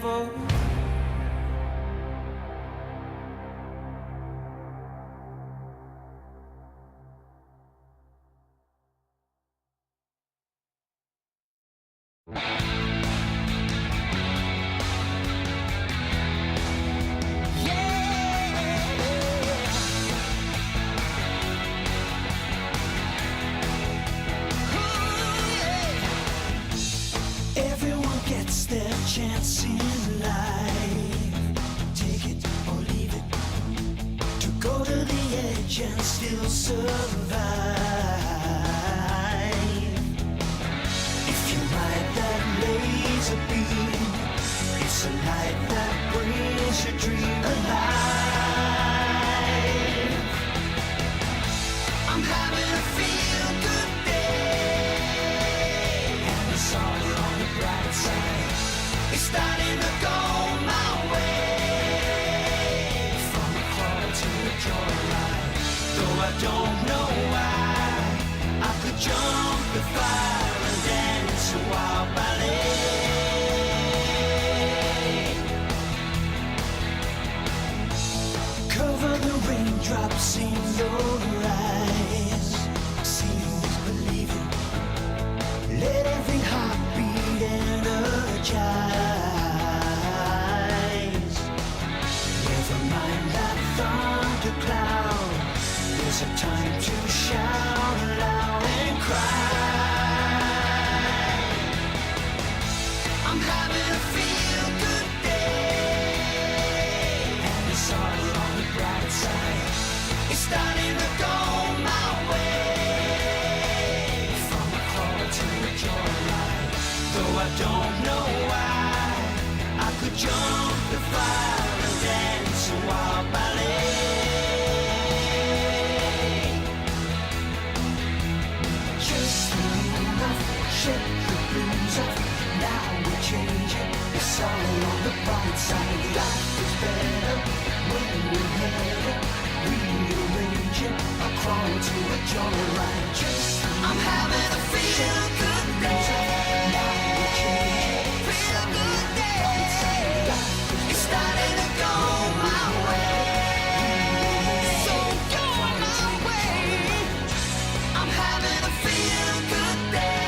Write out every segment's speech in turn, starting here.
for. Chance in life, take it or leave it, to go to the edge and still survive. If you ride that laser beam, it's a light that brings your dream alive. I'm having a feel-good day, and it's all on the bright side. It's starting to go my way, from a crawl to a joyride. Though I don't know why, I could jump the fire and dance a wild ballet. Cover the raindrops in your eyes, seeing is believing. Let every heartbeat energize. Never mind that thundercloud, there's a time to shout aloud and cry. I'm having a feel-good day, and it's all on the bright side. It's starting to go my way, from a crawl to a joyride. Though I don't know why, I could jump the fire and dance a wild ballet. Just enough, shake the blues off. Now we're changing, it's all on the bright side. Life is better when we're headed, rearranging, a crawl to a joyride. Just I'm having a feel-good day. It's starting to go my way, so go my way. I'm having a feel-good day.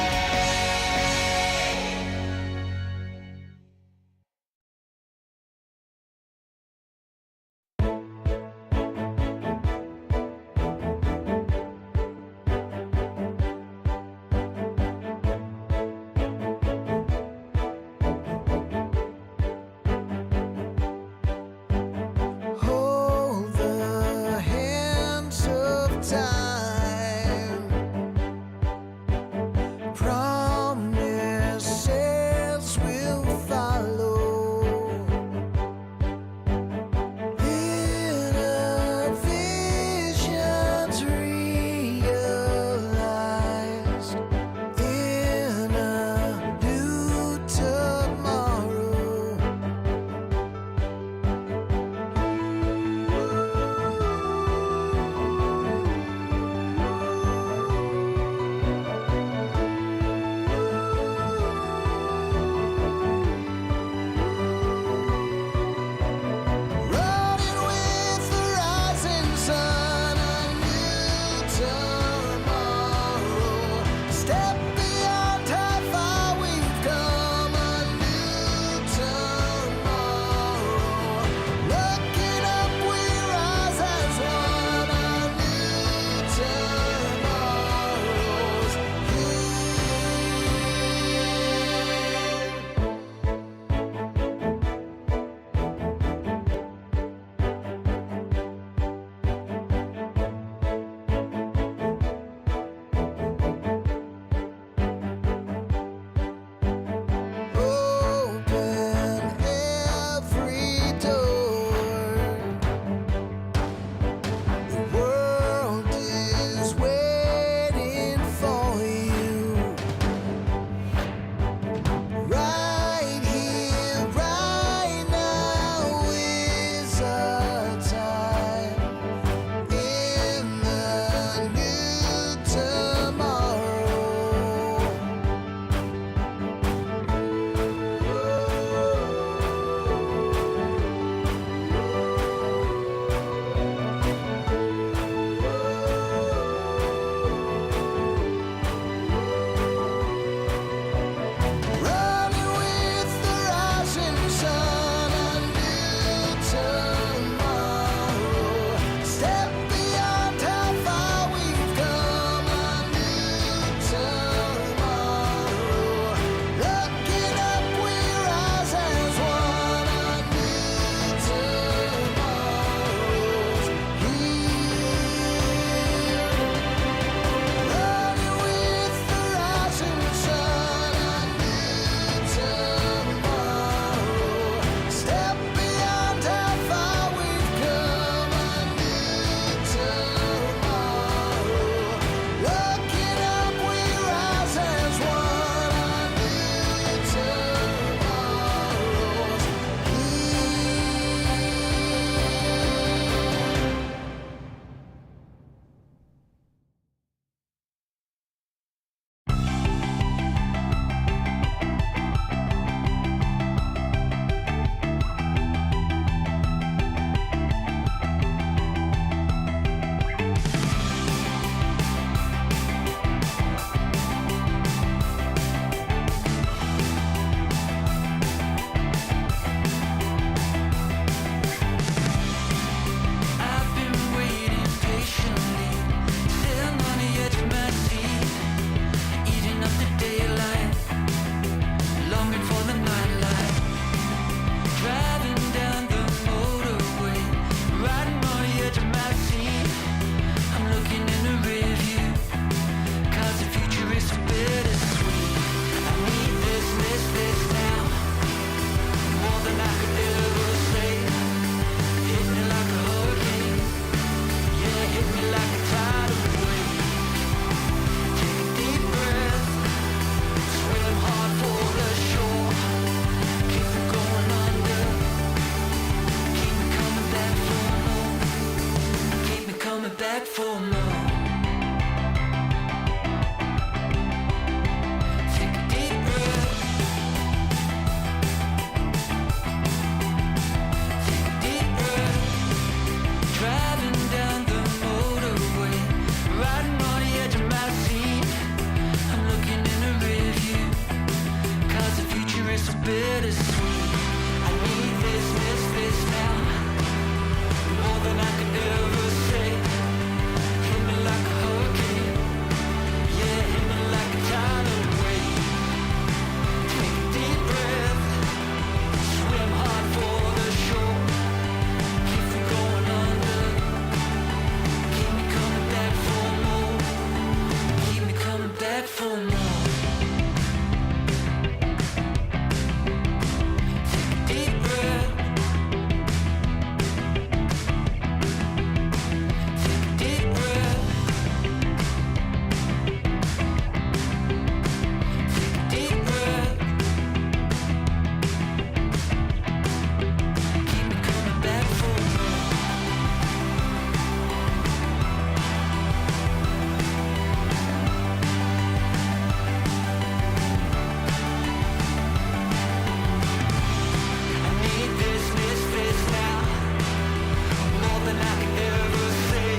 back for more. Take a deep breath. Take a deep breath. Driving down the motorway, riding on the edge of my seat. I'm looking in the rearview, 'cause the future is so bittersweet. I need this now, more than I could ever say. Hit me like a hurricane, yeah, hit me like a tidal wave. Take a deep breath, swim hard for the shore. Keep from going under, keep me coming back for more. Keep me coming back for more. Take a deep breath. Take a deep breath. Take a deep breath. Keep me coming back for more. I need this now, more than I can ever say.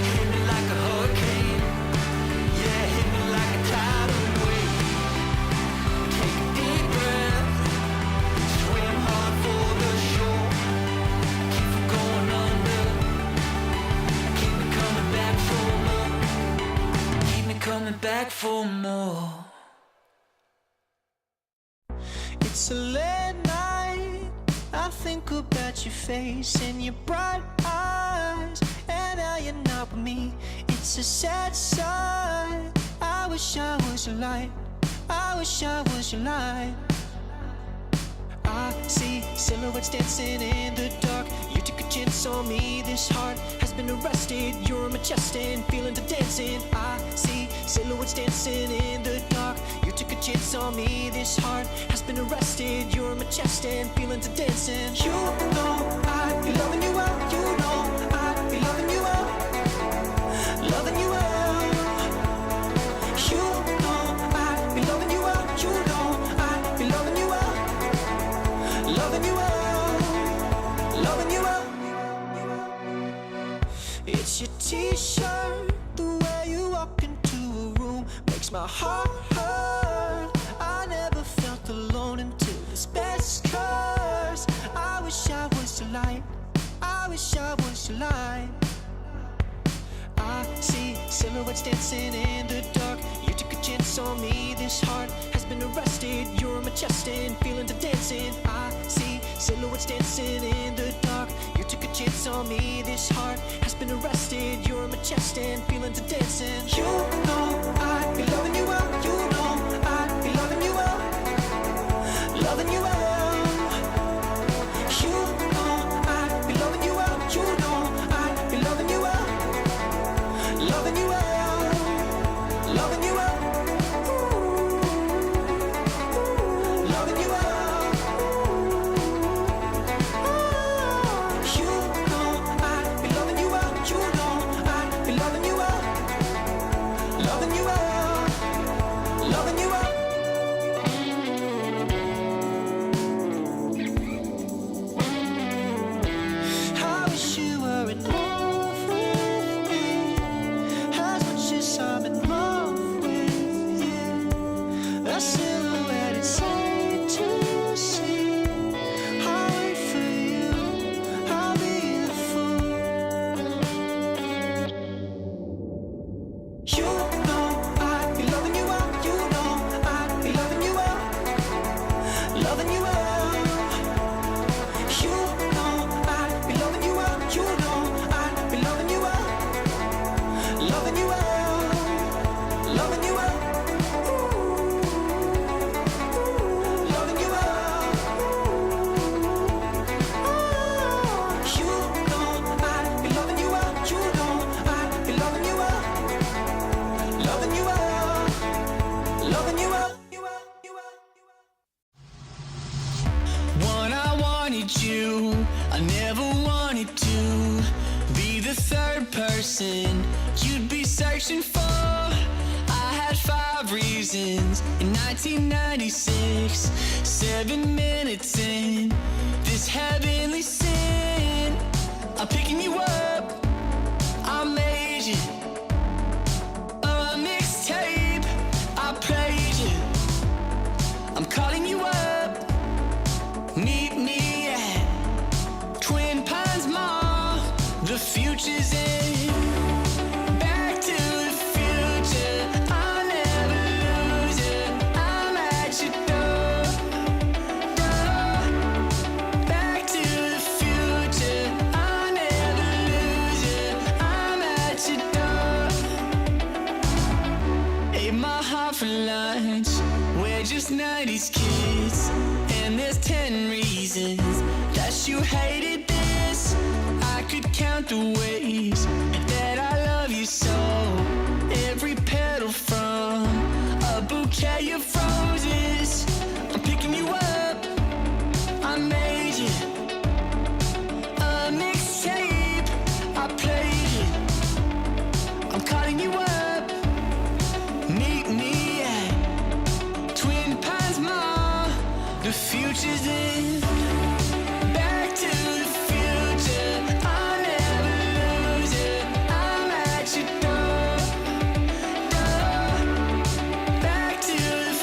Hit me like a hurricane, yeah, hit me like a tidal wave. Take a deep breath, swim hard for the shore. Keep from going under, keep me coming back for more. Keep me coming back for more. It's a late night, I think about your face and your bright eyes, and now you're not with me. It's a sad sight, I wish I was your light, I wish I was your light. I see silhouettes dancing in the dark. You took a chance on me, this heart has been arrested. You're my chest and feeling the dancing. I see silhouettes dancing in the dark. You took a chance on me, this heart has been arrested. You're my chest and feeling the dancing. You know I'd be loving you well. You know I'd be loving you well. Loving you well. You know I'd be loving you well. You know I'd be loving you well. Loving you well, loving you well. It's your t-shirt, the way you walk into a room makes my heart hurt. I never felt alone until this best curse. I wish I was your light, I wish I was your light. I see silhouettes dancing in the dark. You took a chance on me, this heart has been arrested. You're my chest and feeling the dancing. I see silhouettes dancing in the dark. You took a chance on me, this heart has been arrested. You're my chest and feeling the dancing. You know I'd be loving you well. You know I'd be loving you well. Loving you well. You know I'd be loving you well. You know I'd be loving you well. Loving you well, loving you well, loving you well. You know I'd be loving you well. You know I'd be loving you well. Loving you well, loving you well. I wish you were in love with me, as much as I'm in love with you. A silhouette inside to see. I'll wait for you, I'll be the fool. You know I'd be loving you well. You know I'd be loving you well. Loving you well. You know I'd be loving you well. You know I'd be loving you well. Loving you well, loving you well, loving you well. You know I'd be loving you well. You know I'd be loving you well. Loving you well, loving you well. One, I wanted you, I never wanted to be the the third person you'd be searching for. I had 5 reasons in 1996, 7 minutes in this heavenly sin. I'm picking you up, I made you a mixtape, I played you. I'm calling you up, meet me at Twin Pines Mall. The future's in. Back to the future, I'll never lose it. I'm at your door, door. Back to the future, I'll never lose it. I'm at your door. Ate my heart for lunch. We're just 90s kids, and there's 10 reasons that you hated this. I could count the ways that I love you so. Every petal from a bouquet of roses. I'm picking you up, I made you a mixtape, I played you. I'm calling you up, meet me at Twin Pines Mall. The future's in. Back to the future, I'll never lose it. I'm at your door, door. Back to the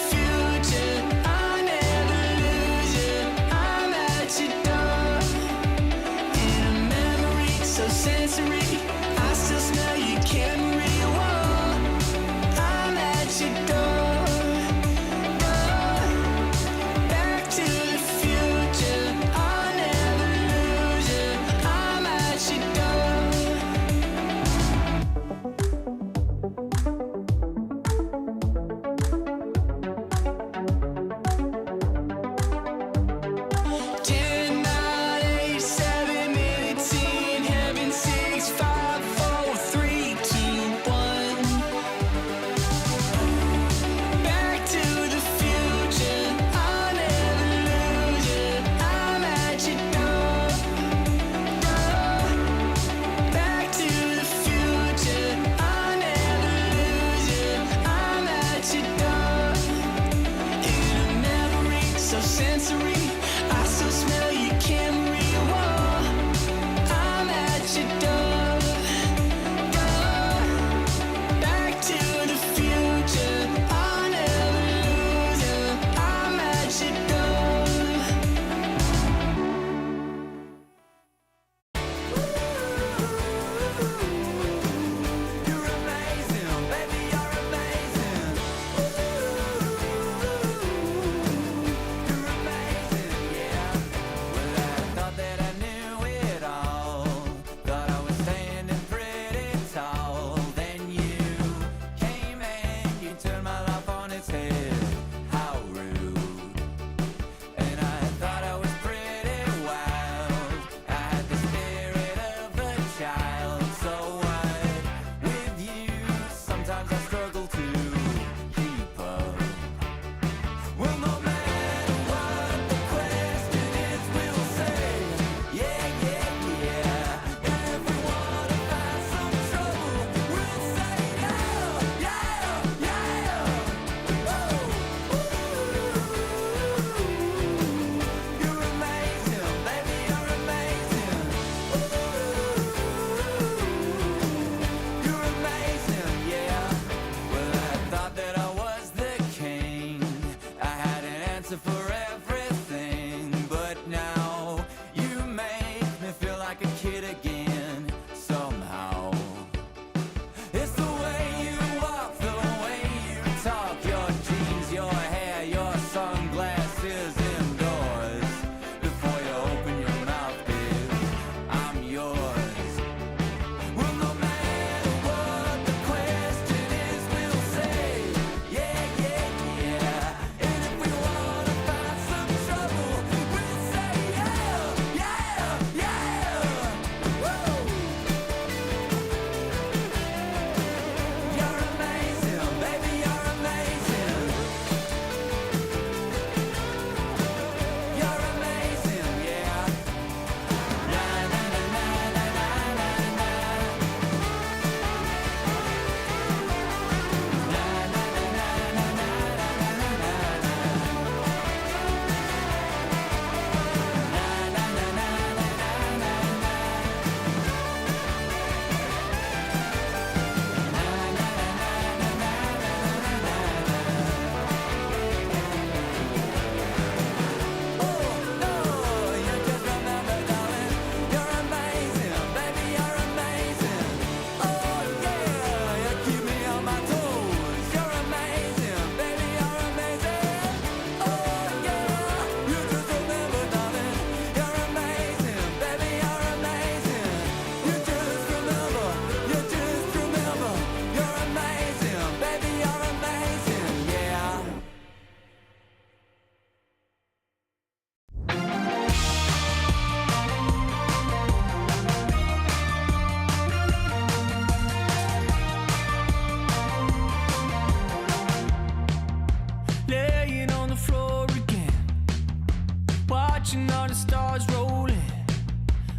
on the stars rolling,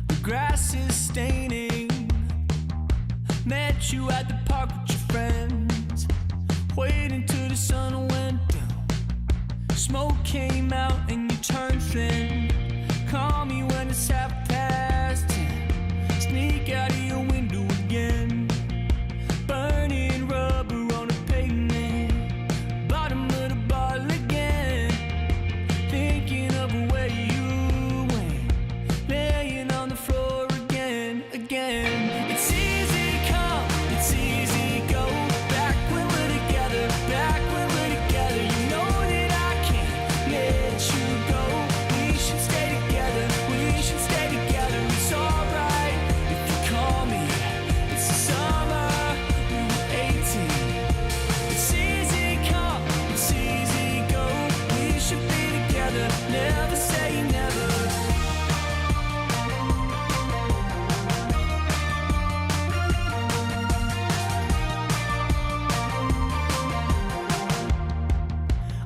the grass is staining. Met you at the park with your friends, waiting till the sun went down. Smoke came out and you turned thin. Call me when it's 10:30. Sneak out of your window again. Burning rubber on the pavement. Bottom of the bottle again. Thinking of where you went. Laying on the floor again, again. It's easy come, it's easy go. Back when we're together, back when we're together. You know that I can't let you go. We should stay together, we should stay together. It's alright if you call me. It's the summer, we were 18. It's easy come, it's easy go. We should be together, never say never.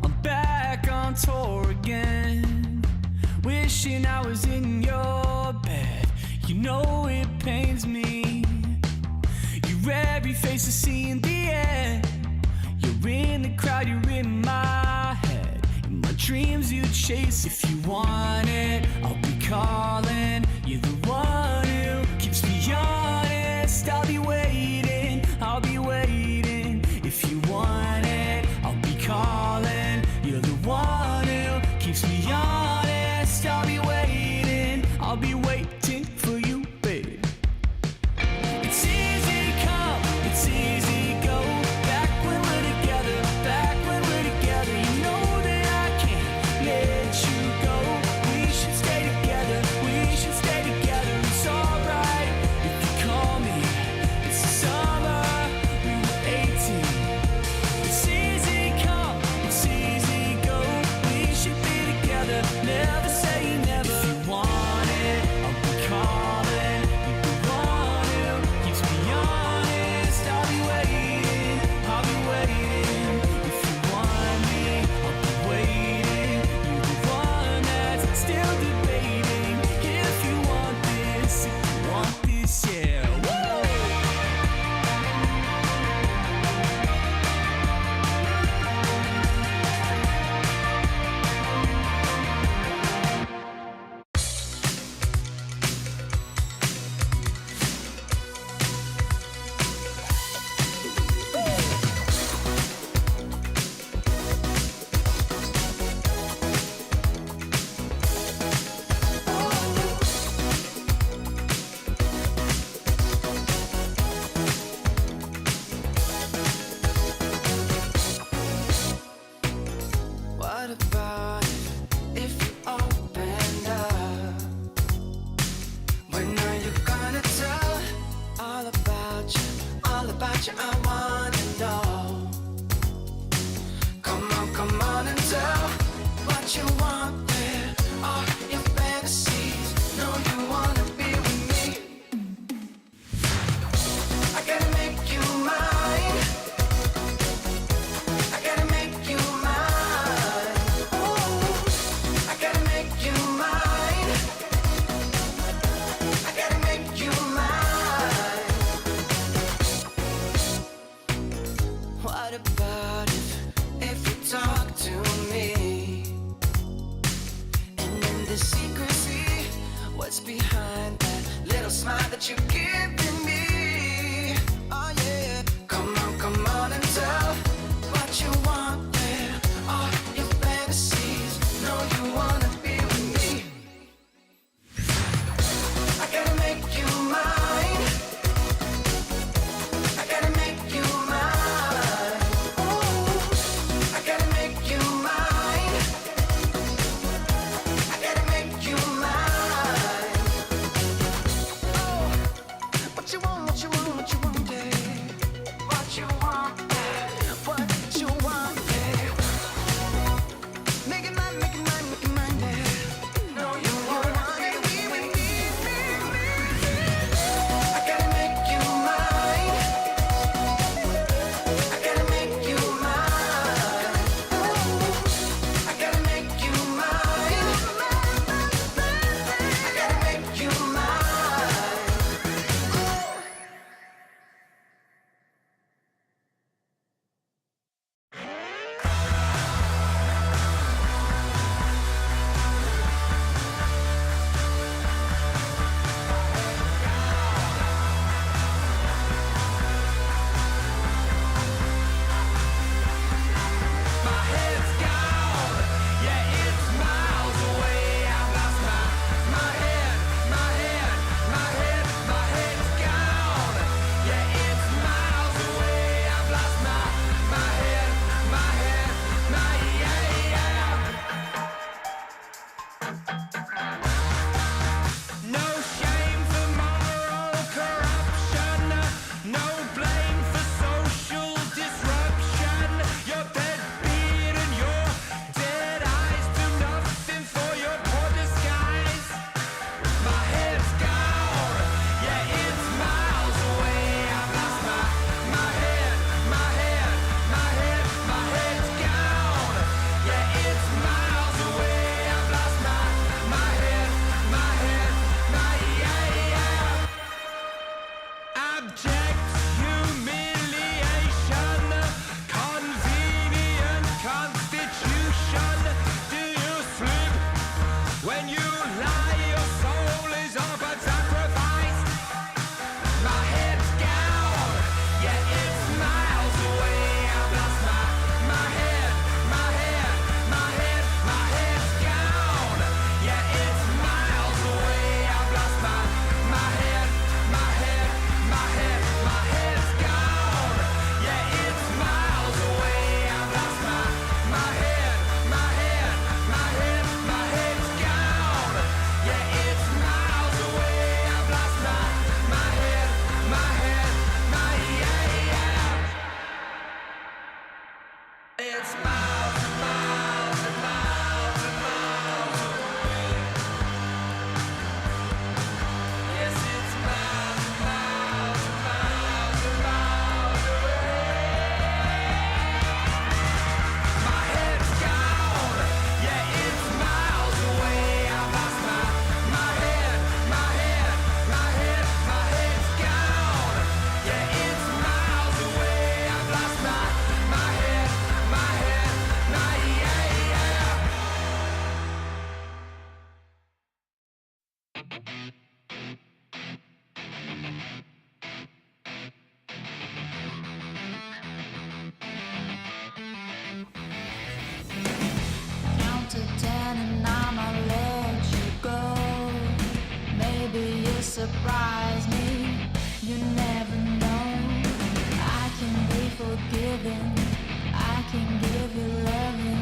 I'm back on tour again, wishing I was in your bed. You know it pains me. Your every face I see in the end. You're in the crowd, you're in my head. In my dreams you chase. If you want it, I'll be calling. You're the one who keeps me honest. I'll be waiting, I'll be waiting. If you want it, I'll be calling. You're the one who keeps me honest. I'll be waiting, I'll be waiting for you, baby. It's easy come, it's easy go. Back when we're together, back when we're together. You know that I can't let you go. We should stay together, we should stay together. It's alright if you call me. It's the summer, we were 18. It's easy come, it's easy go. We should be together, never say never. If you want it, I'll be calling. You're the one who keeps me honest. I'll be waiting, I'll be waiting. If you want me, I'll be waiting. You're the one that's still debating. If you want this, if you want this, yeah. Woo! What about if you opened up? When are you gonna tell all about you? All about you, I wanna know. Come on and tell what you want. Where are your fantasies? No, you wanna be with me. I gotta make you mine. I gotta make you mine. Ooh, I gotta make you mine. I gotta make you mine. What about if you talk to me? And in the secrecy, what's behind that little smile that you're giving me? Oh yeah. Come on and tell what you want. Where are your fantasies? No, you wanna be with me. I gotta make you mine. I gotta make you mine. Ooh, I gotta make you mine. I gotta make you mine. Oh, what Count to 10 and I'ma let you go. Maybe you surprise me, you never know. I can be forgiven, I can give you loving.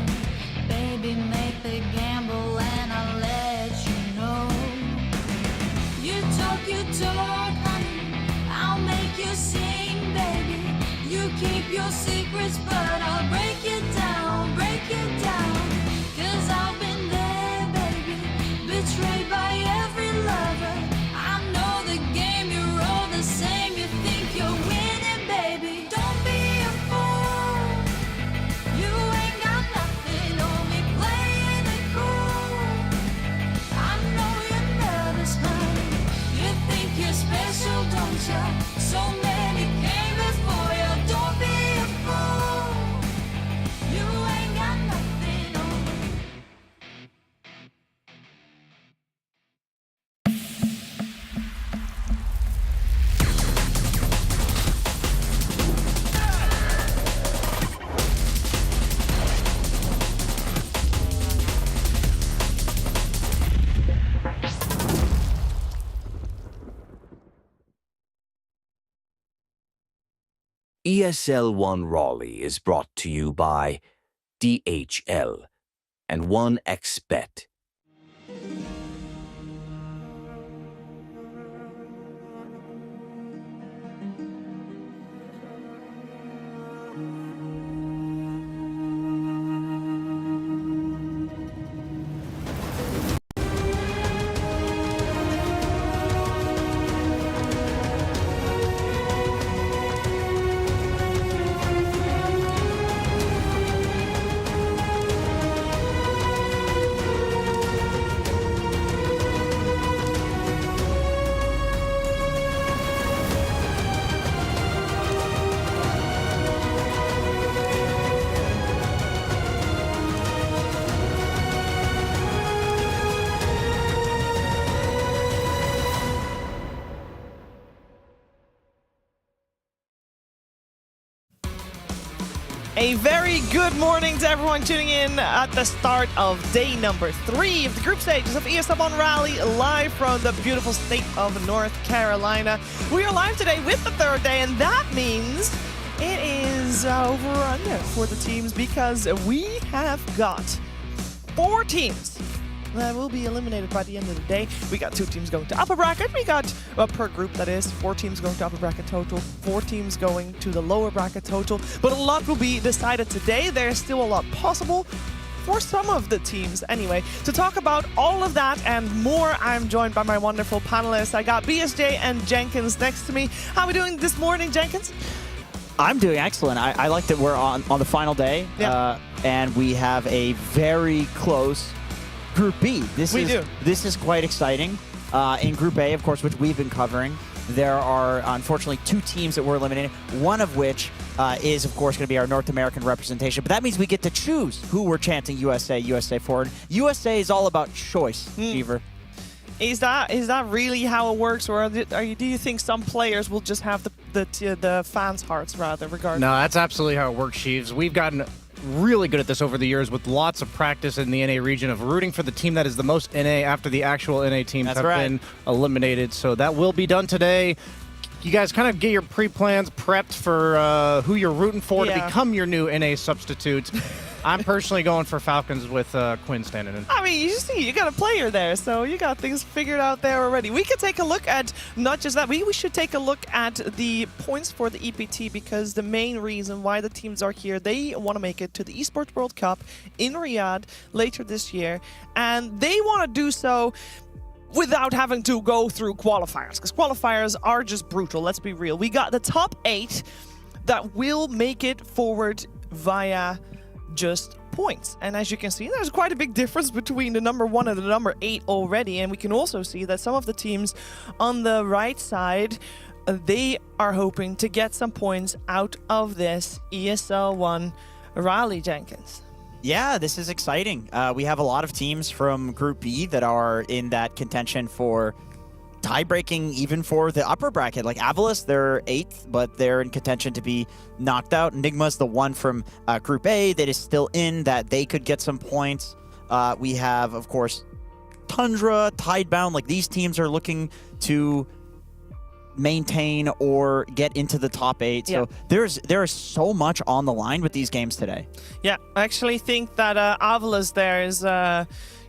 Baby, make the gamble and I'll let you know. You talk, honey, I'll make you sing, baby. You keep your secrets, but I'll break it down, break it down. 'Cause I've been there, baby, betrayed by every lover. I know the game, you're all the same. You think you're winning, baby. Don't be a fool. You ain't got nothing on me playing it cool. I know you're nervous, honey. You think you're special, don't you? So many came before you. Don't be a fool. You ain't got nothing on me. ESL One Raleigh is brought to you by DHL and 1xBet. A very good morning to everyone tuning in at the start of day number 3 of the group stages of ESL One Raleigh, live from the beautiful state of North Carolina. We are live today with the third day, and that means it is over under for the teams because we have got 4 teams that will be eliminated by the end of the day. We got 2 teams going to upper bracket. We got, per group that is, 4 teams going to upper bracket total, 4 teams going to the lower bracket total. But a lot will be decided today. There's still a lot possible for some of the teams anyway. To talk about all of that and more, I'm joined by my wonderful panelists. I got BSJ and Jenkins next to me. How are we doing this morning, Jenkins? I'm doing excellent. I like that we're on the final day, and we have a very close Group B. This is quite exciting. In Group A, of course, which we've been covering, there are unfortunately 2 teams that were eliminated, one of which is, of course, going to be our North American representation. But that means we get to choose who we're chanting USA for. USA is all about choice, Beaver. Is that really how it works, or do you think some players will just have the fans' hearts rather, regardless? No, that's absolutely how it works, Sheaves. We've gotten really good at this over the years with lots of practice in the NA region of rooting for the team that is the most NA after the actual NA teams have been eliminated. So that will be done today. You guys kind of get your pre-plans prepped for who you're rooting for to become your new NA substitutes. I'm personally going for Falcons with Quinn standing in. I mean, you see, you got a player there, so you got things figured out there already. We could take a look at, not just that, we should take a look at the points for the EPT, because the main reason why the teams are here, they want to make it to the Esports World Cup in Riyadh later this year, and they want to do so without having to go through qualifiers, because qualifiers are just brutal, let's be real. We got the top 8 that will make it forward via just points. And as you can see, there's quite a big difference between the number 1 and the number 8 already. And we can also see that some of the teams on the right side, they are hoping to get some points out of this ESL One Raleigh, Jenkins. Yeah, this is exciting. We have a lot of teams from Group B that are in that contention for tie-breaking, even for the upper bracket. Like Avalis, they're 8th, but they're in contention to be knocked out. Nigma's the one from Group A that is still in, that they could get some points. We have, of course, Tundra, Tidebound. Like, these teams are looking to maintain or get into the top 8. So there is so much on the line with these games today. Yeah, I actually think that Avalis there is,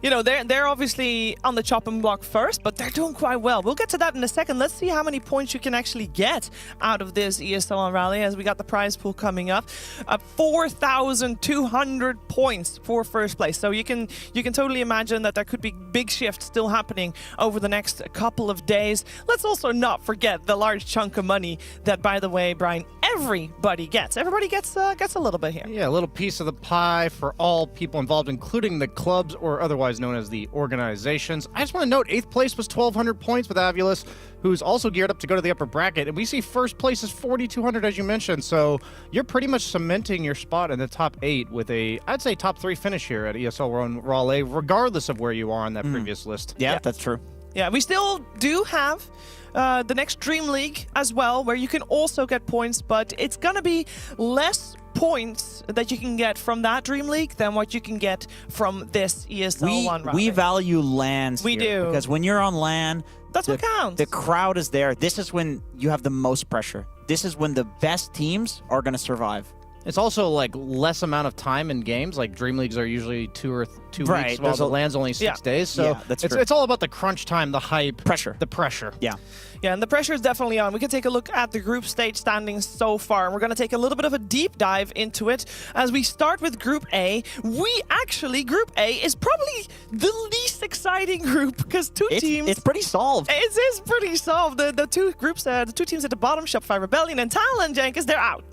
you know, they're obviously on the chopping block first, but they're doing quite well. We'll get to that in a second. Let's see how many points you can actually get out of this ESL One Raleigh, as we got the prize pool coming up. 4,200 points for first place. So you can totally imagine that there could be big shifts still happening over the next couple of days. Let's also not forget the large chunk of money that, by the way, Brian, everybody gets. Everybody gets a little bit here. Yeah, a little piece of the pie for all people involved, including the clubs, or otherwise known as the organizations. I just want to note 8th place was 1,200 points with Avulis, who's also geared up to go to the upper bracket. And we see first place is 4,200, as you mentioned. So you're pretty much cementing your spot in the top 8 with I'd say top 3 finish here at ESL One Raleigh, regardless of where you are on that previous list. Yeah, that's true. Yeah, we still do have the next Dream League as well, where you can also get points, but it's going to be less points that you can get from that Dream League than what you can get from this ESL One Raleigh. We value LANs We here, do. because when you're on LAN, That's what counts. The crowd is there. This is when you have the most pressure. This is when the best teams are going to survive. It's also like less amount of time in games. Like Dream Leagues are usually 2 weeks, Right, while there's the a- LAN's only 6 days. So Yeah, that's true. it's all about the crunch time, the hype, Pressure. the pressure. Yeah. Yeah, and the pressure is definitely on. We can take a look at the group stage standings so far, and we're going to take a little bit of a deep dive into it. As we start with Group A, Group A is probably the least exciting group, because teams... It's pretty solved. It is pretty solved. The two groups, the two teams at the bottom, Shopify Rebellion and Talon Jenkins, they're out.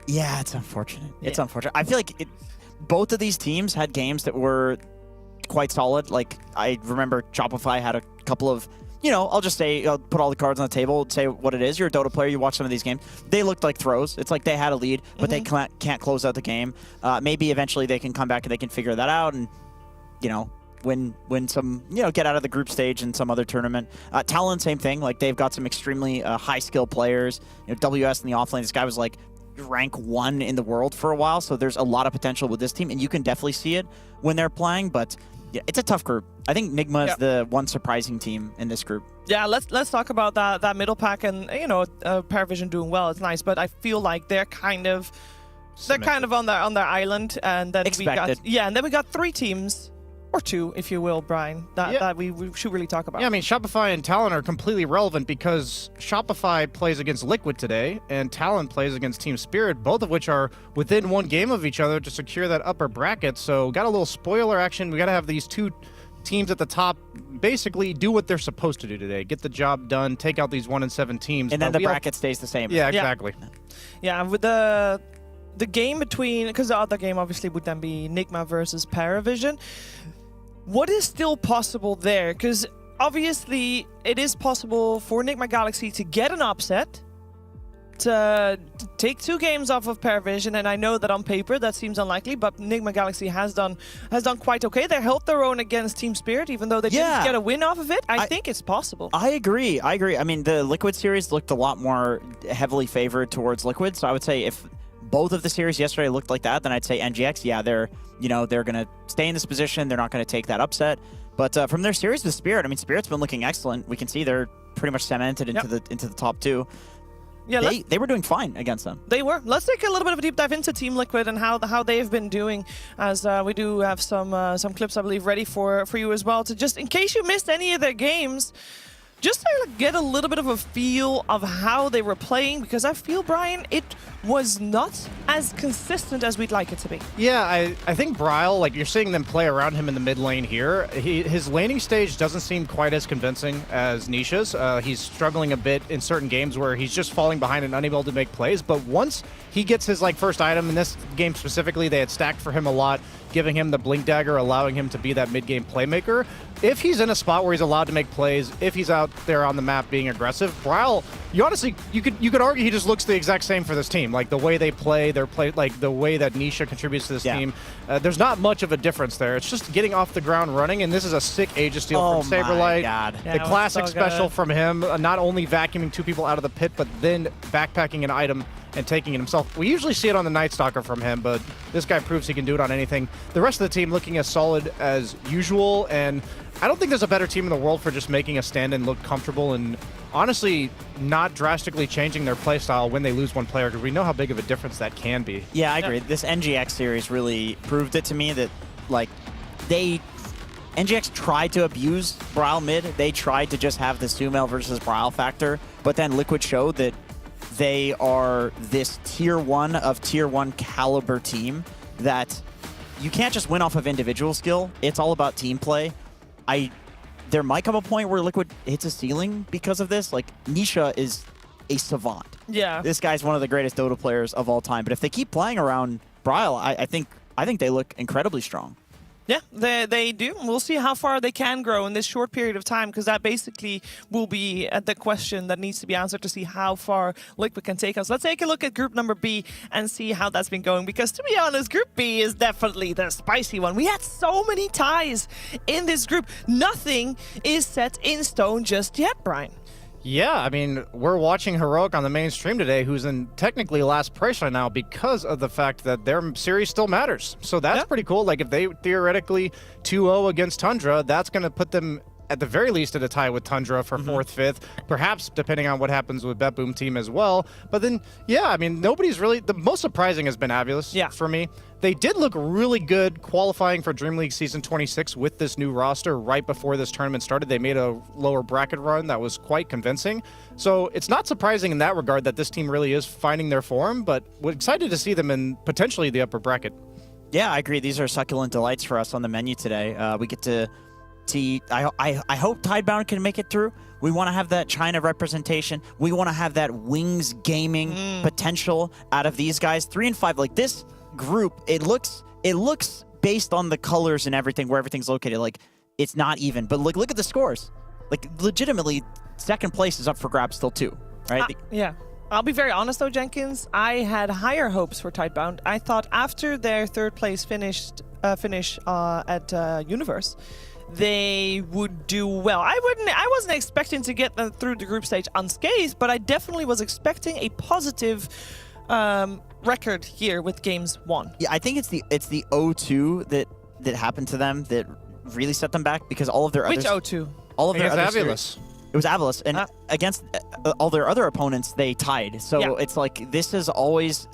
Yeah, it's unfortunate. It's Yeah. unfortunate. I feel like both of these teams had games that were quite solid. Like, I remember Shopify had a couple of, I'll just say, I'll put all the cards on the table, say what it is. You're a Dota player, you watch some of these games. They looked like throws. It's like they had a lead, but they can't close out the game. Maybe eventually they can come back and they can figure that out and, win some, get out of the group stage in some other tournament. Talon, same thing. Like, they've got some extremely high-skill players. WS in the offlane, this guy was like rank 1 in the world for a while, so there's a lot of potential with this team, and you can definitely see it when they're playing, but yeah, it's a tough group. I think Nigma is the one surprising team in this group. Yeah, let's talk about that middle pack, and Paravision doing well. It's nice, but I feel like they're kind of on their island, and then Expected. and then we got 3 teams. Or 2, if you will, Brian, that we should really talk about. Yeah, I mean, Shopify and Talon are completely relevant because Shopify plays against Liquid today, and Talon plays against Team Spirit, both of which are within 1 game of each other to secure that upper bracket. So got a little spoiler action. We got to have these 2 teams at the top basically do what they're supposed to do today. Get the job done, take out these 1 and 7 teams. And then the bracket stays the same. Yeah, exactly. Yeah, with the game between, because the other game obviously would then be Nigma versus Paravision. What is still possible there? Because obviously it is possible for Nigma Galaxy to get an upset, to take 2 games off of Paravision, and I know that on paper that seems unlikely, but Nigma Galaxy has done quite okay. They held their own against Team Spirit, even though they didn't get a win off of it. I think it's possible. I agree. I mean, the Liquid series looked a lot more heavily favored towards Liquid, so I would say if both of the series yesterday looked like that, then I'd say NGX, they're going to stay in this position. They're not going to take that upset. But from their series with Spirit, I mean, Spirit's been looking excellent. We can see they're pretty much cemented into the top 2. Yeah, they were doing fine against them. They were. Let's take a little bit of a deep dive into Team Liquid and how they've been doing, as we do have some clips, I believe, ready for you as well, to just, in case you missed any of their games, just to get a little bit of a feel of how they were playing, because I feel, Brian, it was not as consistent as we'd like it to be. Yeah, I think Bryle, like, you're seeing them play around him in the mid lane here. His laning stage doesn't seem quite as convincing as Nisha's. He's struggling a bit in certain games where he's just falling behind and unable to make plays. But once he gets his first item, in this game specifically, they had stacked for him a lot. giving him the Blink Dagger, allowing him to be that mid-game playmaker. If he's in a spot where he's allowed to make plays, if he's out there on the map being aggressive, Braille, you could argue he just looks the exact same for this team. Like the way they play, like the way that Nisha contributes to this team. There's not much of a difference there. It's just getting off the ground running, and this is a sick Aegis steal from Saberlight. Yeah, the classic special from him, not only vacuuming 2 people out of the pit, but then backpacking an item and taking it himself. We usually see it on the Night Stalker from him, but this guy proves he can do it on anything. The rest of the team looking as solid as usual, and I don't think there's a better team in the world for just making a stand-in look comfortable and honestly not drastically changing their playstyle when they lose one player, because we know how big of a difference that can be. Yeah, I agree. This NGX series really proved it to me that, like, NGX tried to abuse Braille mid. They tried to just have the Sumail versus Braille factor, but then Liquid showed that they are this tier 1 of tier 1 caliber team that you can't just win off of individual skill. It's all about team play. There might come a point where Liquid hits a ceiling because of this. Like, Nisha is a savant. Yeah. This guy's one of the greatest Dota players of all time. But if they keep playing around Braille, I think they look incredibly strong. Yeah, they do. We'll see how far they can grow in this short period of time, because that basically will be the question that needs to be answered to see how far Liquid can take us. Let's take a look at group number B and see how that's been going, because to be honest, group B is definitely the spicy one. We had so many ties in this group. Nothing is set in stone just yet, Brian. Yeah, I mean, we're watching Heroic on the main stream today, who's in technically last place right now because of the fact that their series still matters. So that's pretty cool. Like, if they theoretically 2-0 against Tundra, that's going to put them at the very least at a tie with Tundra for 4th, 5th, perhaps depending on what happens with BetBoom team as well. But then, yeah, I mean, nobody's really... The most surprising has been Avulus for me. They did look really good qualifying for Dream League Season 26 with this new roster right before this tournament started. They made a lower bracket run that was quite convincing. So it's not surprising in that regard that this team really is finding their form, but we're excited to see them in potentially the upper bracket. Yeah, I agree. These are succulent delights for us on the menu today. We get to see... I hope Tidebound can make it through. We want to have that China representation. We want to have that Wings Gaming potential out of these guys. 3 and 5, like this group, it looks based on the colors and everything, where everything's located, like it's not even. But look at the scores. Like, legitimately, 2nd place is up for grabs still too, right? Yeah. I'll be very honest though, Jenkins. I had higher hopes for Tidebound. I thought after their 3rd place finish at Universe, they would do well. I wasn't expecting to get them through the group stage unscathed, but I definitely was expecting a positive record here with games won. Yeah, I think it's the 0-2 that happened to them that really set them back, because all of their Which 0-2? All of their Avulus. It was Avulus, and against all their other opponents, they tied. So it's like, this is always,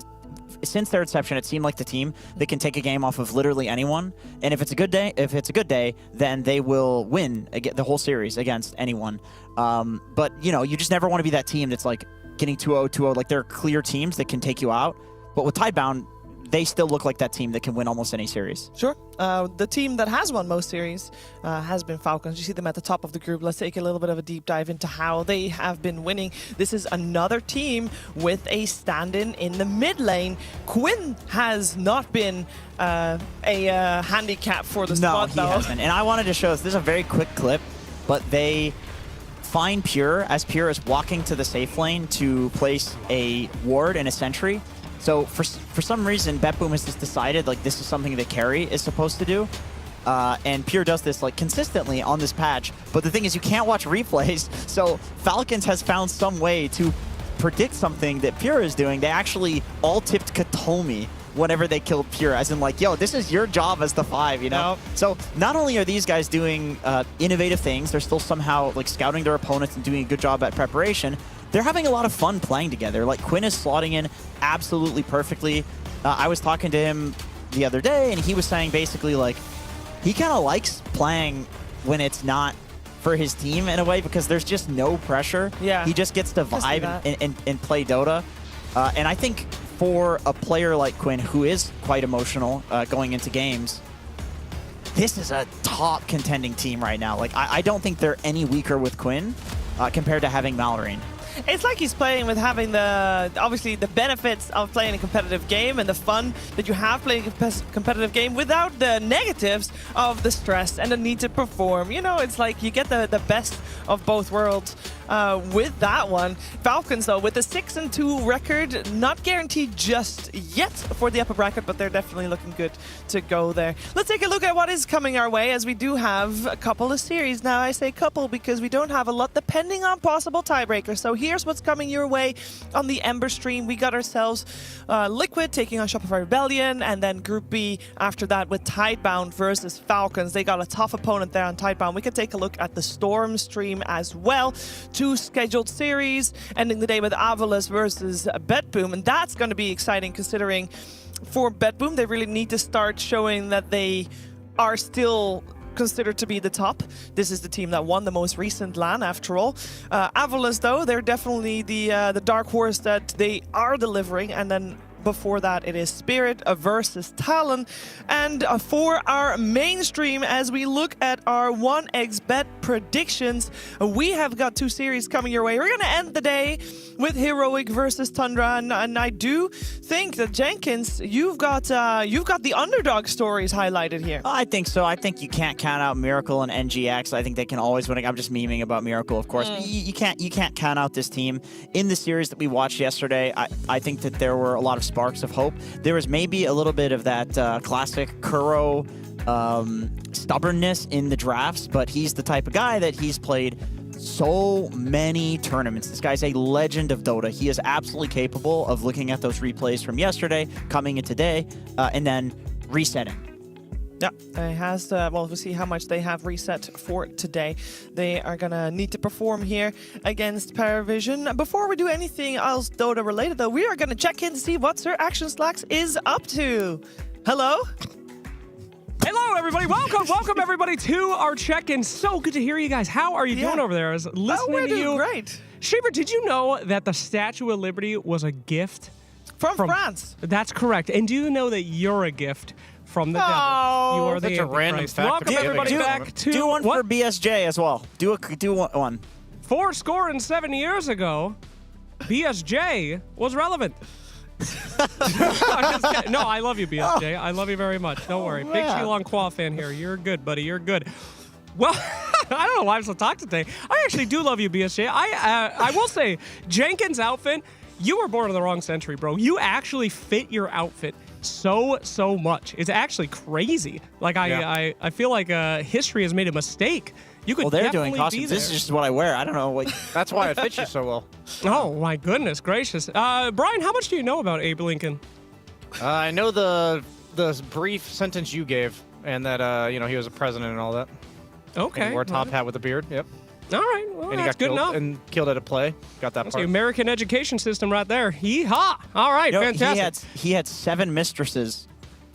since their inception, it seemed like the team that can take a game off of literally anyone. And if it's a good day, then they will win the whole series against anyone. But you know, you just never want to be that team that's like getting 2-0, 2-0. Like, there are clear teams that can take you out. But with Tidebound, they still look like that team that can win almost any series. Sure. The team that has won most series has been Falcons. You see them at the top of the group. Let's take a little bit of a deep dive into how they have been winning. This is another team with a stand-in the mid lane. Quinn has not been a handicap for the spot, though. No, he hasn't. And I wanted to show this. This is a very quick clip, but they find Pure as Pure is walking to the safe lane to place a ward and a sentry. So for some reason, BetBoom has just decided, like, this is something that Carry is supposed to do. And Pure does this, like, consistently on this patch. But the thing is, you can't watch replays. So Falcons has found some way to predict something that Pure is doing. They actually all tipped Katomi whenever they killed Pure, as in, like, yo, this is your job as the 5, you know? Nope. So not only are these guys doing innovative things, they're still somehow, like, scouting their opponents and doing a good job at preparation. They're having a lot of fun playing together. Like, Quinn is slotting in absolutely perfectly. I was talking to him the other day, and he was saying basically, like, he kind of likes playing when it's not for his team in a way, because there's just no pressure. Yeah. He just gets to vibe and play Dota. And I think for a player like Quinn, who is quite emotional going into games, this is a top contending team right now. Like, I don't think they're any weaker with Quinn compared to having Mallory. It's like he's playing with having obviously the benefits of playing a competitive game and the fun that you have playing a competitive game without the negatives of the stress and the need to perform. You know, it's like you get the best of both worlds with that one. Falcons, though, with a 6-2 record, not guaranteed just yet for the upper bracket, but they're definitely looking good to go there. Let's take a look at what is coming our way, as we do have a couple of series. Now, I say couple because we don't have a lot depending on possible tiebreakers. So here's what's coming your way on the Ember stream. We got ourselves Liquid taking on Shopify Rebellion, and then Group B after that with Tidebound versus Falcons. They got a tough opponent there on Tidebound. We can take a look at the Storm stream as well. 2 scheduled series, ending the day with Avalos versus BetBoom, and that's going to be exciting considering for BetBoom, they really need to start showing that they are still considered to be the top. This is the team that won the most recent LAN, after all. Avalos, though, they're definitely the dark horse that they are delivering, and then before that, it is Spirit versus Talon. And for our mainstream, as we look at our 1xBet predictions, we have got 2 series coming your way. We're going to end the day with Heroic versus Tundra, and I do think that Jenkins, you've got the underdog stories highlighted here. I think so. I think you can't count out Miracle and NGX. I think they can always win. I'm just memeing about Miracle, of course. But you can't count out this team. In the series that we watched yesterday, I think that there were a lot of sparks of hope. There was maybe a little bit of that classic Kuro stubbornness in the drafts, but he's the type of guy that he's played so many tournaments. This guy's a legend of Dota. He is absolutely capable of looking at those replays from yesterday, coming in today, and then resetting. Yeah, it has, well, we'll see how much they have reset for today. They are going to need to perform here against Paravision. Before we do anything else Dota related, though, we are going to check in to see what Sir Action Slacks is up to. Hello? Hello, everybody. Welcome, everybody, to our check-in. So good to hear you guys. How are you doing over there? I was listening we're to doing you. Great. Shiver, did you know that the Statue of Liberty was a gift? From France. That's correct. And do you know that you're a gift from the devil? You are Such the a random Antichrist. fact Welcome, to everybody, give. back to... Do one what? for BSJ as well. Do one. 4 years ago, BSJ was relevant. No, I love you, BSJ. I love you very much. Don't worry. Big Shilong Kwa fan here. You're good, buddy. You're good. Well, I don't know why I'm so talked today. I actually do love you, BSJ. I will say, Jenkins' outfit, you were born in the wrong century, bro. You actually fit your outfit so much. It's actually crazy. Like, I feel like history has made a mistake. You could they're definitely doing costumes. Be This is just what I wear. I don't know what. That's why it fits you so well. Oh, my goodness gracious. Brian, how much do you know about Abe Lincoln? I know the brief sentence you gave, and that he was a president and all that. Okay. And he wore a top hat with a beard. Yep. All right. Well, And he that's got good killed enough. and killed at a play. Got that That's the part. American education system right there. Hee-haw. All right, fantastic. He had 7 mistresses,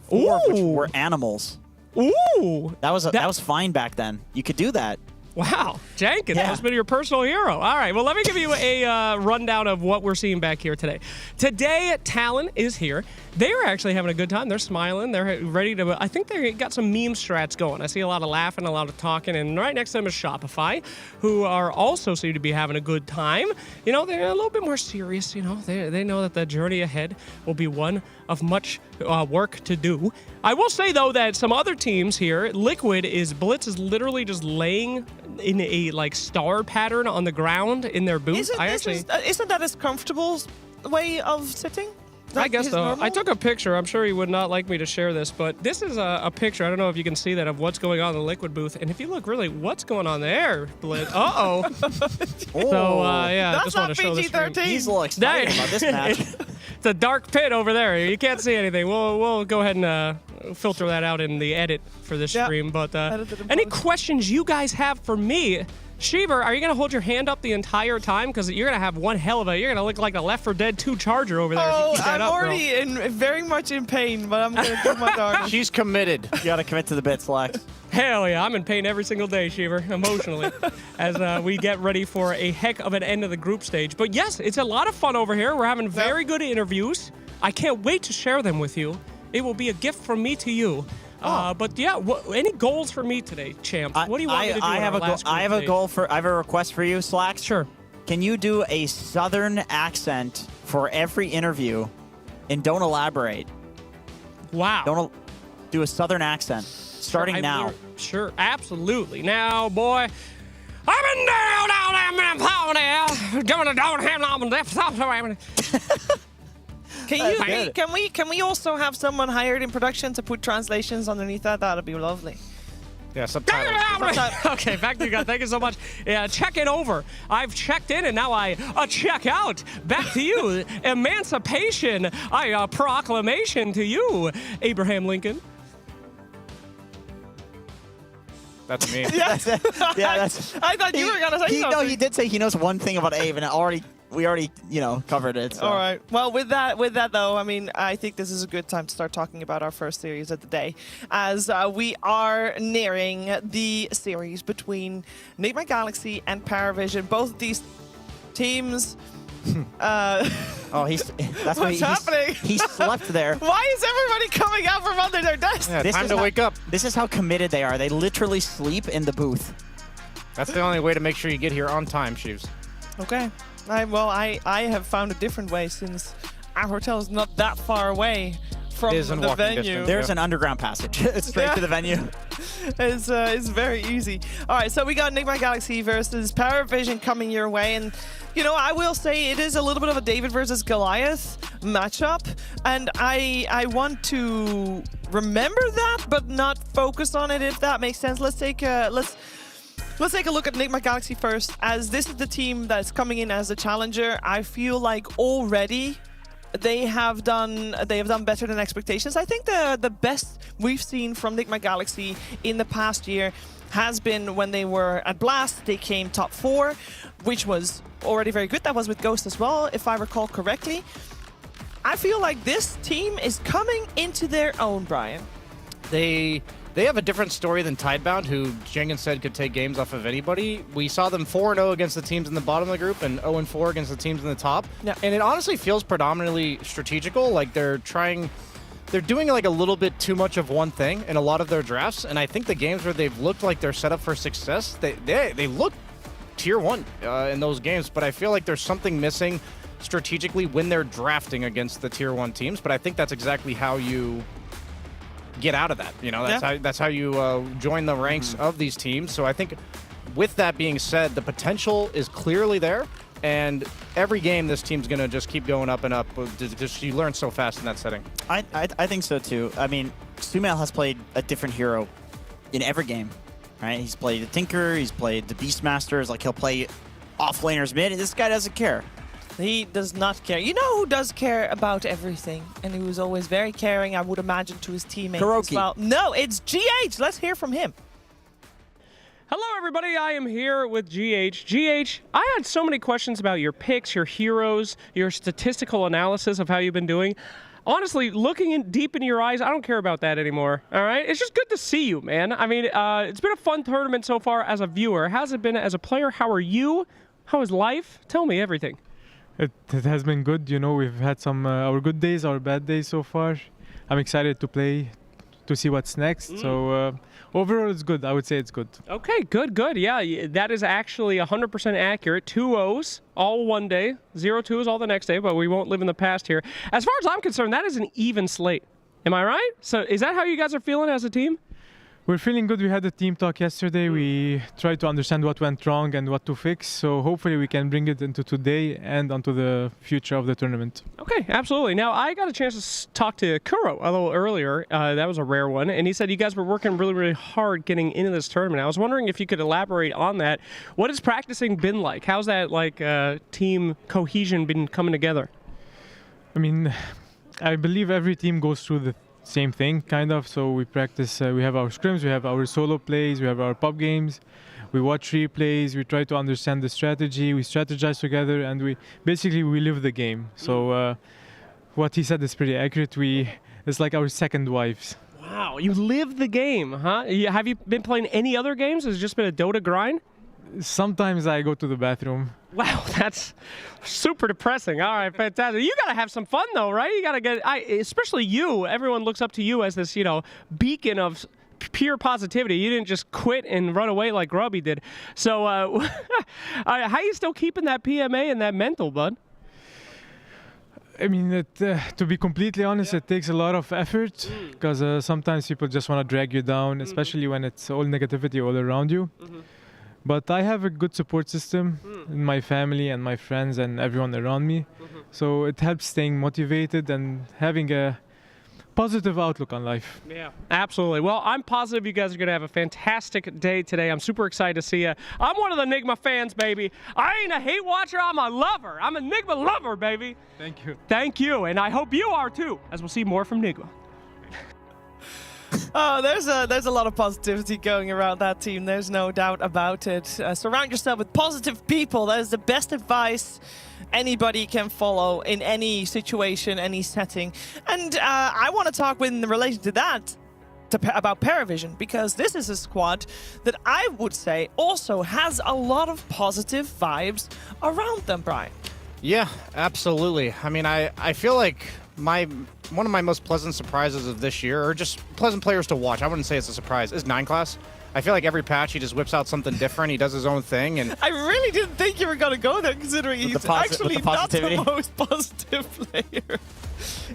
4 of which Ooh. were animals. Ooh. That was fine back then. You could do that. Wow. Jenkins Yeah. has been your personal hero. All right. Well, let me give you a rundown of what we're seeing back here today. Today, Talon is here. They are actually having a good time. They're smiling. They're ready to... I think they got some meme strats going. I see a lot of laughing, a lot of talking. And right next to them is Shopify, who are also seem to be having a good time. You know, they're a little bit more serious. You know, they know that the journey ahead will be one of much work to do. I will say, though, that some other teams here, Blitz is literally just laying in a star pattern on the ground in their booth. Isn't that his comfortable way of sitting? I guess his so. normal? I took a picture. I'm sure he would not like me to share this, but this is a picture. I don't know if you can see that of what's going on in the Liquid booth. And if you look really, what's going on there, Blitz? So yeah, I That's just want not to show this. PG-13. He's a little excited about this match. It's a dark pit over there. You can't see anything. We'll go ahead and filter that out in the edit for this stream. But any questions you guys have for me? Shiver, are you going to hold your hand up the entire time? Because you're going to have one hell of a... You're going to look like a Left 4 Dead 2 charger over there. Oh, if you keep that I'm up, already very much in pain, but I'm going to do my darndest. She's committed. You got to commit to the bit, Slacks. Hell yeah, I'm in pain every single day, Shiver, emotionally, as we get ready for a heck of an end of the group stage. But yes, it's a lot of fun over here. We're having very good interviews. I can't wait to share them with you. It will be a gift from me to you. But yeah, any goals for me today, champ? What do you want me to do? I have a goal. I have a request for you, Slacks. Sure. can you do a Southern accent for every interview and don't elaborate? Wow. Don't do a Southern accent starting now. Sure, absolutely. Now, boy, I've been down in the pony, doing a don't have no left. Can we also have someone hired in production to put translations underneath that? That'd be lovely. Yeah, subtitles. Okay, back to you guys. Thank you so much. Yeah, check it over. I've checked in and now I check out. Back to you. Emancipation. Proclamation to you, Abraham Lincoln. That's me. Yeah, that's. I thought you were gonna say something. No, he did say he knows one thing about Abe, and we already covered it. So. All right. Well, with that though, I mean, I think this is a good time to start talking about our first series of the day, as we are nearing the series between Nigma Galaxy and Paravision. Both of these teams. That's what's happening? He slept there. Why is everybody coming out from under their desk? Yeah, time to wake up. This is how committed they are. They literally sleep in the booth. That's the only way to make sure you get here on time, Sheaves. Okay. I have found a different way, since our hotel is not that far away from the venue. Distance. There's an underground passage straight to the venue. It's very easy. All right, so we got Nigma Galaxy versus Paravision coming your way, and I will say it is a little bit of a David versus Goliath matchup, and I want to remember that, but not focus on it, if that makes sense. Let's take a look at Nigma Galaxy first, as this is the team that's coming in as a challenger. I feel like already they have done better than expectations. I think the best we've seen from Nigma Galaxy in the past year has been when they were at Blast. They came top 4, which was already very good. That was with Ghost as well, if I recall correctly. I feel like this team is coming into their own, Brian. They have a different story than Tidebound, who Jenkins said could take games off of anybody. We saw them 4-0 against the teams in the bottom of the group and 0-4 against the teams in the top. Yeah. And it honestly feels predominantly strategical. Like they're doing like a little bit too much of one thing in a lot of their drafts. And I think the games where they've looked like they're set up for success, they look tier 1 in those games. But I feel like there's something missing strategically when they're drafting against the tier 1 teams. But I think that's exactly how you get out of that. That's how you join the ranks of these teams. So I think with that being said, the potential is clearly there, and every game this team's going to just keep going up and up. Just you learn so fast in that setting. I think so too. I mean, Sumail has played a different hero in every game, right? He's played the Tinker, he's played the Beastmasters, like he'll play off-laners mid, and this guy doesn't care. He does not care. You know who does care about everything, and who is always very caring, I would imagine, to his teammates as well. No, it's GH. Let's hear from him. Hello, everybody. I am here with GH. GH, I had so many questions about your picks, your heroes, your statistical analysis of how you've been doing. Honestly, looking deep into your eyes, I don't care about that anymore, all right? It's just good to see you, man. I mean, it's been a fun tournament so far as a viewer. How's it been as a player? How are you? How is life? Tell me everything. It has been good. We've had some our good days, our bad days so far. I'm excited to play, to see what's next. So overall, it's good. I would say it's good. Okay, good. Yeah, that is actually 100% accurate. 2 O's, all one day. 0 2s all the next day, but we won't live in the past here. As far as I'm concerned, that is an even slate. Am I right? So is that how you guys are feeling as a team? We're feeling good. We had a team talk yesterday. We tried to understand what went wrong and what to fix. So hopefully we can bring it into today and onto the future of the tournament. Okay, absolutely. Now, I got a chance to talk to Kuro a little earlier. That was a rare one. And he said you guys were working really, really hard getting into this tournament. I was wondering if you could elaborate on that. What has practicing been like? How's that team cohesion been coming together? I mean, I believe every team goes through the same thing, kind of. So we practice, we have our scrims, we have our solo plays, we have our pub games, we watch replays, we try to understand the strategy, we strategize together, and we live the game. So what he said is pretty accurate. It's like our second wives. Wow, you live the game, huh? Have you been playing any other games? Has it just been a Dota grind? Sometimes I go to the bathroom. Wow, that's super depressing. All right, fantastic. You got to have some fun, though, right? You got to especially you. Everyone looks up to you as this, beacon of pure positivity. You didn't just quit and run away like Grubby did. So how you still keeping that PMA and that mental, bud? I mean, to be completely honest, it takes a lot of effort because sometimes people just want to drag you down, especially when it's all negativity all around you. But I have a good support system in my family and my friends and everyone around me. So it helps staying motivated and having a positive outlook on life. Yeah, absolutely. Well, I'm positive you guys are going to have a fantastic day today. I'm super excited to see you. I'm one of the Nigma fans, baby. I ain't a hate watcher. I'm a lover. I'm a Nigma lover, baby. Thank you. Thank you, and I hope you are too, as we'll see more from Nigma. Oh, there's a lot of positivity going around that team. There's no doubt about it. Surround yourself with positive people. That is the best advice anybody can follow in any situation, any setting. And I want to talk in relation to that about Paravision, because this is a squad that I would say also has a lot of positive vibes around them, Brian. Yeah, absolutely. I mean, I feel like one of my most pleasant surprises of this year, or just pleasant players to watch, I wouldn't say it's a surprise, is 9class. I feel like every patch he just whips out something different. He does his own thing, and I really didn't think you were going to go there, considering he's actually not the most positive player.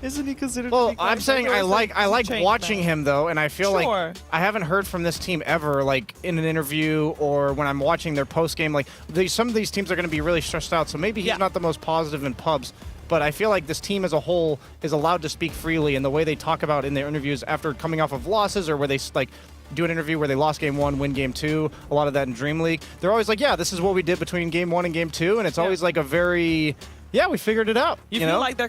Isn't he considered? Well, I'm saying I like watching him though, and I feel like I haven't heard from this team ever, like in an interview or when I'm watching their post game. Like some of these teams are going to be really stressed out, so maybe he's not the most positive in pubs. But I feel like this team as a whole is allowed to speak freely, and the way they talk about in their interviews after coming off of losses, or where they like do an interview where they lost game 1, win game 2, a lot of that in Dream League. They're always like, yeah, this is what we did between game 1 and game 2, and it's always like a very, yeah, we figured it out. You feel like their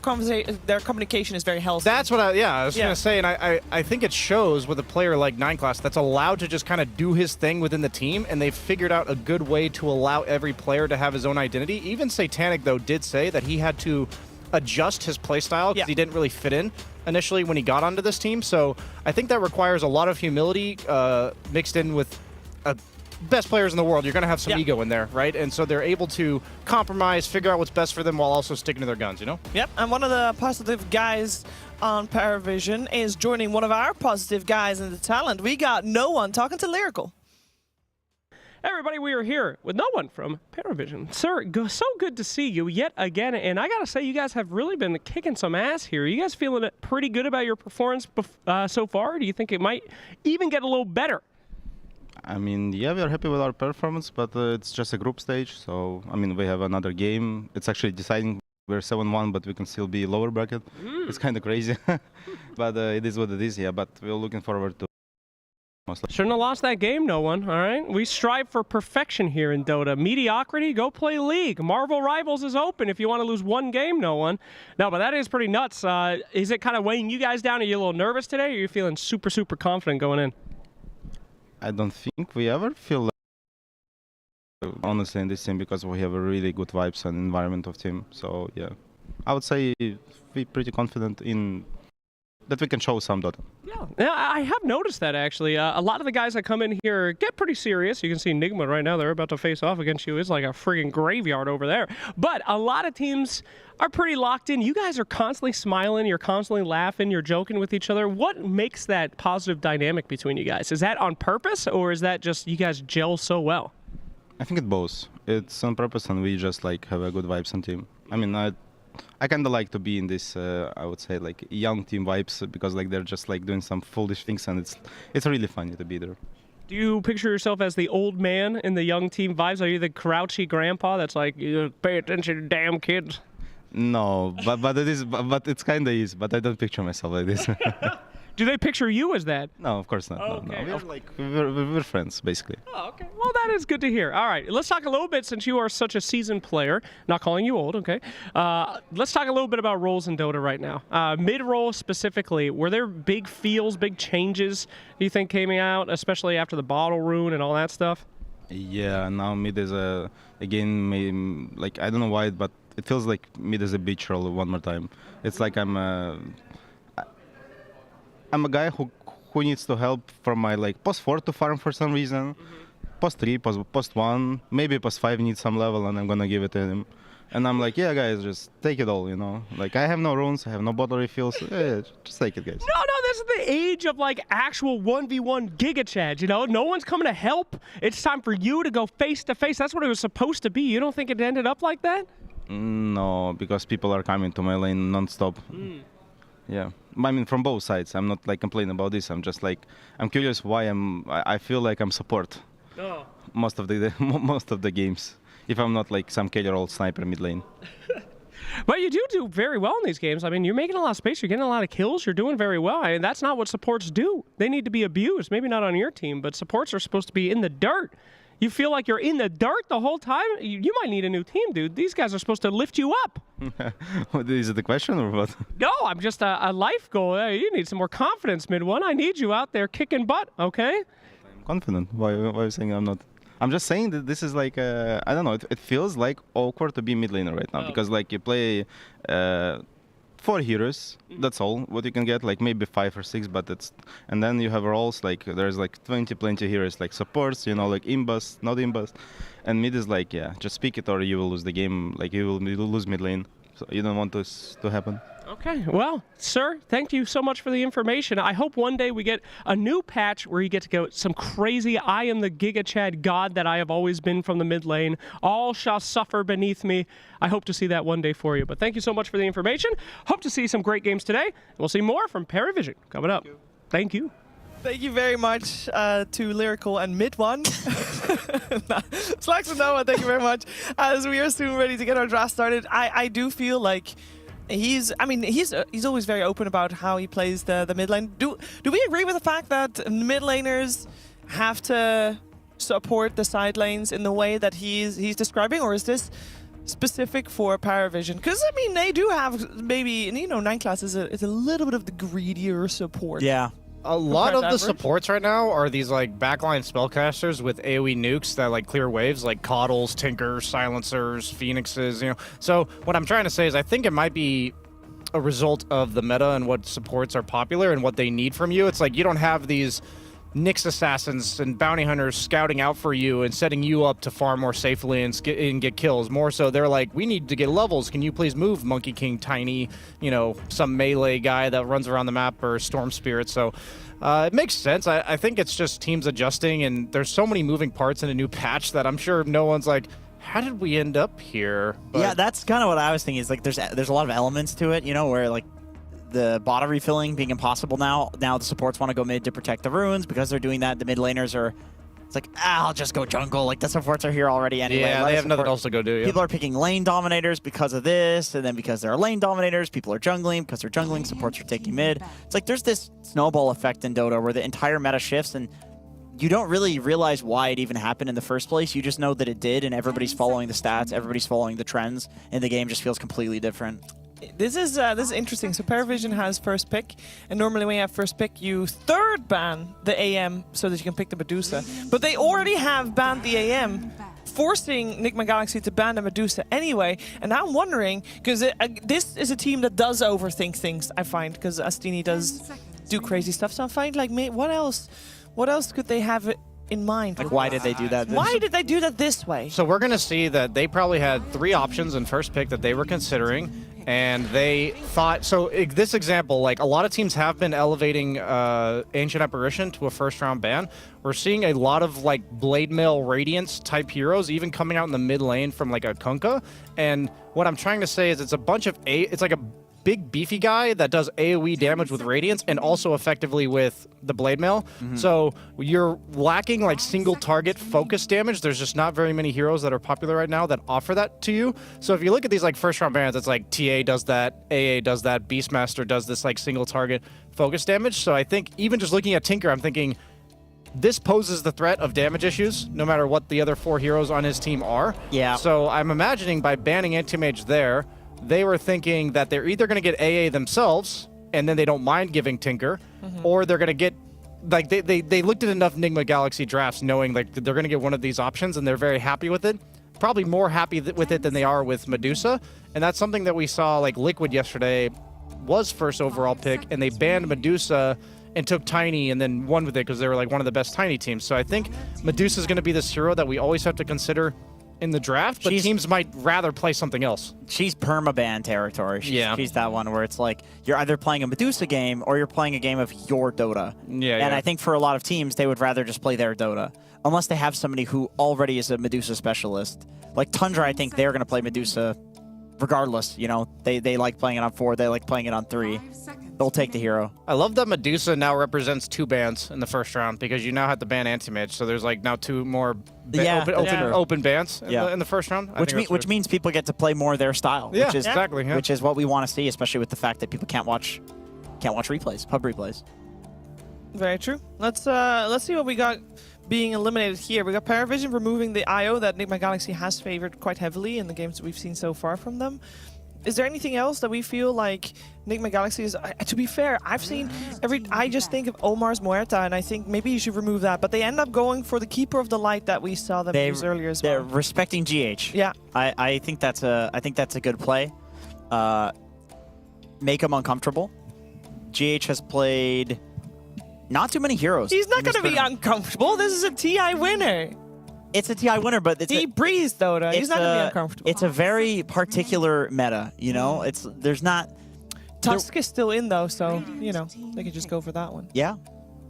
communication is very healthy. That's what I was going to say, and I think it shows with a player like 9class that's allowed to just kind of do his thing within the team, and they've figured out a good way to allow every player to have his own identity. Even Satanic, though, did say that he had to adjust his playstyle because he didn't really fit in initially when he got onto this team. So I think that requires a lot of humility mixed in with best players in the world. You're going to have some ego in there, right? And so they're able to compromise, figure out what's best for them while also sticking to their guns, you know? Yep, and one of the positive guys on Paravision is joining one of our positive guys in the talent. We got No One talking to Lyrical. Everybody, we are here with No One from Paravision. Sir, so good to see you yet again, and I gotta say, you guys have really been kicking some ass here. You guys feeling pretty good about your performance so far? Do you think it might even get a little better? I mean, yeah, we are happy with our performance, but it's just a group stage, so, I mean, we have another game. It's actually deciding we're 7-1, but we can still be lower bracket. It's kind of crazy, but it is what it is, yeah, but we're looking forward to. Shouldn't have lost that game, No One, all right? We strive for perfection here in Dota. Mediocrity, go play League. Marvel Rivals is open if you want to lose one game, No One. No, but that is pretty nuts. Is it kind of weighing you guys down? Are you a little nervous today, or are you feeling super, super confident going in? I don't think we ever feel like, honestly, in this team, because we have a really good vibes and environment of team. So, yeah, I would say we're pretty confident in that we can show some Dota. Yeah, I have noticed that, actually. A lot of the guys that come in here get pretty serious. You can see Nigma right now. They're about to face off against you. It's like a friggin' graveyard over there. But a lot of teams are pretty locked in. You guys are constantly smiling. You're constantly laughing. You're joking with each other. What makes that positive dynamic between you guys? Is that on purpose, or is that just you guys gel so well? I think it's both. It's on purpose, and we just like have a good vibes on team. I mean, I kind of like to be in this, I would say, like young team vibes, because like they're just like doing some foolish things, and it's really funny to be there. Do you picture yourself as the old man in the young team vibes? Are you the grouchy grandpa that's like, pay attention to damn kids? No, but it is, but it's kind of is. But I don't picture myself like this. Do they picture you as that? No, of course not. Okay. No. We're friends, basically. Oh, okay. Well, that is good to hear. All right, let's talk a little bit, since you are such a seasoned player, not calling you old, okay? Let's talk a little bit about roles in Dota right now. Mid-role specifically, were there big feels, big changes you think came out, especially after the bottle rune and all that stuff? Yeah, now mid is again, like, I don't know why, but it feels like mid is a beach roll one more time. It's like I'm a guy who needs to help from my like post 4 to farm for some reason. Post 3, post 1, maybe post 5 needs some level, and I'm gonna give it to him. And I'm like, yeah, guys, just take it all, you know. Like, I have no runes, I have no bottle refills. Yeah, just take it, guys. No, this is the age of like actual 1v1 Giga Chad, you know? No one's coming to help. It's time for you to go face to face. That's what it was supposed to be. You don't think it ended up like that? No, because people are coming to my lane non-stop. Yeah, I mean from both sides. I'm not like complaining about this. I'm just like I'm curious why I feel like I'm support most of the games. If I'm not like some killer old sniper mid lane. But you do very well in these games. I mean, you're making a lot of space. You're getting a lot of kills. You're doing very well. I mean, that's not what supports do. They need to be abused. Maybe not on your team, but supports are supposed to be in the dirt. You feel like you're in the dirt the whole time? You might need a new team, dude. These guys are supposed to lift you up. Is it the question or what? No, I'm just a life goal. You need some more confidence, mid one. I need you out there kicking butt, okay? I'm confident. Why are you saying I'm not? I'm just saying that this is like, I don't know, it feels like awkward to be mid laner right now because like you play 4 heroes, that's all what you can get, like maybe 5 or 6, but it's, and then you have roles like there's like 20 heroes like supports, you know, like imbus, not imbus, and mid is like, yeah, just pick it or you will lose the game, like you will lose mid lane, so you don't want this to happen. Okay, well, sir, thank you so much for the information. I hope one day we get a new patch where you get to go some crazy, I am the Giga Chad god that I have always been from the mid lane. All shall suffer beneath me. I hope to see that one day for you. But thank you so much for the information. Hope to see some great games today. We'll see more from Paravision coming up. Thank you. Thank you very much to Lyrical and Mid One. Slacks and Noah, thank you very much. As we are soon ready to get our draft started, I do feel like he's always very open about how he plays the mid lane. Do we agree with the fact that mid laners have to support the side lanes in the way that he's describing, or is this specific for Paravision? Because I mean, they do have maybe, you know, 9 class is a little bit of the greedier support. Yeah. A lot of the supports right now are these like backline spellcasters with AoE nukes that like clear waves, like Coddles, Tinkers, Silencers, Phoenixes, you know. So what I'm trying to say is I think it might be a result of the meta and what supports are popular and what they need from you. It's like you don't have these Nyx assassins and bounty hunters scouting out for you and setting you up to farm more safely and get kills. More so, they're like, we need to get levels. Can you please move Monkey King, Tiny, you know, some melee guy that runs around the map, or Storm Spirit. So it makes sense. I think it's just teams adjusting, and there's so many moving parts in a new patch that I'm sure no one's like, how did we end up here? But yeah, that's kind of what I was thinking. Is like there's a lot of elements to it, you know, where like the bot refilling being impossible now. Now the supports want to go mid to protect the runes. Because they're doing that, the mid laners are, it's like, I'll just go jungle. Like, the supports are here already anyway. Yeah, they have nothing else to go do. Yeah. People are picking lane dominators because of this, and then because there are lane dominators, people are jungling. Because they're jungling, supports are taking mid. It's like there's this snowball effect in Dota where the entire meta shifts, and you don't really realize why it even happened in the first place. You just know that it did, and everybody's following the stats, everybody's following the trends, and the game just feels completely different. This is interesting. So Paravision has first pick, and normally when you have first pick, you third ban the AM so that you can pick the Medusa. But they already have banned the AM, forcing Nigma Galaxy to ban the Medusa anyway. And now I'm wondering, because this is a team that does overthink things, I find, because Astini does do crazy stuff. So I find, like, what else could they have in mind? Like, why did they do that? Why did they do that this way? So we're going to see that they probably had 3 options in first pick that they were considering, and they thought, so this example, like a lot of teams have been elevating Ancient Apparition to a first round ban. We're seeing a lot of like Blade Mail Radiance type heroes even coming out in the mid lane from like a Kunkka. And what I'm trying to say is it's a bunch of it's like a big beefy guy that does AoE damage with Radiance and also effectively with the Blade Mail. So you're lacking like single target focus damage. There's just not very many heroes that are popular right now that offer that to you. So if you look at these like first round bans, it's like TA does that, AA does that, Beastmaster does this like single target focus damage. So I think even just looking at Tinker, I'm thinking this poses the threat of damage issues no matter what the other 4 heroes on his team are. Yeah. So I'm imagining by banning Anti-Mage there, they were thinking that they're either going to get AA themselves, and then they don't mind giving Tinker, or they're going to get, like, they looked at enough Nigma Galaxy drafts knowing, like, they're going to get one of these options, and they're very happy with it. Probably more happy with it than they are with Medusa, and that's something that we saw, like, Liquid yesterday was first overall pick, and they banned Medusa and took Tiny and then won with it because they were, like, one of the best Tiny teams. So I think Medusa is going to be this hero that we always have to consider in the draft, but teams might rather play something else. She's permaban territory. She's that one where it's like you're either playing a Medusa game or you're playing a game of your Dota. And I think for a lot of teams, they would rather just play their Dota, unless they have somebody who already is a Medusa specialist. Like Tundra, I think they're going to play Medusa regardless. You know, they like playing it on 4, they like playing it on 3. They'll take the hero. I love that Medusa now represents 2 bans in the first round because you now have to ban anti-mage, so there's like now 2 more open bans in the first round. Which means people get to play more their style. Yeah, which is, exactly. Yeah. Which is what we want to see, especially with the fact that people can't watch replays, pub replays. Very true. Let's see what we got being eliminated here. We got Paravision removing the IO that Nigma Galaxy has favored quite heavily in the games that we've seen so far from them. Is there anything else that we feel like Nigma Galaxy is... to be fair, I just think of Omar's Muerta, and I think maybe you should remove that. But they end up going for the Keeper of the Light that we saw them use earlier as well. They're respecting GH. Yeah. I think that's a good play. Make them uncomfortable. GH has played not too many heroes. He's not going to be uncomfortable. This is a TI winner. It's a TI winner, but he breathes Dota. He's not going to be uncomfortable. It's a very particular meta, you know? There's not... Tusk is still in, though, so, you know, they could just go for that one. Yeah.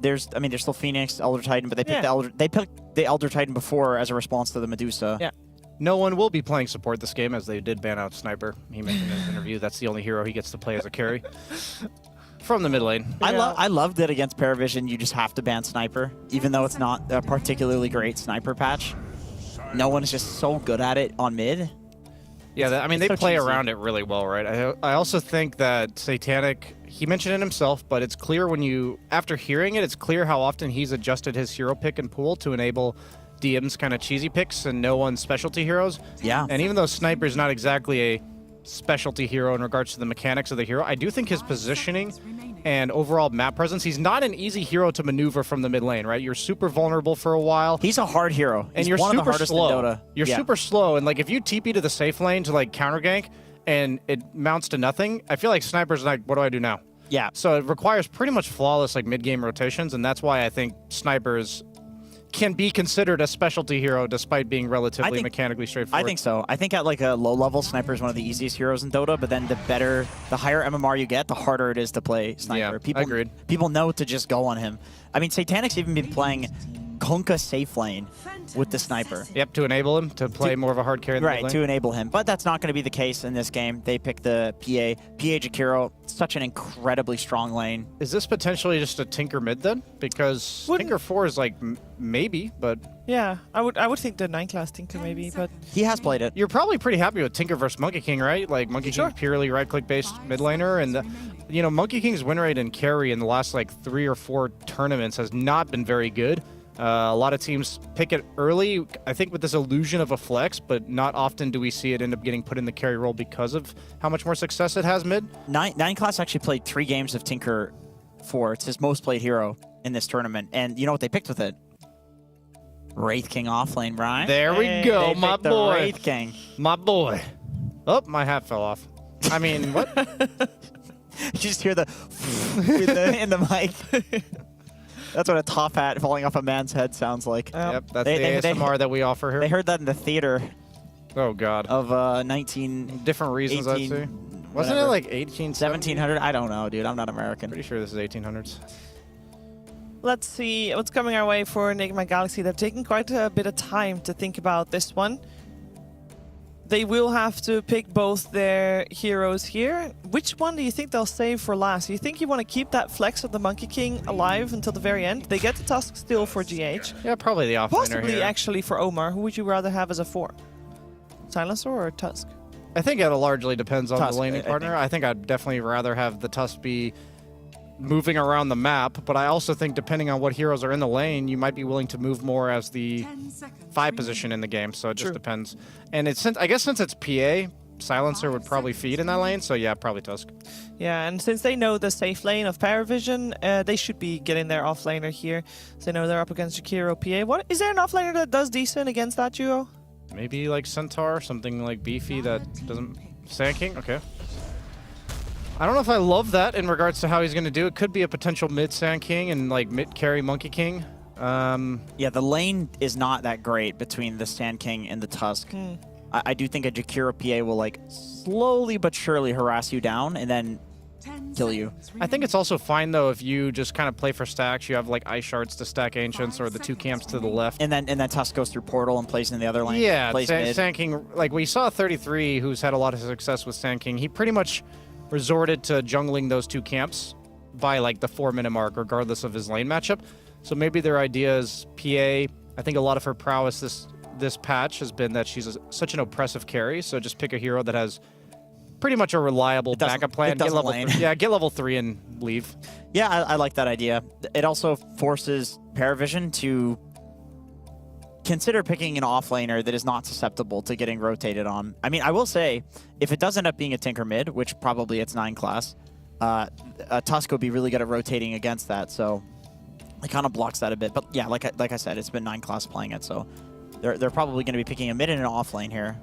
There's still Phoenix, Elder Titan, but they picked the Elder Titan before as a response to the Medusa. Yeah. No one will be playing support this game, as they did ban out Sniper. He mentioned in his interview that's the only hero he gets to play as a carry. From the mid lane. I loved it against Paravision. You just have to ban Sniper, even though it's not a particularly great Sniper patch. No one is just so good at it on mid. Yeah, they so play cheesy. around it really well, right? I also think that Satanic, he mentioned it himself, but it's clear after hearing it, it's clear how often he's adjusted his hero pick and pool to enable DM's kind of cheesy picks and no one's specialty heroes. Yeah. And even though Sniper's not exactly a specialty hero in regards to the mechanics of the hero, I do think his positioning and overall map presence, he's not an easy hero to maneuver from the mid lane, right? You're super vulnerable for a while. He's a hard hero. And He's you're one super of the hardest slow. in Dota. You're super slow, and like if you TP to the safe lane to like counter gank and it mounts to nothing, I feel like Sniper's like, what do I do now? Yeah. So it requires pretty much flawless like mid-game rotations, and that's why I think Snipers can be considered a specialty hero despite being relatively mechanically straightforward. I think so. I think at like a low level, Sniper is one of the easiest heroes in Dota, but then the higher MMR you get, the harder it is to play Sniper. Yeah, agreed. People know to just go on him. I mean, Satanic's even been playing Kunkka safe lane with the Sniper. Yep, to enable him to play more of a hard carry in the mid lane. To enable him. But that's not going to be the case in this game. They picked the PA. PA Jakiro, such an incredibly strong lane. Is this potentially just a Tinker mid then? Because Tinker 4 is like maybe, but... Yeah, I would think the 9-class Tinker maybe, but... He has played it. You're probably pretty happy with Tinker versus Monkey King, right? Like Monkey King purely right-click based mid laner, and you know, Monkey King's win rate in carry in the last like 3 or 4 tournaments has not been very good. A lot of teams pick it early, I think with this illusion of a flex, but not often do we see it end up getting put in the carry role because of how much more success it has mid. 9-class actually played 3 games of Tinker 4. It's his most played hero in this tournament. And you know what they picked with it? Wraith King offlane, right? There we go, my boy. Wraith King. My boy. Oh, my hat fell off. I mean, what? You just hear the in the mic. That's what a top hat falling off a man's head sounds like. Yep, that's the ASMR that we offer here. They heard that in the theater. Oh, God. Of 19... Different reasons, 18, I'd say. Wasn't it like 1700? I don't know, dude. I'm not American. Pretty sure this is 1800s. Let's see what's coming our way for Nigma Galaxy. They're taking quite a bit of time to think about this one. They will have to pick both their heroes here. Which one do you think they'll save for last? Do you think you want to keep that flex of the Monkey King alive until the very end? They get the Tusk still for GH. Yeah, probably the offlaner Possibly here. actually for Omar. Who would you rather have as a 4? Silencer or Tusk? I think it largely depends on Tusk, the laning partner. I think I'd definitely rather have the Tusk be moving around the map, but I also think depending on what heroes are in the lane, you might be willing to move more as the 5 position in the game, so it just depends. And I guess since it's PA, Silencer would probably feed in that lane, so yeah, probably Tusk. Yeah, and since they know the safe lane of Paravision, they should be getting their offlaner here. So they know they're up against Jakiro PA. Is there an offlaner that does decent against that duo? Maybe like Centaur, something like beefy that doesn't... Sand King? Okay. I don't know if I love that in regards to how he's going to do it. Could be a potential mid Sand King and like mid carry Monkey King. Yeah, the lane is not that great between the Sand King and the Tusk. I do think a Jakiro PA will like slowly but surely harass you down and then kill you. I think it's also fine though if you just kind of play for stacks. You have like ice shards to stack ancients or the 2 camps to the left. And then Tusk goes through portal and plays in the other lane. Yeah, plays mid. Sand King, like we saw 33, who's had a lot of success with Sand King. He pretty much resorted to jungling those 2 camps by like the 4-minute mark, regardless of his lane matchup. So maybe their idea is PA. I think a lot of her prowess this patch has been that she's such an oppressive carry. So just pick a hero that has pretty much a reliable backup plan. Get level 3, get level 3 and leave. Yeah, I like that idea. It also forces Paravision to consider picking an offlaner that is not susceptible to getting rotated on. I mean, I will say, if it does end up being a Tinker mid, which probably it's 9 class, Tusk would be really good at rotating against that, so it kind of blocks that a bit. But yeah, like I said, it's been 9 class playing it, so they're probably going to be picking a mid and an off lane here.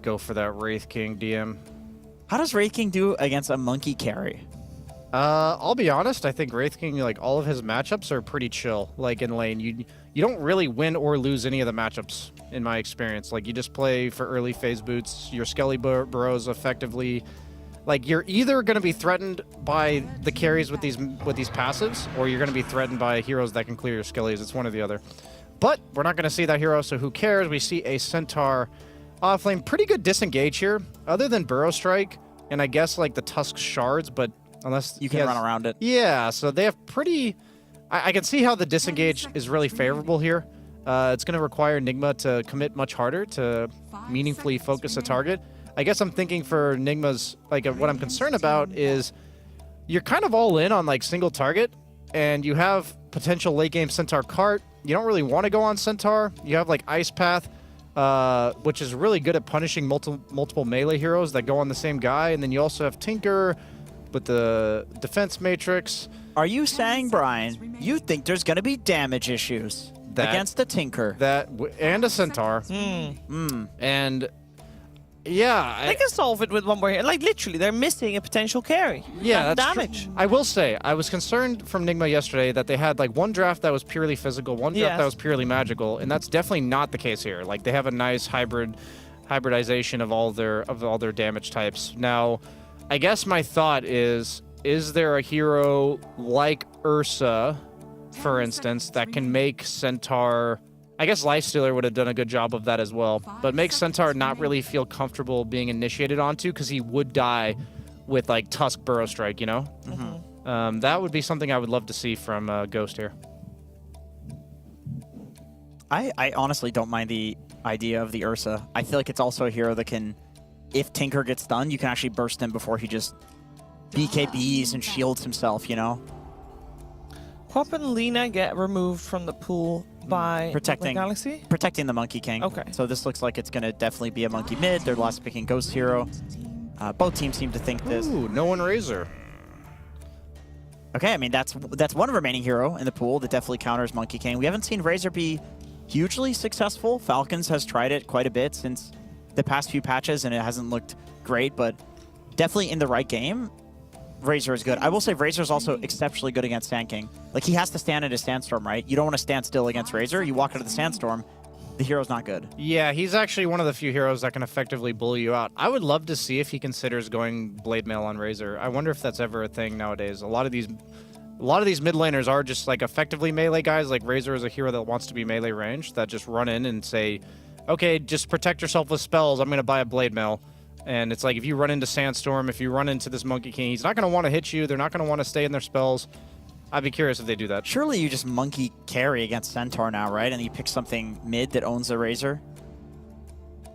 Go for that Wraith King DM. How does Wraith King do against a monkey carry? I'll be honest, I think Wraith King, like all of his matchups are pretty chill. Like in lane, you don't really win or lose any of the matchups in my experience. Like you just play for early phase boots. Your Skelly Burrows effectively, like you're either going to be threatened by the carries with these passives, or you're going to be threatened by heroes that can clear your Skellies. It's one or the other. But we're not going to see that hero, so who cares? We see a Centaur offlane. Pretty good disengage here, other than Burrow Strike, and I guess like the Tusk Shards, but unless you can run around it. Yeah, so they have pretty... I can see how the disengage is really favorable here. It's going to require Nigma to commit much harder to meaningfully focus a target. I guess I'm thinking for Nigma's... Like, what I'm concerned about is you're kind of all in on, like, single target, and you have potential late-game Centaur Cart. You don't really want to go on Centaur. You have, like, Ice Path, which is really good at punishing multiple melee heroes that go on the same guy, and then you also have Tinker with the defense matrix. Are you saying, Brian, you think there's going to be damage issues against the Tinker? And a Centaur. And yeah, they can solve it with one more. Like literally, they're missing a potential carry. Yeah, that's damage. True. I will say, I was concerned from Nigma yesterday that they had like one draft that was purely physical, one draft that was purely magical, and that's definitely not the case here. Like they have a nice hybridization of all their damage types. Now, I guess my thought is there a hero like Ursa, for instance, that can make Centaur... I guess Lifestealer would have done a good job of that as well, but make Centaur not really feel comfortable being initiated onto because he would die with, like, Tusk Burrow Strike, you know? That would be something I would love to see from Ghost here. I honestly don't mind the idea of the Ursa. I feel like it's also a hero that can... If Tinker gets stunned, you can actually burst him before he just BKBs and shields himself, you know? Pop and Lina get removed from the pool by Galaxy? Protecting the Monkey King. Okay. So this looks like it's going to definitely be a Monkey mid. They're last picking Ghost Hero. Both teams seem to think this. Ooh, no one Razor. Okay, I mean, that's one remaining hero in the pool that definitely counters Monkey King. We haven't seen Razor be hugely successful. Falcons has tried it quite a bit since the past few patches, and it hasn't looked great, but definitely in the right game, Razor is good. I will say Razor is also exceptionally good against Sand King. Like, he has to stand in a Sandstorm, right? You don't want to stand still against Razor. You walk into the Sandstorm, the hero's not good. Yeah, he's actually one of the few heroes that can effectively bully you out. I would love to see if he considers going Blade Mail on Razor. I wonder if that's ever a thing nowadays. A lot of these mid laners are just like effectively melee guys. Like Razor is a hero that wants to be melee ranged, that just run in and say, okay, just protect yourself with spells. I'm going to buy a Blade Mail. And it's like, if you run into Sandstorm, if you run into this Monkey King, he's not going to want to hit you. They're not going to want to stay in their spells. I'd be curious if they do that. Surely you just Monkey carry against Centaur now, right? And you pick something mid that owns the Razor.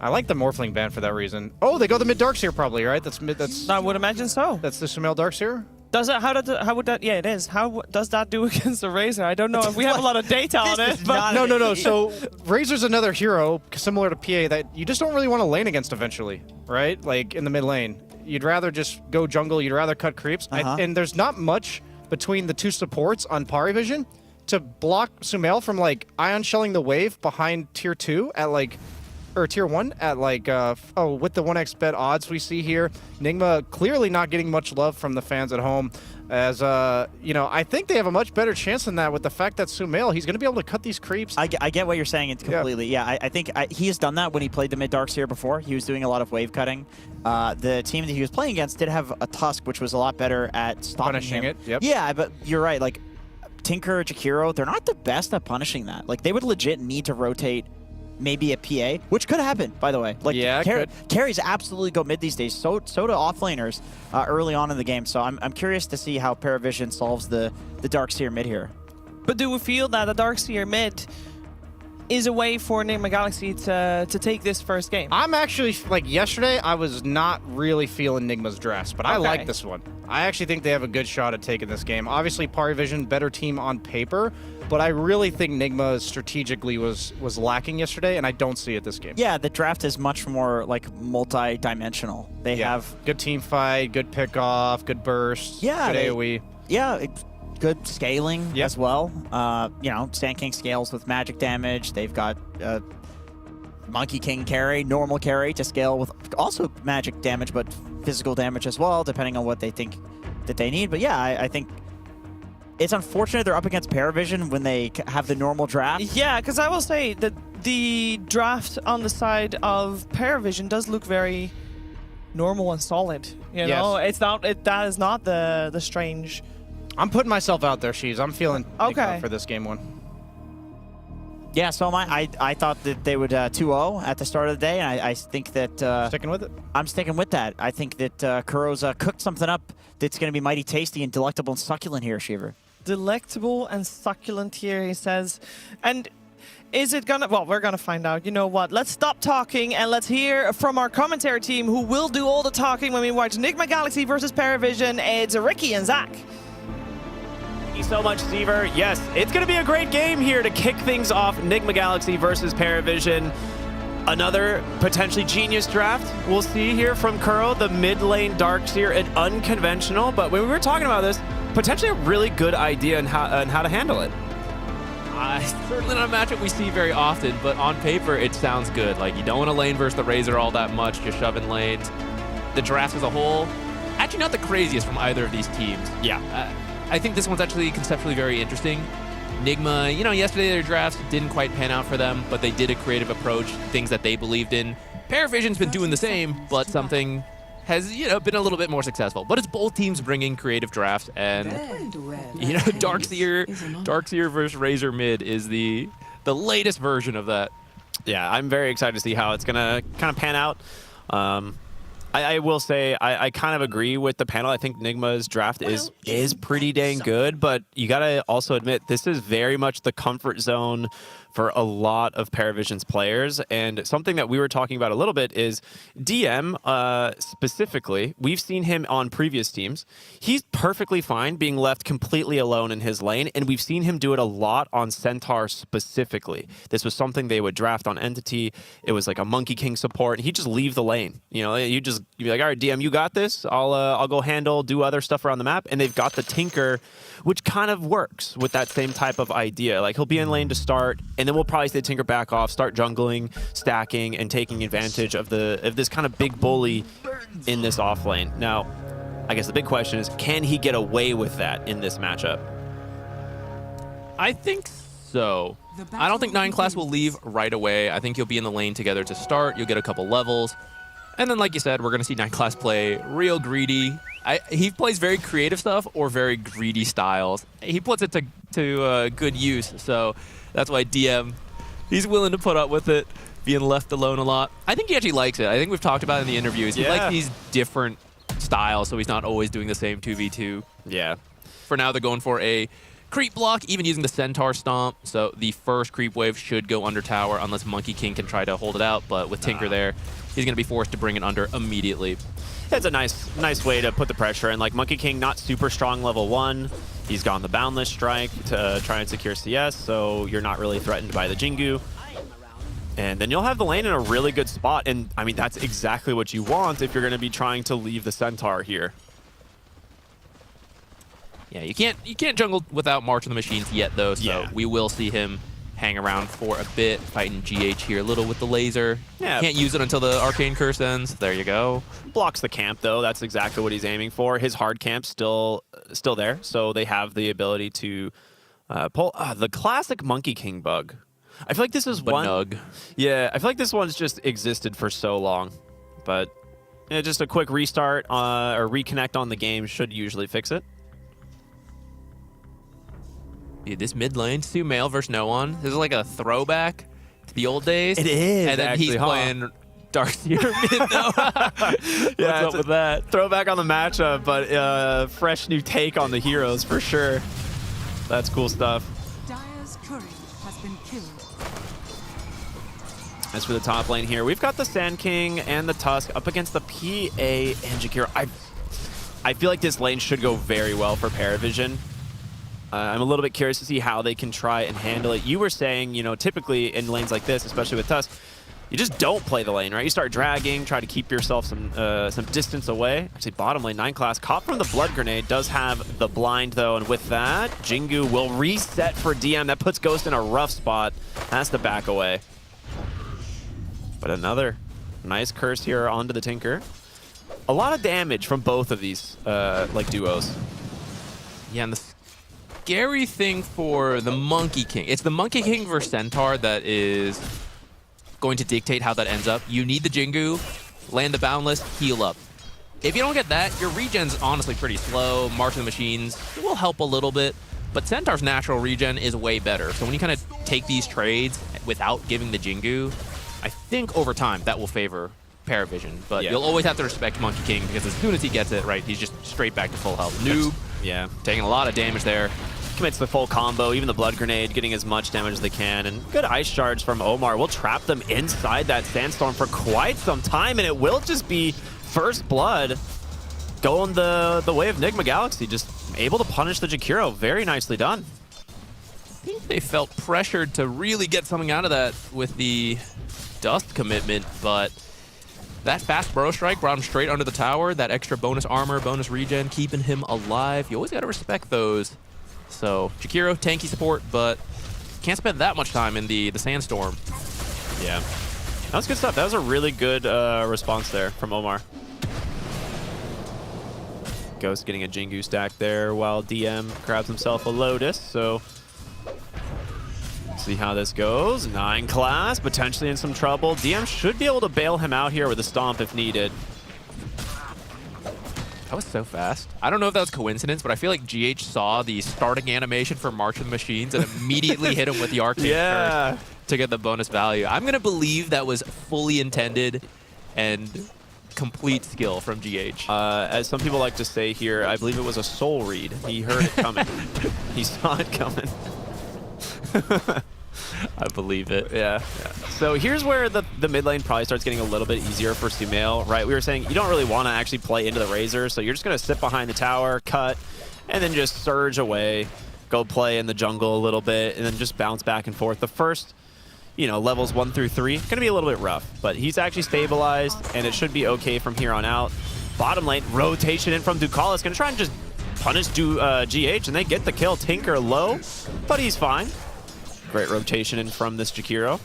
I like the Morphling ban for that reason. Oh, they go the mid Darkseer probably, right? That's mid. That's. I would imagine so. That's the Sumail Darkseer. Does it? How would that? Yeah, it is. How does that do against the Razor? I don't know if we have a lot of data on it. But No. So Razor's another hero similar to PA that you just don't really want to lane against eventually, right? Like in the mid lane, you'd rather just go jungle. You'd rather cut creeps, and there's not much between the two supports on Paravision to block Sumail from like Ion Shelling the wave behind tier 2 at like or tier 1 at like with the 1x bet odds we see here. Nigma clearly not getting much love from the fans at home, as you know, I think they have a much better chance than that with the fact that Sumail, he's going to be able to cut these creeps. I get what you're saying. It's completely, yeah. I think he has done that when he played the mid Darkseer before. He was doing a lot of wave cutting. The team that he was playing against did have a Tusk, which was a lot better at stopping punishing him. it. Yep. Yeah, but you're right. Like Tinker, Jakiro, they're not the best at punishing that. Like they would legit need to rotate maybe a PA, which could happen, by the way. Like, yeah, carries absolutely go mid these days. So do offlaners early on in the game. So I'm curious to see how Paravision solves the Darkseer mid here. But do we feel that the Darkseer mid is a way for Nigma Galaxy to take this first game? I'm actually, like yesterday, I was not really feeling Nigma's drafts, but I like this one. I actually think they have a good shot at taking this game. Obviously, Paravision, better team on paper, but I really think Nigma strategically was lacking yesterday, and I don't see it this game. Yeah, the draft is much more like multi-dimensional. They have good team fight, good pickoff, good burst, good AoE. Yeah, good scaling as well. You know, Sand King scales with magic damage. They've got Monkey King carry, normal carry to scale with also magic damage, but physical damage as well, depending on what they think that they need. But yeah, I think it's unfortunate they're up against Paravision when they have the normal draft. Yeah, because I will say that the draft on the side of Paravision does look very normal and solid. You know, it's not. That is not the strange. I'm putting myself out there, Sheaves. I'm feeling Nigma for this game 1. Yeah, so am I. I thought that they would 2-0 at the start of the day, and I think that... sticking with it? I'm sticking with that. I think that Kuro's cooked something up that's going to be mighty tasty and delectable and succulent here, Shiver. Delectable and succulent here, he says. And is it gonna... Well, we're gonna find out. You know what? Let's stop talking and let's hear from our commentary team who will do all the talking when we watch Nigma Galaxy versus Paravision. It's Ricky and Zach. Thank you so much, Zever. Yes, it's going to be a great game here to kick things off. Nigma Galaxy versus Paravision. Another potentially genius draft we'll see here from Kuro, the mid lane Darkseer, and unconventional. But when we were talking about this, potentially a really good idea on how to handle it. Certainly not a matchup we see very often, but on paper it sounds good. Like, you don't want to lane versus the Razor all that much, just shoving lanes. The draft as a whole, actually not the craziest from either of these teams. Yeah. I think this one's actually conceptually very interesting. Nigma, you know, yesterday their drafts didn't quite pan out for them, but they did a creative approach, things that they believed in. Paravision's been doing the same, but something has, you know, been a little bit more successful. But it's both teams bringing creative drafts, and, you know, Darkseer versus Razor mid is the latest version of that. Yeah, I'm very excited to see how it's going to kind of pan out. I will say I kind of agree with the panel. I think Nigma's draft is pretty dang good, but you got to also admit this is very much the comfort zone for a lot of Paravision's players. And something that we were talking about a little bit is DM specifically. We've seen him on previous teams. He's perfectly fine being left completely alone in his lane, and we've seen him do it a lot on Centaur specifically. This was something they would draft on Entity. It was like a Monkey King support. He'd just leave the lane. You know, you'd be like, all right, DM, you got this. I'll go do other stuff around the map. And they've got the Tinker, which kind of works with that same type of idea. Like, he'll be in lane to start, and then we'll probably see the Tinker back off, start jungling, stacking, and taking advantage of this kind of big bully in this off lane. Now, I guess the big question is, can he get away with that in this matchup? I think so. I don't think 9 class will leave right away. I think you'll be in the lane together to start. You'll get a couple levels. And then, like you said, we're going to see 9 class play real greedy. He plays very creative stuff or very greedy styles. He puts it to good use. So that's why DM, he's willing to put up with it, being left alone a lot. I think he actually likes it. I think we've talked about it in the interviews. He likes these different styles, so he's not always doing the same 2v2. Yeah. For now, they're going for a creep block, even using the Centaur Stomp. So the first creep wave should go under tower unless Monkey King can try to hold it out. But with Tinker there, he's going to be forced to bring it under immediately. That's a nice way to put the pressure in. Like, Monkey King, not super strong level 1. He's gone the Boundless Strike to try and secure CS, so you're not really threatened by the Jingu. And then you'll have the lane in a really good spot, and I mean, that's exactly what you want if you're going to be trying to leave the Centaur here. Yeah, you can't jungle without March of the Machines yet, though, so we will see him hang around for a bit, fighting GH here a little with the laser. Yeah. Can't use it until the Arcane Curse ends. There you go. Blocks the camp, though. That's exactly what he's aiming for. His hard camp's still there, so they have the ability to pull the classic Monkey King bug. I feel like this is one. Yeah, I feel like this one's just existed for so long, but just a quick restart or reconnect on the game should usually fix it. Yeah, this mid lane, Sumail versus no one. This is like a throwback to the old days. It is, and then actually, he's playing Darkseer mid though. Yeah, What's up with that? Throwback on the matchup, but fresh new take on the heroes for sure. That's cool stuff. Dire's courier has been killed. As for the top lane here, we've got the Sand King and the Tusk up against the PA and Jakiro. I feel like this lane should go very well for Paravision. I'm a little bit curious to see how they can try and handle it. You were saying, typically in lanes like this, especially with Tusk, you just don't play the lane, right? You start dragging, try to keep yourself some distance away. Actually, bottom lane, 9 class, caught from the Blood Grenade, does have the blind though, and with that, Jingu will reset for DM. That puts Ghost in a rough spot, has to back away. But another nice curse here onto the Tinker. A lot of damage from both of these duos. Yeah, and the scary thing for the Monkey King, it's the Monkey King versus Centaur that is going to dictate how that ends up. You need the Jingu, land the Boundless, heal up. If you don't get that, your regen's honestly pretty slow. March of the Machines will help a little bit, but Centaur's natural regen is way better. So when you kind of take these trades without giving the Jingu, I think over time that will favor Paravision. But you'll always have to respect Monkey King because as soon as he gets it, right, he's just straight back to full health. Noob, taking a lot of damage there. Commits the full combo, even the Blood Grenade getting as much damage as they can. And good Ice Shards from Omar will trap them inside that Sandstorm for quite some time, and it will just be first blood going the way of Nigma Galaxy, just able to punish the Jakiro. Very nicely done. I think they felt pressured to really get something out of that with the Dust commitment, but that fast Burrow Strike brought him straight under the tower. That extra bonus armor, bonus regen, keeping him alive. You always got to respect those. So Jakiro, tanky support, but can't spend that much time in the Sandstorm. Yeah, that was good stuff. That was a really good response there from Omar. Ghost getting a Jingu stack there while DM grabs himself a Lotus. So see how this goes. 9 class, potentially in some trouble. DM should be able to bail him out here with a Stomp if needed. That was so fast. I don't know if that was coincidence, but I feel like GH saw the starting animation for March of the Machines and immediately hit him with the Arcane Curse to get the bonus value. I'm going to believe that was fully intended and complete skill from GH. As some people like to say here, I believe it was a soul read. He heard it coming. He saw it coming. I believe it. Yeah. So here's where the mid lane probably starts getting a little bit easier for Sumail, right? We were saying you don't really want to actually play into the Razor, so you're just going to sit behind the tower, cut, and then just surge away, go play in the jungle a little bit, and then just bounce back and forth. The first, levels 1 through 3, going to be a little bit rough, but he's actually stabilized, and it should be okay from here on out. Bottom lane, rotation in from Ducalis, going to try and just punish GH, and they get the kill. Tinker low, but he's fine. Great rotation in from this Jakiro.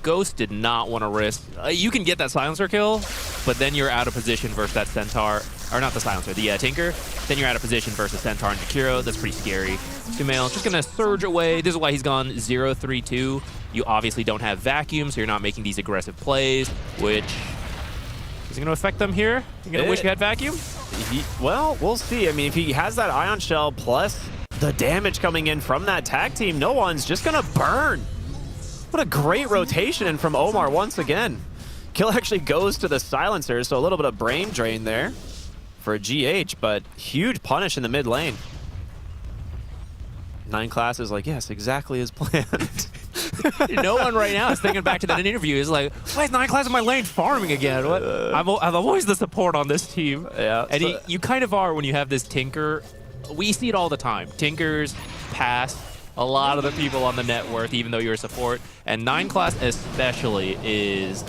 Ghost did not want to risk. You can get that silencer kill, but then you're out of position versus that Centaur. Or not the silencer, the Tinker. Then you're out of position versus Centaur and Jakiro. That's pretty scary. Sumail just going to surge away. This is why he's gone 0-3-2. You obviously don't have Vacuum, so you're not making these aggressive plays, which is going to affect them here. You're going to wish you had Vacuum? Well, we'll see. I mean, if he has that Ion Shell plus the damage coming in from that tag team, no one's just going to burn. What a great rotation in from Omar once again. Kill actually goes to the silencer, so a little bit of brain drain there for GH, but huge punish in the mid lane. 9 class is like, yes, exactly as planned. No one right now is thinking back to that interview. Is like, why is 9 class in my lane farming again? What? I'm always the support on this team. Yeah, and you kind of are when you have this Tinker. We see it all the time. Tinkers pass a lot of the people on the net worth, even though you're a support. And 9 class especially is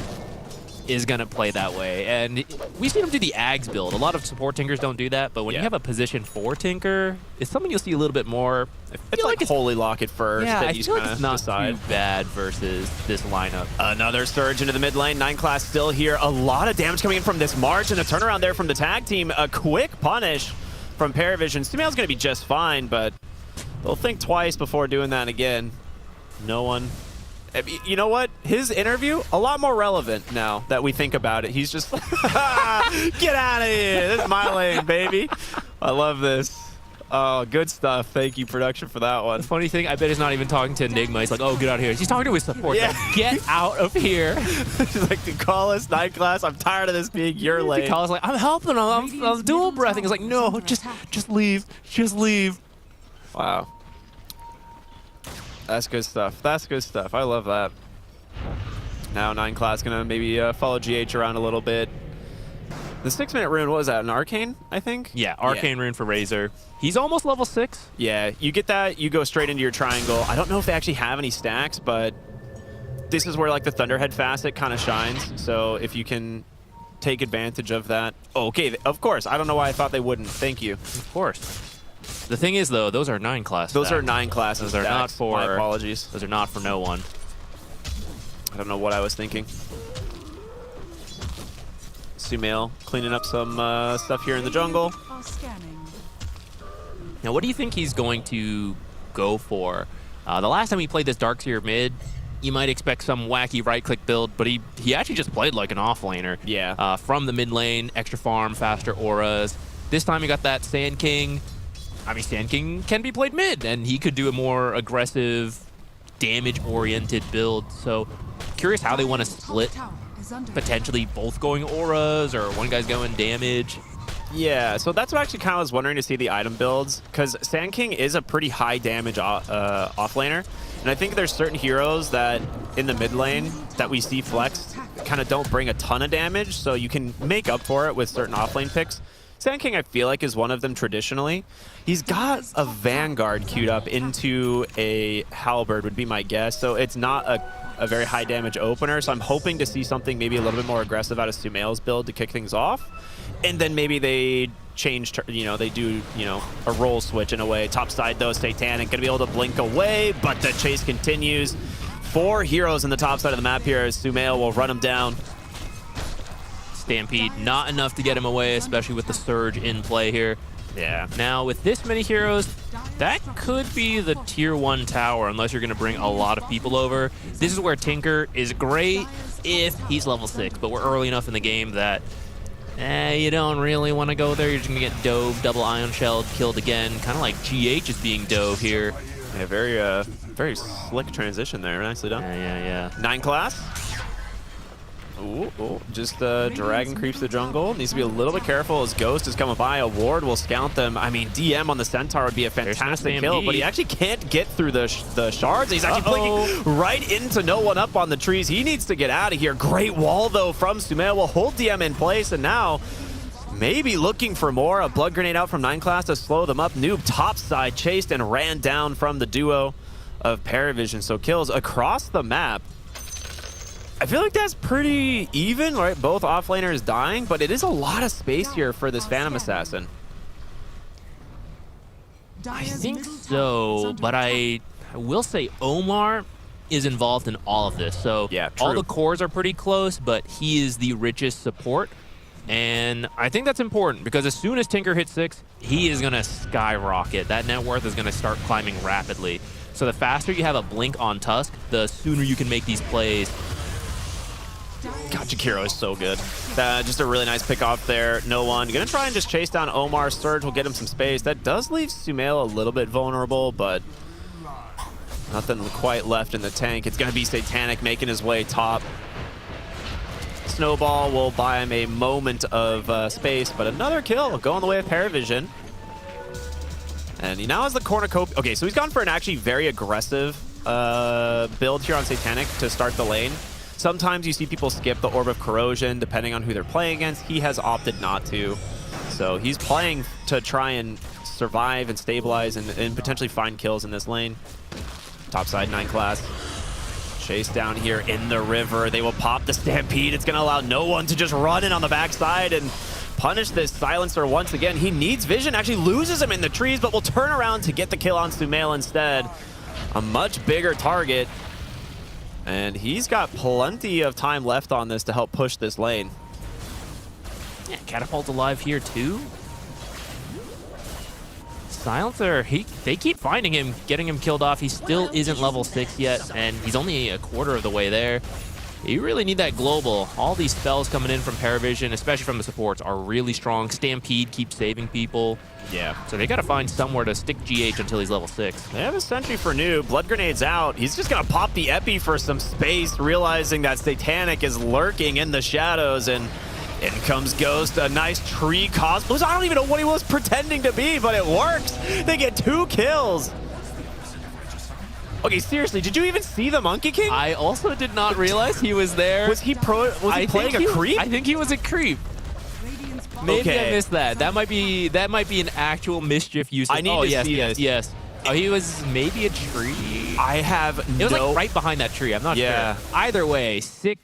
is going to play that way. And we've seen him do the Ags build. A lot of support Tinkers don't do that, but when you have a position 4 Tinker, it's something you'll see a little bit more. It's like Holy Lock at first. Yeah, that I you feel like kinda it's not decide. too bad versus this lineup. Another surge into the mid lane. 9 class still here. A lot of damage coming in from this March, and a turnaround there from the tag team. A quick punish from Paravision. Sumail's going to be just fine, but they'll think twice before doing that again. No one. You know what? His interview, a lot more relevant now that we think about it. He's just, get out of here. This is my lane, baby. I love this. Oh, good stuff. Thank you, production, for that one. The funny thing, I bet he's not even talking to Nigma. He's like, oh, get out of here. He's talking to his support. Yeah. Like, get out of here. He's like, to call us 9 class, I'm tired of this being your lane. Call's like, I'm helping him. I'm dual breathing. He's like, no, just leave. Just leave. Wow. That's good stuff. That's good stuff. I love that. Now 9 class gonna maybe follow GH around a little bit. The 6-minute rune, what was that? An arcane, I think? Yeah, arcane rune for Razor. He's almost level 6. Yeah, you get that, you go straight into your triangle. I don't know if they actually have any stacks, but this is where like the Thunderhead facet kind of shines. So if you can take advantage of that. Oh, okay, of course. I don't know why I thought they wouldn't. Thank you. Of course. The thing is, though, those are 9 class. Those are 9 classes. Those are not for. My apologies. Those are not for no one. I don't know what I was thinking. Sumail cleaning up some stuff here in the jungle. Now, what do you think he's going to go for? The last time he played this Darkseer mid, you might expect some wacky right-click build, but he actually just played like an off-laner. Yeah. From the mid lane, extra farm, faster auras. This time he got that Sand King. I mean, Sand King can be played mid, and he could do a more aggressive, damage-oriented build. So, curious how they want to split. Potentially both going auras, or one guy's going damage. Yeah, so that's what I actually kind of was wondering to see the item builds, because Sand King is a pretty high damage offlaner, and I think there's certain heroes that in the mid lane that we see flexed kind of don't bring a ton of damage, so you can make up for it with certain offlane picks. Sand King, I feel like, is one of them traditionally. He's got a Vanguard queued up into a Halberd, would be my guess, so it's not a very high damage opener, so I'm hoping to see something maybe a little bit more aggressive out of Sumail's build to kick things off. And then maybe they change, they do, a role switch in a way. Top side, though, Satanic gonna be able to blink away, but the chase continues. 4 heroes in the top side of the map here as Sumail will run him down. Stampede, not enough to get him away, especially with the Surge in play here. Yeah. Now, with this many heroes, that could be the tier 1 tower, unless you're going to bring a lot of people over. This is where Tinker is great if he's level 6, but we're early enough in the game that you don't really want to go there. You're just going to get dove, double ion shelled, killed again, kind of like GH is being dove here. Yeah, very slick transition there. Nicely done. Yeah. 9 class. Ooh, just Dragon creeps the jungle. Needs to be a little bit careful as Ghost is coming by. A ward will scout them. I mean, DM on the Centaur would be a fantastic kill, but he actually can't get through the shards. He's actually blinking right into no one up on the trees. He needs to get out of here. Great wall, though, from Sumail. Will hold DM in place, and now maybe looking for more. A blood grenade out from 9 class to slow them up. Noob topside chased and ran down from the duo of Paravision. So kills across the map. I feel like that's pretty even, right? Both offlaners dying, but it is a lot of space here for this Phantom Assassin. I think so, but I will say Omar is involved in all of this. So yeah, all the cores are pretty close, but he is the richest support. And I think that's important because as soon as Tinker hits 6, he is going to skyrocket. That net worth is going to start climbing rapidly. So the faster you have a blink on Tusk, the sooner you can make these plays. God, Jakiro is so good. Just a really nice pick off there. No one. Gonna try and just chase down Omar. Surge will get him some space. That does leave Sumail a little bit vulnerable, but nothing quite left in the tank. It's gonna be Satanic making his way top. Snowball will buy him a moment of space, but another kill going the way of Paravision. And he now has the cornucopia. Okay, so he's gone for an actually very aggressive build here on Satanic to start the lane. Sometimes you see people skip the Orb of Corrosion depending on who they're playing against. He has opted not to. So he's playing to try and survive and stabilize and potentially find kills in this lane. Topside 9 class. Chase down here in the river. They will pop the Stampede. It's going to allow no one to just run in on the backside and punish this Silencer once again. He needs vision, actually loses him in the trees, but will turn around to get the kill on Sumail instead. A much bigger target. And he's got plenty of time left on this to help push this lane. Yeah, Catapult's alive here too. Silencer, they keep finding him, getting him killed off. He still isn't level 6 yet, and he's only a quarter of the way there. You really need that global. All these spells coming in from Paravision, especially from the supports, are really strong. Stampede keeps saving people. Yeah. So they got to find somewhere to stick GH until he's level 6. They have a sentry for Noob. Blood Grenade's out. He's just going to pop the Epi for some space, realizing that Satanic is lurking in the shadows, and in comes Ghost, a nice tree cosplay. I don't even know what he was pretending to be, but it works. They get 2 kills. Okay, seriously, did you even see the Monkey King? I also did not realize he was there. Was he playing a creep? I think he was a creep. Maybe I missed that. That might be an actual mischief use. I need to see this. Yes. Oh, he was maybe a tree. I have It was like right behind that tree. I'm not sure. Either way, sick.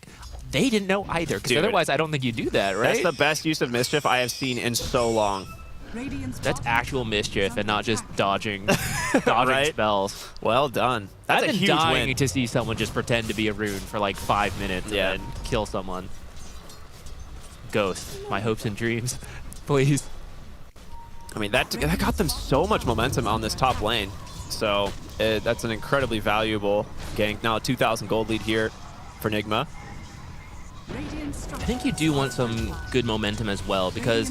They didn't know either, because otherwise I don't think you do that, right? That's the best use of mischief I have seen in so long. That's actual mischief and not just dodging right? spells. Well done. That's I've a been huge dying win. to see someone just pretend to be a rune for like 5 minutes and kill someone. Ghost, my hopes and dreams, please. I mean, that got them so much momentum on this top lane. So that's an incredibly valuable gank. Now a 2,000 gold lead here for Nigma. I think you do want some good momentum as well, because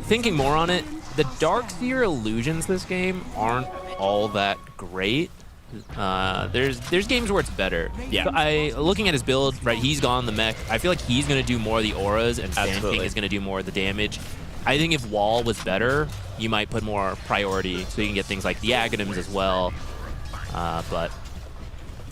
thinking more on it, the Darkseer illusions this game aren't all that great. There's games where it's better. Yeah. So looking at his build, right, he's gone the mech. I feel like he's going to do more of the auras, and Sand King is going to do more of the damage. I think if Wall was better, you might put more priority, so you can get things like the Aghanims as well. But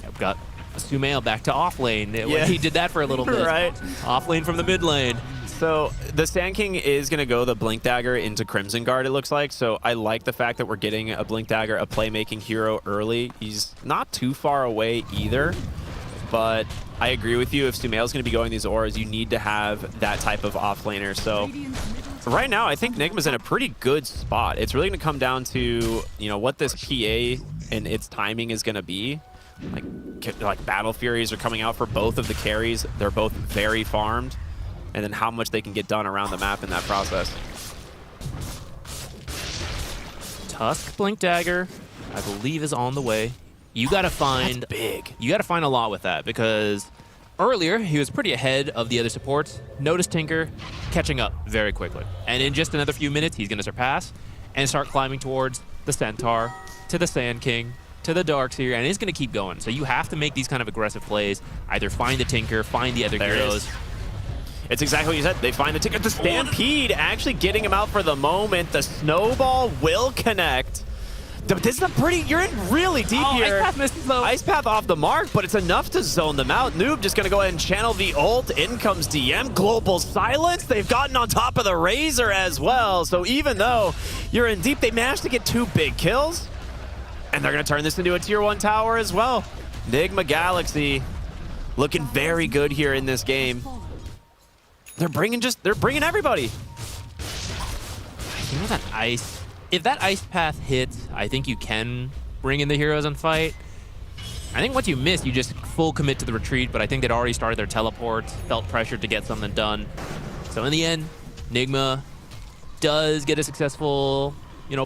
I've got Sumail back to off lane. He did that for a little bit. Right. Off lane from the mid lane. So the Sand King is going to go the Blink Dagger into Crimson Guard, it looks like. So I like the fact that we're getting a Blink Dagger, a playmaking hero early. He's not too far away either. But I agree with you. If Sumail's going to be going these auras, you need to have that type of offlaner. So right now, I think Nigma's in a pretty good spot. It's really going to come down to, what this PA and its timing is going to be. Like Battle Furies are coming out for both of the carries. They're both very farmed. And then how much they can get done around the map in that process. Tusk Blink Dagger, I believe, is on the way. You gotta find You gotta find a lot with that, because earlier he was pretty ahead of the other supports. Notice Tinker catching up very quickly, and in just another few minutes he's gonna surpass and start climbing towards the Centaur, to the Sand King, to the Darkseer, and he's gonna keep going. So you have to make these kind of aggressive plays. Either find the Tinker, find the other heroes. It's exactly what you said. They find the Tinker. The Stampede actually getting him out for the moment. The Snowball will connect. This is a you're in really deep here. Ice Path misses though. Ice Path off the mark, but it's enough to zone them out. Noob just gonna go ahead and channel the ult. In comes DM. Global Silence. They've gotten on top of the Razor as well. So even though you're in deep, they managed to get 2 big kills. And they're gonna turn this into a tier 1 tower as well. Nigma Galaxy looking very good here in this game. They're bringing everybody. You know that ice. If that Ice Path hits, I think you can bring in the heroes and fight. I think once you miss, you just full commit to the retreat, but I think they'd already started their teleports, felt pressured to get something done. So in the end, Nigma does get a successful,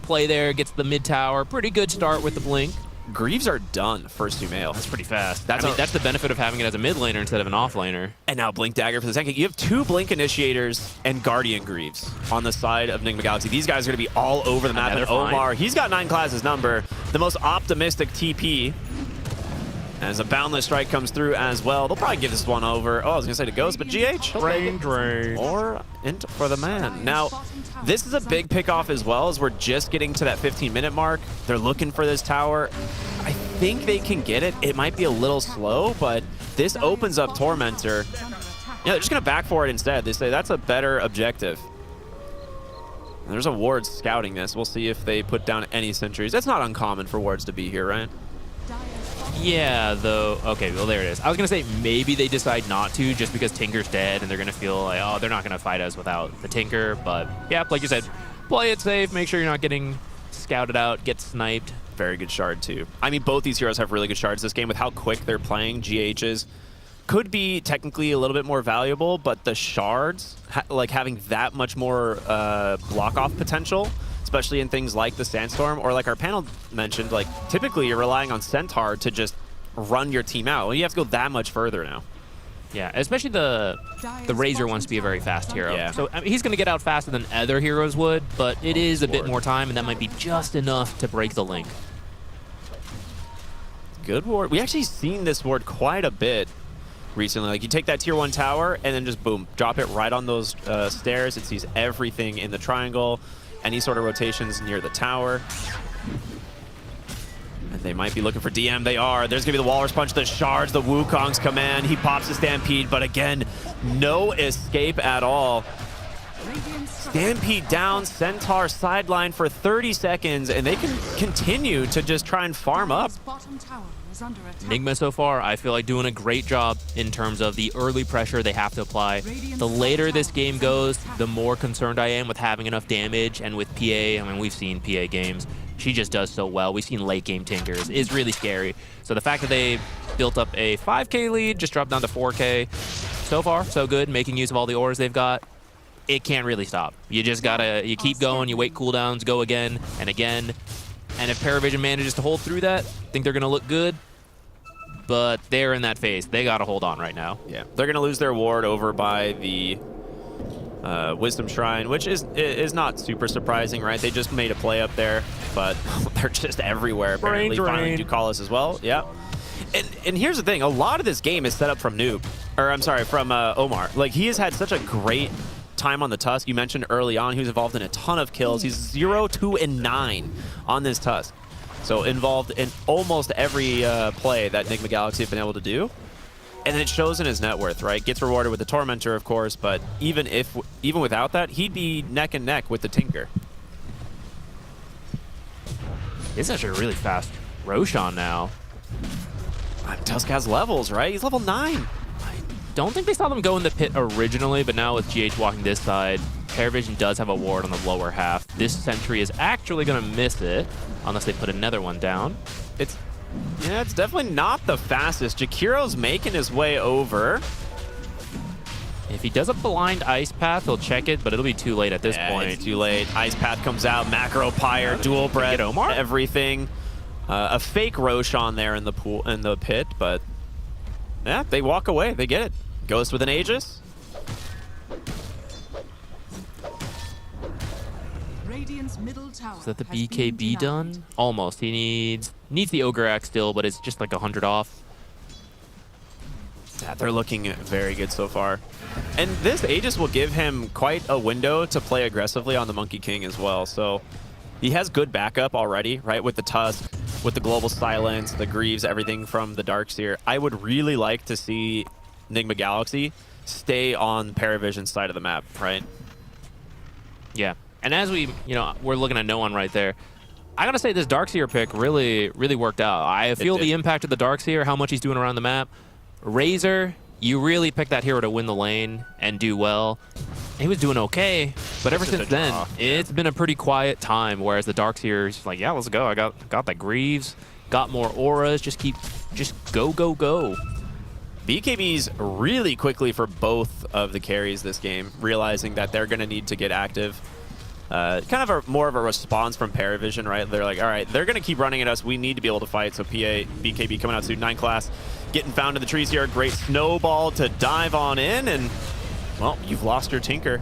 play there, gets the mid tower. Pretty good start with the blink. Greaves are done for Sumail. That's pretty fast. That's the benefit of having it as a mid laner instead of an off laner. And now Blink Dagger for the second. You have 2 Blink Initiators and Guardian Greaves on the side of Nigma Galaxy. These guys are going to be all over the map. And Omar, he's got 9 classes number. The most optimistic TP. As a Boundless Strike comes through as well. They'll probably give this one over. Oh, I was going to say to Ghost, but GH. Rain Drain. Or for the man. Now, this is a big pickoff as well, as we're just getting to that 15-minute mark. They're looking for this tower. I think they can get it. It might be a little slow, but this opens up Tormentor. Yeah, they're just going to back for it instead. They say that's a better objective. And there's a Ward scouting this. We'll see if they put down any sentries. That's not uncommon for Wards to be here, right? Yeah, though. Okay, well, there it is. I was going to say maybe they decide not to just because Tinker's dead and they're going to feel like, oh, they're not going to fight us without the Tinker. But yeah, like you said, play it safe. Make sure you're not getting scouted out, get sniped. Very good shard, too. I mean, both these heroes have really good shards this game. With how quick they're playing, GH's could be technically a little bit more valuable, but the shards, like having that much more block-off potential, especially in things like the Sandstorm, or like our panel mentioned, like typically you're relying on Centaur to just run your team out. Well, you have to go that much further now. Yeah, especially the Razor wants to be a very fast hero. Yeah. So I mean, he's going to get out faster than other heroes would, but it is a bit more time, and that might be just enough to break the link. Good ward. We actually seen this ward quite a bit recently. Like you take that tier 1 tower and then just boom, drop it right on those stairs. It sees everything in the triangle, any sort of rotations near the tower. And they might be looking for DM. They are. There's going to be the Walrus Punch, the shards, the Wukong's command. He pops the Stampede, but again, no escape at all. Stampede down, Centaur sideline for 30 seconds, and they can continue to just try and farm up. Nigma so far, I feel like doing a great job in terms of the early pressure they have to apply. The later this game goes, the more concerned I am with having enough damage, and with PA, I mean, we've seen PA games. She just does so well. We've seen late game Tinkers. It's really scary. So the fact that they built up a 5K lead, just dropped down to 4K, so far, so good, making use of all the auras they've got. It can't really stop. You just gotta, you keep going, you wait cooldowns, go again and again. And if Paravision manages to hold through that, I think they're gonna look good. But they're in that phase. They gotta hold on right now. Yeah, they're gonna lose their ward over by the Wisdom Shrine, which is not super surprising, right? They just made a play up there, but they're just everywhere apparently. Finally Ducalis as well. Yeah. And here's the thing, a lot of this game is set up from from Omar. Like, he has had such a great time on the Tusk. You mentioned early on he was involved in a ton of kills. He's 0, 2, and 9 on this Tusk. So involved in almost every play that Nigma Galaxy have been able to do. And then it shows in his net worth, right? Gets rewarded with the Tormentor, of course, but even without that, he'd be neck and neck with the Tinker. It's actually a really fast Roshan now. Tusk has levels, right? He's level 9. Don't think they saw them go in the pit originally, but now with GH walking this side, Paravision does have a ward on the lower half. This sentry is actually going to miss it, unless they put another one down. It's definitely not the fastest. Jakiro's making his way over. If he does a blind Ice Path, he'll check it, but it'll be too late at this point. It's too late. Ice Path comes out, Macro Pyre, dual breath, everything. A fake Roshan there in the pool, in the pit, but yeah, they walk away. They get it. Ghost with an Aegis. Is that the BKB done? Almost. He needs the Ogre Axe still, but it's just like 100 off. Yeah, they're looking very good so far. And this Aegis will give him quite a window to play aggressively on the Monkey King as well. So he has good backup already, right? With the Tusk, with the Global Silence, the Greaves, everything from the Darkseer. I would really like to see Nigma Galaxy stay on Paravision's side of the map, right? Yeah. And as we're looking at no one right there, I gotta say this Darkseer pick really worked out. I feel the impact of the Darkseer, how much he's doing around the map. Razor, you really picked that hero to win the lane and do well. He was doing okay, but ever since then, it's been a pretty quiet time, whereas the Darkseer is like, yeah, let's go. I got that Greaves, got more auras, just go, go, go. BKB's really quickly for both of the carries this game, realizing that they're going to need to get active. Kind of more of a response from Paravision, right? They're like, all right, they're going to keep running at us. We need to be able to fight. So BKB coming out soon, 9 class, getting found in the trees here. Great snowball to dive on in, and, well, you've lost your Tinker.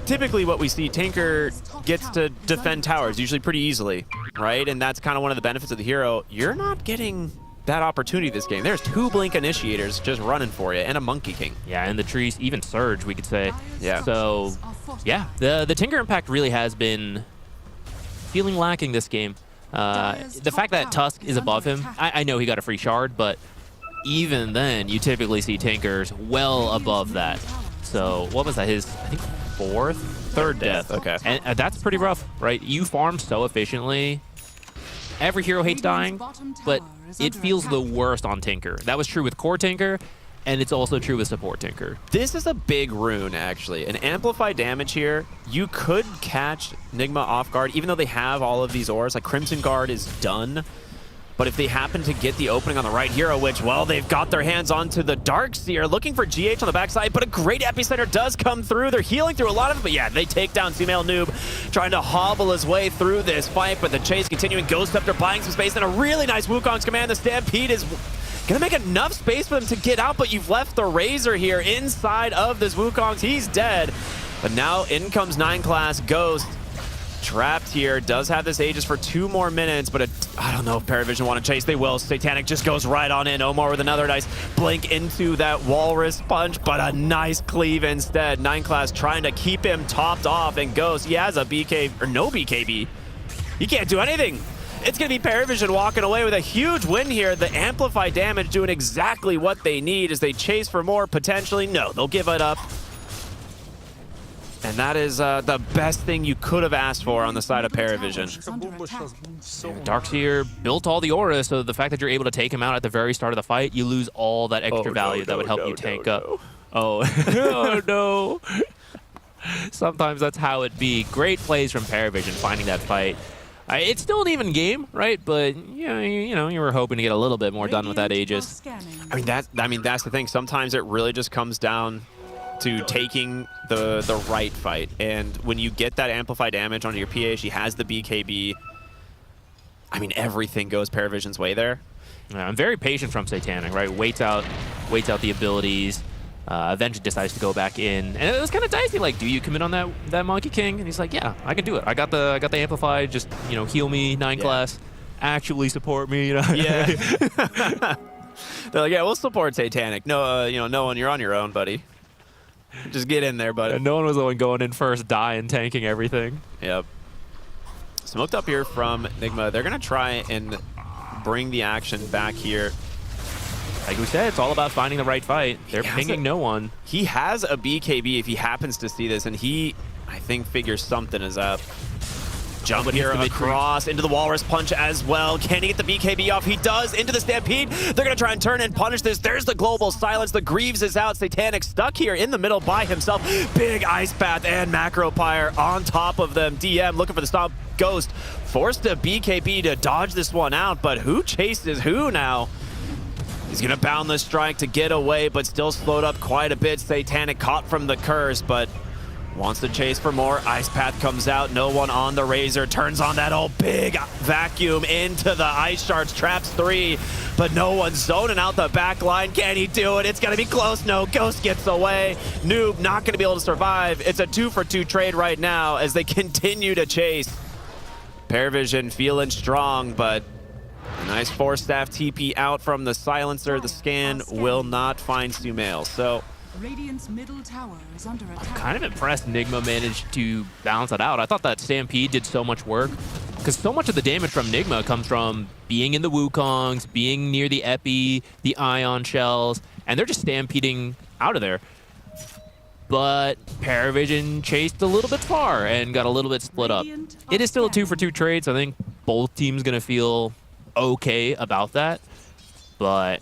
Typically what we see, Tinker gets to defend towers, usually pretty easily, right? And that's kind of one of the benefits of the hero. You're not getting that opportunity this game. There's 2 Blink Initiators just running for you, and a Monkey King. Yeah, and the trees, even Surge, we could say. Yeah. So, yeah, the Tinker impact really has been feeling lacking this game. The fact that Tusk is above him, I know he got a free shard, but even then, you typically see Tinkers well above that. So, what was that, his, I think, third death. Okay. And that's pretty rough, right? You farm so efficiently, every hero hates dying, but it feels the worst on Tinker. That was true with core Tinker, and it's also true with support Tinker. This is a big rune, actually. An amplified damage here, you could catch Nigma off guard, even though they have all of these ores. Like Crimson Guard is done. But if they happen to get the opening on the right hero, which, well, they've got their hands onto the Darkseer, looking for GH on the backside, but a great epicenter does come through. They're healing through a lot of it, but yeah, they take down Female Noob, trying to hobble his way through this fight, but the chase continuing. Ghost Scepter buying some space, and a really nice Wukong's command. The Stampede is gonna make enough space for them to get out, but you've left the Razor here inside of this Wukong's. He's dead, but now in comes 9 class Ghost. Trapped here, does have this Aegis for 2 more minutes, but I don't know if Paravision want to chase. They will. Satanic just goes right on in. Omar with another nice blink into that Walrus punch, but a nice cleave instead. 9 class trying to keep him topped off, and Ghost, he has a BK, or no BKB. He can't do anything. It's going to be Paravision walking away with a huge win here. The amplified damage doing exactly what they need as they chase for more, potentially. No, they'll give it up. And that is the best thing you could have asked for on the side of Paravision. Darkseer built all the aura, so the fact that you're able to take him out at the very start of the fight, you lose all that extra value that would help you tank up. Oh, oh no. Sometimes that's how it be. Great plays from Paravision finding that fight. It's still an even game, right? But yeah, you know, you were hoping to get a little bit more done with that Aegis. I mean, that's the thing. Sometimes it really just comes down to taking the right fight. And when you get that amplified damage onto your PA, she has the BKB. I mean, everything goes Paravision's way there. Yeah, I'm very patient from Satanic, right? Waits out the abilities. Eventually decides to go back in, and it was kind of dicey. Like, do you commit on that Monkey King? And he's like, yeah, I can do it. I got the amplified. Just, you know, heal me 9 class. Actually support me. You know? Yeah. They're like, yeah, we'll support Satanic. No, you know, no one. You're on your own, buddy. Just get in there, buddy. And no one was the one going in first, dying, tanking everything. Yep. Smoked up here from Nigma. They're gonna try and bring the action back here. Like we said, it's all about finding the right fight. They're pinging no one. He has a BKB if he happens to see this, and he, I think, figures something is up. Jump here across into the Walrus Punch as well. Can he get the BKB off? He does. Into the Stampede. They're going to try and turn and punish this. There's the global silence. The Greaves is out. Satanic stuck here in the middle by himself. Big Ice Path and Macro Pyre on top of them. DM looking for the stop. Ghost forced a BKB to dodge this one out, but who chases who now? He's going to Boundless Strike to get away, but still slowed up quite a bit. Satanic caught from the curse, but wants to chase for more. Ice Path comes out. No one on the Razor. Turns on that old big vacuum into the Ice Shards. Traps 3, but no one's zoning out the back line. Can he do it? It's going to be close. No, Ghost gets away. Noob not going to be able to survive. It's a 2-for-2 trade right now as they continue to chase. Paravision feeling strong, but a nice 4-staff TP out from the Silencer. The scan will not find Sumail. So Radiant's middle tower is under attack. I'm kind of impressed Nigma managed to balance it out. I thought that Stampede did so much work because so much of the damage from Nigma comes from being in the Wukongs, being near the Epi, the Ion Shells, and they're just stampeding out of there. But Paravision chased a little bit far and got a little bit split up. It is still a 2-for-2 trade, so I think both teams going to feel okay about that. But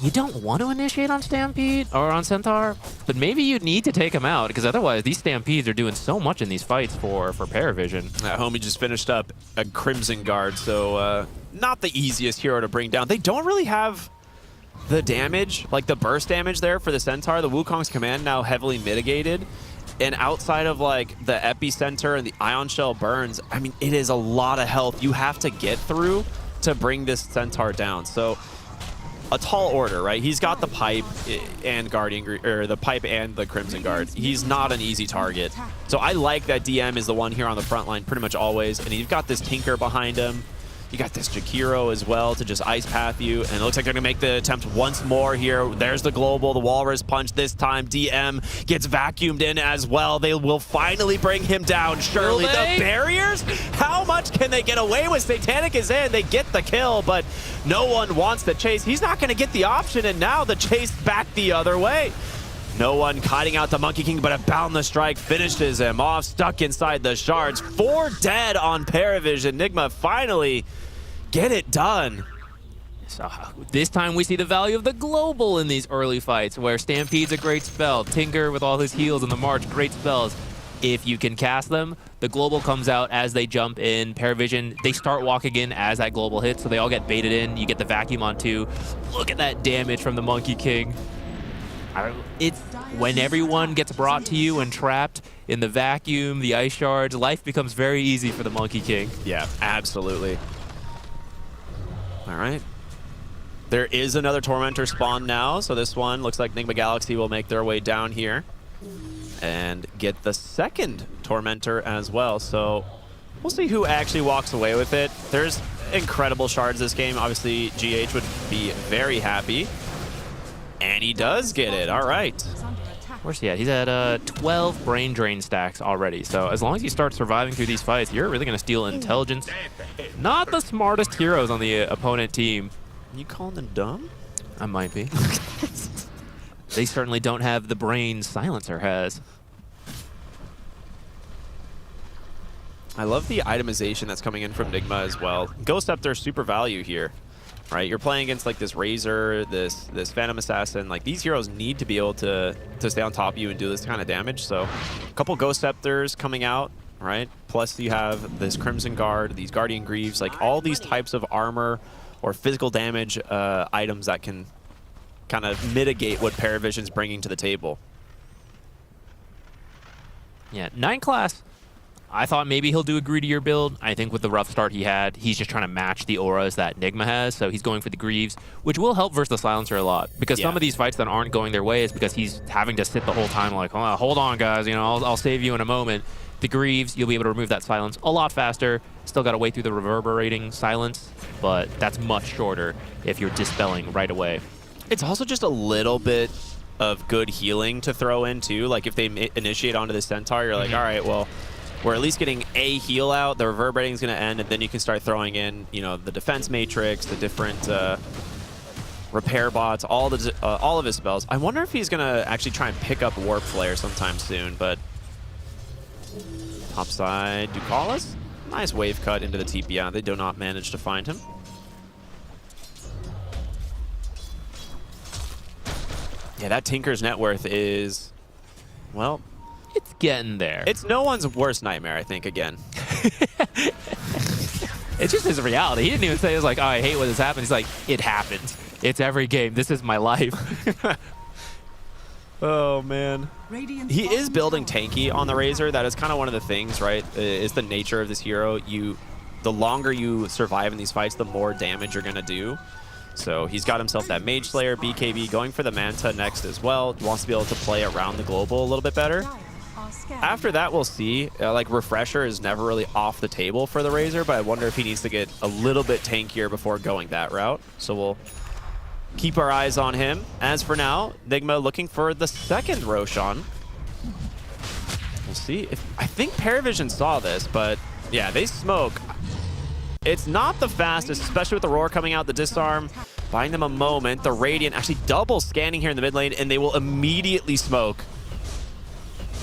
you don't want to initiate on Stampede or on Centaur, but maybe you need to take him out because otherwise these Stampedes are doing so much in these fights for Paravision. Homie just finished up a Crimson Guard, so not the easiest hero to bring down. They don't really have the damage, like the burst damage there for the Centaur. The Wukong's command now heavily mitigated. And outside of like the Epicenter and the Ion Shell burns, I mean, it is a lot of health you have to get through to bring this Centaur down. So a tall order, right? He's got the pipe and Guardian, or the pipe and the Crimson Guard. He's not an easy target. So I like that DM is the one here on the front line pretty much always. And you've got this Tinker behind him. You got this Jakiro as well to just Ice Path you. And it looks like they're going to make the attempt once more here. There's the global, the Walrus Punch. This time DM gets vacuumed in as well. They will finally bring him down. Surely the barriers? How much can they get away with? Satanic is in. They get the kill, but no one wants the chase. He's not going to get the option, and now the chase back the other way. No one kiting out the Monkey King, but a boundless strike finishes him off, stuck inside the shards. 4 dead on Paravision. Nigma finally get it done. So this time we see the value of the global in these early fights, where Stampede's a great spell. Tinker with all his heals in the March, great spells. If you can cast them, the global comes out as they jump in. Paravision, they start walking in as that global hits, so they all get baited in. You get the vacuum on 2. Look at that damage from the Monkey King. It's when everyone gets brought to you and trapped in the vacuum, the ice shards, life becomes very easy for the Monkey King. Yeah, absolutely. All right. There is another Tormentor spawn now, so this one looks like Nigma Galaxy will make their way down here and get the second Tormentor as well. So we'll see who actually walks away with it. There's incredible shards this game. Obviously, GH would be very happy. And he does get it. All right. Where's he at? He's at 12 brain drain stacks already. So as long as you start surviving through these fights, you're really going to steal intelligence. Not the smartest heroes on the opponent team. You calling them dumb? I might be. They certainly don't have the brain Silencer has. I love the itemization that's coming in from Nigma as well. Ghost Scepter, super value here. Right, you're playing against like this Razor, this Phantom Assassin. Like these heroes need to be able to stay on top of you and do this kind of damage. So a couple Ghost Scepters coming out, right? Plus you have this Crimson Guard, these Guardian Greaves, like all these types of armor or physical damage items that can kind of mitigate what Paravision's bringing to the table. Yeah, 9 class. I thought maybe he'll do a greedier build. I think with the rough start he had, he's just trying to match the auras that Nigma has, so he's going for the Greaves, which will help versus the Silencer a lot. Because some of these fights that aren't going their way is because he's having to sit the whole time like, oh, hold on, guys, you know, I'll save you in a moment. The Greaves, you'll be able to remove that silence a lot faster. Still got to wait through the reverberating silence, but that's much shorter if you're dispelling right away. It's also just a little bit of good healing to throw in, too. Like, if they initiate onto the Centaur, you're like, all right, well, we're at least getting a heal out. The reverberating is going to end, and then you can start throwing in, you know, the defense matrix, the different repair bots, all of his spells. I wonder if he's going to actually try and pick up Warp Flare sometime soon, but topside Ducalis. Nice wave cut into the TP. Yeah, they do not manage to find him. Yeah, that Tinker's net worth is, well, it's getting there. It's no one's worst nightmare, I think, again. It's just his reality. He didn't even say, it was like, oh, I hate when this happens. He's like, it happens. It's every game. This is my life. Oh, man. He is building tanky on the Razor. That is kind of one of the things, right? Is the nature of this hero. The longer you survive in these fights, the more damage you're going to do. So he's got himself that Mage Slayer, BKB, going for the Manta next as well. He wants to be able to play around the global a little bit better. After that, we'll see. Like, Refresher is never really off the table for the Razor, but I wonder if he needs to get a little bit tankier before going that route. So we'll keep our eyes on him. As for now, Nigma looking for the second Roshan. We'll see. I think Paravision saw this, but yeah, they smoke. It's not the fastest, especially with the Roar coming out, the Disarm, buying them a moment. The Radiant actually double scanning here in the mid lane, and they will immediately smoke.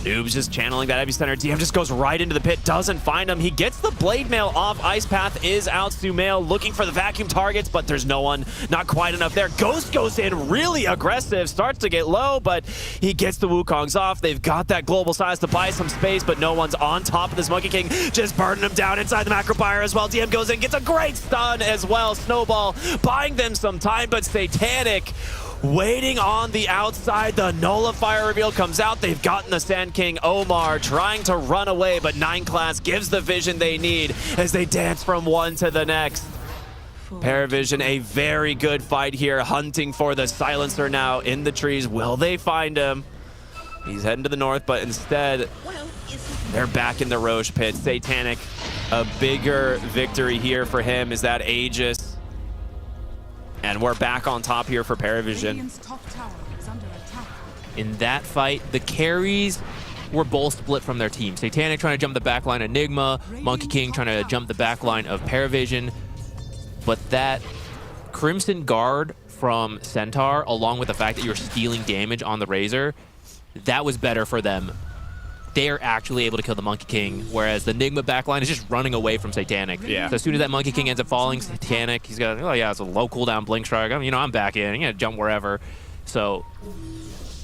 Noob's just channeling that Epicenter. DM just goes right into the pit, doesn't find him. He gets the Blade Mail off. Ice Path is out. Sumail looking for the vacuum targets, but there's no one. Not quite enough there. Ghost goes in really aggressive, starts to get low, but he gets the Wukongs off. They've got that global size to buy some space, but no one's on top of this Monkey King. Just burning him down inside the Macro Pyre as well. DM goes in, gets a great stun as well. Snowball buying them some time, but Satanic waiting on the outside. The Nullifier reveal comes out. They've gotten the Sand King. Omar trying to run away, but 9 class gives the vision they need as they dance from one to the next. Paravision, a very good fight here, hunting for the Silencer now in the trees. Will they find him? He's heading to the north, but instead, they're back in the Roche pit. Satanic, a bigger victory here for him is that Aegis. And we're back on top here for Paravision. In that fight, the carries were both split from their team. Satanic trying to jump the backline of Nigma, Monkey King trying to jump the backline of Paravision. But that Crimson Guard from Centaur, along with the fact that you're stealing damage on the Razor, that was better for them. They're actually able to kill the Monkey King, whereas the Nigma backline is just running away from Satanic. Yeah. So as soon as that Monkey King ends up falling, Satanic, he's got, oh yeah, it's a low cooldown Blink Strike. I'm back in. I'm going to jump wherever. So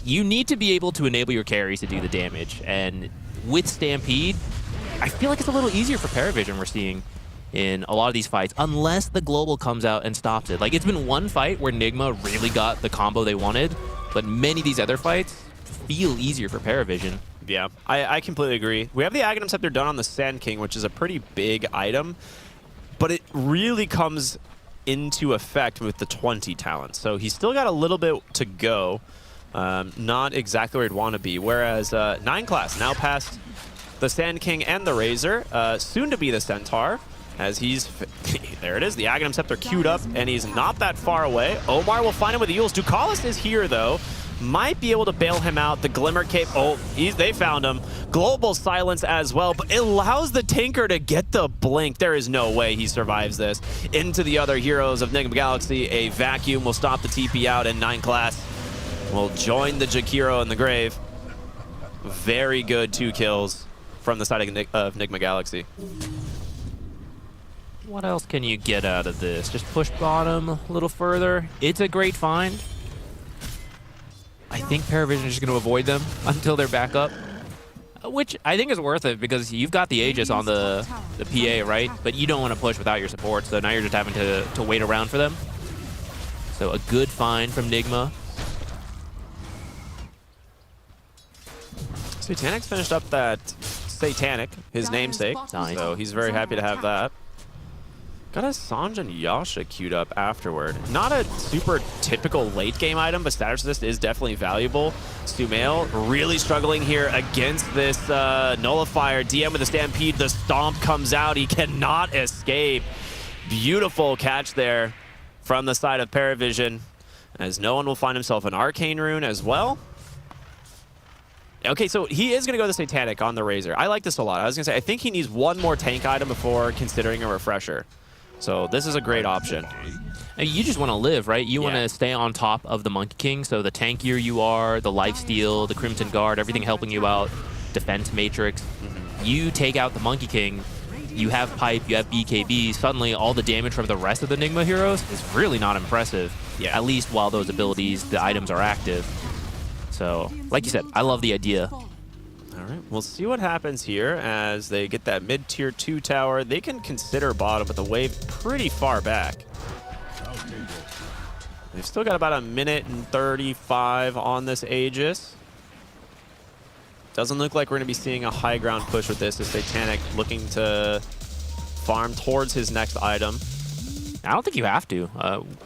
you need to be able to enable your carries to do the damage. And with Stampede, I feel like it's a little easier for Paravision we're seeing in a lot of these fights, unless the Global comes out and stops it. Like, it's been one fight where Nigma really got the combo they wanted, but many of these other fights feel easier for Paravision. Yeah, I completely agree. We have the Aghanim Scepter done on the Sand King, which is a pretty big item, but it really comes into effect with the 20 talent. So he's still got a little bit to go, not exactly where he'd want to be, whereas 9 class now past the Sand King and the Razor, soon to be the Centaur, as he's, there it is, the Aghanim Scepter queued up, and he's not that far away. Omar will find him with the Euls. Ducalis is here, though. Might be able to bail him out. The Glimmer Cape, they found him. Global Silence as well, but it allows the Tinker to get the Blink. There is no way he survives this. Into the other heroes of Nigma Galaxy, a Vacuum will stop the TP out, and 9 class will join the Jakiro in the grave. Very good 2 kills from the side of Nigma Galaxy. What else can you get out of this? Just push bottom a little further. It's a great find. I think Paravision is just going to avoid them until they're back up, which I think is worth it because you've got the Aegis on the PA, right? But you don't want to push without your support, so now you're just having to wait around for them. So a good find from Nigma. Satanic's finished up that Satanic, his namesake, Nice. so he's very happy to have that. Got a Sanj and Yasha queued up afterward. Not a super typical late game item, but Status Resist is definitely valuable. Sumail really struggling here against this Nullifier. DM with the Stampede, the Stomp comes out. He cannot escape. Beautiful catch there from the side of Paravision, as no one will find himself an Arcane Rune as well. Okay, so he is going to go the Satanic on the Razor. I like this a lot. I was going to say, I think he needs one more tank item before considering a refresher. So this is a great option. And you just want to live, right? You want to stay on top of the Monkey King, so the tankier you are, the lifesteal, the Crimson Guard, everything helping you out, defense matrix. You take out the Monkey King, you have Pipe, you have BKB, suddenly all the damage from the rest of the Nigma heroes is really not impressive, at least while those abilities, the items are active. So, like you said, I love the idea. All right, we'll see what happens here as they get that mid-tier 2 tower. They can consider bottom, but the wave pretty far back. They've still got about a minute and 35 on this Aegis. Doesn't look like we're going to be seeing a high ground push with this. The Satanic looking to farm towards his next item. I don't think you have to.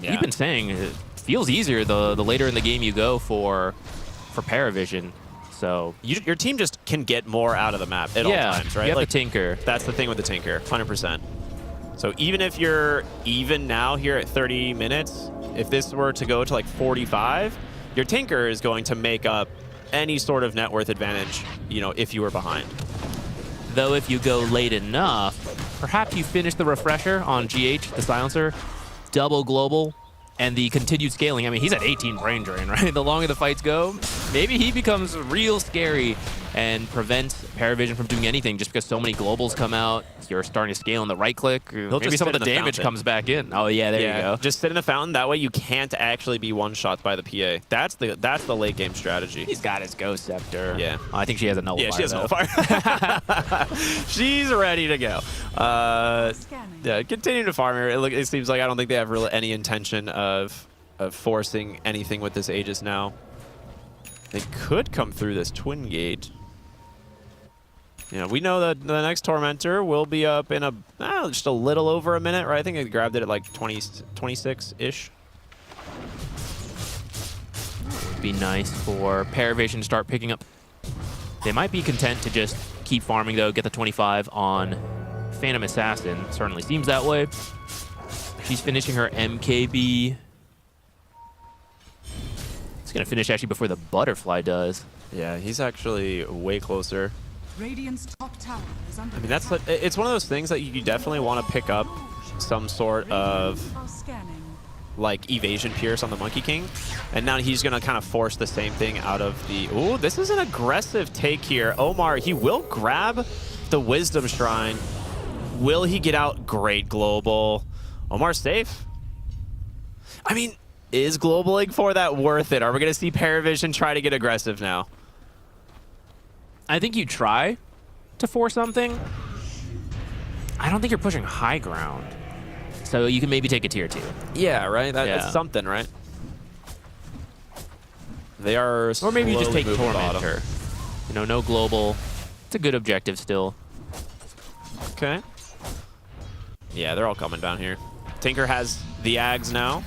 We've been saying it feels easier the later in the game you go for Paravision. So your team just can get more out of the map at all times, right? You have like the Tinker. That's the thing with the Tinker, 100%. So even if you're even now here at 30 minutes, if this were to go to like 45, your Tinker is going to make up any sort of net worth advantage, you know, if you were behind. Though if you go late enough, perhaps you finish the refresher on GH, the silencer, double global, and the continued scaling. I mean, he's at 18 brain drain, right? The longer the fights go, maybe he becomes real scary and prevents Paravision from doing anything just because so many globals come out. You're starting to scale on the right click. Maybe some of the damage comes back in. Oh, yeah, there you go. Just sit in the fountain. That way you can't actually be one-shot by the PA. That's the late game strategy. He's got his Ghost Scepter. Yeah. Oh, I think she has a Nullifier. Yeah, she has a Nullifier. She's ready to go. Yeah, continue to farm here. It seems like I don't think they have really any intention of forcing anything with this Aegis now. They could come through this Twin Gate. You know, we know that the next Tormentor will be up in just a little over a minute, right? I think they grabbed it at like 26-ish. Be nice for Paravision to start picking up. They might be content to just keep farming, though, get the 25 on Phantom Assassin. Certainly seems that way. She's finishing her MKB. It's going to finish actually before the Butterfly does. Yeah, he's actually way closer. Radiant's top tower is under I mean, it's one of those things that you definitely want to pick up some sort of like evasion pierce on the Monkey King, and now he's gonna kind of force the same thing out of the. Ooh, this is an aggressive take here. Omar, he will grab the Wisdom Shrine. Will he get out? Great global. Omar's safe. I mean, is globaling for that worth it? Are we gonna see Paravision try to get aggressive now? I think you try to force something. I don't think you're pushing high ground. So you can maybe take a tier 2. Yeah, right? That's something, right? They are. Or maybe you just slowly take moving bottom. Tormentor. You know, no global. It's a good objective still. Okay. Yeah, they're all coming down here. Tinker has the Ags now.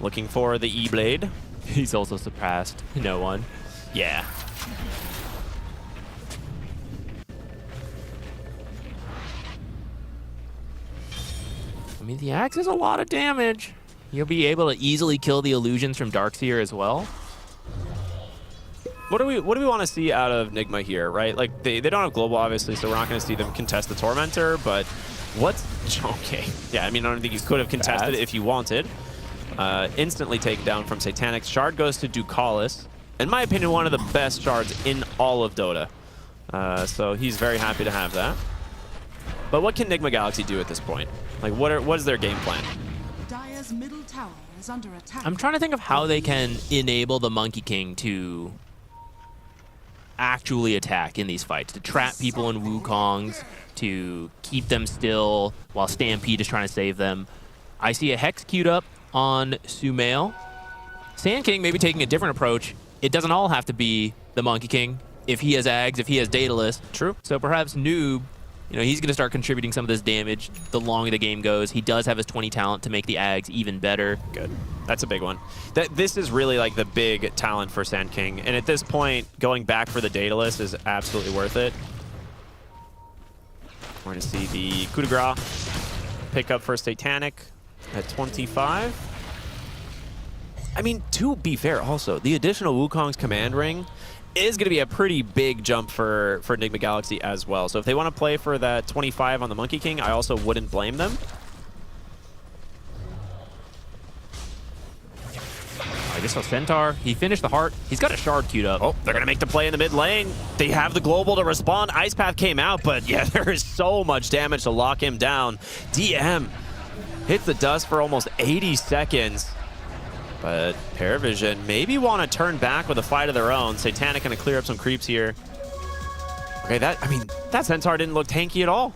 Looking for the E-Blade. He's also surpassed no one. Yeah. I mean, the axe is a lot of damage. You'll be able to easily kill the illusions from Darkseer as well. What do we want to see out of Nigma here, right? Like they don't have global, obviously, so we're not going to see them contest the Tormentor. But what's okay? Yeah, I mean, I don't think you could have contested it if you wanted. Instantly take down from Satanic. Shard goes to Ducalis. In my opinion, one of the best shards in all of Dota. So he's very happy to have that. But what can Nigma Galaxy do at this point? Like, what is their game plan? Dire's middle tower is under attack. I'm trying to think of how they can enable the Monkey King to actually attack in these fights, to trap people in Wukongs, to keep them still while Stampede is trying to save them. I see a Hex queued up on Sumail. Sand King maybe taking a different approach. It doesn't all have to be the Monkey King. If he has Ags, if he has Daedalus. True. So perhaps Noob, you know, he's going to start contributing some of this damage the longer the game goes. He does have his 20 talent to make the Ags even better. Good. That's a big one. This is really like the big talent for Sand King. And at this point, going back for the Daedalus is absolutely worth it. We're going to see the coup de grace pick up for Satanic at 25. I mean, to be fair also, the additional Wukong's command ring is going to be a pretty big jump for Nigma Galaxy as well. So if they want to play for that 25 on the Monkey King, I also wouldn't blame them. I guess so. Centaur, he finished the heart. He's got a shard queued up. Oh, they're going to make the play in the mid lane. They have the global to respond. Ice Path came out, but yeah, there is so much damage to lock him down. DM hits the dust for almost 80 seconds. But Paravision maybe want to turn back with a fight of their own. Satanic going to clear up some creeps here. Okay, that Centaur didn't look tanky at all.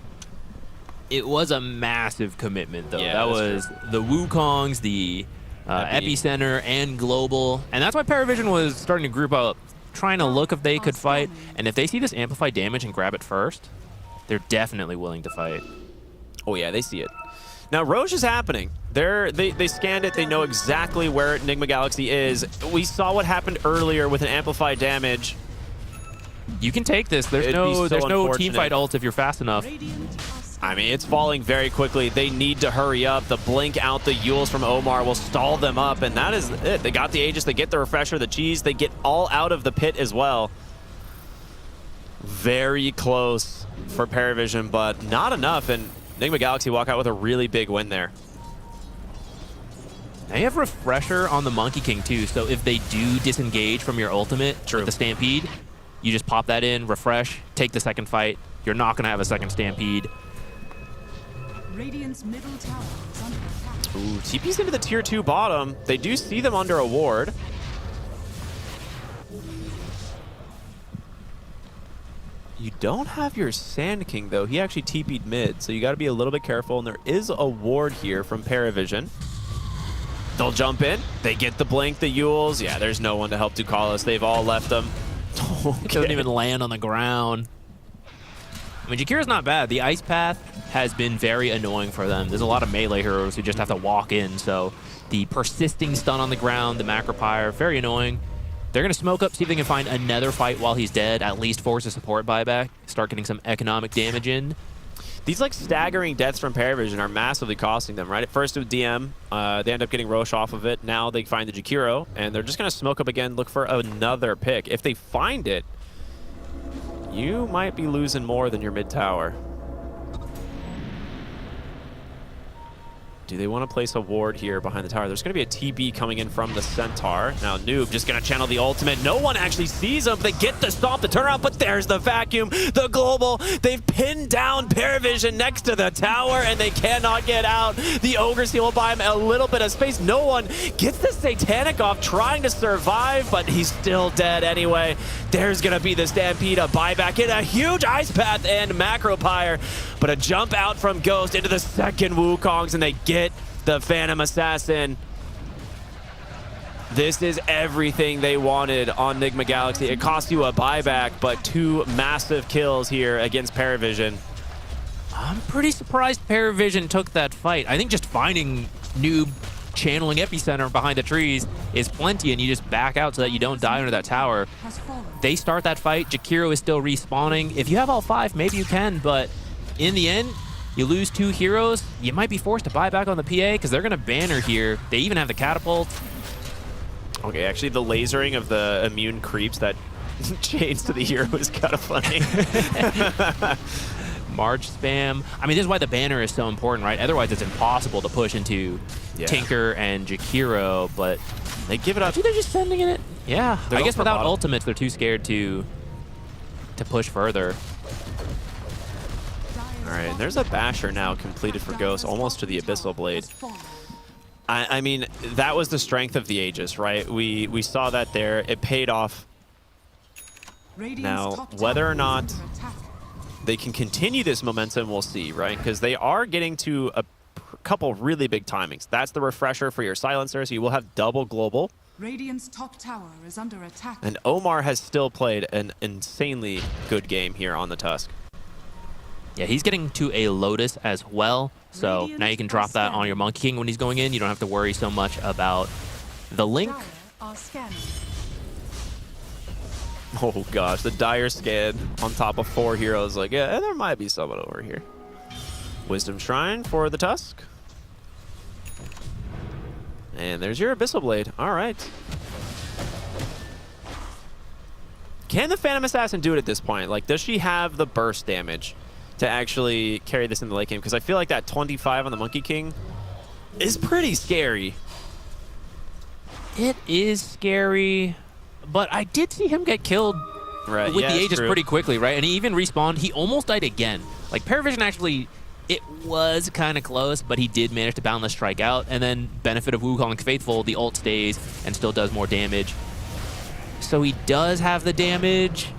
It was a massive commitment, though. Yeah, that was true. the Wukongs, the Epicenter, and Global. And that's why Paravision was starting to group up, trying to look if they could fight. And if they see this amplified damage and grab it first, they're definitely willing to fight. Oh, yeah, they see it. Now, Roche is happening. They scanned it. They know exactly where Nigma Galaxy is. We saw what happened earlier with an amplified damage. You can take this. There's no teamfight ult if you're fast enough. I mean, it's falling very quickly. They need to hurry up. The blink out, the Yules from Omar will stall them up, and that is it. They got the Aegis. They get the Refresher, the Cheese. They get all out of the pit as well. Very close for Paravision, but not enough, and Nigma Galaxy walk out with a really big win there. Now you have Refresher on the Monkey King too, so if they do disengage from your ultimate with the Stampede, you just pop that in, refresh, take the second fight. You're not going to have a second Stampede. Radiant's middle tower is under attack. Ooh, TP's into the tier 2 bottom. They do see them under a ward. You don't have your Sand King, though. He actually TP'd mid, so you got to be a little bit careful. And there is a ward here from Paravision. They'll jump in. They get the blink, the Yules. Yeah, there's no one to help Ducalis. They've all left them. It doesn't even land on the ground. I mean, Jakira's not bad. The Ice Path has been very annoying for them. There's a lot of melee heroes who just have to walk in, so the persisting stun on the ground, the Macropyre, very annoying. They're going to smoke up, see if they can find another fight while he's dead, at least force a support buyback, start getting some economic damage in. These like staggering deaths from Paravision are massively costing them, right? At first with DM, they end up getting Roche off of it. Now they find the Jakiro, and they're just going to smoke up again, look for another pick. If they find it, you might be losing more than your mid tower. Do they want to place a ward here behind the tower? There's going to be a TB coming in from the Centaur. Now Noob just going to channel the ultimate. No one actually sees him. They get the stomp, the turnaround, but there's the vacuum, the global. They've pinned down Paravision next to the tower, and they cannot get out. The Ogre Seal will buy him a little bit of space. No one gets the Satanic off, trying to survive, but he's still dead anyway. There's going to be the Stampede, a buyback in a huge Ice Path and Macro Pyre, but a jump out from Ghost into the second Wukongs, and they get the Phantom Assassin. This is everything they wanted on Nigma Galaxy. It cost you a buyback, but 2 massive kills here against Paravision. I'm pretty surprised Paravision took that fight. I think just finding Noob channeling Epicenter behind the trees is plenty, and you just back out so that you don't die under that tower. They start that fight. Jakiro is still respawning. If you have all 5, maybe you can, but in the end, you lose 2 heroes. You might be forced to buy back on the PA because they're going to banner here. They even have the catapult. Okay, actually the lasering of the immune creeps that chains to the hero is kind of funny. March spam. I mean, this is why the banner is so important, right? Otherwise, it's impossible to push into Tinker and Jakiro, but they give it up. They're just sending it. Yeah, I guess without bottom. ultimates, they're too scared to push further. All right, there's a Basher now completed for Ghost, almost to the Abyssal Blade. I mean, that was the strength of the Aegis, right? We saw that there. It paid off. Now, whether or not they can continue this momentum, we'll see, right? Because they are getting to a couple really big timings. That's the refresher for your silencer, so you will have double global. Radiant's top tower is under attack. And Omar has still played an insanely good game here on the Tusk. Yeah, he's getting to a Lotus as well. So now you can drop that on your Monkey King when he's going in. You don't have to worry so much about the Link. Oh gosh, the Dire Scan on top of 4 heroes. Like, yeah, there might be someone over here. Wisdom Shrine for the Tusk. And there's your Abyssal Blade. All right. Can the Phantom Assassin do it at this point? Like, does she have the burst damage to actually carry this in the late game? Because I feel like that 25 on the Monkey King is pretty scary. It is scary, but I did see him get killed with the Aegis pretty quickly, right? And he even respawned. He almost died again. Like, Paravision actually, it was kind of close, but he did manage to Boundless Strike out. And then benefit of Wukong Faithful, the ult stays and still does more damage. So he does have the damage,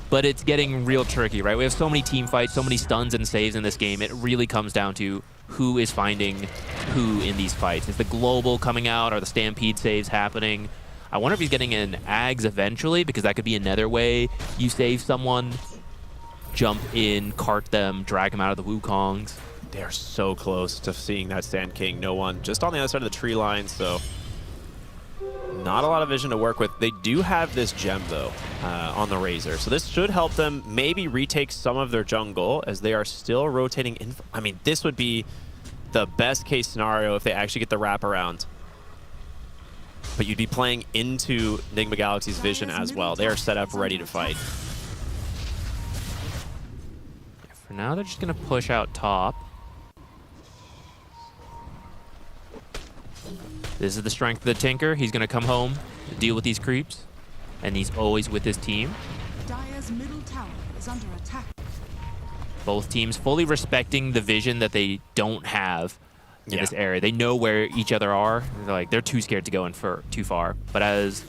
but it's getting real tricky, right? We have so many team fights, so many stuns and saves in this game. It really comes down to who is finding who in these fights. Is the global coming out? Are the Stampede saves happening? I wonder if he's getting an Ags eventually, because that could be another way you save someone. Jump in, cart them, drag them out of the Wukongs. They're so close to seeing that Sand King. No one, just on the other side of the tree line, so not a lot of vision to work with. They do have this gem, though, on the Razor. So this should help them maybe retake some of their jungle as they are still rotating in. I mean, this would be the best case scenario if they actually get the wraparound. But you'd be playing into Nigma Galaxy's vision as well. They are set up ready to fight. For now, they're just going to push out top. This is the strength of the Tinker. He's going to come home, deal with these creeps, and he's always with his team. Dire's middle tower is under attack. Both teams fully respecting the vision that they don't have in this area. They know where each other are. They're too scared to go in for too far. But as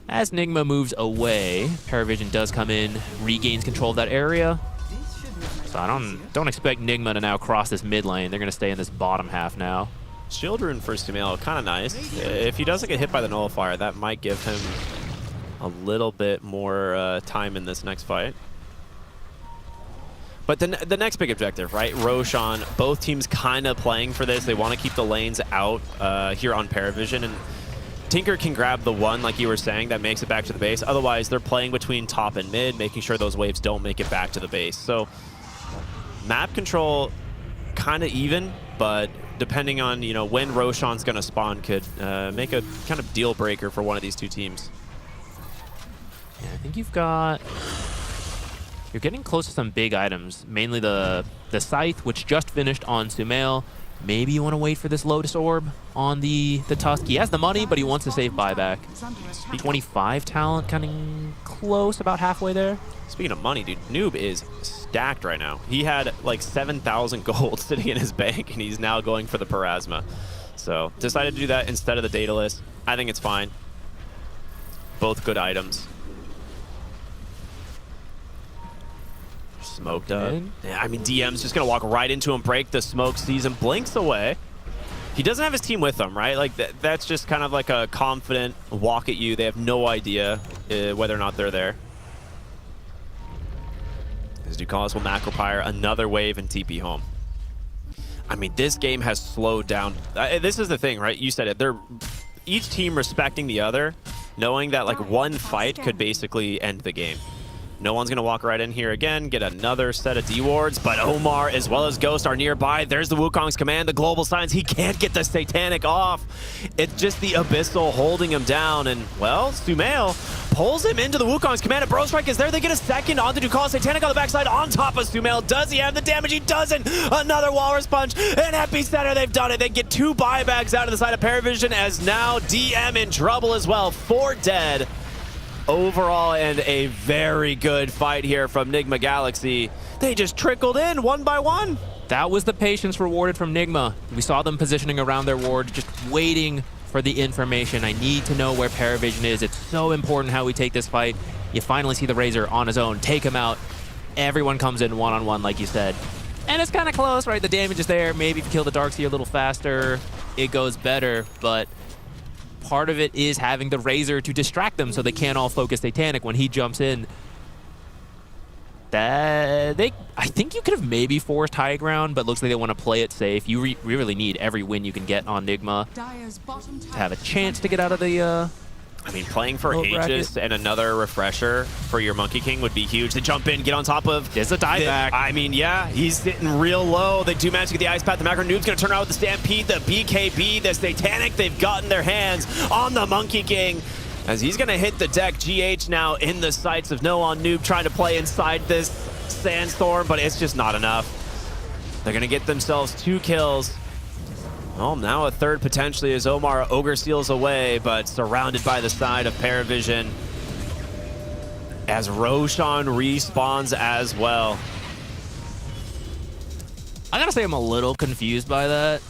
Nigma moves away, Paravision does come in, regains control of that area. So I don't expect Nigma to now cross this mid lane. They're going to stay in this bottom half now. Shield Rune for Sumail, kind of nice. If he doesn't get hit by the Nullifier, that might give him a little bit more time in this next fight. But the next big objective, right? Roshan, both teams kind of playing for this. They want to keep the lanes out here on Paravision. And Tinker can grab the one, like you were saying, that makes it back to the base. Otherwise, they're playing between top and mid, making sure those waves don't make it back to the base. So map control kind of even, but depending on, you know, when Roshan's going to spawn could make a kind of deal breaker for one of these two teams. Yeah, I think you're getting close to some big items, mainly the Scythe, which just finished on Sumail, Maybe you want to wait for this Lotus Orb on the Tusk. He has the money, but he wants to save buyback. 25 talent, kind of close, about halfway there. Speaking of money, dude, Noob is stacked right now. He had like 7,000 gold sitting in his bank, and he's now going for the Parasma. So decided to do that instead of the Daedalus. I think it's fine. Both good items. Smoked up. Yeah, I mean, DM's just going to walk right into him, break the smoke, sees him, blinks away. He doesn't have his team with him, right? Like, that's just kind of like a confident walk at you. They have no idea whether or not they're there. As Ducalis will Macropire another wave and TP home. I mean, this game has slowed down. This is the thing, right? You said it. They're each team respecting the other, knowing that like one fight could basically end the game. No one's going to walk right in here again, get another set of D-wards, but Omar as well as Ghost are nearby. There's the Wukong's command, the global signs. He can't get the Satanic off. It's just the Abyssal holding him down, and, well, Sumail pulls him into the Wukong's command. A Bro Strike is there. They get a second onto Ducalis. Satanic on the backside on top of Sumail. Does he have the damage? He doesn't. Another Walrus Punch, an Epicenter. They've done it. They get 2 buybacks out of the side of Paravision, as now DM in trouble as well. 4 dead. Overall, and a very good fight here from Nigma Galaxy. They just trickled in one by one. That was the patience rewarded from Nigma. We saw them positioning around their ward, just waiting for the information. I need to know where Paravision is. It's so important how we take this fight. You finally see the Razor on his own. Take him out. Everyone comes in one-on-one, like you said. And it's kind of close, right? The damage is there. Maybe if you kill the Darkseer a little faster, it goes better. But part of it is having the Razor to distract them so they can't all focus Satanic when he jumps in. I think you could have maybe forced high ground, but looks like they want to play it safe. You really need every win you can get on Nigma to have a chance to get out of the I mean, playing for Aegis and another refresher for your Monkey King would be huge. They jump in, get on top of. There's a dieback. I mean, yeah, he's sitting real low. They do manage to get the Ice Path. The Macro Noob's going to turn around with the Stampede, the BKB, the Satanic. They've gotten their hands on the Monkey King, as he's going to hit the deck. GH now in the sights of No on Noob, trying to play inside this Sandstorm, but it's just not enough. They're going to get themselves 2 kills. Well, now a third potentially as Omar Ogre Seals away, but surrounded by the side of Paravision as Roshan respawns as well. I gotta say I'm a little confused by that,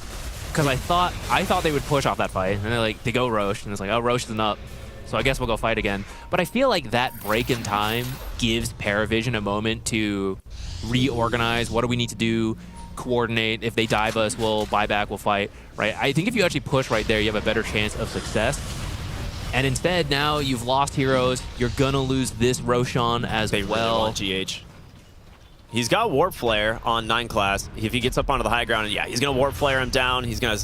because I thought they would push off that fight, and they go Rosh, and it's like, oh, Rosh isn't up, so I guess we'll go fight again. But I feel like that break in time gives Paravision a moment to reorganize. What do we need to do? Coordinate. If they dive us, we'll buy back, we'll fight, right? I think if you actually push right there, you have a better chance of success. And instead, now you've lost heroes. You're gonna lose this Roshan as well. They really want GH. He's got Warp Flare on 9 class. If he gets up onto the high ground, yeah, he's gonna Warp Flare him down. He's gonna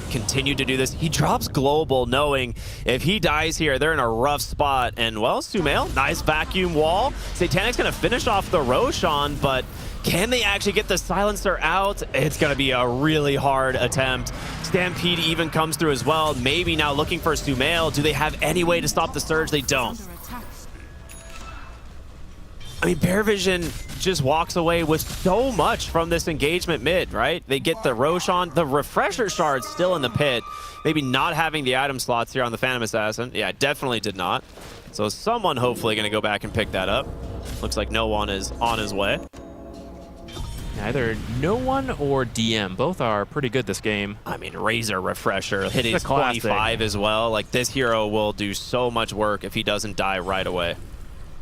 continue to do this. He drops Global, knowing if he dies here, they're in a rough spot. And, well, Sumail, nice vacuum wall. Satanic's gonna finish off the Roshan, but can they actually get the silencer out? It's going to be a really hard attempt. Stampede even comes through as well. Maybe now looking for Sumail. Do they have any way to stop the surge? They don't. I mean, Paravision just walks away with so much from this engagement mid, right? They get the Roshan, the Refresher Shard still in the pit. Maybe not having the item slots here on the Phantom Assassin. Yeah, definitely did not. So someone hopefully going to go back and pick that up. Looks like no one is on his way. Either No One or DM. Both are pretty good this game. I mean, Razor Refresher hitting 25 as well. Like, this hero will do so much work if he doesn't die right away.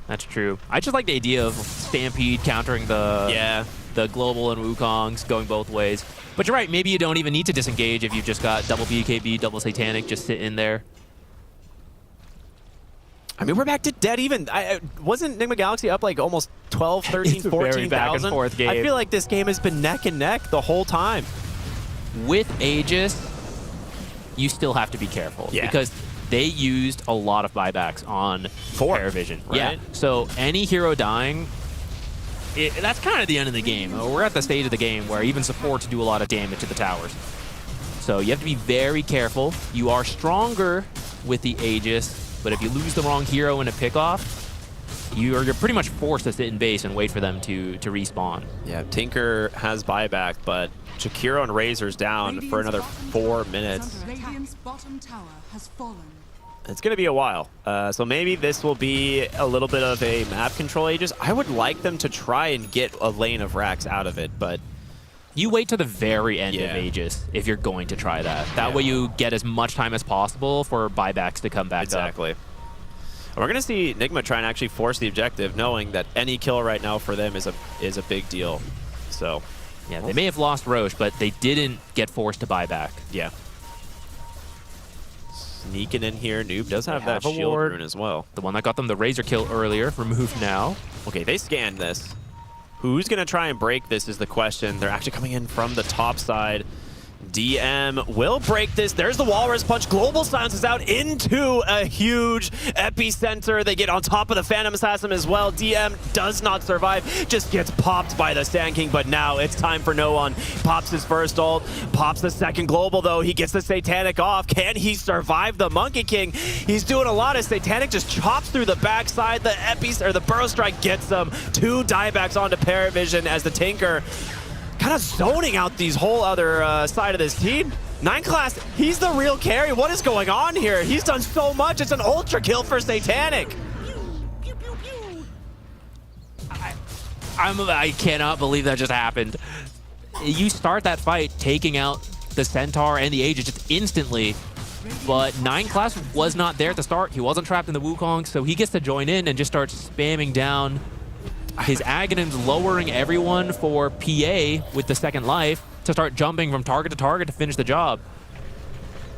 That's true. I just like the idea of Stampede countering the Global and Wukongs going both ways. But you're right, maybe you don't even need to disengage if you've just got double BKB, double Satanic, just sit in there. I mean, we're back to dead even. Wasn't Nigma Galaxy up like almost 12, 13, 14,000? Back and forth game. I feel like this game has been neck and neck the whole time. With Aegis, you still have to be careful because they used a lot of buybacks on Paravision. Right? Yeah, so any hero dying, that's kind of the end of the game. We're at the stage of the game where even supports do a lot of damage to the towers. So you have to be very careful. You are stronger with the Aegis, but if you lose the wrong hero in a pickoff, you're pretty much forced to sit in base and wait for them to respawn. Yeah, Tinker has buyback, but Jakiro and Razor's down for another 4 minutes. Radiant's bottom tower has fallen. It's going to be a while. So maybe this will be a little bit of a map control Aegis. I would like them to try and get a lane of Rax out of it, but... You wait to the very end of Aegis if you're going to try that. That way you get as much time as possible for buybacks to come back Exactly. up. And we're going to see Nigma try and actually force the objective, knowing that any kill right now for them is a big deal. So, yeah, they may have lost Roche, but they didn't get forced to buy back. Yeah. Sneaking in here. Noob does have that shield rune as well. The one that got them the Razor kill earlier, removed now. Okay, they scanned this. Who's going to try and break this is the question. They're actually coming in from the top side. DM will break this. There's the Walrus Punch. Global silences out into a huge epicenter. They get on top of the Phantom Assassin as well. DM does not survive. Just gets popped by the Sand King, but now it's time for no one. Pops his first ult. Pops the second global, though. He gets the Satanic off. Can he survive the Monkey King? He's doing a lot of Satanic. Just chops through the backside. The Burrow Strike gets him. 2 diebacks onto Paravision as the Tinker kind of zoning out these whole other side of this team. 9 class, he's the real carry. What is going on here? He's done so much. It's an ultra kill for Satanic. I cannot believe that just happened. You start that fight taking out the Centaur and the Aegis just instantly, but 9 class was not there at the start. He wasn't trapped in the Wukong, so he gets to join in and just starts spamming down his Aghanim's, lowering everyone for PA with the second life to start jumping from target to target to finish the job.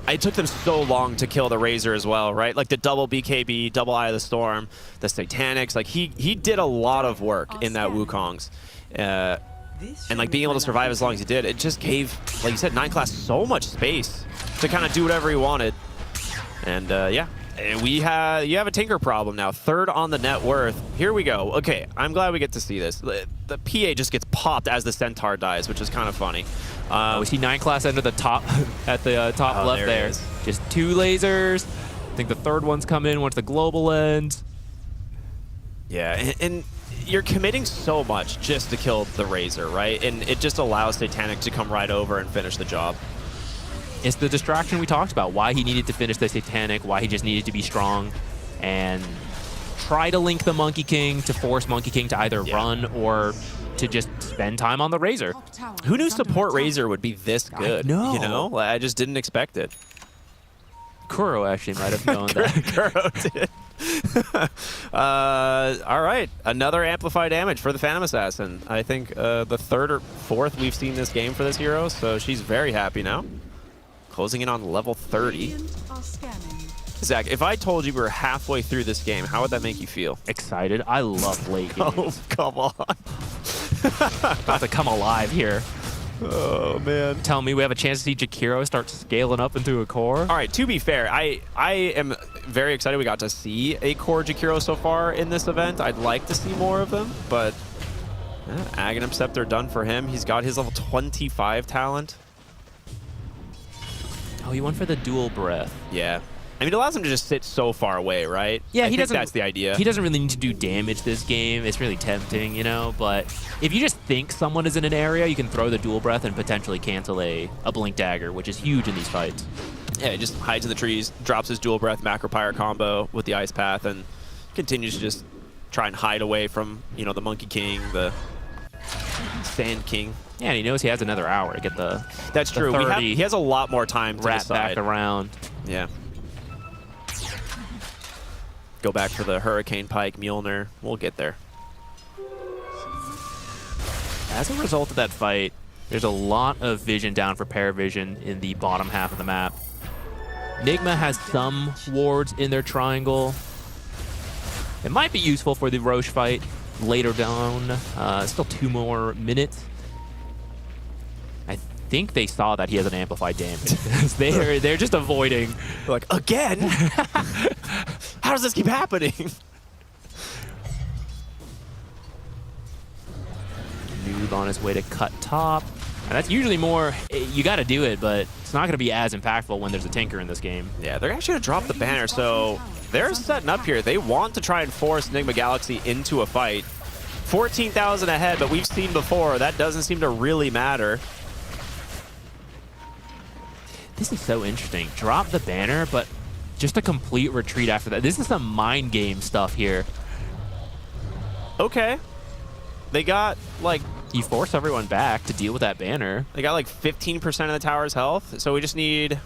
It took them so long to kill the Razor as well, right? Like the double BKB, double Eye of the Storm, the Satanics. Like he did a lot of work in that Wukongs. And like being able to survive as long as he did, it just gave, like you said, 9 class so much space to kind of do whatever he wanted. And yeah. And you have a Tinker problem now. 3rd on the net worth. Here we go. Okay, I'm glad we get to see this. The PA just gets popped as the Centaur dies, which is kind of funny. We see 9 class enter the top at the top left there. Just 2 lasers. I think the 3rd one's come in once the global ends. Yeah, and you're committing so much just to kill the Razor, right? And it just allows Satanic to come right over and finish the job. It's the distraction we talked about, why he needed to finish the Satanic, why he just needed to be strong, and try to link the Monkey King to force Monkey King to either run or to just spend time on the Razor. Who knew support Razor would be this good? No. You know? I just didn't expect it. Kuro actually might have known that. Kuro did. All right, another amplified damage for the Phantom Assassin. I think the 3rd or 4th we've seen this game for this hero, so she's very happy now. Closing in on level 30. Zach, if I told you we were halfway through this game, how would that make you feel? Excited. I love late games. Oh, come on. About to come alive here. Oh, man. Tell me we have a chance to see Jakiro start scaling up into a core. All right, to be fair, I am very excited we got to see a core Jakiro so far in this event. I'd like to see more of them, but Aghanim Scepter done for him. He's got his level 25 talent. Oh, he went for the dual breath. Yeah. I mean, it allows him to just sit so far away, right? Yeah, I think that's the idea. He doesn't really need to do damage this game. It's really tempting, you know? But if you just think someone is in an area, you can throw the dual breath and potentially cancel a Blink Dagger, which is huge in these fights. Yeah, he just hides in the trees, drops his dual breath macro pyre combo with the Ice Path, and continues to just try and hide away from, you know, the Monkey King, the Sand King. Yeah, and he knows he has another hour to get the That's true. He has a lot more time to wrap decide. back around. Yeah. Go back for the Hurricane Pike, Mjolnir. We'll get there. As a result of that fight, there's a lot of vision down for Paravision in the bottom half of the map. Nigma has some wards in their triangle. It might be useful for the Roche fight later down. Still 2 more minutes. I think they saw that he has an amplified damage. they're just avoiding. They're like, again? How does this keep happening? Noob on his way to cut top. And that's usually more, you got to do it, but not going to be as impactful when there's a Tinker in this game. Yeah, they're actually going to drop the banner, so they're setting up here. They want to try and force Nigma Galaxy into a fight. 14,000 ahead, but we've seen before, that doesn't seem to really matter. This is so interesting. Drop the banner, but just a complete retreat after that. This is some mind game stuff here. Okay. They got, like... You force everyone back to deal with that banner. They got, like, 15% of the tower's health, so we just need...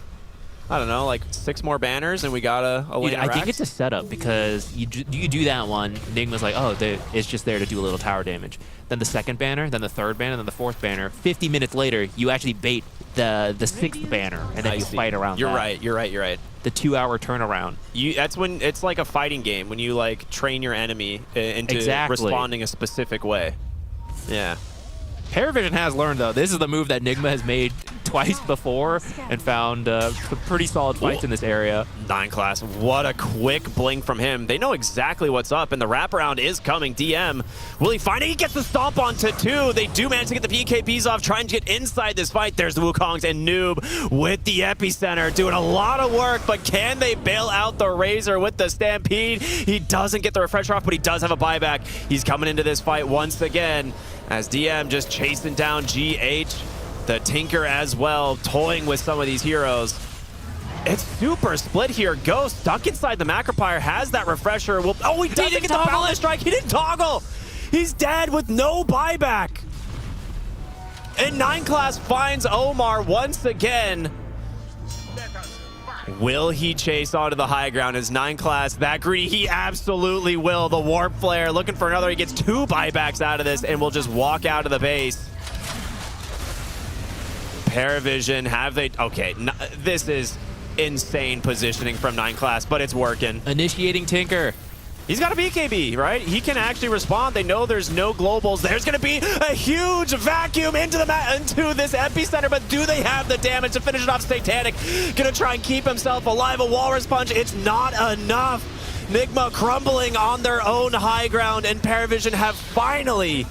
I don't know, like 6 more banners, and we got a lane. I think it's a setup because you do that one. Nigma's like, oh, it's just there to do a little tower damage. Then the second banner, then the third banner, then the fourth banner. 50 minutes later, you actually bait the 6th banner, and then you fight around. You're right. You're right. The 2-hour turnaround. That's when it's like a fighting game when you like train your enemy into responding a specific way. Yeah. Paravision has learned, though. This is the move that Nigma has made twice before and found some pretty solid fights in this area. 9 class, what a quick blink from him. They know exactly what's up, and the wraparound is coming. DM, will he find it? He gets the stomp onto 2. They do manage to get the PKPs off, trying to get inside this fight. There's the Wukongs and Noob with the epicenter, doing a lot of work, but can they bail out the Razor with the Stampede? He doesn't get the refresher off, but he does have a buyback. He's coming into this fight once again, as DM just chasing down GH. The Tinker as well, toying with some of these heroes. It's super split here. Ghost stuck inside the Macropyre, has that refresher. Oh, he doesn't get the balance strike. He didn't toggle. He's dead with no buyback. And 9 class finds Omar once again. Will he chase onto the high ground? Is 9 class that greedy? He absolutely will. The Warp Flare looking for another. He gets 2 buybacks out of this and will just walk out of the base. Paravision, have they... Okay, this is insane positioning from 9 class, but it's working. Initiating Tinker. He's got a BKB, right? He can actually respond. They know there's no globals. There's going to be a huge vacuum into this epicenter, but do they have the damage to finish it off? Satanic going to try and keep himself alive. A Walrus Punch, it's not enough. Nigma crumbling on their own high ground, and Paravision have finally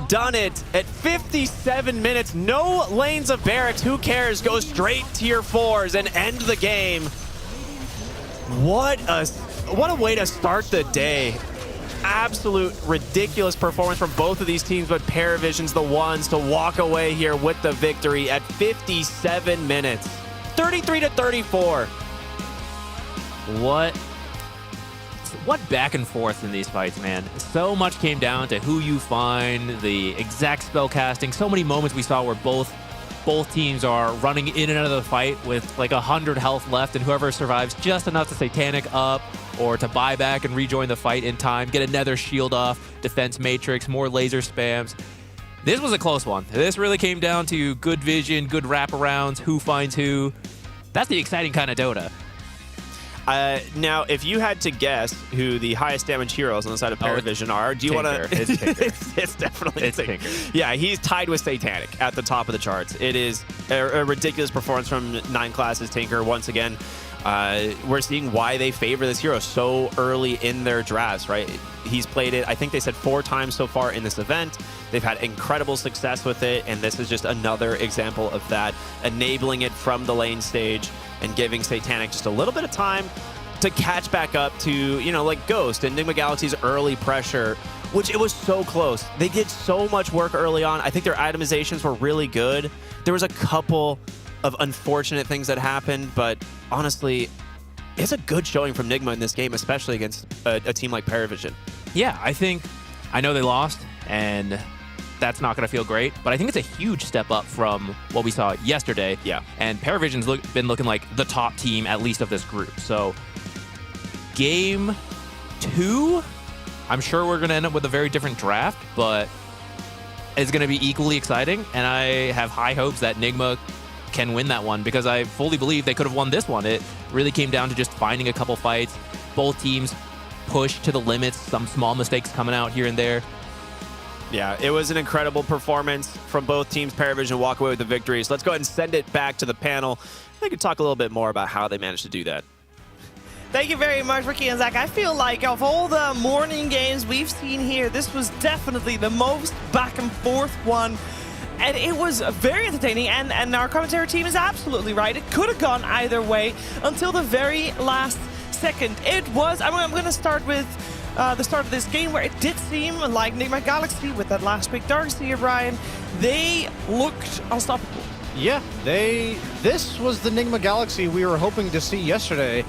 done it at 57 minutes. No lanes of barracks. Who cares? Go straight tier 4s and end the game. What a way to start the day. Absolute ridiculous performance from both of these teams, but Paravision's the ones to walk away here with the victory at 57 minutes. 33-34. What back and forth in these fights, man. So much came down to who you find, the exact spell casting. So many moments we saw where both teams are running in and out of the fight with like 100 health left, and whoever survives just enough to Satanic up or to buy back and rejoin the fight in time, get another shield off, defense matrix, more laser spams. This was a close one. This really came down to good vision, good wraparounds, who finds who. That's the exciting kind of Dota. Now, if you had to guess who the highest damage heroes on the side of Paravision are, do you want to... It's Tinker. It's definitely Tinker. Yeah, he's tied with Satanic at the top of the charts. It is a ridiculous performance from 9 classes Tinker. Once again, we're seeing why they favor this hero so early in their drafts, right? He's played it, I think they said 4 times so far in this event. They've had incredible success with it, and this is just another example of that, enabling it from the lane stage and giving Satanic just a little bit of time to catch back up to, you know, like Ghost and Nigma Galaxy's early pressure, which it was so close. They did so much work early on. I think their itemizations were really good. There was a couple of unfortunate things that happened, but honestly, it's a good showing from Nigma in this game, especially against a team like Paravision. Yeah, I know they lost, and that's not going to feel great, but I think it's a huge step up from what we saw yesterday. Yeah. And Paravision's been looking like the top team, at least of this group. So game 2, I'm sure we're going to end up with a very different draft, but it's going to be equally exciting, and I have high hopes that Nigma can win that one, because I fully believe they could have won this one. It really came down to just finding a couple fights. Both teams pushed to the limits, some small mistakes coming out here and there. Yeah, it was an incredible performance from both teams. Paravision walk away with the victories. Let's go ahead and send it back to the panel. They could talk a little bit more about how they managed to do that. Thank you very much, Ricky and Zach. I feel like of all the morning games we've seen here, this was definitely the most back and forth one. and it was very entertaining, and our commentary team is absolutely right. It could have gone either way until the very last second. It was, I'm going to start with the start of this game, where it did seem like Nigma Galaxy with that last big Darkseer, Brian, they looked unstoppable. Yeah, this was the Nigma Galaxy we were hoping to see yesterday.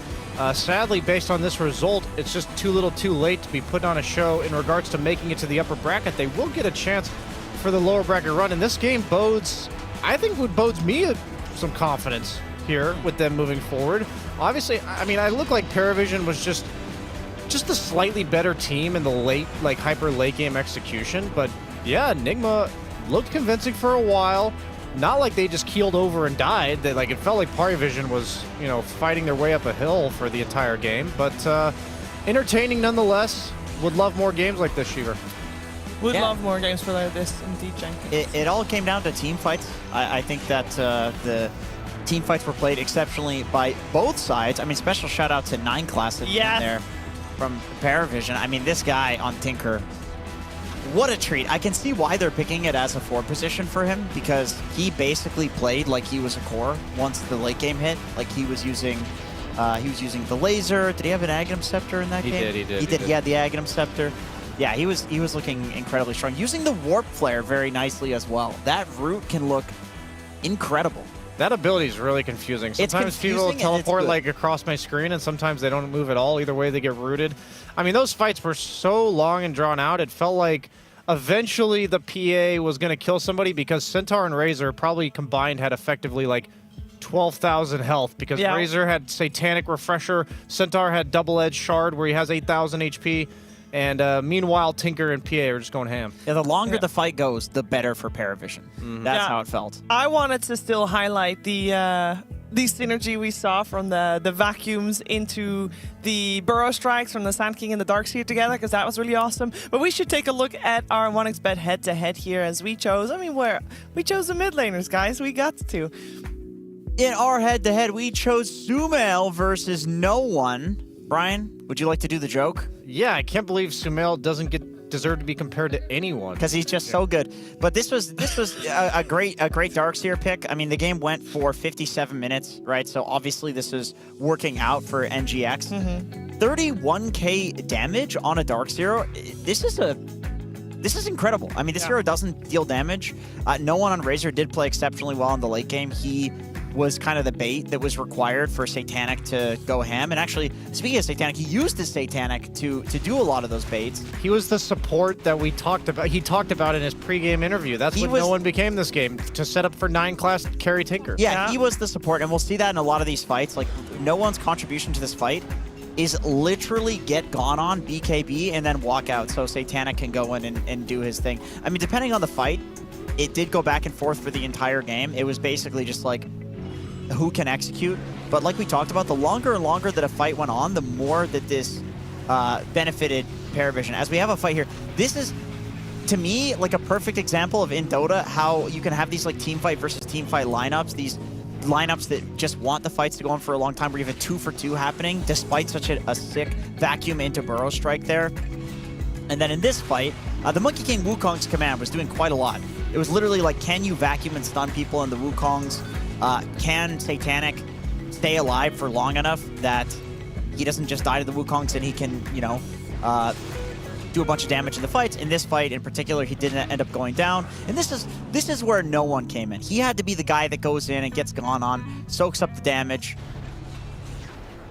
Sadly, based on this result, it's just too little too late to be put on a show in regards to making it to the upper bracket. They will get a chance for the lower bracket run, and this game bodes, I think, bodes me some confidence here with them moving forward. Obviously, I mean, I look like Paravision was just a slightly better team in the late, like hyper late game execution. But yeah, Nigma looked convincing for a while. Not like they just keeled over and died. They, like, it felt like Paravision was, you know, fighting their way up a hill for the entire game. But entertaining nonetheless. Would love more games like this, Shiver. Would love more games for this, indeed, Jenkins. It all came down to team fights. I think that the team fights were played exceptionally by both sides. I mean, special shout out to 9 Class in there from Paravision. I mean, this guy on Tinker, what a treat. I can see why they're picking it as a 4 position for him, because he basically played like he was a core once the late game hit. Like he was using the laser. Did he have an Aghanim Scepter in that game? He did. He had the Aghanim Scepter. Yeah, he was looking incredibly strong. Using the Warp Flare very nicely as well. That route can look incredible. That ability is really confusing. Sometimes people teleport like across my screen, and sometimes they don't move at all. Either way, they get rooted. I mean, those fights were so long and drawn out. It felt like eventually the PA was going to kill somebody, because Centaur and Razor probably combined had effectively like 12,000 health, because Razor had Satanic Refresher, Centaur had Double-Edged Shard where he has 8,000 HP. And meanwhile, Tinker and PA are just going ham. Yeah, the longer the fight goes, the better for Paravision. That's how it felt. I wanted to still highlight the synergy we saw from the vacuums into the Burrow Strikes from the Sand King and the Darkseer together, because that was really awesome. But we should take a look at our 1xBet head-to-head here, as we chose. I mean, we chose the mid laners, guys. We got to. In our head-to-head, we chose Sumail versus no one. Brian, would you like to do the joke? Yeah, I can't believe Sumail doesn't deserve to be compared to anyone. Because he's just so good. But this was a great Darkseer pick. I mean, the game went for 57 minutes, right? So obviously this is working out for NGX. 31k damage on a Darkseer. This is incredible. I mean, this hero doesn't deal damage. No one on Razor did play exceptionally well in the late game. He was kind of the bait that was required for Satanic to go ham. And actually, speaking of Satanic, he used his Satanic to do a lot of those baits. He was the support that we talked about. He talked about in his pregame interview. That's what no one became this game, to set up for 9 Class carry Tinker. Yeah, he was the support, and we'll see that in a lot of these fights. Like, no one's contribution to this fight is literally get gone on BKB and then walk out so Satanic can go in and do his thing. I mean, depending on the fight, it did go back and forth for the entire game. It was basically just like, who can execute. But like we talked about, the longer and longer that a fight went on, the more that this benefited Paravision. As we have a fight here, this is, to me, like a perfect example of in Dota how you can have these like team fight versus team fight lineups, these lineups that just want the fights to go on for a long time, where you have a 2-for-2 happening despite such a sick vacuum into Burrow Strike there. And then in this fight, the Monkey King Wukong's command was doing quite a lot. It was literally like, can you vacuum and stun people in the Wukongs? Can Satanic stay alive for long enough that he doesn't just die to the Wukongs and he can, you know, do a bunch of damage in the fights? In this fight in particular, he didn't end up going down. And this is where no one came in. He had to be the guy that goes in and gets gone on, soaks up the damage.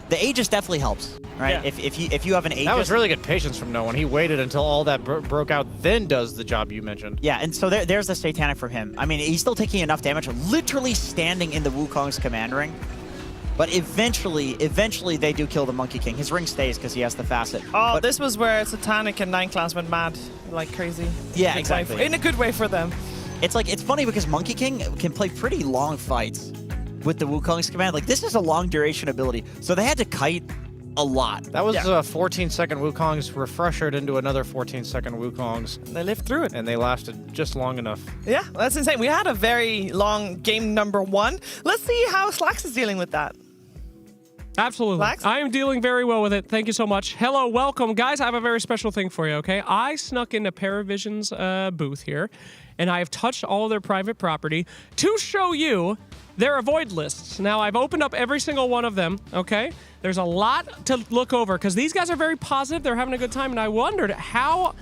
The Aegis definitely helps, right? Yeah. If you have an Aegis... That was really good patience from no one. He waited until all that broke out, then does the job you mentioned. Yeah, and so there's the Satanic from him. I mean, he's still taking enough damage, literally standing in the Wukong's command ring. But eventually they do kill the Monkey King. His ring stays because he has the facet. Oh, but this was where Satanic and 9 Class went mad like crazy. Yeah, exactly. In a good way for them. It's like, it's funny because Monkey King can play pretty long fights with the Wukong's command. Like, this is a long duration ability. So they had to kite a lot. That was a 14-second Wukong's refreshed into another 14-second Wukong's. They lived through it. And they lasted just long enough. Yeah, that's insane. We had a very long game number 1. Let's see how Slacks is dealing with that. Absolutely. Flax? I am dealing very well with it. Thank you so much. Hello, welcome. Guys, I have a very special thing for you, okay? I snuck into Paravision's booth here, and I have touched all their private property to show you their avoid lists. Now, I've opened up every single one of them, okay? There's a lot to look over because these guys are very positive. They're having a good time, and I wondered how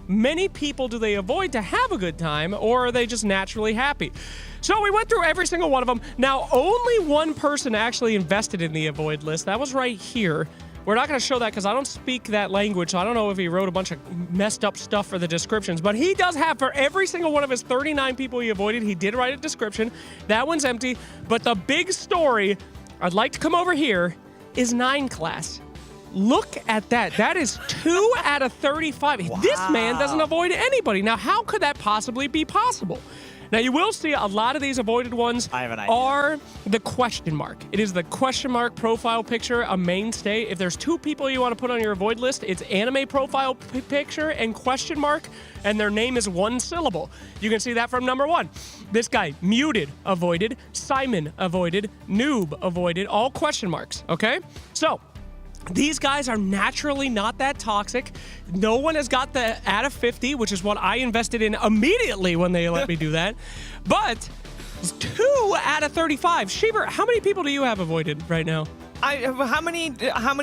many people do they avoid to have a good time, or are they just naturally happy? So we went through every single one of them. Now, only one person actually invested in the avoid list. That was right here. We're not going to show that because I don't speak that language, so I don't know if he wrote a bunch of messed up stuff for the descriptions. But he does have, for every single one of his 39 people he avoided, he did write a description. That one's empty. But the big story, I'd like to come over here, is 9 class. Look at that. That is 2 out of 35. Wow. This man doesn't avoid anybody. Now, how could that possibly be possible? Now, you will see a lot of these avoided ones are the question mark. It is the question mark profile picture, a mainstay. If there's 2 people you want to put on your avoid list, it's anime profile picture and question mark, and their name is 1 syllable. You can see that from number 1. This guy, muted, avoided. Simon, avoided. Noob, avoided. All question marks, okay? So, these guys are naturally not that toxic. No one has got the out of 50, which is what I invested in immediately when they let me do that. But 2 out of 35. Sheber, how many people do you have avoided right now? How many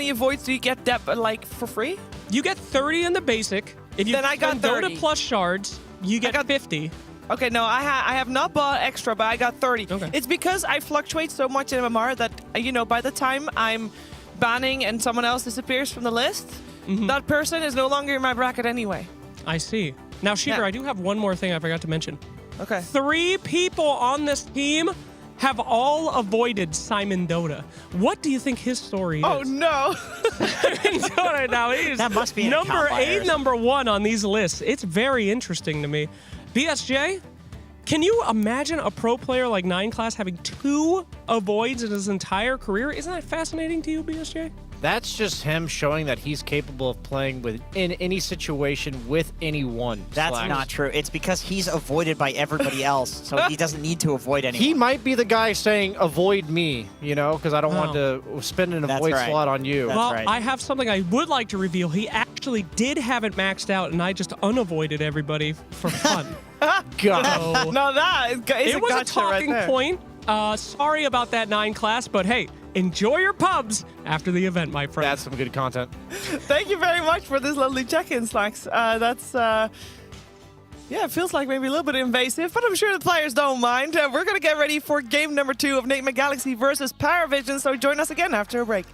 avoids do you get that like for free? You get 30 in the basic. If you then I got 30. Dota plus shards, you get 50. Okay, no, I have not bought extra, but I got 30. Okay. It's because I fluctuate so much in MMR that, you know, by the time I'm banning and someone else disappears from the list, that person is no longer in my bracket anyway. I see. Now, Sheber, I do have one more thing I forgot to mention. Okay. 3 people on this team have all avoided Simon Dota. What do you think his story is? Oh, no. Dota now, he is that must be number 8, number 1 on these lists. It's very interesting to me. BSJ, can you imagine a pro player like 9 class having 2 avoids in his entire career? Isn't that fascinating to you, BSJ? That's just him showing that he's capable of playing in any situation with anyone. That's not true. It's because he's avoided by everybody else, so he doesn't need to avoid anyone. He might be the guy saying, avoid me, you know, because I don't want to spend an avoid slot on you. Well, I have something I would like to reveal. He actually did have it maxed out, and I just unavoided everybody for fun. God. So, no, that is it was a talking point. Sorry about that 9 class, but hey, enjoy your pubs after the event, my friend. That's some good content. Thank you very much for this lovely check-in, Slacks. That's, yeah, it feels like maybe a little bit invasive, but I'm sure the players don't mind. We're going to get ready for game number 2 of Nigma Galaxy versus Paravision, so join us again after a break.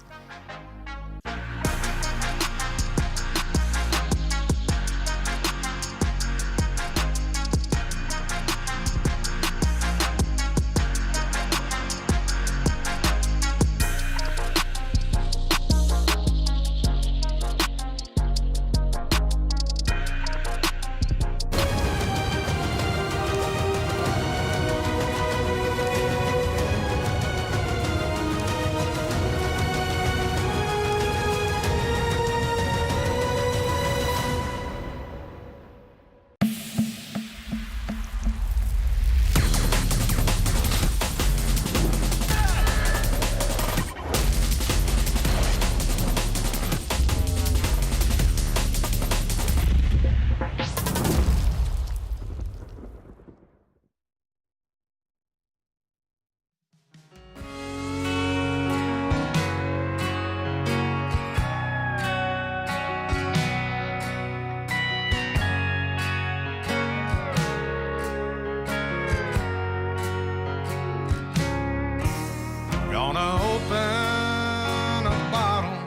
Gonna open a bottle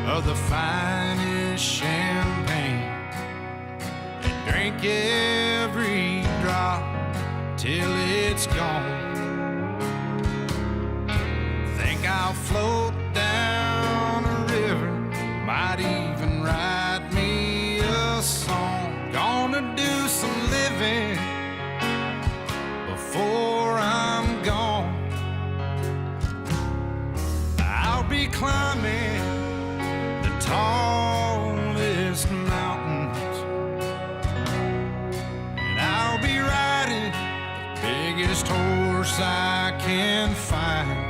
of the finest champagne and drink every drop till it's gone. Think I'll float down a river, might even write me a song. Gonna do some living before I'm gone. I'll be climbing the tallest mountains, and I'll be riding the biggest horse I can find.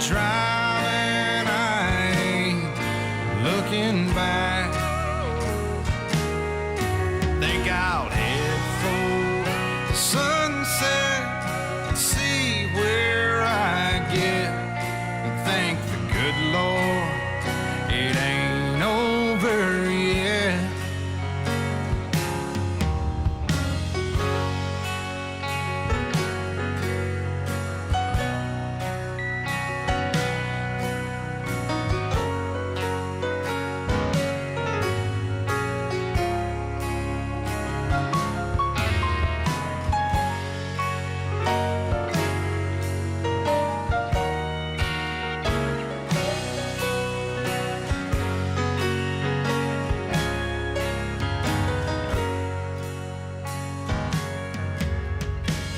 driving, I ain't looking back. Think I'll head for the sunset and see where I get. And thank the good Lord it ain't over yet.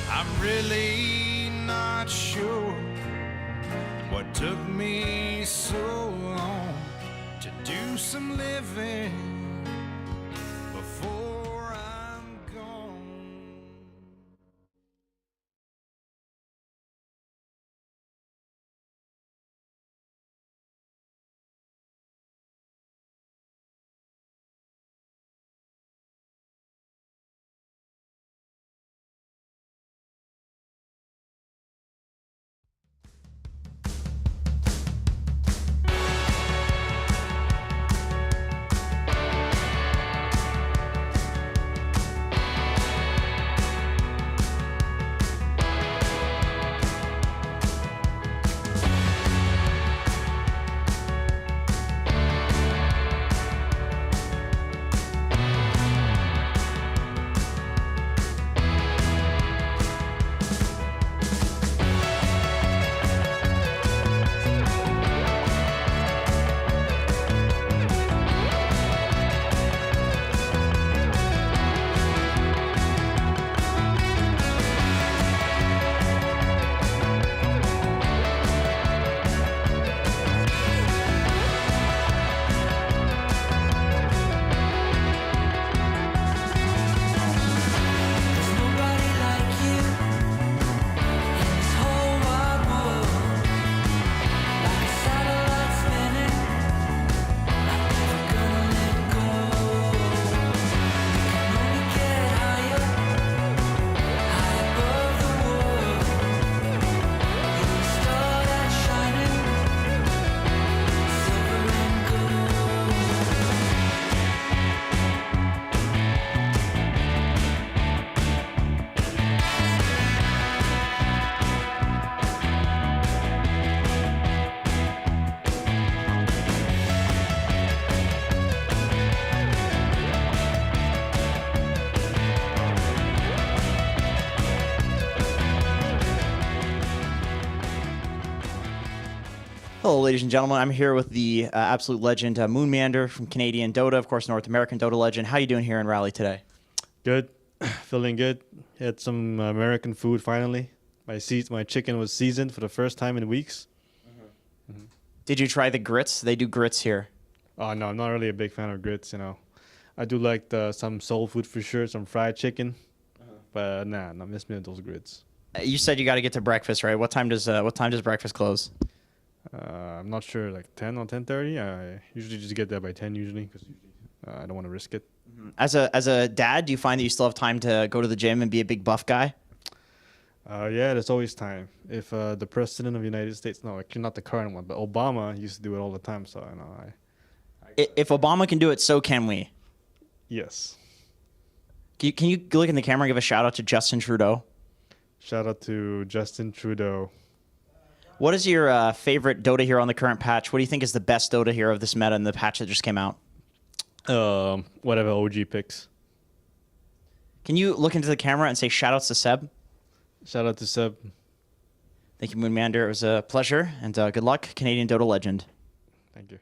I'm really not sure what took me so long to do some living before I'm gone. Hello, ladies and gentlemen. I'm here with the absolute legend, Moonmeander from Canadian Dota, of course, North American Dota legend. How are you doing here in Raleigh today? Good. Feeling good. Had some American food finally. My chicken was seasoned for the first time in weeks. Did you try the grits? They do grits here. Oh, no, I'm not really a big fan of grits, you know. I do like some soul food for sure, some fried chicken. But nah, not miss me with those grits. You said you got to get to breakfast, right? What time does breakfast close? I'm not sure, like 10 or 10:30. I usually just get there by 10 usually because I don't want to risk it. As a dad, do you find that you still have time to go to the gym and be a big buff guy? Yeah, there's always time. If the president of the United States, no, actually not the current one, but Obama used to do it all the time. So I know If Obama can do it, so can we. Yes. Can you look in the camera and give a shout out to Justin Trudeau? Shout out to Justin Trudeau. What is your favorite Dota hero on the current patch? What do you think is the best Dota hero of this meta in the patch that just came out? Whatever OG picks. Can you look into the camera and say shout outs to Seb? Shout out to Seb. Thank you, Moonmander. It was a pleasure, and good luck, Canadian Dota legend. Thank you.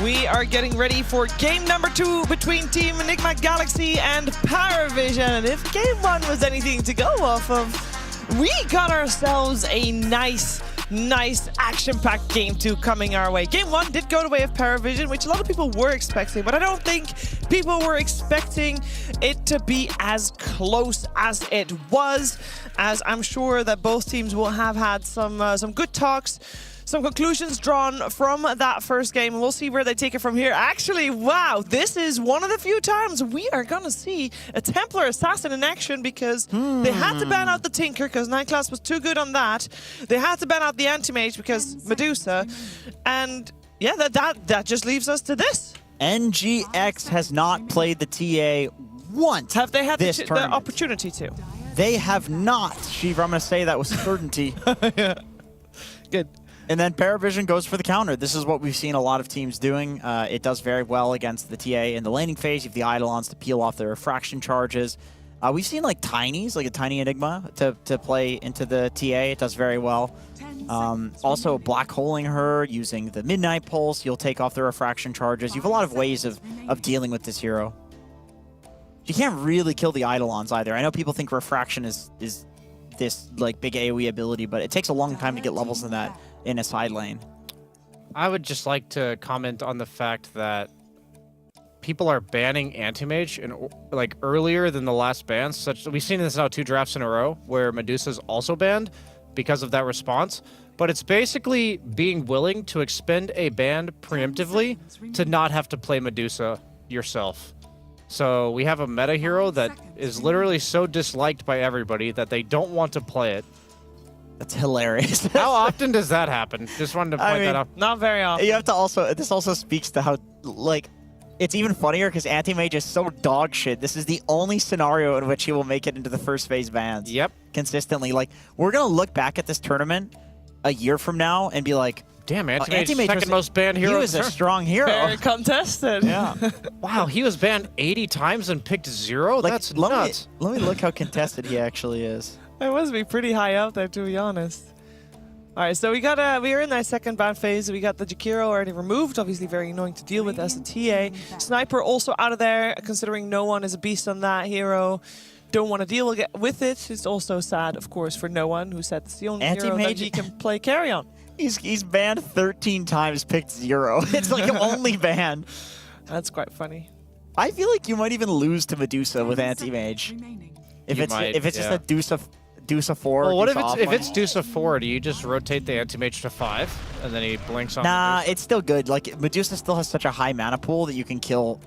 We are getting ready for game number 2 between Team Nigma Galaxy and Paravision. And if game 1 was anything to go off of, we got ourselves a nice Nice action-packed game 2 coming our way. Game 1 did go the way of Paravision, which a lot of people were expecting, but I don't think people were expecting it to be as close as it was, as I'm sure that both teams will have had some good talks, some conclusions drawn from that first game, and we'll see where they take it from here. Actually, wow, this is one of the few times we are gonna see a Templar Assassin in action, because they had to ban out the Tinker because Nightclass was too good on that. They had to ban out the Anti-Mage because Medusa, and yeah, that just leaves us to this. NGX has not played the TA once. Have they had the tournament. opportunity to? They have not. Shiva, I'm going to say that with certainty. Yeah. Good. And then Paravision goes for the counter. This is what we've seen a lot of teams doing. It does very well against the TA in the laning phase. You have the Eidolons to peel off their refraction charges. We've seen like Tinies, like a Tiny Enigma, to play into the TA. It does very well. Also, black holing her using the Midnight Pulse. You'll take off the refraction charges. You have a lot of ways of dealing with this hero. You can't really kill the Eidolons either. I know people think refraction is this like big AoE ability, but it takes a long time to get levels in that in a side lane. I would just like to comment on the fact that people are banning Anti-Mage like earlier than the last bans. Such we've seen this now 2 drafts in a row where Medusa's also banned because of that response. But it's basically being willing to expend a ban preemptively to not have to play Medusa yourself. So we have a meta hero that is literally so disliked by everybody that they don't want to play it. That's hilarious. How often does that happen? Just wanted to point that out. Not very often. You have to also, this also speaks to how, like, it's even funnier because Anti-Mage is so dog shit. This is the only scenario in which he will make it into the first phase bans. Yep. Consistently. Like, we're going to look back at this tournament a year from now and be like, damn, Anti-Mage second most banned hero. He was a strong hero. Very contested. Yeah. Wow, he was banned 80 times and picked 0? Like, That's nuts. Let me look how contested he actually is. It must be pretty high up there, to be honest. All right, so we are in that second ban phase. We got the Jakiro already removed, obviously very annoying to deal with as a TA. Sniper also out of there, considering no one is a beast on that hero. Don't want to deal with it. It's also sad, of course, for no one who said it's the only hero that he can play carry on. He's banned 13 times, picked 0. It's like only banned. That's quite funny. I feel like you might even lose to Medusa with Anti-Mage. If it's just a Deuce 4. Well, what if it's Deuce 4? Do you just rotate the Anti-Mage to 5 and then he blinks on? Nah, it's still good. Like Medusa still has such a high mana pool that you can kill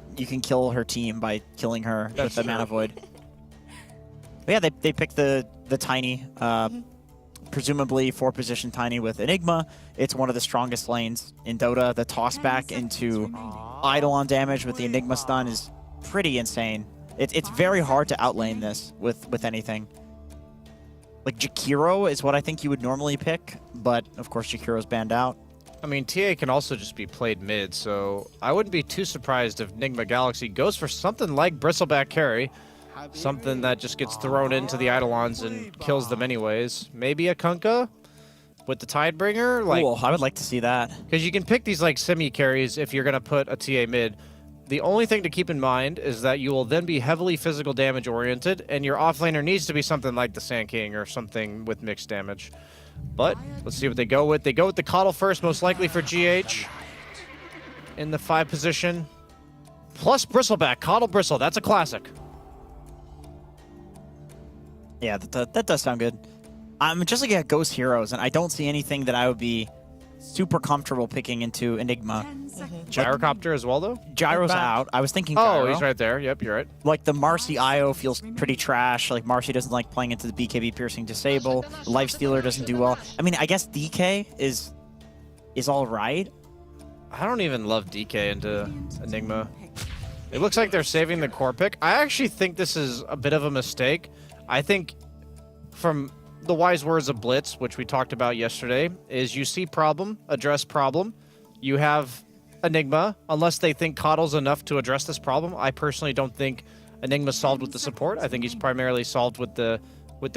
her team by killing her with the mana void. But yeah, they picked the Tiny, presumably 4-position Tiny with Enigma. It's one of the strongest lanes in Dota. The toss back into Eidolon damage with the Enigma stun is pretty insane. It's very hard to outlane this with anything. Like Jakiro is what I think you would normally pick, but of course Jakiro's banned out. I mean, TA can also just be played mid, so I wouldn't be too surprised if Nigma Galaxy goes for something like Bristleback Carry. Something that just gets thrown into the Eidolons and kills them anyways. Maybe a Kunkka with the Tidebringer. Like, cool, I would like to see that. Because you can pick these like semi-carries if you're going to put a TA mid. The only thing to keep in mind is that you will then be heavily physical damage oriented, and your offlaner needs to be something like the Sand King or something with mixed damage. But let's see what they go with. They go with the Coddle first, most likely for GH. In the 5 position. Plus Bristleback, Coddle Bristle, that's a classic. Yeah, that does sound good. I'm just looking at Ghost Heroes, and I don't see anything that I would be super comfortable picking into Enigma. Gyrocopter as well, though? Gyro's out. I was thinking Gyro. Oh, he's right there. Yep, you're right. Like, the Marcy IO feels pretty trash. Like, Marcy doesn't like playing into the BKB Piercing Disable. Lifestealer doesn't do well. I mean, I guess DK is all right. I don't even love DK into Enigma. It looks like they're saving the core pick. I actually think this is a bit of a mistake. I think from the wise words of Blitz, which we talked about yesterday, is you see problem, address problem. You have Enigma, unless they think Coddle's enough to address this problem. I personally don't think Enigma's solved with the support. I think he's primarily solved with the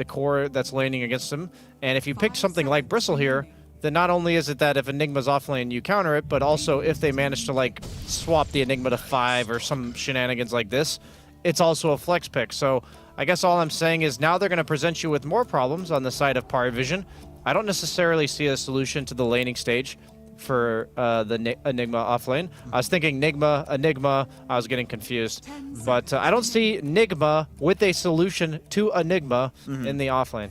core that's laning against him. And if you pick something like Bristle here, then not only is it that if Enigma's offlane, you counter it, but also if they manage to like swap the Enigma to 5 or some shenanigans like this, it's also a flex pick. So I guess all I'm saying is now they're going to present you with more problems on the side of Paravision. I don't necessarily see a solution to the laning stage for the Enigma off lane. I was thinking Nigma, Enigma. I was getting confused. But I don't see Nigma with a solution to Enigma in the off lane.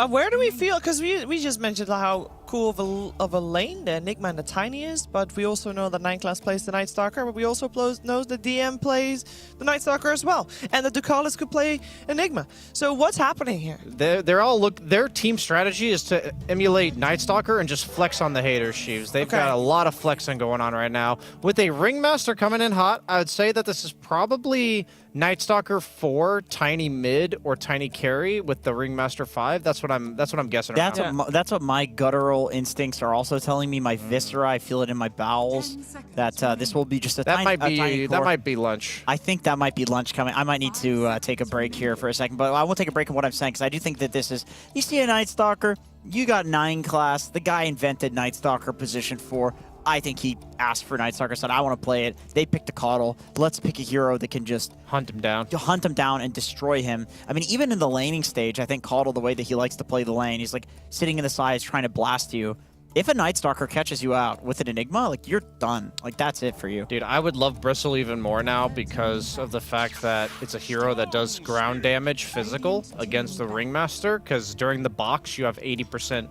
Where do we feel? Because we just mentioned how cool of a lane the Nigma and the Tiny is, but we also know that 9 Class plays the Night Stalker, but we also know the DM plays the Night Stalker as well, and the Ducalis could play Enigma. So what's happening here? Their team strategy is to emulate Night Stalker and just flex on the haters, Sheaves. They've got a lot of flexing going on right now. With a Ringmaster coming in hot, I would say that this is probably Night Stalker 4, Tiny mid, or Tiny carry with the Ringmaster 5. That's what I'm guessing. That's what my guttural instincts are also telling me. My viscera, I feel it in my bowels. That this will be just a tiny core. That might be lunch. I think that might be lunch coming. I might need to take a break here for a second, but I will take a break in what I'm saying because I do think that this is. You see a Night Stalker, you got 9 Class. The guy invented Night Stalker position 4. I think he asked for Night Stalker, said, I want to play it. They picked a Coddle. Let's pick a hero that can just hunt him down and destroy him. I mean, even in the laning stage, I think Coddle, the way that he likes to play the lane, he's like sitting in the sides trying to blast you. If a Night Stalker catches you out with an Enigma, like, you're done. Like, that's it for you. Dude, I would love Bristle even more now because of the fact that it's a hero that does ground damage physical against the Ringmaster, because during the box, you have 80%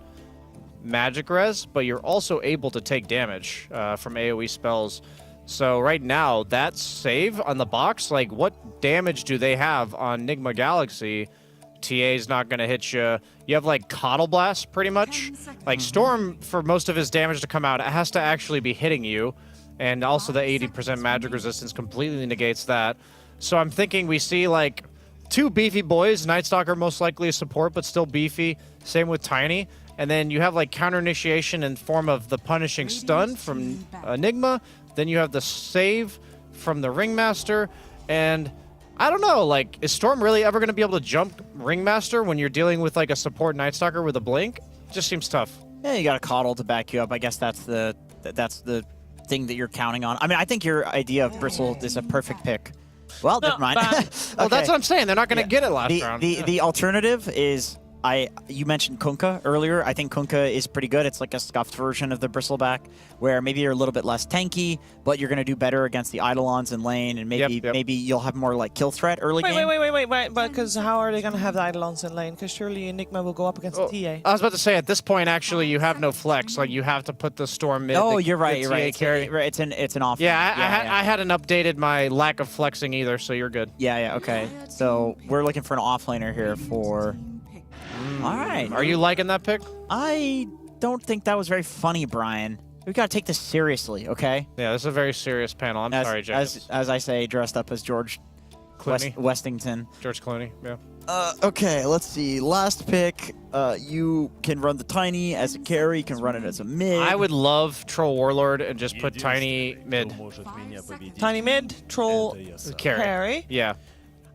magic res, but you're also able to take damage from AoE spells. So right now, that save on the box, like, what damage do they have on Nigma Galaxy? TA's not going to hit you. You have, like, Coddle Blast, pretty much. Like, Storm, for most of his damage to come out, it has to actually be hitting you. And also the 80% magic resistance completely negates that. So I'm thinking we see, like, 2 beefy boys. Night Stalker most likely a support, but still beefy. Same with Tiny. And then you have, like, counter initiation in form of the punishing stun from Enigma. Then you have the save from the Ringmaster. And I don't know, like, is Storm really ever going to be able to jump Ringmaster when you're dealing with, like, a support Night Stalker with a blink? Just seems tough. Yeah, you got a Coddle to back you up. I guess that's the thing that you're counting on. I mean, I think your idea of Bristle is a perfect pick. Well, never mind. Well, that's what I'm saying. They're not going to get it last round. The alternative is you mentioned Kunkka earlier. I think Kunkka is pretty good. It's like a scuffed version of the Bristleback, where maybe you're a little bit less tanky, but you're going to do better against the Eidolons in lane, and maybe you'll have more like kill threat early game. Wait, but because how are they going to have the Eidolons in lane? Because surely Enigma will go up against the TA. I was about to say, at this point, actually, you have no flex. Like, you have to put the Storm mid. Oh, you're right. It's an off. Yeah, I hadn't updated my lack of flexing either, so you're good. Yeah, okay. So we're looking for an offlaner here for. All right. Are you liking that pick? I don't think that was very funny, Brian. We got to take this seriously, okay? Yeah, this is a very serious panel. I'm sorry, Jacob. As I say, dressed up as George Westington. George Clooney, yeah. Okay, let's see. Last pick. You can run the Tiny as a carry. You can run it as a mid. I would love Troll Warlord and just put Tiny mid. Tiny mid, Troll carry. Yeah.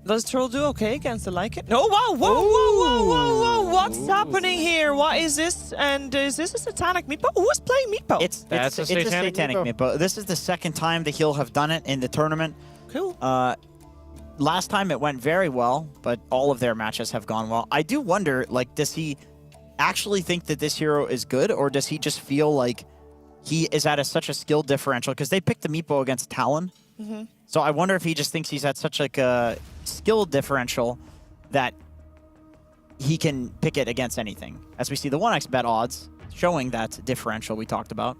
Does Troll do okay against the Lycan? No, whoa, what's happening here? What is this? And is this a Satanic Meatball? Who's playing Meatball? It's a Satanic Meatball. This is the second time that he'll have done it in the tournament. Cool. Last time it went very well, but all of their matches have gone well. I do wonder, like, does he actually think that this hero is good, or does he just feel like he is at such a skill differential? Because they picked the Meatball against Talon. Mm-hmm. So I wonder if he just thinks he's at such like a skill differential that he can pick it against anything. As we see the 1x bet odds showing that differential we talked about.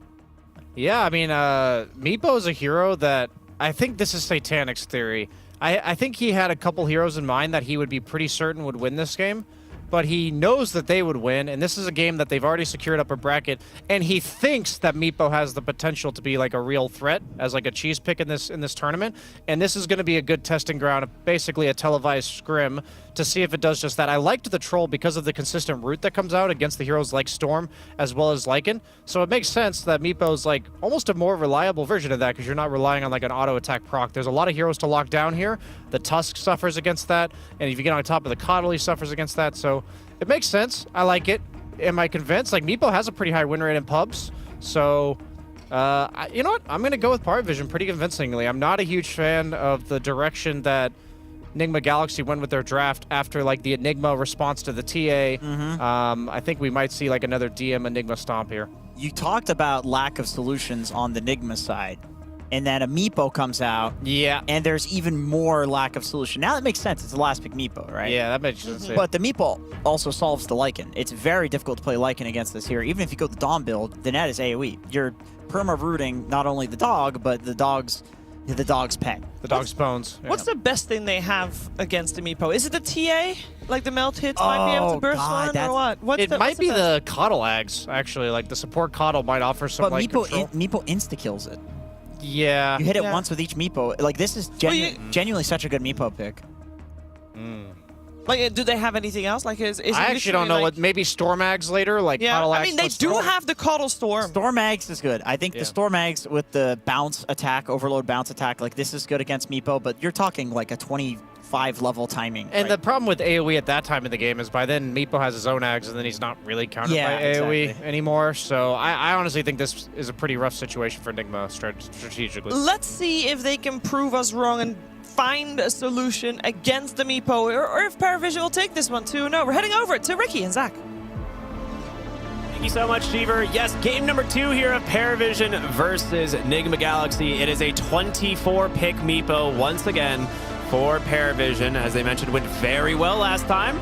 Yeah, I mean, Meepo is a hero that I think this is Satanic's theory. I think he had a couple heroes in mind that he would be pretty certain would win this game. But he knows that they would win, and this is a game that they've already secured up a bracket, and he thinks that Meepo has the potential to be like a real threat as like a cheese pick in this tournament, and this is going to be a good testing ground, basically a televised scrim, to see if it does just that. I liked the Troll because of the consistent route that comes out against the heroes like Storm as well as Lycan, so it makes sense that Meepo's like almost a more reliable version of that because you're not relying on like an auto attack proc. There's a lot of heroes to lock down here. The Tusk suffers against that, and if you get on top of the Coddle, he suffers against that, so it makes sense. I like it. Am I convinced? Like, Meepo has a pretty high win rate in pubs, so you know what? I'm going to go with Paravision pretty convincingly. I'm not a huge fan of the direction that Nigma Galaxy went with their draft after like the Enigma response to the TA. I think we might see like another DM Enigma stomp here. You talked about lack of solutions on the Nigma side, and then a Meepo comes out. Yeah. And there's even more lack of solution. Now that makes sense. It's the last pick Meepo, right? Yeah, that makes sense. But the Meepo also solves the Lycan. It's very difficult to play Lycan against this hero. Even if you go the Dawn build, the net is AoE. You're perma-rooting not only the dog, but the dog's pet. The dog's bones. Yeah. What's the best thing they have against the Meepo? Is it the TA? Like the melt hits might be able to burst one or what? It might be the Coddle Ags, actually. Like the support Coddle might offer some but light control. Meepo insta-kills it. Yeah. You hit it once with each Meepo. Like, this is genuinely such a good Meepo pick. Like, do they have anything else? Like, is I actually don't know. like, what maybe Stormags later? Like, yeah, Coddle I Ags mean, they plus do Storm. have the Coddle Storm. Stormags is good. I think the Stormags with the bounce attack, overload bounce attack, like, this is good against Meepo, but you're talking like a 25 level timing. And right? the problem with AoE at that time in the game is by then Meepo has his own Ags and then he's not really countered by AoE anymore. So I honestly think this is a pretty rough situation for Nigma strategically. Let's see if they can prove us wrong and find a solution against the Meepo, or if Paravision will take this one 2-0. We're heading over to Ricky and Zach. Thank you so much, Cheever. Yes, game number 2 here of Paravision versus Nigma Galaxy. It is a 24-pick Meepo once again for Paravision. As they mentioned, went very well last time.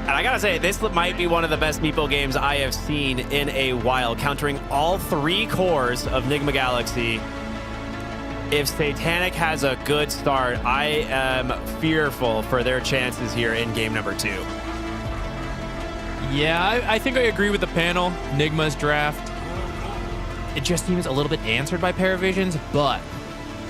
And I gotta say, this might be one of the best Meepo games I have seen in a while, countering all 3 cores of Nigma Galaxy. If Satanic has a good start, I am fearful for their chances here in game number 2. Yeah, I think I agree with the panel. Nigma's draft, it just seems a little bit answered by Paravision's, but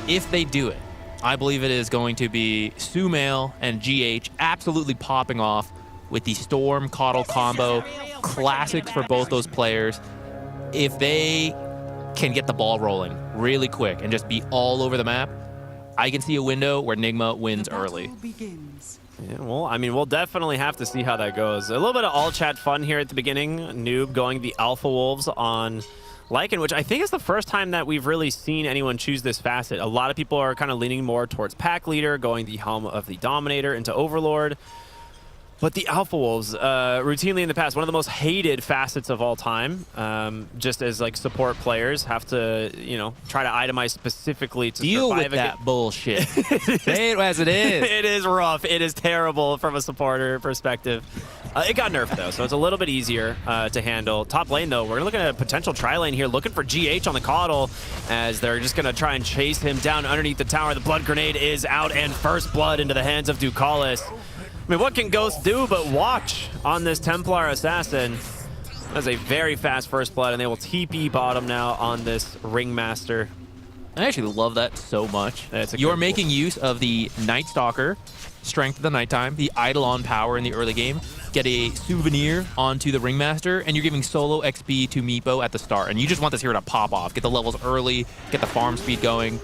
if they do it, I believe it is going to be Sumail and GH absolutely popping off with the Storm Coddle combo. Classics for both those players. If they can get the ball rolling really quick and just be all over the map, I can see a window where Nigma wins early. Yeah, well, I mean, we'll definitely have to see how that goes. A little bit of all-chat fun here at the beginning. Noob going the Alpha Wolves on Lycan, which I think is the first time that we've really seen anyone choose this facet. A lot of people are kind of leaning more towards Pack Leader, going the Helm of the Dominator into Overlord. But the Alpha Wolves, routinely in the past, one of the most hated facets of all time, just as like support players have to, you know, try to itemize specifically to deal survive with that bullshit. Say it as it is. It is rough. It is terrible from a supporter perspective. It got nerfed though, so it's a little bit easier to handle. Top lane though, we're looking at a potential tri lane here, looking for GH on the Coddle, as they're just gonna try and chase him down underneath the tower. The blood grenade is out, and first blood into the hands of Ducalis. I mean, what can Ghost do but watch on this Templar Assassin? That's a very fast first blood, and they will TP bottom now on this Ringmaster. I actually love that so much. You're making use of the Night Stalker, Strength of the Nighttime, the Eidolon power in the early game, get a souvenir onto the Ringmaster, and you're giving solo XP to Meepo at the start. And you just want this hero to pop off, get the levels early, get the farm speed going.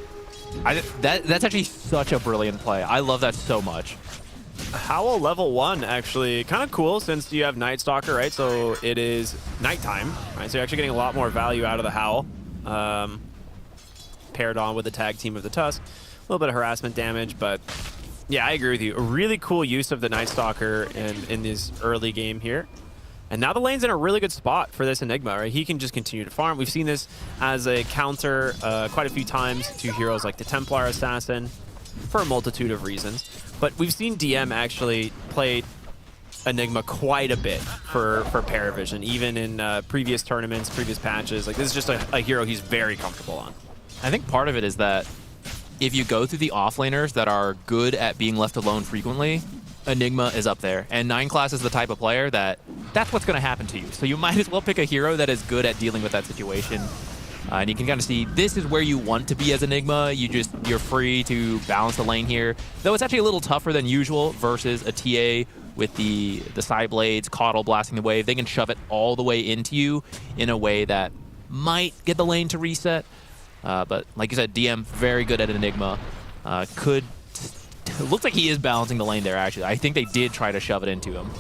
That's actually such a brilliant play. I love that so much. Howl level 1, actually kind of cool since you have Night Stalker, right? So it is nighttime, right? So you're actually getting a lot more value out of the Howl. Paired on with the tag team of the Tusk. A little bit of harassment damage, but yeah, I agree with you. A really cool use of the Night Stalker in this early game here. And now the lane's in a really good spot for this Enigma, right? He can just continue to farm. We've seen this as a counter quite a few times to heroes like the Templar Assassin for a multitude of reasons. But we've seen DM actually play Enigma quite a bit for Paravision, even in previous tournaments, previous patches. Like, this is just a hero he's very comfortable on. I think part of it is that if you go through the offlaners that are good at being left alone frequently, Enigma is up there. And 9 class is the type of player that's what's going to happen to you. So you might as well pick a hero that is good at dealing with that situation. And you can kind of see this is where you want to be as Enigma. You're free to balance the lane here. Though it's actually a little tougher than usual versus a TA with the side blades, Coddle blasting the wave. They can shove it all the way into you in a way that might get the lane to reset. But like you said, DM very good at Enigma. Looks like he is balancing the lane there, actually. I think they did try to shove it into him.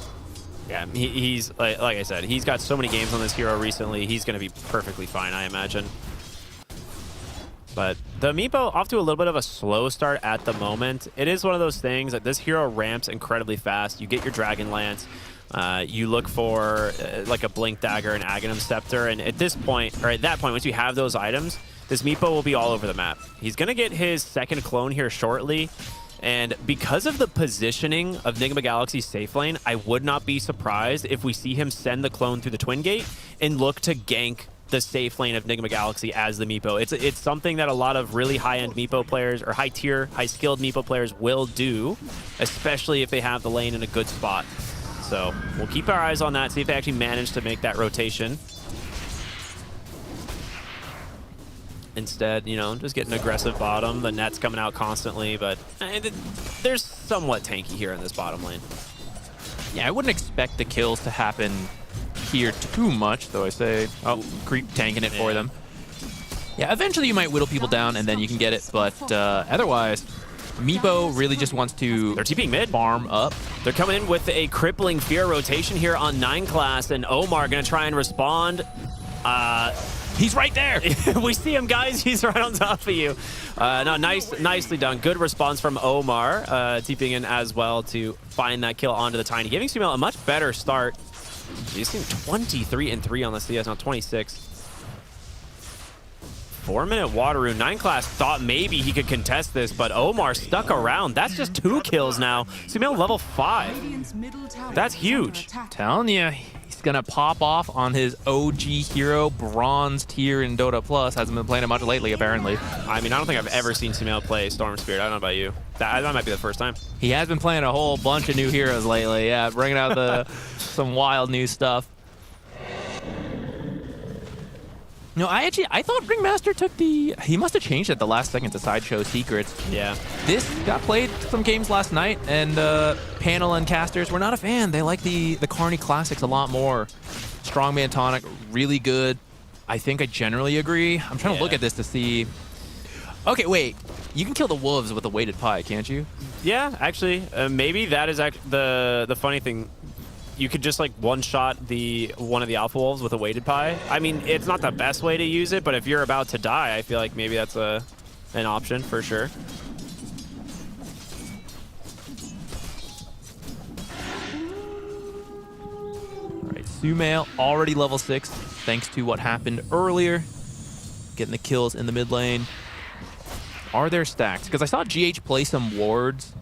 Yeah, he's like I said, he's got so many games on this hero recently. He's going to be perfectly fine, I imagine. But the Meepo off to a little bit of a slow start at the moment. It is one of those things that this hero ramps incredibly fast. You get your Dragon Lance. You look for like a Blink Dagger and Aghanim Scepter. And at this point, or at that point, once you have those items, this Meepo will be all over the map. He's going to get his second clone here shortly. And because of the positioning of Nigma Galaxy's safe lane, I would not be surprised if we see him send the clone through the Twin Gate and look to gank the safe lane of Nigma Galaxy as the Meepo. It's something that a lot of really high-end Meepo players or high-tier, high-skilled Meepo players will do, especially if they have the lane in a good spot. So we'll keep our eyes on that, see if they actually manage to make that rotation. Instead, you know, just get an aggressive bottom. The net's coming out constantly, but there's somewhat tanky here in this bottom lane. Yeah, I wouldn't expect the kills to happen here too much, though I say, oh, Creep tanking it for them. Yeah, eventually you might whittle people down and then you can get it, but otherwise, Meepo really just wants to They're TPing mid. Farm up. They're coming in with a crippling fear rotation here on 9 class, and Omar gonna try and respond. He's right there. We see him, guys. He's right on top of you. No, nicely done. Good response from Omar, TPing in as well to find that kill onto the Tiny, giving Sumail a much better start. He's seen 23 and 3 on the CS, now 26. 4-minute water rune. 9 class thought maybe he could contest this, but Omar stuck around. That's just 2 kills now. Sumail level 5. That's huge. Telling you, he's gonna pop off on his OG hero, bronze tier in Dota Plus. Hasn't been playing it much lately, apparently. I mean, I don't think I've ever seen Sumail play Storm Spirit. I don't know about you. That might be the first time. He has been playing a whole bunch of new heroes lately. Yeah, bringing out some wild new stuff. No, I thought Ringmaster took he must have changed at the last second to Sideshow Secrets. Yeah. This got played some games last night, and panel and casters were not a fan. They like the Carney Classics a lot more. Strongman Tonic, really good. I think I generally agree. I'm trying to look at this to see. Okay, wait. You can kill the wolves with a weighted pie, can't you? Yeah, actually, maybe that is the funny thing. You could just like one-shot one of the Alpha Wolves with a weighted pie. I mean, it's not the best way to use it, but if you're about to die, I feel like maybe that's an option for sure. All right, Sumail already level 6, thanks to what happened earlier. Getting the kills in the mid lane. Are there stacks? Because I saw GH play some wards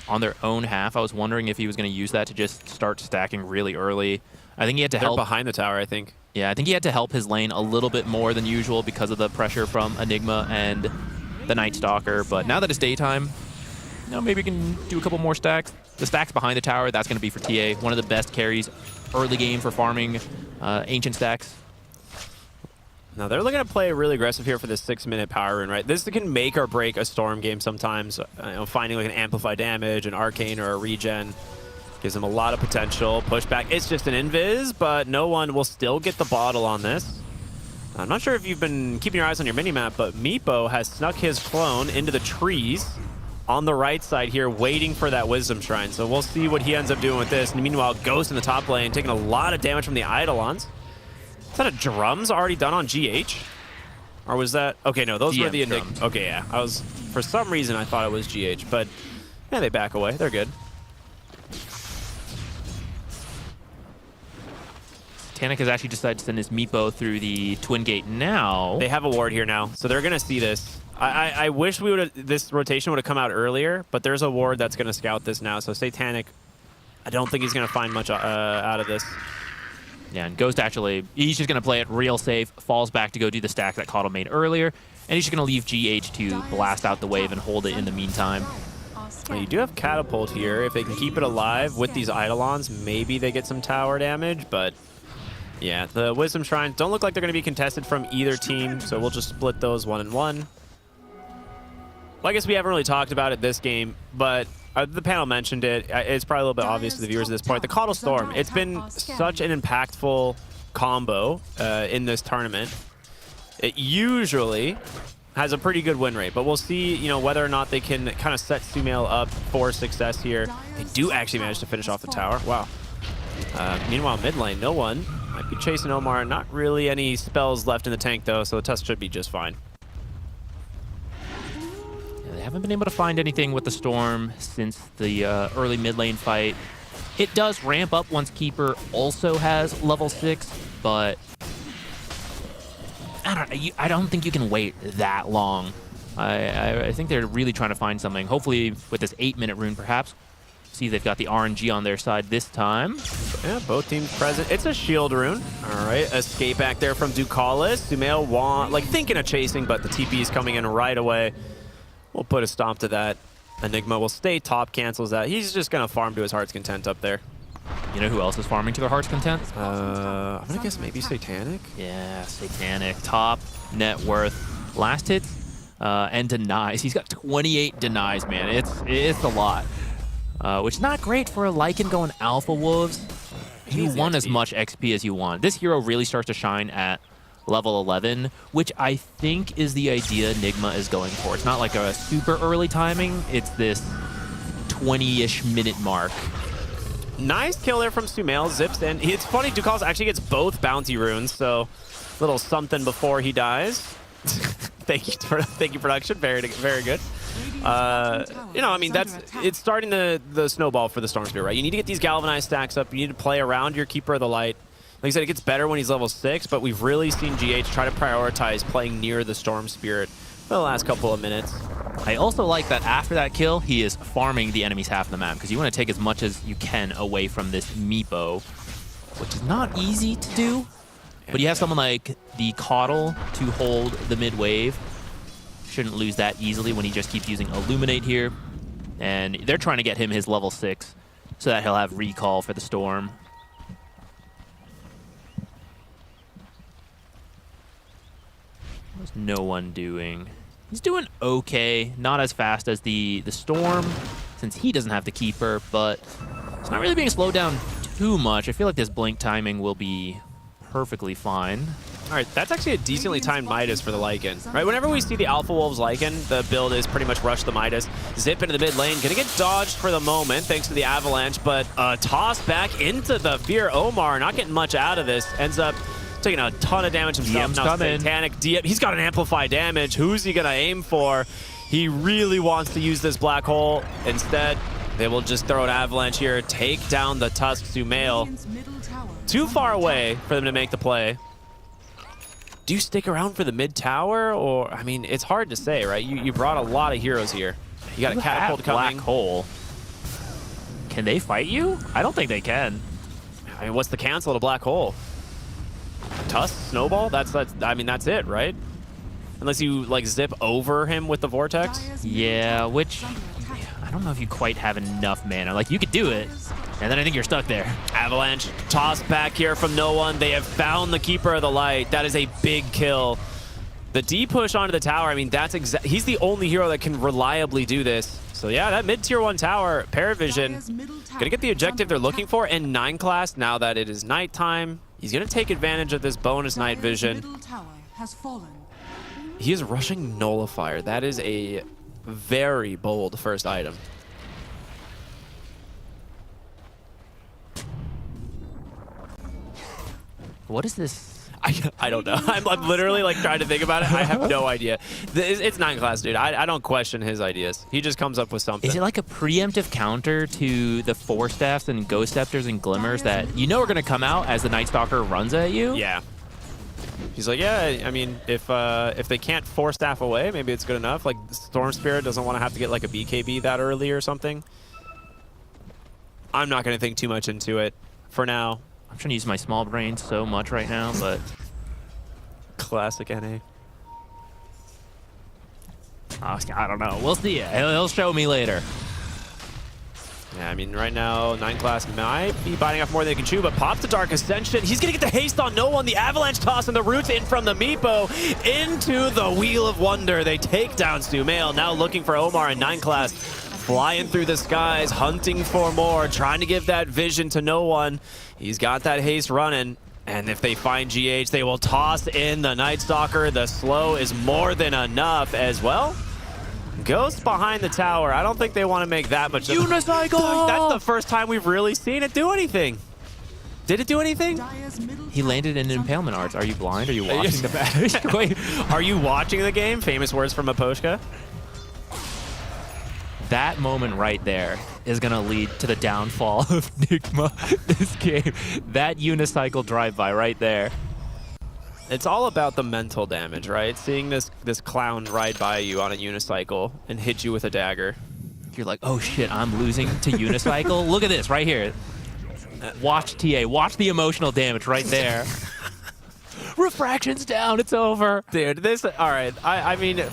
on their own half. I was wondering if he was going to use that to just start stacking really early. I think he had to help. They're behind the tower, I think. Yeah, I think he had to help his lane a little bit more than usual because of the pressure from Enigma and the Night Stalker. But now that it's daytime, you know, maybe we can do a couple more stacks. The stacks behind the tower, that's going to be for TA. One of the best carries early game for farming ancient stacks. Now they're looking to play really aggressive here for this 6-minute power rune, right? This can make or break a Storm game sometimes. You know, finding like an amplify damage, an arcane, or a regen gives them a lot of potential. Pushback, it's just an invis, but no one will still get the bottle on this. I'm not sure if you've been keeping your eyes on your minimap, but Meepo has snuck his clone into the trees on the right side here, waiting for that Wisdom Shrine. So we'll see what he ends up doing with this. And meanwhile, Ghost in the top lane, taking a lot of damage from the Eidolons. Is that a drums already done on GH? Or was that... Okay, no, those were the Enigma. Okay, yeah. For some reason, I thought it was GH, but yeah, they back away. They're good. Tanic has actually decided to send his Meepo through the Twin Gate now. They have a ward here now, so they're going to see this. I wish this rotation would have come out earlier, but there's a ward that's going to scout this now, so Satanic, I don't think he's going to find much out of this. Yeah, and Ghost actually, he's just going to play it real safe, falls back to go do the stack that Caudle made earlier, and he's just going to leave GH to blast out the wave and hold it in the meantime. Well, you do have Catapult here. If they can keep it alive with these Eidolons, maybe they get some tower damage, but yeah, the Wisdom Shrines don't look like they're going to be contested from either team, so we'll just split those 1 and 1. Well, I guess we haven't really talked about it this game, but the panel mentioned it. It's probably a little bit obvious to the viewers at this point. The Caudle Storm, it's been such an impactful combo in this tournament. It usually has a pretty good win rate, but we'll see, you know, whether or not they can kind of set Sumail up for success here. They do actually manage to finish off the tower. Wow. Meanwhile, mid lane, no one. Might be chasing Omar. Not really any spells left in the tank, though, so the test should be just fine. Haven't been able to find anything with the Storm since the early mid lane fight. It does ramp up once Keeper also has level 6, but I don't think you can wait that long. I think they're really trying to find something. Hopefully with this 8-minute rune, perhaps. See, they've got the RNG on their side this time. Yeah, both teams present. It's a shield rune. All right, escape back there from Ducalis. Sumail thinking of chasing, but the TP is coming in right away. We'll put a stop to that. Enigma will stay top, cancels that. He's just going to farm to his heart's content up there. You know who else is farming to their heart's content? I'm going to guess maybe Satanic. Yeah, Satanic. Top net worth. Last hit and denies. He's got 28 denies, man. It's a lot. Which is not great for a Lycan going Alpha Wolves. You want as much XP as you want. This hero really starts to shine at level 11, which I think is the idea Nigma is going for. It's not like a super early timing. It's this 20-ish minute mark. Nice kill there from Sumail. Zips in. It's funny, Ducalis actually gets both bounty runes, so little something before he dies. Thank you, production. Very good. You know, I mean, it's starting the snowball for the Storm Spirit, right? You need to get these galvanized stacks up. You need to play around your Keeper of the Light. Like I said, it gets better when he's level 6, but we've really seen GH try to prioritize playing near the Storm Spirit for the last couple of minutes. I also like that after that kill, he is farming the enemy's half of the map, because you want to take as much as you can away from this Meepo, which is not easy to do. But you have someone like the Coddle to hold the mid wave. Shouldn't lose that easily when he just keeps using Illuminate here. And they're trying to get him his level 6 so that he'll have recall for the Storm. What's no one doing? He's doing okay. Not as fast as the Storm, since he doesn't have the Keeper, but it's not really being slowed down too much. I feel like this blink timing will be perfectly fine. All right, that's actually a decently timed Midas for the Lycan. Right, whenever we see the Alpha Wolves Lycan, the build is pretty much rush the Midas, zip into the mid lane, gonna get dodged for the moment thanks to the Avalanche, but toss back into the Fear. Omar not getting much out of this, ends up taking a ton of damage himself. DM's now coming. Satanic, he's got an amplify damage. Who's he gonna aim for? He really wants to use this black hole. Instead, they will just throw an Avalanche here, take down the Tusk Sumail. Too far away for them to make the play. Do you stick around for the mid tower, or I mean, it's hard to say, right? You brought a lot of heroes here. You got a catapult coming. Black hole. Can they fight you? I don't think they can. I mean, what's the cancel to black hole? Tusk, snowball. That's it, right? Unless you like zip over him with the vortex. Yeah, which I don't know if you quite have enough mana. Like you could do it, and then I think you're stuck there. Avalanche tossed back here from no one. They have found the Keeper of the Light. That is a big kill. The D push onto the tower, I mean, he's the only hero that can reliably do this. So yeah, that mid-tier 1 tower, Paravision, gonna get the objective they're looking for in 9 class now that it is nighttime. He's gonna take advantage of this bonus night vision. He is rushing Nullifier. That is a very bold first item. What is this? I don't know. I'm literally like trying to think about it. I have no idea. It's 9 class, dude. I don't question his ideas. He just comes up with something. Is it like a preemptive counter to the Force Staffs and Ghost Scepters and Glimmers that you know are going to come out as the Night Stalker runs at you? Yeah. He's like, yeah, I mean, if they can't Force Staff away, maybe it's good enough. Like, Storm Spirit doesn't want to have to get like a BKB that early or something. I'm not going to think too much into it for now. I'm trying to use my small brain so much right now, but... Classic NA. Oh, I don't know. We'll see it. He'll show me later. Yeah, I mean, right now, 9 class might be biting off more than they can chew, but pops the Dark Ascension. He's going to get the haste on no one. The Avalanche toss and the roots in from the Meepo into the Wheel of Wonder. They take down Sumail, now looking for Omar in 9 class. Flying through the skies, hunting for more, trying to give that vision to no one. He's got that haste running. And if they find GH, they will toss in the Night Stalker. The slow is more than enough as well. Ghost behind the tower. I don't think they want to make that much of Unicycle! That's the first time we've really seen it do anything. Did it do anything? He landed in Impalement Arts. Are you blind? Are you watching the match? Wait, are you watching the game? Famous words from Aposhka. that moment right there is going to lead to the downfall of Nigma this game. That unicycle drive-by right there. It's all about the mental damage, right? Seeing this clown ride by you on a unicycle and hit you with a dagger. You're like, oh shit, I'm losing to unicycle? Look at this right here. Watch TA, watch the emotional damage right there. Refraction's down, it's over. Dude, this, all right, I mean,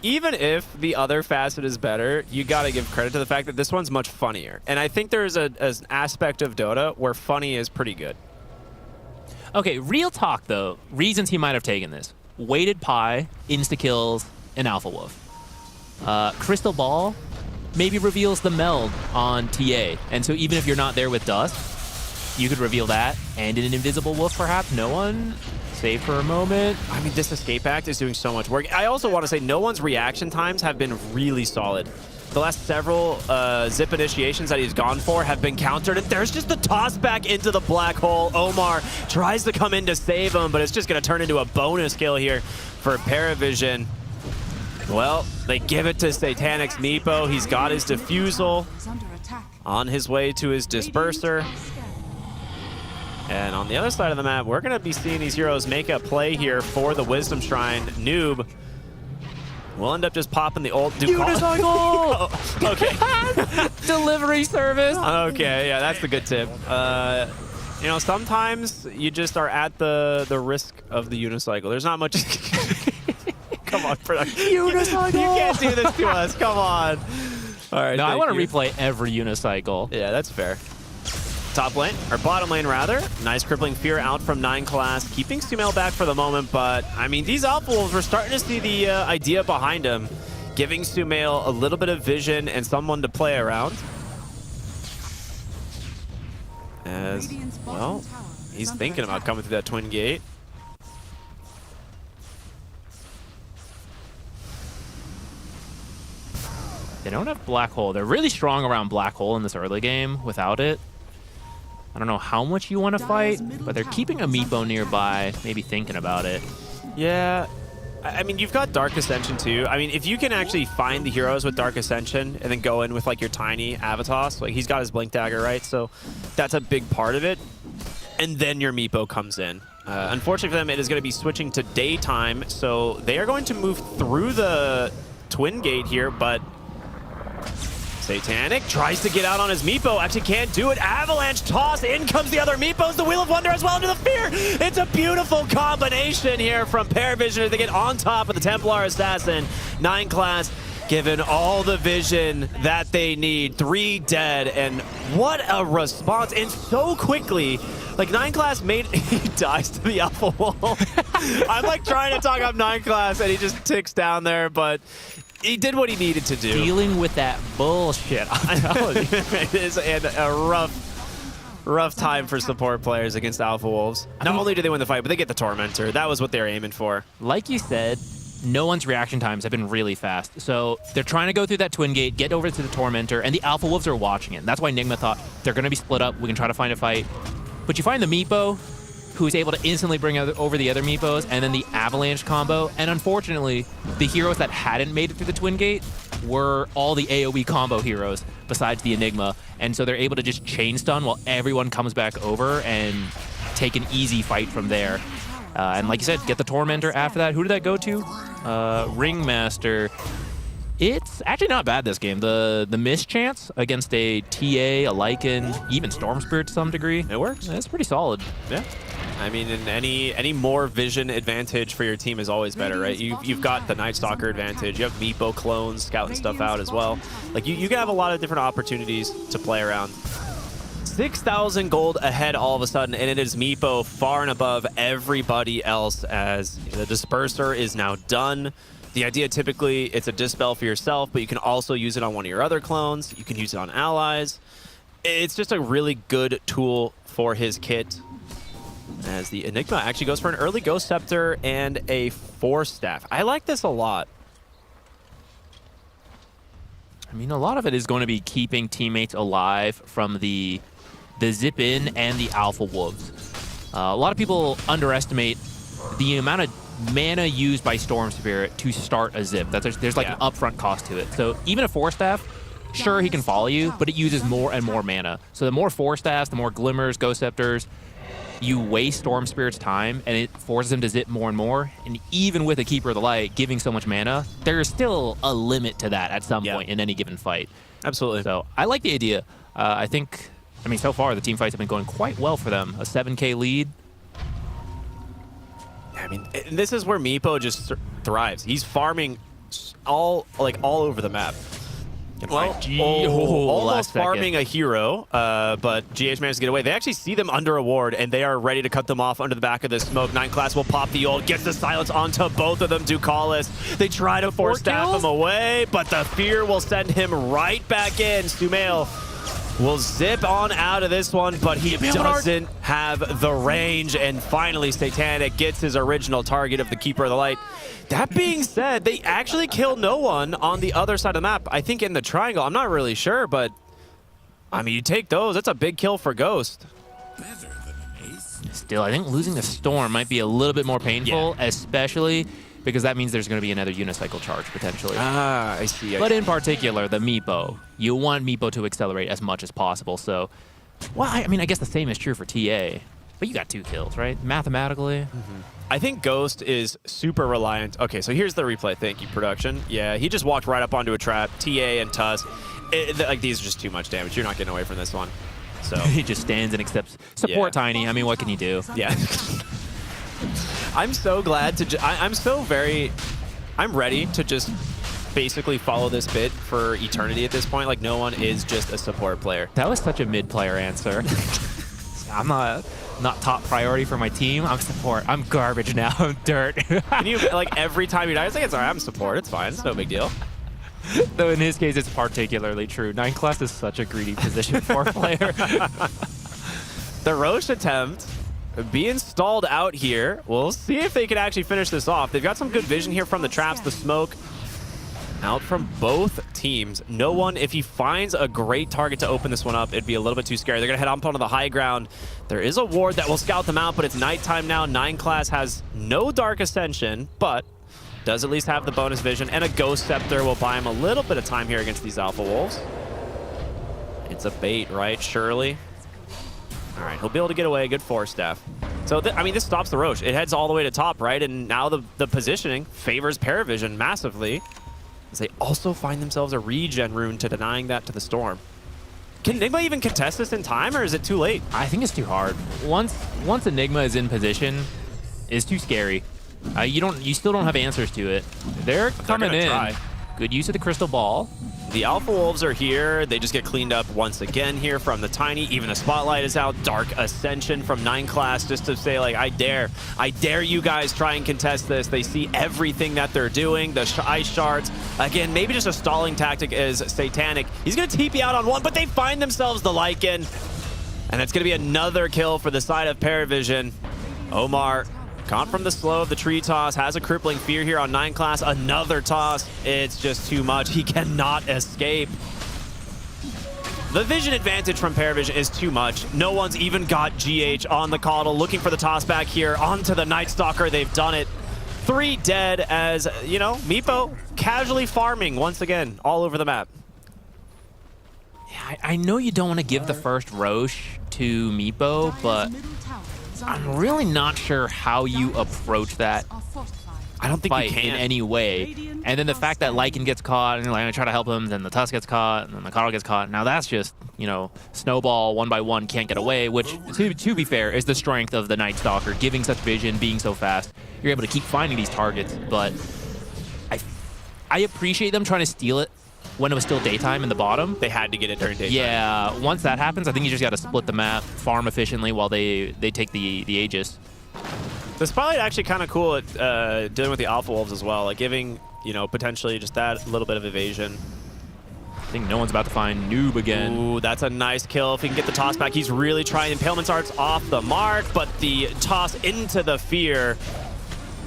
even if the other facet is better, you gotta give credit to the fact that this one's much funnier. And I think there's an aspect of Dota where funny is pretty good. Okay, real talk though, reasons he might have taken this. Weighted Pie, insta-kills, and Alpha Wolf. Crystal Ball maybe reveals the meld on TA. And so even if you're not there with Dust, you could reveal that. And in an Invisible Wolf perhaps, no one, save for a moment. I mean, this escape act is doing so much work. I also want to say no one's reaction times have been really solid. The last several zip initiations that he's gone for have been countered, and there's just the toss back into the black hole. Omar tries to come in to save him, but it's just going to turn into a bonus kill here for Paravision. Well, they give it to Satanic's Meepo. He's got his defusal on his way to his disperser. And on the other side of the map, we're going to be seeing these heroes make a play here for the Wisdom Shrine. Noob we'll end up just popping the old unicycle. Okay. Delivery service. Okay, yeah, that's the good tip. You know, sometimes you just are at the risk of the unicycle. There's not much. Come on, production. Unicycle. You can't do this to us. Come on. All right. No, I want to replay every unicycle. Yeah, that's fair. Top lane, or bottom lane rather. Nice crippling fear out from 9 class, keeping Sumail back for the moment, but I mean, these Alpha Wolves, we're starting to see the idea behind him, giving Sumail a little bit of vision and someone to play around. As, well, he's thinking about coming through that twin gate. They don't have Black Hole. They're really strong around Black Hole in this early game without it. I don't know how much you want to fight, but they're keeping a Meepo nearby, maybe thinking about it. Yeah, I mean, you've got Dark Ascension too. I mean, if you can actually find the heroes with Dark Ascension and then go in with like your tiny Avatos, like he's got his Blink Dagger, right? So that's a big part of it. And then your Meepo comes in. Unfortunately for them, it is going to be switching to daytime, so they are going to move through the twin gate here, but Satanic tries to get out on his Meepo, actually can't do it. Avalanche toss, in comes the other Meepos, the Wheel of Wonder as well into the Fear. It's a beautiful combination here from Paravision to get on top of the Templar Assassin. 9 class given all the vision that they need. 3 dead, and what a response, and so quickly. Like 9 class made, he dies to the Alpha Wall. I'm like trying to talk up 9 class and he just ticks down there, but he did what he needed to do. Dealing with that bullshit. I know. It is a rough time for support players against Alpha Wolves. Not only do they win the fight, but they get the Tormentor. That was what they were aiming for. Like you said, no one's reaction times have been really fast. So they're trying to go through that twin gate, get over to the Tormentor, and the Alpha Wolves are watching it. That's why Nigma thought they're going to be split up. We can try to find a fight. But you find the Meepo, who's able to instantly bring over the other Meepos, and then the Avalanche combo. And unfortunately, the heroes that hadn't made it through the Twin Gate were all the AoE combo heroes besides the Enigma. And so they're able to just chain stun while everyone comes back over and take an easy fight from there. And like you said, get the Tormentor after that. Who did that go to? Ringmaster. It's actually not bad this game. The mischance against a TA, a Lycan, even Storm Spirit to some degree. It works. It's pretty solid. Yeah. I mean, and any more vision advantage for your team is always better, right? You've got the Night Stalker advantage. You have Meepo clones scouting stuff out as well. Like you can have a lot of different opportunities to play around. 6,000 gold ahead all of a sudden, and it is Meepo far and above everybody else as the Disperser is now done. The idea typically, it's a dispel for yourself, but you can also use it on one of your other clones. You can use it on allies. It's just a really good tool for his kit. As the Enigma actually goes for an early Ghost Scepter and a Force Staff. I like this a lot. I mean, a lot of it is going to be keeping teammates alive from the zip in and the Alpha Wolves. A lot of people underestimate the amount of mana used by Storm Spirit to start a zip. There's like an upfront cost to it. So even a Force Staff, Sure, he can follow you, but it uses more and more mana. So the more Force Staffs, the more Glimmers, Ghost Scepters, you waste Storm Spirit's time, and it forces him to zip more and more. And even with a Keeper of the Light giving so much mana, there's still a limit to that at some point in any given fight. Absolutely. So I like the idea. I mean, so far the team fights have been going quite well for them. A 7K lead. I mean, this is where Meepo just thrives. He's farming all over the map. Well, almost farming a hero, but GH managed to get away. They actually see them under a ward, and they are ready to cut them off under the back of this smoke. 9 class will pop the ult, gets the silence onto both of them. Ducalis, they try to force staff him away, but the fear will send him right back in. Sumail will zip on out of this one, but he doesn't have the range, and finally Satanic gets his original target of the Keeper of the Light. That being said, they actually kill no one on the other side of the map. I think in the triangle, I'm not really sure, but I mean, you take those, that's a big kill for Ghost. Still, I think losing the Storm might be a little bit more painful, especially because that means there's going to be another unicycle charge potentially. Ah, I see. But in particular, the Meepo. You want Meepo to accelerate as much as possible. So, well, I mean, I guess the same is true for TA. But you got 2 kills, right? Mathematically. I think Ghost is super reliant. Okay, so here's the replay. Thank you, production. Yeah, he just walked right up onto a trap. TA and Tusk. Like, these are just too much damage. You're not getting away from this one. So he just stands and accepts support. Tiny. I mean, what can you do? Yeah. I'm so glad to. I'm ready to just basically follow this bit for eternity at this point. Like, no one is just a support player. That was such a mid-player answer. I'm not top priority for my team. I'm support. I'm garbage now. I'm dirt. Can you, like, every time you die, it's like, it's all right, I'm support. It's fine. It's no big deal. Though in his case, it's particularly true. 9 class is such a greedy position for a player. The Roche attempt being stalled out here. We'll see if they can actually finish this off. They've got some good vision here from the traps, the smoke. Out from both teams. No one, if he finds a great target to open this one up, it'd be a little bit too scary. They're going to head up onto the high ground. There is a ward that will scout them out, but it's nighttime now. 9 class has no Dark Ascension, but does at least have the bonus vision, and a Ghost Scepter will buy him a little bit of time here against these Alpha Wolves. It's a bait, right? Surely. All right, he'll be able to get away. Good Force Staff. So, I mean, this stops the Roche. It heads all the way to top, right? And now the positioning favors Paravision massively, as they also find themselves a regen rune to denying that to the Storm. Can Nigma even contest this in time, or is it too late? I think it's too hard. Once Enigma is in position, it's too scary. You still don't have answers to it. They're coming in. Try. Good use of the crystal ball. The Alpha Wolves are here. They just get cleaned up once again here from the Tiny. Even a Spotlight is out. Dark Ascension from 9 class just to say, like, I dare you guys try and contest this. They see everything that they're doing. The Ice Shards. Again, maybe just a stalling tactic is Satanic. He's going to TP out on one, but they find themselves the Lycan. And it's going to be another kill for the side of Paravision. Omar, caught from the slow of the tree toss, has a crippling fear here on 9 class. Another toss. It's just too much. He cannot escape. The vision advantage from Paravision is too much. No one's even got GH on the Coddle, looking for the toss back here onto the Night Stalker. They've done it. 3 dead as, you know, Meepo casually farming once again all over the map. Yeah, I know you don't want to give the first Roche to Meepo, but I'm really not sure how you approach that I don't think you fight can in any way. And then the fact that Lycan gets caught, and you're like, I try to help him, then the Tusk gets caught, and then the Coddle gets caught. Now that's just, you know, snowball 1 by 1, can't get away, which, to be fair, is the strength of the Night Stalker, giving such vision, being so fast. You're able to keep finding these targets, but I appreciate them trying to steal it when it was still daytime in the bottom. They had to get it during daytime. Yeah, once that happens, I think you just got to split the map, farm efficiently while they take the Aegis. The Spotlight actually kind of cool at dealing with the Alpha Wolves as well, like giving, you know, potentially just that little bit of evasion. I think no one's about to find Noob again. Ooh, that's a nice kill. If he can get the toss back, he's really trying. Impalement Art's off the mark, but the toss into the fear.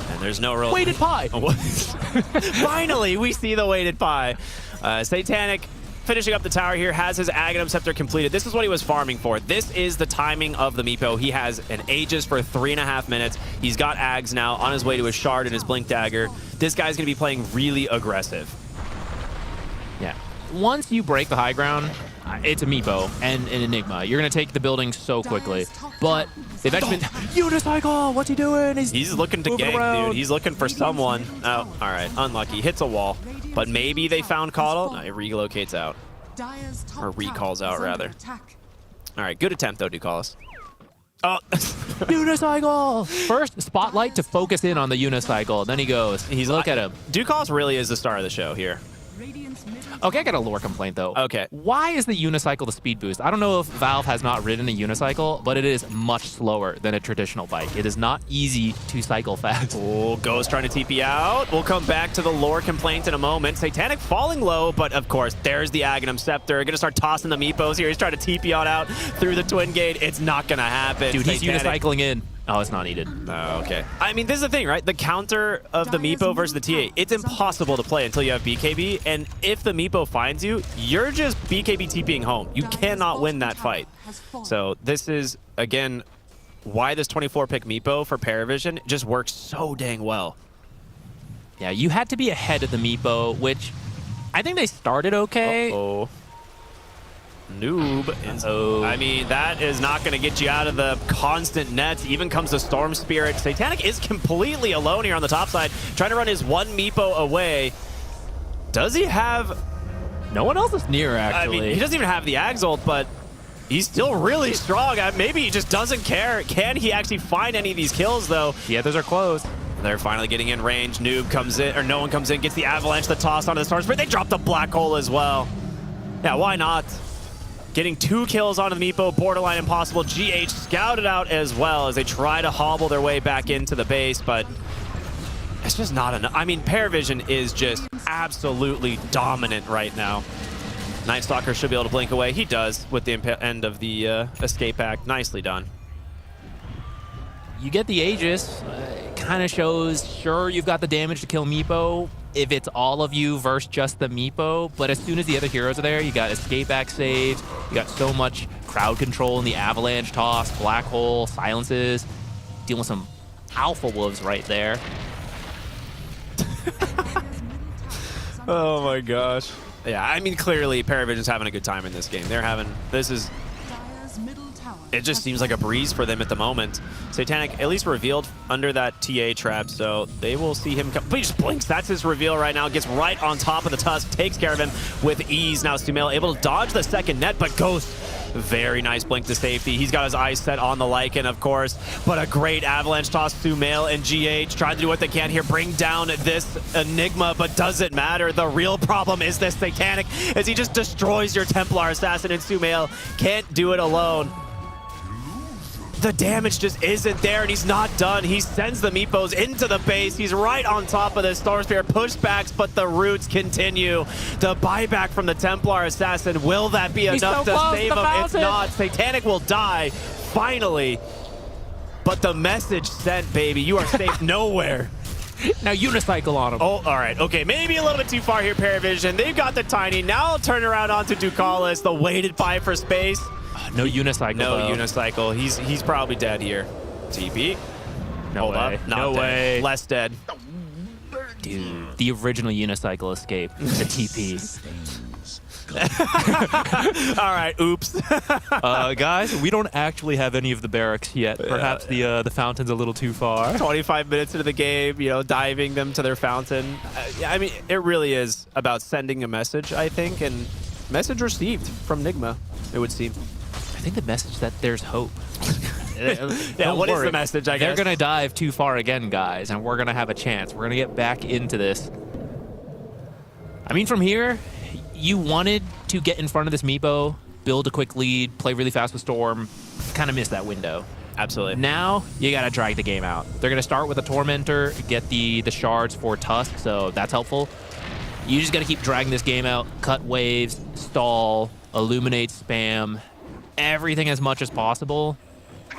And there's no real... Weighted pie! Finally, we see the weighted pie. Satanic finishing up the tower here, has his Aghanim Scepter completed. This is what he was farming for. This is the timing of the Meepo. He has an Aegis for 3.5 minutes. He's got Ags now on his way to his Shard and his Blink Dagger. This guy's going to be playing really aggressive. Yeah. once you break the high ground, it's a Meepo and an Enigma. You're going to take the building so quickly. But they've actually been... Unicycle! What's he doing? He's looking to gank, around. dude. He's looking for someone. Oh, all right. Unlucky. Hits a wall. But maybe they found Coddle. No, it relocates out. Or recalls out, rather. All right. Good attempt, though, Ducalis. Oh. Unicycle! First, spotlight to focus in on the unicycle. Then he goes. Look at him. Ducalis really is the star of the show here. Okay, I got a lore complaint, though. Okay. Why is the unicycle the speed boost? I don't know if Valve has not ridden a unicycle, but it is much slower than a traditional bike. It is not easy to cycle fast. Oh, Ghost trying to TP out. We'll come back to the lore complaint in a moment. Satanic falling low, but of course, there's the Aghanim Scepter. Gonna start tossing the Meepos here. He's trying to TP out through the Twin Gate. It's not gonna happen. Dude, he's unicycling in. Oh, it's not needed. Oh, okay. I mean, this is the thing, right? The counter of the Meepo versus the TA, it's impossible to play until you have BKB, and if the Meepo finds you, you're just BKB TPing home. You cannot win that fight. So this is, again, why this 24-pick Meepo for Paravision just works so dang well. Yeah, you had to be ahead of the Meepo, which I think they started okay. Uh-oh. Noob. I mean, that is not going to get you out of the constant nets. Even comes the Storm Spirit. Satanic is completely alone here on the top side, trying to run his one Meepo away. Does he have... No one else is near, actually. I mean, he doesn't even have the Ags ult, but he's still really strong. Maybe he just doesn't care. Can he actually find any of these kills, though? Yeah, those are close. They're finally getting in range. Noob comes in, or no one comes in, gets the Avalanche, the toss onto the Storm Spirit. They drop the Black Hole as well. Yeah, why not? Getting 2 kills onto the Meepo, borderline impossible. GH scouted out as well as they try to hobble their way back into the base, but it's just not enough. I mean, Paravision is just absolutely dominant right now. Night Stalker should be able to blink away. He does with the end of the escape pack. Nicely done. You get the Aegis. It kind of shows, sure, you've got the damage to kill Meepo if it's all of you versus just the Meepo, but as soon as the other heroes are there, you got escape back saves, you got so much crowd control in the Avalanche toss, Black Hole, silences, dealing with some alpha wolves right there. Oh my gosh. Yeah, I mean, clearly Paravision's having a good time in this game. They're having, it just seems like a breeze for them at the moment. Satanic at least revealed under that TA trap, so they will see him come. But he just blinks. That's his reveal right now. Gets right on top of the Tusk, takes care of him with ease. Now Sumail able to dodge the second net, but Ghost, very nice blink to safety. He's got his eyes set on the Lycan, of course, but a great Avalanche toss. Sumail and GH trying to do what they can here, bring down this Enigma, but doesn't matter. The real problem is this Satanic, as he just destroys your Templar Assassin, and Sumail can't do it alone. The damage just isn't there, and he's not done. He sends the Meepos into the base. He's right on top of the Storm Spear pushbacks, but the roots continue. The buyback from the Templar Assassin, will that be enough to save him? It's not. Satanic will die, finally. But the message sent, baby. You are safe nowhere. Now unicycle on him. Oh, all right. Okay, maybe a little bit too far here, Paravision. They've got the Tiny. Now I'll turn around onto Ducalis, the weighted buy for space. No unicycle. No though. unicycle. He's probably dead here. TP. No Hold way. up. Not no dead. way. Less dead. Dude, the original unicycle escape. The TP. All right. Oops. Guys, we don't actually have any of the barracks yet. Perhaps the fountain's a little too far. 25 minutes into the game, you know, diving them to their fountain. I mean, it really is about sending a message, I think, and message received from Nigma, it would seem. I think the message that there's hope. Yeah, what is the message, I guess? They're going to dive too far again, guys, and we're going to have a chance. We're going to get back into this. I mean, from here, you wanted to get in front of this Meepo, build a quick lead, play really fast with Storm, kind of missed that window. Absolutely. Now, you got to drag the game out. They're going to start with a Tormentor, get the shards for Tusk, so that's helpful. You just got to keep dragging this game out, cut waves, stall, illuminate, spam, everything as much as possible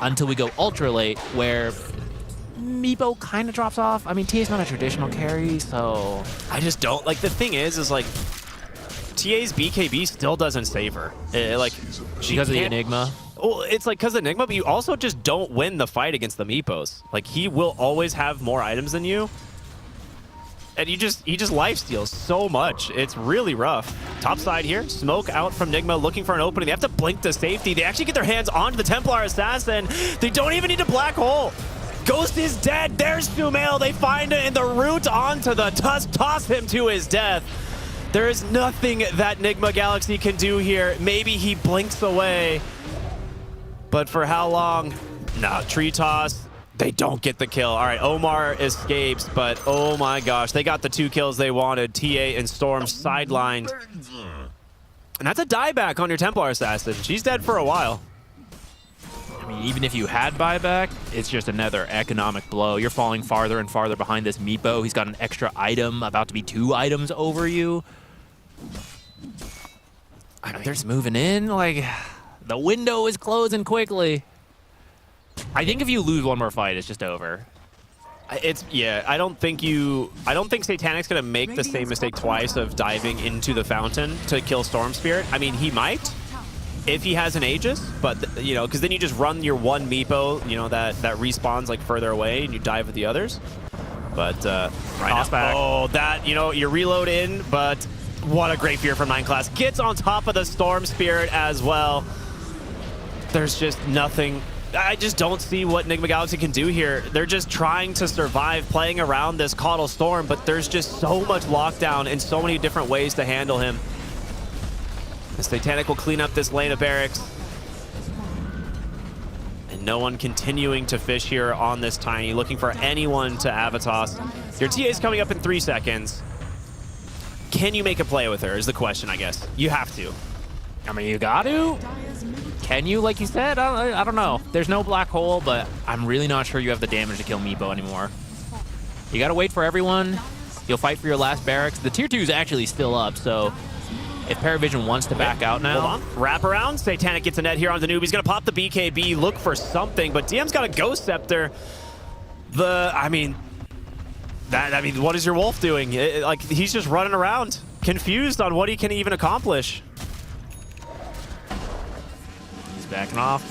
until we go ultra late, where Meepo kind of drops off. I mean, Tia's not a traditional carry, so... I just don't... Like, the thing is like, TA's BKB still doesn't save her. Because of the Enigma? Well, it's like because of Enigma, but you also just don't win the fight against the Meepos. Like, he will always have more items than you. And he just lifesteals so much. It's really rough. Top side here, smoke out from Nigma, looking for an opening. They have to blink to safety. They actually get their hands onto the Templar Assassin. They don't even need a black hole. Ghost is dead. There's Sumail. They find it in the route onto the tusk, toss him to his death. There is nothing that Nigma Galaxy can do here. Maybe he blinks away. But for how long? Nah, tree toss. They don't get the kill. All right, Omar escapes, but oh my gosh, they got the 2 kills they wanted. TA and Storm sidelined. And that's a dieback on your Templar Assassin. She's dead for a while. I mean, even if you had buyback, it's just another economic blow. You're falling farther and farther behind this Meepo. He's got an extra item, about to be 2 items over you. I mean, they're just moving in. Like, the window is closing quickly. I think if you lose one more fight, it's just over. Yeah, I don't think Satanic's gonna make the same mistake twice of diving into the fountain to kill Storm Spirit. I mean, he might if he has an Aegis, but you know, because then you just run your one Meepo, you know, that respawns like further away, and you dive with the others. But right now, oh, that, you know, you reload in, but what a great fear from 9 class. Gets on top of the Storm Spirit as well. There's just nothing. I just don't see what Nigma Galaxy can do here. They're just trying to survive, playing around this Caudal Storm, but there's just so much lockdown and so many different ways to handle him. The Satanic will clean up this lane of barracks. And no one continuing to fish here on this Tiny, looking for anyone to Avatos. Your TA is coming up in 3 seconds. Can you make a play with her is the question, I guess. You have to. I mean, you got to. Can you, like you said? I don't know. There's no black hole, but I'm really not sure you have the damage to kill Meepo anymore. You got to wait for everyone. You'll fight for your last barracks. The tier 2 is actually still up, so if Paravision wants to back out now. Hold on. Wrap around. Satanic gets a net here on the noob. He's going to pop the BKB, look for something, but DM's got a Ghost Scepter. I mean, what is your Wolf doing? Like, he's just running around, confused on what he can even accomplish. Backing off.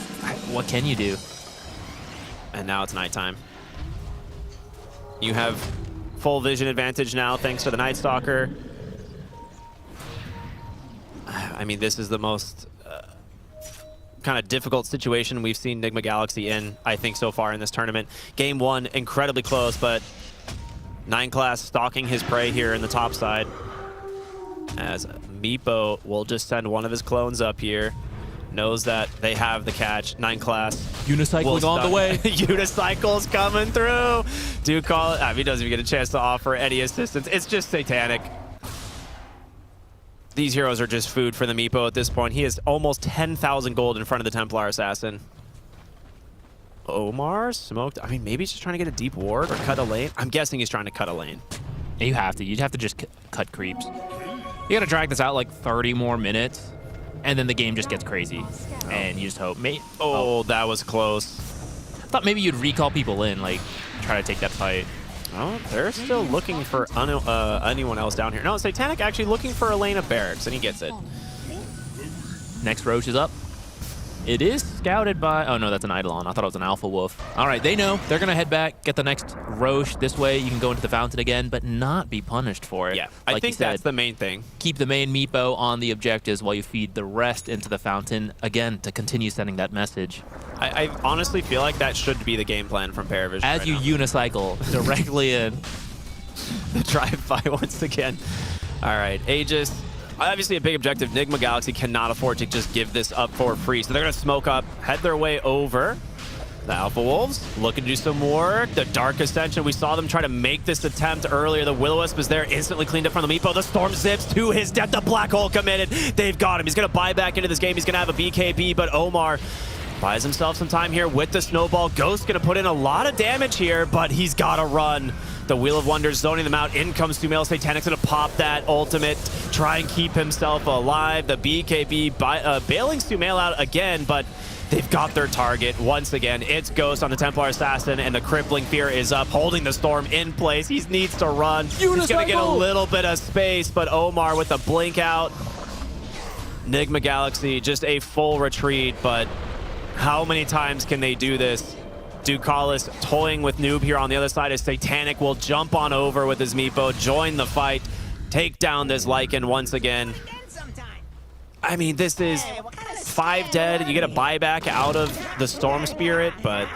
What can you do? And now it's nighttime. You have full vision advantage now thanks to the Night Stalker. I mean, this is the most kind of difficult situation we've seen Nigma Galaxy in, I think, so far in this tournament. Game 1, incredibly close, but 9 class stalking his prey here in the top side. As Meepo will just send one of his clones up here. Knows that they have the catch. 9 class. Unicycling on the way. Unicycle's coming through. Do call it. He doesn't even get a chance to offer any assistance. It's just Satanic. These heroes are just food for the Meepo at this point. He has almost 10,000 gold in front of the Templar Assassin. Omar smoked. I mean, maybe he's just trying to get a deep ward or cut a lane. I'm guessing he's trying to cut a lane. You have to. You'd have to just cut creeps. You got to drag this out like 30 more minutes. And then the game just gets crazy, and you just hope. Oh, that was close. I thought maybe you'd recall people in, like, try to take that fight. Oh, they're still looking for anyone else down here. No, Satanic actually looking for a lane of barracks, and he gets it. Next Roche is up. It is scouted by... Oh, no, that's an Eidolon. I thought it was an Alpha Wolf. All right, they know. They're going to head back, get the next Roche. This way, you can go into the fountain again, but not be punished for it. Yeah, I think that's the main thing. Keep the main Meepo on the objectives while you feed the rest into the fountain, again, to continue sending that message. I honestly feel like that should be the game plan from Paravision. As you unicycle directly in. The drive-by once again. All right, Aegis. Obviously a big objective. Nigma Galaxy cannot afford to just give this up for free. So they're going to smoke up, head their way over. The Alpha Wolves looking to do some work. The Dark Ascension, we saw them try to make this attempt earlier. The Will-O-Wisp is there, instantly cleaned up from the Meepo. The Storm zips to his death. The Black Hole committed. They've got him. He's going to buy back into this game. He's going to have a BKB, but Omar buys himself some time here with the Snowball. Ghost going to put in a lot of damage here, but he's got to run. The Wheel of Wonders zoning them out. In comes Sumail. Satanic's going to pop that ultimate, try and keep himself alive. The BKB bailing Sumail out again, but they've got their target. Once again, it's Ghost on the Templar Assassin, and the Crippling Fear is up, holding the Storm in place. He needs to run. He's going to get a little bit of space, but Omar with the blink out. Nigma Galaxy, just a full retreat, but how many times can they do this? Ducalis toying with Noob here on the other side as Satanic will jump on over with his Meepo, join the fight, take down this Lycan once again. I mean, this is 5 dead. You get a buyback out of the Storm Spirit, but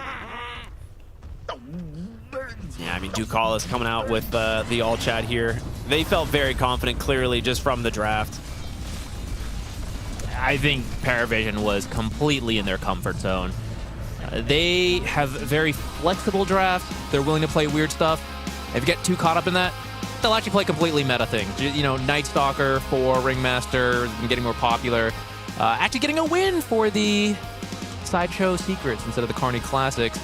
yeah, I mean, Ducalis coming out with the all chat here. They felt very confident, clearly, just from the draft. I think Paravision was completely in their comfort zone. They have a very flexible draft. They're willing to play weird stuff. If you get too caught up in that, they'll actually play completely meta things. You know, Night Stalker for Ringmaster, getting more popular. Actually getting a win for the Sideshow Secrets instead of the Carney Classics.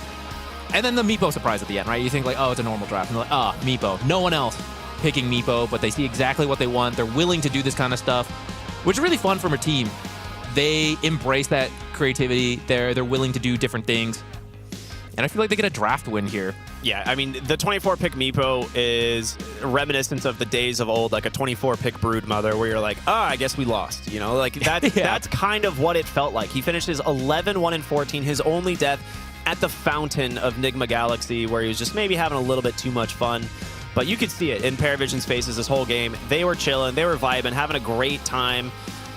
And then the Meepo surprise at the end, right? You think like, oh, it's a normal draft. And they're like, Meepo. No one else picking Meepo, but they see exactly what they want. They're willing to do this kind of stuff, which is really fun from a team. They embrace that creativity. They're willing to do different things. And I feel like they get a draft win here. Yeah, I mean, the 24-pick Meepo is reminiscent of the days of old, like a 24-pick Broodmother, where you're like, I guess we lost. You know, like that's kind of what it felt like. He finishes 11-1-14, his only death at the fountain of Nigma Galaxy, where he was just maybe having a little bit too much fun. But you could see it in Paravision's faces this whole game. They were chilling, they were vibing, having a great time.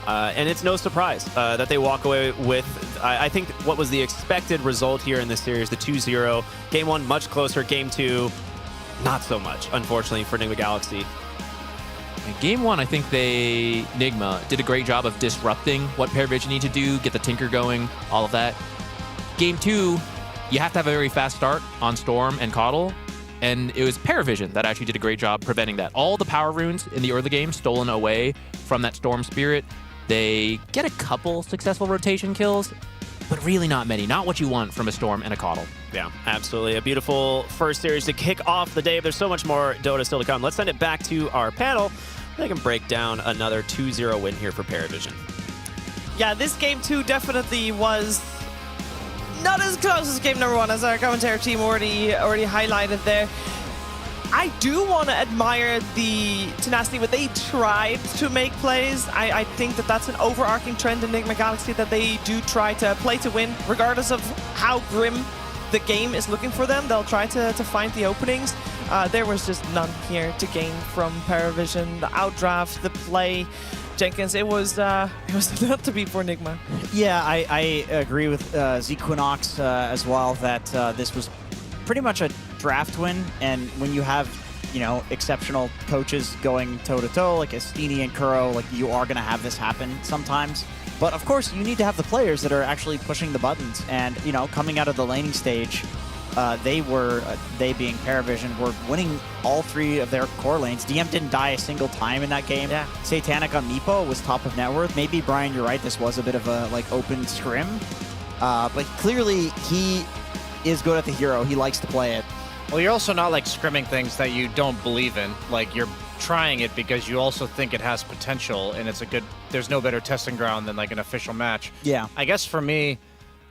And it's no surprise that they walk away with, I think, what was the expected result here in this series, the 2-0. Game 1, much closer. Game 2, not so much, unfortunately, for Nigma Galaxy. In Game 1, I think Nigma did a great job of disrupting what Paravision need to do, get the Tinker going, all of that. Game 2, you have to have a very fast start on Storm and Coddle, and it was Paravision that actually did a great job preventing that. All the power runes in the early game stolen away from that Storm Spirit. They get a couple successful rotation kills, but really not many. Not what you want from a Storm and a Coddle. Yeah, absolutely. A beautiful first series to kick off the day. But there's so much more Dota still to come. Let's send it back to our panel. They can break down another 2-0 win here for Paravision. Yeah, this game 2 definitely was not as close as game number 1, as our commentary team already highlighted there. I do want to admire the tenacity, but they tried to make plays. I think that that's an overarching trend in Nigma Galaxy, that they do try to play to win, regardless of how grim the game is looking for them. They'll try to find the openings. There was just none here to gain from Paravision. The outdraft, the play, Jenkins, it was not to be for Nigma. Yeah, I agree with Zequinox as well, that this was pretty much a draft win, and when you have, you know, exceptional coaches going toe-to-toe, like Estini and Kuro, like, you are going to have this happen sometimes. But of course, you need to have the players that are actually pushing the buttons, and, you know, coming out of the laning stage, they being Paravision, were winning all 3 of their core lanes. DM didn't die a single time in that game. Yeah. Satanic on Meepo was top of net worth. Maybe, Brian, you're right, this was a bit of a, like, open scrim, but clearly he is good at the hero. He likes to play it. Well, you're also not like scrimming things that you don't believe in. Like, you're trying it because you also think it has potential, and it's a good, there's no better testing ground than like an official match. Yeah. I guess for me,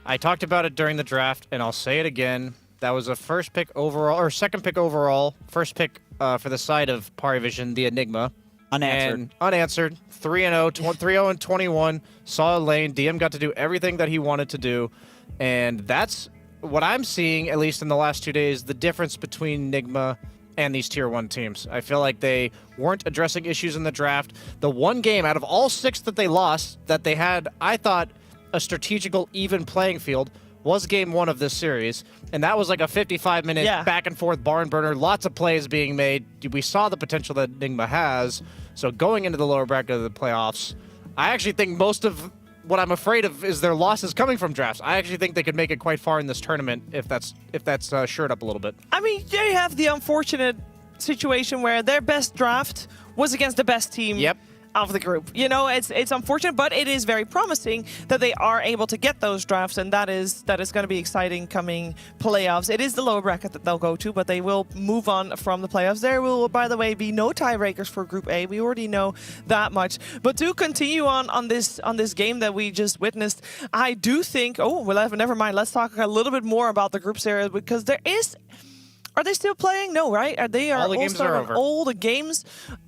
I talked about it during the draft, and I'll say it again. That was a first pick overall, or second pick overall, first pick for the side of Paravision, the Enigma. Unanswered. 3-0, 3-0-21, saw a lane. DM got to do everything that he wanted to do, and that's what I'm seeing, at least in the last 2 days, the difference between Nigma and these Tier 1 teams. I feel like they weren't addressing issues in the draft. The one game out of all 6 that they lost that they had, I thought, a strategical, even playing field was game 1 of this series. And that was like a 55-minute back and forth barn burner, lots of plays being made. We saw the potential that Nigma has. So going into the lower bracket of the playoffs, I actually think most of what I'm afraid of is their losses coming from drafts. I actually think they could make it quite far in this tournament if that's shored up a little bit. I mean, they have the unfortunate situation where their best draft was against the best team of the group. You know, it's unfortunate, but it is very promising that they are able to get those drafts, and that is going to be exciting coming playoffs. It is the lower bracket that they'll go to, but they will move on from the playoffs. There will, by the way, be no tiebreakers for Group A. We already know that much. But to continue on this game that we just witnessed, I do think, never mind. Let's talk a little bit more about the group series, because there is. Are they still playing? No, right? They are all the games are over. All the games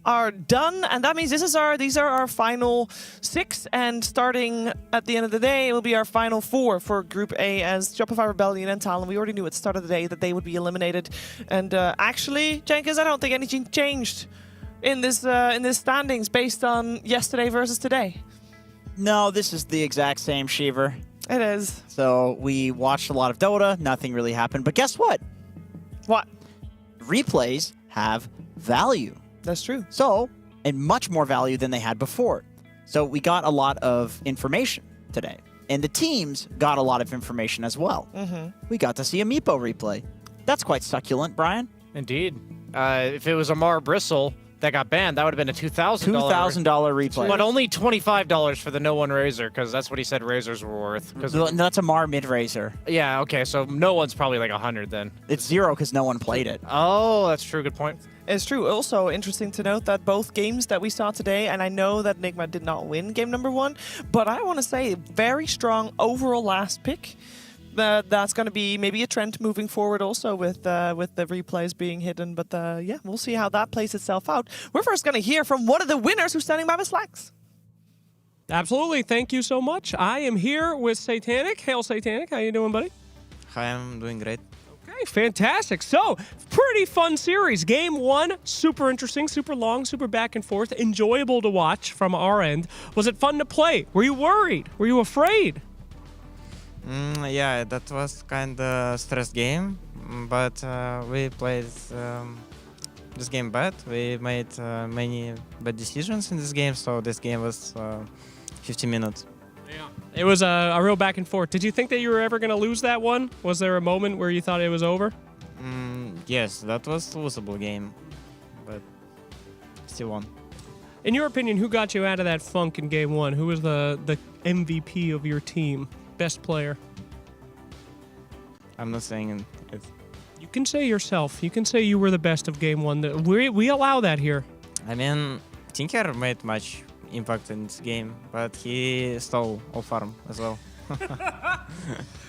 are done, and that means these are our final 6, and starting at the end of the day, it will be our final 4 for Group A, as Shopify Rebellion and Talon, we already knew at the start of the day that they would be eliminated. And actually, Jenkins, I don't think anything changed in this standings based on yesterday versus today. No, this is the exact same, Shiver. It is. So we watched a lot of Dota. Nothing really happened. But guess what? What? Replays have value. That's true. So, and much more value than they had before. So we got a lot of information today. And the teams got a lot of information as well. We got to see a Meepo replay. That's quite succulent, Brian. Indeed. If it was Amar Bristle that got banned, that would have been a $2,000 replay. But only $25 for the No One Razor, because that's what he said Razors were worth. That's a Mar mid-Razor. Yeah, okay, so no one's probably like 100 then. It's 0 because no one played it. Oh, that's true. Good point. It's true. Also, interesting to note that both games that we saw today, and I know that Nigma did not win game number 1, but I want to say very strong overall last pick. That's going to be maybe a trend moving forward also with the replays being hidden. But yeah, we'll see how that plays itself out. We're first going to hear from one of the winners who's standing by with Slacks. Absolutely. Thank you so much. I am here with Satanic. Hail, Satanic. How you doing, buddy? Hi, I'm doing great. Okay, fantastic. So, pretty fun series. Game 1, super interesting, super long, super back and forth, enjoyable to watch from our end. Was it fun to play? Were you worried? Were you afraid? Yeah, that was kind of stress game, but we played this game bad. We made many bad decisions in this game, so this game was 50 minutes. Yeah. It was a real back and forth. Did you think that you were ever going to lose that one? Was there a moment where you thought it was over? Yes, that was a losable game, but still won. In your opinion, who got you out of that funk in game 1? Who was the MVP of your team? Best player? I'm not saying it. You can say yourself. You can say you were the best of game 1. We allow that here. I mean, Tinker made much impact in this game, but he stole all farm as well.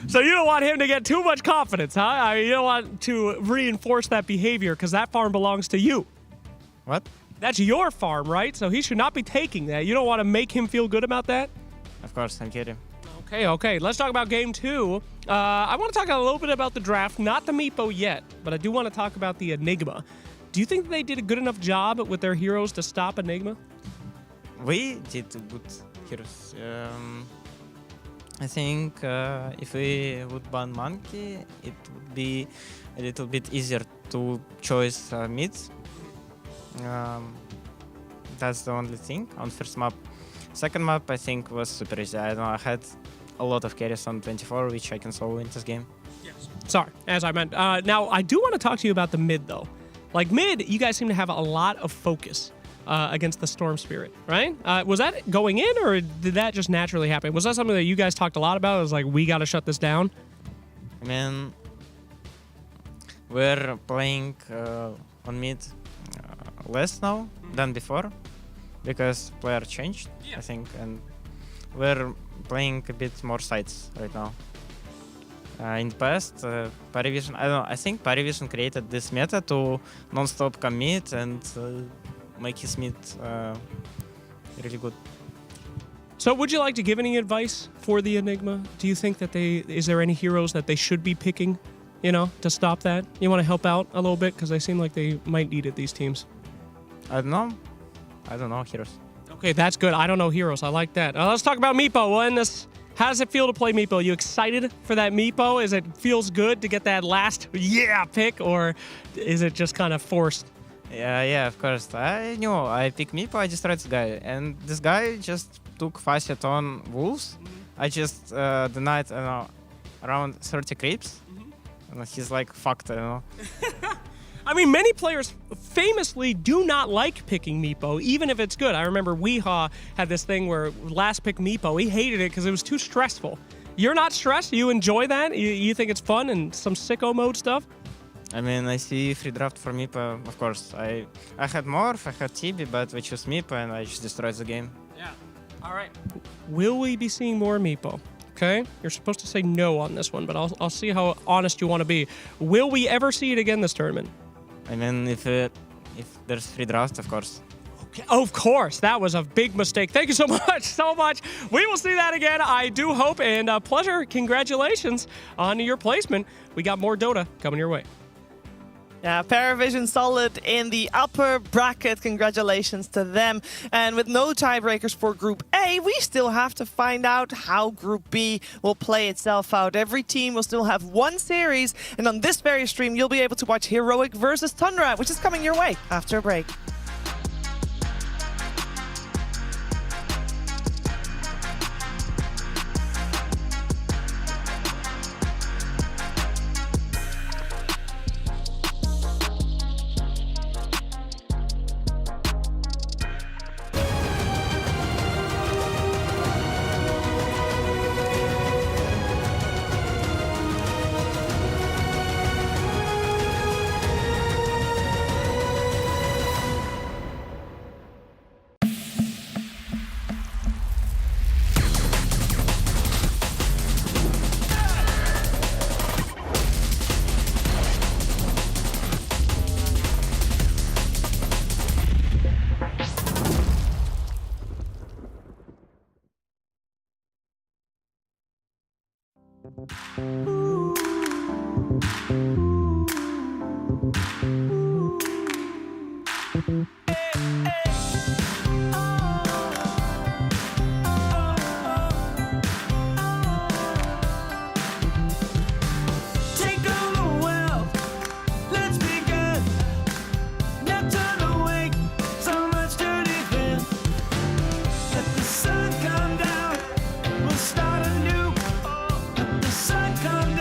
So you don't want him to get too much confidence, huh? I mean, you don't want to reinforce that behavior because that farm belongs to you. What? That's your farm, right? So he should not be taking that. You don't want to make him feel good about that? Of course, I'm kidding. Okay. Let's talk about game 2. I want to talk a little bit about the draft, not the Meepo yet, but I do want to talk about the Enigma. Do you think they did a good enough job with their heroes to stop Enigma? We did good heroes. I think if we would ban Monkey, it would be a little bit easier to choose mid. That's the only thing on first map. Second map, I think, was super easy. I don't know, I had a lot of carries on 24, which I can solo in this game. Yes. Sorry, as I meant. Now, I do want to talk to you about the mid, though. Like, mid, you guys seem to have a lot of focus against the Storm Spirit, right? Was that going in, or did that just naturally happen? Was that something that you guys talked a lot about? It was like, we got to shut this down? I mean, we're playing on mid less now than before, because player changed, I think, and we're playing a bit more sides right now. In the past, Paravision, I don't know, I think Paravision created this meta to non-stop commit and make his mid really good. So would you like to give any advice for the Enigma? Do you think that is there any heroes that they should be picking, to stop that? You want to help out a little bit? Because they seem like they might need it, these teams. I don't know heroes. Okay, that's good. I don't know heroes. I like that. Let's talk about Meepo. We'll end this. How does it feel to play Meepo? You excited for that Meepo? Is it feels good to get that last pick, or is it just kind of forced? Yeah, of course. I knew I picked Meepo, I destroyed this guy. And this guy just took facet on Wolves. I just denied around 30 creeps. And he's like, fucked, I mean, many players famously do not like picking Meepo, even if it's good. I remember Weehaw had this thing where last pick Meepo, he hated it because it was too stressful. You're not stressed? You enjoy that? You think it's fun and some sicko mode stuff? I mean, I see free draft for Meepo, of course. I had Morph, I had Tibi, but we chose Meepo and I just destroyed the game. Yeah. All right. Will we be seeing more Meepo? Okay? You're supposed to say no on this one, but I'll see how honest you want to be. Will we ever see it again this tournament? I mean, if there's free draft, of course. Of course, that was a big mistake. Thank you so much, so much. We will see that again, I do hope, and pleasure. Congratulations on your placement. We got more Dota coming your way. Yeah, Paravision solid in the upper bracket. Congratulations to them. And with no tiebreakers for Group A, we still have to find out how Group B will play itself out. Every team will still have one series, and on this very stream, you'll be able to watch Heroic versus Tundra, which is coming your way after a break. Come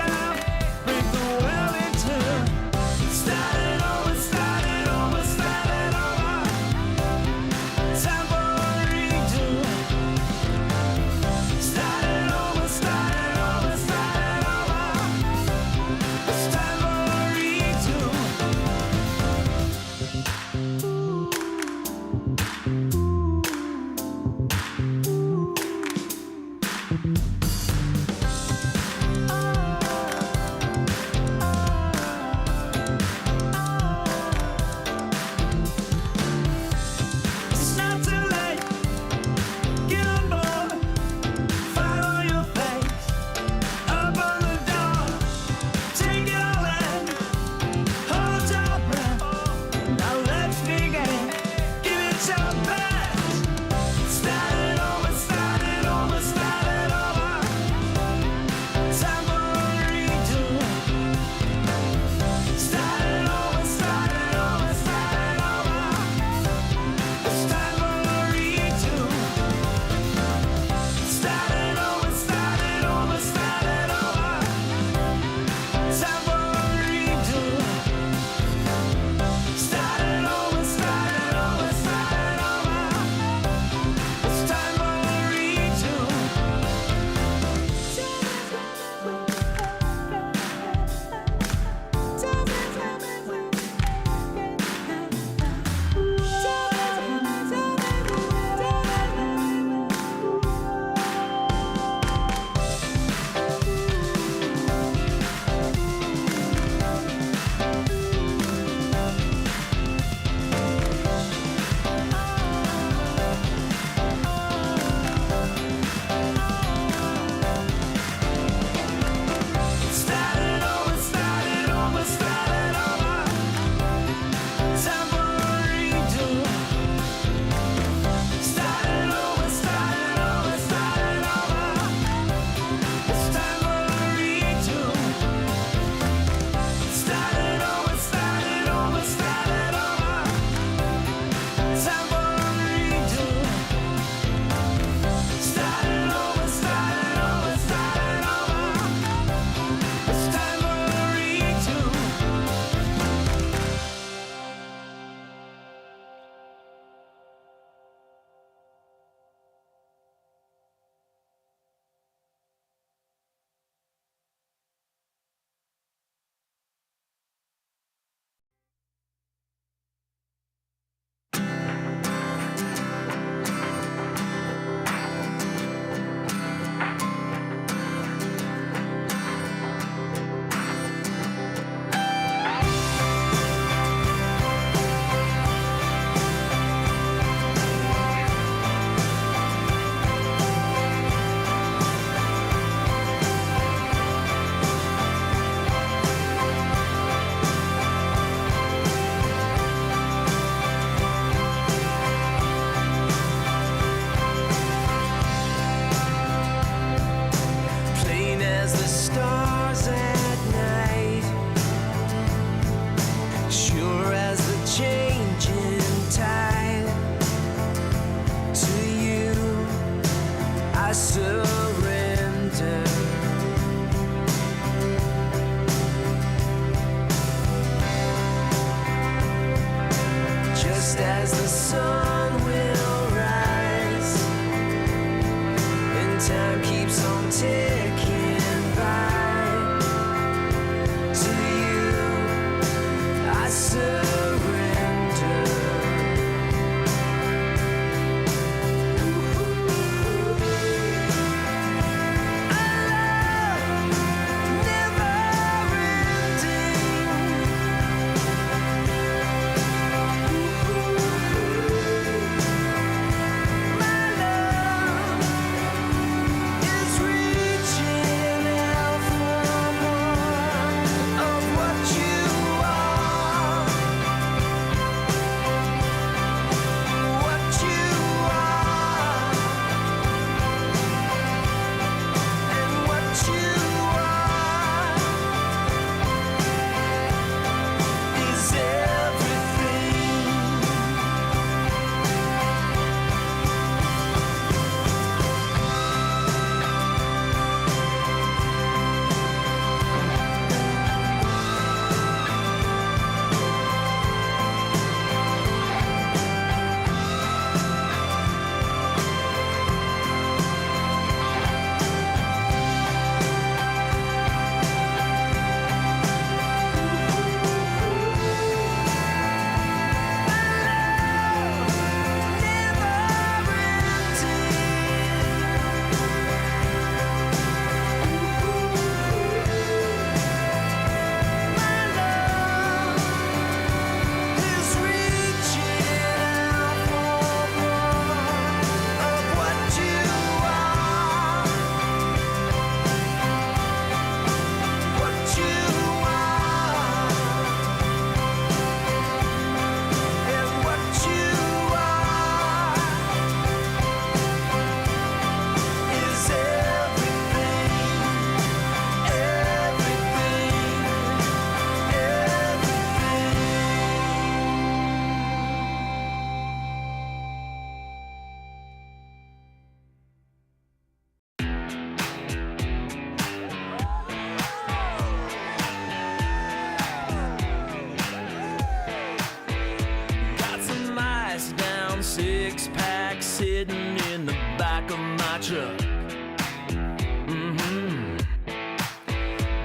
truck.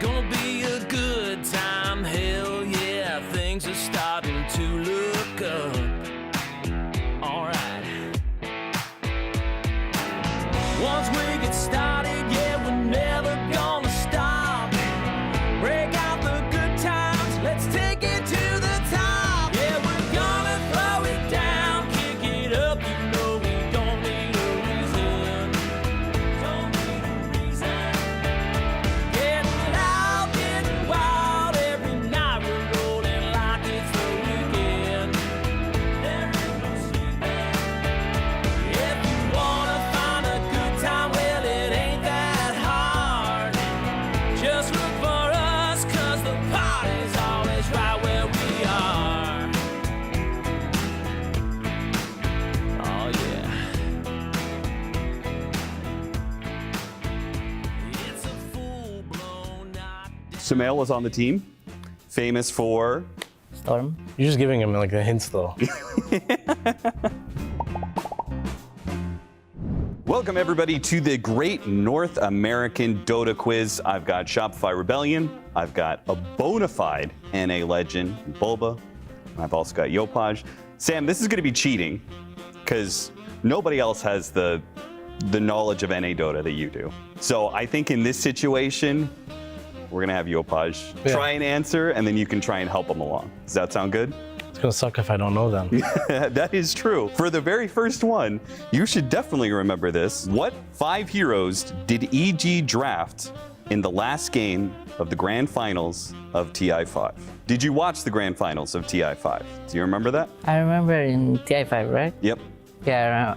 Gonna be a good time, hell yeah, things are starting to look up. Alright. Once we get started, yeah, we're never gonna stop. Break out the good times, let's take it to the top. Yeah, we're gonna throw it down, kick it up, you know we don't need a reason. Don't need a reason. Getting loud, getting wild, every night we're rolling like it's the weekend. There is no sleeping. If you wanna find a good time, well, it ain't that hard. Just look for us, cause the party's always right where we are. Oh yeah. It's a full-blown night. Sumail was on the team, famous for Storm. You're just giving him like the hints though. Welcome everybody to the Great North American Dota Quiz. I've got Shopify Rebellion, I've got a bona fide NA legend, Bulba, and I've also got Yopaj. Sam, this is going to be cheating because nobody else has the knowledge of NA Dota that you do. So I think in this situation, we're going to have Yopaj try and answer, and then you can try and help him along. Does that sound good? It's gonna suck if I don't know them. That is true. For the very first one, you should definitely remember this. What 5 heroes did EG draft in the last game of the grand finals of TI5? Did you watch the grand finals of TI5? Do you remember that? I remember in TI5, right? Yep. Yeah,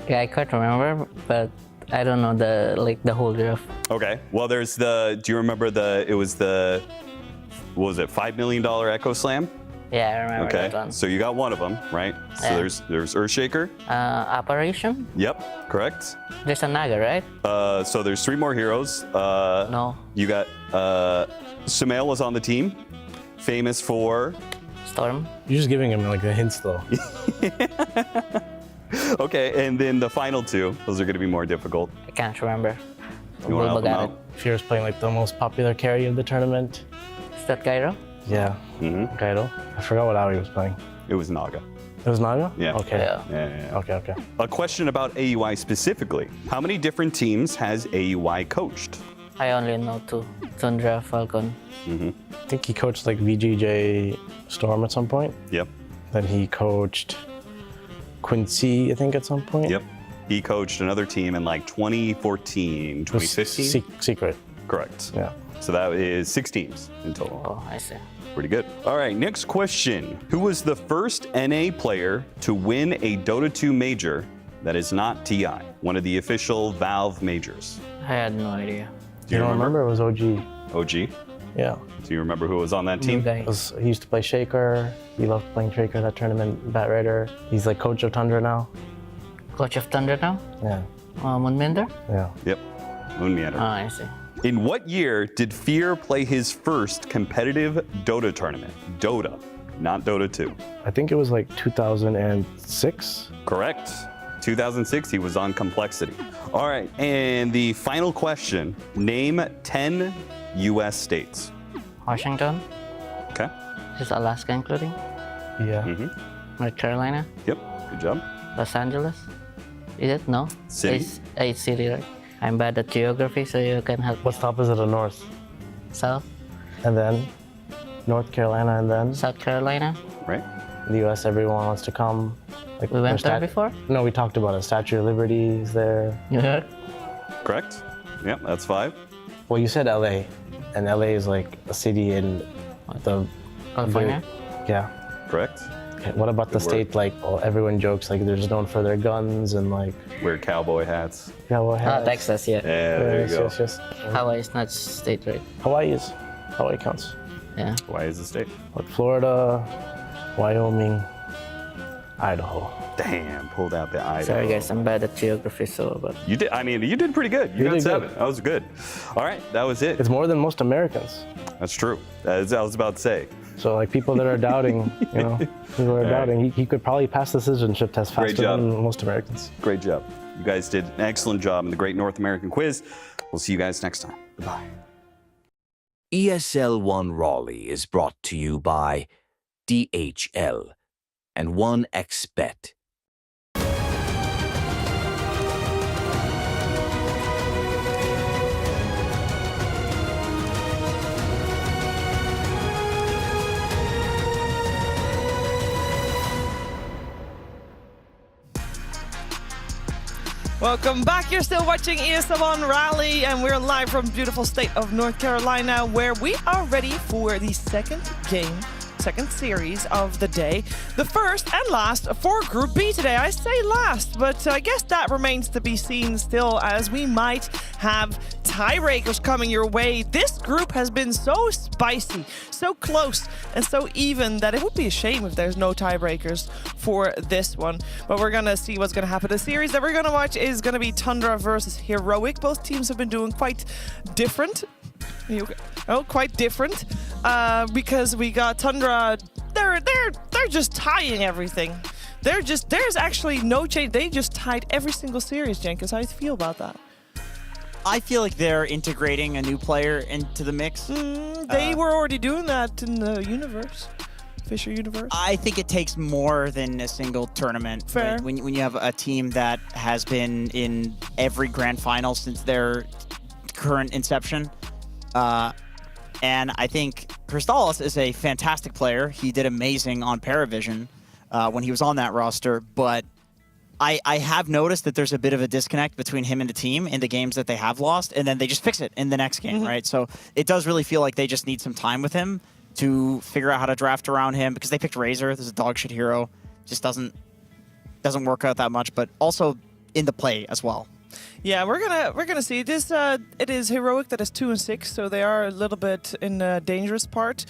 I can't remember, but I don't know the whole draft. Okay. Well, do you remember what was it, $5 million Echo Slam? Yeah, I remember Okay, that one. so you got one of them, right? So Yeah. there's Earthshaker. Operation? Yep, correct. There's a Naga, right? So there's 3 more heroes. No. You got Sumail was on the team, famous for Storm. You're just giving him like the hints though. Okay, and then the final 2. Those are going to be more difficult. I can't remember. You want to help him got out? Fear's playing like the most popular carry of the tournament. Is that Gyro? Yeah. Kaido. I forgot what hour he was playing. It was Naga. It was Naga? Yeah. Okay. Yeah. Okay. A question about AUI specifically. How many different teams has AUI coached? I only know 2. Tundra, Falcon. I think he coached like VGJ Storm at some point. Yep. Then he coached Quincy, I think, at some point. Yep. He coached another team in like 2014, 2015. Secret. Correct. Yeah. So that is 6 teams in total. Oh, I see. Pretty good. All right, next question. Who was the first NA player to win a Dota 2 major that is not TI, one of the official Valve majors? I had no idea. Do you don't remember? It was OG. OG? Yeah. Do you remember who was on that team? Guy. He used to play Shaker. He loved playing Shaker that tournament, Bat Rider. He's like coach of Tundra now. Coach of Thunder now? Yeah. Moonminder? Yeah. Yep. Moonminder. Oh, I see. In what year did Fear play his first competitive Dota tournament? Dota, not Dota 2. I think it was like 2006. Correct. 2006, he was on Complexity. All right, and the final question. Name 10 U.S. states. Washington? Okay. Is Alaska including? Yeah. North Carolina? Yep, good job. Los Angeles? Is it? No? City? It's city, right? I'm bad at geography, so you can help. What's the opposite of north? South? And then North Carolina, and then South Carolina? Right. The U.S. Everyone wants to come. Like We went there before? No, we talked about it. Statue of Liberty is there. New York? Correct. Yep, that's 5. Well, you said L.A., and L.A. is like a city in the California? Yeah. Correct. Okay, what about the state, like, well, everyone jokes, like, they're just known for their guns and, like... Wear cowboy hats. Cowboy hats. Texas, yeah. Yeah, there you go. Yes. Hawaii is not state, right? Hawaii counts. Yeah. Hawaii is the state. Like Florida, Wyoming, Idaho. Damn, pulled out the Idaho. Sorry, guys, I'm bad at geography, so, but... You did, you did pretty good. You got did 7. good. That was good. All right, that was it. It's more than most Americans. That's true. As I was about to say. So, like, people that are doubting, people are doubting, he could probably pass the citizenship test faster than most Americans. Great job. You guys did an excellent job in the Great North American Quiz. We'll see you guys next time. Goodbye. ESL One Raleigh is brought to you by DHL and 1xBet. Welcome back. You're still watching ESL One Raleigh, and we're live from beautiful state of North Carolina, where we are ready for the second series of the day. The first and last for Group B today. I say last, but I guess that remains to be seen still, as we might have tiebreakers coming your way. This group has been so spicy, so close, and so even that it would be a shame if there's no tiebreakers for this one. But we're gonna see what's gonna happen. The series that we're gonna watch is gonna be Tundra versus Heroic. Both teams have been doing quite different. Quite different, because we got Tundra. They're just tying everything. There's actually no change. They just tied every single series. Jenkins, how do you feel about that? I feel like they're integrating a new player into the mix. They were already doing that in the universe. Fisher universe. I think it takes more than a single tournament. Fair. When you have a team that has been in every grand final since their current inception. And I think Crystallis is a fantastic player. He did amazing on Paravision when he was on that roster, but I have noticed that there's a bit of a disconnect between him and the team in the games that they have lost, and then they just fix it in the next game, right? So it does really feel like they just need some time with him to figure out how to draft around him, because they picked Razor. This is a dog shit hero. Just doesn't work out that much, but also in the play as well. Yeah, we're gonna see this. It is Heroic that is 2-6, so they are a little bit in a dangerous part.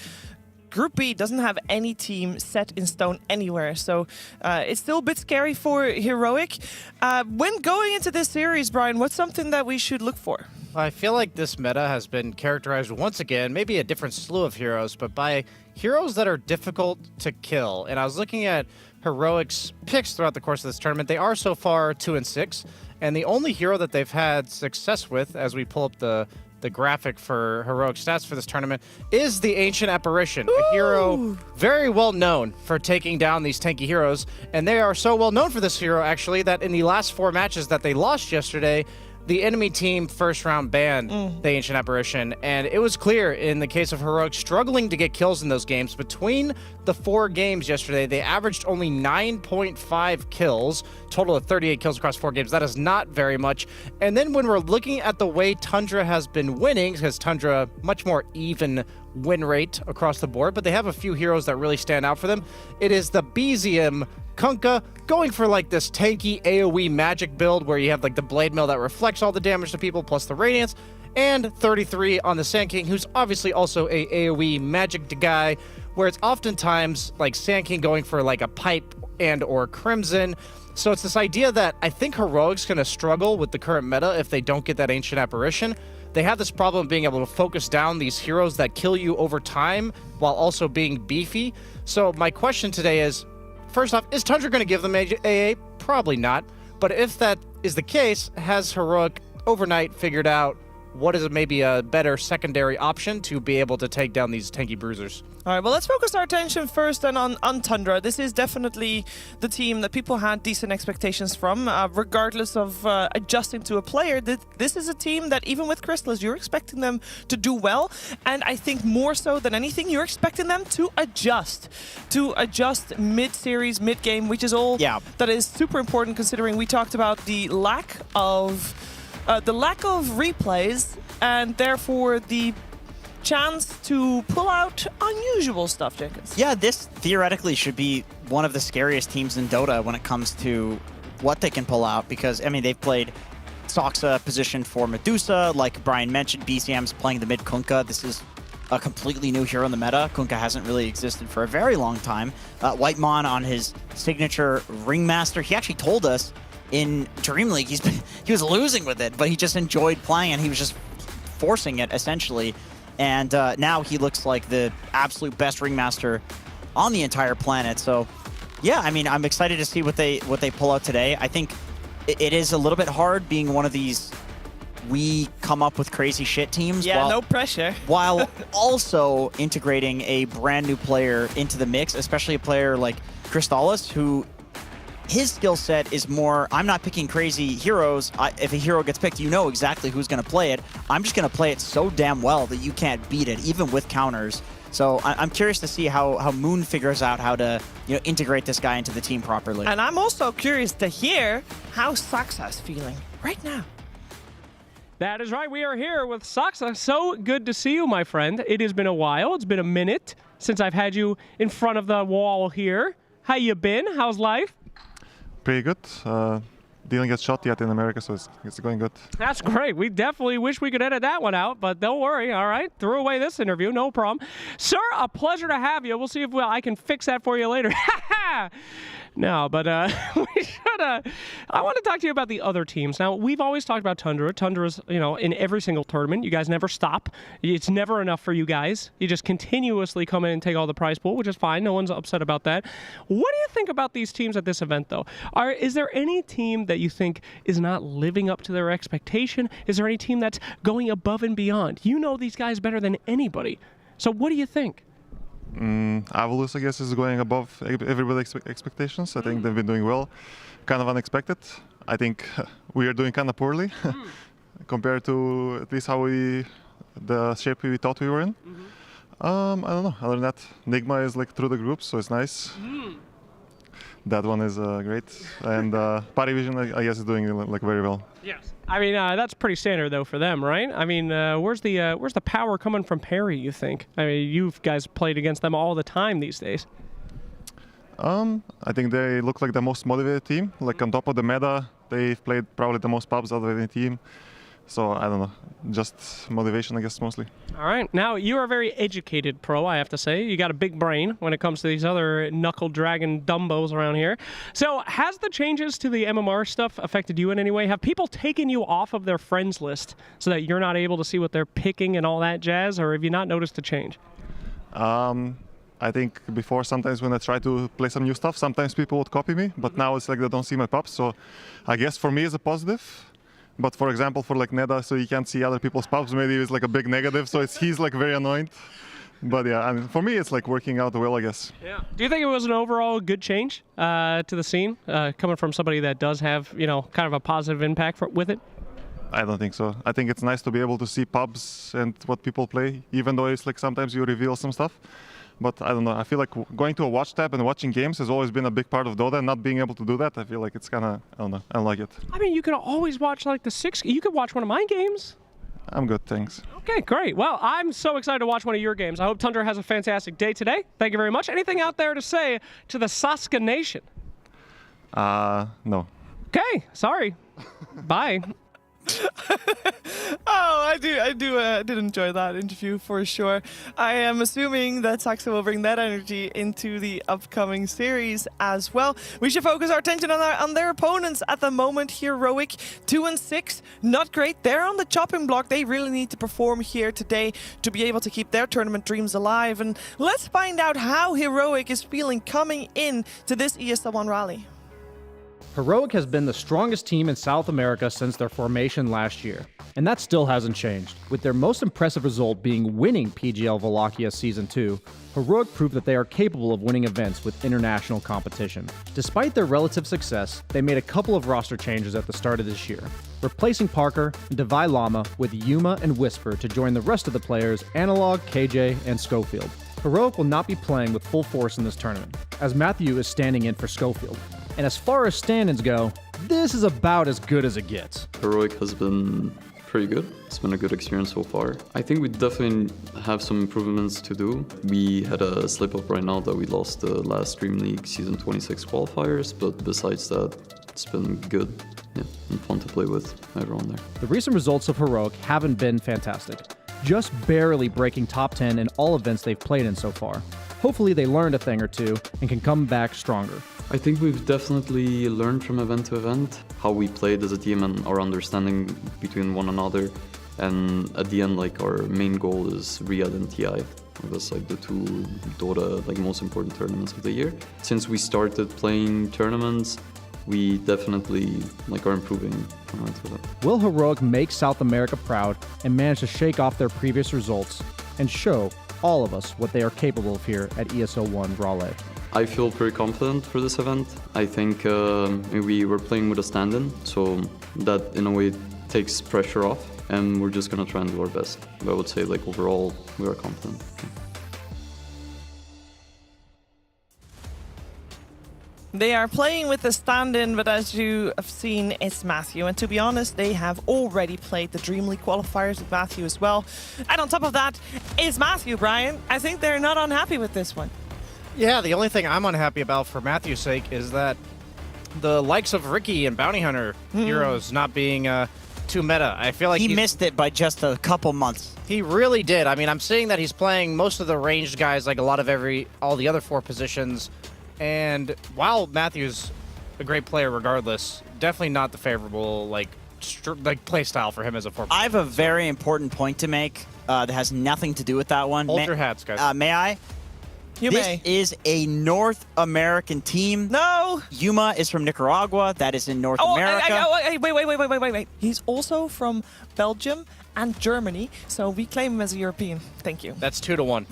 Group B doesn't have any team set in stone anywhere, so it's still a bit scary for Heroic. When going into this series, Brian, what's something that we should look for? I feel like this meta has been characterized once again, maybe a different slew of heroes, but by heroes that are difficult to kill. And I was looking at Heroic's picks throughout the course of this tournament. They are so far 2-6, and the only hero that they've had success with, as we pull up the graphic for Heroic stats for this tournament, is the Ancient Apparition, a hero very well known for taking down these tanky heroes. And they are so well known for this hero, actually, that in the last 4 matches that they lost yesterday, the enemy team first round banned the Ancient Apparition, and it was clear in the case of Heroic struggling to get kills in those games. Between the 4 games yesterday, they averaged only 9.5 kills, total of 38 kills across 4 games. That is not very much. And then when we're looking at the way Tundra has been winning, because Tundra, much more even win rate across the board, but they have a few heroes that really stand out for them. It is the Bezium Kunkka, going for like this tanky AoE magic build where you have like the Blade Mail that reflects all the damage to people plus the Radiance, and 33 on the Sand King, who's obviously also a AoE magic guy, where it's oftentimes like Sand King going for like a pipe and or Crimson. So it's this idea that I think Heroic's going to struggle with the current meta if they don't get that Ancient Apparition. They have this problem of being able to focus down these heroes that kill you over time while also being beefy. So my question today is, first off, is Tundra going to give them AA? Probably not. But if that is the case, has Heroic overnight figured out what is maybe a better secondary option to be able to take down these tanky bruisers? All right, well, let's focus our attention first then on Tundra. This is definitely the team that people had decent expectations from, regardless of adjusting to a player. This is a team that, even with Crystallis, you're expecting them to do well. And I think more so than anything, you're expecting them to adjust mid-series, mid-game, which is all that is super important, considering we talked about the lack of replays, and therefore the chance to pull out unusual stuff, Jenkins. Yeah, this theoretically should be one of the scariest teams in Dota when it comes to what they can pull out, because, I mean, they've played Soxa position for Medusa. Like Brian mentioned, BCM's playing the mid Kunkka. This is a completely new hero in the meta. Kunkka hasn't really existed for a very long time. Whitemon on his signature Ringmaster. He actually told us in Dream League he was losing with it, but he just enjoyed playing and he was just forcing it, essentially. And now he looks like the absolute best Ringmaster on the entire planet. So, yeah, I mean, I'm excited to see what they pull out today. I think it is a little bit hard being one of these we come up with crazy shit teams. Yeah, no pressure. While also integrating a brand new player into the mix, especially a player like Crystallis, who his skill set is more, I'm not picking crazy heroes. If a hero gets picked, you know exactly who's going to play it. I'm just going to play it so damn well that you can't beat it, even with counters. So I'm curious to see how Moon figures out how to integrate this guy into the team properly. And I'm also curious to hear how Saxa's feeling right now. That is right. We are here with Saxa. So good to see you, my friend. It has been a while. It's been a minute since I've had you in front of the wall here. How you been? How's life? Pretty good. Didn't get shot yet in America, so it's going good. That's great. We definitely wish we could edit that one out, but don't worry. All right. Threw away this interview. No problem. Sir, a pleasure to have you. We'll see if I can fix that for you later. No, but we should. I want to talk to you about the other teams. Now, we've always talked about Tundra. Tundra's, in every single tournament. You guys never stop. It's never enough for you guys. You just continuously come in and take all the prize pool, which is fine. No one's upset about that. What do you think about these teams at this event, though? Is there any team that you think is not living up to their expectation? Is there any team that's going above and beyond? You know these guys better than anybody. So what do you think? Avalus, I guess, is going above everybody's expectations. I think they've been doing well. Kind of unexpected. I think we are doing kind of poorly compared to at least the shape we thought we were in. I don't know. Other than that, Nigma is like through the groups, so it's nice. That one is great. And Paravision, I guess, is doing like very well. Yes. I mean, that's pretty standard, though, for them, right? I mean, where's the power coming from Perry, you think? I mean, you guys played against them all the time these days. I think they look like the most motivated team. Like, on top of the meta, they've played probably the most pubs out of any team. So, I don't know. Just motivation, I guess, mostly. All right. Now, you are a very educated pro, I have to say. You got a big brain when it comes to these other knuckle dragon dumbos around here. So, has the changes to the MMR stuff affected you in any way? Have people taken you off of their friends list so that you're not able to see what they're picking and all that jazz, or have you not noticed a change? I think before, sometimes when I try to play some new stuff, sometimes people would copy me, but now it's like they don't see my pubs. So, I guess for me it's a positive. But for example, for like Neda, so you can't see other people's pubs, maybe it's like a big negative, so he's like very annoyed. But yeah, I mean, for me, it's like working out well, I guess. Yeah. Do you think it was an overall good change to the scene, coming from somebody that does have, kind of a positive impact with it? I don't think so. I think it's nice to be able to see pubs and what people play, even though it's like sometimes you reveal some stuff. But I don't know, I feel like going to a watch tab and watching games has always been a big part of Dota, and not being able to do that, I feel like it's kind of, I don't know, I don't like it. I mean, you can always watch like you could watch one of my games. I'm good, thanks. Okay, great. Well, I'm so excited to watch one of your games. I hope Tundra has a fantastic day today. Thank you very much. Anything out there to say to the Saska Nation? No. Okay, sorry. Bye. I did enjoy that interview for sure. I am assuming that Saxa will bring that energy into the upcoming series as well. We should focus our attention on their opponents at the moment. Heroic 2-6, not great. They're on the chopping block. They really need to perform here today to be able to keep their tournament dreams alive. And let's find out how Heroic is feeling coming in to this ESL One Raleigh. Heroic has been the strongest team in South America since their formation last year, and that still hasn't changed. With their most impressive result being winning PGL Wallachia Season 2, Heroic proved that they are capable of winning events with international competition. Despite their relative success, they made a couple of roster changes at the start of this year, replacing Parker and Devi Lama with Yuma and Whisper to join the rest of the players Analog, KJ, and Schofield. Heroic will not be playing with full force in this tournament, as Matthew is standing in for Schofield. And as far as stand-ins go, this is about as good as it gets. Heroic has been pretty good. It's been a good experience so far. I think we definitely have some improvements to do. We had a slip-up right now that we lost the last Dream League Season 26 qualifiers, but besides that, it's been good. Yeah, and fun to play with everyone there. The recent results of Heroic haven't been fantastic, just barely breaking top 10 in all events they've played in so far. Hopefully they learned a thing or two and can come back stronger. I think we've definitely learned from event to event how we played as a team and our understanding between one another. And at the end, like, our main goal is Riyadh and TI. That's like the two Dota most important tournaments of the year. Since we started playing tournaments, we definitely are improving to that. Will Heroic make South America proud and manage to shake off their previous results and show all of us what they are capable of here at ESL One Raleigh? I feel pretty confident for this event. I think we were playing with a stand-in, so that in a way takes pressure off, and we're just gonna try and do our best. But I would say overall we are confident. They are playing with the stand-in, but as you have seen, it's Matthew. And to be honest, they have already played the Dream League qualifiers with Matthew as well. And on top of that, it's Matthew, Brian. I think they're not unhappy with this one. Yeah, the only thing I'm unhappy about for Matthew's sake is that the likes of Ricky and Bounty Hunter heroes not being too meta. I feel like he missed it by just a couple months. He really did. I mean, I'm seeing that he's playing most of the ranged guys, like a lot of all the other 4 positions. And while Matthew's a great player regardless, definitely not the favorable play style for him as a 4. I have a very important point to make that has nothing to do with that one. Hold your hats, guys. May I? You may. This is a North American team. No! Yuma is from Nicaragua. That is in North America. Wait. He's also from Belgium and Germany, so we claim him as a European. Thank you. That's 2-1.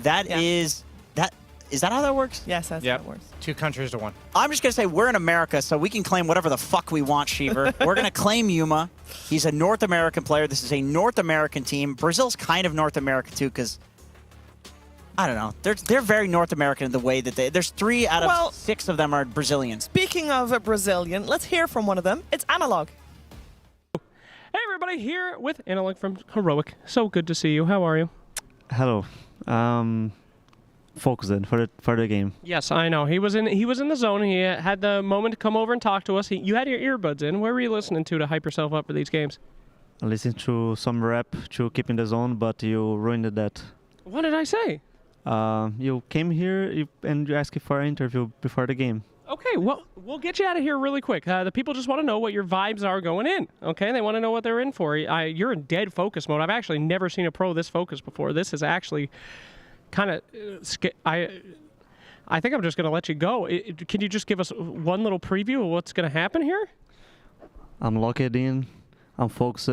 Is that how that works? Yes, that's how it works. 2 countries to 1. I'm just going to say we're in America, so we can claim whatever the fuck we want, Sheever. We're going to claim Yuma. He's a North American player. This is a North American team. Brazil's kind of North America, too, because, I don't know. They're very North American in the way that there's 3 out of 6 of them are Brazilians. Speaking of a Brazilian, let's hear from one of them. It's Analog. Hey, everybody, here with Analog from Heroic. So good to see you. How are you? Hello. Focused for the game. Yes, I know. He was in the zone. He had the moment to come over and talk to us. You had your earbuds in. Where were you listening to hype yourself up for these games? I listened to some rap to keep in the zone, but you ruined that. What did I say? You came here and you asked for an interview before the game. Okay, well, we'll get you out of here really quick. The people just want to know what your vibes are going in, okay? They want to know what they're in for. You're in dead focus mode. I've actually never seen a pro this focused before. This is actually kind of I think I'm just going to let you go. Can you just give us one little preview of what's going to happen here? I'm locked in. I'm focused.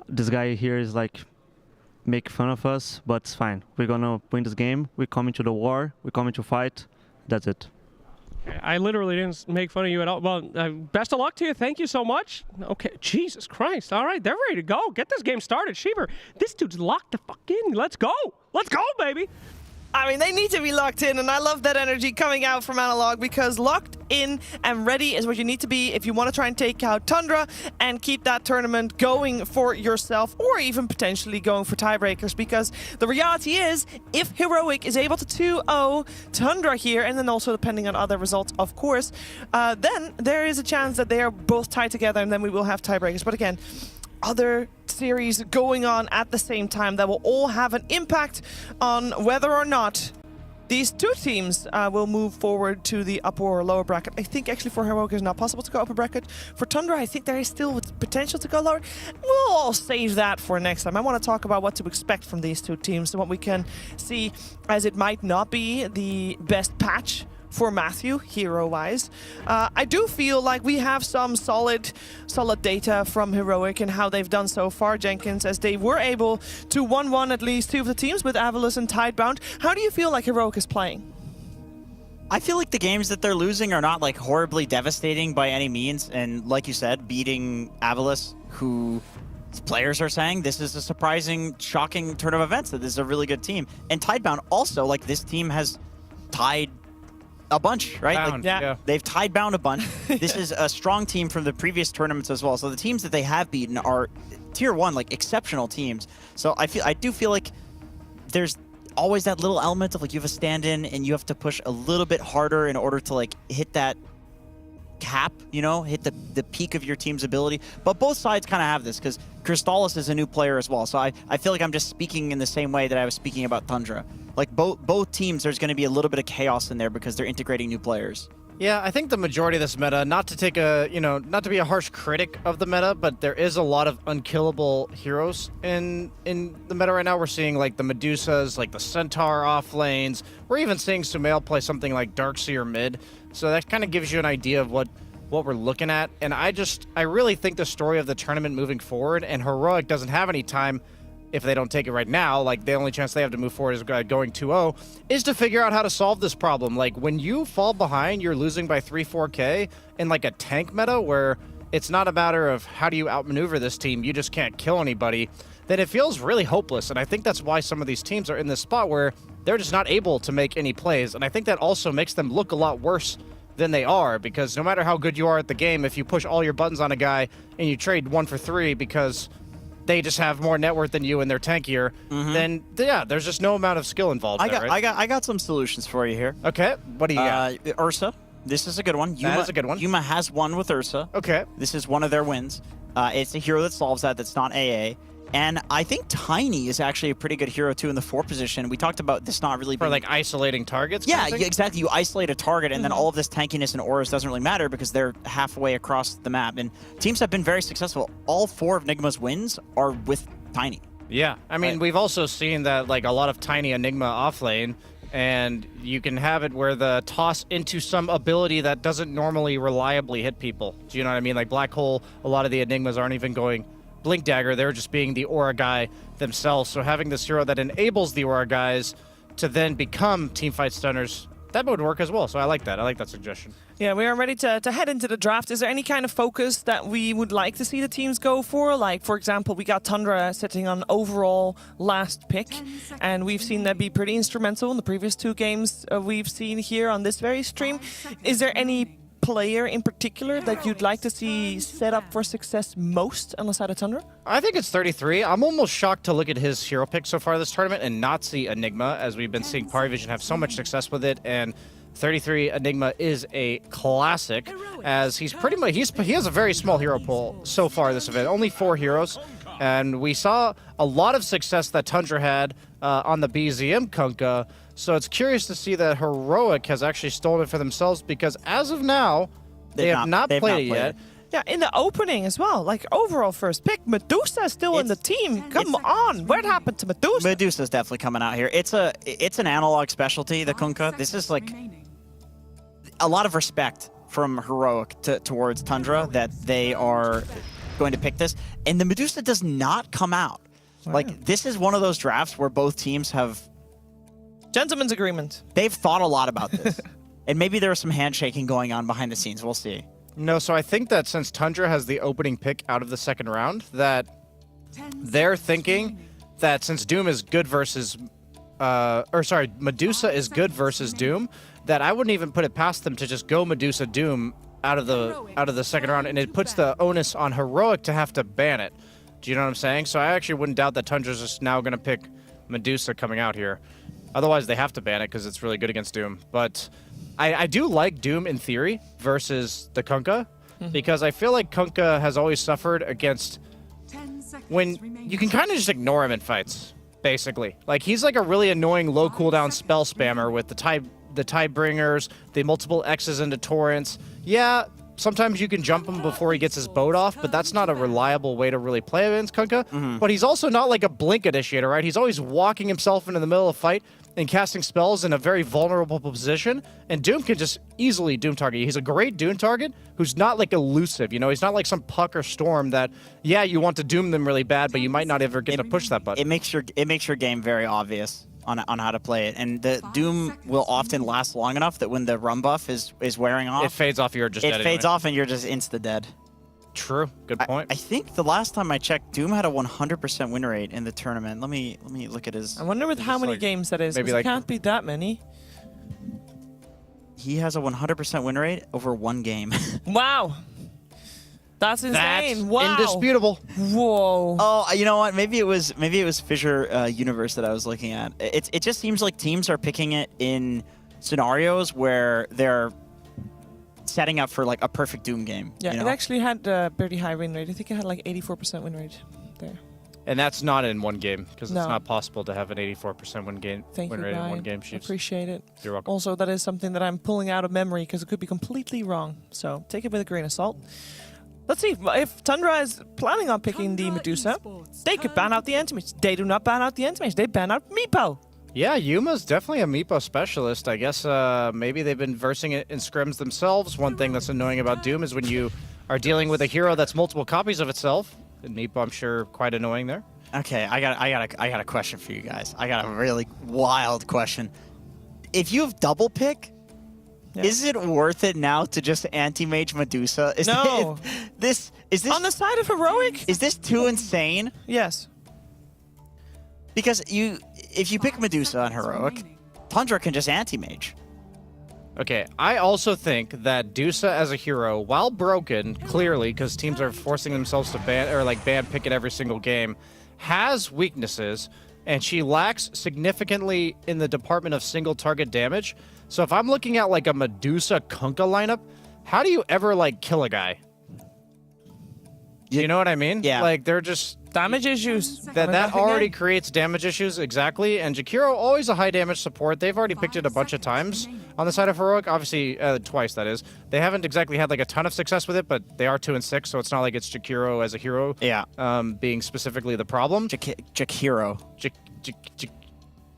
This guy here is make fun of us, but it's fine. We're going to win this game. We're coming to the war. We're coming to fight. That's it. I literally didn't make fun of you at all. Well, best of luck to you. Thank you so much. Okay, Jesus Christ. All right, they're ready to go. Get this game started. Sheever, this dude's locked the fuck in. Let's go. Let's go, baby. I mean, they need to be locked in, and I love that energy coming out from Analog, because locked in and ready is what you need to be if you want to try and take out Tundra and keep that tournament going for yourself, or even potentially going for tiebreakers, because the reality is, if Heroic is able to 2-0 Tundra here, and then also depending on other results, of course, then there is a chance that they are both tied together, and then we will have tiebreakers. But again, other series going on at the same time that will all have an impact on whether or not these 2 teams will move forward to the upper or lower bracket. I think actually for Heroic it's not possible to go upper bracket. For Tundra, I think there is still potential to go lower. We'll all save that for next time. I want to talk about what to expect from these 2 teams and what we can see, as it might not be the best patch for Matthew, hero-wise. I do feel like we have some solid data from Heroic and how they've done so far, Jenkins, as they were able to 1-1 at least 2 of the teams with Avalus and Tidebound. How do you feel like Heroic is playing? I feel like the games that they're losing are not horribly devastating by any means, and like you said, beating Avalus, who players are saying this is a surprising, shocking turn of events, that this is a really good team. And Tidebound also, this team has tied a bunch, right? They've tied bound a bunch. This is a strong team from the previous tournaments as well. So the teams that they have beaten are tier 1, exceptional teams. So I do feel like there's always that little element of you have a stand-in and you have to push a little bit harder in order to hit that cap, hit the peak of your team's ability. But both sides kind of have this, because Crystallis is a new player as well. So I feel like I'm just speaking in the same way that I was speaking about Tundra. Both teams, there's going to be a little bit of chaos in there because they're integrating new players. Yeah, I think the majority of this meta, not to be a harsh critic of the meta, but there is a lot of unkillable heroes in the meta right now. We're seeing the Medusas, the Centaur off lanes. We're even seeing Sumail play something like Darkseer mid. So that kind of gives you an idea of what what we're looking at. And I really think the story of the tournament moving forward, and Heroic doesn't have any time if they don't take it right now, like the only chance they have to move forward is going 2-0, is to figure out how to solve this problem. Like when you fall behind, you're losing by 3-4K in like a tank meta where it's not a matter of how do you outmaneuver this team, you just can't kill anybody, then it feels really hopeless. And I think that's why some of these teams are in this spot where they're just not able to make any plays. And I think that also makes them look a lot worse than they are, because no matter how good you are at the game, if you push all your buttons on a guy and you trade 1 for 3 because they just have more net worth than you and they're tankier, then yeah, there's just no amount of skill involved. I got some solutions for you here. Okay, what do you got? Ursa. This is a good one. That is a good one. Yuma has won with Ursa. Okay. This is one of their wins. It's a hero that solves that. That's not AA. And I think Tiny is actually a pretty good hero too in the 4 position. We talked about this not really for like isolating targets. Yeah, exactly. You isolate a target, and then all of this tankiness and auras doesn't really matter because they're halfway across the map. And teams have been very successful. All 4 of Nigma's wins are with Tiny. Yeah, I mean, we've also seen that like a lot of Tiny Enigma off lane, and you can have it where the toss into some ability that doesn't normally reliably hit people. Do you know what I mean? Like Black Hole, a lot of the Enigmas aren't even going Blink Dagger, they're just being the aura guy themselves. So having this hero that enables the aura guys to then become teamfight stunners, that would work as well. So I like that. I like that suggestion. Yeah, we are ready to head into the draft. Is there any kind of focus that we would like to see the teams go for? Like, for example, we got Tundra sitting on overall last pick, and we've seen that be pretty instrumental in the previous 2 games we've seen here on this very stream. Is there any player in particular that you'd like to see set up for success most on the side of Tundra? I think it's 33. I'm almost shocked to look at his hero pick so far this tournament and not see Enigma, as we've been seeing Paravision have so much success with it. And 33 Enigma is a classic, as he's pretty much he has a very small hero pool so far this event, only 4 heroes. And we saw a lot of success that Tundra had on the BZM Kunkka. So it's curious to see that Heroic has actually stolen it for themselves, because as of now, they have not played it yet. Yeah, in the opening as well. Like, overall first pick, Medusa is still in the team. Come on, what happened to Medusa? Medusa's definitely coming out here. It's an analog specialty, the Kunkka. This is like a lot of respect from Heroic towards Tundra that they are going to pick this. And the Medusa does not come out. Wow. Like, this is one of those drafts where both teams have... Gentleman's agreement. They've thought a lot about this. And maybe there was some handshaking going on behind the scenes. We'll see. No, so I think that since Tundra has the opening pick out of the second round, that they're thinking that since Doom is good versus... Medusa is good versus Doom, that I wouldn't even put it past them to just go Medusa Doom out of the second round, and it puts the onus on Heroic to have to ban it. Do you know what I'm saying? So I actually wouldn't doubt that Tundra's just now going to pick Medusa coming out here. Otherwise, they have to ban it because it's really good against Doom. But I do like Doom in theory versus the Kunkka, because I feel like Kunkka has always suffered against when you can kind of just ignore him in fights, basically. Like, he's like a really annoying low cooldown spell spammer with the Tiebreakers, the multiple X's into torrents. Yeah, sometimes you can jump him before he gets his boat off, but that's not a reliable way to really play against Kunkka. But he's also not like a blink initiator, right? He's always walking himself into the middle of a fight and casting spells in a very vulnerable position, and Doom can just easily Doom target you. He's a great Doom target who's not like elusive, you know? He's not like some Puck or Storm that, yeah, you want to Doom them really bad, but you might not ever get to push that button. It makes your game very obvious on how to play it, and the Doom will often last long enough that when the run buff is wearing off, it fades off. You're just dead. It fades off, and you're just insta dead. True. Good point. I think the last time I checked, Doom had a 100% win rate in the tournament. Let me look at his. I wonder with how many games that is. Maybe like, it can't be that many. He has a 100% win rate over 1 game. Wow. That's insane. That's wow. indisputable. Whoa. Oh, you know what? Maybe it was Fissure Universe that I was looking at. It just seems like teams are picking it in scenarios where they're setting up for like a perfect Doom game. Yeah, you know? It actually had a pretty high win rate. I think it had like 84% win rate there. And that's not in 1 game, because it's not possible to have an 84% win rate in 1 game. I appreciate it. You're welcome. Also, that is something that I'm pulling out of memory because it could be completely wrong. So take it with a grain of salt. Let's see, if Tundra is planning on picking the Medusa, they could ban out the Anti-Mage. They do not ban out the Anti-Mage, they ban out Meepo. Yeah, Yuma's definitely a Meepo specialist. I guess maybe they've been versing it in scrims themselves. One thing that's annoying about Doom is when you are dealing with a hero that's multiple copies of itself. And Meepo, I'm sure, quite annoying there. Okay, I got a question for you guys. I got a really wild question. If you have double pick, is it worth it now to just anti-mage Medusa? No. Is this on the side of heroic? Is this too insane? Yes. Because if you pick Medusa on heroic, Tundra can just anti-mage. Okay, I also think that Dusa as a hero, while broken, clearly, because teams are forcing themselves to ban pick it every single game, has weaknesses, and she lacks significantly in the department of single target damage. So if I'm looking at like a Medusa Kunkka lineup, how do you ever like kill a guy? You know what I mean? Yeah. Like they're just damage issues. That already creates damage issues, exactly. And Jakiro, always a high damage support. They've already picked it a bunch of times on the side of heroic. Obviously, twice that is. They haven't exactly had like a ton of success with it, but they are 2 and 6, so it's not like it's Jakiro as a hero. Yeah. Being specifically the problem. Jakiro.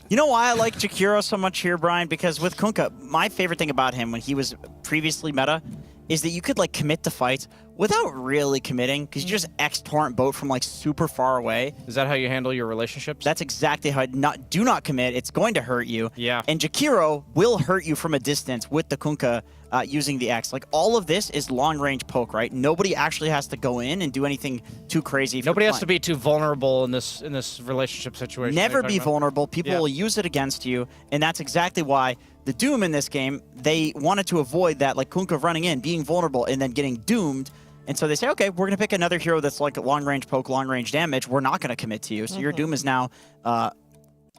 You know why I like Jakiro so much here, Brian? Because with Kunkka, my favorite thing about him when he was previously meta is that you could like commit to fights without really committing, because you just X-torrent boat from like super far away. Is that how you handle your relationships? That's exactly how do not commit. It's going to hurt you. Yeah. And Jakiro will hurt you from a distance with the Kunkka using the X. Like all of this is long-range poke, right? Nobody actually has to go in and do anything too crazy. Nobody has to be too vulnerable in this relationship situation. Never be vulnerable. People will use it against you, and that's exactly why the Doom in this game, they wanted to avoid that, like Kunkka running in, being vulnerable, and then getting doomed. And so they say, okay, we're going to pick another hero that's like a long-range poke, long-range damage. We're not going to commit to you. So your Doom is now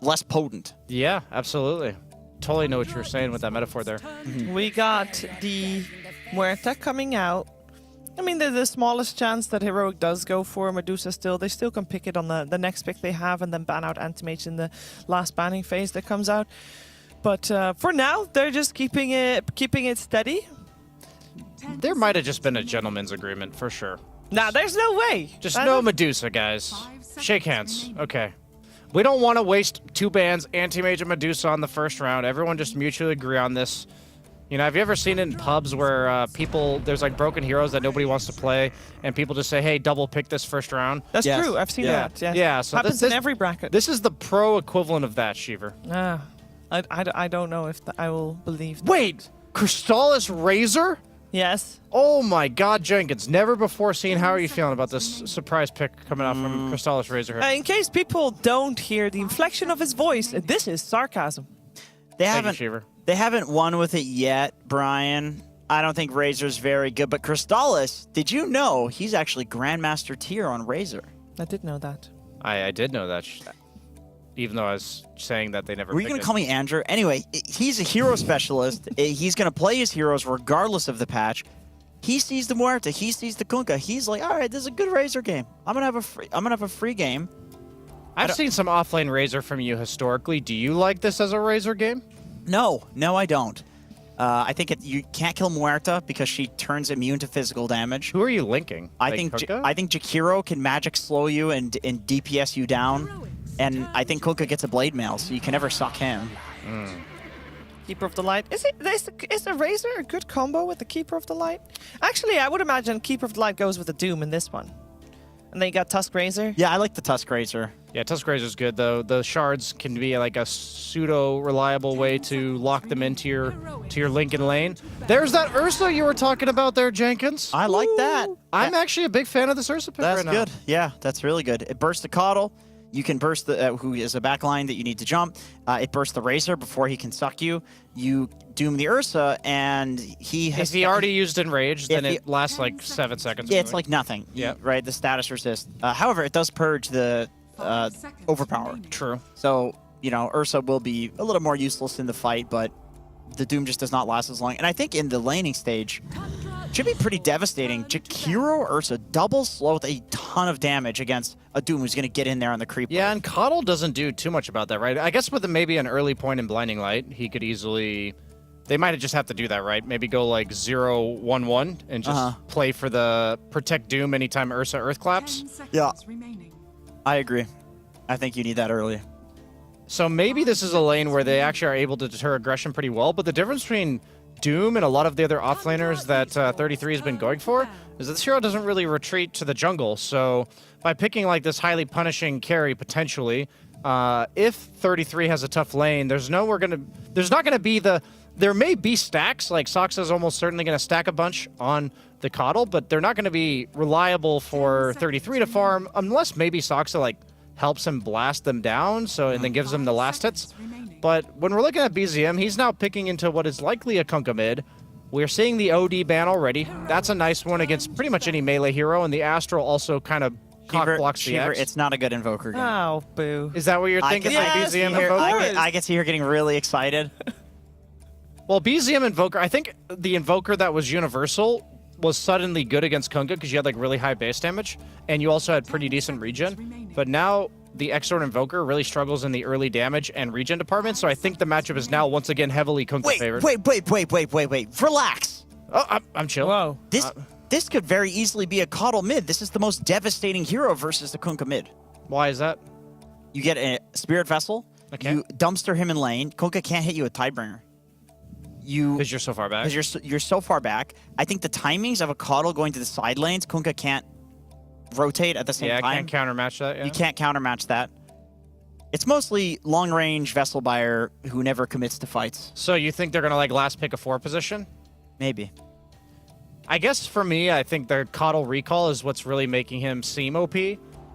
less potent. Yeah, absolutely. Totally know what you're saying with that metaphor there. We got the Muerta coming out. I mean, there's the smallest chance that Heroic does go for Medusa still. They still can pick it on the next pick they have and then ban out Anti-Mage in the last banning phase that comes out. But for now, they're just keeping it steady. There might have just been a gentleman's agreement, for sure. Nah, there's no way. Just no Medusa, guys. Shake hands. Okay. We don't want to waste 2 bans, Anti-Mage and Medusa, on the first round. Everyone just mutually agree on this. You know, have you ever seen it in pubs where there's like broken heroes that nobody wants to play, and people just say, hey, double pick this first round? That's true. I've seen that. Yes. Yeah, so happens in every bracket. This is the pro equivalent of that, Shiver. I don't know if I will believe that. Wait! Crystallis Razor? Yes. Oh my God, Jenkins. Never before seen. How are you feeling about this surprise pick coming out from Crystallis Razor? In case people don't hear the inflection of his voice, this is sarcasm. They haven't won with it yet, Brian. I don't think Razor's very good, but Crystallis, did you know he's actually Grandmaster tier on Razor? I did know that. I did know that, even though I was saying that they never Were you going to call me Andrew? Anyway, he's a hero specialist. He's going to play his heroes regardless of the patch. He sees the Muerta. He sees the Kunkka. He's like, all right, this is a good Razor game. I'm going to have a free game. I've seen some offlane Razor from you historically. Do you like this as a Razor game? No, I don't. I think you can't kill Muerta because she turns immune to physical damage. Who are you linking? I think Jakiro can magic slow you and DPS you down. And I think Kunkka gets a blade mail, so you can never suck him. Keeper of the Light. Is the Razor a good combo with the Keeper of the Light? Actually, I would imagine Keeper of the Light goes with the Doom in this one. And then you got Tusk Razor. Yeah, I like the Tusk Razor. Yeah, Tusk Razor's good, though. The shards can be like a pseudo-reliable way to lock them into your Lincoln lane. There's that Ursa you were talking about there, Jenkins. I like that. I'm actually a big fan of this Ursa pick right now. That's good. Yeah, that's really good. It bursts the Coddle. You can burst the who is a backline that you need to jump. It bursts the Razor before he can suck you. You doom the Ursa, and he has... If he already used Enrage, then it lasts like 7 seconds. Yeah, it's like nothing. Yeah. Right, the status resist. However, it does purge the overpower. True. So, you know, Ursa will be a little more useless in the fight, but the Doom just does not last as long. And I think in the laning stage, it should be pretty devastating. Jakiro Ursa double slow with a ton of damage against a Doom who's going to get in there on the creep. Yeah, and Coddle doesn't do too much about that, right? I guess with maybe an early point in Blinding Light, he could easily... They might just have to do that, right? Maybe go like 0-1-1 and just play for the Protect Doom anytime Ursa Earth claps. Yeah, I agree. I think you need that early. So maybe this is a lane where they actually are able to deter aggression pretty well, but the difference between Doom and a lot of the other offlaners that 33 has been going for is that this hero doesn't really retreat to the jungle. So by picking like this highly punishing carry potentially, if 33 has a tough lane, there's not gonna be there may be stacks, like Soxa's almost certainly gonna stack a bunch on the Coddle, but they're not gonna be reliable for 33 to farm unless maybe Soxa like helps him blast them down, and then gives them the last hits. But when we're looking at BZM, he's now picking into what is likely a Kunkka mid. We're seeing the OD ban already. That's a nice one against pretty much any melee hero, and the Astral also kind of cock blocks the X. It's not a good Invoker game. Oh, boo. Is that what you're thinking? Yes, BZM Invoker? I can see her getting really excited. Well, BZM Invoker, I think the Invoker that was universal was suddenly good against Kunkka because you had like really high base damage, and you also had pretty decent regen. But now the X-Sword Invoker really struggles in the early damage and regen department, so I think the matchup is now once again heavily Kunkka favored. Wait. Relax. Oh, I'm chill. Whoa. This could very easily be a Coddle mid. This is the most devastating hero versus the Kunkka mid. Why is that? You get a Spirit Vessel, you dumpster him in lane, Kunkka can't hit you with Tidebringer. Because you're so far back. Because you're so far back. I think the timings of a Coddle going to the side lanes, Kunkka can't rotate at the same time. Yeah, I can't countermatch that. Yeah. You can't countermatch that. It's mostly long-range Vessel buyer who never commits to fights. So you think they're going to like last pick a 4 position? Maybe. I guess for me, I think their Coddle recall is what's really making him seem OP.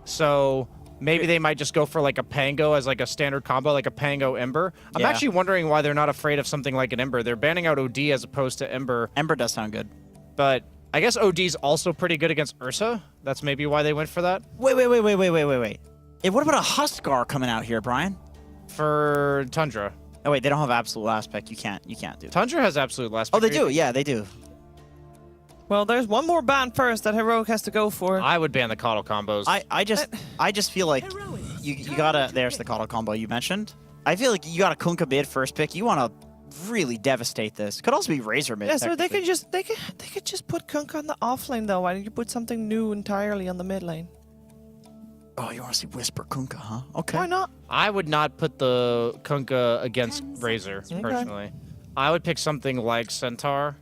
So maybe they might just go for like a Pango as like a standard combo, like a Pango Ember. I'm actually wondering why they're not afraid of something like an Ember. They're banning out OD as opposed to Ember. Ember does sound good. But I guess OD's also pretty good against Ursa. That's maybe why they went for that. Wait. Hey, what about a Huskar coming out here, Brian? For Tundra. Oh wait, they don't have absolute aspect. You can't do that. Tundra has absolute last pick. Oh, they do. Yeah, they do. Well, there's one more ban first that Heroic has to go for. I would ban the Coddle combos. I just feel like you gotta. There's the Coddle combo you mentioned. I feel like you got a Kunkka mid first pick. You want to really devastate this. Could also be Razor mid. Yeah, so they could just put Kunkka on the offlane though. Why don't you put something new entirely on the mid lane? Oh, you want to see Whisper Kunkka, huh? Okay. Why not? I would not put the Kunkka against Razor personally. I would pick something like Centaur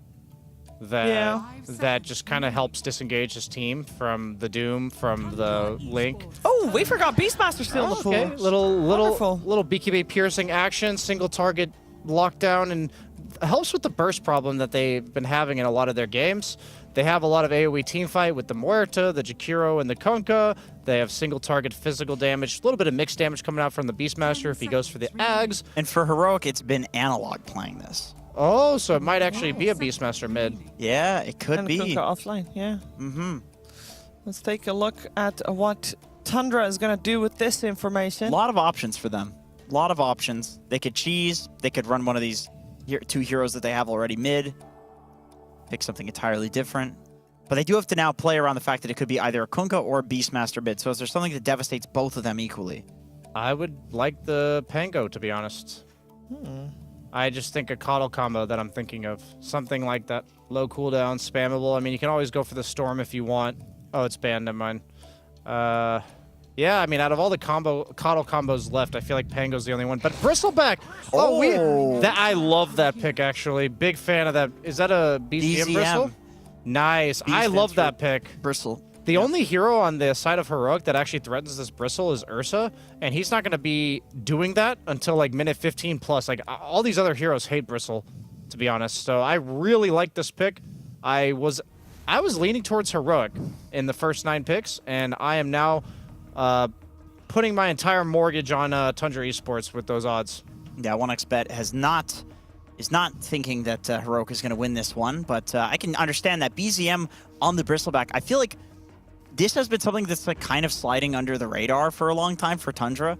that just kind of helps disengage his team from the Doom, from the Link. Oh, we forgot Beastmaster still in the pool. Okay. Little BKB piercing action, single target lockdown, and helps with the burst problem that they've been having in a lot of their games. They have a lot of AoE teamfight with the Muerta, the Jakiro, and the Kunkka. They have single target physical damage, a little bit of mixed damage coming out from the Beastmaster if he goes for the Ags. And for Heroic, it's been Analog playing this. Oh, so it might actually be a Beastmaster mid. Yeah, it could be. Kunkka offline, yeah. Mm-hmm. Let's take a look at what Tundra is going to do with this information. A lot of options for them. A lot of options. They could cheese. They could run one of these 2 heroes that they have already mid. Pick something entirely different. But they do have to now play around the fact that it could be either a Kunkka or a Beastmaster mid. So is there something that devastates both of them equally? I would like the Pango, to be honest. I just think a Coddle combo that I'm thinking of. Something like that. Low cooldown, spammable. I mean, you can always go for the Storm if you want. Oh, it's banned, never mind. Yeah, I mean, out of all the Coddle combos left, I feel like Pango's the only one. But Bristleback! I love that pick, actually. Big fan of that. Is that a BZM Bristle? Nice. I love that pick. Bristle. The only hero on the side of Heroic that actually threatens this Bristle is Ursa, and he's not going to be doing that until like minute 15 plus. Like, all these other heroes hate Bristle, to be honest. So I really like this pick. I was leaning towards Heroic in the first 9 picks, and I am now putting my entire mortgage on Tundra Esports with those odds. Yeah, 1xBet is not thinking that Heroic is going to win this one, but I can understand that BZM on the Bristleback. I feel like this has been something that's like kind of sliding under the radar for a long time for Tundra.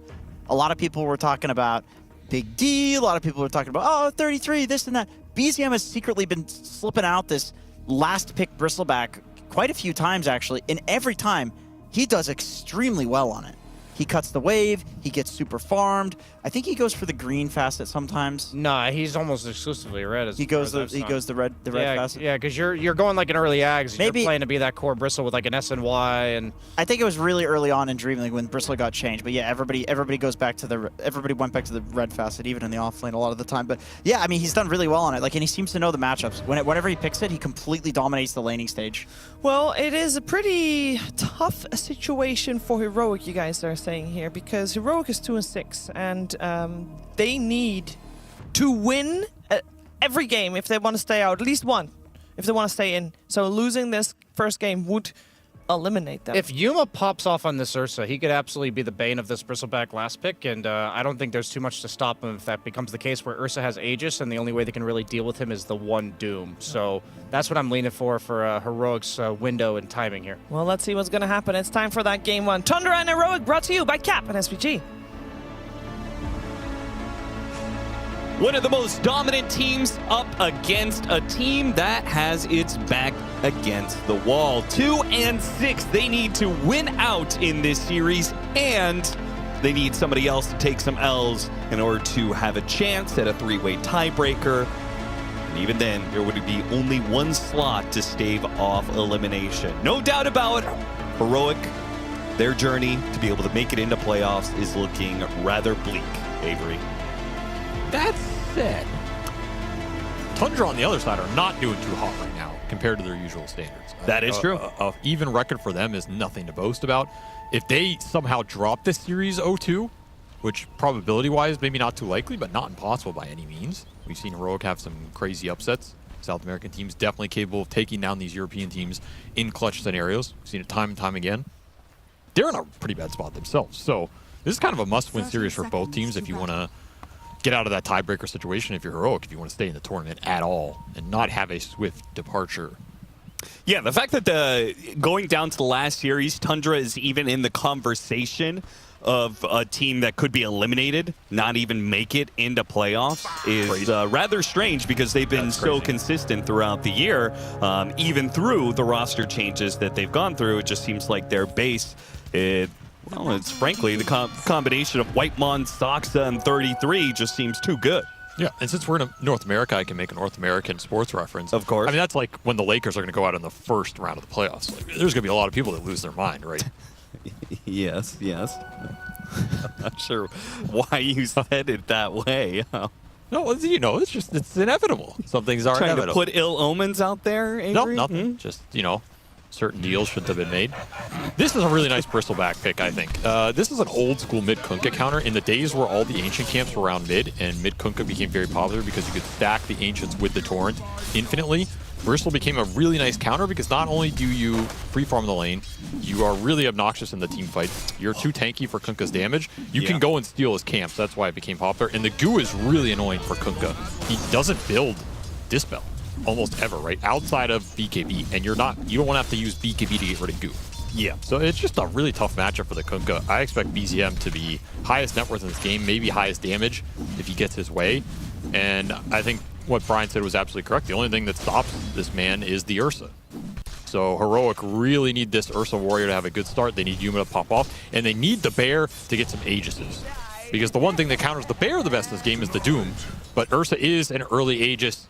A lot of people were talking about Big D. A lot of people were talking about 33, this and that. BZM has secretly been slipping out this last pick Bristleback quite a few times actually, and every time he does extremely well on it. He cuts the wave. He gets super farmed. I think he goes for the green facet sometimes. Nah, he's almost exclusively red. He goes the red facet. Yeah, because you're going like an early Ags. Maybe you're playing to be that core Bristle with like an SNY, and I think it was really early on in Dream League when Bristle got changed. But yeah, everybody goes back to everybody went back to the red facet, even in the offlane a lot of the time. But yeah, I mean, he's done really well on it. Like, and he seems to know the matchups. Whenever he picks it, he completely dominates the laning stage. Well, it is a pretty tough situation for Heroic, you guys are saying here, because Heroic is 2-6, and they need to win every game if they want to stay out, at least one, if they want to stay in. So losing this first game would eliminate them. if Yuma pops off on this Ursa, he could absolutely be the bane of this Bristleback last pick, and I don't think there's too much to stop him if that becomes the case where Ursa has Aegis, and the only way they can really deal with him is the one Doom. So that's what I'm leaning for Heroic's window and timing here. Well, let's see what's going to happen. It's time for that game one. Tundra and Heroic brought to you by Cap and SVG. One of the most dominant teams up against a team that has its back against the wall. 2-6. They need to win out in this series, and they need somebody else to take some L's in order to have a chance at a three-way tiebreaker. And even then, there would be only one slot to stave off elimination. No doubt about Heroic. Their journey to be able to make it into playoffs is looking rather bleak. Avery. That said, Tundra on the other side are not doing too hot right now compared to their usual standards. That is true. An even record for them is nothing to boast about. If they somehow drop this series 0-2, which probability-wise maybe not too likely, but not impossible by any means. We've seen Heroic have some crazy upsets. South American teams definitely capable of taking down these European teams in clutch scenarios. We've seen it time and time again. They're in a pretty bad spot themselves. So this is kind of a must-win series for both teams if you want to get out of that tiebreaker situation if you're Heroic, if you want to stay in the tournament at all and not have a swift departure. Yeah, the fact that going down to the last series, Tundra is even in the conversation of a team that could be eliminated, not even make it into playoffs, is rather strange because they've been so consistent throughout the year. Even through the roster changes that they've gone through, it just seems like their base, well, it's frankly the combination of Whitemon, Soxa, and 33 just seems too good. Yeah, and since we're in North America, I can make a North American sports reference. Of course. I mean, that's like when the Lakers are going to go out in the first round of the playoffs. Like, there's going to be a lot of people that lose their mind, right? Yes. I'm not sure why you said it that way. No, you know, it's inevitable. Some things are trying inevitable. to put ill omens out there, Avery? No, nothing. Just, certain deals shouldn't have been made. This is a really nice Bristleback pick, I think. This is an old school mid Kunkka counter. In the days where all the ancient camps were around mid and mid Kunkka became very popular because you could stack the ancients with the torrent infinitely, Bristol became a really nice counter because not only do you free farm the lane, you are really obnoxious in the team fight. You're too tanky for Kunkka's damage. You can go and steal his camps. That's why it became popular. And the goo is really annoying for Kunkka. He doesn't build Dispel almost ever, right? Outside of BKB, and you don't want to have to use BKB to get rid of goo. Yeah. So it's just a really tough matchup for the Kunkka. I expect BZM to be highest net worth in this game, maybe highest damage if he gets his way. And I think what Brian said was absolutely correct. The only thing that stops this man is the Ursa. So Heroic really need this Ursa Warrior to have a good start. They need Yuma to pop off, and they need the Bear to get some Aegises. Because the one thing that counters the Bear the best in this game is the Doom, but Ursa is an early Aegis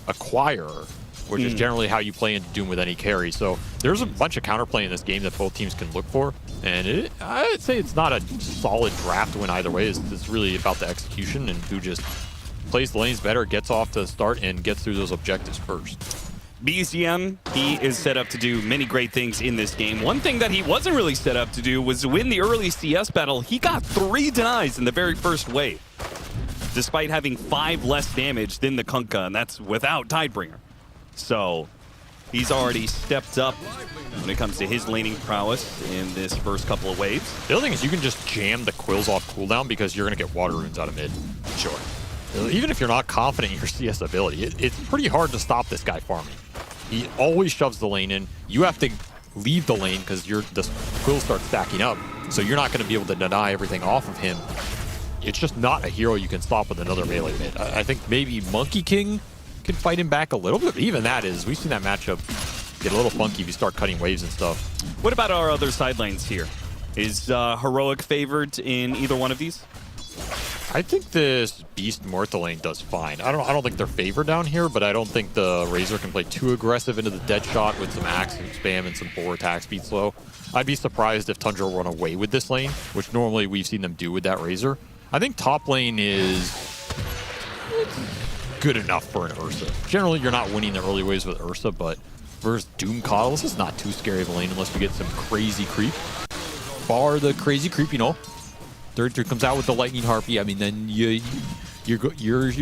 acquirer, which is generally how you play into Doom with any carry. So there's a bunch of counterplay in this game that both teams can look for, and I'd say it's not a solid draft win either way. It's really about the execution and who just plays the lanes better, gets off to the start, and gets through those objectives first. BZM, he is set up to do many great things in this game. One thing that he wasn't really set up to do was to win the early CS battle. He got 3 denies in the very first wave, despite having 5 less damage than the Kunkka, and that's without Tidebringer. So he's already stepped up when it comes to his laning prowess in this first couple of waves. The other thing is you can just jam the Quills off cooldown because you're going to get water runes out of mid. Sure. Even if you're not confident in your CS ability, it's pretty hard to stop this guy farming. He always shoves the lane in. You have to leave the lane because the Quills start stacking up, so you're not going to be able to deny everything off of him. It's just not a hero you can stop with another melee mid. I think maybe Monkey King can fight him back a little bit, but even that we've seen that matchup get a little funky if you start cutting waves and stuff. What about our other side lanes here? Is Heroic favored in either one of these? I think this Beast Mortha lane does fine. I don't think they're favored down here, but I don't think the Razor can play too aggressive into the dead shot with some axe spam and some 4 attack speed slow. I'd be surprised if Tundra run away with this lane, which normally we've seen them do with that Razor. I think top lane is good enough for an Ursa. Generally, you're not winning the early waves with Ursa, but versus Doom Coddle, this is not too scary of a lane unless we get some crazy creep. Bar the crazy creep, you know. Third comes out with the Lightning Harpy. I mean, then you're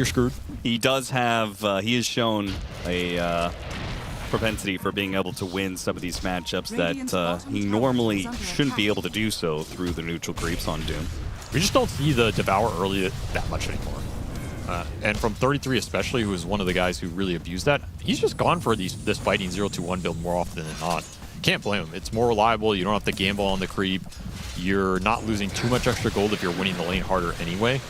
screwed. He does have. He has shown a propensity for being able to win some of these matchups that he normally shouldn't be able to do so through the neutral creeps on Doom. We just don't see the Devour early that much anymore. And from 33 especially, who is one of the guys who really abused that, he's just gone for this fighting 0-2-1 build more often than not. Can't blame him. It's more reliable. You don't have to gamble on the creep. You're not losing too much extra gold if you're winning the lane harder anyway.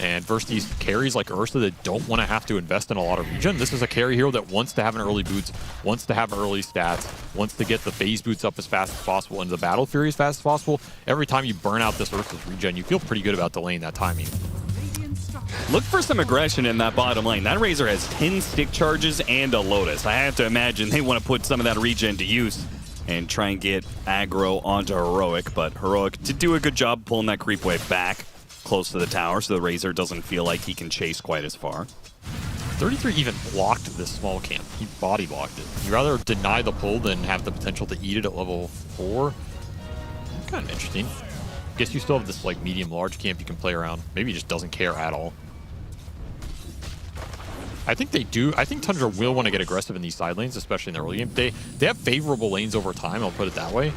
And versus these carries like Ursa that don't want to have to invest in a lot of regen, this is a carry hero that wants to have an early boots, wants to have early stats, wants to get the phase boots up as fast as possible and the Battle Fury as fast as possible. Every time you burn out this Ursa's regen, you feel pretty good about delaying that timing. Look for some aggression in that bottom lane. That Razor has 10 stick charges and a Lotus. I have to imagine they want to put some of that regen to use and try and get aggro onto Heroic, but Heroic did do a good job pulling that creep wave back close to the tower so the Razor doesn't feel like he can chase quite as far. 33 even blocked this small camp. He body blocked it. You'd rather deny the pull than have the potential to eat it at level 4. Kind of interesting. Guess you still have this like medium-large camp you can play around. Maybe he just doesn't care at all. I think they do. I think Tundra will want to get aggressive in these side lanes, especially in the early game. They have favorable lanes over time, I'll put it that way.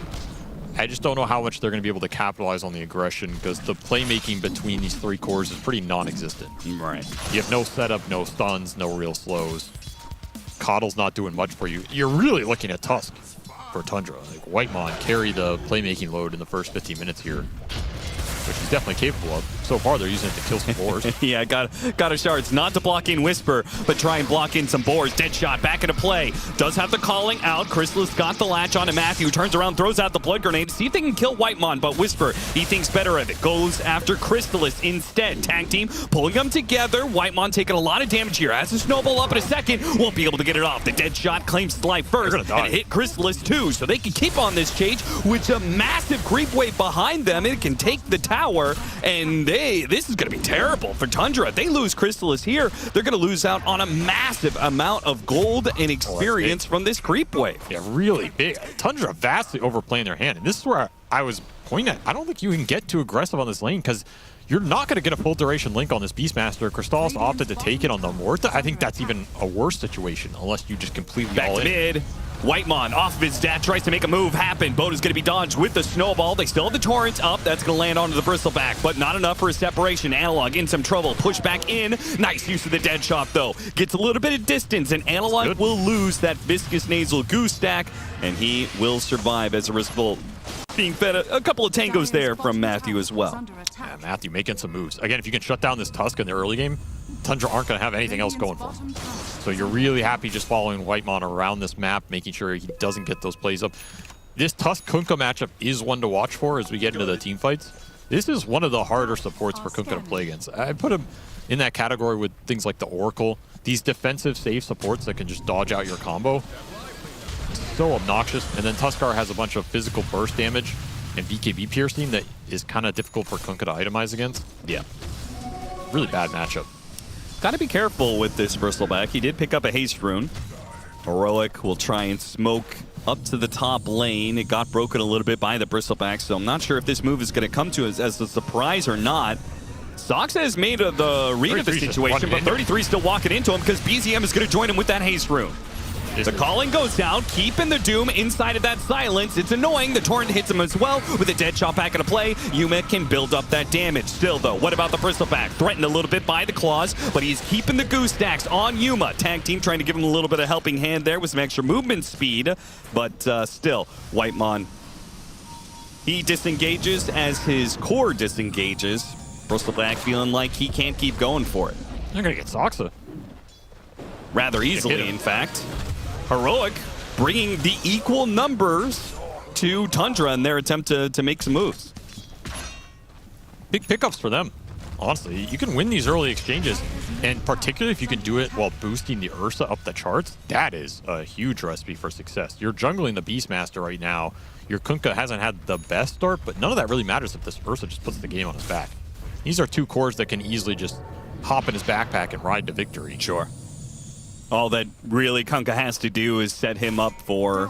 I just don't know how much they're going to be able to capitalize on the aggression because the playmaking between these 3 cores is pretty non-existent. Right. You have no setup, no stuns, no real slows. Coddle's not doing much for you. You're really looking at Tusk for Tundra. Like Whitemon carry the playmaking load in the first 15 minutes here, which he's definitely capable of. So far, they're using it to kill some boars. Yeah, got a shards. Not to block in Whisper, but try and block in some boars. Dead shot back into play. Does have the calling out. Chrysalis got the latch on to Matthew. Turns around, throws out the blood grenade. See if they can kill Whitemon, but Whisper, he thinks better of it. Goes after Chrysalis instead. Tag team pulling them together. Whitemon taking a lot of damage here. Has to snowball up in a second. Won't be able to get it off. The dead shot claims life first. And hit Chrysalis too, so they can keep on this chase with a massive creep wave behind them. It can take the tower, and this is going to be terrible for Tundra. If they lose Chrysalis here, they're going to lose out on a massive amount of gold and experience from this creep wave. Yeah, really big. Tundra vastly overplaying their hand. And this is where I was pointing at. I don't think you can get too aggressive on this lane because you're not going to get a full duration link on this Beastmaster. Crystallis opted to take it on the Mortha. I think that's even a worse situation unless you just completely all in. Mid. Whitemon off of his stat, tries to make a move happen. Boat is going to be dodged with the snowball. They still have the torrent up. That's going to land onto the bristleback, but not enough for a separation. Analog in some trouble. Push back in. Nice use of the dead shot, though. Gets a little bit of distance, and Analog will lose that viscous nasal goo stack, and he will survive as a result. Being fed a couple of tangos there from Matthew as well. Yeah, Matthew making some moves. Again, if you can shut down this Tusk in the early game, Tundra aren't going to have anything else going for him. So you're really happy just following Whitemon around this map, making sure he doesn't get those plays up. This Tusk-Kunkka matchup is one to watch for as we get into the team fights. This is one of the harder supports for Kunkka to play against. I put him in that category with things like the Oracle. These defensive safe supports that can just dodge out your combo. So obnoxious. And then Tuskar has a bunch of physical burst damage and BKB piercing that is kind of difficult for Kunkka to itemize against. Yeah. Really bad matchup. Got to be careful with this bristleback. He did pick up a haste rune. Heroic will try and smoke up to the top lane. It got broken a little bit by the bristleback, so I'm not sure if this move is going to come to us as a surprise or not. Soxa has made the read of the situation, but 33 still walking into him because BZM is going to join him with that haste rune. The calling goes out, keeping the Doom inside of that silence. It's annoying. The Torrent hits him as well with a dead shot back into play. Yuma can build up that damage. Still, though, what about the bristleback? Threatened a little bit by the claws, but he's keeping the goose stacks on Yuma. Tag team trying to give him a little bit of helping hand there with some extra movement speed, but still, Whitemon, he disengages as his core disengages. Bristleback feeling like he can't keep going for it. You're going to get Soxa. Rather easily, in fact. Heroic bringing the equal numbers to Tundra in their attempt to make some moves. Big pickups for them. Honestly, you can win these early exchanges, and particularly if you can do it while boosting the Ursa up the charts, that is a huge recipe for success. You're jungling the Beastmaster right now. Your Kunkka hasn't had the best start, but none of that really matters if this Ursa just puts the game on his back. These are 2 cores that can easily just hop in his backpack and ride to victory. Sure. All that really Kunkka has to do is set him up for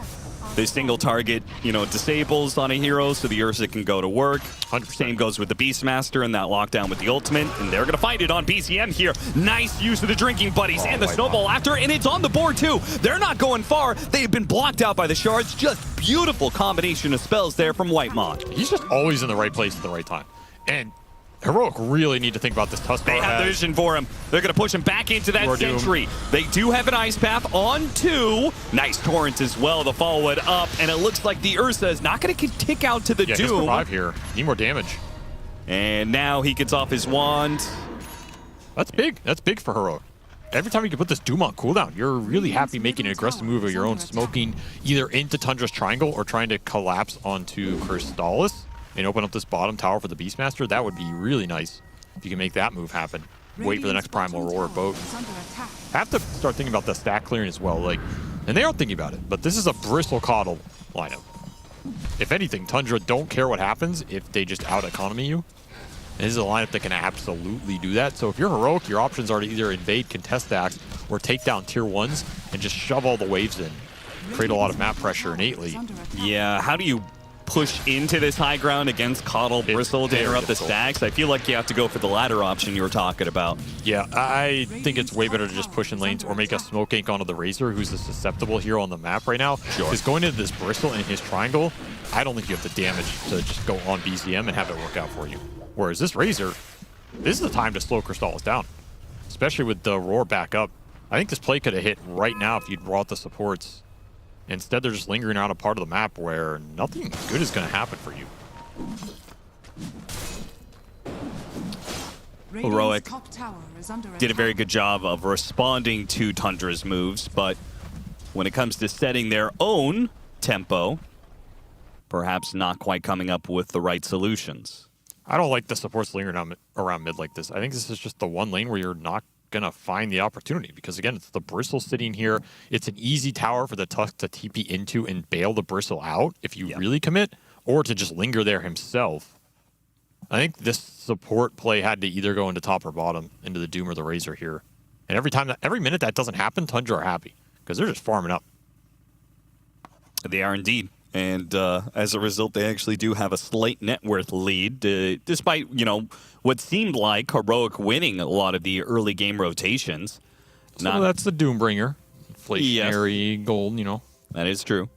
the single target, disables on a hero so the Ursa can go to work. 100%. Same goes with the Beastmaster and that lockdown with the ultimate, and they're going to find it on BCM here. Nice use of the Drinking Buddies and the Snowball after, and it's on the board too. They're not going far. They've been blocked out by the shards. Just beautiful combination of spells there from Whitemon. He's just always in the right place at the right time. And Heroic really need to think about this Tuskar. They have the vision for him. They're going to push him back into that Sentry. They do have an Ice Path on 2. Nice Torrent as well to follow it up. And it looks like the Ursa is not going to tick out to the Doom. Just survive here. Need more damage. And now he gets off his wand. That's big. That's big for Heroic. Every time you can put this Doom on cooldown, you're really happy making an aggressive move of your own, smoking either into Tundra's Triangle or trying to collapse onto Crystallis and open up this bottom tower for the Beastmaster. That would be really nice if you can make that move happen. Wait for the next Primal Aurora boat. Have to start thinking about the stack clearing as well. And they are thinking about it, but this is a Bristle Coddle lineup. If anything, Tundra don't care what happens if they just out-economy you. And this is a lineup that can absolutely do that. So if you're Heroic, your options are to either invade contest stacks or take down tier 1s and just shove all the waves in. Create a lot of map pressure innately. Yeah, how do you push into this high ground against Coddle Bristle to interrupt the stacks? I feel like you have to go for the latter option you were talking about. Yeah, I think it's way better to just push in lanes or make a Smoke Ink onto the Razor, who's the susceptible hero on the map right now. Sure. Because going into this Bristle in his triangle, I don't think you have the damage to just go on BZM and have it work out for you. Whereas this Razor, this is the time to slow Crystallis down, especially with the Roar back up. I think this play could have hit right now if you'd brought the supports. Instead, they're just lingering around a part of the map where nothing good is going to happen for you. Heroic did a very good job of responding to Tundra's moves, but when it comes to setting their own tempo, perhaps not quite coming up with the right solutions. I don't like the supports lingering around mid like this. I think this is just the one lane where you're not going to find the opportunity because, again, it's the Bristle sitting here. It's an easy tower for the Tusk to TP into and bail the Bristle out if you really commit, or to just linger there himself. I think this support play had to either go into top or bottom, into the Doom or the Razor here. And every minute that doesn't happen, Tundra are happy because they're just farming up. They are indeed. And as a result, they actually do have a slight net worth lead, despite, what seemed like Heroic winning a lot of the early game rotations. So that's the Doombringer. Inflationary gold, That is true.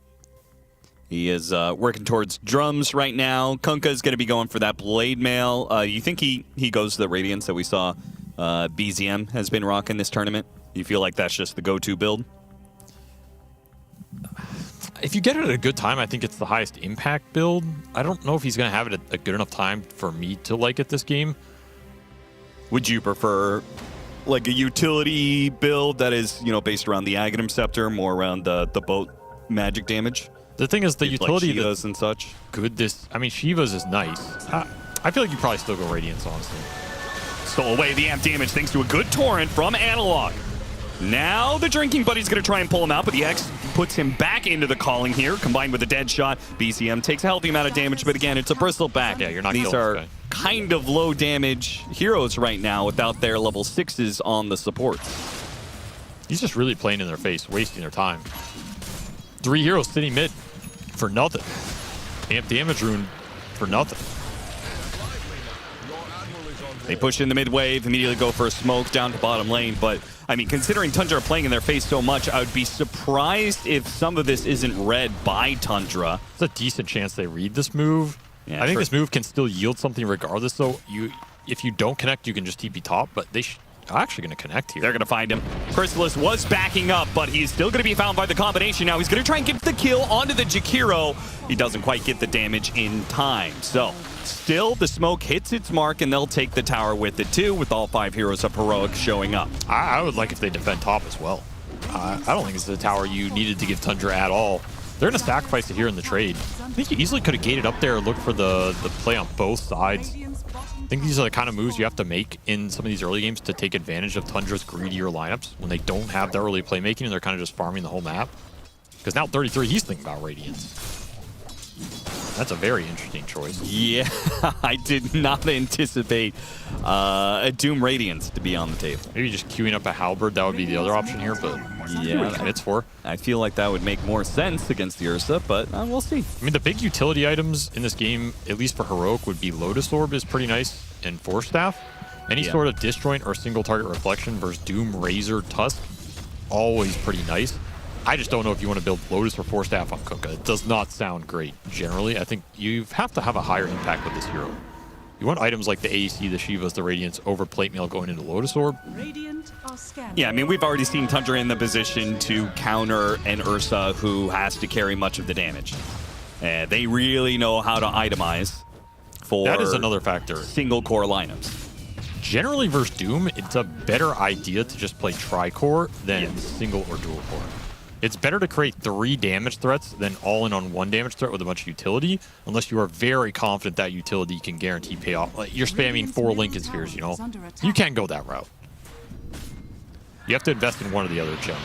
He is working towards drums right now. Kunkka is going to be going for that Blade Mail. You think he goes to the Radiance that we saw BZM has been rocking this tournament? You feel like that's just the go-to build? If you get it at a good time, I think it's the highest impact build. I don't know if he's going to have it at a good enough time for me to like it this game. Would you prefer like a utility build that is, based around the Aghanim Scepter, more around the boat magic damage? The thing is, the utility like Shivas and such. Good. Shivas is nice. I feel like you probably still go Radiance, honestly. Stole away the amp damage thanks to a good torrent from Analog. Now the Drinking Buddy's going to try and pull him out, but the X puts him back into the calling here, combined with a dead shot. BCM takes a healthy amount of damage, but again, it's a Bristle back. Yeah, you're not These killing are this guy. kind of low damage heroes right now without their level 6s on the supports. He's just really playing in their face, wasting their time. 3 heroes sitting mid for nothing. Amp damage rune for nothing. They push in the mid wave, immediately go for a smoke down to bottom lane, but considering Tundra are playing in their face so much, I would be surprised if some of this isn't read by Tundra. It's a decent chance they read this move. Yeah, I think this move can still yield something regardless, though. If you don't connect, you can just TP top, but they are actually going to connect here. They're going to find him. Crystallis was backing up, but he's still going to be found by the combination now. He's going to try and get the kill onto the Jakiro. He doesn't quite get the damage in time. So, still, the smoke hits its mark, and they'll take the tower with it, too, with all 5 heroes of Heroic showing up. I would like if they defend top as well. I don't think it's the tower you needed to give Tundra at all. They're going to sacrifice it here in the trade. I think you easily could have gated up there and looked for the play on both sides. I think these are the kind of moves you have to make in some of these early games to take advantage of Tundra's greedier lineups when they don't have the early playmaking and they're kind of just farming the whole map. Because now 33, he's thinking about Radiance. That's a very interesting choice. Yeah, I did not anticipate a Doom Radiance to be on the table. Maybe just queuing up a Halberd, that would be the other option here, but yeah, it's for. I feel like that would make more sense against the Ursa, but we'll see. I mean, the big utility items in this game, at least for Heroic, would be Lotus Orb is pretty nice, and Force Staff. Any sort of disjoint or single target reflection versus Doom, Razor, Tusk, always pretty nice. I just don't know if you want to build Lotus or Force Staff on Kunkka. It does not sound great. Generally, I think you have to have a higher impact with this hero. You want items like the AEC, the Shivas, the Radiance over Plate Mail going into Lotus Orb. Yeah, I mean, we've already seen Tundra in the position to counter an Ursa who has to carry much of the damage. They really know how to itemize for that is another factor. Single core lineups. Generally versus Doom, it's a better idea to just play tri-core than single or dual core. It's better to create 3 damage threats than all in on 1 damage threat with a bunch of utility, unless you are very confident that utility can guarantee payoff. Like you're spamming 4 Lincoln Spheres, you know? You can't go that route. You have to invest in one or the other, generally.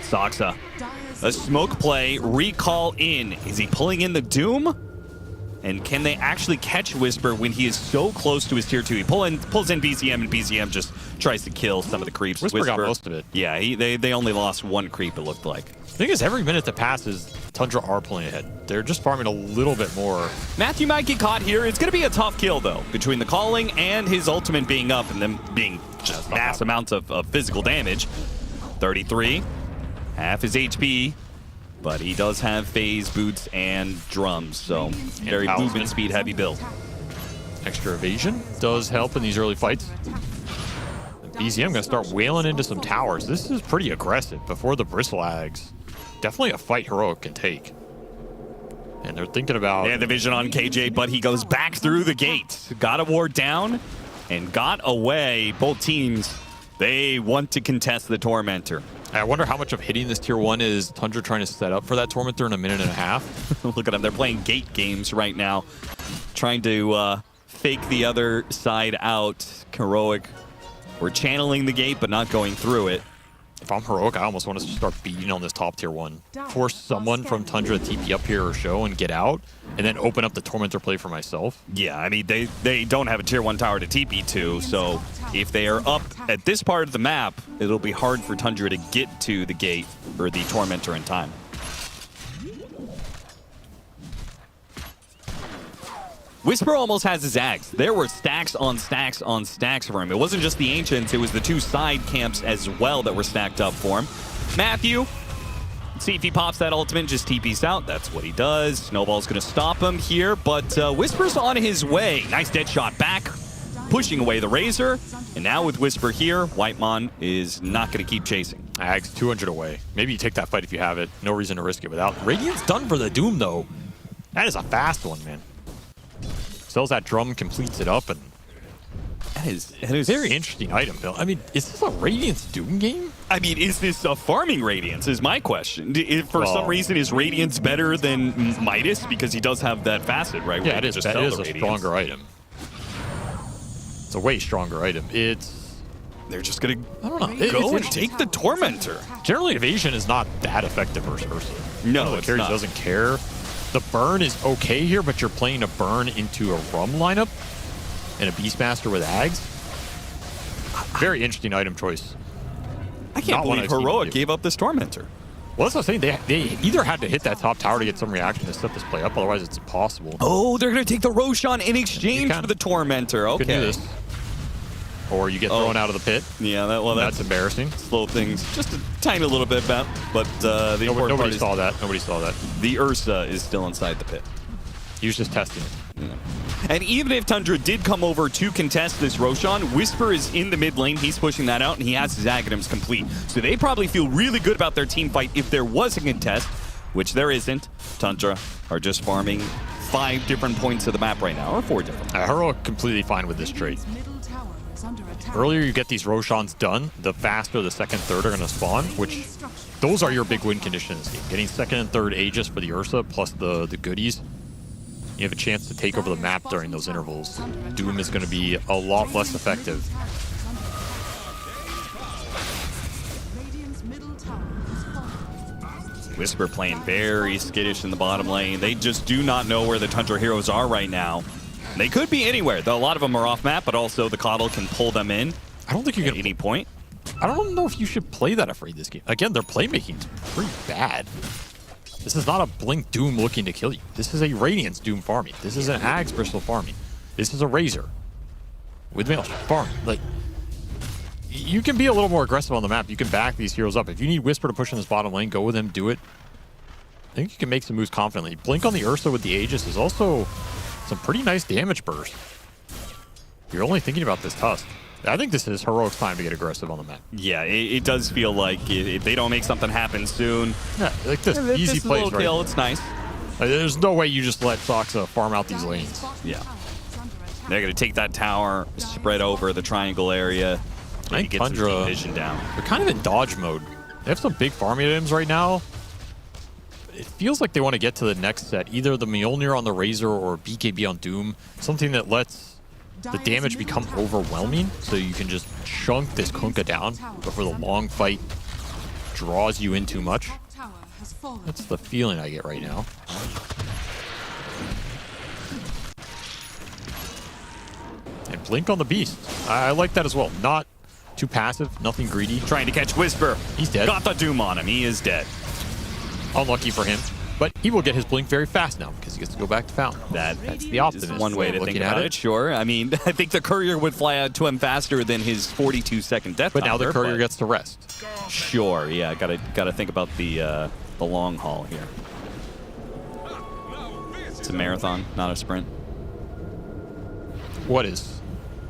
Soxa. A smoke play, recall in. Is he pulling in the Doom? And can they actually catch Whisper when he is so close to his tier 2? He pulls in BZM, and BZM just tries to kill some of the creeps. Whisper got most of it. Yeah, they only lost 1 creep, it looked like. The thing is, every minute that passes, Tundra are pulling ahead. They're just farming a little bit more. Matthew might get caught here. It's going to be a tough kill, though, between the calling and his ultimate being up and them being just mass amounts of physical damage. 33, half his HP. But he does have phase, boots, and drums, so very movement speed heavy build. Extra evasion does help in these early fights. BZM going to start wailing into some towers. This is pretty aggressive before the Bristle Ags. Definitely a fight Heroic can take. And they're thinking about... Yeah, the vision on KJ, but he goes back through the gate. Got a ward down and got away. Both teams, they want to contest the Tormentor. I wonder how much of hitting this tier 1 is Tundra trying to set up for that Tormentor in a minute and a half. Look at them. They're playing gate games right now, trying to fake the other side out. Heroic, we're channeling the gate, but not going through it. If I'm Heroic, I almost want to start beating on this top tier 1. Force someone from Tundra to TP up here or show and get out, and then open up the Tormentor play for myself. Yeah, I mean, they don't have a tier 1 tower to TP to, so if they are up at this part of the map, it'll be hard for Tundra to get to the gate or the Tormentor in time. Whisper almost has his Ags. There were stacks on stacks on stacks for him. It wasn't just the Ancients, it was the 2 side camps as well that were stacked up for him. Matthew, let's see if he pops that ultimate, just TP's out. That's what he does. Snowball's going to stop him here, but Whisper's on his way. Nice dead shot back, pushing away the Razor. And now with Whisper here, Whitemon is not going to keep chasing. Ags 200 away. Maybe you take that fight if you have it. No reason to risk it without. Radiant's done for the Doom, though. That is a fast one, man. Sells that drum, completes it up, and that is a very interesting item, Bill. I mean, is this a Radiance Doom game? I mean, is this a farming Radiance is my question. For some reason, is Radiance better than Midas? Because he does have that facet, right? Yeah, it is. That is a stronger item. It's a way stronger item. They're just going I don't know. to go and take the Tormentor. Generally, evasion is not that effective versus Ursa. No, the carry doesn't care. The burn is okay here, but you're playing a burn into a Rum lineup and a Beastmaster with Ags. Very interesting item choice. I can't believe Heroic gave up this Tormentor. Well, that's what I'm saying. They either had to hit that top tower to get some reaction to set this play up, otherwise it's impossible. Oh, they're going to take the Roshan in exchange for the Tormentor. Okay. Could do this. Or you get thrown out of the pit. Yeah, that's embarrassing. Slow things just a tiny little bit, but the important part is saw that. Nobody saw that. The Ursa is still inside the pit. He was just testing it. Yeah. And even if Tundra did come over to contest this Roshan, Whisper is in the mid lane. He's pushing that out, and he has his Aghanims complete. So they probably feel really good about their team fight if there was a contest, which there isn't. Tundra are just farming 5 different points of the map right now, or 4 different. Heroic completely fine with this trade. Earlier you get these Roshans done, the faster the second, third are going to spawn, which those are your big win conditions in this game. Getting second and third Aegis for the Ursa plus the goodies. You have a chance to take over the map during those intervals. Doom is going to be a lot less effective. Whisper playing very skittish in the bottom lane. They just do not know where the Tundra heroes are right now. They could be anywhere, though a lot of them are off map, but also the Coddle can pull them in. I don't think you can at any point. I don't know if you should play that afraid this game. Again, their playmaking's pretty bad. This is not a Blink Doom looking to kill you. This is a Radiance Doom farming. This is an Axe Bristol farming. This is a Razor with Maelstrom farming. Like, you can be a little more aggressive on the map. You can back these heroes up. If you need Whisper to push in this bottom lane, go with him, do it. I think you can make some moves confidently. Blink on the Ursa with the Aegis is also some pretty nice damage burst. You're only thinking about this Tusk. I think this is Heroic's time to get aggressive on the map. Yeah, it does feel like if they don't make something happen soon. Yeah, like this easy plays right. Kill, it's nice. There's no way you just let Soxa farm out these lanes. Yeah. They're going to take that tower, spread over the triangle area. I think get Tundra, vision down. They're kind of in dodge mode. They have some big farming items right now. It feels like they want to get to the next set, either the Mjolnir on the Razor or BKB on Doom, something that lets the damage become overwhelming, so you can just chunk this Kunkka down before the long fight draws you in too much. That's the feeling I get right now. And Blink on the Beast. I like that as well. Not too passive, nothing greedy. Trying to catch Whisper. He's dead. Got the Doom on him. He is dead. Unlucky for him. But he will get his Blink very fast now because he gets to go back to Fountain. That's the optimist. One way to think about it, sure. I mean, I think the Courier would fly out to him faster than his 42-second death But now the Courier gets to rest. Sure, yeah. Gotta think about the long haul here. It's a marathon, not a sprint. What is?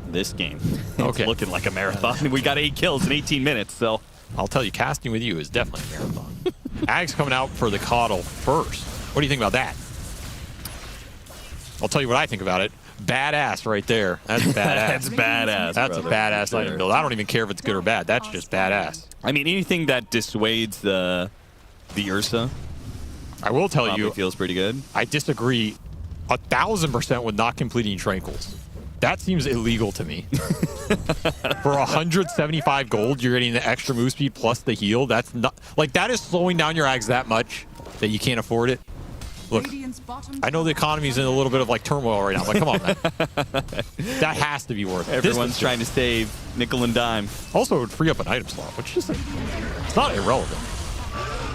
This game. Okay. It's looking like a marathon. We got 8 kills in 18 minutes, so. I'll tell you, casting with you is definitely a marathon. Ag's coming out for the Coddle first. What do you think about that? I'll tell you what I think about it. Badass right there. That's badass. That's badass. That's a badass item build. I don't even care if it's good or bad. That's just badass. I mean, anything that dissuades the Ursa. I will tell you, feels pretty good. I disagree 1000% with not completing Tranquils. That seems illegal to me. For 175 gold, you're getting the extra move speed plus the heal. That's not like that is slowing down your Ags that much that you can't afford it. Look, I know the economy's in a little bit of like turmoil right now, but come on, man. That has to be worth it. Everyone's trying to save nickel and dime. Also, it would free up an item slot, which is it's not irrelevant.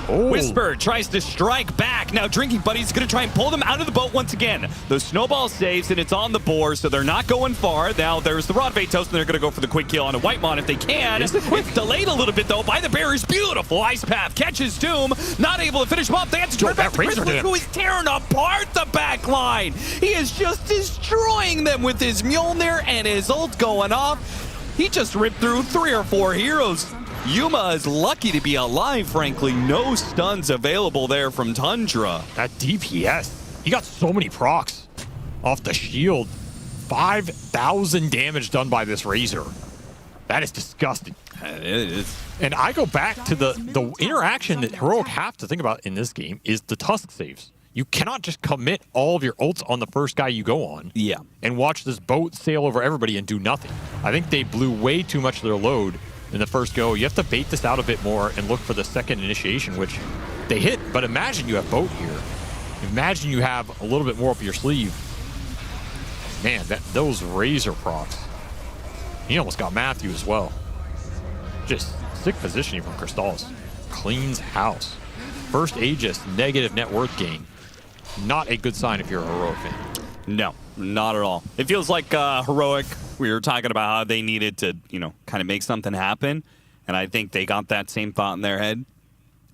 Oh. Whisper tries to strike back. Now Drinking Buddy's going to try and pull them out of the boat once again. The snowball saves, and it's on the board, so they're not going far. Now there's the Rod Fate Toast, and they're going to go for the quick kill on a Whitemon if they can. It's delayed a little bit, though, by the barriers. Beautiful Ice Path catches Doom. Not able to finish him off. They have to turn back to Chris, who is tearing apart the back line. He is just destroying them with his Mjolnir and his ult going off. He just ripped through 3 or 4 heroes. Yuma is lucky to be alive, frankly. No stuns available there from Tundra. That DPS, he got so many procs off the shield. 5,000 damage done by this Razor. That is disgusting. It is. And I go back to the interaction that Heroic have to think about in this game is the Tusk saves. You cannot just commit all of your ults on the first guy you go on. Yeah. And watch this boat sail over everybody and do nothing. I think they blew way too much of their load in the first go. You have to bait this out a bit more and look for the second initiation, which they hit. But imagine you have boat here. Imagine you have a little bit more up your sleeve. Man, those Razor procs. He almost got Matthew as well. Just sick positioning from Crystallis. Cleans house. First Aegis, negative net worth gain. Not a good sign if you're a Heroic fan. No, not at all. It feels like Heroic, we were talking about how they needed to, kind of make something happen. And I think they got that same thought in their head.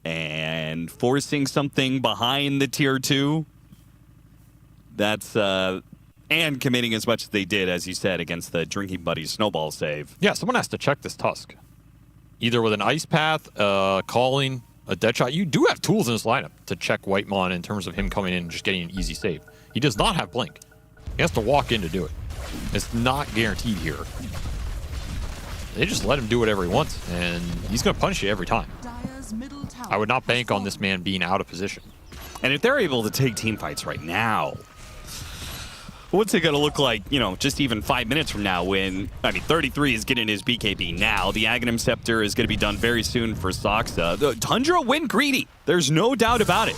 And forcing something behind the tier 2, that's, and committing as much as they did, as you said, against the Drinking Buddy snowball save. Yeah, someone has to check this Tusk. Either with an Ice Path, calling, a Deadshot. You do have tools in this lineup to check Whitemon in terms of him coming in and just getting an easy save. He does not have Blink. He has to walk in to do it. It's not guaranteed here. They just let him do whatever he wants, and he's going to punish you every time. I would not bank on this man being out of position. And if they're able to take team fights right now, what's it going to look like, you know, just even 5 minutes from now when, I mean, 33 is getting his BKB now. The Aghanim Scepter is going to be done very soon for Soxa. The Tundra went greedy. There's no doubt about it.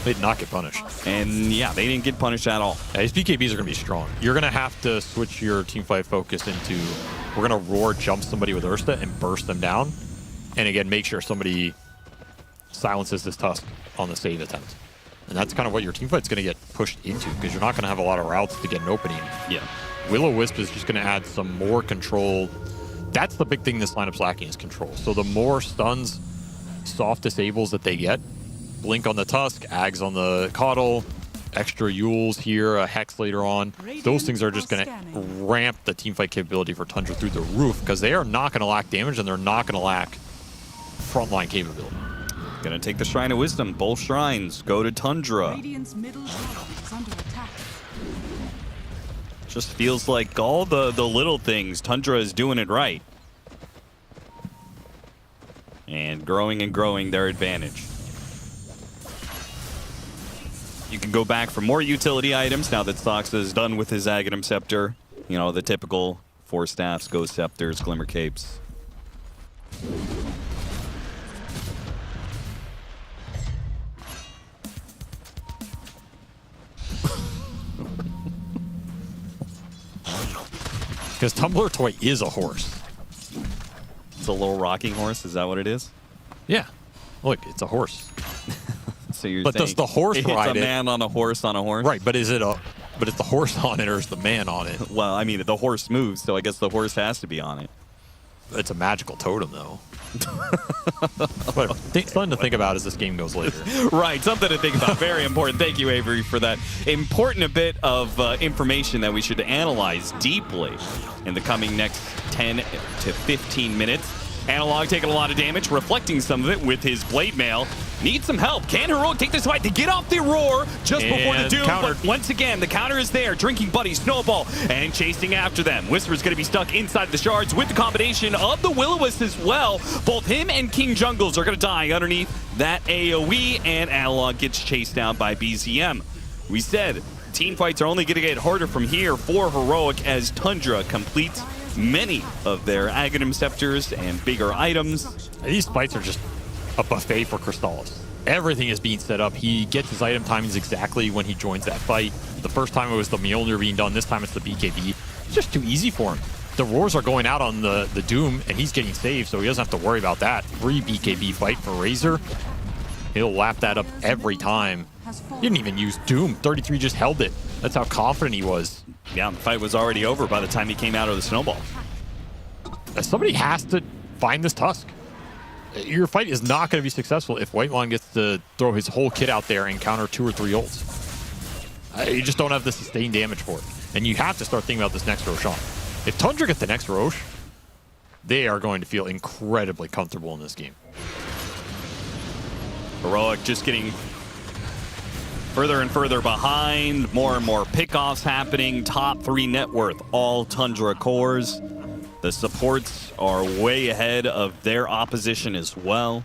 They did not get punished. And yeah, they didn't get punished at all. Yeah, his BKBs are going to be strong. You're going to have to switch your team fight focus into, we're going to roar jump somebody with Ursta and burst them down. And again, make sure somebody silences this Tusk on the save attempt. And that's kind of what your team fight's going to get pushed into, because you're not going to have a lot of routes to get an opening. Yeah. Will-O-Wisp is just going to add some more control. That's the big thing this lineup's lacking, is control. So the more stuns, soft disables that they get, Blink on the Tusk, Ags on the Coddle, extra Yules here, a Hex later on, those things are just going to ramp the teamfight capability for Tundra through the roof, because they are not going to lack damage and they're not going to lack frontline capability. Gonna take the Shrine of Wisdom. Both shrines go to Tundra. Radiant's middle tower is under attack. Just feels like all the little things, Tundra is doing it right. And growing their advantage. You can go back for more utility items now that Soxa is done with his Aghanim Scepter. You know, the typical 4 staffs, Ghost Scepters, Glimmer Capes. Because Tumbler Toy is a horse. It's a little rocking horse, is that what it is? Yeah. Look, it's a horse. So you're but saying does the horse ride it's a man on a horse on a horse? Right, but is it a... But is the horse on it or is the man on it? Well, I mean, the horse moves, so I guess the horse has to be on it. It's a magical totem, though. Something to think about as this game goes later. Right, something to think about. Very important. Thank you, Avery, for that important bit of information that we should analyze deeply in the coming next 10 to 15 minutes. Analog taking a lot of damage, reflecting some of it with his Blade Mail. Needs some help. Can Heroic take this fight to get off the roar just before the Doom? Countered. But once again, the counter is there. Drinking Buddy, Snowball, and chasing after them. Whisper's going to be stuck inside the shards with the combination of the Will-O-Wisp as well. Both him and King Jungles are going to die underneath that AoE, and Analog gets chased down by BZM. We said team fights are only going to get harder from here for Heroic as Tundra completes many of their Aghanim Scepters and bigger items. These fights are just a buffet for Crystallis. Everything is being set up. He gets his item timings exactly when he joins that fight. The first time it was the Mjolnir being done. This time it's the BKB. It's just too easy for him. The roars are going out on the Doom, and he's getting saved, so he doesn't have to worry about that. Free BKB fight for Razor. He'll lap that up every time. He didn't even use Doom. 33 just held it. That's how confident he was. Yeah, the fight was already over by the time he came out of the snowball. Somebody has to find this Tusk. Your fight is not going to be successful if Whiteline gets to throw his whole kit out there and counter 2 or 3 ults. You just don't have the sustained damage for it. And you have to start thinking about this next Roshan. If Tundra gets the next Rosh, they are going to feel incredibly comfortable in this game. Heroic just getting further and further behind. More and more pickoffs happening. Top 3 net worth, all Tundra cores. The supports are way ahead of their opposition as well.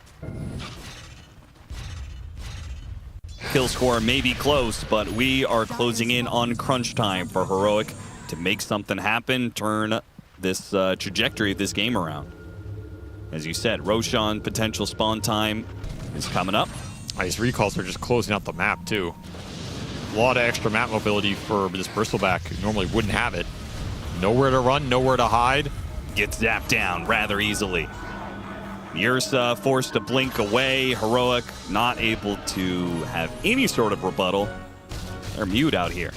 Kill score may be close, but we are closing in on crunch time for Heroic to make something happen, turn this trajectory of this game around. As you said, Roshan potential spawn time is coming up. These recalls are just closing out the map, too. A lot of extra map mobility for this Bristleback, who normally wouldn't have it. Nowhere to run, nowhere to hide. Gets zapped down rather easily. Ursa forced to blink away. Heroic not able to have any sort of rebuttal. They're mute out here.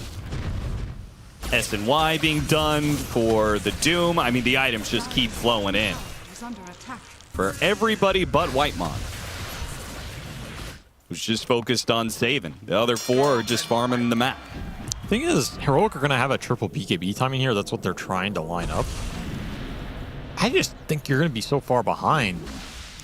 S&Y being done for the Doom. I mean, the items just keep flowing in. For everybody but Whitemon, who's just focused on saving. The other 4 are just farming the map. Thing is, Heroic are going to have a triple BKB timing here. That's what they're trying to line up. I just think you're going to be so far behind,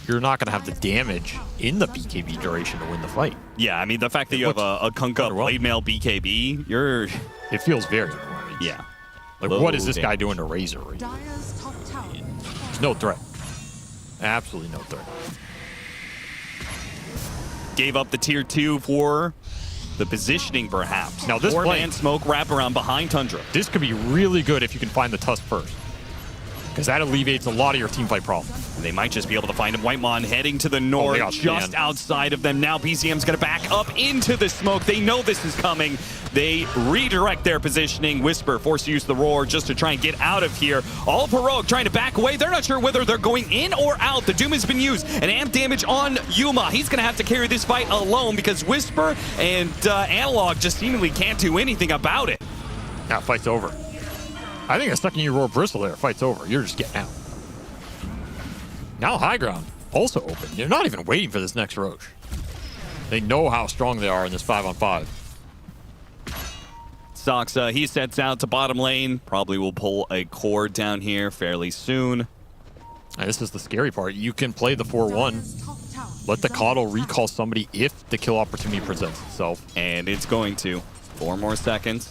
you're not going to have the damage in the BKB duration to win the fight. Yeah, I mean, the fact that you have a Kunkka Blade Mail BKB, you're... It feels very good. Yeah. Like, what is this guy doing to Razor? There's no threat. Absolutely no threat. gave up the tier 2 for the positioning, perhaps. Now this four-man smoke wraparound behind Tundra. This could be really good if you can find the Tusk first, because that alleviates a lot of your teamfight problems. They might just be able to find him. Whitemon heading to the north, just outside of them. Now BZM's going to back up into the smoke. They know this is coming. They redirect their positioning. Whisper forced to use the roar just to try and get out of here. All of Heroic trying to back away. They're not sure whether they're going in or out. The Doom has been used. And amp damage on Yuma. He's going to have to carry this fight alone because Whisper and Analog just seemingly can't do anything about it. Now fight's over. I think a second you roar Bristle there, fight's over. You're just getting out. Now high ground, also open. You're not even waiting for this next Roche. They know how strong they are in this 5-on-5. Soxa, he sets out to bottom lane. Probably will pull a core down here fairly soon. And this is the scary part. You can play the 4-1. Let the Coddle recall somebody if the kill opportunity presents itself. And it's going to. 4 more seconds.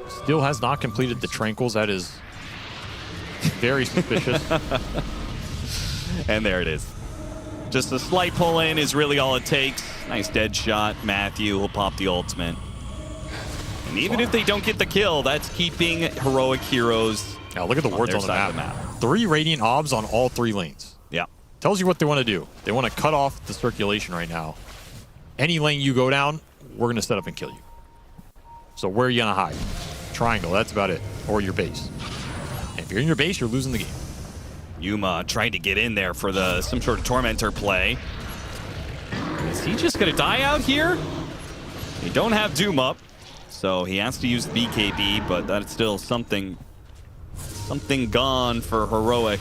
Still has not completed the Tranquils. That is very suspicious. And there it is. Just a slight pull in is really all it takes. Nice dead shot. Matthew will pop the ultimate. And even if they don't get the kill, that's keeping Heroic heroes. Now look at the wards on the map. 3 Radiant Obs on all 3 lanes. Yeah. Tells you what they want to do. They want to cut off the circulation right now. Any lane you go down, we're going to set up and kill you. So where are you going to hide? Triangle, that's about it. Or your base. And if you're in your base, you're losing the game. Yuma trying to get in there for some sort of Tormentor play. Is he just going to die out here? They don't have Doom up, so he has to use the BKB, but that's still something gone for Heroic.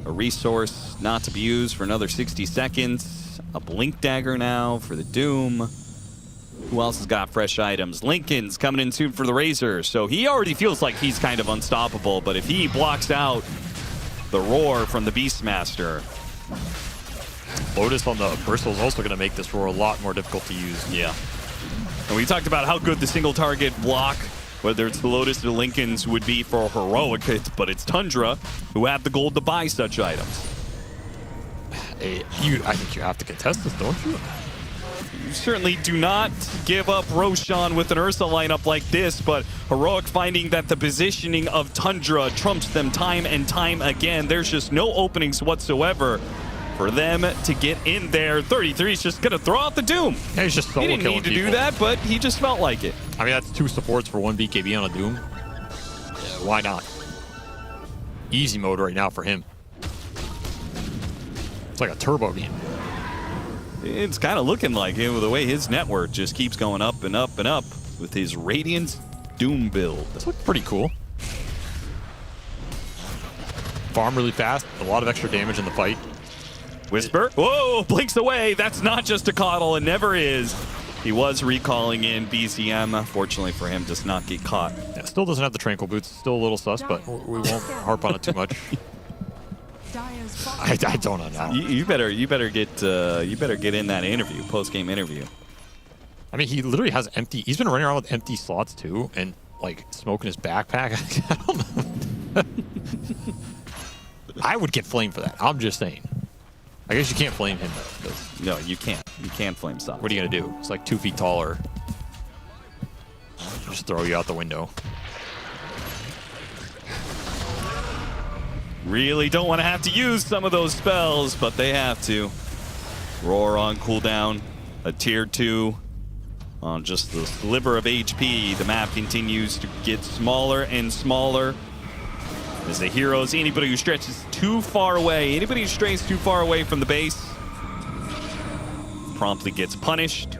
A resource not to be used for another 60 seconds. A Blink Dagger now for the Doom. Who else has got fresh items? Lincoln's coming in soon for the Razor, so he already feels like he's kind of unstoppable, but if he blocks out the roar from the Beastmaster. Lotus on the Bristle is also going to make this roar a lot more difficult to use. Yeah. And we talked about how good the single target block, whether it's the Lotus or the Lincolns, would be for Heroic, but it's Tundra who have the gold to buy such items. I think you have to contest this, don't you? You certainly do not give up Roshan with an Ursa lineup like this, but Heroic finding that the positioning of Tundra trumps them time and time again. There's just no openings whatsoever for them to get in there. 33 is just going to throw out the Doom. Yeah, he's just solo killing people. He didn't need to do that, but he just felt like it. I mean, that's 2 supports for 1 BKB on a Doom. Why not? Easy mode right now for him. It's like a turbo game. It's kind of looking like it with the way his net worth just keeps going up and up and up with his Radiance Doom build. This looks pretty cool. Farm really fast, a lot of extra damage in the fight. Whisper, whoa, blinks away. That's not just a coddle, it never is. He was recalling in BZM. Fortunately for him, does not get caught. Yeah, still doesn't have the Tranquil Boots, still a little sus, but we won't harp on it too much. I don't know. You better get in that interview, post-game interview. I mean, he literally has empty. He's been running around with empty slots too, and like smoking his backpack. I don't know. I would get flamed for that. I'm just saying. I guess you can't flame him though. No, you can't. You can't flame Sox. What are you gonna do? It's like 2 feet taller. Just throw you out the window. Really don't want to have to use some of those spells, but they have to. Roar on cooldown, a tier 2 on just the sliver of HP. The map continues to get smaller and smaller as the heroes, anybody who stretches too far away, anybody who strays too far away from the base promptly gets punished.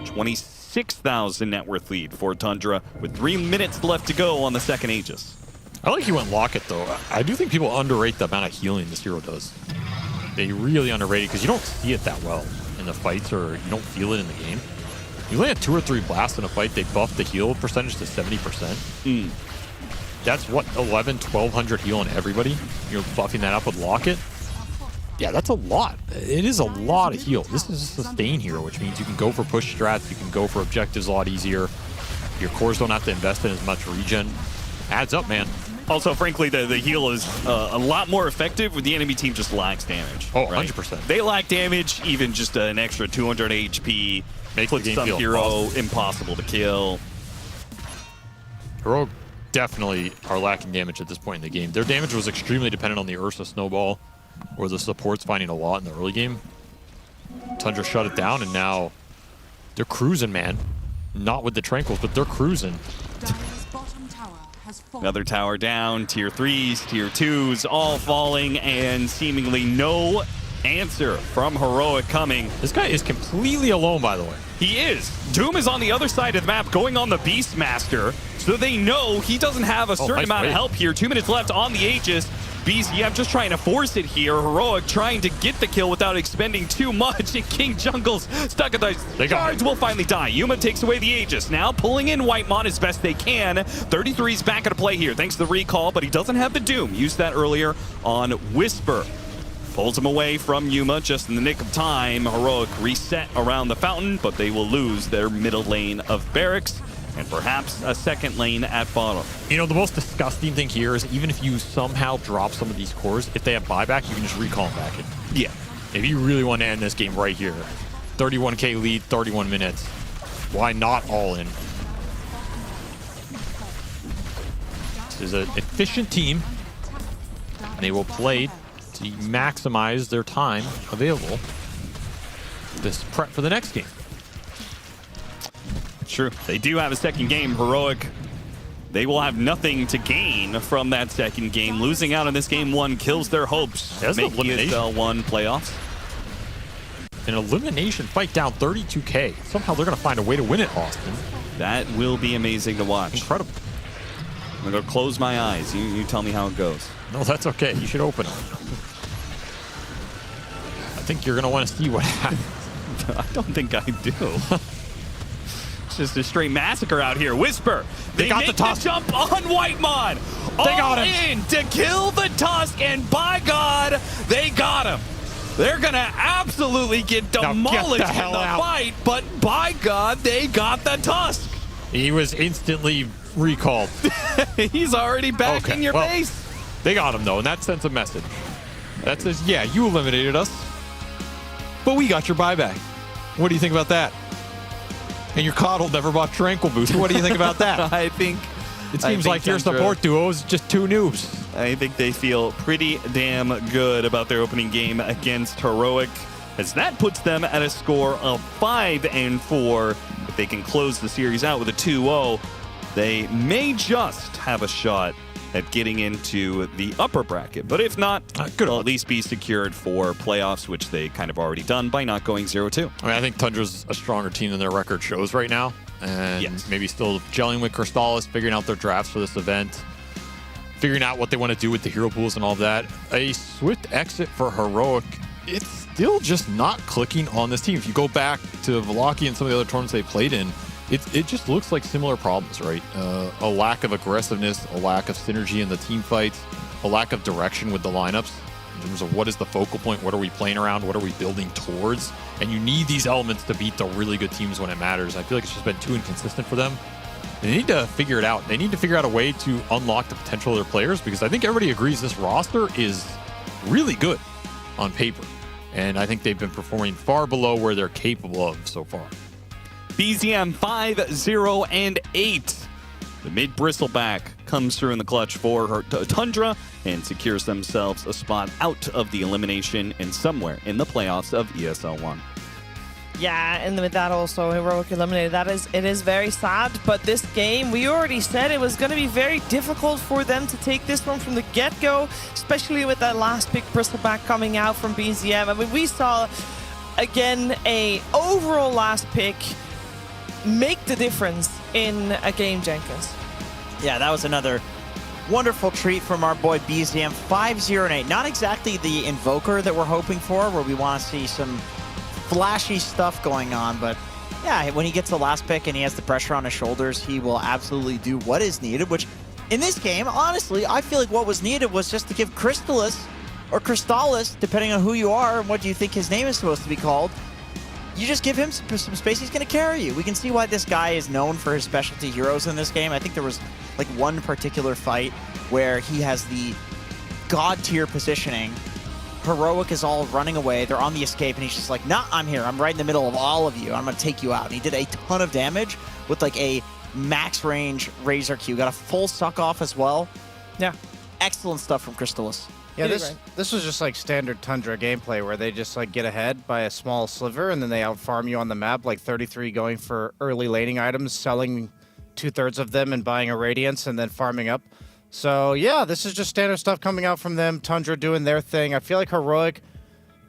26,000 net worth lead for Tundra with 3 minutes left to go on the second Aegis. I like he went Locket though. I do think people underrate the amount of healing this hero does. They really underrate it because you don't see it that well in the fights, or you don't feel it in the game. You land 2 or 3 blasts in a fight, they buff the heal percentage to 70%. That's what, 1,200 heal on everybody? You're buffing that up with Locket? Yeah, that's a lot. It is a lot of heal. This is a sustain hero, which means you can go for push strats, you can go for objectives a lot easier. Your cores don't have to invest in as much regen. Adds up, man. Also, frankly, the heal is a lot more effective when the enemy team just lacks damage. Oh, right? 100%. They lack damage, even just an extra 200 HP makes the puts game some feel hero impossible. impossible to kill. Heroic definitely are lacking damage at this point in the game. Their damage was extremely dependent on the Ursa snowball, where the support's finding a lot in the early game. Tundra shut it down, and now they're cruising, man. Not with the Tranquils, but they're cruising. Another tower down, tier 3s, tier 2s, all falling, and seemingly no answer from Heroic coming. This guy is completely alone, by the way. He is. Doom is on the other side of the map, going on the Beastmaster, so they know he doesn't have a certain nice amount of wave. help here. 2 minutes left on the Aegis. BZM just trying to force it here. Heroic trying to get the kill without expending too much. And King Jungle's stuck at the guards will finally die. Yuma takes away the Aegis. Now pulling in Whitemon as best they can. 33's back into play here thanks to the recall, but he doesn't have the Doom. Used that earlier on Whisper. Pulls him away from Yuma just in the nick of time. Heroic reset around the fountain, but they will lose their middle lane of barracks and perhaps a second lane at bottom. You know, the most disgusting thing here is even if you somehow drop some of these cores, if they have buyback, you can just recall them back in. Yeah. If you really want to end this game right here, 31k lead, 31 minutes, why not all in? This is an efficient team, and they will play to maximize their time available. This prep for the next game. True. They do have a second game. Heroic, they will have nothing to gain from that second game. Losing out on this game 1 kills their hopes. That's Make an elimination. ESL One playoffs. An elimination fight down 32k. Somehow they're going to find a way to win it, Austin. That will be amazing to watch. Incredible. I'm going to close my eyes. You tell me how it goes. No, that's okay. You should open them. I think you're going to want to see what happens. I don't think I do. It's just a straight massacre out here. Whisper. They got make the Tusk. jump on Whitemon. They got him. In to kill the Tusk, and by God, they got him. They're going to absolutely get demolished in the fight, but by God, they got the Tusk. He was instantly recalled. He's already back in your base. They got him, though, and that sends a message. That says, yeah, you eliminated us, but we got your buyback. What do you think about that? And your Coddle never bought Tranquil Boost. What do you think about that? I think it seems like your support duo is just 2 noobs. I think they feel pretty damn good about their opening game against Heroic, as that puts them at a score of 5-4. If they can close the series out with a 2-0, they may just have a shot at getting into the upper bracket. But if not, they'll at least be secured for playoffs, which they kind of already done by not going 0-2. I mean, I think Tundra's a stronger team than their record shows right now. And maybe still gelling with Crystallis, figuring out their drafts for this event, figuring out what they want to do with the hero pools and all of that. A swift exit for Heroic. It's still just not clicking on this team. If you go back to Velaki and some of the other tournaments they played in, it just looks like similar problems, right? A lack of aggressiveness, a lack of synergy in the team fights, a lack of direction with the lineups in terms of what is the focal point, what are we playing around, what are we building towards, and you need these elements to beat the really good teams when it matters. I feel like it's just been too inconsistent for them. They need to figure it out. They need to figure out a way to unlock the potential of their players, because I think everybody agrees this roster is really good on paper, and I think they've been performing far below where they're capable of so far. BZM 5-0-8. The mid bristleback comes through in the clutch for her Tundra and secures themselves a spot out of the elimination and somewhere in the playoffs of ESL One. Yeah, and with that also, Heroic eliminated. It is very sad, but this game, we already said it was going to be very difficult for them to take this one from the get-go, especially with that last pick bristleback coming out from BZM. I mean, we saw, again, a overall last pick make the difference in a game, Jenkins. Yeah, that was another wonderful treat from our boy BZM. 5-0-8. Not exactly the Invoker that we're hoping for, where we want to see some flashy stuff going on, but yeah, when he gets the last pick and he has the pressure on his shoulders, he will absolutely do what is needed, which in this game, honestly, I feel like what was needed was just to give Crystallis, or Crystallis, depending on who you are and what you think his name is supposed to be called, you just give him some space, he's going to carry you. We can see why this guy is known for his specialty heroes in this game. I think there was like one particular fight where he has the god tier positioning. Heroic is all running away. They're on the escape, and he's just like, nah, I'm here. I'm right in the middle of all of you. I'm going to take you out. And he did a ton of damage with like a max range Razor Q. Got a full suck off as well. Yeah. Excellent stuff from Crystallis. Yeah, this was just like standard Tundra gameplay where they just like get ahead by a small sliver and then they outfarm you on the map, like 33 going for early laning items, selling 2/3 of them and buying a Radiance and then farming up. So yeah, this is just standard stuff coming out from them. Tundra doing their thing. I feel like Heroic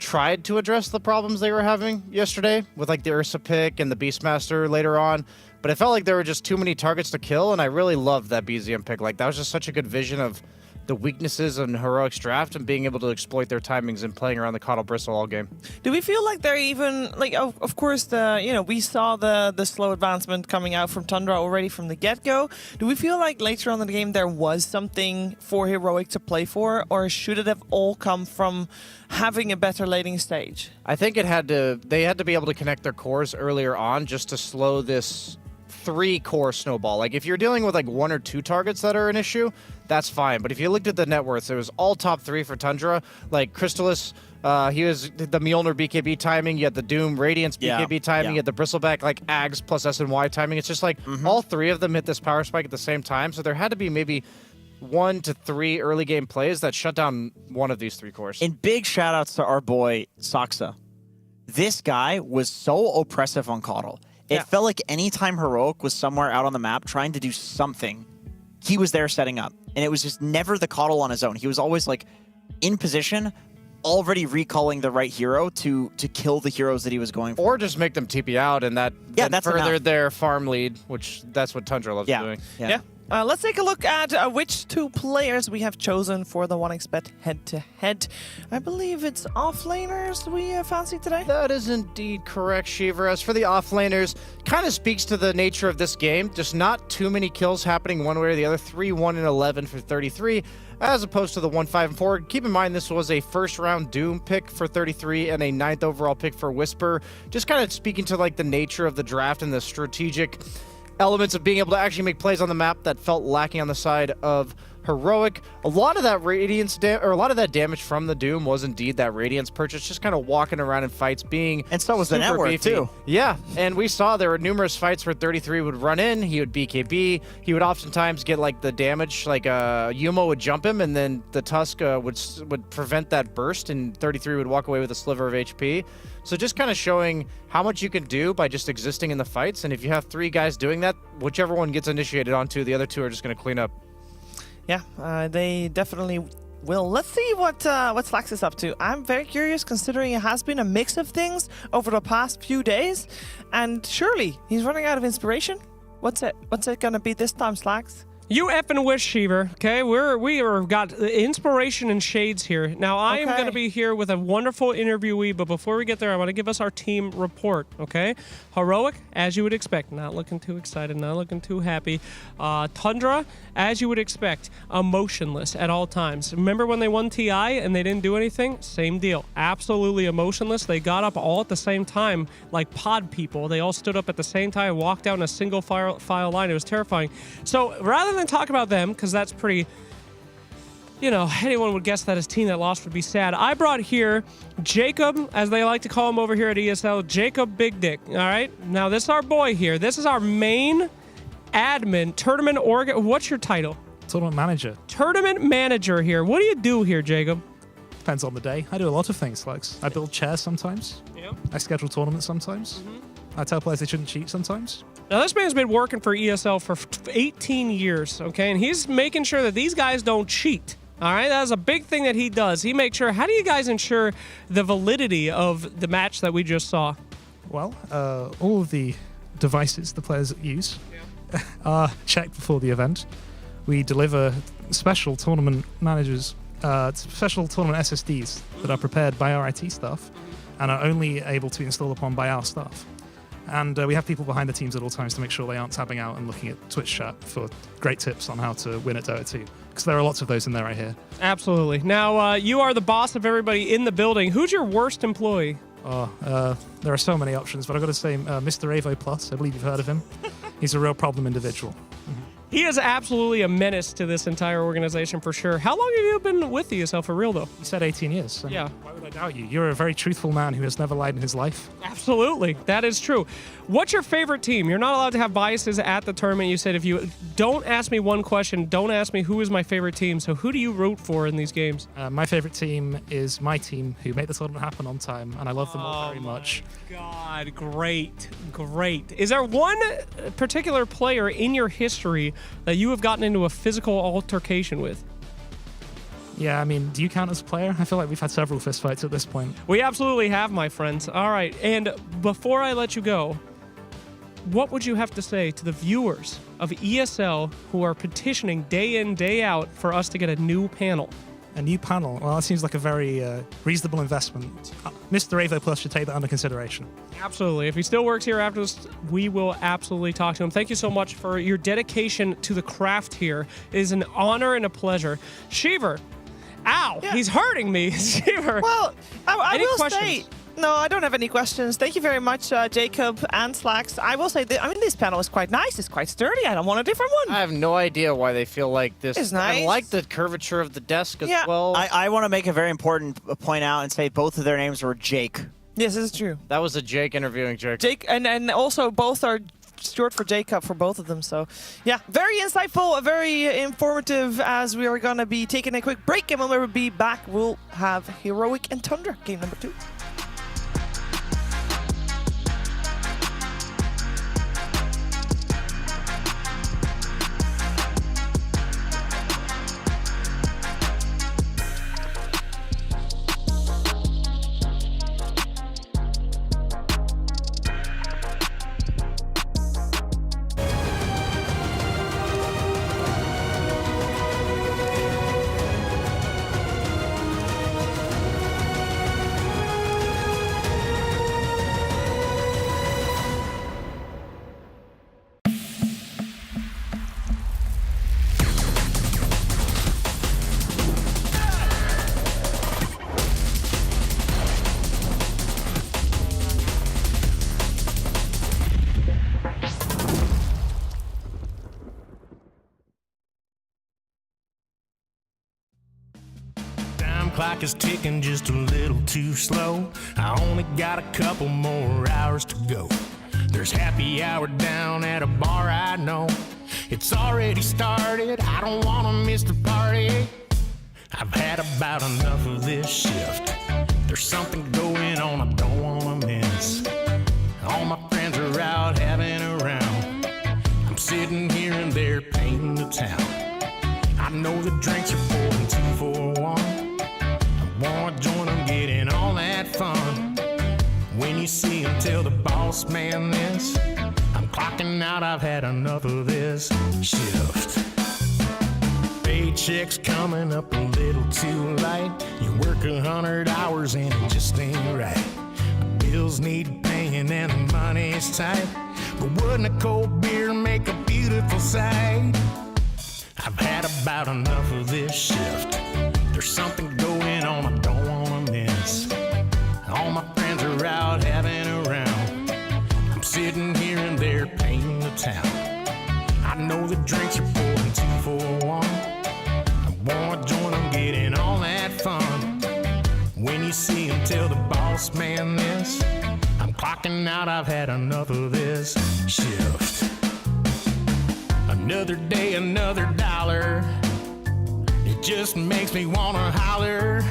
tried to address the problems they were having yesterday with like the Ursa pick and the Beastmaster later on, but it felt like there were just too many targets to kill, and I really loved that BZM pick. Like that was just such a good vision of the weaknesses in Heroic's draft and being able to exploit their timings and playing around the Caudal Bristle all game. Do we feel like they're even like? Of course, we saw the slow advancement coming out from Tundra already from the get-go. Do we feel like later on in the game there was something for Heroic to play for, or should it have all come from having a better laning stage? I think they had to be able to connect their cores earlier on just to slow this 3-core snowball. Like if you're dealing with like 1 or 2 targets that are an issue, that's fine. But if you looked at the net worths, it was all top 3 for Tundra. Like Crystallis, he was the Mjolnir BKB timing, you had the Doom Radiance BKB timing, you had the Bristleback like Ags plus SNY timing. It's just like all 3 of them hit this power spike at the same time. So there had to be maybe 1 to 3 early game plays that shut down one of these 3 cores. And big shout outs to our boy Saksa. This guy was so oppressive on Caudal. It felt like anytime Heroic was somewhere out on the map trying to do something, he was there setting up. And it was just never the Caudal on his own. He was always like in position, already recalling the right hero to kill the heroes that he was going for. Or just make them TP out and that that's furthered their farm lead, which that's what Tundra loves doing. Yeah. Let's take a look at which 2 players we have chosen for the 1xBet head-to-head. I believe it's offlaners we fancy today. That is indeed correct, Shiver. As for the offlaners, kind of speaks to the nature of this game. Just not too many kills happening one way or the other. 3-1-11 for 33, as opposed to the 1-5-4. Keep in mind this was a first-round Doom pick for 33 and a 9th overall pick for Whisper. Just kind of speaking to like the nature of the draft and the strategic elements of being able to actually make plays on the map that felt lacking on the side of Heroic. A lot of that damage from the Doom was indeed that Radiance purchase, just kind of walking around in fights being and so was the network beefy. too. Yeah, and we saw there were numerous fights where 33 would run in, he would BKB, he would oftentimes get like the damage, like Yumo would jump him and then the Tusk would prevent that burst and 33 would walk away with a sliver of HP. So just kind of showing how much you can do by just existing in the fights, and if you have 3 guys doing that, whichever one gets initiated onto, the other 2 are just going to clean up. Yeah, they definitely will. Let's see what Slax is up to. I'm very curious, considering it has been a mix of things over the past few days, and surely he's running out of inspiration. What's it going to be this time, Slax? You effing wish, Shiver. Okay, we are got inspiration and shades here. Now I am going to be here with a wonderful interviewee, but before we get there, I want to give us our team report. Okay, Heroic, as you would expect, not looking too excited, not looking too happy. Tundra, as you would expect, emotionless at all times. Remember when they won TI and they didn't do anything? Same deal, absolutely emotionless. They got up all at the same time, like pod people. They all stood up at the same time, walked down a single file line. It was terrifying. So rather than talk about them, because that's pretty, anyone would guess that his team that lost would be sad. I brought here Jacob, as they like to call him over here at ESL, Jacob Big Dick. All right, now this is our boy here. This is our main admin, tournament what's your title? Tournament manager. Tournament manager here. What do you do here, Jacob? Depends on the day. I do a lot of things, Lex. I build chairs sometimes. Yep. I schedule tournaments sometimes. I tell players they shouldn't cheat sometimes. Now, this man's been working for ESL for 18 years, okay? And he's making sure that these guys don't cheat, all right? That's a big thing that he does. He makes sure, how do you guys ensure the validity of the match that we just saw? Well, all of the devices the players use are checked before the event. We deliver special tournament managers, special tournament SSDs that are prepared by our IT staff and are only able to be installed upon by our staff. And we have people behind the teams at all times to make sure they aren't tabbing out and looking at Twitch chat for great tips on how to win at Dota 2. Because there are lots of those in there right here. Absolutely. Now, you are the boss of everybody in the building. Who's your worst employee? There are so many options, but I've got to say Mr. Avo Plus. I believe you've heard of him. He's a real problem individual. He is absolutely a menace to this entire organization for sure. How long have you been with ESL for real, though? You said 18 years. So yeah. Why would I doubt you? You're a very truthful man who has never lied in his life. Absolutely. That is true. What's your favorite team? You're not allowed to have biases at the tournament. You said if you don't ask me one question, don't ask me who is my favorite team. So who do you root for in these games? My favorite team is my team, who made the tournament happen on time, and I love them all very much. God, great, great. Is there one particular player in your history that you have gotten into a physical altercation with? Yeah, I mean, do you count as a player? I feel like we've had several fistfights at this point. We absolutely have, my friends. All right, and before I let you go, what would you have to say to the viewers of ESL who are petitioning day in, day out for us to get a new panel? A new panel? Well, that seems like a very reasonable investment. Mr. Evo Plus should take that under consideration. Absolutely. If he still works here after this, we will absolutely talk to him. Thank you so much for your dedication to the craft here. It is an honor and a pleasure. Shiver, ow, he's hurting me. Shiver. Well, I Any will questions? say... No, I don't have any questions. Thank you very much, Jacob and Slacks. I will say that, I mean, this panel is quite nice. It's quite sturdy. I don't want a different one. I have no idea why they feel like this. It's nice. I like the curvature of the desk as Yeah. well. I want to make a very important point out and say both of their names were Jake. Yes, this is true. That was a Jake interviewing Jake. Jake, and also both are short for Jacob for both of them. So, yeah, very insightful, very informative, as we are going to be taking a quick break. And when we'll be back, we'll have Heroic and Tundra, game number 2. Clock is ticking just a little too slow. I only got a couple more hours to go. There's happy hour down at a bar I know. It's already started, I don't wanna miss the party. I've had about enough of this shift. There's something going on I don't wanna miss. All my friends are out having a round. I'm sitting here and they're painting the town. I know the drinks are pouring 2 for 1. Wanna join them, getting all that fun. When you see them, tell the boss man this. I'm clocking out, I've had enough of this shift. Paycheck's coming up a little too light. You work 100 hours and it just ain't right. Bills need paying and the money's tight. But wouldn't a cold beer make a beautiful sight? I've had about enough of this shift. There's something going on I don't wanna miss. All my friends are out having a round. I'm sitting here and they're painting the town. I know the drinks are pouring 2 for 1. I wanna join them, getting all that fun. When you see them, tell the boss man this. I'm clocking out, I've had enough of this shift. Another day, another dollar. It just makes me wanna holler.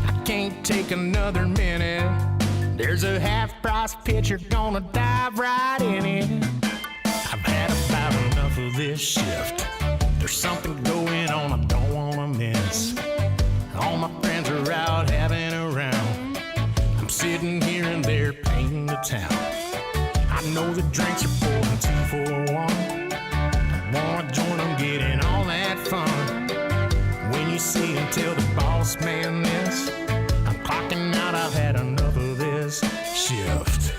I can't take another minute. There's a half-price pitcher gonna dive right in it. I've had about enough of this shift. There's something going on I don't wanna miss. All my friends are out having a round. I'm sitting here and they're painting the town. I know the drinks are pouring 2 for 1. I wanna join them, getting all that fun. When you see him, tell the boss man this. I'm clocking out, I've had enough of this shift.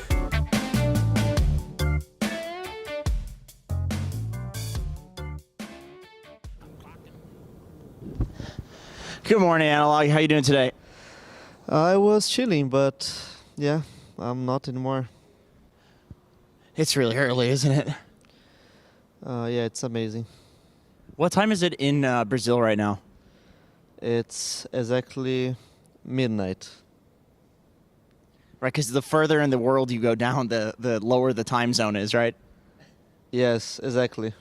Good morning, Analog. How you doing today? I was chilling, but yeah, I'm not anymore. It's really early, isn't it? Yeah, it's amazing. What time is it in Brazil right now? It's exactly midnight. Right, because the further in the world you go down, the lower the time zone is, right? Yes, exactly.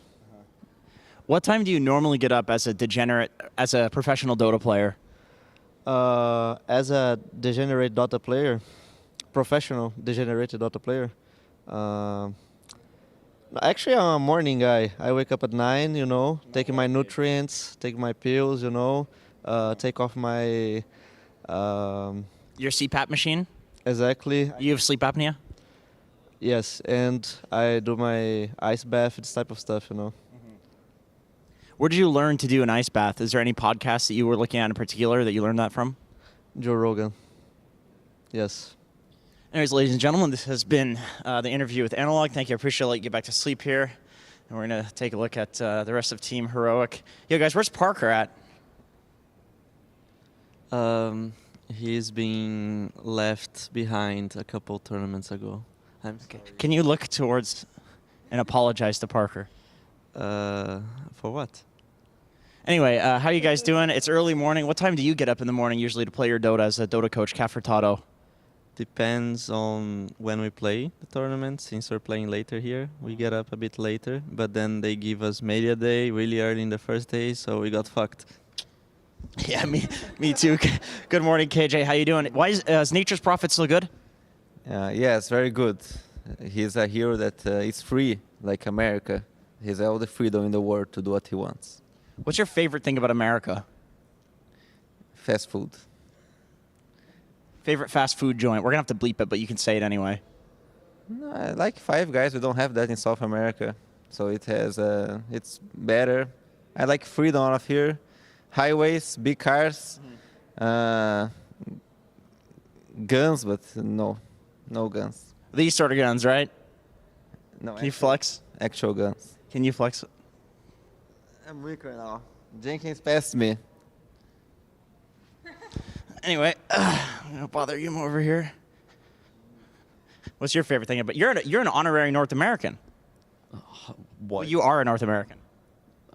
What time do you normally get up as a professional Dota player? As a degenerate Dota player, professional degenerated Dota player, actually I'm a morning guy. I wake up at 9, you know, taking my nutrients, take my pills, you know, take off my... Your CPAP machine? Exactly. You have sleep apnea? Yes, and I do my ice bath, this type of stuff, you know. Where did you learn to do an ice bath? Is there any podcast that you were looking at in particular that you learned that from? Joe Rogan. Yes. Anyways, ladies and gentlemen, this has been the interview with Analog. Thank you. I appreciate it. I'll let you get back to sleep here. And we're going to take a look at the rest of Team Heroic. Yo, guys, where's Parker at? He's been left behind a couple tournaments ago. Okay. Can you look towards and apologize to Parker? For what? Anyway, how you guys doing? It's early morning. What time do you get up in the morning usually to play your Dota as a Dota coach, Caffertato? Depends on when we play the tournament. Since we're playing later here, we get up a bit later. But then they give us media day really early in the first day, so we got fucked. Yeah, me too. Good morning, KJ. How you doing? Why is Nature's Prophet still good? Yes, very good. He's a hero that is free, like America. He has all the freedom in the world to do what he wants. What's your favorite thing about America? Fast food. Favorite fast food joint? We're going to have to bleep it, but you can say it anyway. No, I like Five Guys. We don't have that in South America. So it has, it's better. I like freedom out of here. Highways, big cars, guns, but no guns. These sort of guns, right? No. Can you flex? Actual guns. Can you flex? I'm weak right now. Jenkins passed me. Anyway, I'm gonna bother you over here. What's your favorite thing about you're an honorary North American? What? You are a North American.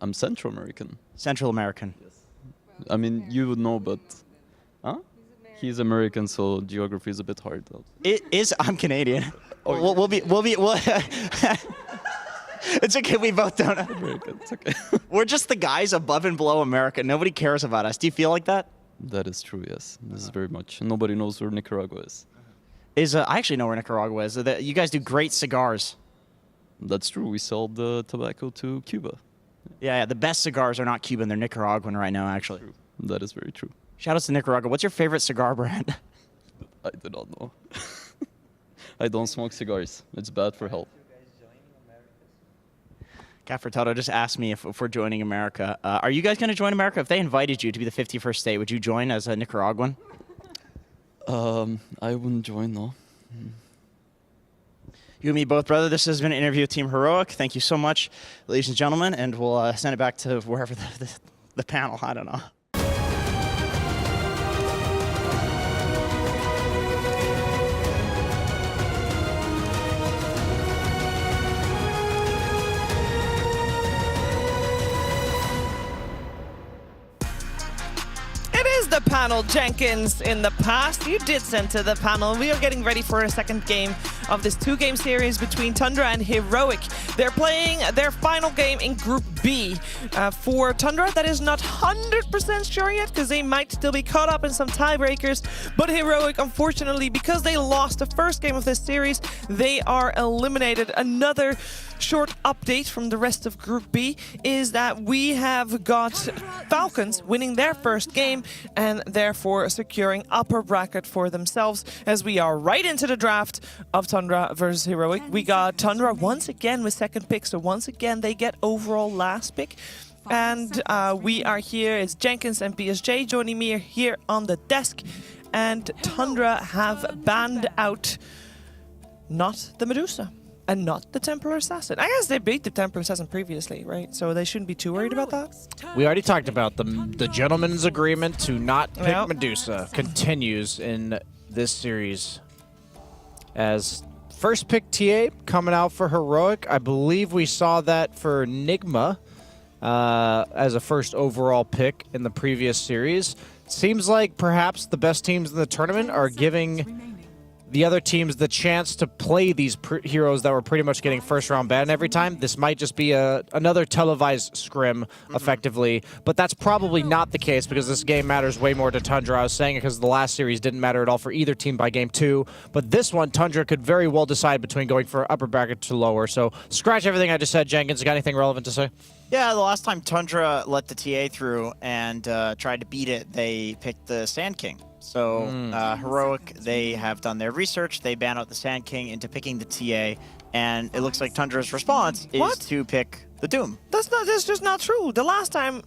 I'm Central American. Central American. Yes. I mean, you would know, but he's American, so geography is a bit hard. It is. I'm Canadian. Oh, we'll be. It's okay. We both don't. American. It's okay. We're just the guys above and below America. Nobody cares about us. Do you feel like that? That is true. Yes. This is very much. Nobody knows where Nicaragua is. I actually know where Nicaragua is. You guys do great cigars. That's true. We sell the tobacco to Cuba. Yeah, the best cigars are not Cuban. They're Nicaraguan right now, actually. True. That is very true. Shout out to Nicaragua. What's your favorite cigar brand? I do not know. I don't smoke cigars. It's bad for health. Caffertato just asked me if we're joining America. Are you guys going to join America? If they invited you to be the 51st state, would you join as a Nicaraguan? I wouldn't join, no. You and me both, brother. This has been an interview with Team Heroic. Thank you so much, ladies and gentlemen, and we'll send it back to wherever the panel. I don't know. The panel, Jenkins. In the past, you did send to the panel. We are getting ready for a second game of this two-game series between Tundra and Heroic. They're playing their final game in Group B. For Tundra, that is not 100% sure yet, because they might still be caught up in some tiebreakers. But Heroic, unfortunately, because they lost the first game of this series, they are eliminated. Another short update from the rest of Group B is that we have got Falcons winning their first game and therefore securing upper bracket for themselves as we are right into the draft of Tundra versus Heroic. We got Tundra once again with second pick, so once again they get overall last pick. And we are here, it's Jenkins and BSJ joining me here on the desk, and Tundra have banned out not the Medusa and not the Templar Assassin. I guess they beat the Templar Assassin previously, right? So they shouldn't be too worried about that. We already talked about the gentleman's agreement to not pick Medusa continues in this series as First pick TA coming out for Heroic. I believe we saw that for Nigma as a first overall pick in the previous series. Seems like perhaps the best teams in the tournament are giving the other teams the chance to play these heroes that were pretty much getting first round banned every time. This might just be another televised scrim, effectively, but that's probably not the case because this game matters way more to Tundra. I was saying it because the last series didn't matter at all for either team by game 2, but this one, Tundra could very well decide between going for upper bracket to lower. So scratch everything I just said. Jenkins, got anything relevant to say? Yeah, the last time Tundra let the TA through and tried to beat it, they picked the Sand King. So Heroic, they have done their research. They ban out the Sand King into picking the TA, and it looks like Tundra's response is to pick the Doom. That's just not true. The last time...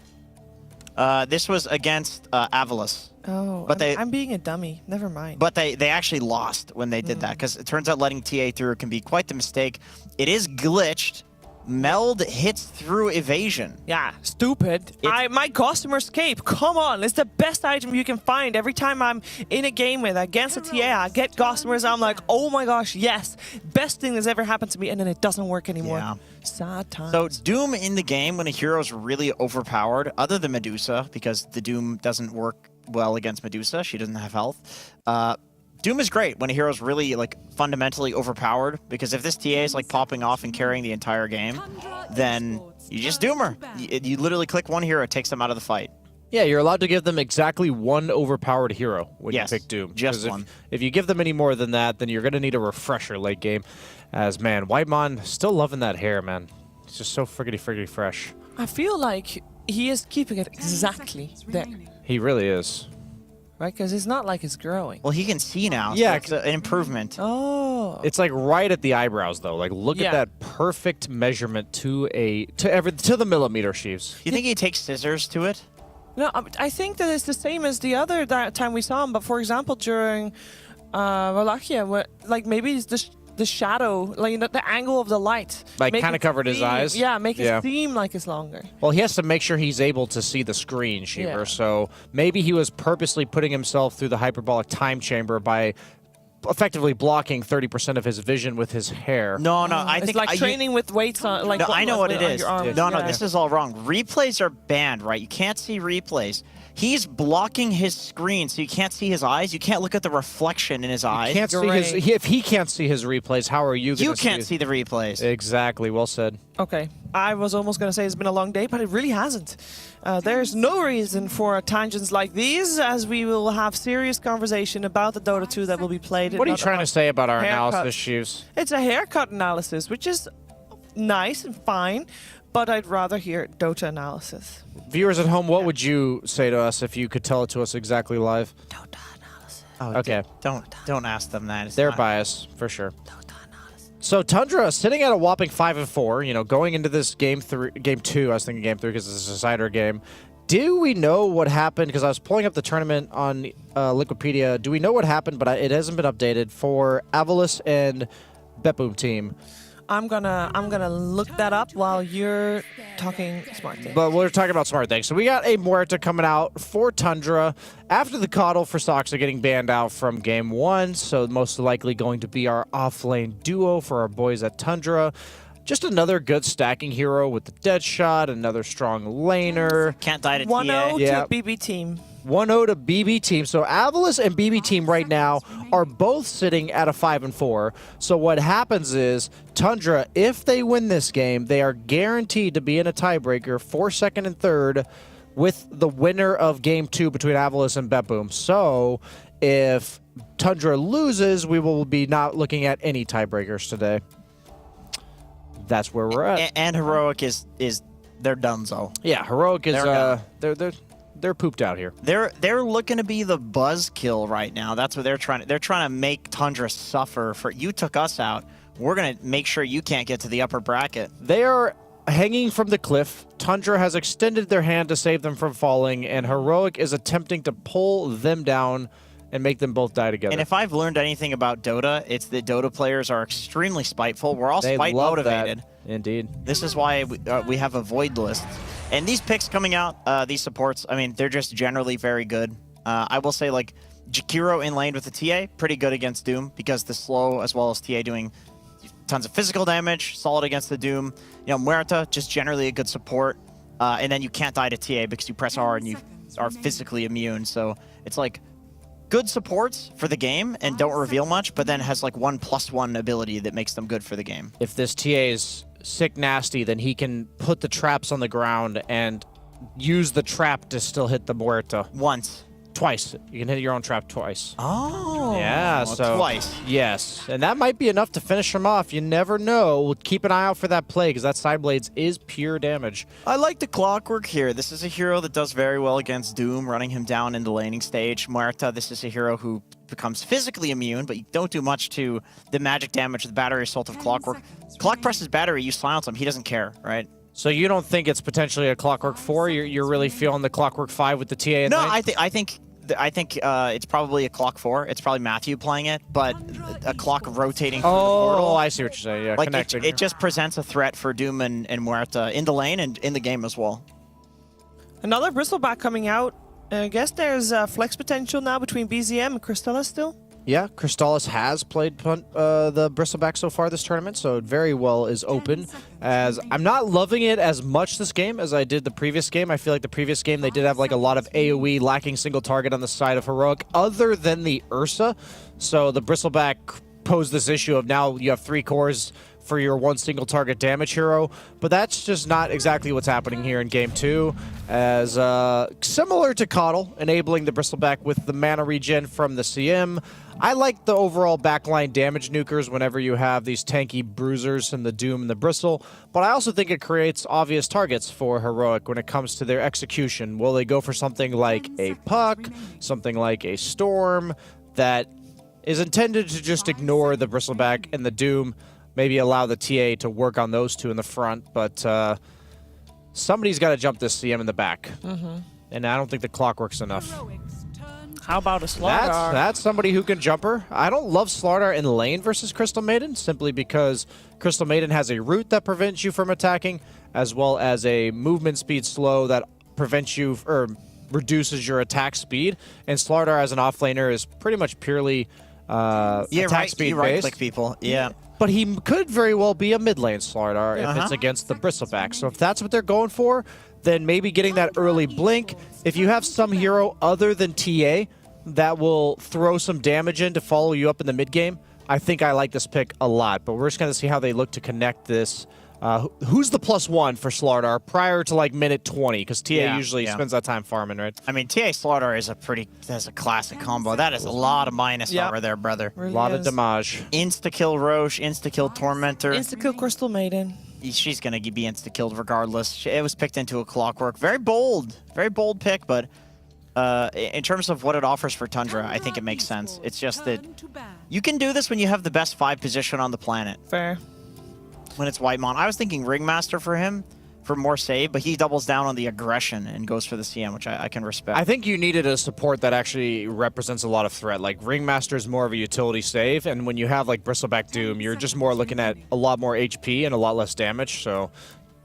this was against Avalos. Oh, but I'm being a dummy. Never mind. But they actually lost when they did that, because it turns out letting TA through can be quite the mistake. It is glitched. Meld hits through evasion. Yeah, stupid. My customer escape. Come on, it's the best item you can find. Every time I'm in a game with against a TA, I get customers. I'm like, oh my gosh, yes, best thing that's ever happened to me, and then it doesn't work anymore. Yeah. Sad times. So Doom in the game when a hero's really overpowered, other than Medusa, because the Doom doesn't work well against Medusa. She doesn't have health. Doom is great when a hero's really fundamentally overpowered, because if this TA is popping off and carrying the entire game, then you just Doom her. You literally click one hero, it takes them out of the fight. Yeah, you're allowed to give them exactly one overpowered hero when you pick Doom. Just one. If you give them any more than that, then you're going to need a refresher late game. As, man, Whitemon, still loving that hair, man. It's just so friggity fresh. I feel like he is keeping it exactly there. He really is. Right, because it's not like it's growing. Well, he can see now. Yeah, so it's an improvement. Oh, it's right at the eyebrows, though. Look at that perfect measurement to the millimeter, Sheaves. You think he takes scissors to it? No, I think that it's the same as the other time we saw him. But for example, during Wallachia, maybe it's the shadow, the angle of the light, kind of covered his eyes. Yeah, make it seem like it's longer. Well, he has to make sure he's able to see the screen, Sheaver. So maybe he was purposely putting himself through the hyperbolic time chamber by effectively blocking 30% of his vision with his hair. No, I think it's training with weights on. No, I know what it is. No, Yeah. this is all wrong. Replays are banned, right? You can't see replays. He's blocking his screen, so you can't see his eyes. You can't look at the reflection in his eyes. Can't see if he can't see his replays, how are you going to see? You can't see the replays. Exactly. Well said. Okay. I was almost going to say it's been a long day, but it really hasn't. There's no reason for tangents like these, as we will have serious conversation about the Dota 2 that will be played. What are you trying to say about our analysis, Shoes? It's a haircut analysis, which is nice and fine, but I'd rather hear Dota analysis. Viewers at home, what would you say to us if you could tell it to us exactly live? Dota analysis. Oh, okay. Don't ask them that. They're biased, for sure. So Tundra sitting at a whopping 5-4, going into this game 2, I was thinking game 3 because it's a decider game. Do we know what happened? Because I was pulling up the tournament on Liquipedia. Do we know what happened? But it hasn't been updated for Avalos and Betboom team. I'm gonna look that up while you're talking smart things. But we're talking about smart things. So we got a Muerta coming out for Tundra after the Coddle for Soxa getting banned out from game 1. So most likely going to be our off-lane duo for our boys at Tundra. Just another good stacking hero with the Deadshot, another strong laner. Can't die to 1-0 to BB team. 1-0 to BB team. So Avalos and BB team right now are both sitting at a 5-4. So what happens is Tundra, if they win this game, they are guaranteed to be in a tiebreaker for second and third with the winner of game 2 between Avalos and Betboom. So if Tundra loses, we will be not looking at any tiebreakers today. That's where we're at. And Heroic is they're donezo. Yeah, Heroic is they're pooped out here. They're looking to be the buzzkill right now. That's what they're trying. They're trying to make Tundra suffer. For you took us out. We're gonna make sure you can't get to the upper bracket. They are hanging from the cliff. Tundra has extended their hand to save them from falling, and Heroic is attempting to pull them down and make them both die together. And if I've learned anything about Dota, it's that Dota players are extremely spiteful. We're all spite motivated. Indeed. This is why we have a void list. And these picks coming out, these supports, I mean, they're just generally very good. I will say, Jakiro in lane with the TA, pretty good against Doom because the slow as well as TA doing tons of physical damage, solid against the Doom. You know, Muerta, just generally a good support. And then you can't die to TA because you press R and you are physically immune. So it's like good supports for the game and don't reveal much, but then has like 1+1 ability that makes them good for the game. If this TA is sick nasty, then he can put the traps on the ground and use the trap to still hit the Muerta. Once. Twice. You can hit your own trap twice. Oh. Yeah, so twice. Yes, and that might be enough to finish him off. You never know. Keep an eye out for that play because that side blades is pure damage. I like the clockwork here. This is a hero that does very well against Doom, running him down in the laning stage. Muerta, this is a hero who becomes physically immune, but you don't do much to the magic damage, the battery assault of clockwork. Clock presses battery, you silence him. He doesn't care, right? So you don't think it's potentially a Clockwork 4? You're really feeling the Clockwork 5 with the TA in No, lane? I think it's probably a Clock 4. It's probably Matthew playing it, but a Clock rotating through the portal. Oh, I see what you're saying. Yeah, like connecting. it just presents a threat for Doom and Muerta in the lane and in the game as well. Another Bristleback coming out. I guess there's flex potential now between BZM and Crystella still. Yeah, Crystallis has played the Bristleback so far this tournament, so it very well is open. As I'm not loving it as much this game as I did the previous game. I feel like the previous game they did have like a lot of AoE lacking single target on the side of Heroic, other than the Ursa. So the Bristleback posed this issue of now you have 3 cores for your 1 single target damage hero, but that's just not exactly what's happening here in game 2, as similar to Coddle, enabling the Bristleback with the mana regen from the CM. I like the overall backline damage nukers whenever you have these tanky bruisers and the Doom and the Bristle, but I also think it creates obvious targets for Heroic when it comes to their execution. Will they go for something like a Puck, something like a Storm that is intended to just ignore the Bristleback and the Doom, maybe allow the TA to work on those two in the front, but somebody's got to jump this CM in the back. And I don't think the Clockwork's enough. How about a Slardar? That's somebody who can jumper. I don't love Slardar in lane versus Crystal Maiden, simply because Crystal Maiden has a root that prevents you from attacking, as well as a movement speed slow that prevents you, or reduces your attack speed. And Slardar as an offlaner is pretty much purely attack speed based. Right-click people, yeah. But he could very well be a mid lane Slardar if it's against the Bristleback. So if that's what they're going for, then maybe getting that early blink. If you have some hero other than TA that will throw some damage in to follow you up in the mid game, I think I like this pick a lot. But we're just going to see how they look to connect this. Who's the +1 for Slardar prior to like minute 20? Because TA usually spends that time farming, right? I mean, TA Slardar is that's a classic combo. That is a lot of minus over there, brother. Really a lot of damage. Insta-kill Roche, insta-kill Tormentor. Insta-kill Crystal Maiden. She's going to be insta-killed regardless. It was picked into a Clockwork. Very bold pick, but in terms of what it offers for Tundra, I think it makes sense. It's just that you can do this when you have the best 5 position on the planet. Fair. When it's Whitemon. I was thinking Ringmaster for him for more save, but he doubles down on the aggression and goes for the CM, which I can respect. I think you needed a support that actually represents a lot of threat. Like Ringmaster is more of a utility save, and when you have like Bristleback Doom, you're just more looking at a lot more HP and a lot less damage. So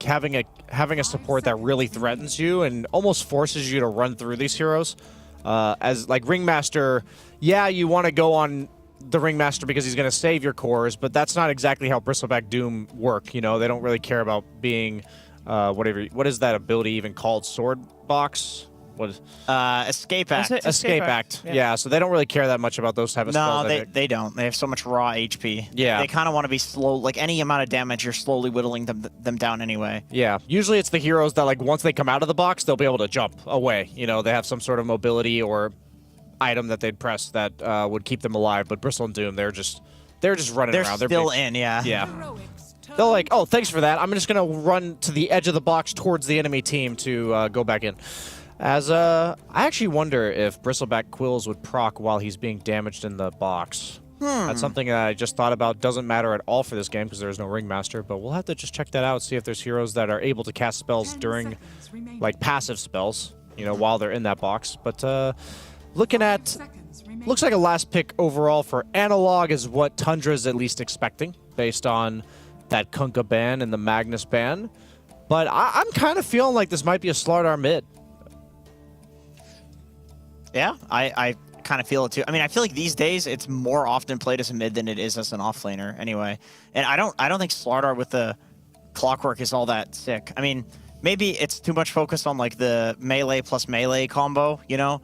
having a support that really threatens you and almost forces you to run through these heroes, as like Ringmaster, yeah, you want to go on the Ringmaster because he's going to save your cores, but that's not exactly how Bristleback Doom work. You know, they don't really care about being what is that ability even called? Sword box? What is Escape Act. Escape Act. Yeah, so they don't really care that much about those type of spells. No, they don't. They have so much raw HP. Yeah. They kind of want to be slow. Like any amount of damage, you're slowly whittling them down anyway. Yeah. Usually it's the heroes that like once they come out of the box, they'll be able to jump away. You know, they have some sort of mobility or item that they'd press that would keep them alive. But Bristle and Doom, they're just running around. They're still in, yeah. Yeah. They're like, oh, thanks for that. I'm just going to run to the edge of the box towards the enemy team to go back in. As I actually wonder if Bristleback Quills would proc while he's being damaged in the box. That's something that I just thought about. Doesn't matter at all for this game because there's no Ringmaster, but we'll have to just check that out, see if there's heroes that are able to cast spells during, like, passive spells, you know, while they're in that box. But looking at, looks like a last pick overall for Analog is what Tundra's at least expecting based on that Kunkka ban and the Magnus ban. But I'm kind of feeling like this might be a Slardar mid. Yeah, I kind of feel it too. I mean, I feel like these days it's more often played as a mid than it is as an offlaner anyway. And I don't think Slardar with the clockwork is all that sick. I mean, maybe it's too much focus on like the melee plus melee combo, you know?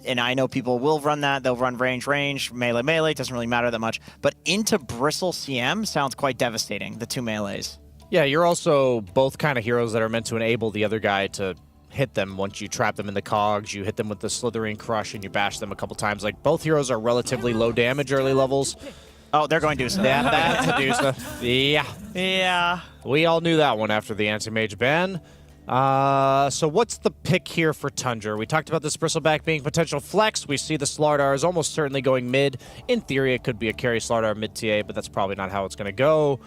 And I know people will run that. They'll run range, melee. It doesn't really matter that much. But into Bristle CM sounds quite devastating, the two melees. Yeah, you're also both kind of heroes that are meant to enable the other guy to hit them. Once you trap them in the cogs, you hit them with the Slithering Crush, and you bash them a couple times. Like, both heroes are relatively low damage early levels. Oh, they're going Dusa. That's a Dusa. Yeah. Yeah. We all knew that one after the anti-mage ban. So what's the pick here for Tundra? We talked about this Bristleback being potential flex. We see the Slardar is almost certainly going mid. In theory, it could be a carry Slardar mid TA, but that's probably not how it's going to go.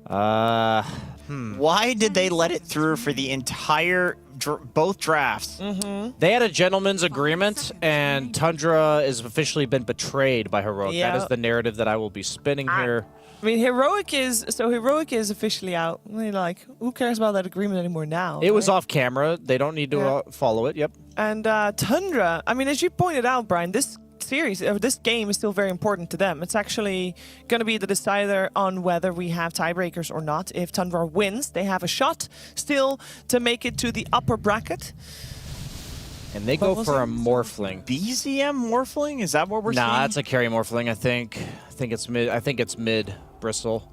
Why did they let it through for the entire both drafts? They had a gentleman's agreement, and Tundra has officially been betrayed by Heroic. Yeah. That is the narrative that I will be spinning here. I mean, Heroic is officially out. I mean, like, who cares about that agreement anymore now? It was off camera. They don't need to follow it. Yep. And Tundra, I mean, as you pointed out, Brian, this game is still very important to them. It's actually going to be the decider on whether we have tiebreakers or not. If Tundra wins, they have a shot still to make it to the upper bracket. And they go for a Morphling. BZM Morphling? Is that what we're seeing? Nah, that's a carry Morphling, I think. I think it's mid Bristle.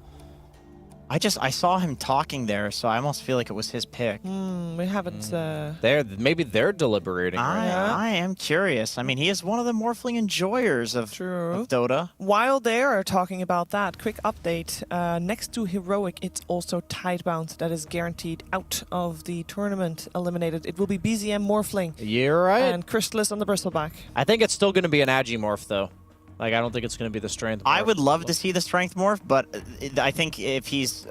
I saw him talking there, so I almost feel like it was his pick. We haven't... Maybe they're deliberating right now. I am curious. I mean, he is one of the Morphling enjoyers of Dota. While they are talking about that, quick update. Next to Heroic, it's also Tidebound that is guaranteed out of the tournament, eliminated. It will be BZM Morphling. You're right. And Crystallis on the Bristleback. I think it's still going to be an Agimorph, though. Like, I don't think it's going to be the Strength Morph. I would love to see the Strength Morph, but I think if he's,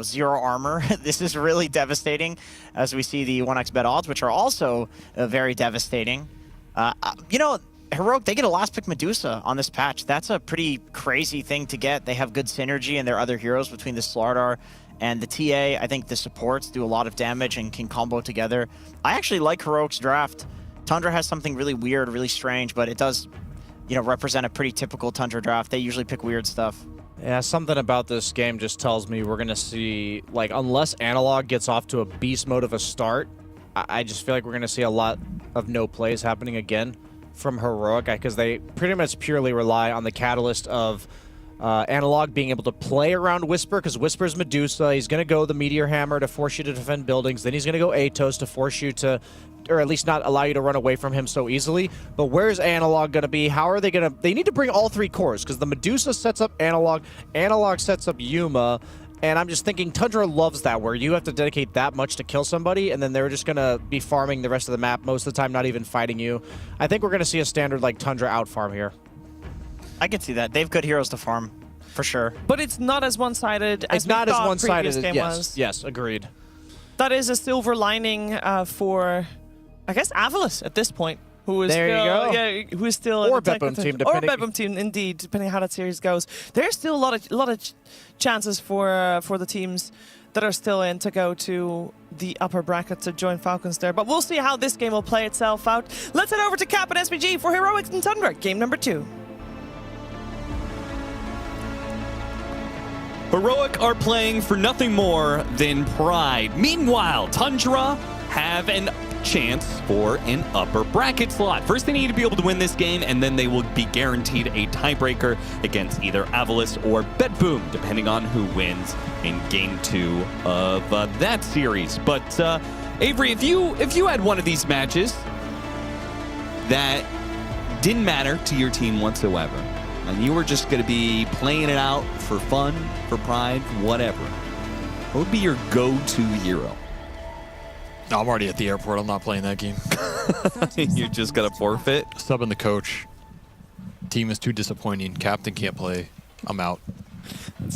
zero armor, this is really devastating, as we see the 1x bet odds, which are also very devastating. Heroic, they get a last pick Medusa on this patch. That's a pretty crazy thing to get. They have good synergy and their other heroes between the Slardar and the TA. I think the supports do a lot of damage and can combo together. I actually like Heroic's draft. Tundra has something really weird, really strange, but it does... represent a pretty typical Tundra draft. They usually pick weird stuff. Yeah, something about this game just tells me we're going to see, like, unless Analog gets off to a beast mode of a start, I just feel like we're going to see a lot of no plays happening again from Heroic, because they pretty much purely rely on the catalyst of Analog being able to play around Whisper, because Whisper's Medusa. He's going to go the Meteor Hammer to force you to defend buildings. Then he's going to go Atos to force you to, or at least not allow you to run away from him so easily. But where's Analog going to be? How are they going to... They need to bring all three cores, because the Medusa sets up Analog, Analog sets up Yuma, and I'm just thinking Tundra loves that, where you have to dedicate that much to kill somebody, and then they're just going to be farming the rest of the map, most of the time not even fighting you. I think we're going to see a standard, like, Tundra out farm here. I can see that. They have good heroes to farm, for sure. But it's not as one-sided as it's not as one-sided as yes, yes, agreed. That is a silver lining for, I guess, Avalis at this point, who is there still, you go. Yeah, who is still or Bedbum team, or Bedbum team, indeed, depending on how that series goes. There's still a lot of chances for the teams that are still in to go to the upper bracket to join Falcons there. But we'll see how this game will play itself out. Let's head over to Cap and SPG for Heroics and Tundra, game number 2. Heroic are playing for nothing more than pride. Meanwhile, Tundra have a chance for an upper bracket slot. First, they need to be able to win this game, and then they will be guaranteed a tiebreaker against either Avalis or Bedboom, depending on who wins in Game 2 of that series. But, Avery, if you had one of these matches that didn't matter to your team whatsoever, and you were just going to be playing it out for fun, for pride, whatever, what would be your go-to hero? No, I'm already at the airport. I'm not playing that game. You're just going to forfeit? Subbing the coach. Team is too disappointing. Captain can't play. I'm out.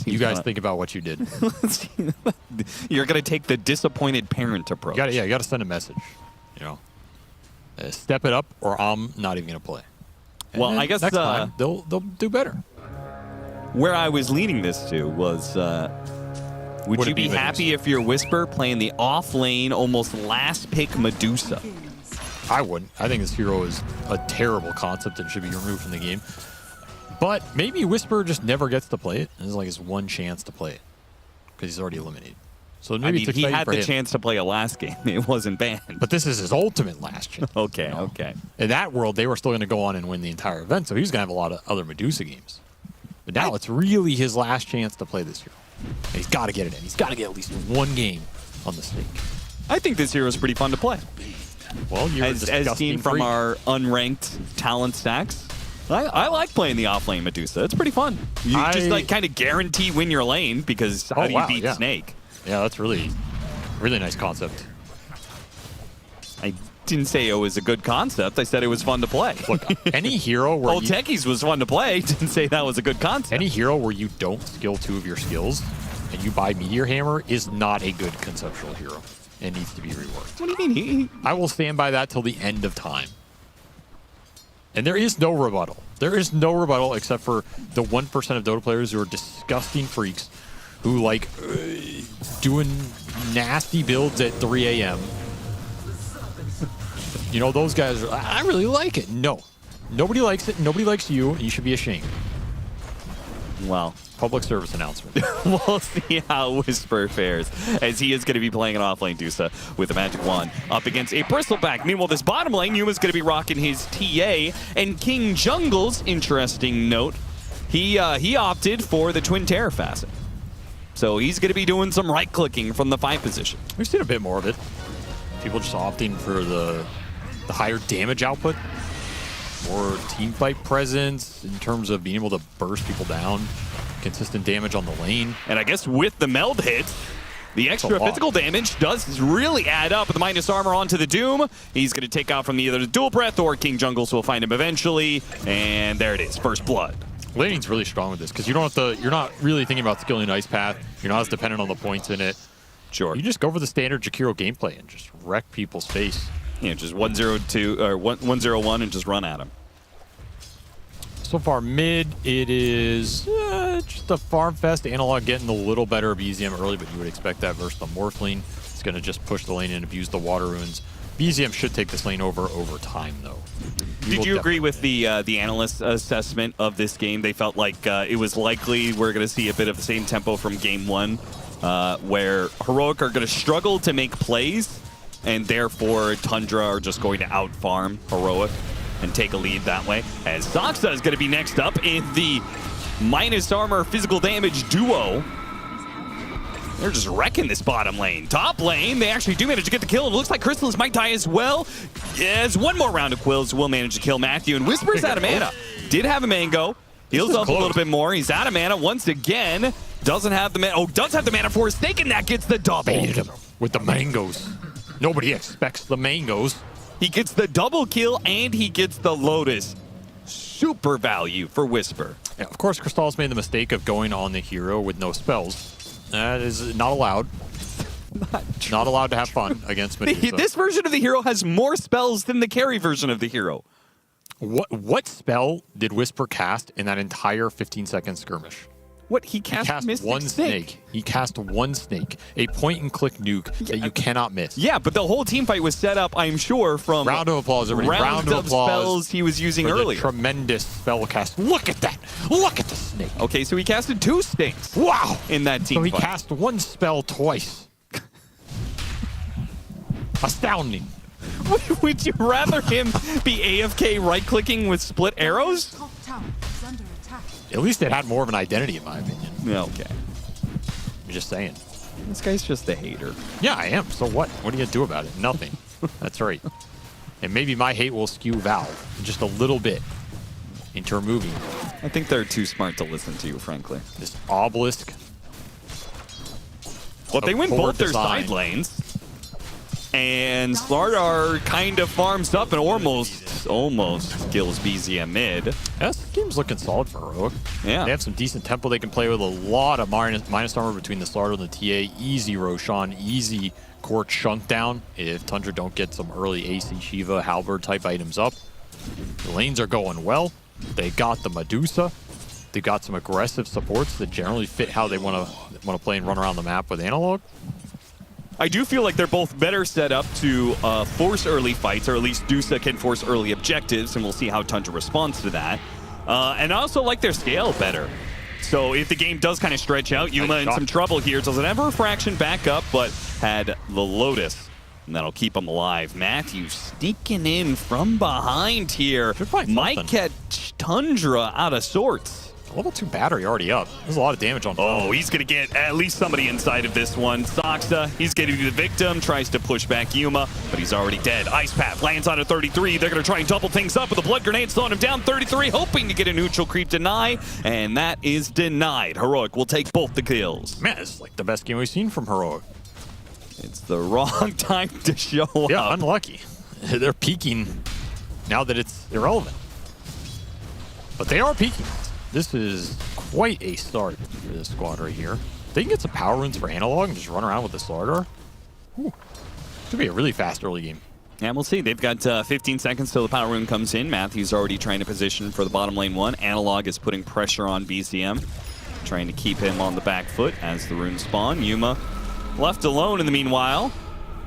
You guys think about what you did. You're going to take the disappointed parent approach. You got to send a message. Step it up, or I'm not even going to play. And well, I guess next time they'll do better. Where I was leading this to was, would you be happy if your Whisper playing the off lane, almost last pick Medusa? I wouldn't. I think this hero is a terrible concept and should be removed from the game. But maybe Whisper just never gets to play it. This is like his one chance to play it because he's already eliminated. So maybe I mean, it's he exciting had for the him. chance to play a last game. It wasn't banned. But this is his ultimate last chance. Okay, okay. In that world, they were still going to go on and win the entire event, so he's going to have a lot of other Medusa games. But now it's really his last chance to play this hero. And he's got to get it in. He's got to get at least one game on the snake. I think this hero is pretty fun to play. Well, you're as seen from our unranked talent stacks. I like playing the offlane Medusa. It's pretty fun. You just like kind of guarantee win your lane because how do you beat Snake? Yeah, that's really nice concept. I didn't say it was a good concept. I said it was fun to play. Look, any hero where Techies was fun to play. Didn't say that was a good concept. Any hero where you don't skill 2 of your skills and you buy Meteor Hammer is not a good conceptual hero. It needs to be reworked. What do you mean? I will stand by that till the end of time. And there is no rebuttal. There is no rebuttal except for the 1% of Dota players who are disgusting freaks who like doing nasty builds at 3 a.m. You know, those guys, I really like it. No. Nobody likes it. Nobody likes you. And you should be ashamed. Well, public service announcement. We'll see how Whisper fares, as he is going to be playing an offlane Dusa with a Magic Wand up against a Bristleback. Meanwhile, this bottom lane, Yuma's going to be rocking his TA, and King Jungle's, interesting note, he opted for the Twin Terror Facet. So he's going to be doing some right-clicking from the 5 position. We've seen a bit more of it. People just opting for the higher damage output, more team fight presence in terms of being able to burst people down, consistent damage on the lane. And I guess with the meld hit, the extra physical damage does really add up with the minus armor onto the Doom. He's going to take out from either the Dual Breath or King Jungle, so we'll find him eventually. And there it is, first blood. Laning's really strong with this because you don't have to. You're not really thinking about skilling Ice Path. You're not as dependent on the points in it. Sure. You just go for the standard Jakiro gameplay and just wreck people's face. Yeah, just 1-0-2 or 1-0-1 and just run at him. So far mid, it is just a farm fest. Analog getting a little better of BZM early, but you would expect that versus the Morphling. It's going to just push the lane and abuse the water runes. BZM should take this lane over time, though. Did you agree with the analyst assessment of this game? They felt like it was likely we're going to see a bit of the same tempo from game 1, where Heroic are going to struggle to make plays, and therefore Tundra are just going to out-farm Heroic and take a lead that way. As Soxa is going to be next up in the minus armor physical damage duo. They're just wrecking this bottom lane. Top lane, they actually do manage to get the kill. It looks like Crystallis might die as well. As one more round of Quills will manage to kill Matthew. And Whisper's out of mana. Did have a mango. Heals up a little bit more. He's out of mana once again. Doesn't have the mana. Oh, does have the mana for a snake, and that gets the double. Baited him with the mangoes. Nobody expects the mangoes. He gets the double kill, and he gets the Lotus. Super value for Whisper. Yeah, of course, Crystallis made the mistake of going on the hero with no spells. That is not allowed. Not allowed to have fun against Medusa. This version of the hero has more spells than the carry version of the hero. What spell did Whisper cast in that entire 15-second skirmish? What, he cast one snake. He cast one snake. A point-and-click nuke that you cannot miss. Yeah, but the whole team fight was set up, I'm sure, from round of applause, everybody. Round of spells he was using for earlier. The tremendous spell cast. Look at that. Look at the snake. Okay, so he casted 2 snakes. Wow. In that team So he fight. cast one spell twice. Astounding. Would you rather him be AFK right-clicking with split arrows? At least it had more of an identity, in my opinion. Yeah, okay. I'm just saying. This guy's just a hater. Yeah, I am. So what? What are you going to do about it? Nothing. That's right. And maybe my hate will skew Valve just a little bit into removing. I think they're too smart to listen to you, frankly. This obelisk. Well, they win both their design. side lanes. And Slardar kind of farms up and almost kills BZM mid. Yeah, this game's looking solid for Heroic. Yeah. They have some decent tempo they can play with, a lot of minus armor between the Slardar and the TA. Easy Roshan, easy core chunk down if Tundra don't get some early AC Shiva, Halberd type items up. The lanes are going well. They got the Medusa. They got some aggressive supports that generally fit how they want to play and run around the map with Analog. I do feel like they're both better set up to force early fights, or at least Dusa can force early objectives, and we'll see how Tundra responds to that. And I also like their scale better. So if the game does kind of stretch out, Yuma in some trouble here. Doesn't have a refraction back up, but had the Lotus. And that'll keep him alive. Matthew sneaking in from behind here. Might catch Tundra out of sorts. Level 2 battery already up. There's a lot of damage on. Oh, he's going to get at least somebody inside of this one. Saksa, he's going to be the victim. Tries to push back Yuma, but he's already dead. Ice Path lands on a 33. They're going to try and double things up with a blood grenade, slowing him down. 33, hoping to get a neutral creep deny, and that is denied. Heroic will take both the kills. Man, it's like the best game we've seen from Heroic. It's the wrong time to show up. Yeah, unlucky. They're peaking now that it's irrelevant. But they are peaking. This is quite a start for this squad right here. They can get some power runes for analog and just run around with the Slardar. Should be a really fast early game. And we'll see. They've got 15 seconds till the power rune comes in. Matthew's already trying to position for the bottom lane one. Analog is putting pressure on BCM, trying to keep him on the back foot as the runes spawn. Yuma left alone in the meanwhile.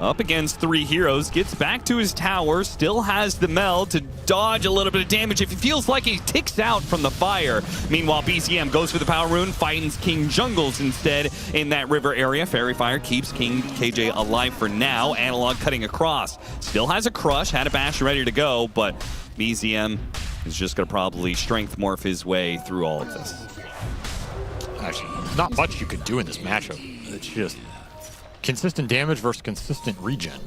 Up against 3 heroes, gets back to his tower, still has the meld to dodge a little bit of damage if he feels like he ticks out from the fire. Meanwhile, BCM goes for the power rune, finds King Jungles instead in that river area. Fairy Fire keeps King KJ alive for now. Analog cutting across. Still has a crush, had a bash ready to go, but BCM is just going to probably strength morph his way through all of this. Actually, not much you could do in this matchup. It's just consistent damage versus consistent regen.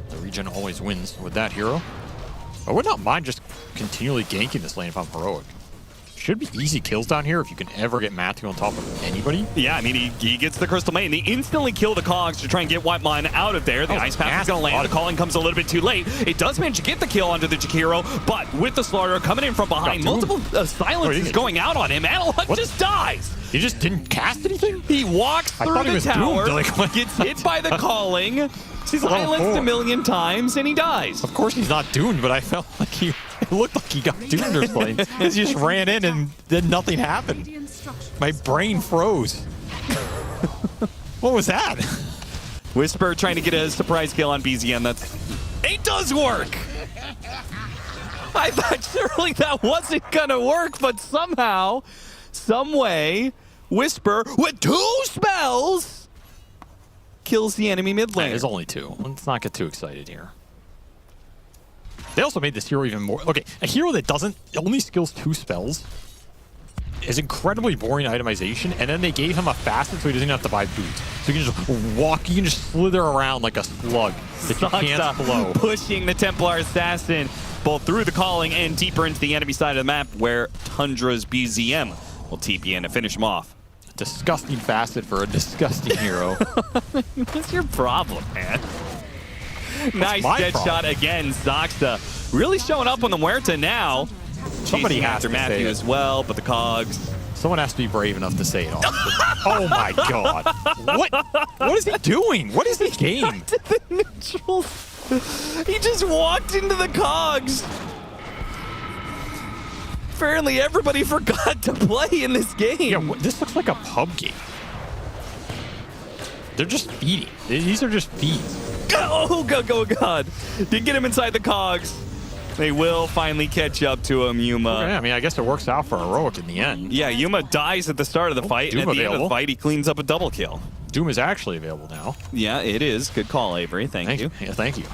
The regen always wins with that hero. I would not mind just continually ganking this lane if I'm Heroic. Should be easy kills down here if you can ever get Matthew on top of anybody. Yeah, I mean, he gets the Crystal Main. They instantly kill the Cogs to try and get Whitemine out of there. The Ice Path is going to land. The calling comes a little bit too late. It does manage to get the kill onto the Jakiro, but with the Slaughter coming in from behind, multiple silences going out on him. Analog just dies. He just didn't cast anything? He walks through the tower, gets hit by the calling, silenced a million times, and he dies. Of course he's not doomed, but I felt like it looked like he got doomed or something. He just ran in and then nothing happened. My brain froze. What was that? Whisper trying to get a surprise kill on BZM. It does work! I thought surely that wasn't gonna work, but somehow, some way, Whisper with 2 spells kills the enemy mid lane. There's only 2. Let's not get too excited here. They also made this hero even more... Okay, a hero that only skills 2 spells is incredibly boring itemization, and then they gave him a facet so he doesn't have to buy boots. So you can just walk, you can just slither around like a slug that you can't blow. Pushing the Templar Assassin both through the calling and deeper into the enemy side of the map where Tundra's BZM will TP in to finish him off. Disgusting facet for a disgusting hero. What's your problem, man? Nice dead shot again, Zaksa. Really showing up on the Muerta now. Somebody has after to Matthew say it. as well, but the Cogs. Someone has to be brave enough to say it all. Oh my god. What is he doing? What is this game? To the neutrals. He just walked into the Cogs. Apparently everybody forgot to play in this game. Yeah, this looks like a pub game. They're just feeding. These are just feeds. Oh, God. Didn't get him inside the Cogs. They will finally catch up to him, Yuma. Okay, I mean, I guess it works out for Heroic in the end. Yeah, Yuma dies at the start of the fight, and at the end of the fight, he cleans up a double kill. Doom is actually available now. Yeah, it is. Good call, Avery. Thank you. Yeah, thank you.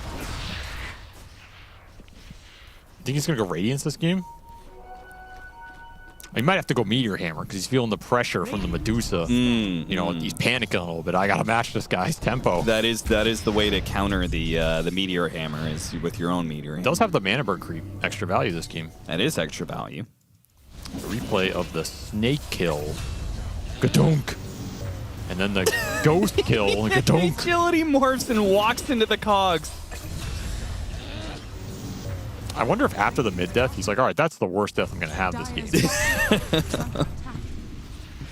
Think he's going to go Radiance this game? He might have to go Meteor Hammer because he's feeling the pressure from the Medusa. You know, he's panicking a little bit. I got to match this guy's tempo. That is the way to counter the Meteor Hammer is with your own Meteor Hammer. It does have the mana burn creep extra value this game. That is extra value. The replay of the snake kill. Gadunk. And then the ghost kill. Gadunk. Agility morphs and walks into the Cogs. I wonder if after the mid-death, he's like, all right, that's the worst death I'm going to have this game.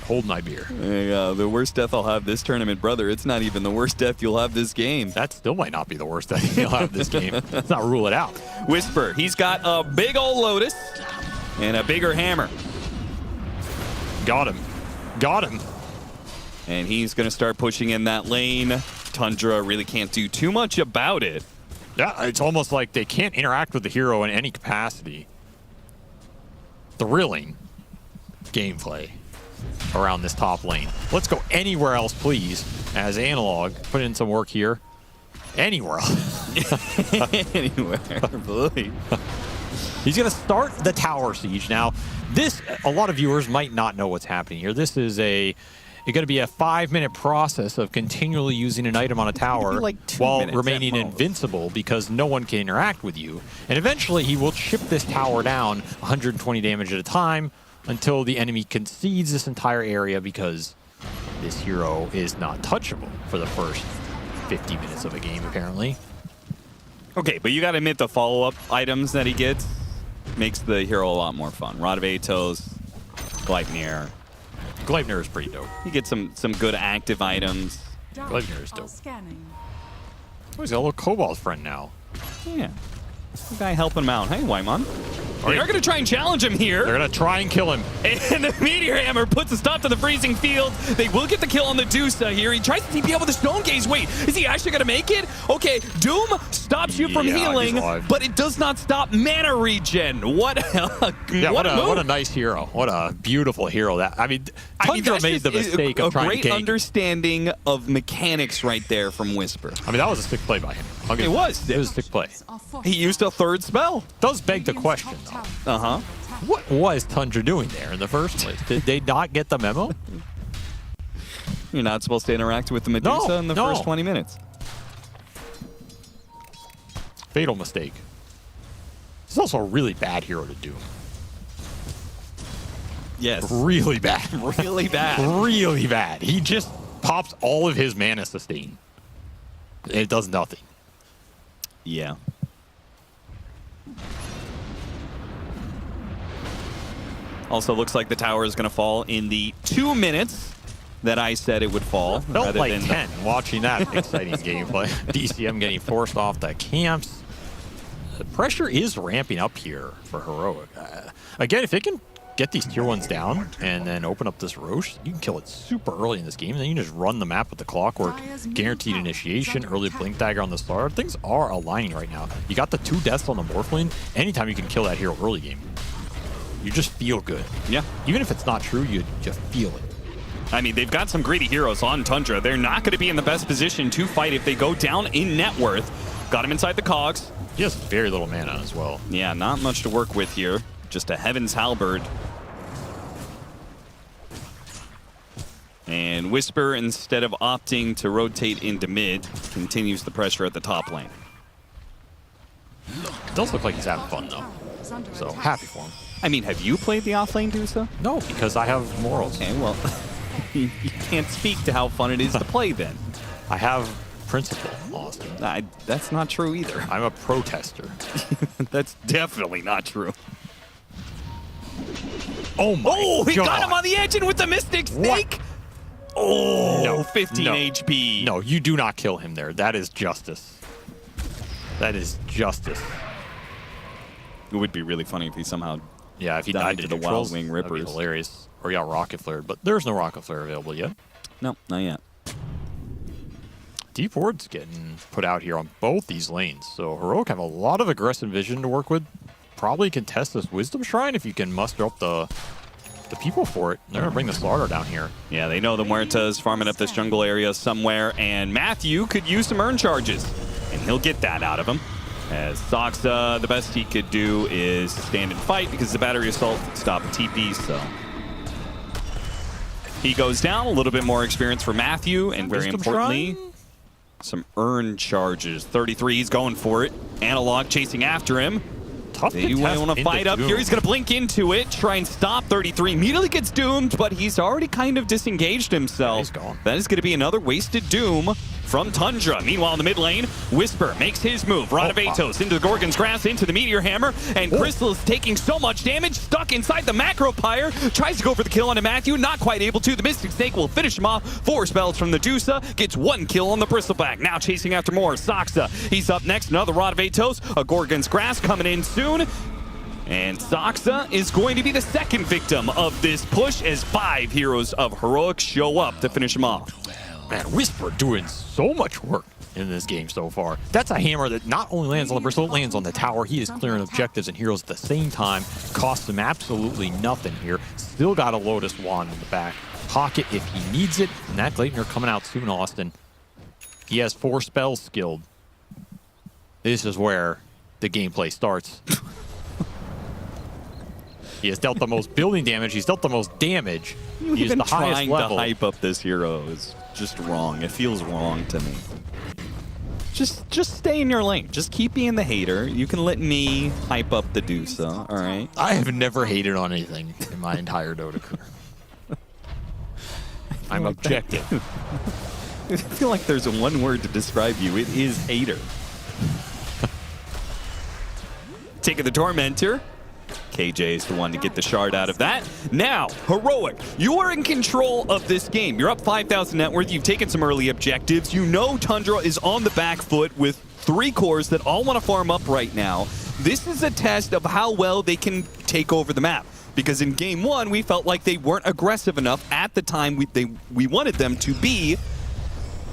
Hold my beer. The worst death I'll have this tournament, brother. It's not even the worst death you'll have this game. That still might not be the worst death you'll have this game. Let's not rule it out. Whisper, he's got a big old Lotus and a bigger hammer. Got him. Got him. And he's going to start pushing in that lane. Tundra really can't do too much about it. Yeah, it's almost like they can't interact with the hero in any capacity. Thrilling gameplay around this top lane. Let's go anywhere else, please, as Analog. Put in some work here. Anywhere else. Anywhere, please. He's going to start the tower siege. Now, this, a lot of viewers might not know what's happening here. This is going to be a 5-minute process of continually using an item on a tower like while remaining invincible because no one can interact with you. And eventually he will chip this tower down 120 damage at a time until the enemy concedes this entire area because this hero is not touchable for the first 50 minutes of a game, apparently. Okay, but you got to admit the follow-up items that he gets makes the hero a lot more fun. Rod of Atos, Gleipnir. Gleipnir is pretty dope. You get some good active items. Gleipnir is dope. Oh, he's got a little Cobalt friend now. Yeah. The guy helping him out. Hey, Wyman. They are going to try and challenge him here. They're going to try and kill him. And the Meteor Hammer puts a stop to the freezing field. They will get the kill on the Dusa here. He tries to TP out with the Stone Gaze. Wait, is he actually going to make it? Okay, Doom stops you from healing, but it does not stop mana regen. What a move. What a nice hero. What a beautiful hero. Tundra made the mistake of trying to gank. A great understanding of mechanics right there from Whisper. I mean, that was a sick play by him. It was. It was a sick play. He used a third spell. Does beg the question, though. Uh-huh. What was Tundra doing there in the first place? Did they not get the memo? You're not supposed to interact with the Medusa in the first 20 minutes. Fatal mistake. It's also a really bad hero to do. Yes. Really bad. Really bad. Really bad. He just pops all of his mana sustain. It does nothing. Yeah. Also looks like the tower is going to fall in the 2 minutes that I said it would fall. Felt like 10 watching that exciting gameplay. DCM getting forced off the camps. The pressure is ramping up here for Heroic. Again, if they can get these tier 1s down and then open up this Roche, you can kill it super early in this game. And then you can just run the map with the Clockwork. Guaranteed initiation, early Blink Dagger on the start. Things are aligning right now. You got the 2 deaths on the Morphling. Anytime you can kill that hero early game, you just feel good. Yeah. Even if it's not true, you just feel it. I mean, they've got some greedy heroes on Tundra. They're not going to be in the best position to fight if they go down in net worth. Got him inside the cogs. He has very little mana as well. Yeah, not much to work with here. Just a Heaven's Halberd. And Whisper, instead of opting to rotate into mid, continues the pressure at the top lane. It does look like he's having fun, though. So, happy for him. I mean, have you played the offlane Dusa? No, because I have morals. Okay, well, you can't speak to how fun it is to play then. I have principle, Austin. That's not true either. I'm a protester. That's definitely not true. Oh my Oh, he God. got him on the edge and with the Mystic Snake. Oh, No, 15 HP. No, you do not kill him there. That is justice. That is justice. It would be really funny if he somehow if he died to the neutrals, Wild Wing that'd be Rippers. hilarious. Or he got rocket flared, but there's no rocket flare available yet. No, not yet. Deep Ward's getting put out here on both these lanes, so Heroic have a lot of aggressive vision to work with. Probably contest this Wisdom Shrine if you can muster up the people for it. They're going to bring the Slaughter down here. Yeah, they know the Muerta's farming up this jungle area somewhere, and Matthew could use some urn charges, and he'll get that out of him. As Soxa, the best he could do is stand and fight because the Battery Assault stopped TP, so he goes down. A little bit more experience for Matthew, and very importantly, some urn charges. 33, he's going for it. Analog chasing after him. They want to fight up here. He's going to blink into it, try and stop 33. Immediately gets doomed, but he's already kind of disengaged himself. He's gone. That is going to be another wasted doom from Tundra. Meanwhile, in the mid lane, Whisper makes his move. Rod of Atos into the Gorgon's Grass, into the Meteor Hammer, and Crystal is taking so much damage, stuck inside the Macro Pyre. Tries to go for the kill onto Matthew, not quite able to. The Mystic Snake will finish him off. 4 spells from the Dusa, gets 1 kill on the Bristleback. Now chasing after more. Soxa, he's up next. Another Rod of Atos, a Gorgon's Grass coming in soon. And Soxa is going to be the second victim of this push as 5 heroes of Heroic show up to finish him off. Man, Whisper doing so much work in this game so far. That's a hammer that not only lands on the Bristle, it lands on the tower. He is clearing objectives and heroes at the same time. Costs him absolutely nothing here. Still got a Lotus Wand in the back pocket if he needs it. And that Gleipnir coming out soon, Austin. He has 4 spells skilled. This is where the gameplay starts. He has dealt the most building damage. He's dealt the most damage. He's Even the highest trying level. to hype up this hero is just wrong. It feels wrong to me. Just stay in your lane. Just keep being the hater. You can let me hype up the Dusa, all right? I have never hated on anything in my entire Dota career. I'm objective. I feel like there's one word to describe you. It is hater. Taking the Tormentor. KJ is the one to get the shard out of that. Now, Heroic, you are in control of this game. You're up 5,000 net worth. You've taken some early objectives. You know Tundra is on the back foot with 3 cores that all want to farm up right now. This is a test of how well they can take over the map. Because in game 1, we felt like they weren't aggressive enough at the time we wanted them to be.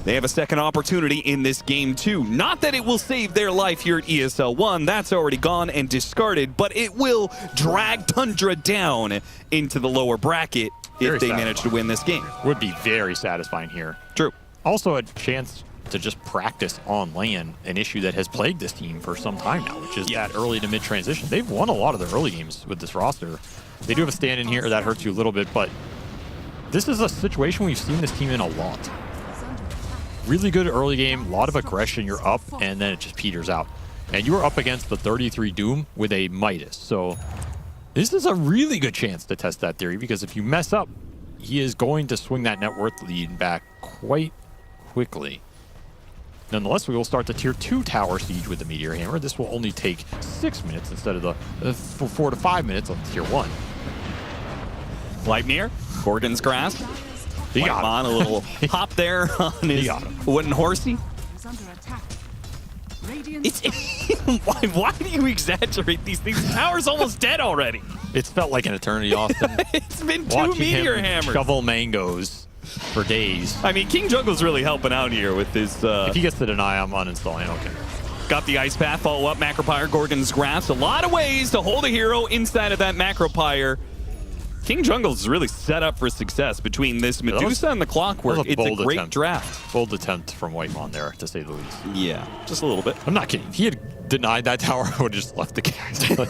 They have a second opportunity in this game too. Not that it will save their life here at ESL One, that's already gone and discarded, but it will drag Tundra down into the lower bracket if they manage to win this game. Would be very satisfying here. True. Also a chance to just practice on lane, an issue that has plagued this team for some time now, which is that early to mid transition. They've won a lot of their early games with this roster. They do have a stand in here that hurts you a little bit, but this is a situation we've seen this team in a lot. Really good early game, a lot of aggression, you're up, and then it just peters out. And you are up against the 33 Doom with a Midas. So this is a really good chance to test that theory, because if you mess up, he is going to swing that net worth lead back quite quickly. Nonetheless, we will start the tier 2 tower siege with the Meteor Hammer. This will only take 6 minutes instead of the 4 to 5 minutes on tier 1. Gleipnir, Gordon's Grass. He got on a little hop there on his wooden horsey. It's why do you exaggerate these things? The tower's almost dead already. It's felt like an eternity, Austin. It's been 2 Watching Meteor him Hammers. shovel mangoes for days. I mean, King Jungle's really helping out here with his... if he gets the deny, I'm uninstalling. Okay. Got the Ice Path, follow up, Macropyre, Gorgon's Grasp. A lot of ways to hold a hero inside of that Macropyre. King Jungle's really set up for success between this Medusa and the Clockwork. It's a great draft. Bold attempt from Whitemon there, to say the least. Yeah, just a little bit. I'm not kidding. If he had denied that tower, I would have just left the game.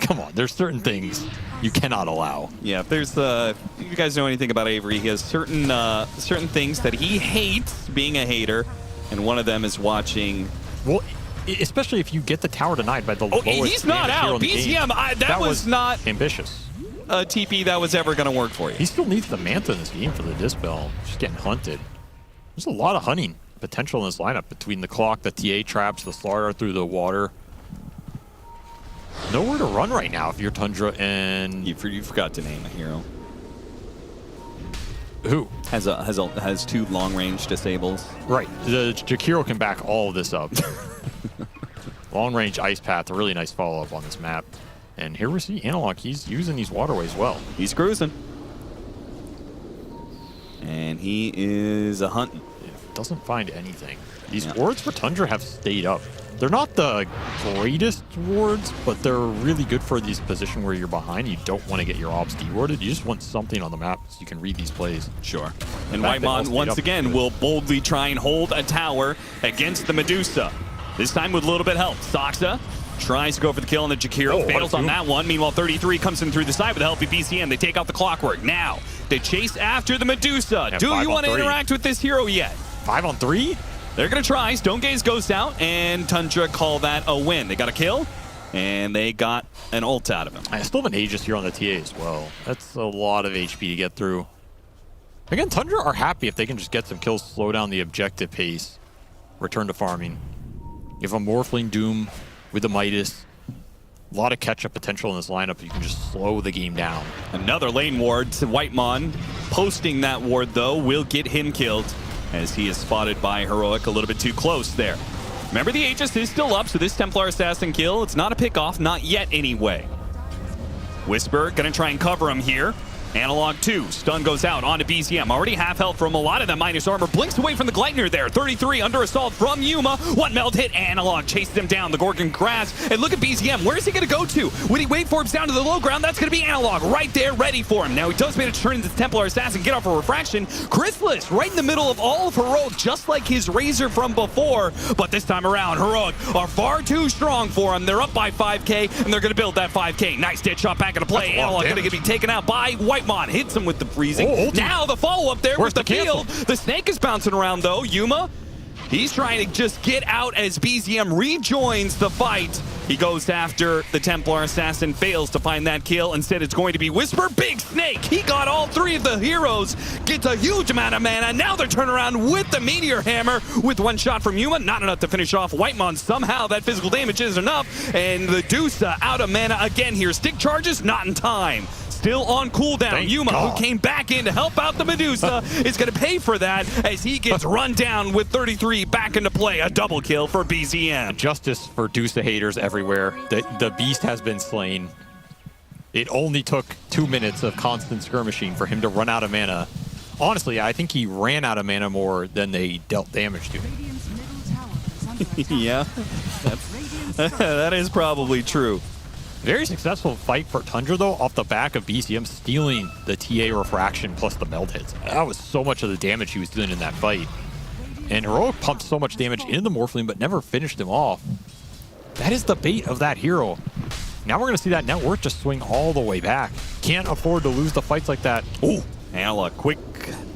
Come on, there's certain things you cannot allow. Yeah, if there's if you guys know anything about Avery, he has certain things that he hates being a hater, and one of them is watching. Well, especially if you get the tower denied by the lowest. He's not out. BCM, that was not ambitious. A TP that was ever going to work for you. He still needs the Manta in this game for the Dispel. Just getting hunted. There's a lot of hunting potential in this lineup between the clock, the TA traps, the slaughter through the water. Nowhere to run right now if you're Tundra and... You forgot to name a hero. Who? Has 2 long-range disables. Right. The Jakiro can back all of this up. Long-range Ice Path, a really nice follow-up on this map. And here we see Analog. He's using these waterways well. He's cruising. And he is a hunting. Doesn't find anything. These wards for Tundra have stayed up. They're not the greatest wards, but they're really good for these positions where you're behind. You don't want to get your ops dewarded. You just want something on the map so you can read these plays. Sure. And Whitemon, once again, will boldly try and hold a tower against the Medusa. This time with a little bit of help. Saksa tries to go for the kill on the Jakiro, fails on that one. Meanwhile, 33 comes in through the side with the help of BCM. They take out the Clockwork. Now, they chase after the Medusa. Do you want to interact with this hero yet? 5 on 3? They're going to try. Stone Gaze goes out, and Tundra call that a win. They got a kill, and they got an ult out of him. I still have an Aegis here on the TA as well. That's a lot of HP to get through. Again, Tundra are happy if they can just get some kills, slow down the objective pace, return to farming. You have a Morphling Doom with the Midas. A lot of catch-up potential in this lineup. You can just slow the game down. Another lane ward to Whitemon. Posting that ward, though, will get him killed as he is spotted by Heroic a little bit too close there. Remember, the Aegis is still up, so this Templar Assassin kill, it's not a pick-off, not yet anyway. Whisper gonna try and cover him here. Analog 2, stun goes out onto BZM. Already half health from a lot of them. Minus armor blinks away from the Gleitner there. 33 under assault from Yuma. One meld hit. Analog chases him down. The Gorgon grass. And look at BZM. Where is he going to go to? When he waveforms down to the low ground, that's going to be Analog right there ready for him. Now he does manage to turn into the Templar Assassin, get off a refraction. Chrysalis right in the middle of all of Heroic, just like his Razor from before. But this time around, Heroic are far too strong for him. They're up by 5k, and they're going to build that 5k. Nice dead shot back into play. Analog going to be taken out by Whitemon. Hits him with the freezing. Now the follow-up there with the field. The snake is bouncing around, though. Yuma, he's trying to just get out as BZM rejoins the fight. He goes after the Templar Assassin, fails to find that kill. Instead, it's going to be Whisper. Big Snake, he got all three of the heroes, gets a huge amount of mana. Now they're turning around with the Meteor Hammer with one shot from Yuma. Not enough to finish off Whitemon. Somehow that physical damage is enough. And the Medusa out of mana again here. Stick charges, not in time. Still on cooldown. Thank Yuma, God. who came back in to help out the Medusa, is going to pay for that as he gets run down with 33 back into play. A double kill for BZM. Justice for Dusa haters everywhere. The beast has been slain. It only took 2 minutes of constant skirmishing for him to run out of mana. Honestly, I think he ran out of mana more than they dealt damage to him. Yeah, that is probably true. Very successful fight for Tundra, though, off the back of BCM stealing the TA refraction plus the meld hits. That was so much of the damage he was doing in that fight. And Heroic pumped so much damage into the Morphling, but never finished him off. That is the bait of that hero. Now we're going to see that net worth just swing all the way back. Can't afford to lose the fights like that. Ooh, Analog, quick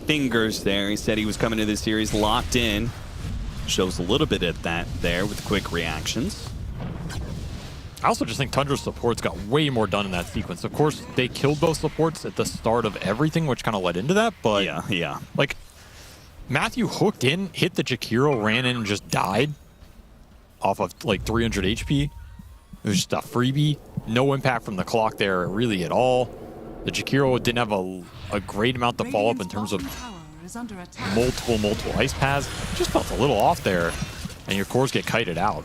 fingers there. He said he was coming to this series locked in. Shows a little bit of that there with quick reactions. I also just think Tundra's supports got way more done in that sequence. Of course, they killed both supports at the start of everything, which kind of led into that, but yeah. Like, Matthew hooked in, hit the Jakiro, ran in, and just died off of like 300 HP. It was just a freebie. No impact from the clock there really at all. The Jakiro didn't have a great amount to follow up in terms of multiple ice paths. Just felt a little off there, and your cores get kited out.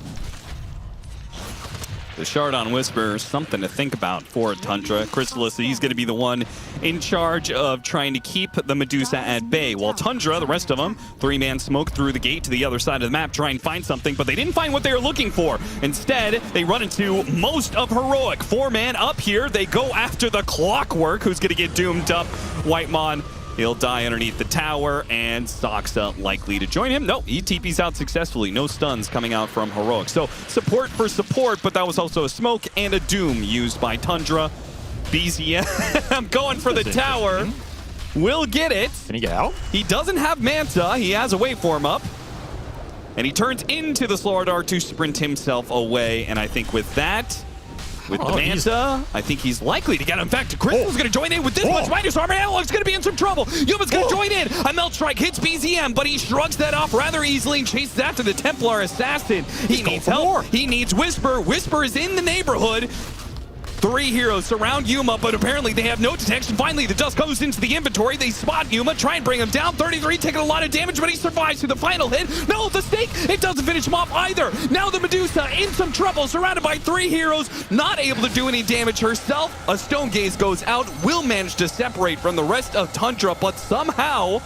The shard on Whisper, something to think about for Tundra. Chrysalis, he's going to be the one in charge of trying to keep the Medusa at bay. While Tundra, the rest of them, three-man smoke through the gate to the other side of the map, try and find something, but they didn't find what they were looking for. Instead, they run into most of Heroic. Four-man up here, they go after the Clockwork, who's going to get doomed up. Whitemon, he'll die underneath the tower, and Soxa likely to join him. No, he TP's out successfully. No stuns coming out from Heroic. So support for support, but that was also a smoke and a doom used by Tundra. BZM going for the tower. Will get it. Can he get out? He doesn't have Manta. He has a waveform up. And he turns into the Sloradar to sprint himself away. And I think with that, with the Manta, I think he's likely to get him. In fact, Crystal's going to join in with this much minus armor. Analog's going to be in some trouble. Yuma's going to join in. A Melt Strike hits BZM, but he shrugs that off rather easily and chases after the Templar Assassin. He needs help. He needs Whisper. Whisper is in the neighborhood. Three heroes surround Yuma, but apparently they have no detection. Finally, the dust goes into the inventory. They spot Yuma, try and bring him down. 33 taking a lot of damage, but he survives through the final hit. No, the snake, it doesn't finish him off either. Now the Medusa in some trouble, surrounded by three heroes, not able to do any damage herself. A Stone Gaze goes out, will manage to separate from the rest of Tundra, but somehow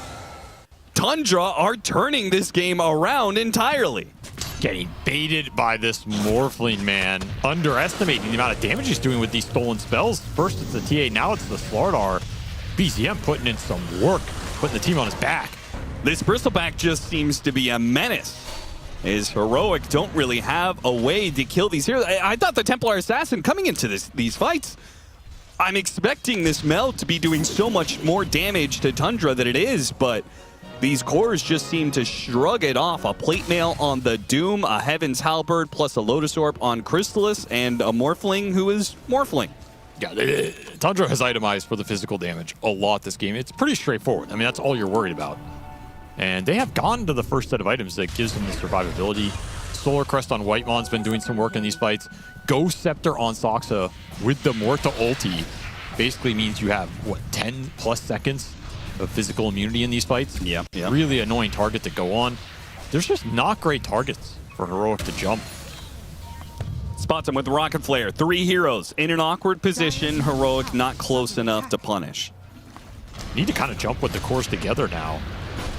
Tundra are turning this game around entirely. Getting baited by this Morphling, man. Underestimating the amount of damage he's doing with these stolen spells. First it's the TA, now it's the Sloradar. BZM putting in some work, putting the team on his back. This Bristleback just seems to be a menace. As Heroic don't really have a way to kill these heroes. I thought the Templar Assassin coming into these fights, I'm expecting this meld to be doing so much more damage to Tundra than it is, but these cores just seem to shrug it off. A plate mail on the Doom, a Heaven's Halberd, plus a Lotus Orb on Chrysalis, and a Morphling who is Morphling. Yeah, Tundra has itemized for the physical damage a lot this game. It's pretty straightforward. I mean, that's all you're worried about. And they have gone to the first set of items that gives them the survivability. Solar Crest on Whitemon's been doing some work in these fights. Ghost Scepter on Soxa with the Morta ulti basically means you have, what, 10 plus seconds of physical immunity in these fights. Yeah. Really annoying target to go on. There's just not great targets for Heroic to jump. Spots him with the Rocket Flare. Three heroes in an awkward position. Heroic not close enough to punish. You need to kind of jump with the cores together now.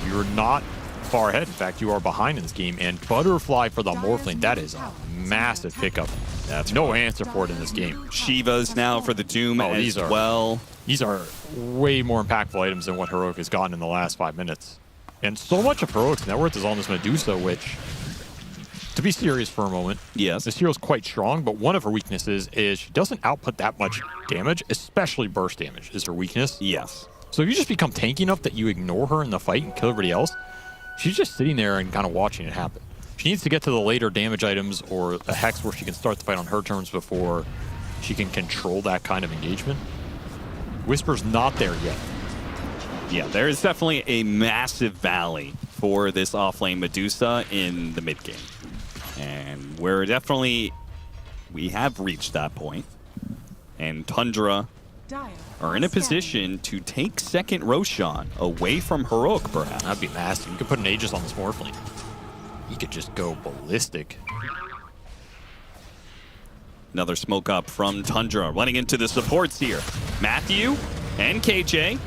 You're not far ahead. In fact, you are behind in this game. And Butterfly for the Morphling, that is a massive pickup. That's no answer for it in this game. Shivas now for the Doom as well. These are way more impactful items than what Heroic has gotten in the last 5 minutes. And so much of Heroic's net worth is on this Medusa, which, to be serious for a moment, yes, this hero's quite strong, but one of her weaknesses is she doesn't output that much damage, especially burst damage is her weakness. Yes. So if you just become tanky enough that you ignore her in the fight and kill everybody else, she's just sitting there and kind of watching it happen. She needs to get to the later damage items or a Hex where she can start the fight on her terms before she can control that kind of engagement. Whisper's not there yet. Yeah, there is definitely a massive valley for this offlane Medusa in the mid game. And we have reached that point. And Tundra are in a position to take second Roshan away from Heroic, perhaps. That'd be massive. You could put an Aegis on this Morphling. He could just go ballistic. Another smoke up from Tundra, running into the supports here. Matthew and KJ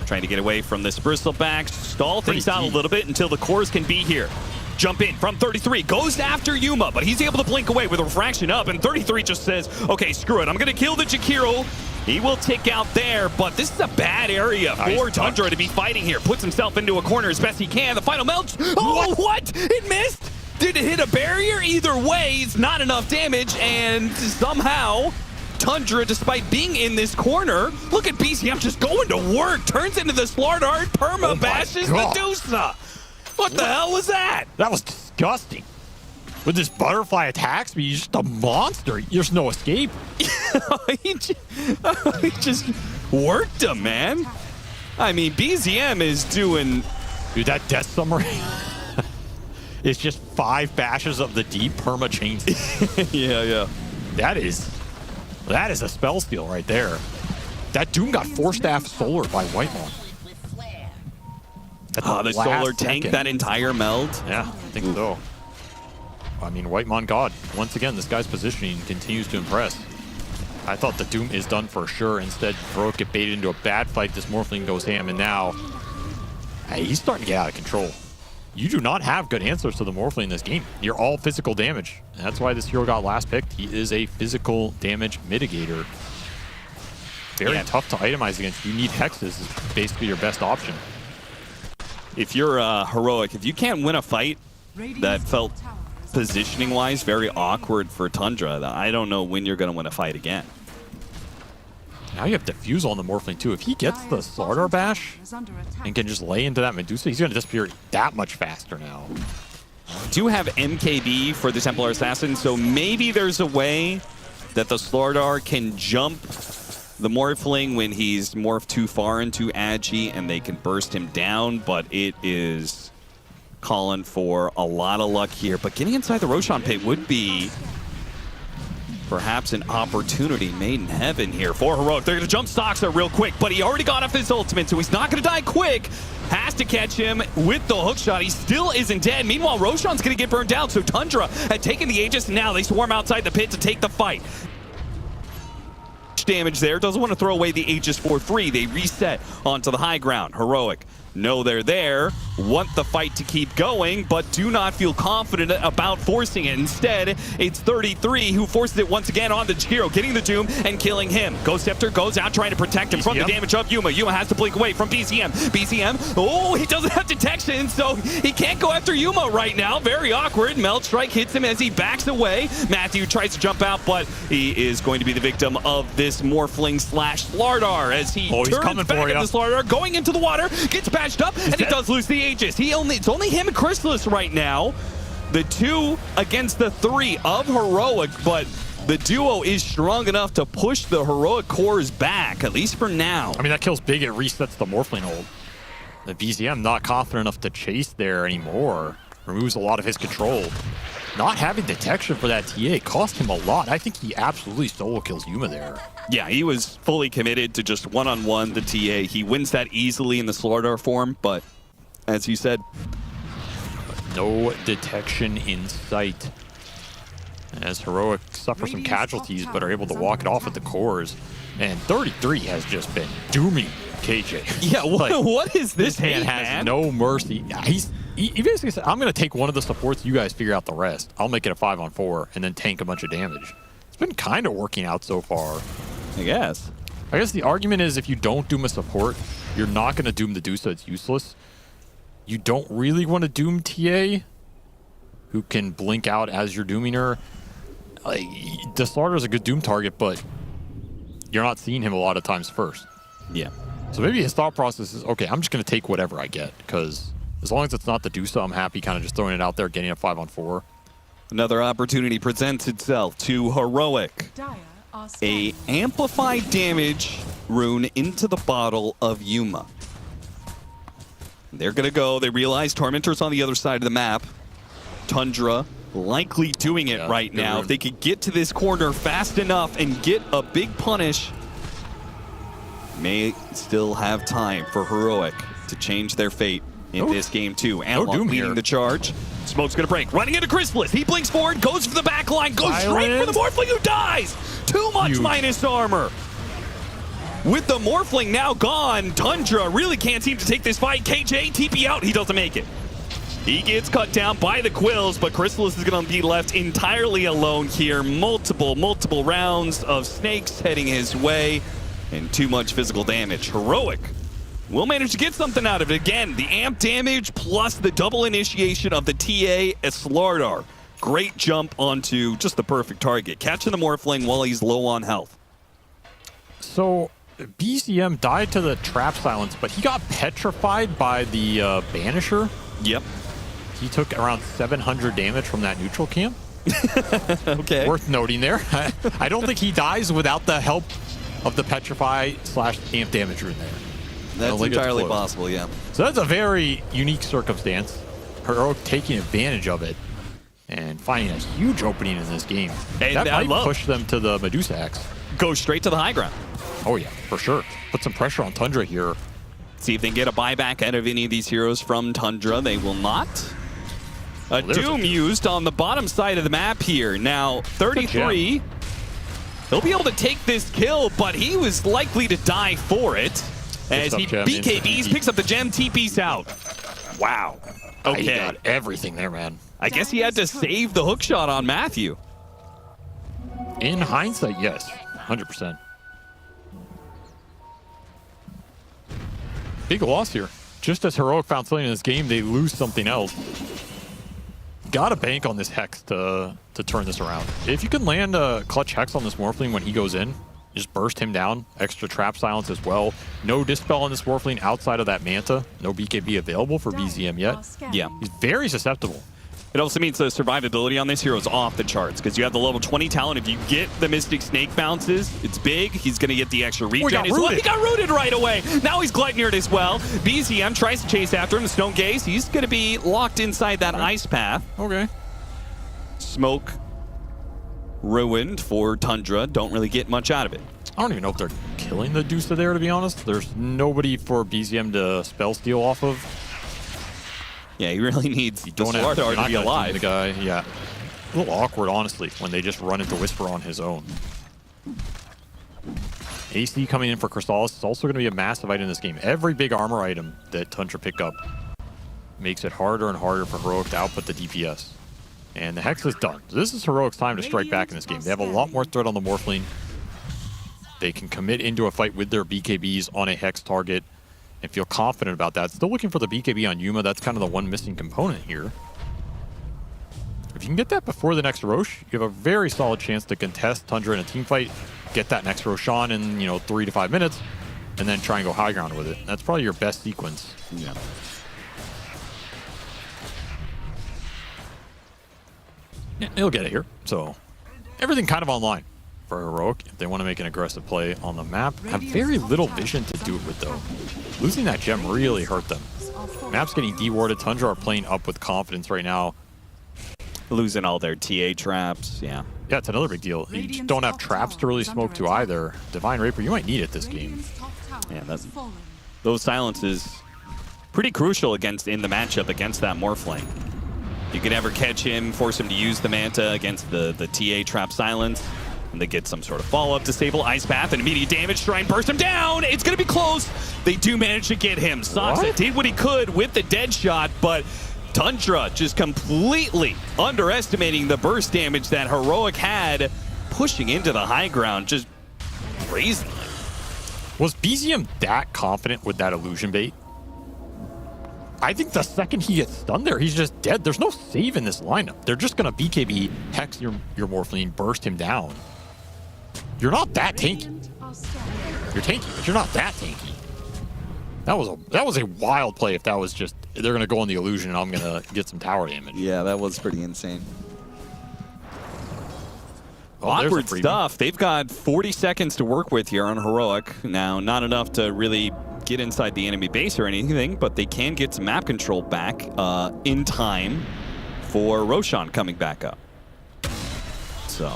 trying to get away from this bristleback, stall things out a little bit until the cores can be here. Jump in from 33, goes after Yuma, but he's able to blink away with a refraction up, and 33 just says, okay, screw it, I'm gonna kill the Jakiro. He will tick out there, but this is a bad area for Tundra to be fighting here. Puts himself into a corner as best he can. The final melt, oh, what? It missed? Did it hit a barrier? Either way, it's not enough damage, and somehow Tundra, despite being in this corner, look at BCM just going to work, turns into the Slardart, perma bashes Medusa. What the hell was that? That was disgusting. With this butterfly attack speed, you're just a monster. There's no escape. he just worked him, man. I mean, BZM is doing... Dude, that death summary... It's just 5 bashes of the deep perma chains. Yeah. That is a spell steal right there. That Doom got 4-staff solar by Whitemon. The solar tanked that entire meld? Yeah, I think so. I mean, Whitemon God. Once again, this guy's positioning continues to impress. I thought the Doom is done for sure. Instead, Heroic get baited into a bad fight. This Morphling goes ham, and now he's starting to get out of control. You do not have good answers to the Morphling in this game. You're all physical damage. And that's why this hero got last picked. He is a physical damage mitigator. Very tough to itemize against. You need hexes is basically your best option. If you're Heroic, if you can't win a fight that felt positioning-wise very awkward for Tundra, I don't know when you're going to win a fight again. Now you have Diffuse on the Morphling too. If he gets the Slardar Bash and can just lay into that Medusa, he's going to disappear that much faster now. Do have MKB for the Templar Assassin, so maybe there's a way that the Slardar can jump the Morphling when he's morphed too far into Agi and they can burst him down, but it is calling for a lot of luck here. But getting inside the Roshan pit would be perhaps an opportunity made in heaven here for Heroic. They're going to jump Stoxer real quick, but he already got off his ultimate, so he's not going to die quick. Has to catch him with the hook shot. He still isn't dead. Meanwhile, Roshan's going to get burned down, so Tundra had taken the Aegis, and now they swarm outside the pit to take the fight. Damage there. Doesn't want to throw away the Aegis for free. They reset onto the high ground. Heroic know they're there, want the fight to keep going, but do not feel confident about forcing it. Instead, it's 33 who forces it once again on the Jakiro, getting the Doom and killing him. Ghost Scepter goes out trying to protect him from the damage of Yuma. Yuma has to blink away from BCM. BCM, oh, he doesn't have detection, so he can't go after Yuma right now. Very awkward. Melt Strike hits him as he backs away. Matthew tries to jump out, but he is going to be the victim of this Morphling slash Slardar as he turns back at the Slardar, going into the water, gets patched up, and he does lose the Aegis. It's only him and Chrysalis right now. The 2 against the 3 of Heroic, but the duo is strong enough to push the Heroic cores back, at least for now. I mean, that kills big. It resets the Morphling hold. The BZM not confident enough to chase there anymore. Removes a lot of his control. Not having detection for that TA cost him a lot. I think he absolutely solo kills Yuma there. Yeah, he was fully committed to just one-on-one the TA. He wins that easily in the Slardar form, but as you said, no detection in sight. As Heroic suffer some casualties, but are able to walk it off at the cores. And 33 has just been dooming KJ. Yeah, what is this man has no mercy. He basically said, I'm going to take one of the supports, you guys figure out the rest. I'll make it a 5-on-4 and then tank a bunch of damage. It's been kind of working out so far. I guess the argument is if you don't doom a support, you're not going to doom the Dusa. It's useless. You don't really want to doom TA, who can blink out as you're dooming her. Like, the Slaughter is a good doom target, but you're not seeing him a lot of times first. Yeah. So maybe his thought process is, okay, I'm just going to take whatever I get, because as long as it's not the Dusa, I'm happy kind of just throwing it out there, getting a 5-on-4. Another opportunity presents itself to Heroic. A amplified damage rune into the bottle of Yuma. They're going to go. They realize Tormentor's on the other side of the map. Tundra likely doing it right now. Rune. If they could get to this corner fast enough and get a big punish, may still have time for Heroic to change their fate in this game too. Analog leading the charge. Smoke's gonna break. Running into Chrysalis. He blinks forward, goes for the back line, goes straight for the Morphling, who dies! Too much minus armor. With the Morphling now gone, Tundra really can't seem to take this fight. KJ, TP out, he doesn't make it. He gets cut down by the Quills, but Chrysalis is going to be left entirely alone here. Multiple rounds of snakes heading his way, and too much physical damage. Heroic will manage to get something out of it. Again, the amp damage plus the double initiation of the TA Eslardar. Great jump onto just the perfect target. Catching the Morphling while he's low on health. So BCM died to the trap silence, but he got petrified by the Banisher. Yep. He took around 700 damage from that neutral camp. Okay. Worth noting there. I don't think he dies without the help of the petrify / amp damage rune there. That's entirely possible, yeah. So that's a very unique circumstance. Heroic taking advantage of it and finding a huge opening in this game. And that might push them to the Medusa Axe. Go straight to the high ground. Oh yeah, for sure. Put some pressure on Tundra here. See if they can get a buyback out of any of these heroes from Tundra. They will not. A Doom used on the bottom side of the map here. Now, 33. He'll be able to take this kill, but he was likely to die for it. As he BKBs, picks up the gem, TP's out. Wow. Okay. He got everything there, man. I guess he had to save the hook shot on Matthew. In hindsight, yes. 100%. Big loss here. Just as Heroic found something in this game, they lose something else. Gotta bank on this Hex to turn this around. If you can land a clutch Hex on this Morphling when he goes in, just burst him down. Extra trap silence as well. No Dispel on this Morphling outside of that Manta. No BKB available for BZM yet. Yeah. He's very susceptible. It also means the survivability on this hero is off the charts because you have the level 20 talent. If you get the Mystic Snake bounces, it's big. He's going to get the extra regen as well. He got rooted right away. Now he's Gleipnir as well. BZM tries to chase after him. The Stone Gaze, he's going to be locked inside that ice path. Okay. Smoke ruined for Tundra. Don't really get much out of it. I don't even know if they're killing the Dusa there, to be honest. There's nobody for BZM to spell steal off of. Yeah, he really needs the Slardar to be alive. The guy, yeah. A little awkward, honestly, when they just run into Whisper on his own. AC coming in for Chrysalis is also going to be a massive item in this game. Every big armor item that Tundra pick up makes it harder and harder for Heroic to output the DPS. And the Hex is done. So this is Heroic's time to strike back in this game. They have a lot more threat on the Morphling. They can commit into a fight with their BKBs on a Hex target and feel confident about that. Still looking for the BKB on Yuma. That's kind of the one missing component here. If you can get that before the next Roche, you have a very solid chance to contest Tundra in a team fight, get that next Roche on in 3 to 5 minutes, and then try and go high ground with it. That's probably your best sequence. Yeah. Yeah, he'll get it here. So everything kind of online for Heroic if they want to make an aggressive play on the map. Have very little vision to do it with, though. Losing that gem really hurt them. Map's getting dewarded. Tundra are playing up with confidence right now. Losing all their TA traps, yeah. Yeah, it's another big deal. You just don't have traps to really smoke to either. Divine Raper, you might need it this game. Yeah, those silences pretty crucial in the matchup against that Morphling. You can ever catch him, force him to use the Manta against the TA trap silence, and they get some sort of follow-up, disable Ice Path, and immediate damage, try and burst him down. It's going to be close. they do manage to get him. Saksa did what he could with the dead shot, but Tundra just completely underestimating the burst damage that Heroic had, pushing into the high ground, just crazy. Was BZM that confident with that illusion bait? I think the second he gets stunned there, he's just dead. There's no save in this lineup. They're just going to BKB, hex your Morphling, burst him down. You're not that tanky. You're tanky, but you're not that tanky. That was a wild play if that was just, they're going to go on the illusion and I'm going to get some tower damage. Yeah, that was pretty insane. Oh, Awkward stuff. They've got 40 seconds to work with here on Heroic. Now, not enough to really get inside the enemy base or anything, but they can get some map control back in time for Roshan coming back up. So.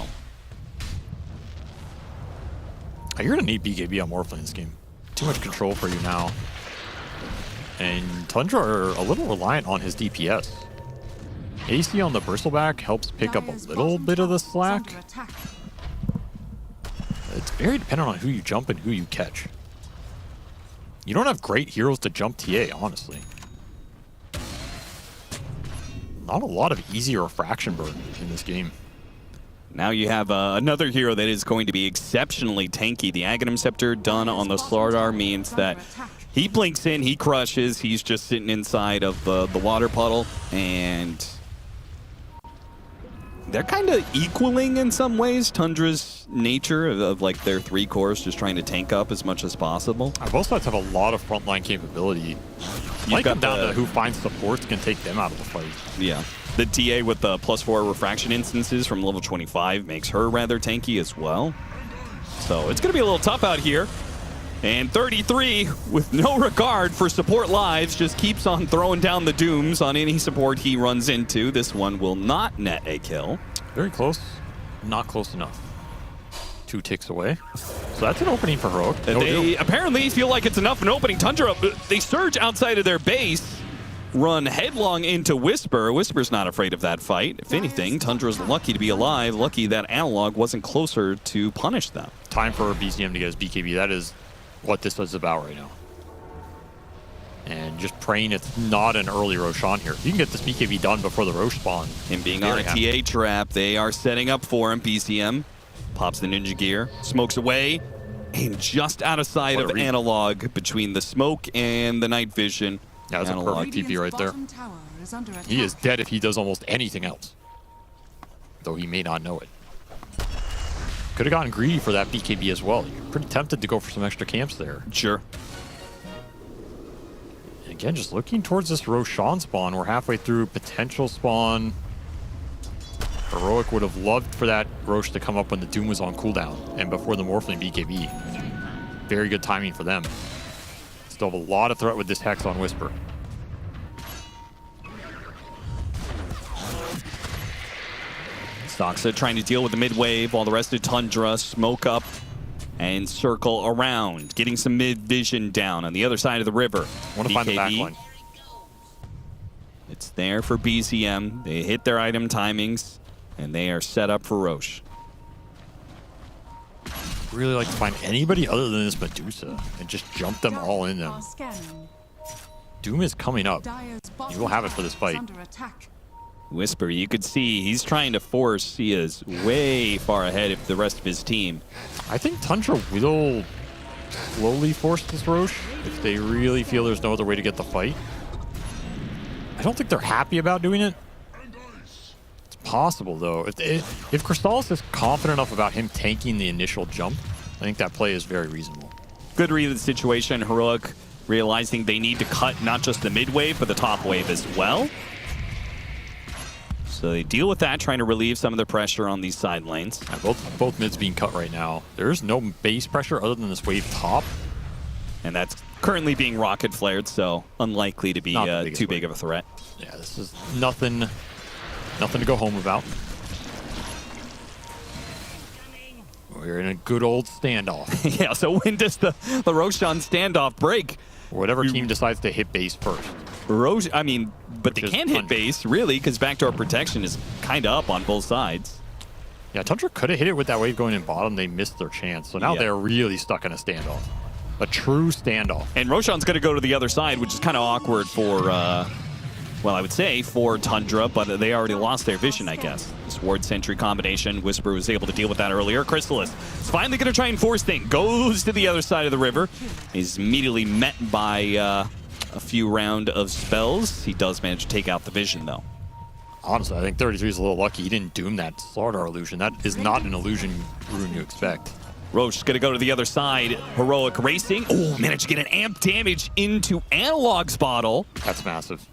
You're going to need BKB on Morphling in this game. Too much control for you now. And Tundra are a little reliant on his DPS. AC on the Bristleback helps pick up a little bit of the slack. It's very dependent on who you jump and who you catch. You don't have great heroes to jump TA, honestly. Not a lot of easy refraction burn in this game. Now you have another hero that is going to be exceptionally tanky. The Aghanim Scepter done on the Slardar means that he blinks in, he crushes, he's just sitting inside of the water puddle, and they're kind of equaling in some ways Tundra's nature of like their 3 cores, just trying to tank up as much as possible. Both sides have a lot of frontline capability. Might come down to who finds supports can take them out of the fight. Yeah. The TA with the +4 refraction instances from level 25 makes her rather tanky as well. So it's going to be a little tough out here. And 33, with no regard for support lives, just keeps on throwing down the dooms on any support he runs into. This one will not net a kill. Very close. Not close enough. 2 ticks away. So that's an opening for Heroic. They apparently feel like it's enough an opening. Tundra, they surge outside of their base, run headlong into Whisper. Whisper's not afraid of that fight. If anything, Tundra's lucky to be alive, lucky that Analog wasn't closer to punish them. Time for BZM to get his BKB. That is what this is about right now. And just praying it's not an early Roshan here. You can get this BKB done before the Rosh spawn. And being on a TA trap, they are setting up for him. BCM pops the ninja gear, smokes away, and just out of sight of Analog between the smoke and the night vision. Yeah, that's a perfect TP right there. He is dead if he does almost anything else. Though he may not know it. Could have gotten greedy for that BKB as well. You're pretty tempted to go for some extra camps there. Sure. And again, just looking towards this Roshan spawn. We're halfway through potential spawn. Heroic would have loved for that Rosh to come up when the Doom was on cooldown and before the Morphling BKB. Very good timing for them. Still have a lot of threat with this Hex on Whisper. Saksa trying to deal with the mid wave while the rest of Tundra smoke up and circle around, getting some mid vision down on the other side of the river. Want to find the backline. It's there for BZM. They hit their item timings and they are set up for Rosh. Really like to find anybody other than this Medusa and just jump them all in them. Doom is coming up. You will have it for this fight. Whisper, you could see he's trying to force. He is way far ahead of the rest of his team. I think Tundra will slowly force this Rosh if they really feel there's no other way to get the fight. I don't think they're happy about doing it. It's possible, though. If Crystallis is confident enough about him tanking the initial jump, I think that play is very reasonable. Good read of the situation. Heroic realizing they need to cut not just the mid wave, but the top wave as well. So they deal with that, trying to relieve some of the pressure on these side lanes. Yeah, both mids being cut right now. There's no base pressure other than this wave top. And that's currently being rocket flared, so unlikely to be too big of a threat. Yeah, this is nothing to go home about. We're in a good old standoff. Yeah, so when does the Roshan standoff break? Whatever team decides to hit base first. But they can hit base, really, because backdoor protection is kind of up on both sides. Yeah, Tundra could have hit it with that wave going in bottom. They missed their chance. So now they're really stuck in a standoff. A true standoff. And Roshan's going to go to the other side, which is kind of awkward for, well, I would say for Tundra, but they already lost their vision, I guess. This ward sentry combination, Whisper was able to deal with that earlier. Chrysalis is finally going to try and force things. Goes to the other side of the river. He's immediately met by a few round of spells. He does manage to take out the vision, though. Honestly, I think 33 is a little lucky. He didn't doom that Slardar illusion. That is not an illusion rune you expect. Roche is going to go to the other side. Heroic racing. Oh, managed to get an amp damage into Analog's bottle. That's massive.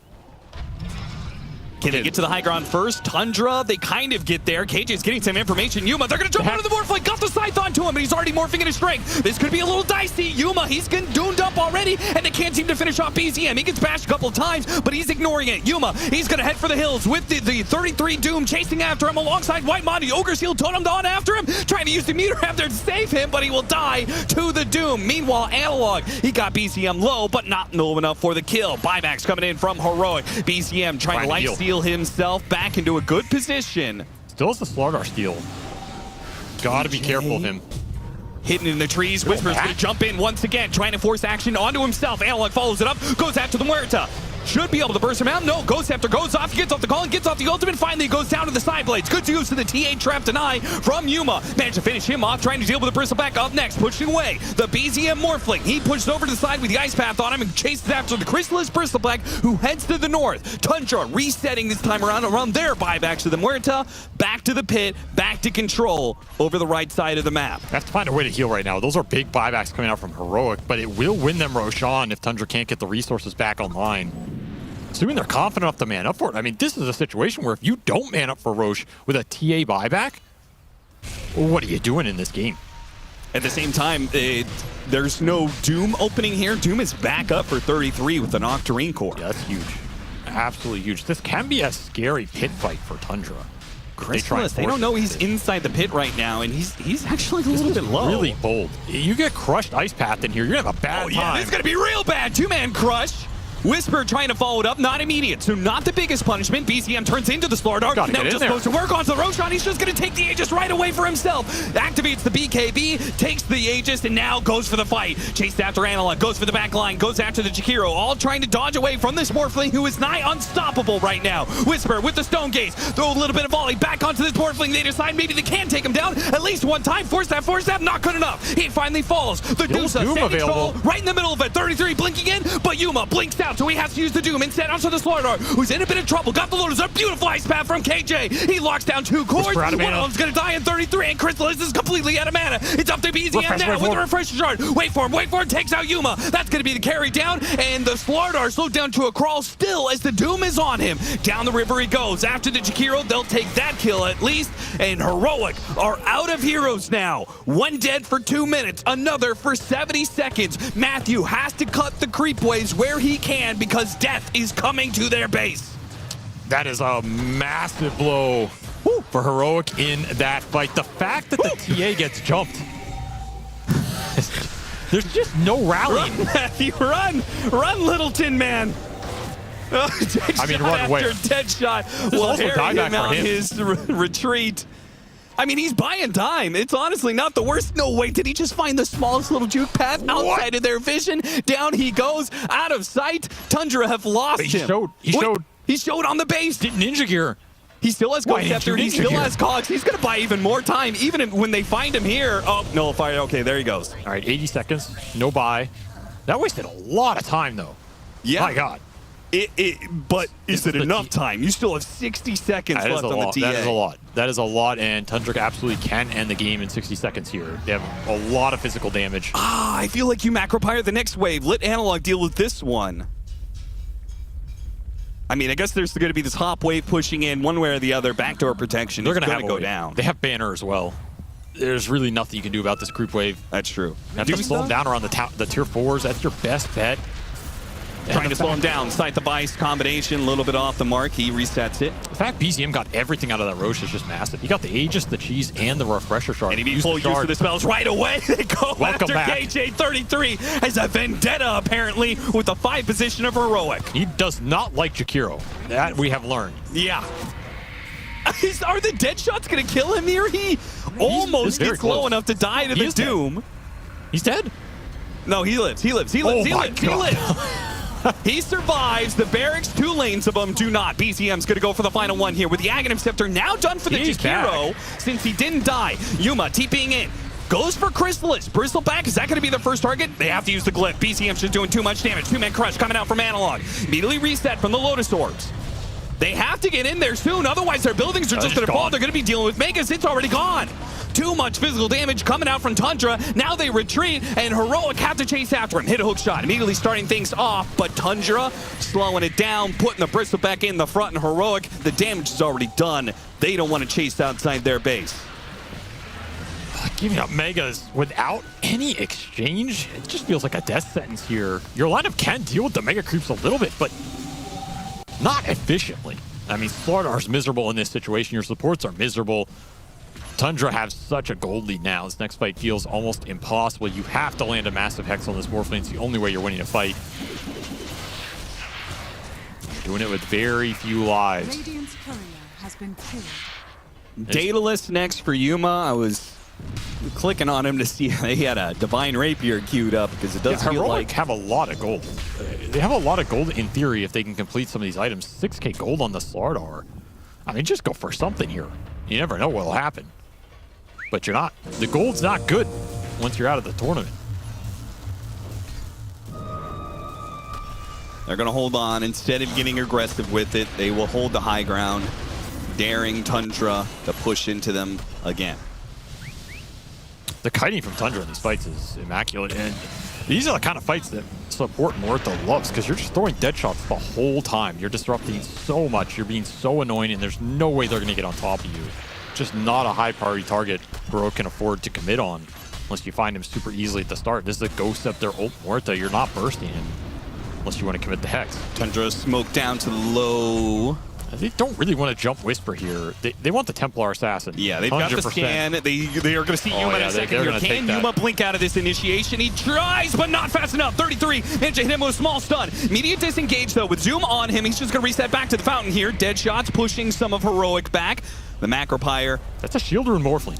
Can they get to the high ground first? Tundra, they kind of get there. KJ's getting some information. Yuma, they're going to jump out of the Morphling. Got the scythe onto him, but he's already morphing into strength. This could be a little dicey. Yuma, he's getting doomed up already, and they can't seem to finish off BZM. He gets bashed a couple of times, but he's ignoring it. Yuma, he's going to head for the hills with the 33 Doom chasing after him alongside White Monty. Ogre Seal totemed on after him, trying to use the meter after to save him, but he will die to the Doom. Meanwhile, Analog, he got BZM low, but not low enough for the kill. Buybacks coming in from Heroic. BZM trying to life steal himself back into a good position. Still has the Slardar steal. Gotta be careful of him. Hidden in the trees, Whisper's gonna jump in once again, trying to force action onto himself. Analog follows it up, goes after the Muerta. Should be able to burst him out. No, Ghost Scepter goes off, gets off the call, and gets off the ultimate. Finally goes down to the side blades. Good use to the TA trap deny from Yuma. Managed to finish him off, trying to deal with the Bristleback. Up next, pushing away the BZM Morphling. He pushes over to the side with the Ice Path on him and chases after the Chrysalis Bristleback, who heads to the north. Tundra resetting this time around their buybacks to the Muerta. Back to the pit, back to control over the right side of the map. Have to find a way to heal right now. Those are big buybacks coming out from Heroic, but it will win them Roshan if Tundra can't get the resources back online. Assuming they're confident enough to man up for it. I mean, this is a situation where if you don't man up for Roche with a TA buyback, what are you doing in this game? At the same time, there's no Doom opening here. Doom is back up for 33 with an Octarine core. Yeah, that's huge. Absolutely huge. This can be a scary pit fight for Tundra. Chrysalis, they don't know he's inside the pit right now, and he's actually a little bit low. Really bold. You get crushed Ice Path in here, you're going to have a bad time. Yeah, this is going to be real bad. Two-man crush. Whisper trying to follow it up, not immediate, so not the biggest punishment. BZM turns into the Slardar. Now just supposed to work onto the Roshan. He's just going to take the Aegis right away for himself. Activates the BKB, takes the Aegis, and now goes for the fight. Chased after Analog, goes for the back line, goes after the Jakiro, all trying to dodge away from this Morphling, who is nigh unstoppable right now. Whisper with the Stone Gaze, throw a little bit of volley back onto this Morphling. They decide maybe they can take him down at least one time. Force that, not good enough. He finally falls. The Doomsa standing tall, right in the middle of it. 33 blinking in, but Yuma blinks out, so he has to use the Doom instead onto the Slardar, who's in a bit of trouble. Got the loaders, a beautiful Ice Path from KJ. He locks down two cores. One of them's going to die in 33, and Chrysalis is completely out of mana. It's up to BZM now with the Refresher Shard. Wait for him, takes out Yuma. That's going to be the carry down, and the Slardar slowed down to a crawl still as the Doom is on him. Down the river he goes. After the Jakiro, they'll take that kill at least, and Heroic are out of heroes now. One dead for 2 minutes, another for 70 seconds. Matthew has to cut the creep waves where he can because death is coming to their base. That is a massive blow for Heroic in that fight. The fact that the TA gets jumped, there's just no rallying. Run, Matthew, run, little Tin Man. I mean, run away. Dead shot will harry him out his retreat. I mean, he's buying time. It's honestly not the worst. No, wait, did he just find the smallest little juke path outside of their vision? Down he goes, out of sight. Tundra have lost him. He showed on the base. Did Ninja Gear. He still has Ghost Scepter. He still has Cogs. He's going to buy even more time, even when they find him here. Oh, nullifier. Okay, there he goes. All right, 80 seconds. No buy. That wasted a lot of time, though. Yeah. My God. But is it enough time? You still have 60 seconds left on the TA. That is a lot. That is a lot, and Tundra absolutely can end the game in 60 seconds here. They have a lot of physical damage. I feel like you Macropire the next wave. Let Analog deal with this one. I mean, I guess there's going to be this hop wave pushing in one way or the other. Backdoor protection. They're going to go down. They have banner as well. There's really nothing you can do about this creep wave. That's true. You have to slow them down around the tier 4s. That's your best bet. Trying to slow him down. Sight the Vice combination, a little bit off the mark. He resets it. The fact BZM got everything out of that Roche is just massive. He got the Aegis, the Cheese, and the Refresher Shard. And he beat full use of the spells right away. They go after KJ 33 as a vendetta, apparently, with the 5 position of Heroic. He does not like Jakiro. That we have learned. Yeah. Are the dead shots going to kill him here? He almost gets low enough to die to the Doom. He's dead. No, he lives. He lives. He survives. The barracks, 2 lanes of them do not. BZM's going to go for the final one here with the Aghanim Scepter now done for the Jakiro since he didn't die. Yuma TPing in. Goes for Chrysalis. Bristleback, is that going to be their first target? They have to use the Glyph. BCM's just doing too much damage. 2-man crush coming out from Analog. Immediately reset from the Lotus Orbs. They have to get in there soon, otherwise their buildings are just going to fall. They're going to be dealing with Megas. It's already gone. Too much physical damage coming out from Tundra. Now they retreat, and Heroic have to chase after him. Hit a hook shot, immediately starting things off, but Tundra slowing it down, putting the Bristle back in the front, and Heroic, the damage is already done. They don't want to chase outside their base. Giving up Megas without any exchange, it just feels like a death sentence here. Your lineup can deal with the Mega creeps a little bit, but not efficiently. I mean, Slardar's miserable in this situation. Your supports are miserable. Tundra have such a gold lead now. This next fight feels almost impossible. You have to land a massive Hex on this Morphling. It's the only way you're winning a fight. Doing it with very few lives. Radiant's courier has been killed. Daedalus next for Yuma. I was clicking on him to see if he had a Divine Rapier queued up because it does feel like have a lot of gold. They have a lot of gold in theory if they can complete some of these items. 6k gold on the Slardar. I mean, just go for something here. You never know what'll happen. But you're not. The gold's not good once you're out of the tournament. they're going to hold on. Instead of getting aggressive with it, they will hold the high ground, daring Tundra to push into them again. The kiting from Tundra in these fights is immaculate, and these are the kind of fights that support Muerta loves, because you're just throwing dead shots the whole time. You're disrupting so much, you're being so annoying, and there's no way they're going to get on top of you. Just not a high priority target Bro can afford to commit on unless you find him super easily at the start. This is a Ghost Scepter ult Muerta. You're not bursting him unless you want to commit the Hex. Tundra smoke down to the low. They don't really want to jump Whisper here. They want the Templar Assassin. Yeah, they've got the scan. They are going to see Yuma in a second here. Can Yuma blink out of this initiation? He tries, but not fast enough. 33, and hit him with a small stun. Immediate disengage, though, with Zoom on him. He's just going to reset back to the fountain here. Dead shots pushing some of Heroic back. The Macropyre. That's a Shield Rune Morphling.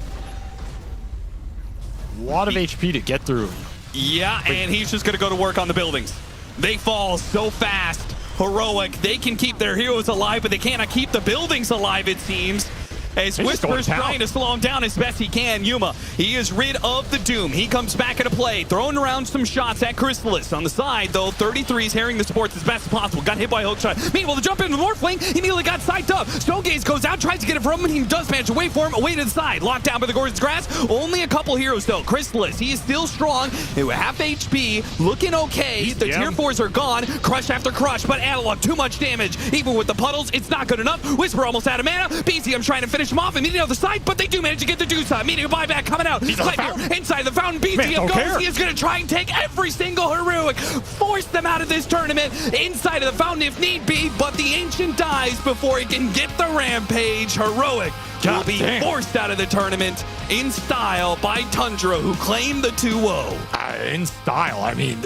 A lot of HP to get through. Yeah, and he's just going to go to work on the buildings. They fall so fast. Heroic, they can keep their heroes alive, but they cannot keep the buildings alive, it seems. As Whisper's trying to slow him down as best he can. Yuma, he is rid of the Doom. He comes back into play, throwing around some shots at Chrysalis. On the side, though, 33 is herring the supports as best as possible. Got hit by a hook shot. Meanwhile, the jump into the Morphling, he immediately got psyched up. Stonegaze goes out, tries to get it from him, and he does manage to wait for him, away to the side. Locked down by the Gorgon's Grass. Only a couple heroes, though. Chrysalis, he is still strong. Half HP, looking okay. The tier 4s are gone. Crush after crush, but Analog, too much damage. Even with the puddles, it's not good enough. Whisper almost out of mana. BCM trying to finish him off immediately on the side, but they do manage to get the deuce up. Meaning a buyback coming out. Inside the fountain, BCM goes. He is going to try and take every single Heroic. Force them out of this tournament. Inside of the fountain if need be, but the Ancient dies before he can get the Rampage. Heroic will be forced out of the tournament in style by Tundra, who claimed the 2-0. In style, I mean,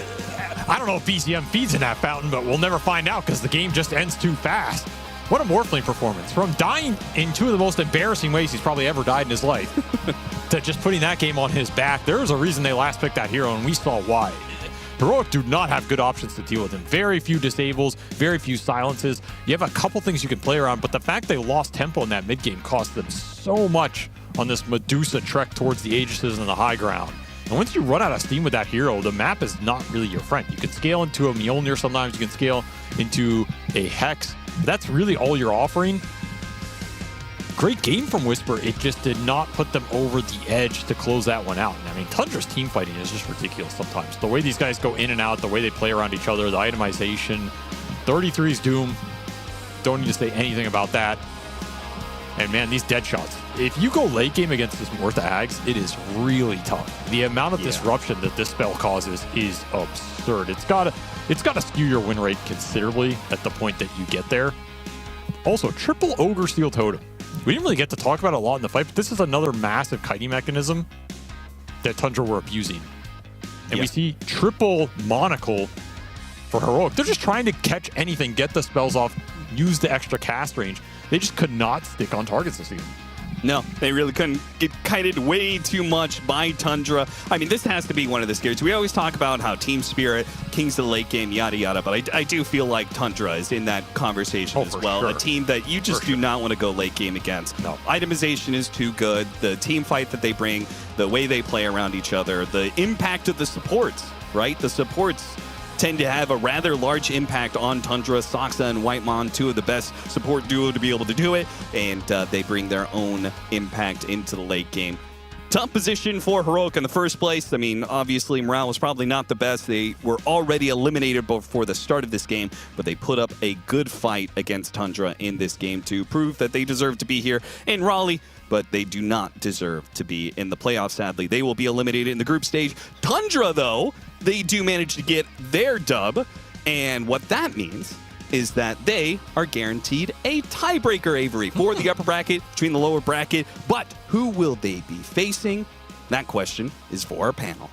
I don't know if BCM feeds in that fountain, but we'll never find out because the game just ends too fast. What a Morphling performance. From dying in two of the most embarrassing ways he's probably ever died in his life to just putting that game on his back. There was a reason they last picked that hero, and we saw why. Heroic do not have good options to deal with him. Very few disables, very few silences. You have a couple things you can play around, but the fact they lost tempo in that mid game cost them so much on this Medusa trek towards the Aegises and the high ground. And once you run out of steam with that hero, the map is not really your friend. You can scale into a Mjolnir sometimes, you can scale into a Hex. That's really all you're offering. Great game from Whisper. It just did not put them over the edge to close that one out. And I mean, Tundra's team fighting is just ridiculous sometimes. The way these guys go in and out, the way they play around each other, the itemization. 33's Doom. Don't need to say anything about that. And man, these dead shots. If you go late game against this Muerta Ags, it is really tough. The amount of disruption that this spell causes is absurd. It's got to skew your win rate considerably at the point that you get there. Also, triple Ogre Steel Totem. We didn't really get to talk about it a lot in the fight, but this is another massive kiting mechanism that Tundra were abusing. And we see triple Monocle for Heroic. They're just trying to catch anything, get the spells off, use the extra cast range. They just could not stick on targets this season. No, they really couldn't. Get kited way too much by Tundra. I mean, this has to be one of the scares. We always talk about how team spirit, kings of the late game, yada, yada, but I do feel like Tundra is in that conversation as well. Sure. A team that you just do not want to go late game against. No. Itemization is too good. The team fight that they bring, the way they play around each other, the impact of the supports, right? The supports tend to have a rather large impact on Tundra. Soxa and Whitemon, two of the best support duo to be able to do it, and they bring their own impact into the late game. Tough position for Heroic in the first place. I mean, obviously, morale was probably not the best. They were already eliminated before the start of this game, but they put up a good fight against Tundra in this game to prove that they deserve to be here in Raleigh, but they do not deserve to be in the playoffs, sadly. They will be eliminated in the group stage. Tundra, though, they do manage to get their dub, and what that means is that they are guaranteed a tiebreaker, Avery, for the upper bracket between the lower bracket. But who will they be facing? That question is for our panel.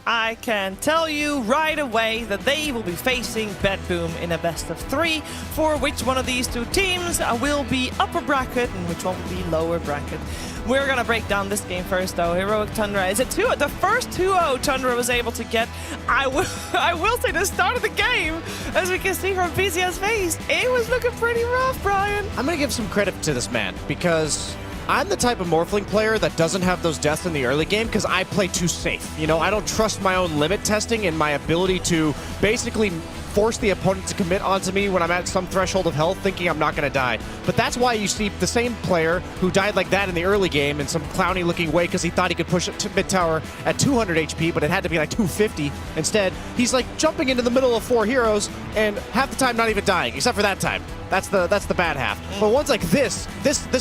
I can tell you right away that they will be facing Bedboom in a best of 3, for which one of these two teams will be upper bracket and which one will be lower bracket. We're going to break down this game first, though. Heroic Tundra is the first 2-0 Tundra was able to get. I will say the start of the game, as we can see from PCS face, it was looking pretty rough, Brian. I'm going to give some credit to this man because I'm the type of Morphling player that doesn't have those deaths in the early game because I play too safe. You know, I don't trust my own limit testing and my ability to basically force the opponent to commit onto me when I'm at some threshold of health thinking I'm not going to die. But that's why you see the same player who died like that in the early game in some clowny looking way because he thought he could push it to mid tower at 200 HP, but it had to be like 250. Instead, he's like jumping into the middle of 4 heroes and half the time not even dying, except for that time. That's the bad half. But ones like this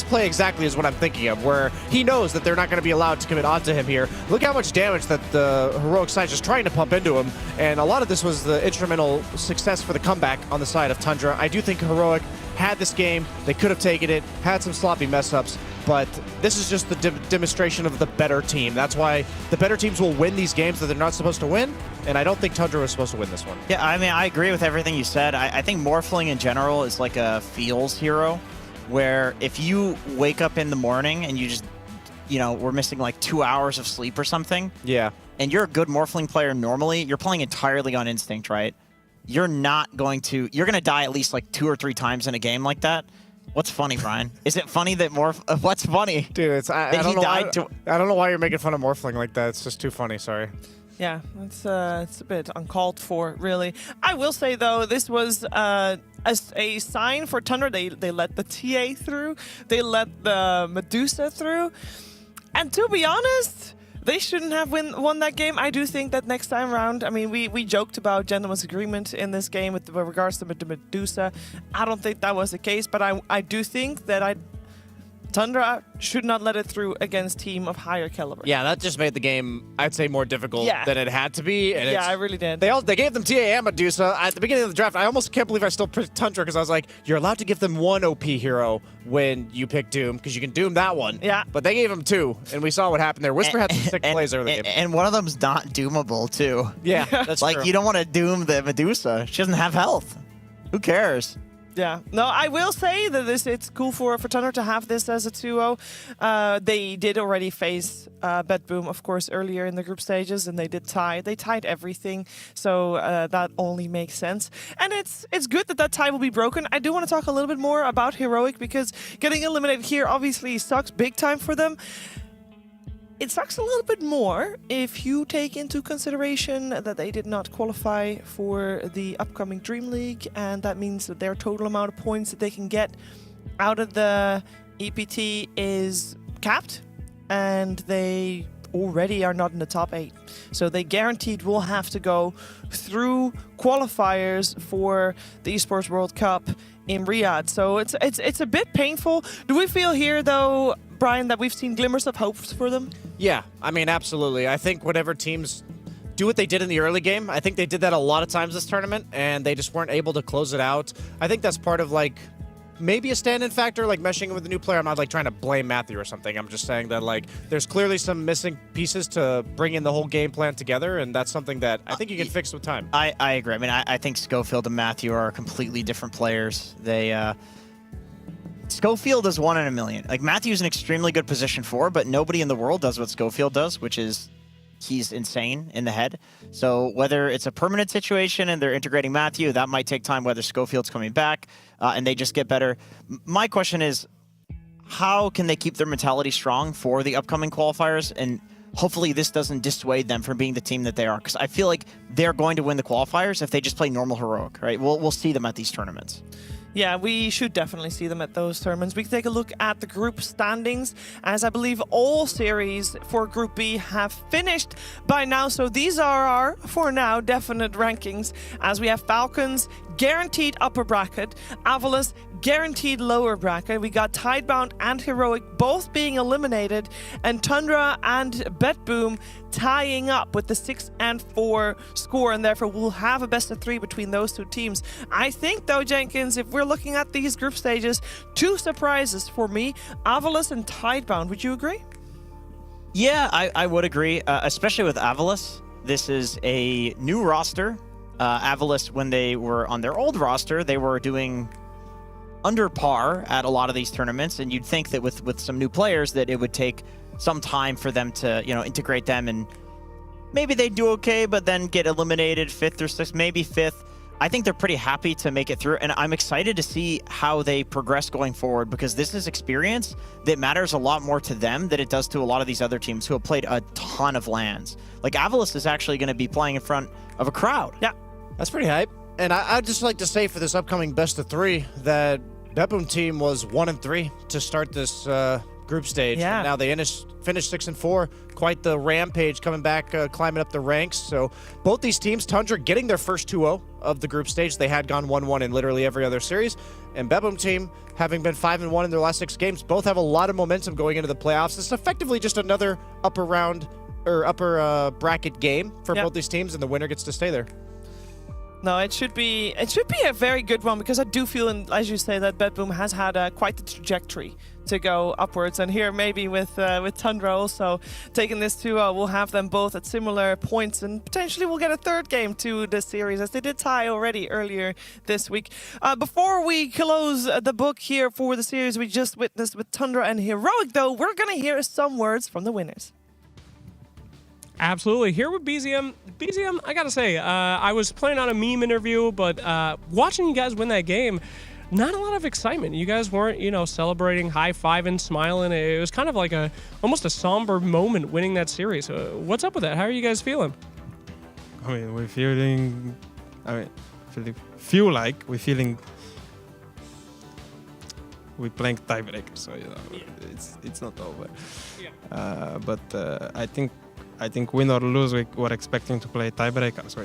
play exactly is what I'm thinking of, where he knows that they're not going to be allowed to commit onto him here. Look how much damage that the Heroic side is just trying to pump into him, and a lot of this was the instrumental success for the comeback on the side of Tundra. I do think Heroic had this game. They could have taken it, had some sloppy mess-ups, but this is just the demonstration of the better team. That's why the better teams will win these games that they're not supposed to win, and I don't think Tundra was supposed to win this one. Yeah, I mean, I agree with everything you said. I think Morphling in general is like a feels hero, where if you wake up in the morning and you just, you know, we're missing like 2 hours of sleep or something. Yeah. And you're a good Morphling player normally, you're playing entirely on instinct, right? You're going to die at least like 2 or 3 times in a game like that. What's funny, Brian? Is it funny that what's funny? Dude, I don't know why you're making fun of Morphling like that. It's just too funny, sorry. Yeah, it's a bit uncalled for, really. I will say, though, this was a sign for Tundra. They let the TA through. They let the Medusa through. And to be honest, they shouldn't have won that game. I do think that next time around, I mean, we joked about gentleman's agreement in this game with regards to the Medusa. I don't think that was the case, but I do think that Tundra should not let it through against team of higher caliber. Yeah, that just made the game, I'd say, more difficult than it had to be. And I really did. They gave them TA and Medusa. At the beginning of the draft, I almost can't believe I still picked Tundra because I was like, you're allowed to give them 1 OP hero when you pick Doom because you can Doom that one. Yeah. But they gave him 2, and we saw what happened there. Whisper had some sick plays early game. And one of them's not doomable, too. Yeah, that's like, true. you don't want to doom the Medusa. She doesn't have health. Who cares? Yeah. No, I will say that it's cool for Tundra to have this as a 2-0. They did already face Bedboom, of course, earlier in the group stages, and they did tie. They tied everything, so that only makes sense. And it's good that tie will be broken. I do want to talk a little bit more about Heroic, because getting eliminated here obviously sucks big time for them. It sucks a little bit more if you take into consideration that they did not qualify for the upcoming Dream League, and that means that their total amount of points that they can get out of the EPT is capped, and they already are not in the top 8. So they guaranteed will have to go through qualifiers for the Esports World Cup in Riyadh. So it's a bit painful. Do we feel here, though, Brian, that we've seen glimmers of hope for them? Yeah, I mean, absolutely. I think whenever teams do what they did in the early game, I think they did that a lot of times this tournament, and they just weren't able to close it out. I think that's part of, like, maybe a stand-in factor, like meshing with a new player. I'm not, like, trying to blame Matthew or something. I'm just saying that, like, there's clearly some missing pieces to bring in the whole game plan together, and that's something that I think you can fix with time. I agree. I mean, I think Schofield and Matthew are completely different players. They Schofield is 1 in a million. Like, Matthew's an extremely good position 4, but nobody in the world does what Schofield does, which is he's insane in the head. So whether it's a permanent situation and they're integrating Matthew, that might take time, whether Schofield's coming back and they just get better. My question is, how can they keep their mentality strong for the upcoming qualifiers? And hopefully this doesn't dissuade them from being the team that they are, because I feel like they're going to win the qualifiers if they just play normal heroic, right? We'll see them at these tournaments. Yeah, we should definitely see them at those tournaments. We can take a look at the group standings, as I believe all series for Group B have finished by now. So these are our, for now, definite rankings, as we have Falcons guaranteed upper bracket, Avalos guaranteed lower bracket. We got Tidebound and Heroic both being eliminated, and Tundra and Betboom tying up with the 6 and 4 score, and therefore we'll have a best of 3 between those two teams. I think, though, Jenkins, if we're looking at these group stages, 2 surprises for me, Avalos and Tidebound. Would you agree? Yeah, I would agree, especially with Avalos. This is a new roster. Avalos, when they were on their old roster, they were doing under par at a lot of these tournaments, and you'd think that with some new players that it would take some time for them to, integrate them, and maybe they'd do okay, but then get eliminated 5th or 6th, maybe 5th. I think they're pretty happy to make it through, and I'm excited to see how they progress going forward, because this is experience that matters a lot more to them than it does to a lot of these other teams who have played a ton of LANs. Like, Avalos is actually going to be playing in front of a crowd. Yeah, that's pretty hype. And I'd just like to say for this upcoming best of 3 that Betboom team was 1 and 3 to start this group stage. Yeah. And now they finished 6 and 4. Quite the rampage coming back, climbing up the ranks. So both these teams, Tundra getting their first 2-0 of the group stage. They had gone 1-1 in literally every other series. And Betboom team, having been 5-1 in their last 6 games, both have a lot of momentum going into the playoffs. It's effectively just another upper bracket game for both these teams, and the winner gets to stay there. No, it should be a very good one, because I do feel, as you say, that Betboom has had quite the trajectory to go upwards, and here maybe with Tundra also taking this 2-0, we'll have them both at similar points, and potentially we'll get a 3rd game to this series, as they did tie already earlier this week. Before we close the book here for the series we just witnessed with Tundra and Heroic, though, we're gonna hear some words from the winners. Absolutely. Here with BZM. BZM, I gotta say, I was playing on a meme interview, but watching you guys win that game, not a lot of excitement. You guys weren't, celebrating, high-fiving, smiling. It was kind of like almost a somber moment winning that series. What's up with that? How are you guys feeling? I mean, we're feeling we're playing tiebreaker, so it's not over. Yeah. But I think win or lose, we're expecting to play tiebreaker, so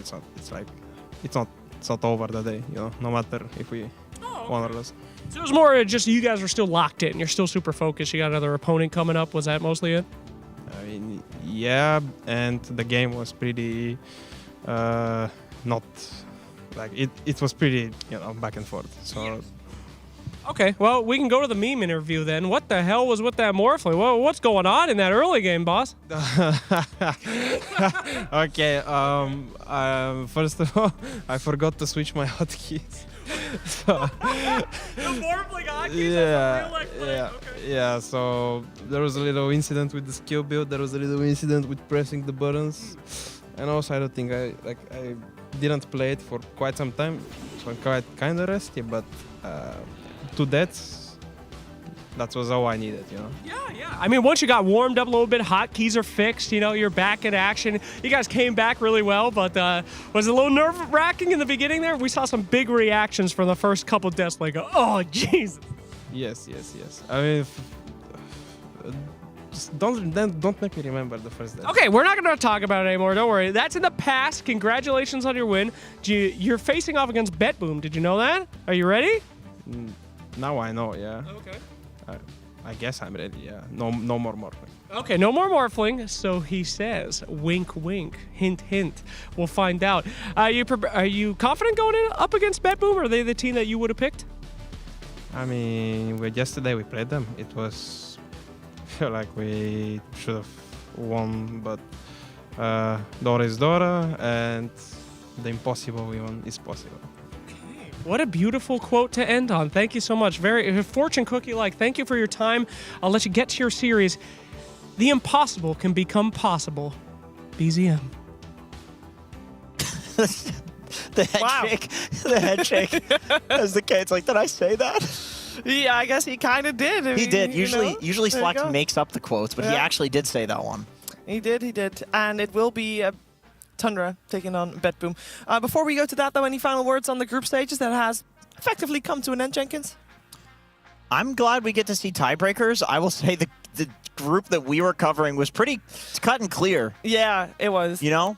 it's not over the day, no matter if we won or lose. So it was more just you guys are still locked in. You're still super focused. You got another opponent coming up. Was that mostly it? I mean, yeah, and the game was pretty not like it was pretty back and forth. So. Okay, well, we can go to the meme interview then. What the hell was with that Morphling? Well, what's going on in that early game, boss? Okay, first of all, I forgot to switch my hotkeys. The Morphling hotkeys? Yeah, so there was a little incident with the skill build, there was a little incident with pressing the buttons, and also I don't think I didn't play it for quite some time, so I'm kind of rusty, but to that was all I needed, Yeah. I mean, once you got warmed up a little bit, hotkeys are fixed, you're back in action. You guys came back really well, but was it a little nerve-wracking in the beginning there? We saw some big reactions from the first couple deaths, like, oh, Jesus. Yes. I mean, just don't make me remember the first death. Okay, we're not going to talk about it anymore. Don't worry. That's in the past. Congratulations on your win. You're facing off against Betboom. Did you know that? Are you ready? Now I know, yeah. Okay. I guess I'm ready, yeah. No more Morphling. Okay, no more Morphling, so he says. Wink, wink. Hint, hint. We'll find out. Are you confident going up against Betboom? Are they the team that you would have picked? I mean, yesterday we played them. It was feel like we should have won, but Dota is Dota, and the impossible we won is possible. What a beautiful quote to end on. Thank you so much. Very fortune cookie-like. Thank you for your time. I'll let you get to your series. The impossible can become possible. BZM. The head shake as the kid's like, did I say that? Yeah, I guess he kind of did. He did. Usually There you Slacks go. makes up the quotes, but he actually did say that one. He did. And it will be Tundra taking on BetBoom. Before we go to that, though, any final words on the group stages that has effectively come to an end, Jenkins? I'm glad we get to see tiebreakers. I will say the group that we were covering was pretty cut and clear. Yeah, it was. You know?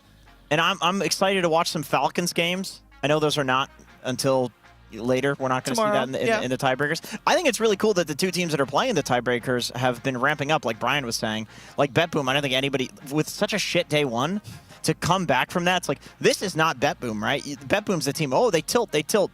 And I'm excited to watch some Falcons games. I know those are not until later. We're not going to see that in the tiebreakers. I think it's really cool that the two teams that are playing the tiebreakers have been ramping up, like Brian was saying. Like BetBoom, I don't think anybody, with such a shit day one, to come back from that, it's like, this is not BetBoom, right? BetBoom's the team, oh, they tilt.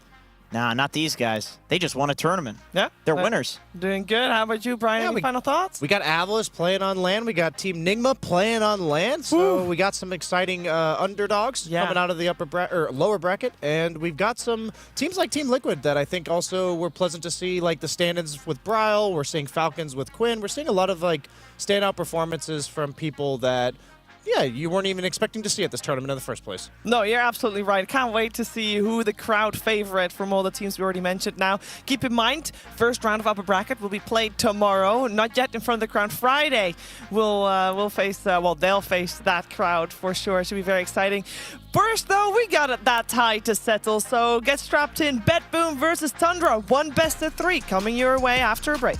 Nah, not these guys. They just won a tournament. Yeah. They're winners. Doing good. How about you, Brian? Any final thoughts? We got Avalos playing on land. We got Team Nigma playing on land. So we got some exciting underdogs coming out of the lower bracket. And we've got some teams like Team Liquid that I think also were pleasant to see, like the stand-ins with Bryle. We're seeing Falcons with Quinn. We're seeing a lot of like standout performances from people that you weren't even expecting to see at this tournament in the first place. No, you're absolutely right. Can't wait to see who the crowd favorite from all the teams we already mentioned. Now, keep in mind, first round of upper bracket will be played tomorrow. Not yet in front of the crowd. Friday, we'll face. They'll face that crowd for sure. It should be very exciting. First, though, we got that tie to settle. So get strapped in. BetBoom versus Tundra. One best of three coming your way after a break.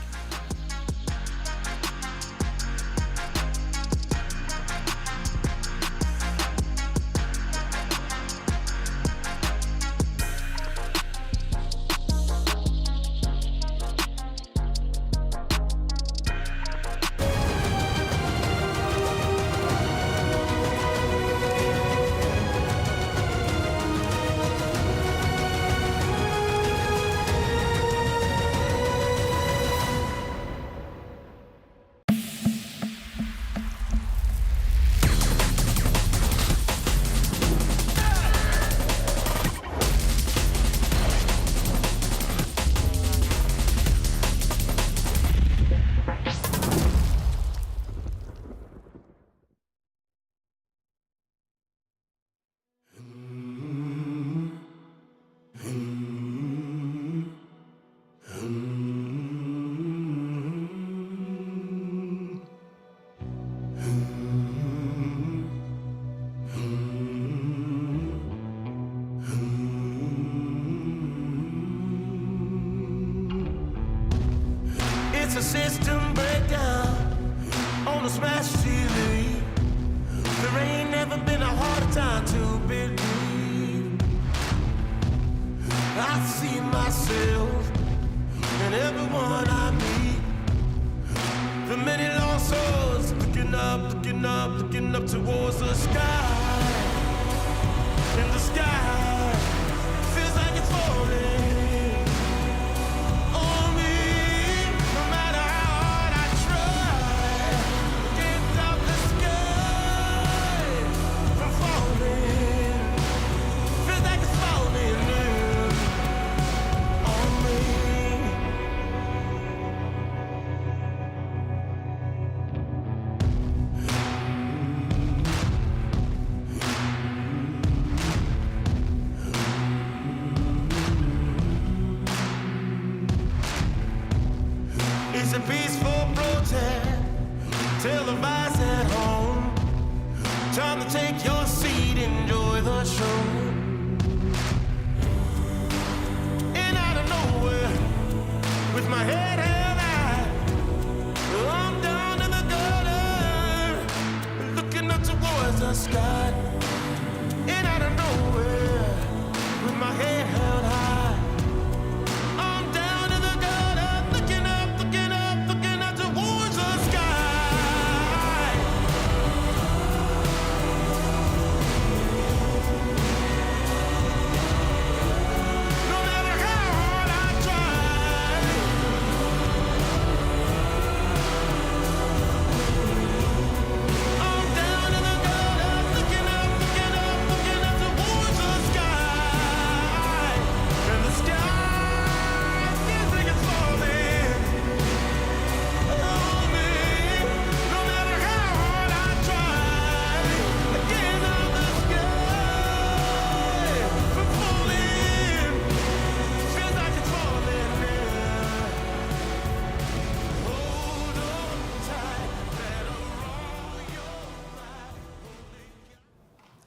It's a system breakdown on a smash TV. There ain't never been a harder time to believe. I see myself in everyone I meet. The many lost souls looking up towards the sky. In the sky, feels like it's falling. It's a peaceful protest, televised at home. Time to take your seat, enjoy the show. And out of nowhere, with my head held high, I'm down in the gutter, looking up towards the sky. And out of nowhere, with my head held high. Looking up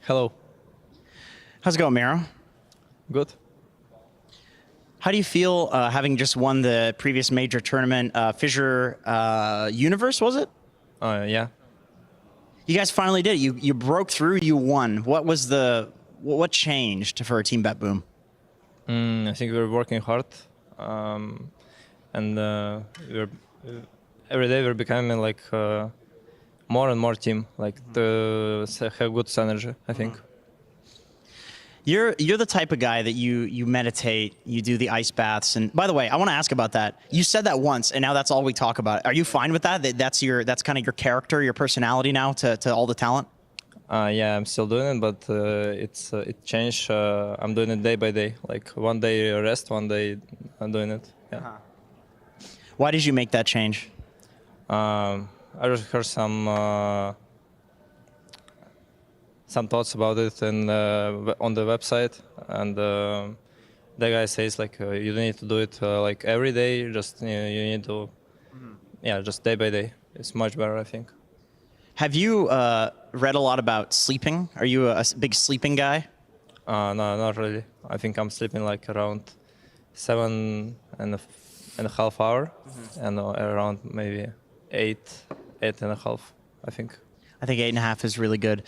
Hello. How's it going, Miro? Good. How do you feel having just won the previous major tournament, Fissure Universe, was it? Yeah. You guys finally did it. You broke through, you won. What changed for Team Bet Boom? I think we're working hard. And every day we're becoming like more and more team, like to have good synergy, I think. You're the type of guy that you meditate, you do the ice baths, and by the way, I want to ask about that. You said that once, and now that's all we talk about. Are you fine with that? That's kind of your character, your personality now to all the talent? Yeah, I'm still doing it, but it changed. I'm doing it day by day. Like one day rest, one day I'm doing it. Yeah. Why did you make that change? I just heard some thoughts about it and on the website, and the guy says like you don't need to do it like every day. Just you need to, yeah, just day by day. It's much better, I think. Have you read a lot about sleeping? Are you a big sleeping guy? No, not really. I think I'm sleeping like around 7.5 hours, and around maybe 8.5, I think. I think 8.5 is really good.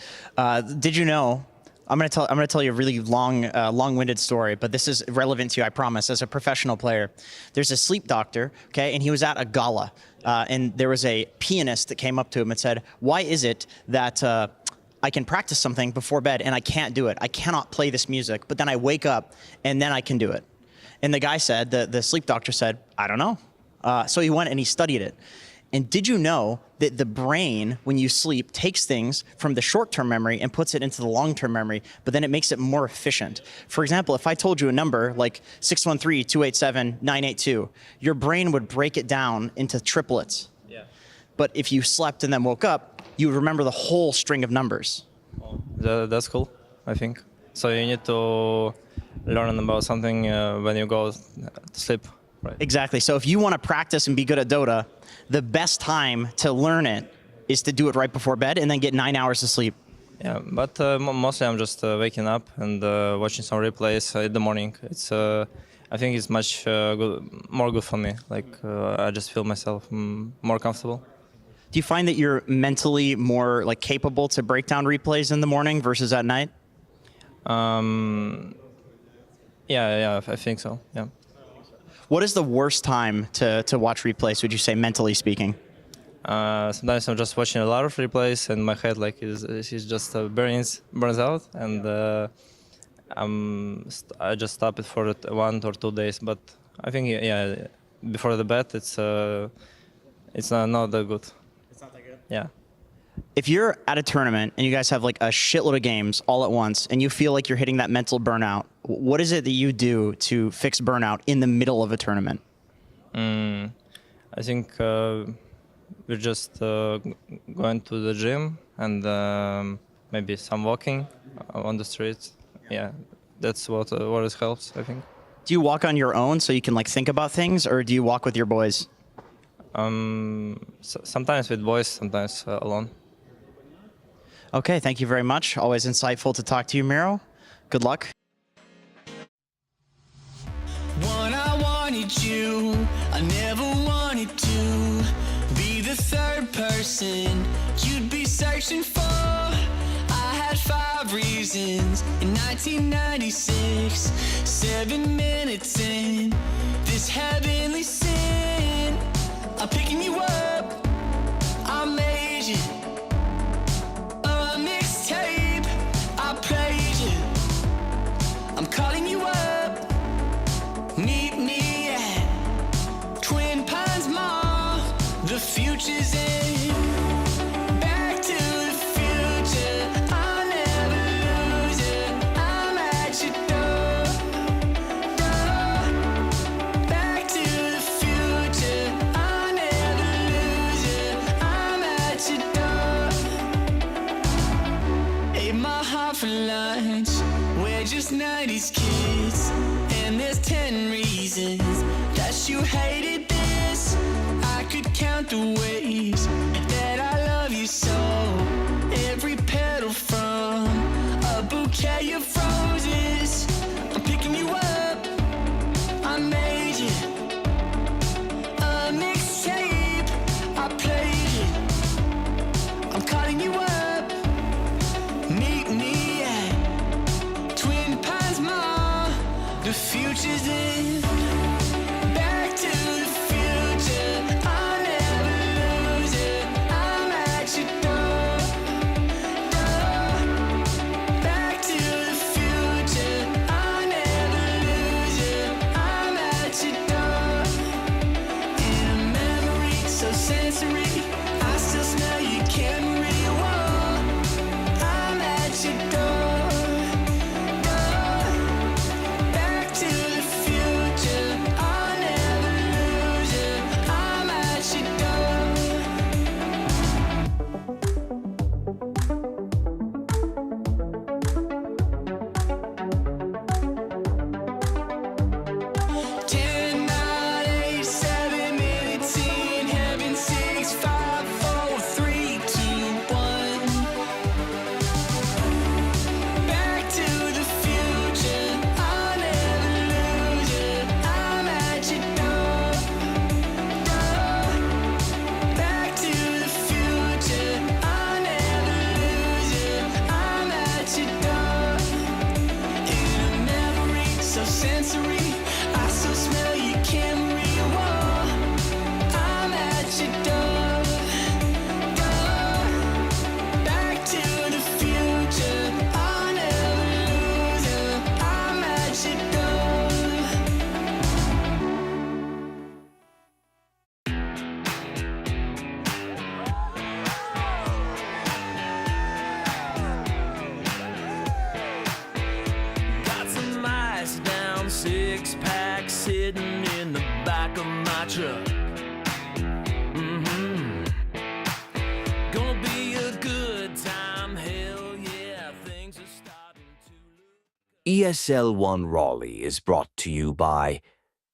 Did you know? I'm gonna tell you a really long-winded story, but this is relevant to you, I promise. As a professional player, there's a sleep doctor, okay, and he was at a gala, and there was a pianist that came up to him and said, "Why is it that I can practice something before bed and I can't do it? I cannot play this music, but then I wake up and then I can do it." And the guy said, the sleep doctor said, "I don't know." So he went and he studied it. And did you know that the brain, when you sleep, takes things from the short-term memory and puts it into the long-term memory, but then it makes it more efficient? For example, if I told you a number like 613-287-982, your brain would break it down into triplets. Yeah. But if you slept and then woke up, you would remember the whole string of numbers. That's cool, I think. So you need to learn about something when you go to sleep. Right. Exactly. So if you want to practice and be good at Dota, the best time to learn it is to do it right before bed and then get 9 hours of sleep. Yeah, but mostly I'm just waking up and watching some replays in the morning. It's I think it's much more good for me. Like I just feel myself more comfortable. Do you find that you're mentally more like capable to break down replays in the morning versus at night? Yeah, I think so. Yeah. What is the worst time to watch replays, would you say, mentally speaking? Sometimes I'm just watching a lot of replays and my head like is just burns out, and I just stop it for 1 or 2 days. But I think yeah, before the bed it's not that good. It's not that good? Yeah. If you're at a tournament and you guys have like a shitload of games all at once and you feel like you're hitting that mental burnout, what is it that you do to fix burnout in the middle of a tournament? I think we're just going to the gym and maybe some walking on the streets. Yeah, that's what helps, I think. Do you walk on your own so you can like think about things, or do you walk with your boys? Sometimes with boys, sometimes alone. Okay, thank you very much. Always insightful to talk to you, Miro. Good luck. When I wanted you, I never wanted to be the third person you'd be searching for. I had 5 reasons in 1996, 7 minutes in this heavenly sin. I'm picking you up, I made you a mixtape, I played you. I'm calling you up, meet me at Twin Pines Mall. The future's in. Back to the future, I'll never lose it. I'm at your door. Back to the future, I'll never lose it. I'm at your door. Ate my heart for lunch. We're just 90s kids, and there's 10 reasons that you hated this. I could count the ways that I love you so. Every petal from a future's in. Back to the future. I'll never lose it. I'm at your door. Back to the future. I'll never lose it. I'm at your door. In a memory so sensory, I still smell your Camry. Whoa, I'm at your door. Back to the future. I'll never lose it. I'm at your door. 10, 9, 8, 7 minutes in heaven. 6, 5, 4, 3, 2, 1. Back to the future. I'll never lose it. I'm at your door. Back to the future. I'll never lose it. I'm at your door. In a memory so sensory, I still smell your Camry. Whoa, I'm at your door. Back to the future. I'll never lose it. I'm at your door. Got some ice down, 6-pack sitting in the back of my truck. Gonna be a good time, hell yeah, things are starting to ESL One Raleigh is brought to you by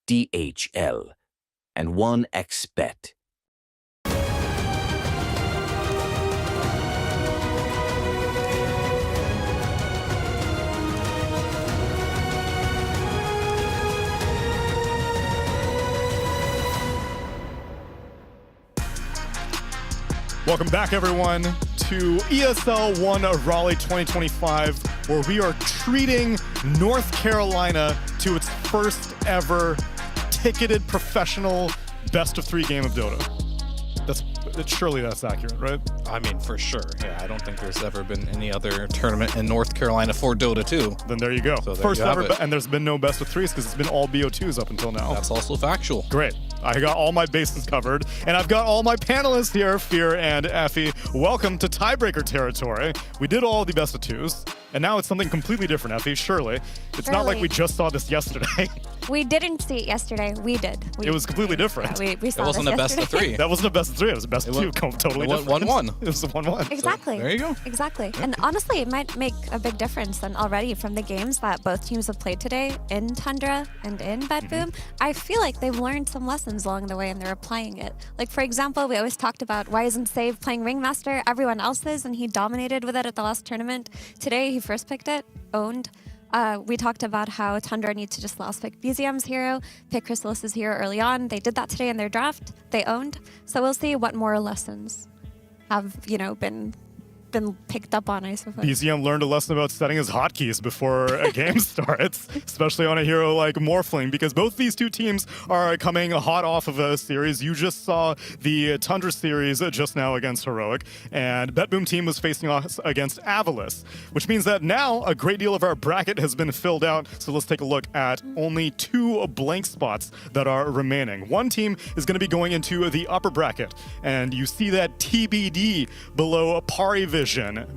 DHL and 1xBet. Welcome back, everyone, to ESL One Raleigh 2025, where we are treating North Carolina to its first ever ticketed professional best-of-3 game of Dota. Surely that's accurate, right? I mean, for sure. Yeah, I don't think there's ever been any other tournament in North Carolina for Dota 2. Then there you go. So there First you have ever, it. and there's been no best of threes because it's been all BO2s up until now. That's also factual. Great. I got all my bases covered, and I've got all my panelists here, Fear and Effie. Welcome to Tiebreaker territory. We did all the best of twos, and now it's something completely different, Effie, surely. It's not like we just saw this yesterday. We didn't see it yesterday. We did. It was completely different. Yeah, we saw It wasn't this a best of yesterday. 3. That wasn't a best of 3. It was a best of 2. Totally it went different. 1-1. It was a 1-1. Exactly. So, there you go. Exactly. And honestly, it might make a big difference then already from the games that both teams have played today in Tundra and in Bedboom. I feel like they've learned some lessons along the way and they're applying it. Like, for example, we always talked about why isn't Save playing Ringmaster? Everyone else is, and he dominated with it at the last tournament. Today, he first picked it, owned. We talked about how Tundra needs to just last pick BZM's hero, pick Chrysalis's hero early on. They did that today in their draft. They owned. So we'll see what more lessons have, been picked up on, I suppose. BZM learned a lesson about setting his hotkeys before a game starts, especially on a hero like Morphling, because both these two teams are coming hot off of a series. You just saw the Tundra series just now against Heroic, and Bedboom team was facing off against Avalis, which means that now a great deal of our bracket has been filled out. So let's take a look at only 2 blank spots that are remaining. One team is going to be going into the upper bracket, and you see that TBD below Paravision,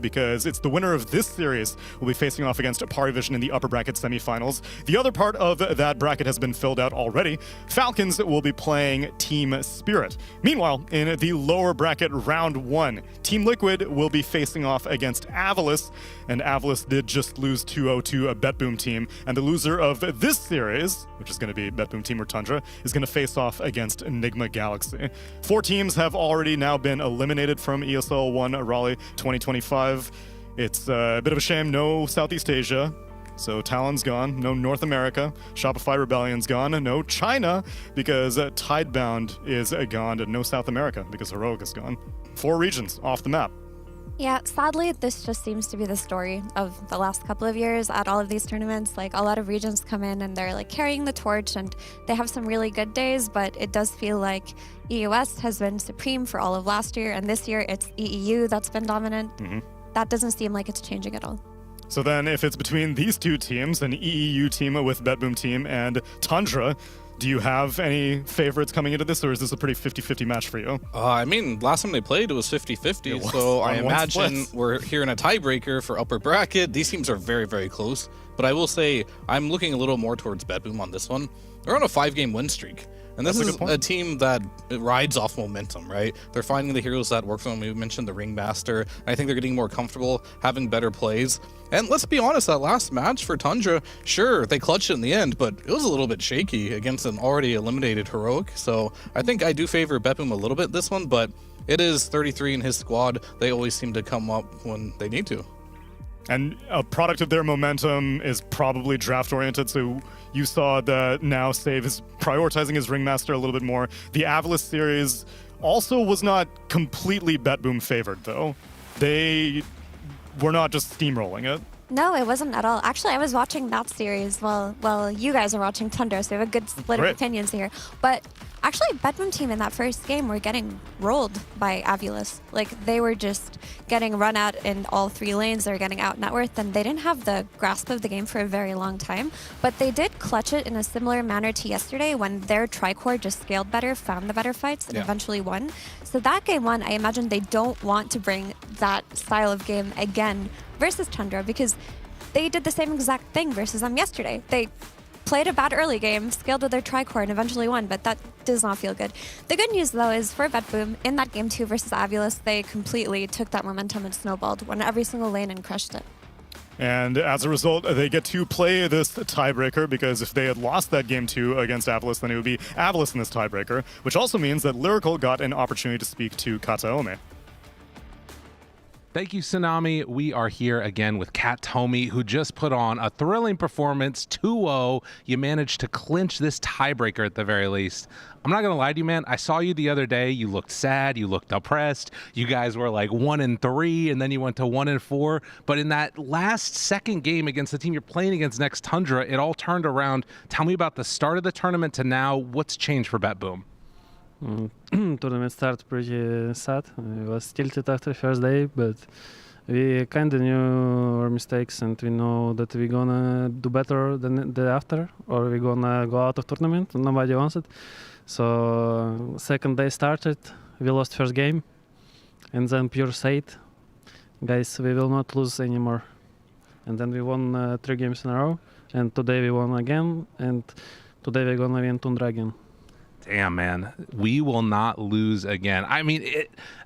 because it's the winner of this series will be facing off against Paravision in the upper bracket semifinals. The other part of that bracket has been filled out already. Falcons will be playing Team Spirit. Meanwhile, in the lower bracket round 1, Team Liquid will be facing off against Avalis, and Avalis did just lose 2-0 to a Bedboom team, and the loser of this series, which is going to be Bedboom team or Tundra, is going to face off against Nigma Galaxy. 4 teams have already now been eliminated from ESL One Raleigh 2025. It's a bit of a shame, no Southeast Asia. So Talon's gone, no North America. Shopify Rebellion's gone, no China, because Tidebound is gone, and no South America, because Heroic is gone. 4 regions off the map. Yeah, sadly, this just seems to be the story of the last couple of years at all of these tournaments. Like, a lot of regions come in and they're like carrying the torch, and they have some really good days, but it does feel like EU West has been supreme for all of last year, and this year it's EEU that's been dominant. That doesn't seem like it's changing at all. So then if it's between these two teams, an EEU team with BetBoom team and Tundra, do you have any favorites coming into this, or is this a pretty 50-50 match for you? I mean, last time they played, it was 50-50, so I imagine we're here in a tiebreaker for upper bracket. These teams are very, very close, but I will say I'm looking a little more towards BetBoom on this one. They're on a 5-game win streak. And this is a team that rides off momentum, right? They're finding the heroes that work for them. We mentioned the Ringmaster. I think they're getting more comfortable, having better plays. And let's be honest, that last match for Tundra, sure, they clutched it in the end, but it was a little bit shaky against an already eliminated Heroic. So I think I do favor BetBoom a little bit this one, but it is 33 in his squad. They always seem to come up when they need to. And a product of their momentum is probably draft-oriented, so you saw that now Save is prioritizing his Ringmaster a little bit more. The Avalis series also was not completely BetBoom favored, though. They were not just steamrolling it. No, it wasn't at all. Actually, I was watching that series while you guys are watching Tundra, so we have a good split of opinions here. But actually, BetBoom team in that first game were getting rolled by Avulus. Like, they were just getting run out in all 3 lanes. They were getting out networked, and they didn't have the grasp of the game for a very long time. But they did clutch it in a similar manner to yesterday when their Tricore just scaled better, found the better fights, and eventually won. So that game 1, I imagine they don't want to bring that style of game again versus Tundra, because they did the same exact thing versus them yesterday. They played a bad early game, scaled with their Tricore, and eventually won, but that does not feel good. The good news, though, is for BetBoom, in that game 2 versus Avulus, they completely took that momentum and snowballed, won every single lane and crushed it. And as a result, they get to play this tiebreaker, because if they had lost that game 2 against Avalis, then it would be Avalis in this tiebreaker, which also means that Lyrical got an opportunity to speak to Kataome. Thank you, Tsunami. We are here again with Kat Tomey, who just put on a thrilling performance, 2-0. You managed to clinch this tiebreaker at the very least. I'm not going to lie to you, man. I saw you the other day. You looked sad. You looked depressed. You guys were like 1-3, and then you went to 1-4. But in that last second game against the team you're playing against next, Tundra, it all turned around. Tell me about the start of the tournament to now. What's changed for BetBoom? Tournament started pretty sad. It was tilted after first day, but we kind of knew our mistakes, and we know that we're gonna do better than the after, or we're gonna go out of tournament. Nobody wants it. So second day started, we lost first game, and then Pure said, guys, we will not lose anymore. And then we won 3 games in a row, and today we won again, and today we're gonna win Tundra again. Damn, man, we will not lose again. I mean,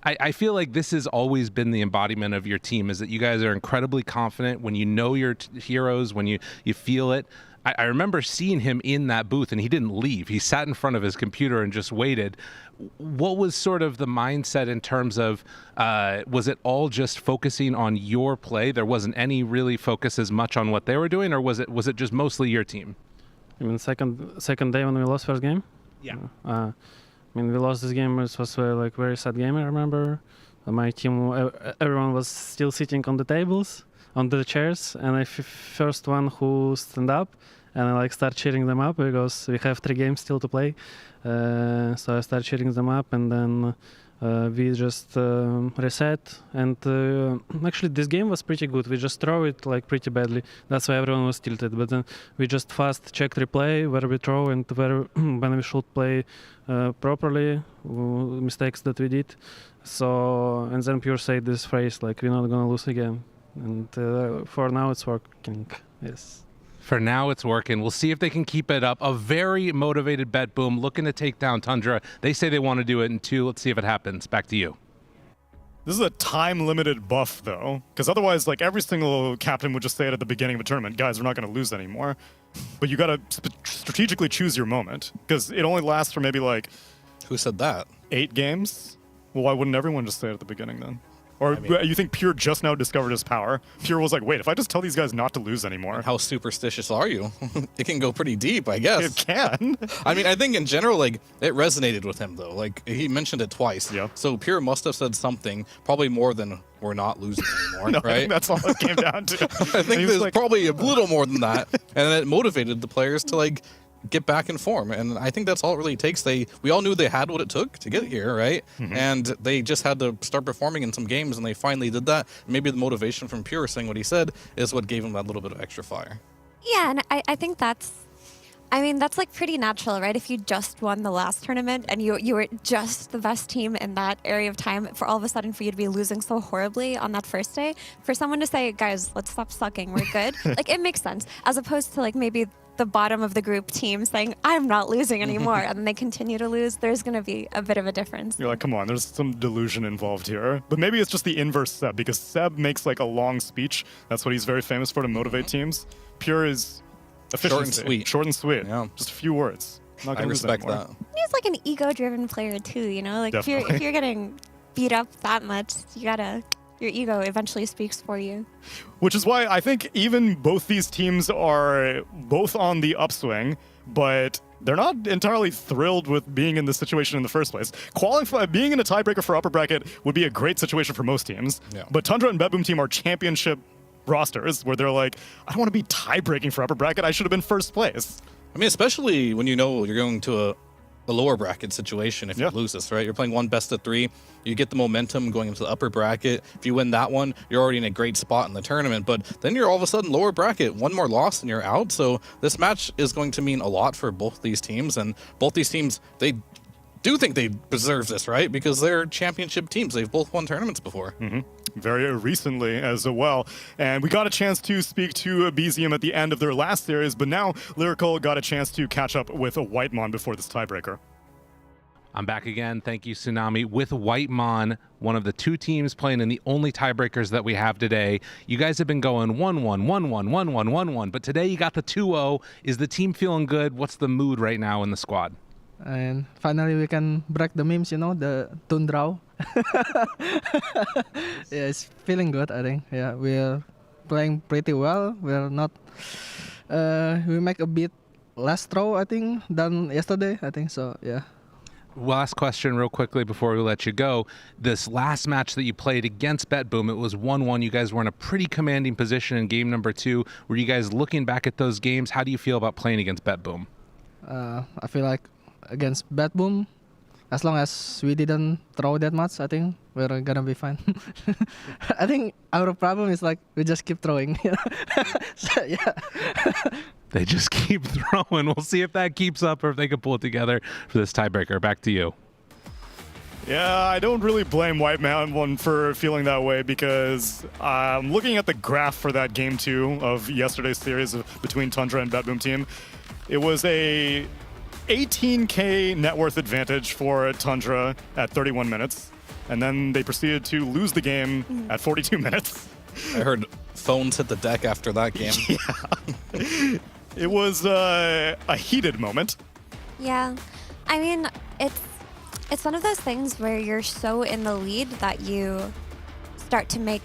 I feel like this has always been the embodiment of your team, is that you guys are incredibly confident when you know your heroes, when you feel it. I remember seeing him in that booth, and he didn't leave. He sat in front of his computer and just waited. What was sort of the mindset in terms of, was it all just focusing on your play? There wasn't any really focus as much on what they were doing, or was it just mostly your team? I mean, second day when we lost first game? Yeah. I mean, we lost this game. It was like very sad game, I remember. My team, everyone was still sitting on the tables, on the chairs, and I first one who stand up, and I like start cheering them up because we have 3 games still to play. So I start cheering them up, and then we just reset. And actually, this game was pretty good. We just throw it like pretty badly. That's why everyone was tilted. But then we just fast checked replay where we throw and where when we should play properly, mistakes that we did. So, and then Pure said this phrase like, we're not gonna lose again. And for now it's working. Yes. For now, it's working. We'll see if they can keep it up. A very motivated BetBoom looking to take down Tundra. They say they want to do it in 2. Let's see if it happens. Back to you. This is a time-limited buff, though, because otherwise, like, every single captain would just say it at the beginning of a tournament, guys, we're not going to lose anymore. But you got to strategically choose your moment, because it only lasts for maybe, like... Who said that? 8 games? Well, why wouldn't everyone just say it at the beginning, then? Or you think Pure just now discovered his power? Pure was like, wait, if I just tell these guys not to lose anymore. How superstitious are you? It can go pretty deep, I guess. It can. I mean, I think in general, like, it resonated with him, though. Like, he mentioned it twice. Yeah. So Pure must have said something, probably more than we're not losing anymore, No, right? I think that's all it came down to. I think there's probably a little more than that. And it motivated the players to, like, get back in form, and I think that's all it really takes. We all knew they had what it took to get here, right? And they just had to start performing in some games, and they finally did that. Maybe the motivation from Pure saying what he said is what gave him that little bit of extra fire. Yeah, and I think that's like pretty natural, right? If you just won the last tournament and you were just the best team in that area of time, for all of a sudden for you to be losing so horribly on that first day, for someone to say, guys, let's stop sucking, we're good, like, it makes sense. As opposed to, like, maybe the bottom of the group team saying, I'm not losing anymore, and then they continue to lose, there's going to be a bit of a difference. You're like, come on, there's some delusion involved here. But maybe it's just the inverse Seb, because Seb makes like a long speech. That's what he's very famous for, to motivate teams. Pure is efficiency. Short and sweet. Short and sweet. Yeah. Just a few words. Not I gonna lose respect anymore. that. He's like an ego-driven player too, you know? Like, if you're getting beat up that much, your ego eventually speaks for you. Which is why I think even both these teams are both on the upswing, but they're not entirely thrilled with being in this situation in the first place. Being in a tiebreaker for upper bracket would be a great situation for most teams, but Tundra and BetBoom team are championship rosters where they're like, I don't want to be tie-breaking for upper bracket, I should have been first place. I mean, especially when you know you're going to a lower bracket situation if you lose this, right? You're playing one best of 3. You get the momentum going into the upper bracket. If you win that one, you're already in a great spot in the tournament. But then you're all of a sudden lower bracket. One more loss and you're out. So this match is going to mean a lot for both these teams. And both these teams, they do think they deserve this, right? Because they're championship teams. They've both won tournaments before. Very recently as well. And we got a chance to speak to BZM at the end of their last series, but now Lyrical got a chance to catch up with Whitemon before this tiebreaker. I'm back again. Thank you, Tsunami, with Whitemon, one of the two teams playing in the only tiebreakers that we have today. You guys have been going 1-1, 1-1, 1-1, 1-1, but today you got the 2-0. Is the team feeling good? What's the mood right now in the squad? And finally we can break the memes, you know, the Tundra. Yeah, it's feeling good, I think. Yeah, we're playing pretty well. We're not... we make a bit less throw, I think, than yesterday, I think. So, yeah. Last question real quickly before we let you go. This last match that you played against BetBoom, it was 1-1. You guys were in a pretty commanding position in game number 2. Were you guys looking back at those games? How do you feel about playing against BetBoom? I feel like against BetBoom, as long as we didn't throw that much, I think we're gonna be fine. I think our problem is like we just keep throwing. So, yeah. They just keep throwing. We'll see if that keeps up or if they can pull it together for this tiebreaker. Back to you. Yeah, I don't really blame Whitemon for feeling that way because I'm looking at the graph for that game 2 of yesterday's series between Tundra and BetBoom team. It was a 18K net worth advantage for Tundra at 31 minutes, and then they proceeded to lose the game at 42 minutes. I heard phones hit the deck after that game. Yeah. It was a heated moment. Yeah. I mean, it's one of those things where you're so in the lead that you start to make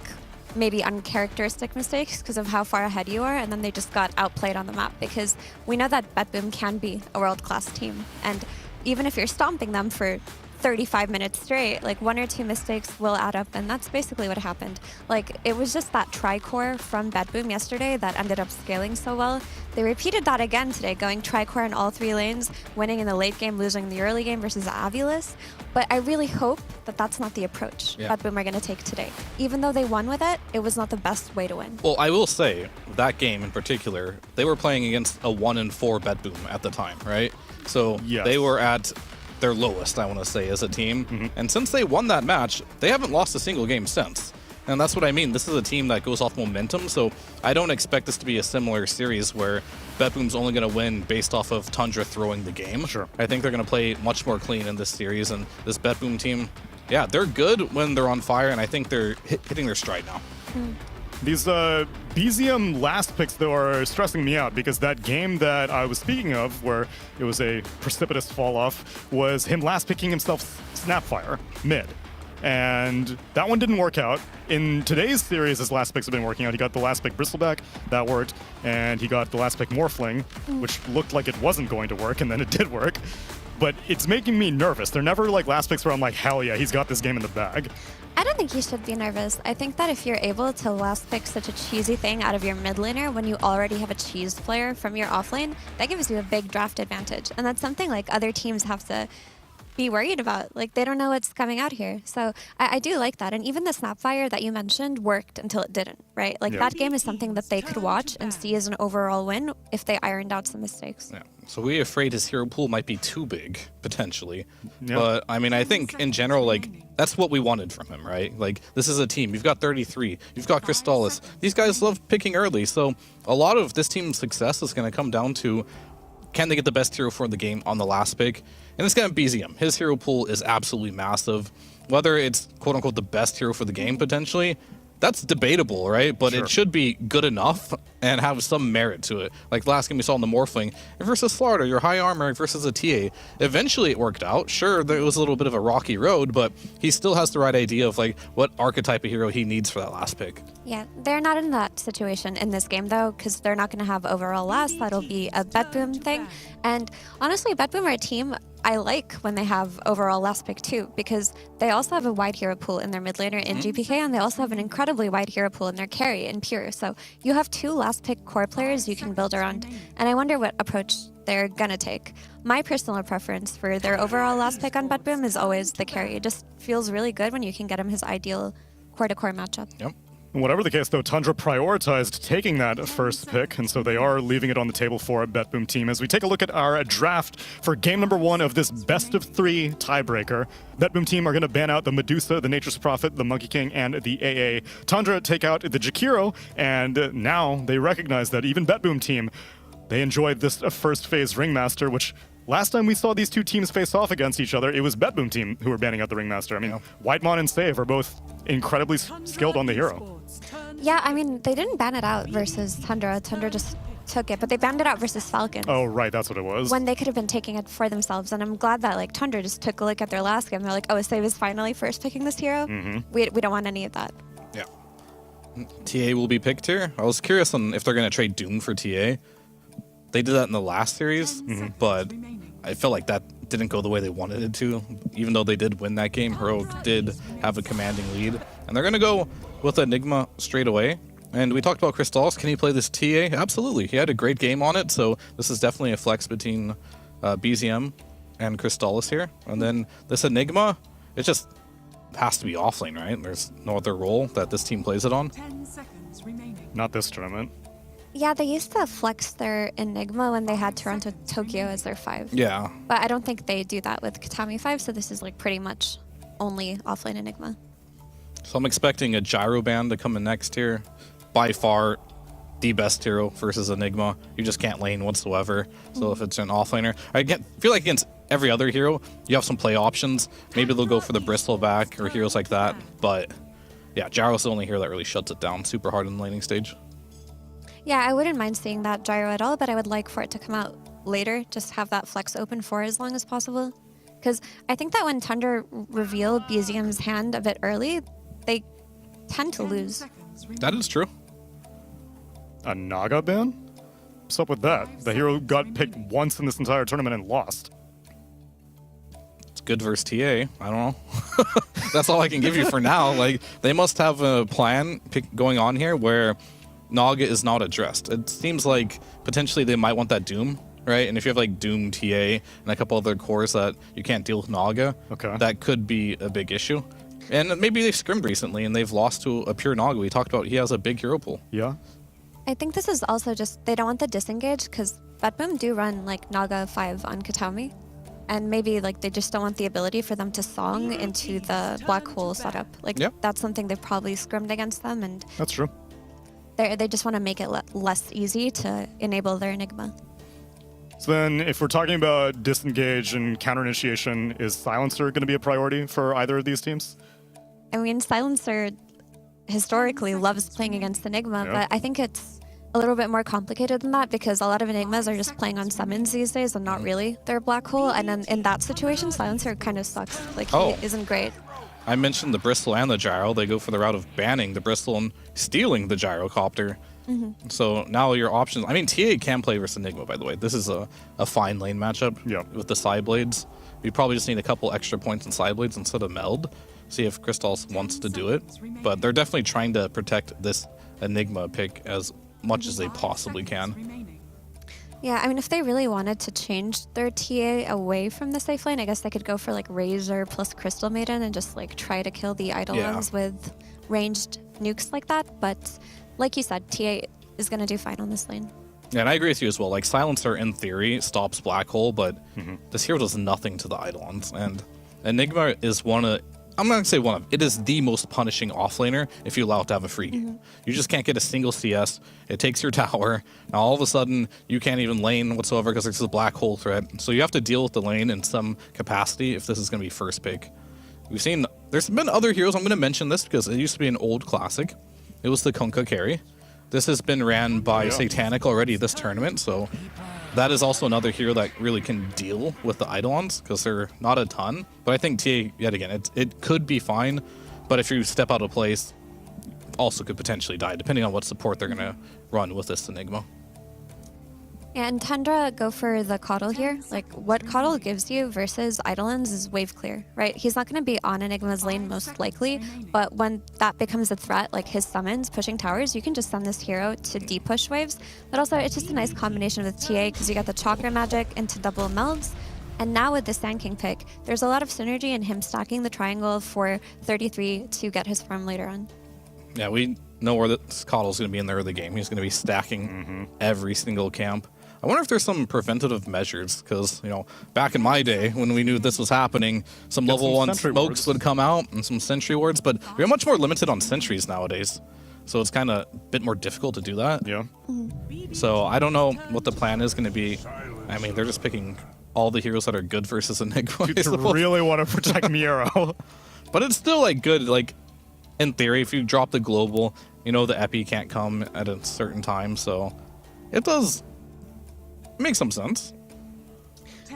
maybe uncharacteristic mistakes because of how far ahead you are, and then they just got outplayed on the map because we know that BetBoom can be a world-class team, and even if you're stomping them for 35 minutes straight, like 1 or 2 mistakes will add up, and that's basically what happened. Like, it was just that tri-core from BetBoom yesterday that ended up scaling so well. They repeated that again today, going tri-core in all 3 lanes, winning in the late game, losing in the early game versus Avulus. But I really hope that that's not the approach BetBoom are going to take today. Even though they won with it, it was not the best way to win. Well, I will say, that game in particular, they were playing against a 1-4 BetBoom at the time, right? So they were at their lowest, I want to say, as a team. And since they won that match, they haven't lost a single game since. And that's what I mean. This is a team that goes off momentum, so I don't expect this to be a similar series where BetBoom's only going to win based off of Tundra throwing the game. Sure. I think they're going to play much more clean in this series, and this BetBoom team, yeah, they're good when they're on fire, and I think they're hitting their stride now. These BZM last picks, though, are stressing me out because that game that I was speaking of, where it was a precipitous fall-off, was him last picking himself Snapfire mid. and that one didn't work out. In today's series, his last picks have been working out. He got the last pick Bristleback, that worked, and he got the last pick Morphling, which looked like it wasn't going to work, and then it did work. But it's making me nervous. They're never like last picks where I'm like, hell yeah, he's got this game in the bag. I don't think you should be nervous. I think that if you're able to last pick such a cheesy thing out of your mid laner when you already have a cheese player from your offlane, that gives you a big draft advantage. And that's something like other teams have to be worried about. Like, they don't know what's coming out here. So I do like that. And even the Snapfire that you mentioned worked until it didn't, right? Like, that game is something that they could watch and see as an overall win if they ironed out some mistakes. Yeah. So we're afraid his hero pool might be too big, potentially. But, I mean, I think in general, like, that's what we wanted from him, right? Like, this is a team. You've got 33. You've got Crystallis. These guys love picking early. So a lot of this team's success is going to come down to, can they get the best hero for the game on the last pick? And it's going to be BZM. His hero pool is absolutely massive. Whether it's, quote-unquote, the best hero for the game, potentially, that's debatable, right? But it should be good enough and have some merit to it. Like the last game we saw in the Morphling versus Slaughter, your high armor versus a TA. Eventually it worked out. Sure, there was a little bit of a rocky road, but he still has the right idea of like what archetype of hero he needs for that last pick. Yeah, they're not in that situation in this game, though, because they're not going to have overall last. That'll be a BetBoom thing. And honestly, BetBoom are a team I like when they have overall last pick, too, because they also have a wide hero pool in their mid laner in GPK, and they also have an incredibly wide hero pool in their carry in Pure. So you have 2 last pick core players you can build around. And I wonder what approach they're going to take. My personal preference for their overall last pick on BetBoom is always the carry. It just feels really good when you can get him his ideal core-to-core matchup. Yep. Whatever the case, though, Tundra prioritized taking that first pick, and so they are leaving it on the table for a BetBoom team. As we take a look at our draft for game number 1 of this best-of-3 tiebreaker, BetBoom team are going to ban out the Medusa, the Nature's Prophet, the Monkey King, and the AA. Tundra take out the Jakiro, and now they recognize that even BetBoom team, they enjoyed this first phase Ringmaster, which last time we saw these two teams face off against each other, it was BetBoom team who were banning out the Ringmaster. I mean, Whitemon and Save are both incredibly skilled on the hero. Yeah, I mean, they didn't ban it out versus Tundra. Tundra just took it, but they banned it out versus Falcon. Oh, right, that's what it was. When they could have been taking it for themselves. And I'm glad that, like, Tundra just took a look at their last game. They're like, oh, Save is finally first picking this hero? We don't want any of that. Yeah. TA will be picked here. I was curious on if they're going to trade Doom for TA. They did that in the last series, but I felt like that didn't go the way they wanted it to. Even though they did win that game, Heroic did have a commanding lead. And they're going to go with Nigma straight away. And we talked about Crystallis. Can he play this TA? Absolutely. He had a great game on it, so this is definitely a flex between BZM and Crystallis here. And then this Enigma, it just has to be offlane, right? There's no other role that this team plays it on. 10 seconds remaining. Not this tournament. Yeah, they used to flex their Enigma when they had Toronto Tokyo as their 5. Yeah. But I don't think they do that with Katami 5, so this is like pretty much only offlane Enigma. So I'm expecting a Gyro ban to come in next here. By far the best hero versus Enigma. You just can't lane whatsoever. So if it's an offlaner, I feel like against every other hero, you have some play options. Maybe they'll go for the Bristleback or heroes like that. But yeah, Gyro's the only hero that really shuts it down super hard in the laning stage. Yeah, I wouldn't mind seeing that Gyro at all, but I would like for it to come out later. Just have that flex open for as long as possible. Because I think that when Tundra reveal BZM's hand a bit early, they tend to lose. That is true. A Naga ban? What's up with that? The hero got picked once in this entire tournament and lost. It's good versus TA. I don't know. That's all I can give you for now. Like, they must have a plan going on here where Naga is not addressed. It seems like potentially they might want that Doom, right? And if you have like Doom, TA, and a couple other cores that you can't deal with Naga, that could be a big issue. And maybe they've scrimmed recently and they've lost to a pure Naga. We talked about he has a big hero pool. Yeah. I think this is also just, they don't want the disengage because BetBoom do run like Naga 5 on Katami. And maybe like they just don't want the ability for them to song into the black hole setup. Like that's something they've probably scrimmed against them. And that's true. They just want to make it less easy to enable their Enigma. So then if we're talking about disengage and counter initiation, is Silencer going to be a priority for either of these teams? I mean, Silencer historically loves playing against Enigma, but I think it's a little bit more complicated than that because a lot of Enigmas are just playing on summons these days and not really their black hole. And then in that situation, Silencer kind of sucks. Like, he isn't great. I mentioned the Bristol and the Gyro. They go for the route of banning the Bristol and stealing the Gyrocopter. So now your options. I mean, TA can play versus Nigma, by the way. This is a fine lane matchup with the side blades. We probably just need a couple extra points in side blades instead of meld. See if Crystals wants to do it. But they're definitely trying to protect this Enigma pick as much as they possibly can. Yeah, I mean, if they really wanted to change their TA away from the safe lane, I guess they could go for like Razor plus Crystal Maiden and just like try to kill the Eidolons with ranged nukes like that. But like you said, TA is going to do fine on this lane. Yeah, and I agree with you as well. Like, Silencer, in theory, stops Black Hole, but this hero does nothing to the Eidolons. And Enigma is one of... I'm not going to say one of... It is the most punishing offlaner if you allow it to have a free game. You just can't get a single CS. It takes your tower. Now, all of a sudden, you can't even lane whatsoever because there's a Black Hole threat. So you have to deal with the lane in some capacity if this is going to be first pick. We've seen... There's been other heroes. I'm going to mention this because it used to be an old classic. It was the Kunkka carry. This has been ran by Satanic already this tournament, so that is also another hero that really can deal with the Eidolons because they're not a ton. But I think TA, yet again, it could be fine, but if you step out of place, also could potentially die, depending on what support they're going to run with this Enigma. And Tundra go for the Coddle here. Like, what Coddle gives you versus Eidolons is wave clear, right? He's not going to be on Enigma's lane most likely, but when that becomes a threat, like his summons, pushing towers, you can just send this hero to de-push waves. But also, it's just a nice combination with TA because you got the Chakra magic into double melds. And now with the Sand King pick, there's a lot of synergy in him stacking the triangle for 33 to get his farm later on. Yeah, we know where this Coddle's going to be in the early game. He's going to be stacking every single camp. I wonder if there's some preventative measures, because, you know, back in my day, when we knew this was happening, some level 1 smokes would come out and some sentry wards, but we're much more limited on sentries nowadays. So it's kind of a bit more difficult to do that. Yeah. So I don't know what the plan is going to be. I mean, they're just picking all the heroes that are good versus Enigma. You really want to protect Miero. But it's still, like, good. Like, in theory, if you drop the global, you know the Epi can't come at a certain time, so it does... makes some sense.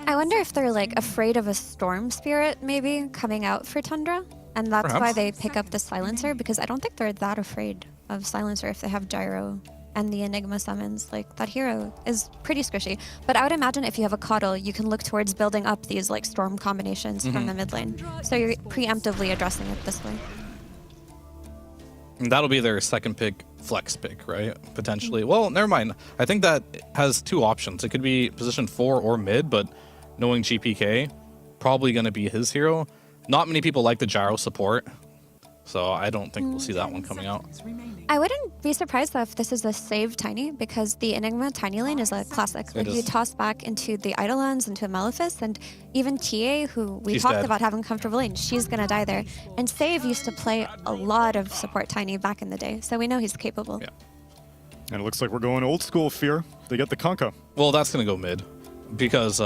I wonder if they're like afraid of a storm spirit maybe coming out for Tundra, and that's why they pick up the Silencer, because I don't think they're that afraid of Silencer if they have Gyro and the Enigma summons. Like, that hero is pretty squishy. But I would imagine if you have a Coddle, you can look towards building up these like storm combinations from the mid lane. So you're preemptively addressing it this way. And that'll be their second pick, flex pick, right? Potentially. Well, never mind. I think that has two options. It could be position 4 or mid, but knowing GPK, probably going to be his hero. Not many people like the Gyro support, so I don't think we'll see that one coming out. I wouldn't be surprised though if this is a save Tiny, because the Enigma Tiny lane is a classic. Like, you toss back into the Eidolons, into a Malefice, and even TA, who we talked about having comfortable lane, she's going to die there. And Save used to play a lot of support Tiny back in the day, so we know he's capable. Yeah. And it looks like we're going old school Fear. They get the Kunkka. Well, that's going to go mid, because,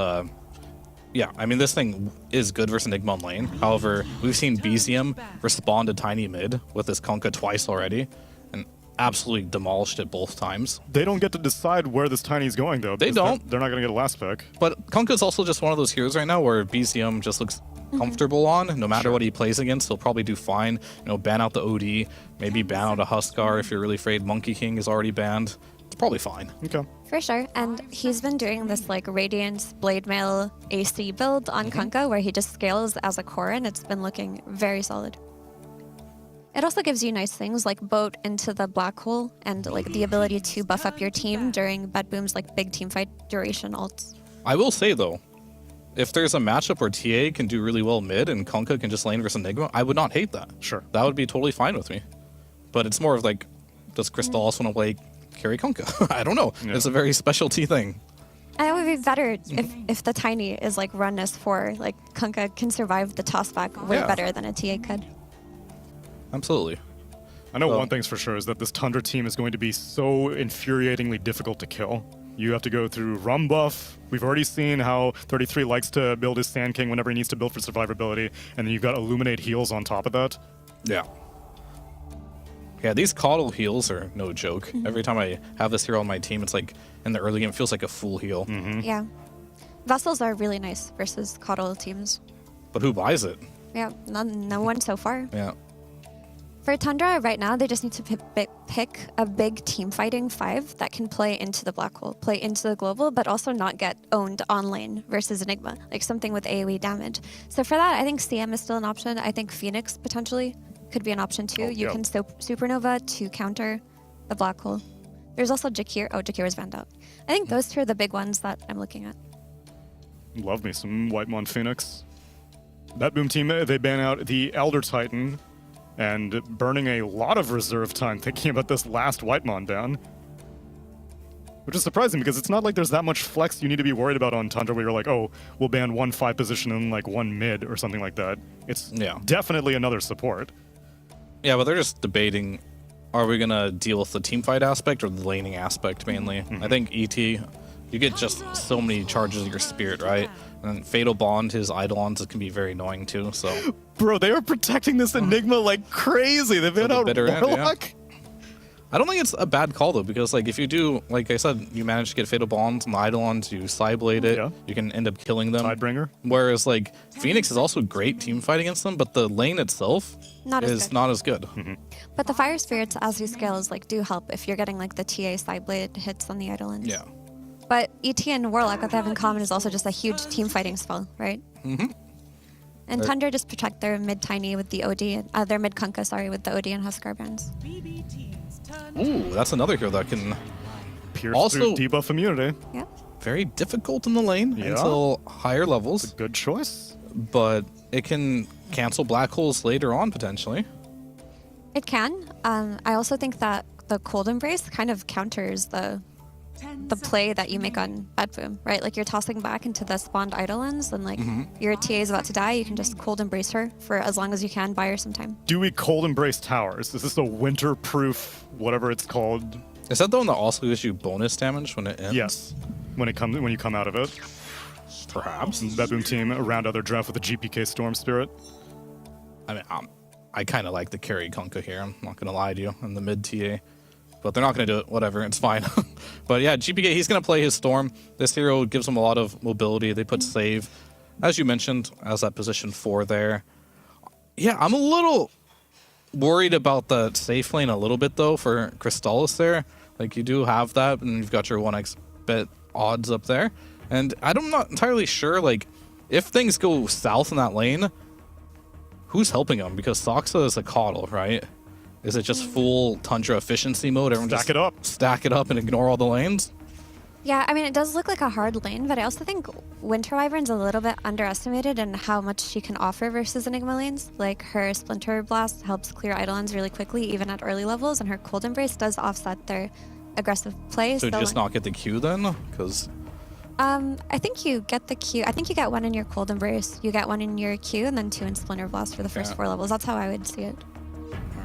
yeah, I mean, this thing is good versus Enigma on lane. However, we've seen BZM respond to Tiny mid with this Kunkka twice already, and absolutely demolished it both times. They don't get to decide where this Tiny's going, though. They don't. They're not going to get a last pick. But Kunkka's also just one of those heroes right now where BZM just looks comfortable on. No matter what he plays against, he'll probably do fine. You know, ban out the OD, maybe ban out a Huskar if you're really afraid Monkey King is already banned. It's probably fine. Okay. For sure. And he's been doing this like Radiance Blade Mail AC build on Kunkka where he just scales as a core, and it's been looking very solid. It also gives you nice things like boat into the black hole and like the ability to buff up your team during Bad Boom's like big teamfight duration ults. I will say though, if there's a matchup where TA can do really well mid and Kunkka can just lane versus Nigma, I would not hate that. Sure. That would be totally fine with me. But it's more of like, does Crystal also want to play carry Kunkka? I don't know. Yeah. It's a very specialty thing. And it would be better if the Tiny is like run as 4. Like, Kunkka can survive the tossback way better than a TA could. Absolutely. I know one thing's for sure is that this Tundra team is going to be so infuriatingly difficult to kill. You have to go through Rum Buff. We've already seen how 33 likes to build his Sand King whenever he needs to build for survivability, and then you've got Illuminate heals on top of that. Yeah. Yeah, these Coddle heals are no joke. Every time I have this hero on my team, it's like, in the early game, it feels like a full heal. Yeah. Vessels are really nice versus Coddle teams. But who buys it? Yeah, no one so far. Yeah. For Tundra, right now, they just need to pick a big team fighting 5 that can play into the black hole, play into the global, but also not get owned on lane versus Enigma, like something with AoE damage. So for that, I think CM is still an option. I think Phoenix potentially could be an option too. You can Supernova to counter the black hole. There's also Jakir. Oh, Jakir was banned out. I think those 2 are the big ones that I'm looking at. Love me some Whitemon Phoenix. That Boom team, they ban out the Elder Titan, and burning a lot of reserve time thinking about this last Whitemon ban. Which is surprising because it's not like there's that much flex you need to be worried about on Tundra where you're like, oh, we'll ban 1 5 position and like 1 mid or something like that. It's definitely another support. Yeah, but they're just debating, are we going to deal with the teamfight aspect or the laning aspect mainly? I think ET, you get just so many charges of your spirit, right? And Fatal Bond, his Eidolons can be very annoying too, so... Bro, they are protecting this Enigma like crazy. They've been out Warlock. I don't think it's a bad call though, because like if you do, like I said, you manage to get Fatal Bonds and the Eidolons, you Psyblade it, you can end up killing them. Tidebringer. Whereas like Phoenix is also great team fight against them, but the lane itself not is not as good. But the Fire Spirits, as you scales, like do help if you're getting like the TA Psyblade hits on the Eidolons. Yeah. But ET and Warlock, what they have in common is also just a huge team fighting spell, right? And Tundra just protect their mid Tiny with the OD, their mid Kunkka, sorry, with the OD and Huskar bands. Ooh, that's another hero that can pierce also through debuff immunity. Yep. Very difficult in the lane until higher levels. It's a good choice. But it can cancel black holes later on potentially. It can. I also think that the Cold Embrace kind of counters the play that you make on Bad Boom, right? Like you're tossing back into the spawned Eidolons and like your TA is about to die, you can just Cold Embrace her for as long as you can, buy her some time. Do we Cold Embrace towers? Is this a winter-proof, whatever it's called? Is that the one that also gives you bonus damage when it ends? Yes, when you come out of it. Perhaps. Bad Boom team around other draft with a GPK Storm Spirit. I mean, I kind of like the carry Kunkka here, I'm not going to lie to you, in the mid TA. But they're not going to do it. Whatever, it's fine. But yeah, GPK, he's going to play his Storm. This hero gives him a lot of mobility. They put save, as you mentioned, as that position 4 there. Yeah, I'm a little worried about the safe lane a little bit, though, for Crystallis there. Like, you do have that, and you've got your 1x bet odds up there. And I'm not entirely sure, like, if things go south in that lane, who's helping him? Because Soxa is a coddle, right? Is it just full Tundra efficiency mode? Everyone stack it up. Stack it up and ignore all the lanes? Yeah, I mean, it does look like a hard lane, but I also think Winter Wyvern's a little bit underestimated in how much she can offer versus Enigma lanes. Like, her Splinter Blast helps clear Eidolons really quickly, even at early levels, and her Cold Embrace does offset their aggressive play. So just not get the Q then? Because... I think you get the Q. I think you get 1 in your Cold Embrace, you get 1 in your Q, and then 2 in Splinter Blast for the first 4 levels. That's how I would see it.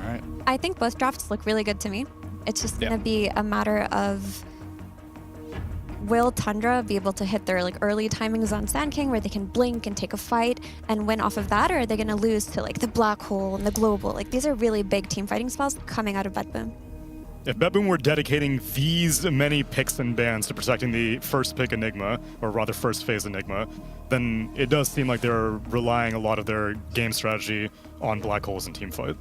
Alright. I think both drafts look really good to me. It's just going to be a matter of, will Tundra be able to hit their like early timings on Sand King where they can blink and take a fight and win off of that, or are they going to lose to like the Black Hole and the Global? Like, these are really big team fighting spells coming out of Bad Boom. If Bad Boom were dedicating these many picks and bans to protecting the first pick Enigma, or rather first phase Enigma, then it does seem like they're relying a lot of their game strategy on black holes and teamfight.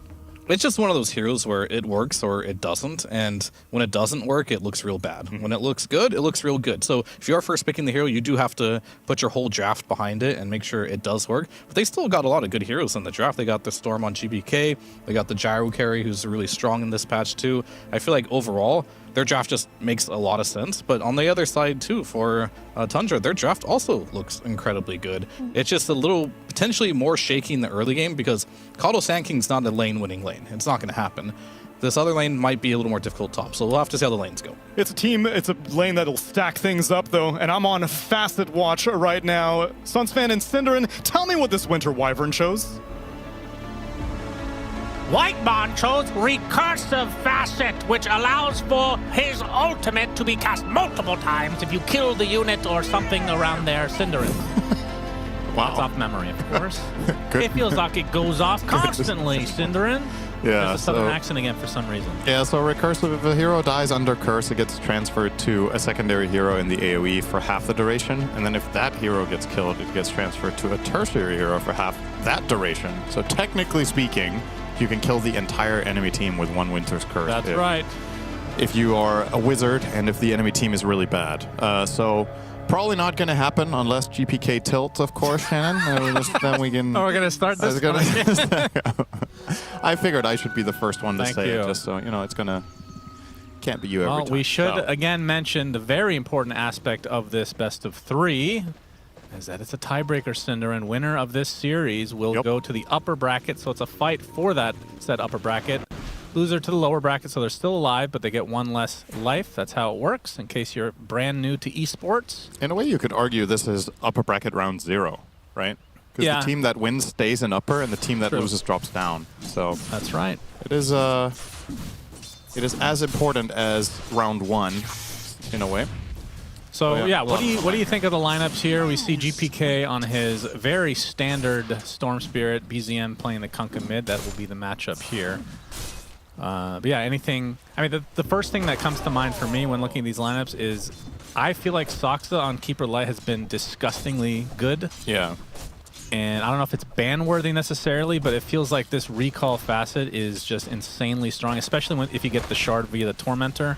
It's just one of those heroes where it works or it doesn't, and when it doesn't work, it looks real bad. When it looks good, it looks real good. So if you are first picking the hero, you do have to put your whole draft behind it and make sure it does work. But they still got a lot of good heroes in the draft. They got the Storm on GBK, they got the Gyro carry, who's really strong in this patch too. I feel like overall, their draft just makes a lot of sense. But on the other side too, for Tundra, their draft also looks incredibly good. It's just a little potentially more shaky in the early game because Coddle Sand King's not a lane-winning lane. It's not going to happen. This other lane might be a little more difficult top, so we'll have to see how the lanes go. It's a lane that'll stack things up though, and I'm on Facet Watch right now. Sunsfan and Cinderin, tell me what this Winter Wyvern chose. Whitemon chose Recursive Facet, which allows for his ultimate to be cast multiple times if you kill the unit or something around there, Cinderin. Wow. That's off memory, of course. It feels like it goes off constantly, Cinderin. Yeah, There's a southern accent again for some reason. Yeah, so recursive, if a hero dies under curse, it gets transferred to a secondary hero in the AoE for half the duration, and then if that hero gets killed, it gets transferred to a tertiary hero for half that duration. So technically speaking, you can kill the entire enemy team with one Winter's Curse. That's right. If you are a wizard and if the enemy team is really bad. So probably not going to happen unless GPK tilts, of course, Shannon. Then we can... Oh, we're going to start this? I figured I should be the first one to Thank say you. it, just so, you know, it's going to... Can't be you every Well, time. we should So. again mention the very important aspect of this best of 3 is that it's a tiebreaker, Cinder, and winner of this series will go to the upper bracket. So it's a fight for that said upper bracket. Loser to the lower bracket, so they're still alive, but they get one less life. That's how it works, in case you're brand new to esports. In a way, you could argue this is upper bracket round 0, right? Because Yeah. the team that wins stays in upper, and the team that True. loses drops down. So that's right. It is as important as round 1, in a way. So yeah, what do you think of the lineups here? We see GPK on his very standard Storm Spirit, BZM playing the Kunkka mid. That will be the matchup here. But yeah, anything... I mean, the first thing that comes to mind for me when looking at these lineups is I feel like Soxa on Keeper Light has been disgustingly good. Yeah. And I don't know if it's ban-worthy necessarily, but it feels like this recall facet is just insanely strong, especially if you get the shard via the Tormentor.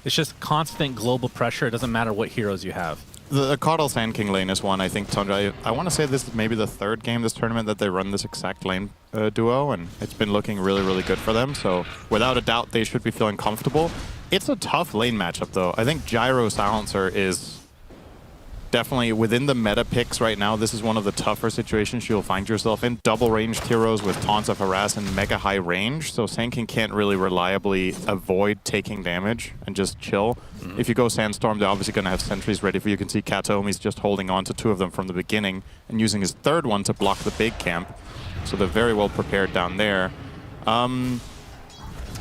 It's just constant global pressure. It doesn't matter what heroes you have. The Caudal Sand King lane is one, I think, Tundra. I want to say this is maybe the 3rd game this tournament that they run this exact lane duo, and it's been looking really, really good for them. So without a doubt, they should be feeling comfortable. It's a tough lane matchup, though. I think Gyro Silencer is definitely within the meta picks right now. This is one of the tougher situations you'll find yourself in. Double ranged heroes with taunts of harass and mega high range, so Sand King can't really reliably avoid taking damage and just chill. If you go Sandstorm, they're obviously going to have sentries ready for you. You can see Katomi's just holding on to 2 of them from the beginning and using his 3rd one to block the big camp. So they're very well prepared down there. I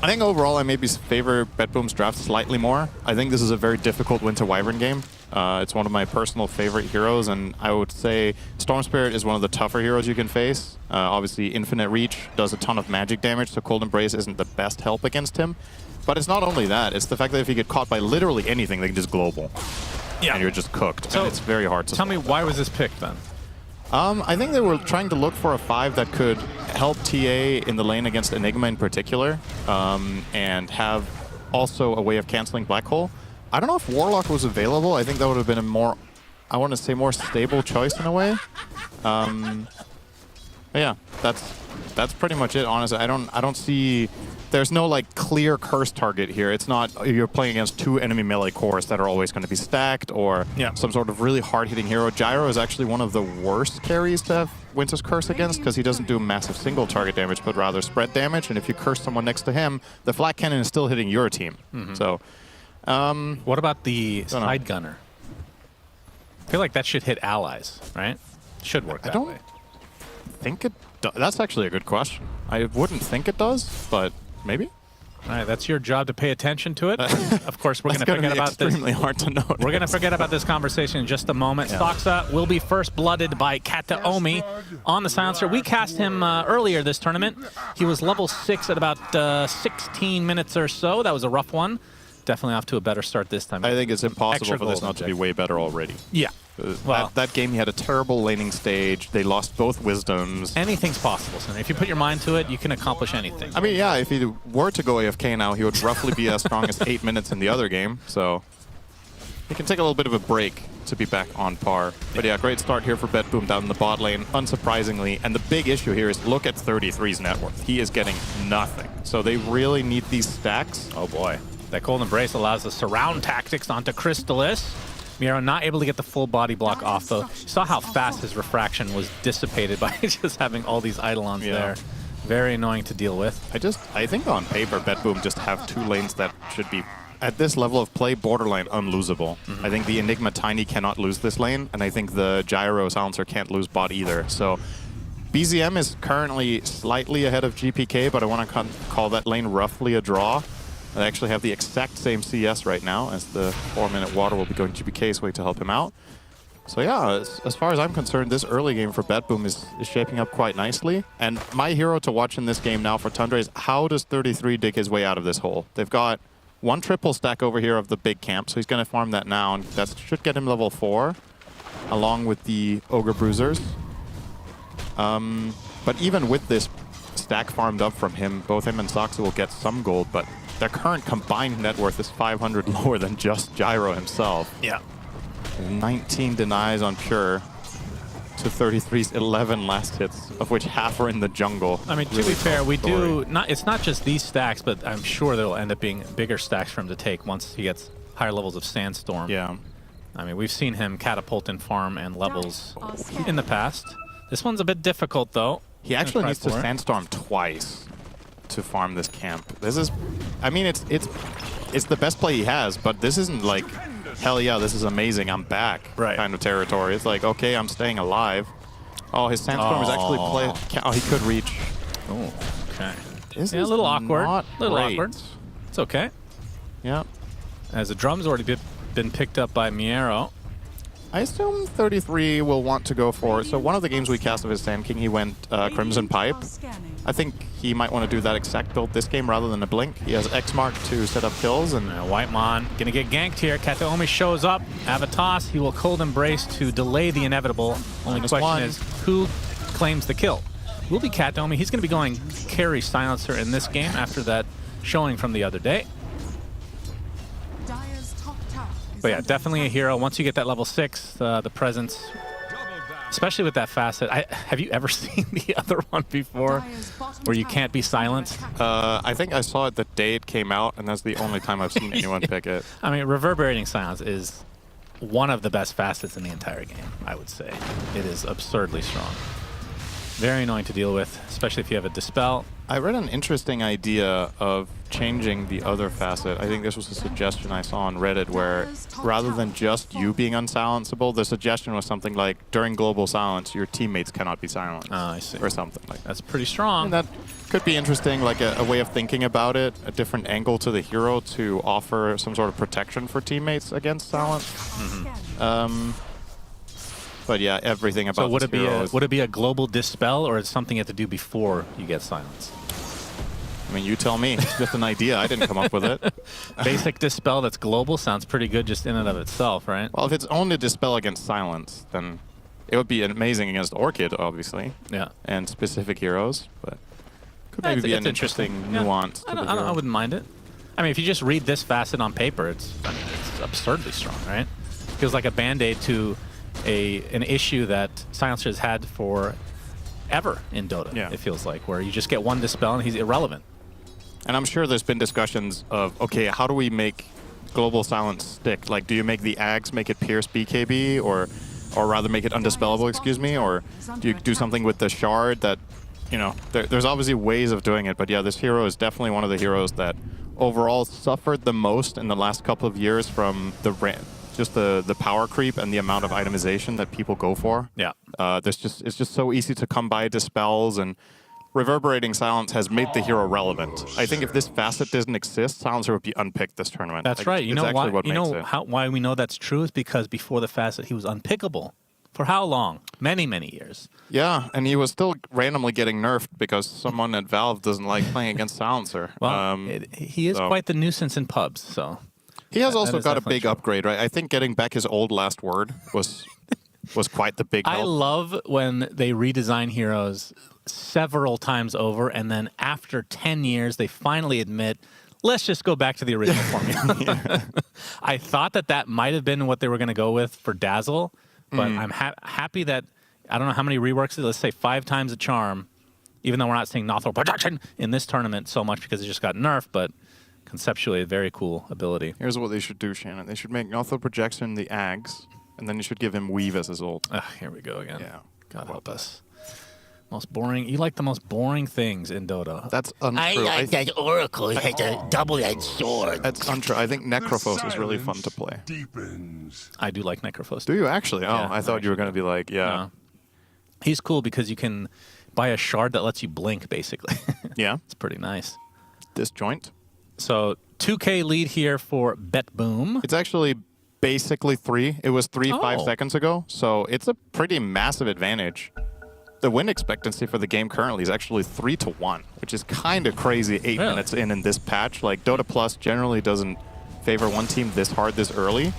think overall I maybe favor BetBoom's draft slightly more. I think this is a very difficult Winter Wyvern game. It's one of my personal favorite heroes, and I would say Storm Spirit is one of the tougher heroes you can face. Obviously, Infinite Reach does a ton of magic damage, so Cold Embrace isn't the best help against him. But it's not only that, it's the fact that if you get caught by literally anything, they can just global. Yeah. And you're just cooked, So, and it's very hard to Tell me, why was this picked then? I think they were trying to look for a 5 that could help TA in the lane against Enigma in particular, and have also a way of canceling Black Hole. I don't know if Warlock was available. I think that would have been a more, I want to say, more stable choice in a way. But yeah, that's pretty much it. Honestly, I don't see. There's no like clear curse target here. It's not you're playing against 2 enemy melee cores that are always going to be stacked, or some sort of really hard-hitting hero. Gyro is actually one of the worst carries to have Winter's Curse against, because he doesn't do massive single target damage, but rather spread damage. And if you curse someone next to him, the flat cannon is still hitting your team. So. What about the side gunner? I feel like that should hit allies, right? Should work that way. Think it does. That's actually a good question. I wouldn't think it does, but maybe. All right, that's your job to pay attention to it. Of course, we're going to forget about this. Extremely hard to know. We're going to forget about this conversation in just a moment. Yeah. Soxa will be first blooded by Kataomi on the silencer. We cast him earlier this tournament. He was level 6 at about 16 minutes or so. That was a rough one. Definitely off to a better start this time. I think it's impossible Extra for this gold not to be way better already. Yeah. Well, that game, he had a terrible laning stage. They lost both wisdoms. Anything's possible, Sonny. If you put your mind to it, you can accomplish anything. I mean, yeah, if he were to go AFK now, he would roughly be as strong as 8 minutes in the other game. So he can take a little bit of a break to be back on par. But yeah, great start here for BetBoom down in the bot lane, unsurprisingly. And the big issue here is look at 33's net worth. He is getting nothing. So they really need these stacks. Oh boy. That Cold Embrace allows the surround tactics onto Crystallis. Miro not able to get the full body block off, though. You saw how fast his refraction was dissipated by just having all these Eidolons there. Very annoying to deal with. I think on paper, BetBoom just have 2 lanes that should be, at this level of play, borderline unlosable. I think the Enigma Tiny cannot lose this lane, and I think the Gyro Silencer can't lose bot either. So BZM is currently slightly ahead of GPK, but I want to call that lane roughly a draw. They actually have the exact same CS right now, as the 4-minute water will be going GPK's way to help him out. So yeah, as far as I'm concerned, this early game for BetBoom is shaping up quite nicely. And my hero to watch in this game now for Tundra is how does 33 dig his way out of this hole? They've got 1 triple stack over here of the big camp, so he's going to farm that now, and that should get him level 4, along with the Ogre Bruisers. But even with this stack farmed up from him, both him and Soxa will get some gold, but their current combined net worth is 500 lower than just Gyro himself. Yeah. 19 denies on Pure to 33's 11 last hits, of which half are in the jungle. I mean, to be fair, we do not. It's not just these stacks, but I'm sure there'll end up being bigger stacks for him to take once he gets higher levels of Sandstorm. Yeah. I mean, we've seen him catapult in farm and levels in the past. This one's a bit difficult, though. He actually needs to Sandstorm twice to farm this camp. This is, I mean, it's the best play he has, but this isn't like, hell yeah, this is amazing, I'm back kind of territory. It's like, okay, I'm staying alive. Oh, his Sandstorm is actually oh, he could reach. Oh, okay. This yeah, is a little awkward. not A little great. awkward. It's okay. Yeah. As the drum's already been picked up by Miero. I assume 33 will want to go for it. So one of the games we cast of his Sand King, he went Crimson Pipe. I think he might want to do that exact build this game rather than a Blink. He has X Mark to set up kills. And Whitemon gonna get ganked here. Kataomi shows up. Avatos, he will Cold Embrace to delay the inevitable. Only question is who claims the kill. Will be Kataomi. He's gonna be going carry Silencer in this game after that showing from the other day. But yeah, definitely a hero. Once you get that level 6, the presence, especially with that facet. Have you ever seen the other one before where you can't be silenced? I think I saw it the day it came out, and that's the only time I've seen anyone pick it. I mean, reverberating silence is one of the best facets in the entire game, I would say. It is absurdly strong. Very annoying to deal with, especially if you have a Dispel. I read an interesting idea of changing the other facet. I think this was a suggestion I saw on Reddit where rather than just you being unsilenceable, the suggestion was something like during global silence, your teammates cannot be silenced. Oh, I see. Or something like that. That's pretty strong. And that could be interesting, like a way of thinking about it, a different angle to the hero to offer some sort of protection for teammates against silence. But yeah, everything about so would this it be a global Dispel, or is it something you have to do before you get silenced? I mean, you tell me. It's just an idea. I didn't come up with it. Basic Dispel that's global sounds pretty good just in and of itself, right? Well, if it's only Dispel against silence, then it would be amazing against Orchid, obviously. Yeah. And specific heroes, but could maybe be an interesting nuance to the hero. I wouldn't mind it. I mean, if you just read this facet on paper, it's absurdly strong, right? Feels like a band-aid to an issue that Silencer has had for ever in Dota, it feels like, where you just get one Dispel and he's irrelevant. And I'm sure there's been discussions of, okay, how do we make global silence stick? Like, do you make the Ags make it pierce BKB, or rather make it undispellable, excuse me, or do you do something with the shard that, you know, there's obviously ways of doing it, but yeah, this hero is definitely one of the heroes that overall suffered the most in the last couple of years from just the power creep and the amount of itemization that people go for. Yeah. It's just so easy to come by Dispels, and Reverberating Silence has made the hero relevant. I think if this facet doesn't exist, Silencer would be unpicked this tournament. That's like, right. You know why? What You know makes it. why we know that's true is because before the facet he was unpickable. For how long? Many, many years. Yeah, and he was still randomly getting nerfed because someone at Valve doesn't like playing against Silencer. Well, he is quite the nuisance in pubs, so. He has that also is got a definitely big true. upgrade, right? I think getting back his old last word was quite the big help. I love when they redesign heroes several times over, and then after 10 years, they finally admit, let's just go back to the original formula. I thought that might have been what they were going to go with for Dazzle, but I'm happy that, I don't know how many reworks, let's say 5 times a charm, even though we're not seeing Nothro Protection in this tournament so much because it just got nerfed, but conceptually a very cool ability. Here's what they should do, Shannon. They should make Nothro Projection the Ags, and then you should give him Weave as his ult. Here we go again. Yeah. God help us. Most boring. You like the most boring things in Dota. That's untrue. I like that Oracle has a double-edged sword. That's untrue. I think Necrophos is really fun to play. I do like Necrophos. Do you actually? Oh, Yeah, I thought you were going to be like, yeah. No. He's cool because you can buy a shard that lets you blink, basically. Yeah. It's pretty nice. Disjoint. So 2K lead here for BetBoom. It's actually basically 3. It was 3 5 Oh. seconds ago, so it's a pretty massive advantage. The win expectancy for the game currently is actually 3-1, which is kind of crazy 8 minutes in this patch. Like, Dota Plus generally doesn't favor one team this hard this early.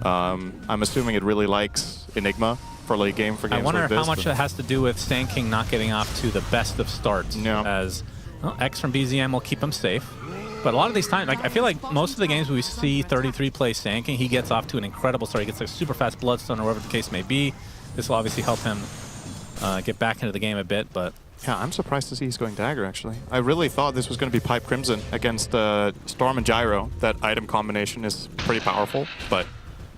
I'm assuming it really likes Enigma for late game for games I wonder like this, how much that has to do with Sand King not getting off to the best of starts. As well, X from BZM will keep him safe. But a lot of these times, like I feel like most of the games we see 33 play Sand King, he gets off to an incredible start. He gets a super fast Bloodstone or whatever the case may be. This will obviously help him get back into the game a bit, but... Yeah, I'm surprised to see he's going Dagger, actually. I really thought this was going to be Pipe Crimson against Storm and Gyro. That item combination is pretty powerful, but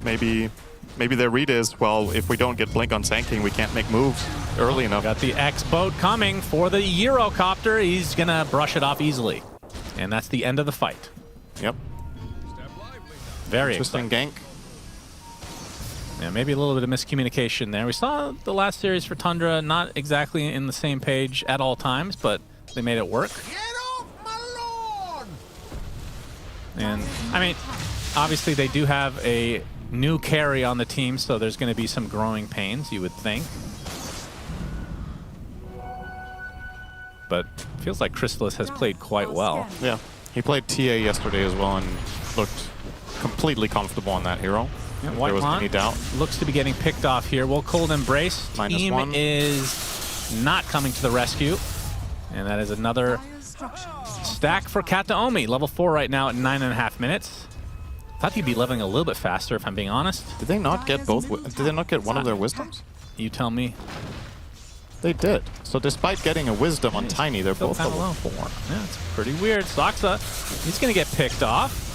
maybe their read is, well, if we don't get Blink on Sand King, we can't make moves early enough. Got the X-Boat coming for the Eurocopter. He's going to brush it off easily. And that's the end of the fight. Yep. Very interesting gank. Yeah, maybe a little bit of miscommunication there. We saw the last series for Tundra not exactly in the same page at all times, but they made it work. And, I mean, obviously they do have a new carry on the team, so there's going to be some growing pains, you would think. But feels like Chrysalis has played quite well. Yeah, he played TA yesterday as well and looked completely comfortable on that hero. Yeah, there was any doubt. Looks to be getting picked off here. Well, Cold Embrace team -1 is not coming to the rescue. And that is another stack for Kataomi. Level 4 right now at 9.5 minutes. Thought he'd be leveling a little bit faster, if I'm being honest. Did they not get both? Did they not get one of their wisdoms? You tell me. They did. So despite getting a wisdom on Tiny, they're both level 4. Yeah, it's pretty weird. Soxa, he's going to get picked off.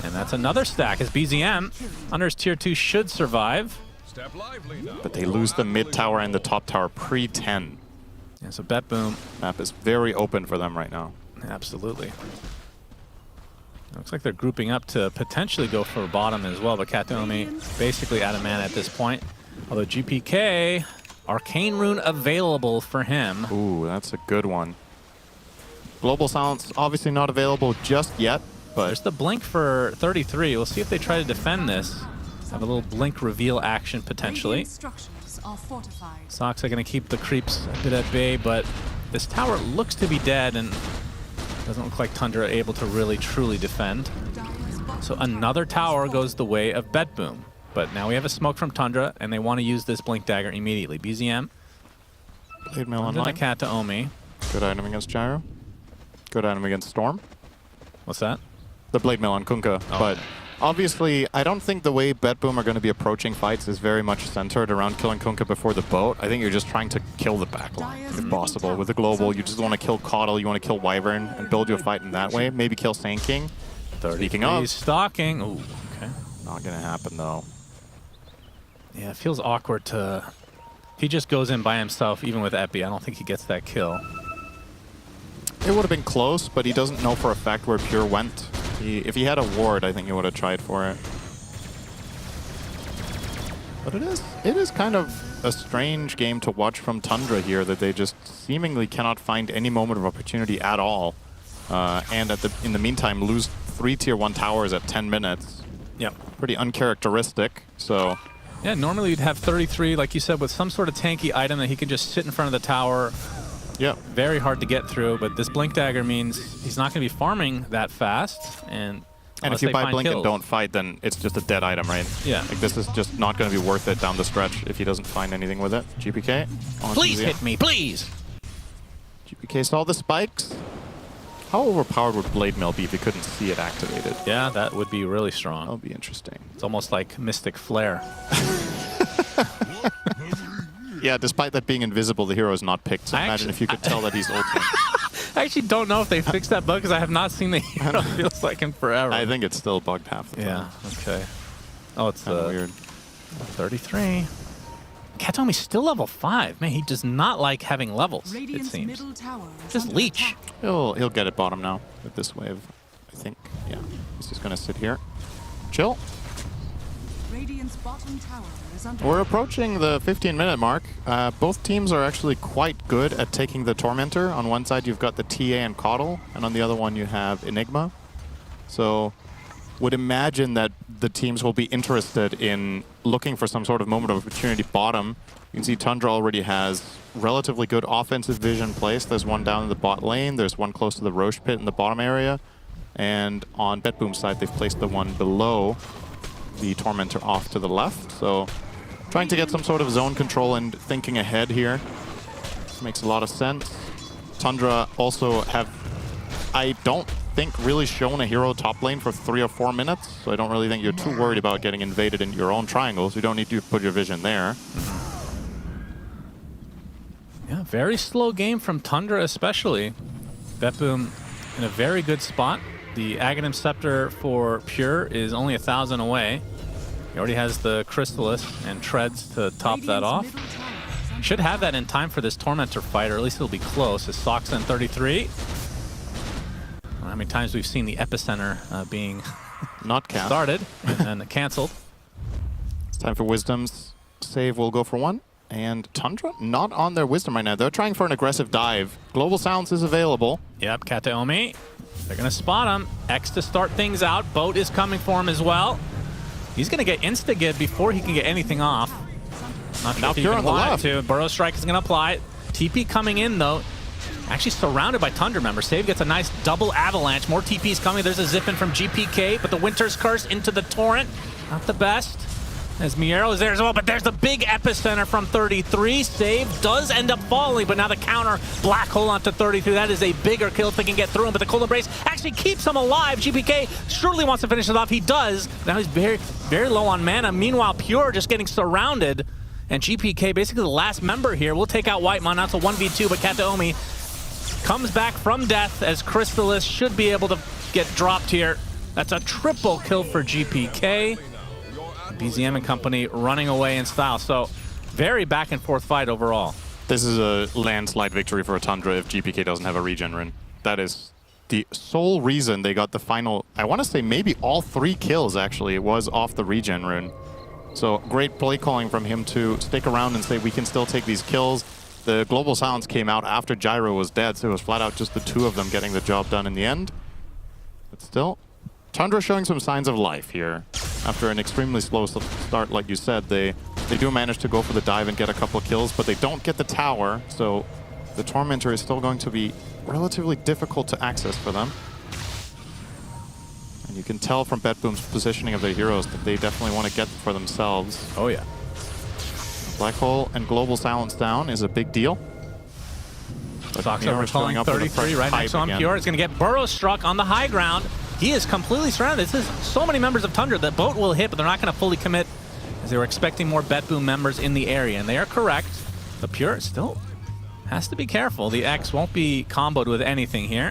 And that's another stack as BZM under his tier 2 should survive. But they lose the mid tower and the top tower pre-10. Yeah, so Bet Boom. Map is very open for them right now. Absolutely. Looks like they're grouping up to potentially go for bottom as well, but Kataomi basically out of mana at this point. Although GPK, Arcane Rune available for him. Ooh, that's a good one. Global Silence obviously not available just yet. But there's the blink for 33. We'll see if they try to defend this. Have a little blink reveal action potentially. Soxa going to keep the creeps a bit at bay, but this tower looks to be dead and doesn't look like Tundra are able to really truly defend. So another tower goes the way of Bet Boom. But now we have a smoke from Tundra and they want to use this blink dagger immediately. BZM. Blade Mail online. Kataomi. Good item against Gyro. Good item against Storm. What's that? The Blade Mail on Kunkka, but obviously I don't think the way Bet Boom are going to be approaching fights is very much centered around killing Kunkka before the boat. I think you're just trying to kill the backline if possible. With the global, you just want to kill Caudle, you want to kill Wyvern and build your fight in that way. Maybe kill Sand King. Speaking of, stalking. Ooh, okay. Not going to happen though. Yeah, it feels awkward to... If he just goes in by himself, even with Epi, I don't think he gets that kill. It would have been close, but he doesn't know for a fact where Pure went. If he had a ward, I think he would have tried for it. But it is kind of a strange game to watch from Tundra here, that they just seemingly cannot find any moment of opportunity at all. And in the meantime, lose 3 tier 1 towers at 10 minutes. Yep. Pretty uncharacteristic, so... Yeah, normally you'd have 33, like you said, with some sort of tanky item that he could just sit in front of the tower. Yeah. Very hard to get through, but this Blink Dagger means he's not going to be farming that fast. And if you buy Blink kills. and don't fight, then it's just a dead item, right? Yeah. Like, this is just not going to be worth it down the stretch if he doesn't find anything with it. GPK. Please hit me, please! GPK saw the spikes. How overpowered would Blade Mail be if he couldn't see it activated? Yeah, that would be really strong. That would be interesting. It's almost like Mystic Flare. Yeah, despite that being invisible, the hero is not picked. So imagine if you could tell that he's ulting. I actually don't know if they fixed that bug because I have not seen the hero, it feels like, in forever. I think it's still bugged half the time. Yeah, okay. Oh, it's weird. 33. Kataomi's still level 5. Man, he does not like having levels, it seems. Just leech. He'll get it bottom now with this wave, I think. Yeah, he's just going to sit here. Chill. Radiant's bottom tower is under We're approaching the 15-minute mark. Both teams are actually quite good at taking the Tormentor. On one side, you've got the TA and Caudle, and on the other one, you have Nigma. So would imagine that the teams will be interested in looking for some sort of moment of opportunity bottom. You can see Tundra already has relatively good offensive vision placed. There's one down in the bot lane. There's one close to the Roche pit in the bottom area. And on BetBoom's side, they've placed the one below the Tormentor off to the left. So Trying to get some sort of zone control and thinking ahead here. Makes a lot of sense. Tundra also have, I don't think, really shown a hero top lane for 3 or 4 minutes, so I don't really think you're too worried about getting invaded in your own triangles. You don't need to put your vision there. Yeah, very slow game from Tundra especially. Betboom in a very good spot. The Aghanim Scepter for Pure is only 1,000 away. He already has the Crystallis and Treads to top that off. Should have that in time for this Tormentor fight, or at least it'll be close. His Soxa in 33. How many times we've seen the Epicenter being not started and canceled. It's time for Wisdom's. Save will go for 1. And Tundra not on their Wisdom right now. They're trying for an aggressive dive. Global Silence is available. Yep, Kataomi. They're going to spot him. X to start things out. Boat is coming for him as well. He's going to get insta-gib before he can get anything off. Not sure now if he Pure even on the wanted left. to. Burrow Strike is going to apply it. TP coming in, though. Actually surrounded by Tundra members. Save gets a nice double avalanche. More TPs coming. There's a zip in from GPK, but the Winter's Curse into the Torrent. Not the best. As Miero is there as well, but there's the big Epicenter from 33. Save does end up falling, but now the counter Black Hole onto 33. That is a bigger kill if they can get through him, but the Cold Embrace actually keeps him alive. GPK surely wants to finish it off. He does. Now he's very, very low on mana. Meanwhile, Pure just getting surrounded, and GPK, basically the last member here, will take out Whitemon. Now it's a 1v2, but Kataomi comes back from death as Crystallis should be able to get dropped here. That's a triple kill for GPK. BZM and company running away in style. So very back and forth fight overall. This is a landslide victory for Tundra if GPK doesn't have a regen rune. That is the sole reason they got the final, I want to say maybe all 3 kills actually, it was off the regen rune. So great play calling from him to stick around and say we can still take these kills. The Global Silence came out after Gyro was dead, so it was flat out just the 2 of them getting the job done in the end. But still, Tundra showing some signs of life here. After an extremely slow start, like you said, they do manage to go for the dive and get a couple of kills, but they don't get the tower, so the Tormentor is still going to be relatively difficult to access for them. And you can tell from Betboom's positioning of their heroes that they definitely want to get for themselves. Oh yeah. Black Hole and Global Silence down is a big deal. Soxa recalling 33 right next on Pure. Is going to get Burrow struck on the high ground. He is completely surrounded. This is so many members of Tundra. The boat will hit, but they're not going to fully commit as they were expecting more Betboom members in the area. And they are correct. But Pure still has to be careful. The X won't be comboed with anything here.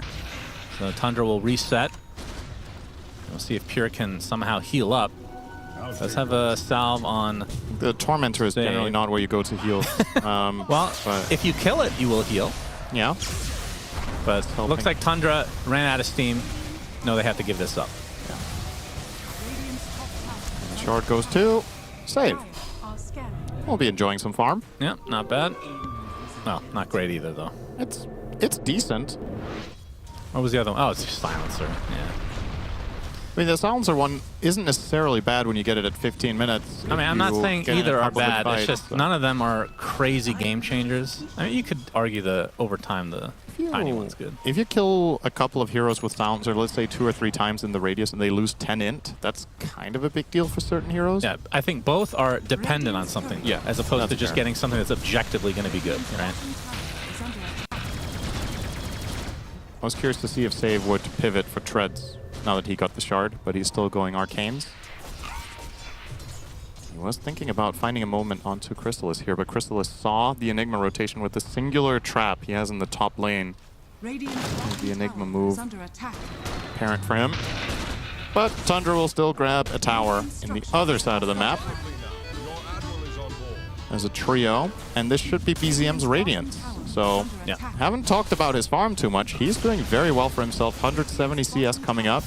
So Tundra will reset. We'll see if Pure can somehow heal up. Does have a salve on... The Tormentor is generally not where you go to heal. Well, if you kill it, you will heal. Yeah. But looks like Tundra ran out of steam. No, they have to give this up. Yeah. And the shard goes to Save. We'll be enjoying some farm. Yeah, not bad. Well, not great either, though. It's decent. What was the other one? Oh, it's just Silencer. Yeah. I mean, the Silencer one isn't necessarily bad when you get it at 15 minutes. I mean, I'm not saying either are bad. It's just none of them are crazy game changers. I mean, you could argue over time the tiny one's good. If you kill a couple of heroes with Silencer, let's say 2 or 3 times in the radius, and they lose 10 int, that's kind of a big deal for certain heroes. Yeah, I think both are dependent on something. Yeah, as opposed to just getting something that's objectively going to be good, right? I was curious to see if Save would pivot for Treads now that he got the shard, but he's still going Arcanes. He was thinking about finding a moment onto Crystallis here, but Crystallis saw the Enigma rotation with the singular trap he has in the top lane. The Enigma move apparent for him. But Tundra will still grab a tower in the other side of the map as a trio, and this should be BZM's Radiant. So, yeah. Haven't talked about his farm too much. He's doing very well for himself. 170 CS coming up.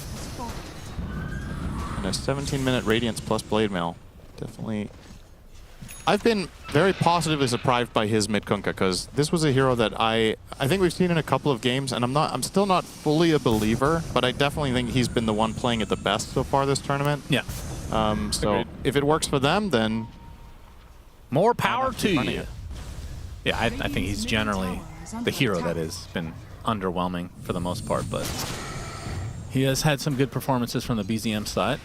And a 17-minute Radiance plus Blade Mail. Definitely. I've been very positively surprised by his mid-Kunkka, because this was a hero that I think we've seen in a couple of games, and I'm still not fully a believer, but I definitely think he's been the one playing it the best so far this tournament. Yeah. So Agreed. if it works for them, then more power to you. Yeah, I think he's generally the hero that has been underwhelming for the most part, but he has had some good performances from the BZM side.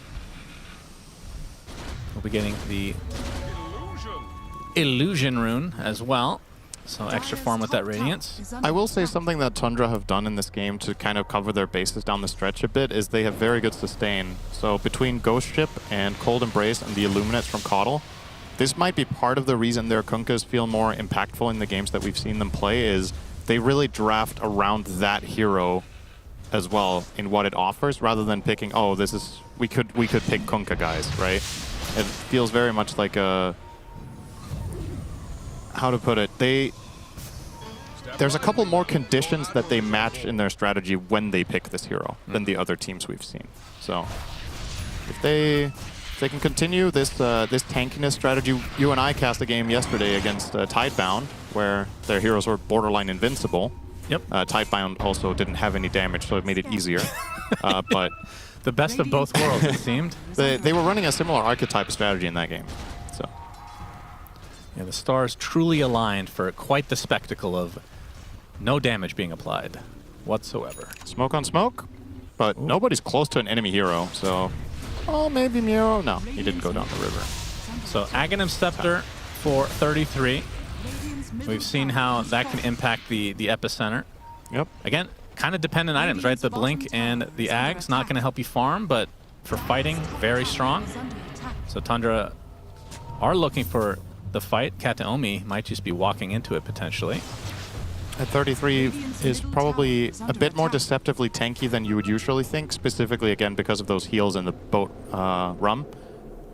We'll be getting the Illusion Rune as well. So extra farm with that Radiance. I will say something that Tundra have done in this game to kind of cover their bases down the stretch a bit is they have very good sustain. So between Ghost Ship and Cold Embrace and the Illuminates from Coddle, this might be part of the reason their Kunkas feel more impactful in the games that we've seen them play is they really draft around that hero as well in what it offers rather than picking, oh, this is, we could pick Kunkka guys, right? It feels very much like a, how to put it, there's a couple more conditions that they match in their strategy when they pick this hero than the other teams we've seen. So if they can continue this this tankiness strategy, you and I cast a game yesterday against Tidebound where their heroes were borderline invincible. Yep. Tidebound also didn't have any damage, so it made it easier. But the best of both worlds, it seemed. They were running a similar archetype strategy in that game. So yeah, the stars truly aligned for quite the spectacle of no damage being applied whatsoever. Smoke on smoke, but nobody's close to an enemy hero, so... Oh, maybe Miro? No, he didn't go down the river. So Aghanim Scepter for 33. We've seen how that can impact the epicenter. Yep. Again, kind of dependent items, right? The Blink and the Ag's not going to help you farm, but for fighting, very strong. So Tundra are looking for the fight. Kataomi might just be walking into it potentially. At 33 is probably a bit more deceptively tanky than you would usually think, specifically again because of those heals in the boat rum.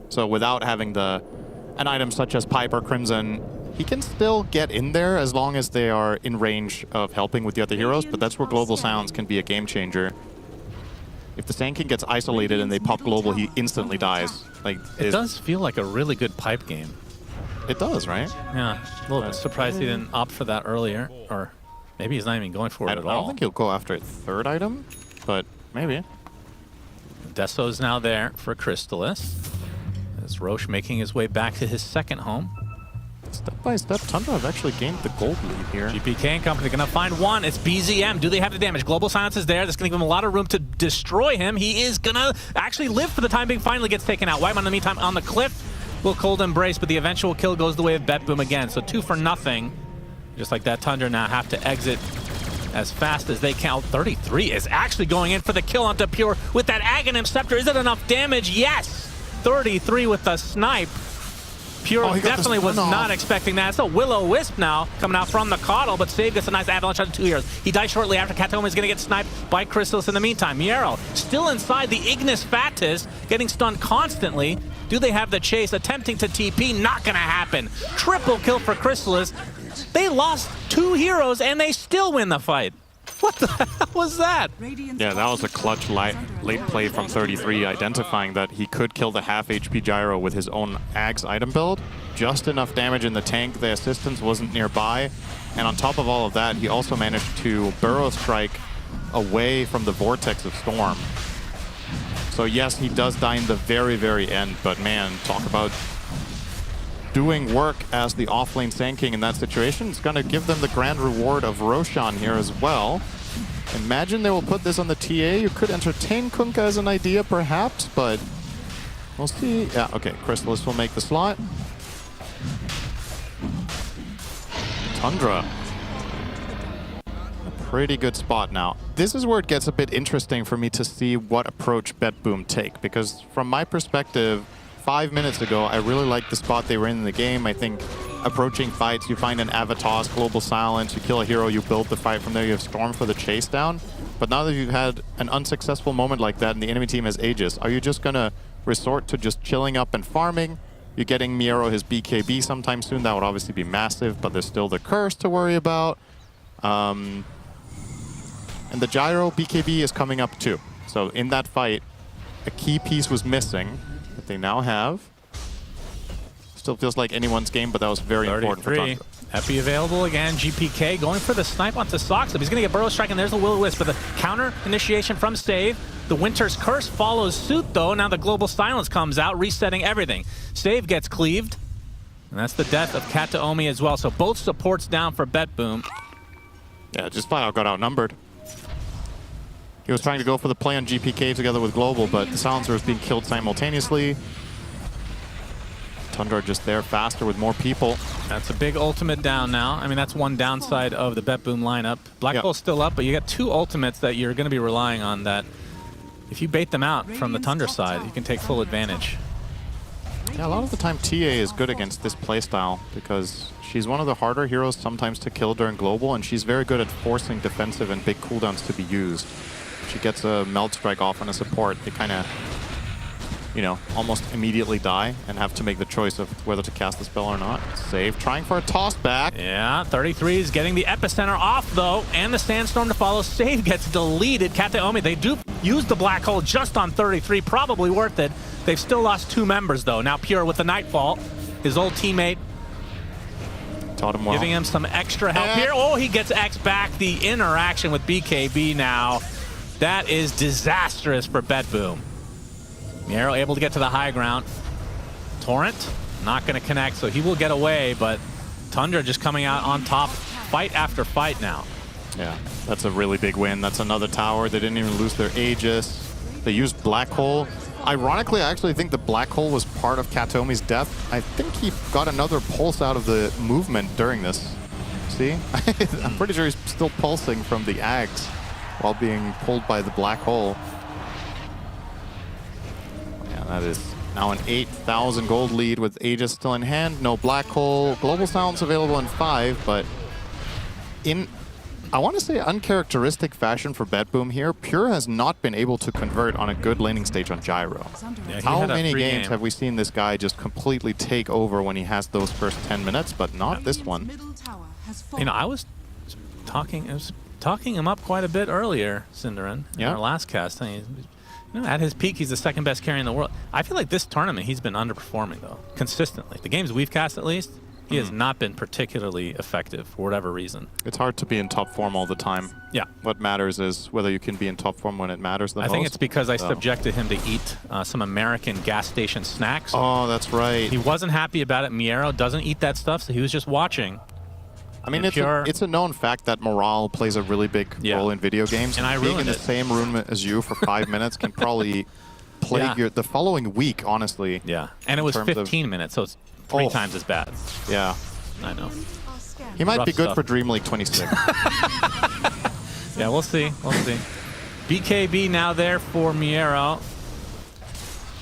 So without having an item such as Pipe or Crimson, he can still get in there as long as they are in range of helping with the other heroes, but that's where Global Silence can be a game changer. If the Sand King gets isolated and they pop Global, he instantly dies. Like it does feel like a really good pipe game. It does, right? Yeah, a little bit surprised he didn't opt for that earlier, or maybe he's not even going for it at all. I don't think he'll go after a third item, but maybe. Deso's now there for Crystallis. As Roche making his way back to his second home. Step by step, Tundra have actually gained the gold lead here. GPK and company gonna find one. It's BZM. Do they have the damage? Global Silence is there. That's gonna give him a lot of room to destroy him. He is gonna actually live for the time being. Finally gets taken out. Whiteman in the meantime on the cliff will Cold Embrace, but the eventual kill goes the way of Betboom again. So 2 for nothing. Just like that, Tundra now have to exit as fast as they can. 33 is actually going in for the kill onto Pure with that Aghanim Scepter. Is it enough damage? Yes! 33 with the snipe. Pure definitely was not expecting that. It's a Will-O-Wisp now coming out from the Coddle, but Save gets a nice avalanche on 2 heroes. He dies shortly after. Kataomi is going to get sniped by Crystallis in the meantime. Miero still inside the Ignis Fatis, getting stunned constantly. Do they have the chase? Attempting to TP, not going to happen. Triple kill for Crystallis. They lost 2 heroes and they still win the fight. What the hell was that? Yeah, that was a clutch late play from 33, identifying that he could kill the half HP Gyro with his own Ags item build. Just enough damage in the tank, the assistance wasn't nearby. And on top of all of that, he also managed to Burrow Strike away from the Vortex of Storm. So yes, he does die in the very, very end, but man, talk about doing work as the offlane Sand King in that situation. It's going to give them the grand reward of Roshan here as well. Imagine they will put this on the TA. You could entertain Kunkka as an idea, perhaps, but we'll see. Yeah, okay, Crystallis will make the slot. Tundra. A pretty good spot now. This is where it gets a bit interesting for me to see what approach Betboom take, because from my perspective, 5 minutes ago, I really liked the spot they were in the game. I think approaching fights, you find an Avatos, Global Silence, you kill a hero, you build the fight from there, you have Storm for the chase down. But now that you've had an unsuccessful moment like that and the enemy team has Aegis, are you just going to resort to just chilling up and farming? You're getting Miero his BKB sometime soon. That would obviously be massive, but there's still the curse to worry about. And the Gyro BKB is coming up too. So in that fight, a key piece was missing. They now have. Still feels like anyone's game, but that was very important for Tundra. Epi available again. GPK going for the snipe onto Soxup. He's going to get Burrow Strike, and there's the Will-O-Wisp for the counter initiation from Save. The Winter's Curse follows suit, though. Now the Global Silence comes out, resetting everything. Save gets cleaved, and that's the death of Kataomi as well. So both supports down for Betboom. Yeah, just flat out got outnumbered. He was trying to go for the play on GPK together with Global, but the Silencer was being killed simultaneously. Tundra just there faster with more people. That's a big ultimate down now. I mean, that's one downside of the BetBoom lineup. Black Hole's still up, but you got 2 ultimates that you're going to be relying on that if you bait them out from the Tundra side, you can take full advantage. Yeah, a lot of the time TA is good against this playstyle because she's one of the harder heroes sometimes to kill during global, and she's very good at forcing defensive and big cooldowns to be used. She gets a Melt Strike off on a support, they kind of, you know, almost immediately die and have to make the choice of whether to cast the spell or not. Save, trying for a toss back. Yeah, 33 is getting the epicenter off though, and the Sandstorm to follow. Save gets deleted. Kateomi, they do use the Black Hole just on 33, probably worth it. They've still lost 2 members though. Now Pure with the Nightfall, his old teammate. Taught him well. Giving him some extra help here. Oh, he gets X back. The interaction with BKB now. That is disastrous for BetBoom. Miero able to get to the high ground. Torrent not going to connect, so he will get away, but Tundra just coming out on top fight after fight now. Yeah, that's a really big win. That's another tower. They didn't even lose their Aegis. They used Black Hole. Ironically, I actually think the Black Hole was part of Katomi's death. I think he got another pulse out of the movement during this. See? I'm pretty sure he's still pulsing from the Ags while being pulled by the Black Hole. Yeah, that is now an 8,000 gold lead with Aegis still in hand. No Black Hole. Global Silence available in 5, but in, I want to say, uncharacteristic fashion for BetBoom here, Pure has not been able to convert on a good laning stage on Gyro. Yeah, how many games have we seen this guy just completely take over when he has those first 10 minutes, but not this one? You know, I was talking him up quite a bit earlier, Cinderin, in our last cast. I mean, you know, at his peak, he's the 2nd best carry in the world. I feel like this tournament, he's been underperforming, though, consistently. The games we've cast, at least, he has not been particularly effective for whatever reason. It's hard to be in top form all the time. Yeah. What matters is whether you can be in top form when it matters the most. I think it's because I subjected him to eat some American gas station snacks. Oh, that's right. He wasn't happy about it. Miero doesn't eat that stuff, so he was just watching. I mean, it's a known fact that morale plays a really big role in video games. And I being ruined in the same room as you for 5 minutes can probably plague the following week, honestly. Yeah, and it was 15 minutes, so it's 3 times as bad. Yeah. I know. He might Rough be good stuff. for Dream League 26. Yeah, we'll see. We'll see. BKB now there for Miero.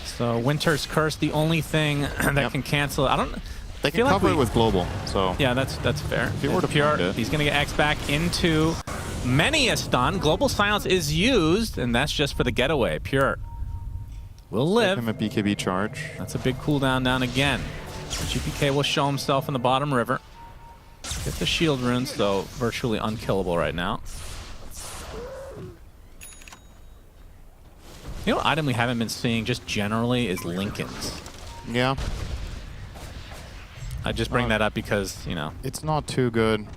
So Winter's Curse, the only thing that can cancel. I don't. They can cover it with global. So yeah, that's fair. If you were to Pure, find it. he's gonna get X back into many a stun. Global Silence is used, and that's just for the getaway. Pure will live. Give him a BKB charge. That's a big cooldown down again. GPK will show himself in the bottom river. Get the shield runes, so virtually unkillable right now. You know what item we haven't been seeing just generally is Lincolns. Yeah. I just bring that up because, you know. It's not too good.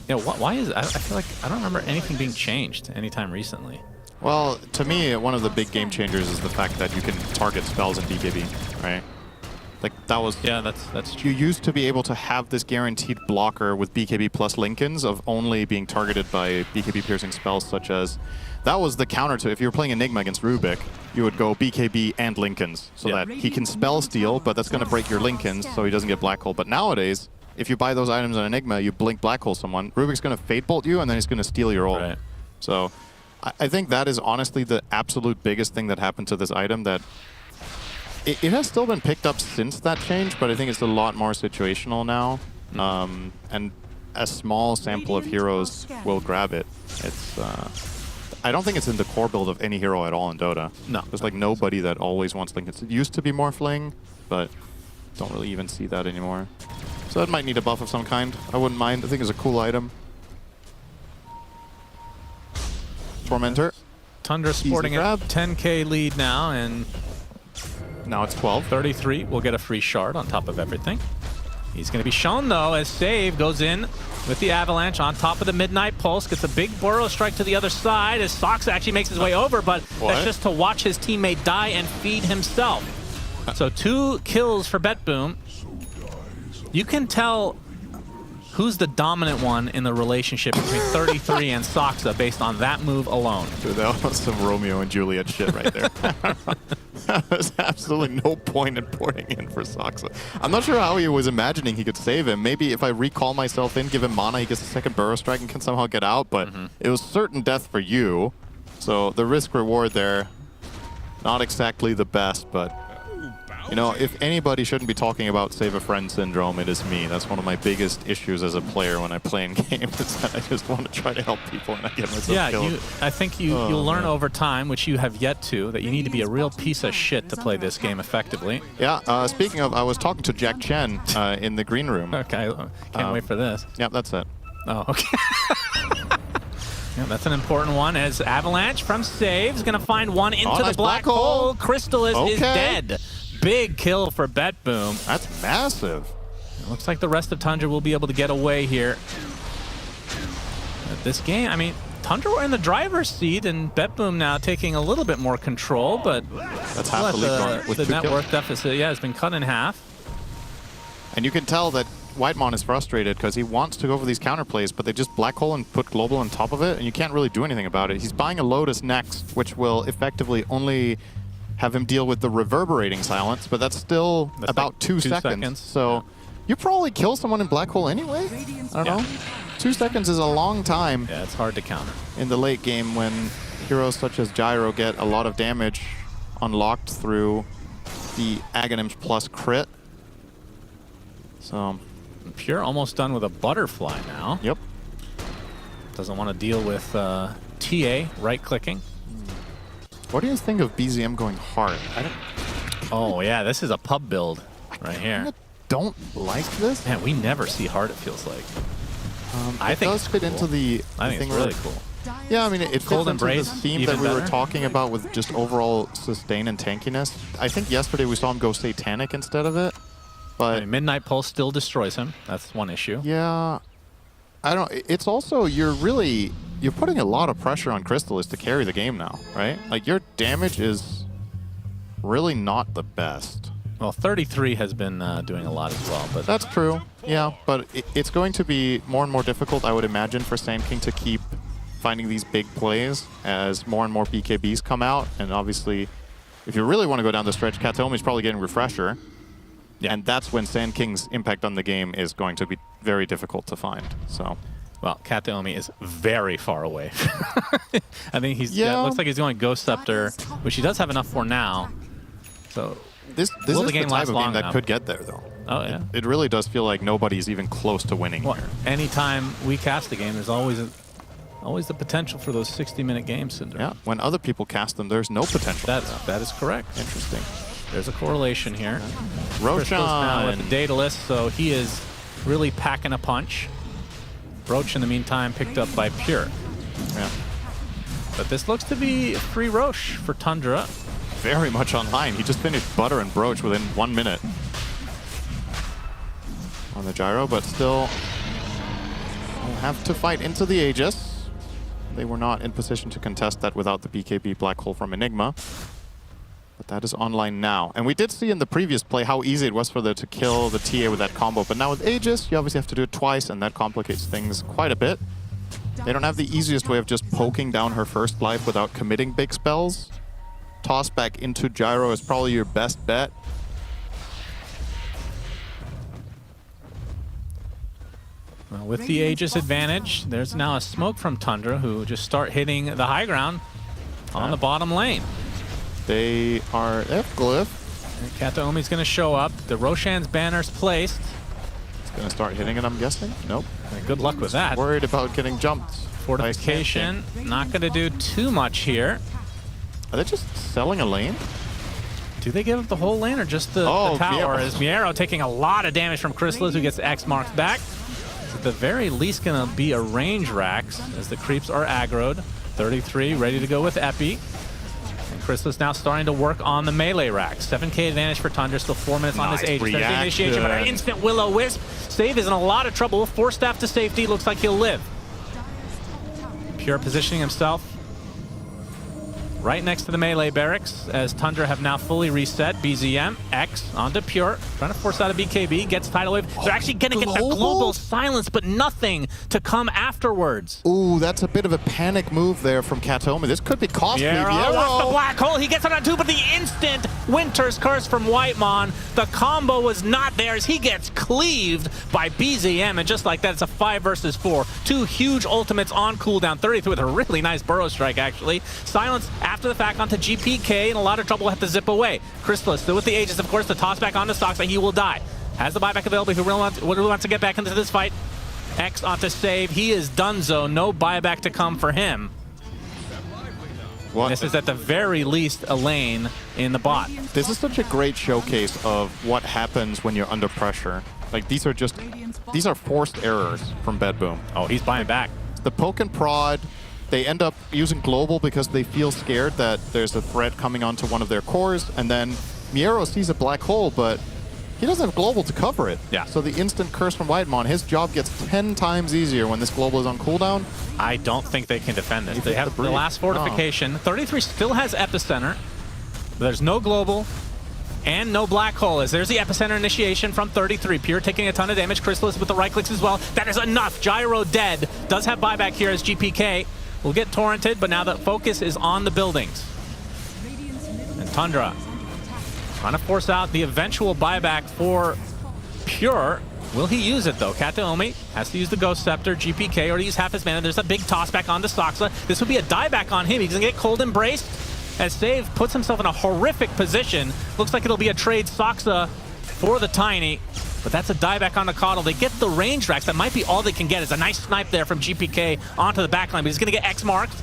Yeah, why is it? I feel like I don't remember anything being changed anytime recently. Well, to me, one of the big game changers is the fact that you can target spells in BKB, right? Like, that was... Yeah, that's true. You used to be able to have this guaranteed blocker with BKB plus Lincolns of only being targeted by BKB piercing spells such as... That was the counter to, if you were playing Enigma against Rubik, you would go BKB and Lincolns, so that he can spell steal, but that's going to break your Lincolns, so he doesn't get Black Hole. But nowadays, if you buy those items on Enigma, you blink Black Hole someone, Rubik's going to Fate Bolt you, and then he's going to steal your ult. Right. So, I think that is honestly the absolute biggest thing that happened to this item, that it has still been picked up since that change, but I think it's a lot more situational now, and a small sample of heroes will grab it. It's... I don't think it's in the core build of any hero at all in Dota. No. There's like nobody that always wants Lincolns. It used to be Morphling, but don't really even see that anymore. So it might need a buff of some kind. I wouldn't mind. I think it's a cool item. Tormentor. Tundra sporting a 10k lead now, and now it's 12. 33 will get a free shard on top of everything. He's going to be shown, though, as Save goes in with the Avalanche on top of the Midnight Pulse. Gets a big Burrow strike to the other side as Sox actually makes his way over, but that's just to watch his teammate die and feed himself. So 2 kills for BetBoom. You can tell Who's the dominant one in the relationship between 33 and Soxa based on that move alone? Dude, that was some Romeo and Juliet shit right there. There's absolutely no point in porting in for Soxa. I'm not sure how he was imagining he could save him. Maybe if I recall myself in, give him mana, he gets a second Burrow Strike and can somehow get out, but it was certain death for you. So the risk-reward there, not exactly the best, but you know, if anybody shouldn't be talking about save a friend syndrome, it is me. That's one of my biggest issues as a player when I play in games, is that I just want to try to help people and I get myself killed. I think you'll learn over time, which you have yet to, that you need to be a real piece of shit to play this game effectively. Yeah, speaking of, I was talking to Jack Chen in the green room. Okay, can't wait for this. Yep, that's it. Oh, okay. Yeah, that's an important one, as Avalanche from Save is going to find one into the nice black hole. Crystallis is dead. Big kill for BetBoom. That's massive. It looks like the rest of Tundra will be able to get away here. But this game, I mean, Tundra were in the driver's seat, and BetBoom now taking a little bit more control, but that's half the lead gone with the 2 net kills. worth deficit, has been cut in half. And you can tell that Whitemon is frustrated because he wants to go for these counterplays, but they just black hole and put global on top of it, and you can't really do anything about it. He's buying a Lotus next, which will effectively only have him deal with the reverberating silence, but that's still about like 2 seconds. So you probably kill someone in black hole anyway? I don't know. 2 seconds is a long time. Yeah, it's hard to counter. In the late game when heroes such as Gyro get a lot of damage unlocked through the Aghanim's plus crit. So Pure almost done with a butterfly now. Yep. Doesn't want to deal with TA right-clicking. What do you think of BZM going hard? Oh, yeah, this is a pub build right here. I don't like this. Man, we never see hard, it feels like. I think it does fit into the I think thing it's really where- cool. Yeah, I mean, it fits Cold into the Embrace, theme even that we were better. talking about with just overall sustain and tankiness. I think yesterday we saw him go Satanic instead of it, but I mean, Midnight Pulse still destroys him. That's one issue. yeah, I don't. It's also you're putting a lot of pressure on Crystallis to carry the game now, right? Like your damage is really not the best. Well, 33 has been doing a lot as well, but That's true. Yeah, but it's going to be more and more difficult, I would imagine, for Sand King to keep finding these big plays as more and more BKBs come out. And obviously, if you really want to go down the stretch, Kataomi's probably getting Refresher. Yeah. And that's when Sand King's impact on the game is going to be very difficult to find. So, well, Kataomi is very far away. I think he's looks like he's going Ghost Scepter, which he does have enough for now. So this will is the game the type last of long game that enough? could get there, though. Oh, yeah. It really does feel like nobody's even close to winning here. Anytime we cast a game, there's always the potential for those 60-minute games, Cinder. Yeah, when other people cast them, there's no potential. That is correct. Interesting. There's a correlation here. Roshan. Crystallis now with the data list, so he is really packing a punch. Roach, in the meantime, picked up by Pure. Yeah. But this looks to be a free Roche for Tundra. Very much online. He just finished Butter and Broach within 1 minute on the gyro, but still will have to fight into the Aegis. They were not in position to contest that without the BKB Black Hole from Enigma. But that is online now. And we did see in the previous play how easy it was for them to kill the TA with that combo. But now with Aegis, you obviously have to do it twice, and that complicates things quite a bit. They don't have the easiest way of just poking down her first life without committing big spells. Toss back into Gyro is probably your best bet. Well, with the Aegis advantage, there's now a smoke from Tundra, who just start hitting the high ground on the bottom lane. They are F-Glyph. Kataomi's going to show up. The Roshan's banner's placed. It's going to start hitting it, I'm guessing. Nope. Good luck with that. Worried about getting jumped. Fortification, not going to do too much here. Are they just selling a lane? Do they give up the whole lane or just the tower? Miero. Is Miero taking a lot of damage from Crystallis, who gets X marks back? At the very least, going to be a range Rax as the creeps are aggroed. 33 ready to go with Epi. And Crystallis now starting to work on the melee Rax. 7k advantage for Tundra, still 4 minutes on this Aegis. There's the initiation, but an instant Will-O-Wisp. Save is in a lot of trouble. 4 staff to safety, looks like he'll live. Pure positioning himself. right next to the melee barracks, as Tundra have now fully reset. BZM, X onto Pure, trying to force out a BKB, gets Tidal Wave. They're actually going to get the global silence, but nothing to come afterwards. Ooh, that's a bit of a panic move there from Katomi. This could be costly. Lost the black hole. He gets it on 2, but the instant Winter's Curse from Whitemon, the combo was not there as he gets cleaved by BZM, and just like that, it's a 5 versus 4. 2 huge ultimates on cooldown. 33 with a really nice burrow strike, actually. Silence after the fact onto GPK, in a lot of trouble, have to zip away. Crystallis still with the Aegis, of course, the toss back onto Sox, that he will die. Has the buyback available if he really wants to get back into this fight. X onto save. He is donezo. No buyback to come for him. This is at the very least a lane in the bot. This is such a great showcase of what happens when you're under pressure. Like, these are forced errors from Bedboom. Oh, he's buying back. The poke and prod, they end up using global because they feel scared that there's a threat coming onto one of their cores, and then Miero sees a black hole, but he doesn't have global to cover it. Yeah. So the instant curse from Whitemon, his job gets 10 times easier when this global is on cooldown. I don't think they can defend this. They have the last fortification. 33 still has Epicenter. There's no global and no black hole. As there's the Epicenter initiation from 33. Pure taking a ton of damage. Crystallis with the right clicks as well. That is enough. Gyro dead. Does have buyback here as GPK will get torrented, but now the focus is on the buildings. And Tundra trying to force out the eventual buyback for Pure. Will he use it, though? Kataomi has to use the Ghost Scepter, GPK, or to use half his mana. There's a big toss back onto Soxa. This would be a dieback on him. He's going to get cold embraced as Save puts himself in a horrific position. Looks like it'll be a trade Soxa for the Tiny, but that's a dieback on the Coddle. They get the range racks. That might be all they can get. Is a nice snipe there from GPK onto the backline, but he's going to get X marked.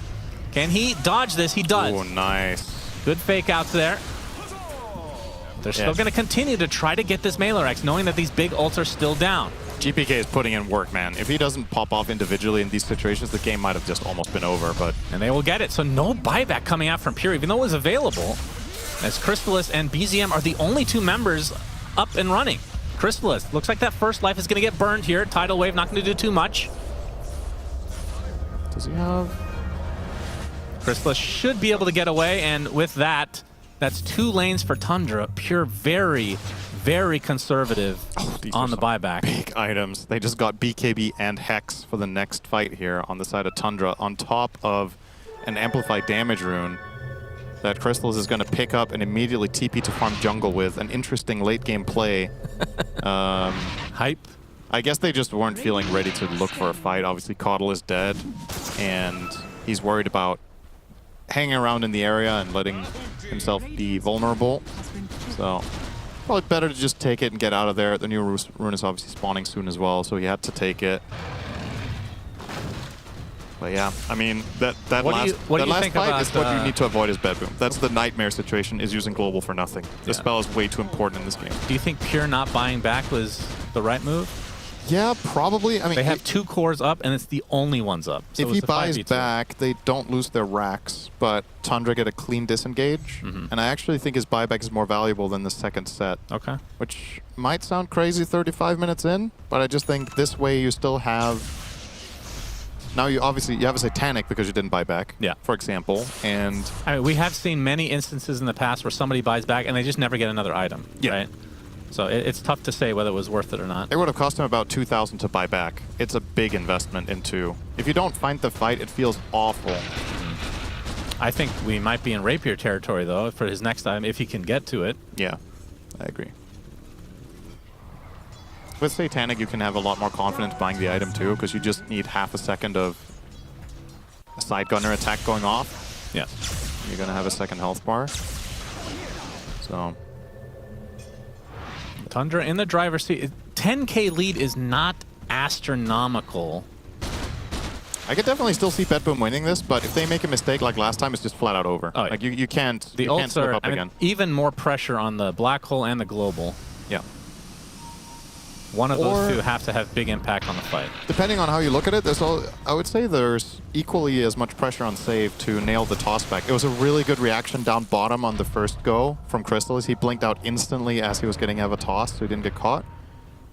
Can he dodge this? He does. Oh, nice. Good fake outs there. They're still going to continue to try to get this Mailer X, knowing that these big ults are still down. GPK is putting in work, man. If he doesn't pop off individually in these situations, the game might have just almost been over, but... And they will get it. So no buyback coming out from Pure, even though it was available, as Crystallis and BZM are the only 2 members up and running. Crystallis, looks like that first life is going to get burned here. Tidal Wave not going to do too much. Does he have... Crystallis should be able to get away, and with that, that's 2 lanes for Tundra. Pure very, very conservative on the buyback. Big items. They just got BKB and Hex for the next fight here on the side of Tundra, on top of an amplified damage rune that Crystallis is going to pick up and immediately TP to farm jungle with. An interesting late game play. Hype. I guess they just weren't feeling ready to look for a fight. Obviously, Coddle is dead, and he's worried about hanging around in the area and letting himself be vulnerable. So probably better to just take it and get out of there. The new rune is obviously spawning soon as well, so he had to take it. But yeah, I mean, that last fight is what you need to avoid is Bedboom. That's the nightmare situation, is using global for nothing. The spell is way too important in this game. Do you think Pure not buying back was the right move? Yeah, probably. I mean, they have 2 cores up, and it's the only ones up. So if he buys back, they don't lose their racks, but Tundra get a clean disengage. And I actually think his buyback is more valuable than the second set. Okay. Which might sound crazy 35 minutes in, but I just think this way you still have... Now you have a Satanic because you didn't buy back, for example, and... I mean, we have seen many instances in the past where somebody buys back and they just never get another item, right? So it's tough to say whether it was worth it or not. It would have cost him about 2,000 to buy back. It's a big investment into... If you don't find the fight, it feels awful. I think we might be in Rapier territory, though, for his next item, if he can get to it. Yeah, I agree. With Satanic, you can have a lot more confidence buying the item, too, because you just need half a second of a side gunner attack going off. Yeah. You're going to have a second health bar. So... Tundra in the driver's seat. 10k lead is not astronomical. I could definitely still see Bedboom winning this, but if they make a mistake like last time, it's just flat out over. Like you can't slip up again. Even more pressure on the black hole and the global. Yeah. One of those 2 have to have big impact on the fight. Depending on how you look at it, I would say there's equally as much pressure on Save to nail the toss back. It was a really good reaction down bottom on the first go from Crystallis. He blinked out instantly as he was getting out of a toss, so he didn't get caught.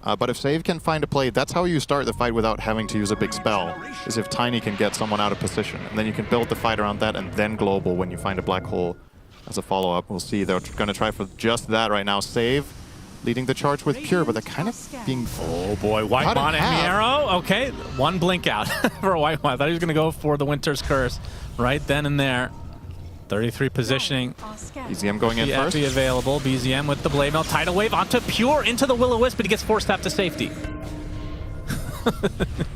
But if Save can find a play, that's how you start the fight without having to use a big spell, is if Tiny can get someone out of position. And then you can build the fight around that and then global when you find a black hole as a follow-up. We'll see. They're going to try for just that right now. Save leading the charge with Pure, but they're kind of being... Oh boy, Whitemon and Miero. Okay, one blink out for Whitemon. I thought he was going to go for the Winter's Curse right then and there. 33 positioning. BZM going in first. Be available. BZM with the Blade Mail. Tidal Wave onto Pure into the Will-O-Wisp, but he gets force tapped to safety.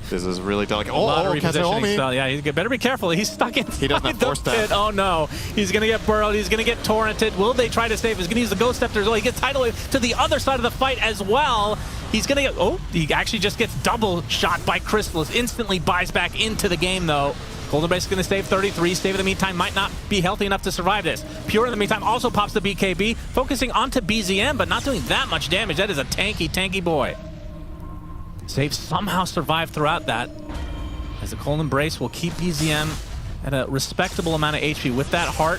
This is really delicate. Repositioning. So yeah, he better be careful. He's stuck in. He doesn't have force tap. Oh no, he's gonna get burrowed. He's gonna get torrented. Will they try to save? He's gonna use the Ghost Scepter as well. He gets Tidal Wave to the other side of the fight as well. He's gonna get. Oh, he actually just gets double shot by Crystallis. Instantly buys back into the game though. Golden Brace is going to save 33. Save in the meantime might not be healthy enough to survive this. Pure in the meantime also pops the BKB, focusing onto BZM, but not doing that much damage. That is a tanky, tanky boy. Save somehow survived throughout that, as the Golden Brace will keep BZM at a respectable amount of HP. With that heart,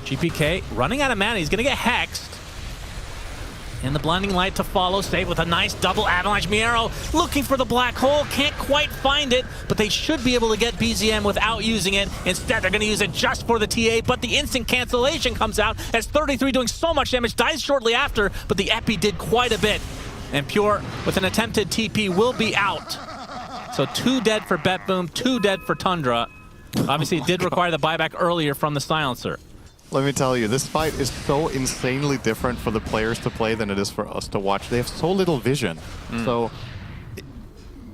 GPK running out of mana. He's going to get hexed. And the Blinding Light to follow. Save with a nice double avalanche. Miero looking for the black hole. Can't quite find it, but they should be able to get BZM without using it. Instead, they're going to use it just for the TA, but the instant cancellation comes out as 33 doing so much damage. Dies shortly after, but the Epi did quite a bit. And Pure, with an attempted TP, will be out. So 2 dead for BetBoom, 2 dead for Tundra. Obviously, it did require the buyback earlier from the Silencer. Let me tell you, this fight is so insanely different for the players to play than it is for us to watch. They have so little vision. So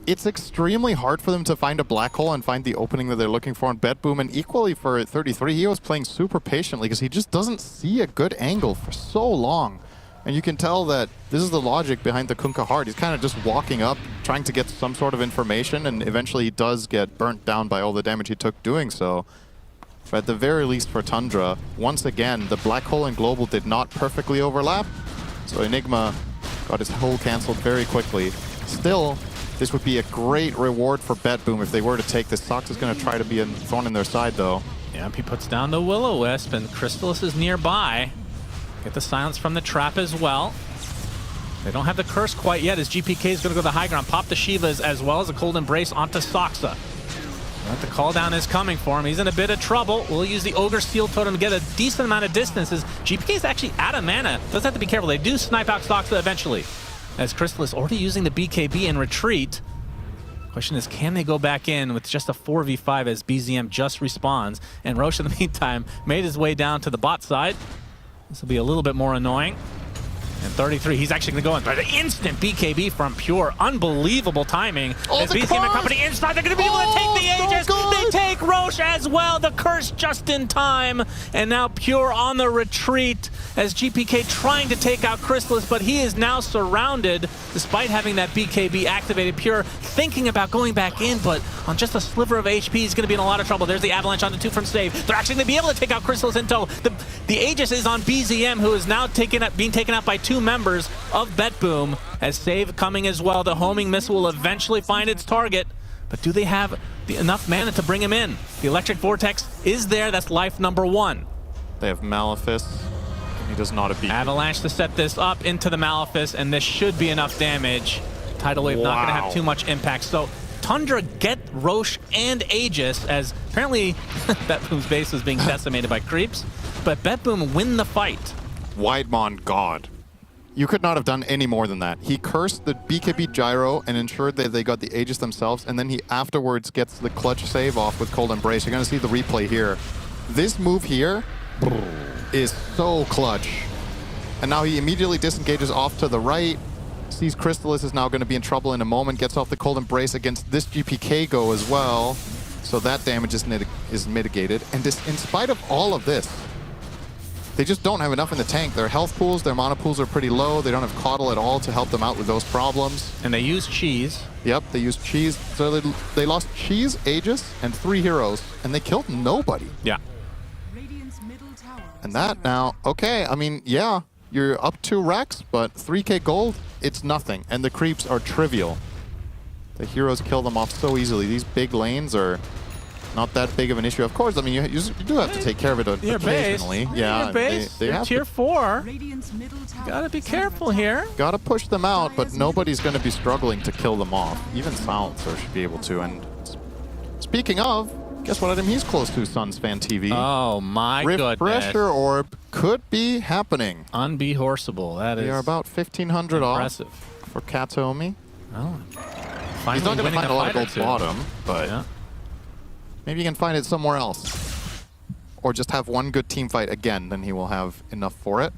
it's extremely hard for them to find a black hole and find the opening that they're looking for on BetBoom. And equally for 33, he was playing super patiently because he just doesn't see a good angle for so long. And you can tell that this is the logic behind the Kunkka Heart. He's kind of just walking up, trying to get some sort of information, and eventually he does get burnt down by all the damage he took doing so. But at the very least for Tundra, once again, the black hole and global did not perfectly overlap. So Enigma got his hole cancelled very quickly. Still, this would be a great reward for BetBoom if they were to take this. Sox is going to try to be a thorn in their side, though. Yeah, he puts down the Will-O-Wisp, and Crystallis is nearby. Get the silence from the trap as well. They don't have the curse quite yet, as GPK is going to go the high ground. Pop the Shivas as well as a Cold Embrace onto Soxa. But the call down is coming for him. He's in a bit of trouble. We'll use the Ogre Steel Totem to get a decent amount of distances. GPK is actually out of mana. Does have to be careful. They do snipe out Soxa eventually, as Crystallis already using the BKB in retreat. Question is, can they go back in with just a 4v5 as BZM just respawns? And Roche, in the meantime, made his way down to the bot side. This will be a little bit more annoying. And 33, he's actually going to go in. But an instant BKB from Pure. Unbelievable timing. As BZM and company inside, they're going to be able to take the Aegis. They take Roche as well. The curse just in time. And now Pure on the retreat as GPK trying to take out Crystallis, but he is now surrounded despite having that BKB activated. Pure thinking about going back in, but on just a sliver of HP, he's going to be in a lot of trouble. There's the avalanche onto 2 from Save. They're actually going to be able to take out Crystallis in tow. The Aegis is on BZM, who is now being taken out by 2 members of BetBoom, as Save coming as well. The homing missile will eventually find its target, but do they have enough mana to bring him in? The Electric Vortex is there. That's life number 1. They have Malefice. He does not beat. Avalanche to set this up into the Malefice, and this should be enough damage. Tidal Wave not going to have too much impact. So Tundra get Roche and Aegis, as apparently BetBoom's base was being decimated by creeps, but BetBoom win the fight. Widemon God. You could not have done any more than that. He cursed the BKB Gyro and ensured that they got the Aegis themselves, and then he afterwards gets the clutch save off with Cold Embrace. You're going to see the replay here. This move here is so clutch. And now he immediately disengages off to the right. Sees Crystallis is now going to be in trouble in a moment. Gets off the Cold Embrace against this GPK go as well. So that damage is mitigated. And this, in spite of all of this, they just don't have enough in the tank. Their health pools, their mana pools are pretty low. They don't have Coddle at all to help them out with those problems. And they use Cheese. Yep, they used Cheese. So they lost Cheese, Aegis, and 3 heroes. And they killed nobody. Yeah. And that now, okay, I mean, yeah, you're up 2 racks, but 3k gold, it's nothing. And the creeps are trivial. The heroes kill them off so easily. These big lanes are not that big of an issue. Of course, I mean, you do have to take care of it occasionally. Yeah, they have tier 4. Gotta be careful here. Gotta push them out, but nobody's gonna be struggling to kill them off. Even Silencer should be able to. And speaking of, guess what item he's close to, Suns Fan TV? Oh my goodness. Refresher Orb could be happening. Unbehorseable. That is. We are about 1,500 impressive. off for Katomi. Oh. He's not going to find a lot of gold bottom, but yeah. Maybe he can find it somewhere else. Or just have one good team fight again, then he will have enough for it.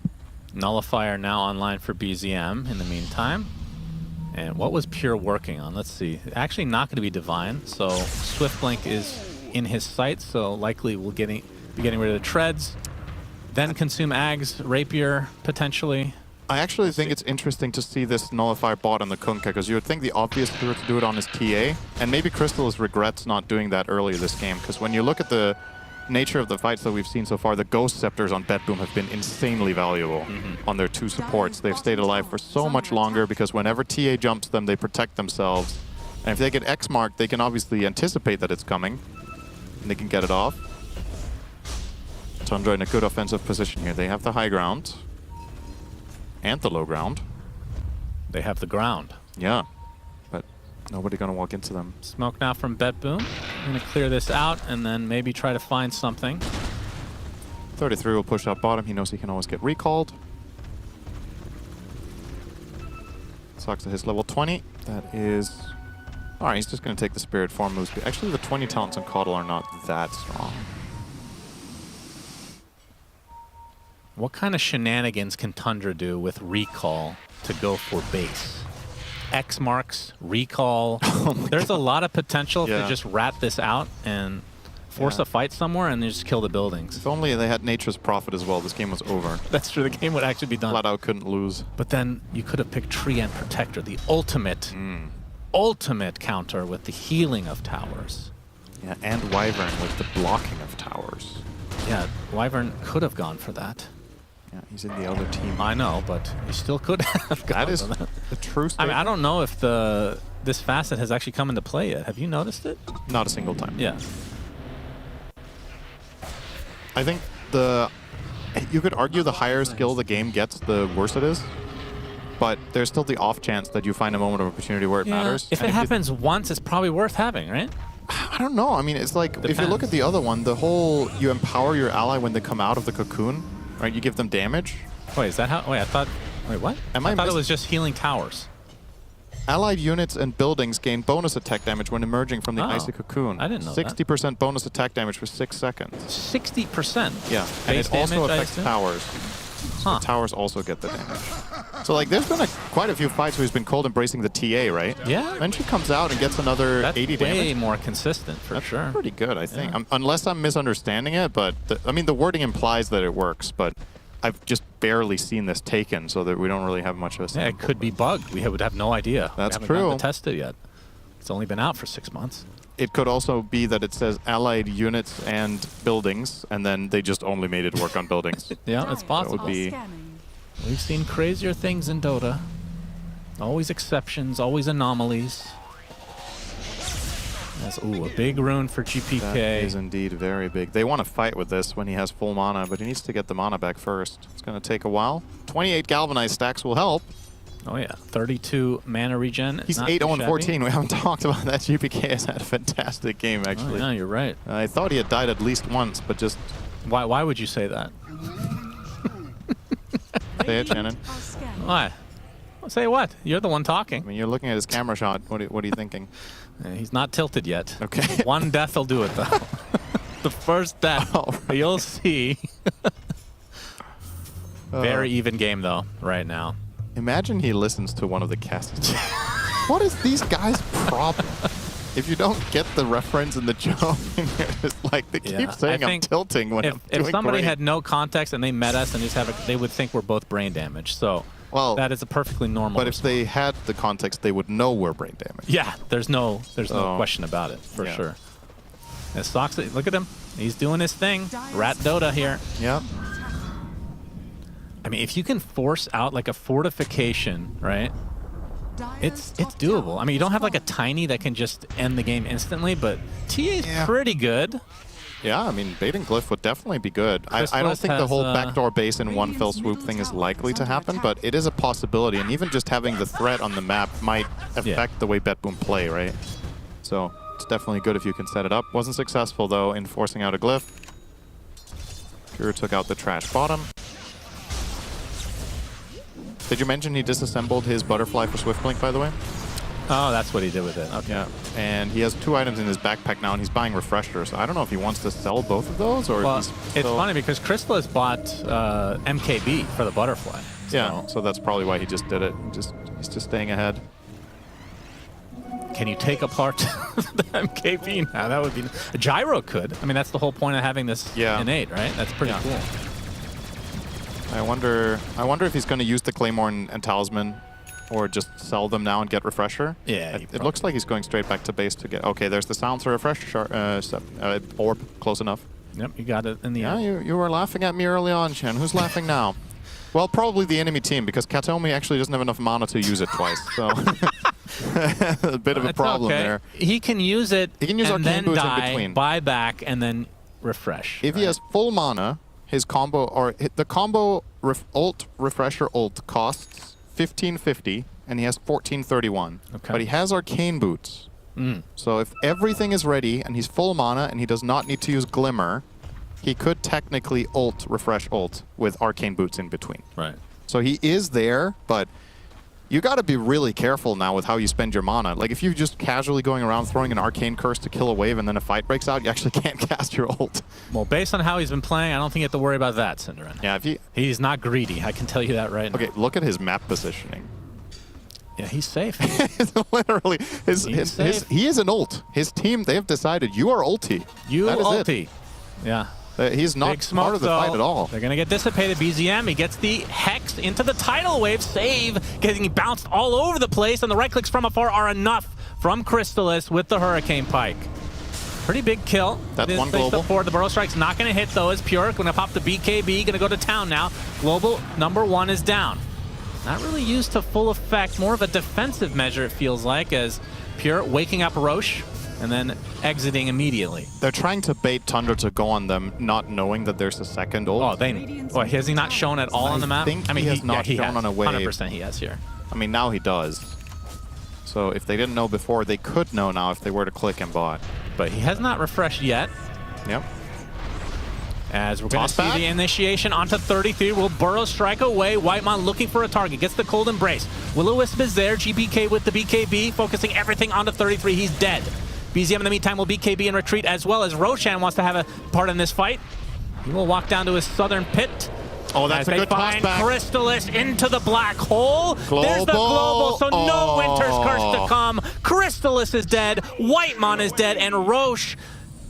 Nullifier now online for BZM in the meantime. And what was Pure working on? Let's see. Actually not going to be Divine, so Swift Blink is in his sights, so likely we'll be getting rid of the Treads. Then consume Ags, Rapier, potentially. I actually think it's interesting to see this Nullifier bot on the Kunkka, because you would think the obvious route to do it on his TA, and maybe Crystallis regrets not doing that earlier this game, because when you look at the nature of the fights that we've seen so far, the Ghost Scepters on Betboom have been insanely valuable on their 2 supports. They've stayed alive for so much longer, because whenever TA jumps them, they protect themselves. And if they get X marked, they can obviously anticipate that it's coming, and they can get it off. Tundra in a good offensive position here. They have the high ground. And the low ground. They have the ground. Yeah, but nobody gonna walk into them. Smoke now from Betboom. I'm gonna clear this out and then maybe try to find something. 33 will push out bottom. He knows he can always get recalled. Sucks at his level 20. That is... Alright, he's just gonna take the Spirit Form moves. Actually, the 20 talents on Coddle are not that strong. What kind of shenanigans can Tundra do with recall to go for base? X marks, recall. There's a lot of potential to just rat this out and force a fight somewhere and just kill the buildings. If only they had Nature's Prophet as well, this game was over. That's true, the game would actually be done. Flat out couldn't lose. But then you could have picked Tree and Protector, the ultimate, ultimate counter with the healing of towers. Yeah, and Wyvern with the blocking of towers. Yeah, Wyvern could have gone for that. Yeah, he's in the other team. I know, but he still could have gone That is for that. the true statement. I mean, I don't know if this facet has actually come into play yet. Have you noticed it? Not a single time. Yeah. I think you could argue the higher skill the game gets, the worse it is. But there's still the off chance that you find a moment of opportunity where it matters. If it happens once, it's probably worth having, right? I don't know. I mean, it's like, if you look at the other one, the whole, you empower your ally when they come out of the cocoon, right? You give them damage. Wait, is that how? Wait, I thought. Wait, what? I thought it was just healing towers. Allied units and buildings gain bonus attack damage when emerging from the icy cocoon. I didn't know that. 60% bonus attack damage for 6 seconds. 60%? Yeah, and Base it also damage, I affects assume? towers. So towers also get the damage. So like, there's been quite a few fights where he's been cold embracing the TA, right? Yeah. Then she comes out and gets another 80 damage. Way more consistent, for sure. Pretty good, I think. Unless I'm misunderstanding it, but I mean, the wording implies that it works, but I've just barely seen this taken, so that we don't really have much of a sample. Yeah, it could be bugged. We would have no idea. That's we haven't true. gotten to test it yet. It's only been out for 6 months. It could also be that it says allied units and buildings, and then they just only made it work on buildings. Yeah, it's possible. That would be... We've seen crazier things in Dota. Always exceptions, always anomalies. That's, ooh, a big rune for GPK. That is indeed very big. They want to fight with this when he has full mana, but he needs to get the mana back first. It's going to take a while. 28 Galvanized stacks will help. Oh yeah, 32 mana regen. He's 8-0-14. We haven't talked about that. GPK has had a fantastic game, actually. Oh, yeah, you're right. I thought he had died at least once, but just... Why would you say that? Say it, Shannon. Why? Say what? You're the one talking. I mean, you're looking at his camera shot. What are you thinking? He's not tilted yet. Okay. One death will do it, though. The first death. Right. You'll see. Very even game, though, right now. Imagine he listens to one of the casts. What is these guys' problem? If you don't get the reference and the joke, it's like they keep saying I'm tilting when I'm doing If somebody great. had no context and they met us and just they would think we're both brain damaged. So that is a perfectly normal. But if they had the context, they would know we're brain damaged. Yeah, there's no question about it, for sure. And Sox, look at him. He's doing his thing. Rat Dota here. Yep. I mean, if you can force out like a fortification, right? It's doable. I mean, you don't have like a Tiny that can just end the game instantly, but TA's pretty good. Yeah, I mean, baiting Glyph would definitely be good. I don't think the whole backdoor base in one fell swoop thing is likely to happen, but it is a possibility, and even just having the threat on the map might affect the way BetBoom play, right? So it's definitely good if you can set it up. Wasn't successful, though, in forcing out a Glyph. Pure took out the trash bottom. Did you mention he disassembled his butterfly for Swift Blink, by the way? Oh, that's what he did with it. Okay. Yeah, and he has 2 items in his backpack now, and he's buying refreshers. So I don't know if he wants to sell both of those, or well, if he's it's funny because Crystallis bought MKB for the butterfly. Yeah, so that's probably why he just did it. He's just staying ahead. Can you take apart the MKB now? That would be... Gyro could. I mean, that's the whole point of having this innate, right? That's pretty cool. I wonder if he's going to use the Claymore and Talisman, or just sell them now and get refresher. Yeah, it looks like he's going straight back to base to get... Okay, there's the sound for refresher orb. Close enough. Yep, you got it in the end. Yeah, you were laughing at me early on, Chen. Who's laughing now? Well, probably the enemy team, because Katomi actually doesn't have enough mana to use it twice. So a bit of a problem there. He can use it. He can use and Arcane then Boots die, in between. buy back, and then refresh. If he has full mana, his combo, or the combo refresher ult costs 1550, and he has 1431. Okay. But he has Arcane Boots. So if everything is ready and he's full mana and he does not need to use Glimmer, he could technically refresh ult with Arcane Boots in between. Right. So he is there, but you got to be really careful now with how you spend your mana. Like if you're just casually going around throwing an Arcane Curse to kill a wave and then a fight breaks out, you actually can't cast your ult. Well, based on how he's been playing, I don't think you have to worry about that, Synderen. Yeah, he's not greedy. I can tell you that right now. Okay, look at his map positioning. Yeah, he's safe. Literally, he is an ult. His team, they have decided you are ulti. You that is ulti. It. Yeah. He's not part of the fight at all. They're going to get dissipated. BZM, he gets the Hex into the tidal wave. Save, getting bounced all over the place, and the right clicks from afar are enough from Crystallis with the Hurricane Pike. Pretty big kill. That's one global. The Burrow Strike's not going to hit, though, as Pure. Going to pop the BKB, going to go to town now. Global #1 is down. Not really used to full effect. More of a defensive measure, it feels like, as Pure waking up Roche and then exiting immediately. They're trying to bait Tundra to go on them, not knowing that there's a second ult. Has he not shown at all on the map? I mean, he has not shown on a wave. 100% he has here. I mean, now he does. So if they didn't know before, they could know now if they were to click and bot. But he has not refreshed yet. Yep. As we're going to see the initiation onto 33. Will Burrow strike away? Whitemon looking for a target. Gets the cold embrace. Will-O-Wisp is there. GPK with the BKB. Focusing everything onto 33. He's dead. BZM in the meantime will BKB in retreat, as well as Roshan wants to have a part in this fight. He will walk down to his southern pit. Oh, that's a good toss back. They find Crystallis into the black hole. Global. There's the global, so no Winter's Curse to come. Crystallis is dead. Whitemon is dead, and Roche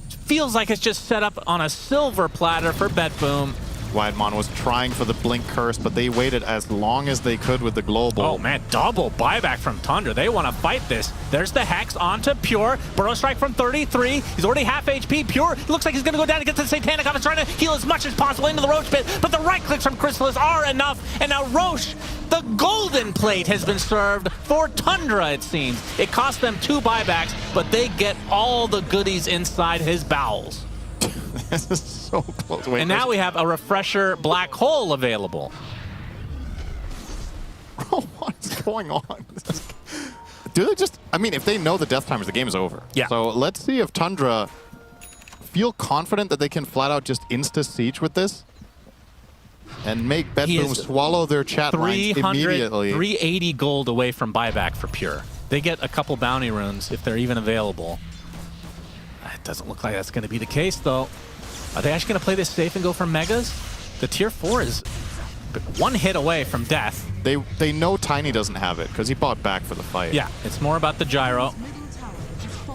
feels like it's just set up on a silver platter for BetBoom. Whitemon was trying for the Blink Curse, but they waited as long as they could with the global. Oh man, double buyback from Tundra. They want to fight this. There's the Hex onto Pure. Burrow Strike from 33. He's already half HP. Pure looks like he's going to go down and get to the Satanic Office, trying to heal as much as possible into the Roche pit, but the right clicks from Crystallis are enough, and now Roche, the golden plate has been served for Tundra, it seems. It cost them 2 buybacks, but they get all the goodies inside his bowels. This is so close. Wait, and now we have a refresher black hole available. What's going on? Do they just... I mean, if they know the death timers, the game is over. Yeah. So let's see if Tundra feel confident that they can flat out just insta-siege with this and make BetBoom swallow their chat lines immediately. 380 gold away from buyback for Pure. They get a couple bounty runes if they're even available. It doesn't look like that's going to be the case, though. Are they actually going to play this safe and go for Megas? The tier 4 is 1 hit away from death. They know Tiny doesn't have it because he bought back for the fight. Yeah, it's more about the gyro.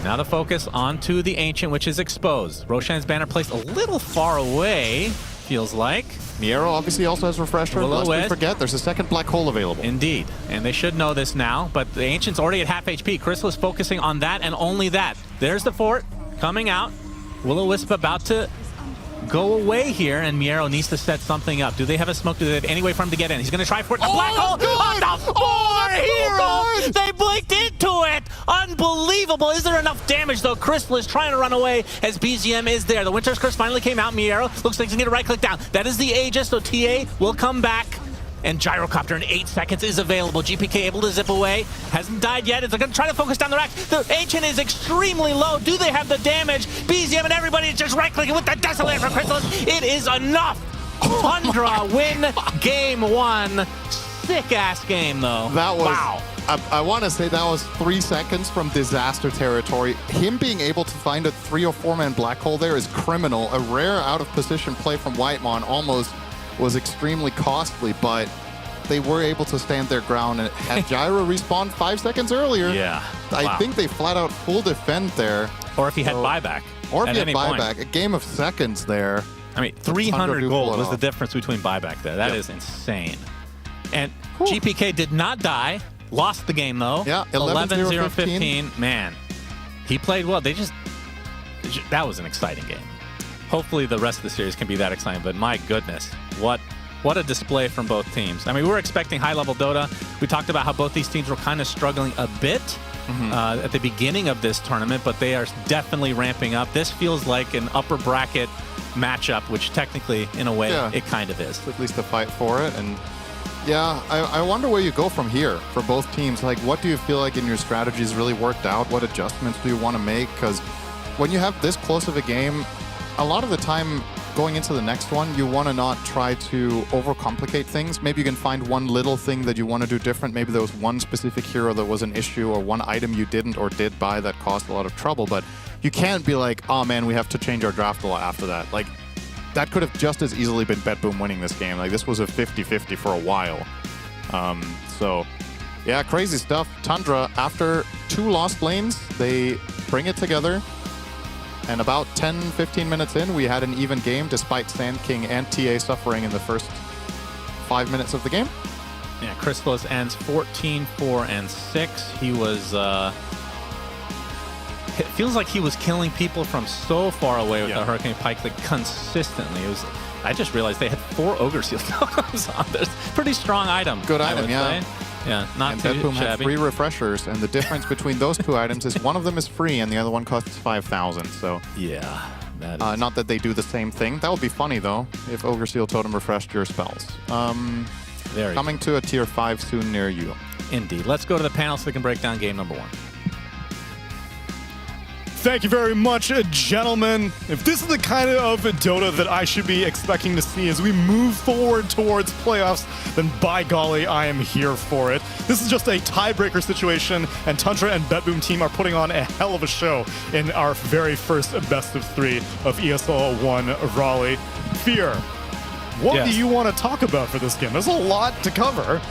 Now the focus onto the Ancient, which is exposed. Roshan's banner placed a little far away, feels like. Miero obviously also has Refresher. Lest we forget, there's a second black hole available. Indeed, and they should know this now, but the Ancient's already at half HP. Crystal is focusing on that and only that. There's the fort coming out. Will-O-Wisp about to go away here, and Miero needs to set something up. Do they have a smoke? Do they have any way for him to get in? He's going to try for it. The black hole on the Hero! They blinked into it! Unbelievable! Is there enough damage, though? Crystal is trying to run away as BZM is there. The Winter's Curse finally came out. Miero looks like he's going to get a right click down. That is the Aegis, so TA will come back. And Gyrocopter in 8 seconds is available. GPK able to zip away. Hasn't died yet. They're going to try to focus down the rack. The Ancient is extremely low. Do they have the damage? BZM and everybody is just right-clicking with the Desolator for Crystallis. It is enough. Tundra win game 1. Sick-ass game, though. That was... Wow. I want to say that was 3 seconds from disaster territory. Him being able to find a 3 or 4-man black hole there is criminal. A rare out-of-position play from Whitemon almost was extremely costly, but they were able to stand their ground, and had Gyro respawned 5 seconds earlier, I think they flat out full defend there. Or if he had buyback. Or if he had buyback. A game of seconds there. I mean, 300 gold was the difference between buyback there. That is insane. And GPK did not die. Lost the game, though. Yeah, 11-0-15. Man, he played well. That was an exciting game. Hopefully the rest of the series can be that exciting, but my goodness, what a display from both teams. I mean, we were expecting high-level Dota. We talked about how both these teams were kind of struggling a bit at the beginning of this tournament, but they are definitely ramping up. This feels like an upper bracket matchup, which technically, in a way, it kind of is. At least a fight for it, and yeah, I wonder where you go from here for both teams. Like, what do you feel like in your strategies really worked out? What adjustments do you want to make? Because when you have this close of a game, a lot of the time going into the next one, you want to not try to overcomplicate things. Maybe you can find one little thing that you want to do different. Maybe there was one specific hero that was an issue, or one item you didn't or did buy that caused a lot of trouble. But you can't be like, oh man, we have to change our draft a lot after that. Like, that could have just as easily been BetBoom winning this game. Like, this was a 50-50 for a while. So, yeah, crazy stuff. Tundra, after 2 lost lanes, they bring it together. And about 10-15 minutes in, we had an even game, despite Sand King and TA suffering in the first 5 minutes of the game. Yeah, Crystallis ends 14-4-6. He was... it feels like he was killing people from so far away with the Hurricane Pike, like, consistently. It was... I just realized they had 4 Ogre Seal totems on this. Pretty strong item. Good item, yeah. Yeah, not and too BetBoom had shabby. 3 refreshers, and the difference between those 2 items is one of them is free and the other one costs 5,000. So yeah, that is... not that they do the same thing. That would be funny though if Ogre Seal Totem refreshed your spells. Coming to a tier 5 soon near you. Indeed. Let's go to the panel so we can break down game number 1. Thank you very much, gentlemen. If this is the kind of Dota that I should be expecting to see as we move forward towards playoffs, then by golly, I am here for it. This is just a tiebreaker situation, and Tundra and BetBoom team are putting on a hell of a show in our very first best of 3 of ESL One Raleigh. Fear, what do you want to talk about for this game? There's a lot to cover.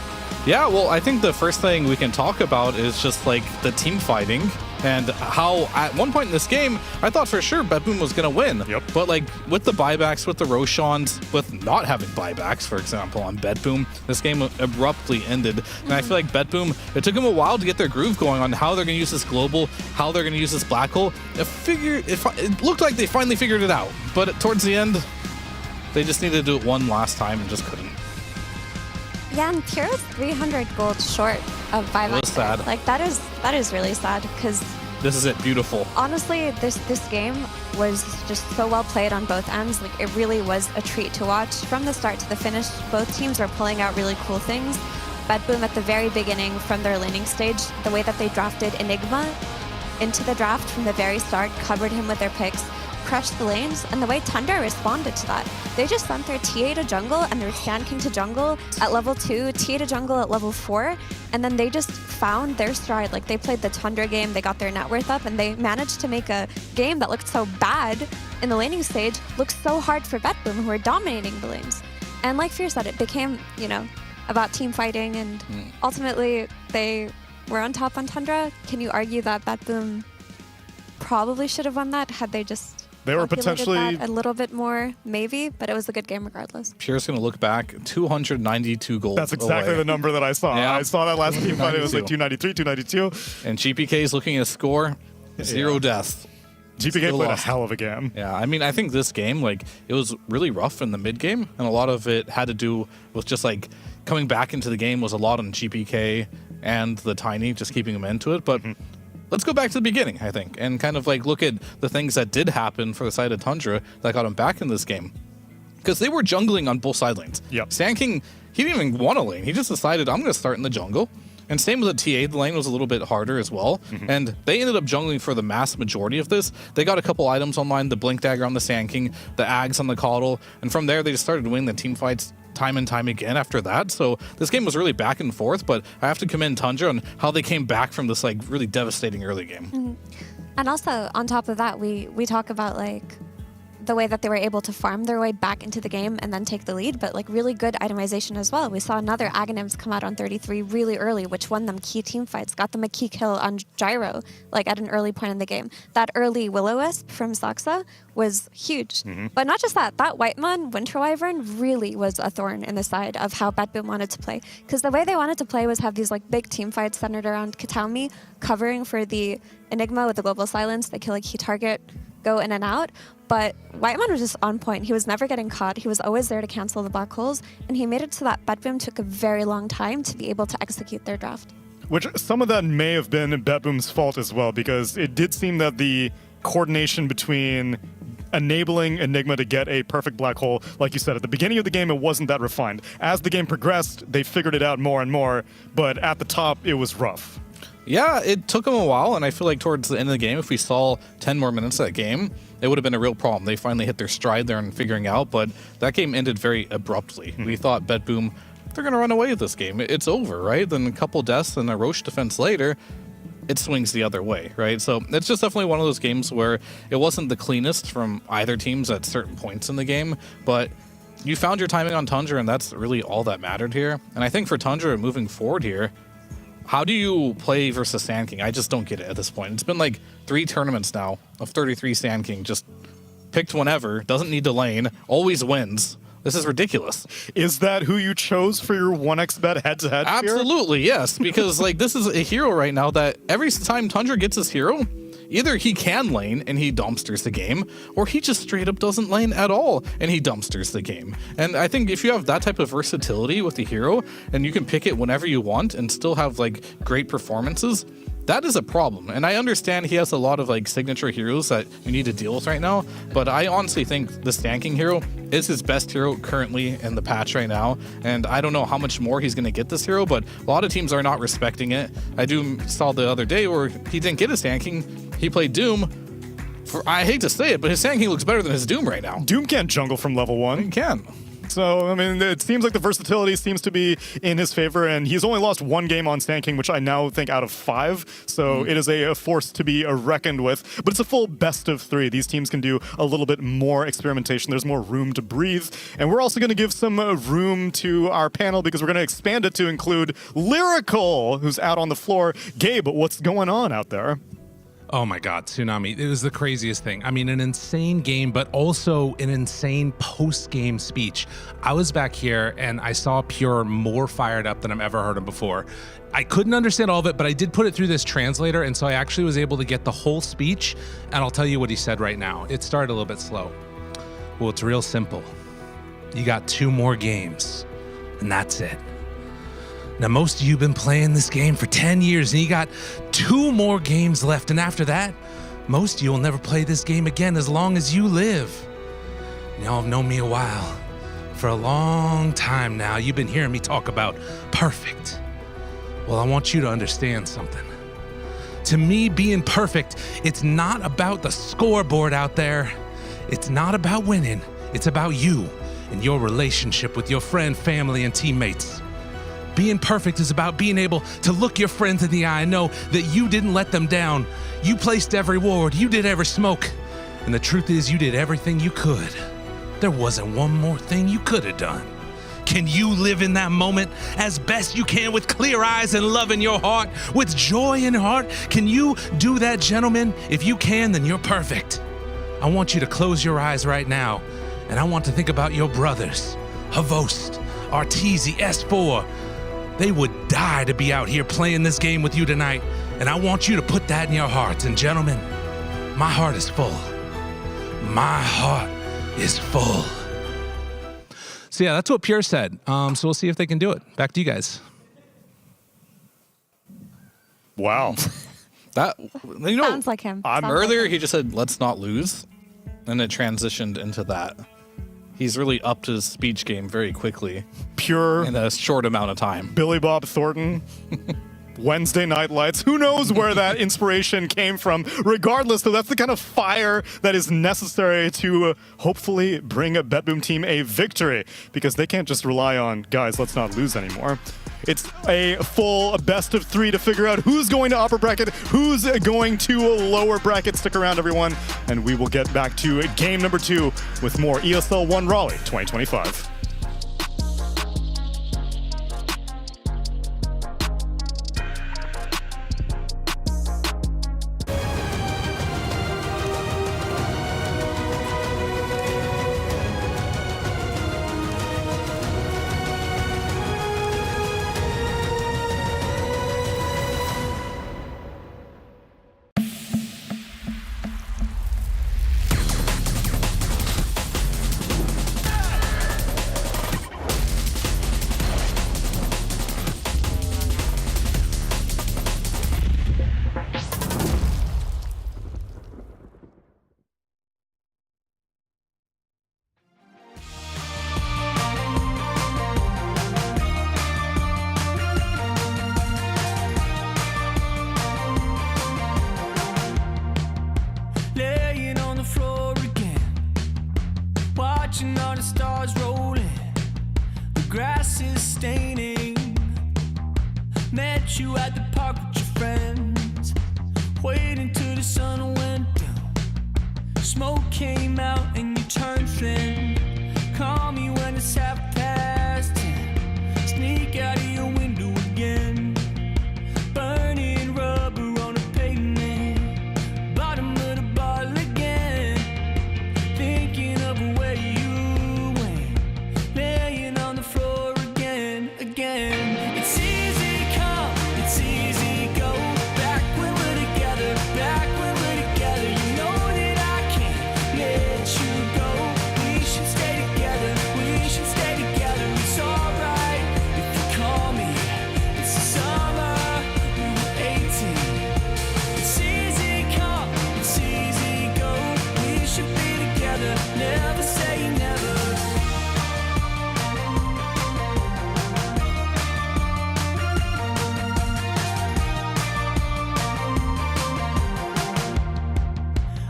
Yeah, well, I think the first thing we can talk about is just like the team fighting and how at one point in this game, I thought for sure BetBoom was going to win. Yep. But like with the buybacks, with the Roshans, with not having buybacks, for example, on BetBoom, this game abruptly ended. And I feel like BetBoom, it took them a while to get their groove going on how they're going to use this global, how they're going to use this black hole. It looked like they finally figured it out. But towards the end, they just needed to do it one last time and just couldn't. Yeah, and Pura's 300 gold short of buyback. That's sad. Like, that is really sad, because this is it. Beautiful. Honestly, this game was just so well played on both ends. Like, it really was a treat to watch. From the start to the finish, both teams were pulling out really cool things. BetBoom at the very beginning, from their laning stage, the way that they drafted Nigma into the draft from the very start, covered him with their picks, crushed the lanes, and the way Tundra responded to that. They just sent their TA to jungle and their Sand King to jungle at level 2, TA to jungle at level 4, and then they just found their stride. Like, they played the Tundra game, they got their net worth up, and they managed to make a game that looked so bad in the laning stage look so hard for BetBoom, who were dominating the lanes. And like Fear said, it became, about team fighting, and ultimately they were on top on Tundra. Can you argue that BetBoom probably should have won that had they just... They were potentially a little bit more, maybe, but it was a good game regardless. Pure's going to look back, 292 gold. That's exactly the number that I saw. Yeah. I saw that last team fight. It was like 293, 292. And GPK is looking at a score, 0 deaths. GPK played a hell of a game. Yeah, I mean, I think this game, like, it was really rough in the mid game, and a lot of it had to do with just like coming back into the game was a lot on GPK and the Tiny, just keeping them into it. But let's go back to the beginning, I think, and kind of like look at the things that did happen for the side of Tundra that got him back in this game. Because they were jungling on both side lanes. Yep. Sand King, he didn't even want a lane. He just decided, I'm going to start in the jungle. And same with the TA, the lane was a little bit harder as well. And they ended up jungling for the mass majority of this. They got a couple items online, the Blink Dagger on the Sand King, the Ags on the Coddle. And from there, they just started winning the team fights time and time again after that. So this game was really back and forth, but I have to commend Tundra on how they came back from this like really devastating early game. And also, on top of that, we talk about like the way that they were able to farm their way back into the game and then take the lead, but like really good itemization as well. We saw another Aghanims come out on 33 really early, which won them key team fights, got them a key kill on Gyro, like at an early point in the game. That early Will-O-Wisp from Saksa was huge. But not just that, that Whitemon Winter Wyvern really was a thorn in the side of how BetBoom wanted to play. Because the way they wanted to play was have these like big team fights centered around Kataomi, covering for the Enigma with the Global Silence, they kill a key target, go in and out. But Whitemon was just on point. He was never getting caught. He was always there to cancel the black holes. And he made it so that BetBoom took a very long time to be able to execute their draft. Which some of that may have been BetBoom's fault as well, because it did seem that the coordination between enabling Enigma to get a perfect black hole, like you said, at the beginning of the game, it wasn't that refined. As the game progressed, they figured it out more and more, but at the top, it was rough. Yeah, it took them a while, and I feel like towards the end of the game, if we saw 10 more minutes of that game, it would have been a real problem. They finally hit their stride there and figuring out, but that game ended very abruptly. We thought BetBoom, they're going to run away with this game. It's over, right? Then a couple deaths and a Roche defense later, it swings the other way, right? So it's just definitely one of those games where it wasn't the cleanest from either teams at certain points in the game, but you found your timing on Tundra, and that's really all that mattered here. And I think for Tundra moving forward here, how do you play versus Sand King? I just don't get it at this point. It's been like 3 tournaments now of 33 Sand King, just picked whenever, doesn't need to lane, always wins. This is ridiculous. Is that who you chose for your 1xBet head-to-head? Absolutely, yes, because like this is a hero right now that every time Tundra gets his hero, either he can lane and he dumpsters the game, or he just straight up doesn't lane at all and he dumpsters the game. And I think if you have that type of versatility with the hero and you can pick it whenever you want and still have like great performances, that is a problem. And I understand he has a lot of like signature heroes that you need to deal with right now, but I honestly think the Sand King hero is his best hero currently in the patch right now. And I don't know how much more he's going to get this hero, but a lot of teams are not respecting it. I saw the other day where he didn't get a Sand King. He played Doom. I hate to say it, but his Sand King looks better than his Doom right now. Doom can't jungle from level 1. He can. So, I mean, it seems like the versatility seems to be in his favor, and he's only lost 1 game on Sand King, which I now think out of 5. So it is a force to be reckoned with. But it's a full best of 3. These teams can do a little bit more experimentation. There's more room to breathe. And we're also going to give some room to our panel because we're going to expand it to include Lyrical, who's out on the floor. Gabe, what's going on out there? Oh my God, Tsunami. It was the craziest thing. I mean, an insane game, but also an insane post-game speech. I was back here and I saw Pure more fired up than I've ever heard him before. I couldn't understand all of it, but I did put it through this translator, and so I actually was able to get the whole speech, and I'll tell you what he said right now. It started a little bit slow. Well, it's real simple. You got 2 more games, and that's it. Now, most of you have been playing this game for 10 years, and you got 2 more games left, and after that, most of you will never play this game again as long as you live. Y'all have known me a while. For a long time now, you've been hearing me talk about perfect. Well, I want you to understand something. To me, being perfect, it's not about the scoreboard out there. It's not about winning. It's about you and your relationship with your friend, family, and teammates. Being perfect is about being able to look your friends in the eye and know that you didn't let them down. You placed every ward, you did every smoke. And the truth is, you did everything you could. There wasn't one more thing you could have done. Can you live in that moment as best you can with clear eyes and love in your heart, with joy in your heart? Can you do that, gentlemen? If you can, then you're perfect. I want you to close your eyes right now, and I want to think about your brothers, Havost, Arteezy, S4. They would die to be out here playing this game with you tonight, and I want you to put that in your hearts. And gentlemen, My heart is full. My heart is full. So yeah, that's what Pure said. So we'll see if they can do it. Back to you guys. Wow. Sounds like him. Sounds Earlier, like him. he just said, let's not lose. And it transitioned into that. He's really upped his speech game very quickly. Pure. In a short amount of time. Billy Bob Thornton. Wednesday Night Lights. Who knows where that inspiration came from? Regardless, though, that's the kind of fire that is necessary to hopefully bring a BetBoom team a victory, because they can't just rely on, guys, let's not lose anymore. It's a full best of 3 to figure out who's going to upper bracket, who's going to lower bracket. Stick around, everyone, and we will get back to game number 2 with more ESL One Raleigh 2025. Laying on the floor again, watching all the stars rolling. The grass is staining. Met you at the park with your friends, waiting till the sun went down. Smoke came out and you turned thin. Call me when it's 10:30. Sneak out of your window again. Burning rubber on the pavement. Bottom of the bottle again. Thinking of where you went. Laying on the floor again. It's easy come, it's easy go. Back when we're together, back when we're together. You know that I can't let you go. We should stay together, we should stay together. It's alright if you call me. It's the summer, we were 18. It's easy come, it's easy go. We should be together, never say never.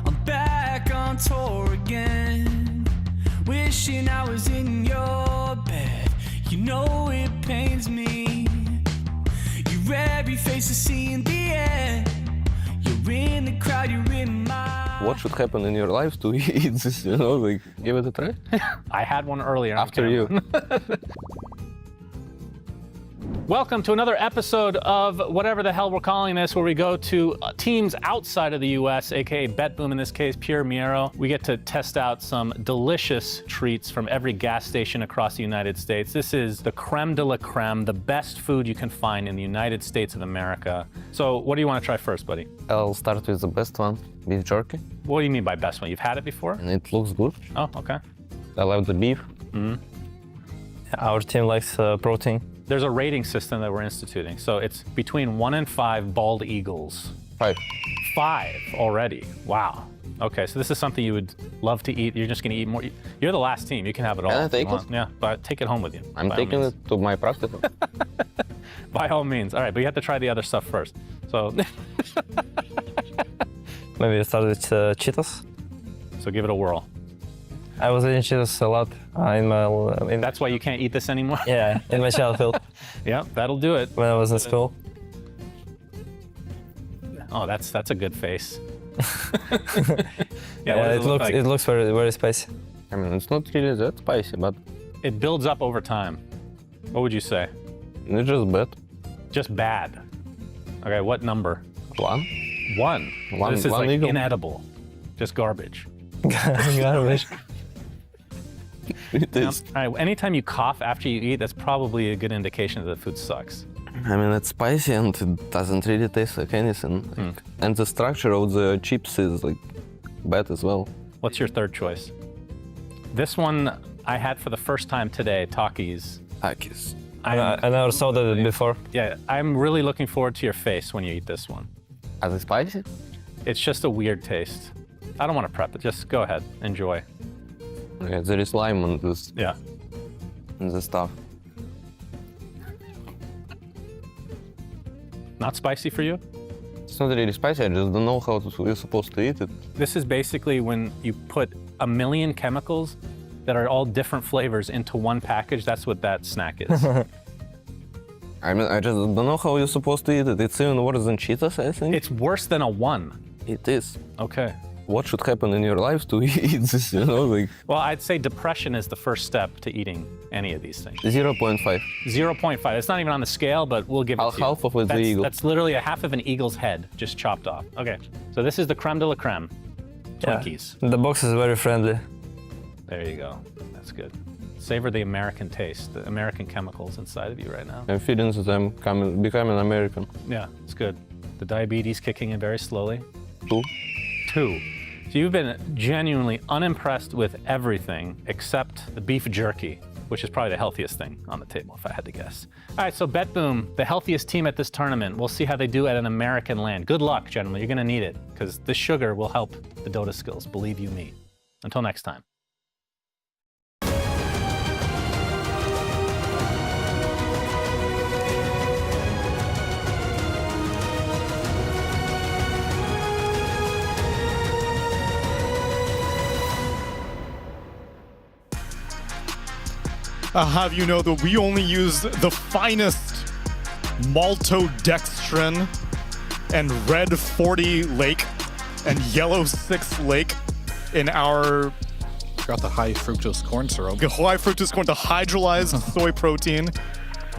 I'm back on tour again, wishing I was in your bed. You know it pains me. Your every face I see in the end. You're in the crowd, you're in my. What should happen in your life to eat this, you know, like, give it a try? I had one earlier. After you. Welcome to another episode of whatever the hell we're calling this, where we go to teams outside of the U.S., aka BetBoom in this case, Pure Miero. We get to test out some delicious treats from every gas station across the United States. This is the creme de la creme, the best food you can find in the United States of America. So what do you want to try first, buddy? I'll start with the best one, beef jerky. What do you mean by best one? You've had it before? And it looks good. Oh, okay. I love the beef. Our team likes protein. There's a rating system that we're instituting. So it's between 1 and 5 bald eagles. 5. 5 already. Wow. Okay, so this is something you would love to eat. You're just going to eat more. You're the last team. You can have it all. Can I if you take want. it? Yeah, but take it home with you. I'm by all taking means. it to my practice. By all means. All right, but you have to try the other stuff first. So, Maybe we start with Cheetos. so give it a whirl. I was eating Cheetos a lot in my. That's why you can't eat this anymore? Yeah, in my childhood. Yeah, that'll do it. When I was in school. Oh, that's a good face. Yeah, what does look like? it looks very very spicy. I mean, it's not really that spicy, but It builds up over time. What would you say? it's just bad. Just bad. Okay, what number? 1. 1. One- This is one like eagle. inedible. Just garbage. Garbage. It is. All right, anytime you cough after you eat, that's probably a good indication that the food sucks. I mean, it's spicy and it doesn't really taste like anything. And the structure of the chips is like bet as well. What's your third choice? This one I had for the first time today, Takis. Takis. I never saw that before. Yeah, I'm really looking forward to your face when you eat this one. Is it spicy? It's just a weird taste. I don't want to prep it. Just go ahead, enjoy. Okay, there is lime on this. Yeah. And the stuff. Not spicy for you? It's not really spicy. I just don't know how you're supposed to eat it. This is basically when you put a million chemicals that are all different flavors into one package. That's what that snack is. I mean, I just don't know how you're supposed to eat it. It's even worse than Cheetos, I think. It's worse than a 1. It is. Okay. What should happen in your life to eat this, you know? Like Well, I'd say depression is the first step to eating any of these things. 0.5. 0.5. It's not even on the scale, but we'll give it to you. Half of it That's, the eagle. That's literally a half of an eagle's head, just chopped off. Okay, so this is the creme de la creme. Twinkies. The box is very friendly. There you go. That's good. Savor the American taste, the American chemicals inside of you right now. I'm feeling that I'm becoming American. Yeah, it's good. The diabetes kicking in very slowly. 2. 2. So you've been genuinely unimpressed with everything except the beef jerky, which is probably the healthiest thing on the table, if I had to guess. All right, so BetBoom, the healthiest team at this tournament. We'll see how they do at an American land. Good luck, gentlemen. You're going to need it, because the sugar will help the Dota skills, believe you me. Until next time. Have you know that we only use the finest maltodextrin and red 40 lake and yellow 6 lake in our Got the high fructose corn syrup. high fructose corn, the hydrolyzed soy protein,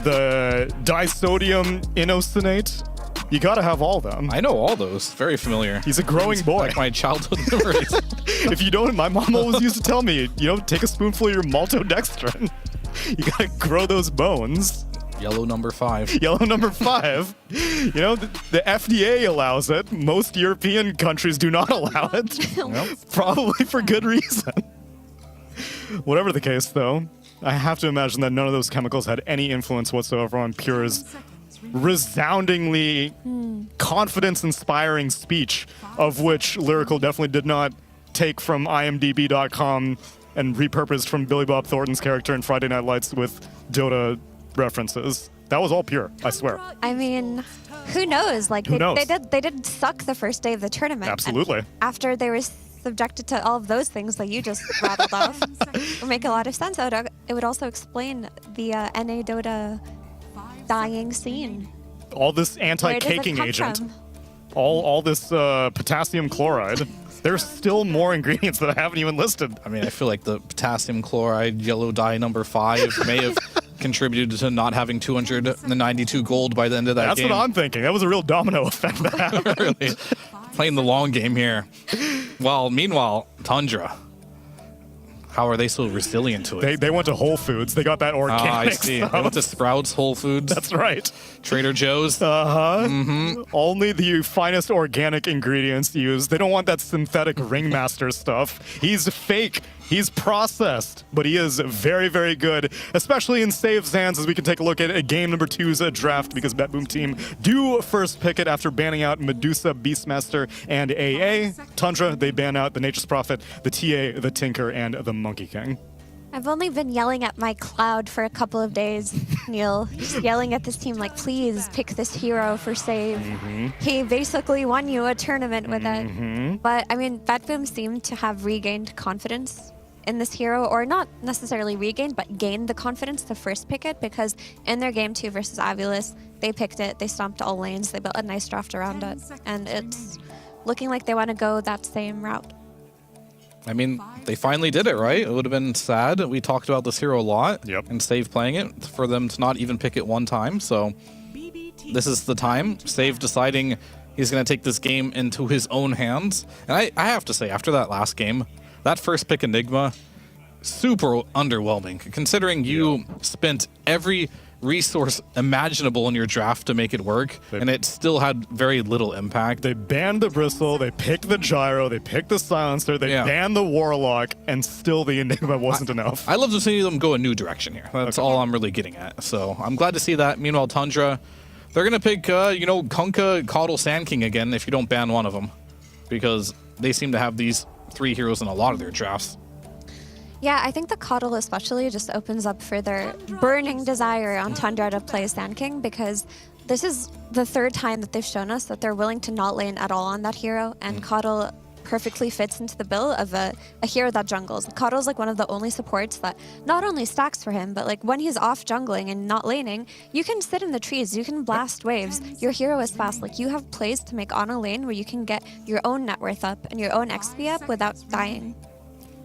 the disodium inosinate. You gotta have all them. I know all those. Very familiar. He's a growing boy. Like my childhood memories. If you don't, my mom always used to tell me, take a spoonful of your maltodextrin. You gotta grow those bones. Yellow number 5. Yellow number 5. The FDA allows it. Most European countries do not allow it. Probably for good reason. Whatever the case, though, I have to imagine that none of those chemicals had any influence whatsoever on Pure's resoundingly confidence-inspiring speech, of which Lyrical definitely did not take from IMDb.com and repurposed from Billy Bob Thornton's character in Friday Night Lights with Dota references. That was all pure, I swear. I mean, who knows? Like Who knows? They did suck the first day of the tournament. Absolutely. And after they were subjected to all of those things that you just rattled off, it would make a lot of sense. It would also explain the NA Dota dying scene. All this Where does it anti-caking come agent. from? All this potassium chloride. There's still more ingredients that I haven't even listed. I mean, I feel like the potassium chloride yellow dye number 5 may have contributed to not having 292 gold by the end of that game. That's what I'm thinking. That was a real domino effect. Really. Playing the long game here. Well, meanwhile, Tundra. How are they so resilient to it? They went to Whole Foods. They got that organic I see. stuff. They went to Sprouts, Whole Foods. That's right. Trader Joe's. Only the finest organic ingredients used. They don't want that synthetic ringmaster stuff. He's fake. He's processed, but he is very, very good, especially in saves hands, as we can take a look at game number 2's draft, because BetBoom team do first pick it after banning out Medusa, Beastmaster, and AA. Tundra, they ban out the Nature's Prophet, the TA, the Tinker, and the Monkey King. I've only been yelling at my cloud for a couple of days, Neil. Just yelling at this team like, please pick this hero for save. He basically won you a tournament with it. But, I mean, BetBoom seemed to have regained confidence in this hero, or not necessarily regained, but gained the confidence to first pick it, because in their game 2 versus Avulus, they picked it, they stomped all lanes, they built a nice draft around it, and it's looking like they want to go that same route. I mean, they finally did it, right? It would have been sad. We talked about this hero a lot and Save playing it, for them to not even pick it one time. So this is the time. Save deciding he's going to take this game into his own hands. And I have to say, after that last game, that first pick Nigma, super underwhelming, considering you spent every resource imaginable in your draft to make it work, and it still had very little impact. They banned the Bristle, they picked the Gyro, they picked the Silencer, they banned the Warlock, and still the Enigma wasn't enough. I love to see them go a new direction here. That's all I'm really getting at. So I'm glad to see that. Meanwhile, Tundra, they're going to pick, Kunkka, Coddle, Sand King again if you don't ban one of them, because they seem to have these 3 heroes in a lot of their drafts. Yeah, I think the Coddle especially just opens up further burning desire on Tundra to play Sand King, because this is the 3rd time that they've shown us that they're willing to not lane at all on that hero, and Coddle perfectly fits into the bill of a hero that jungles. Coddle's like one of the only supports that not only stacks for him, but like when he's off jungling and not laning, you can sit in the trees, you can blast waves, your hero is fast. Like you have plays to make on a lane where you can get your own net worth up and your own XP up without dying.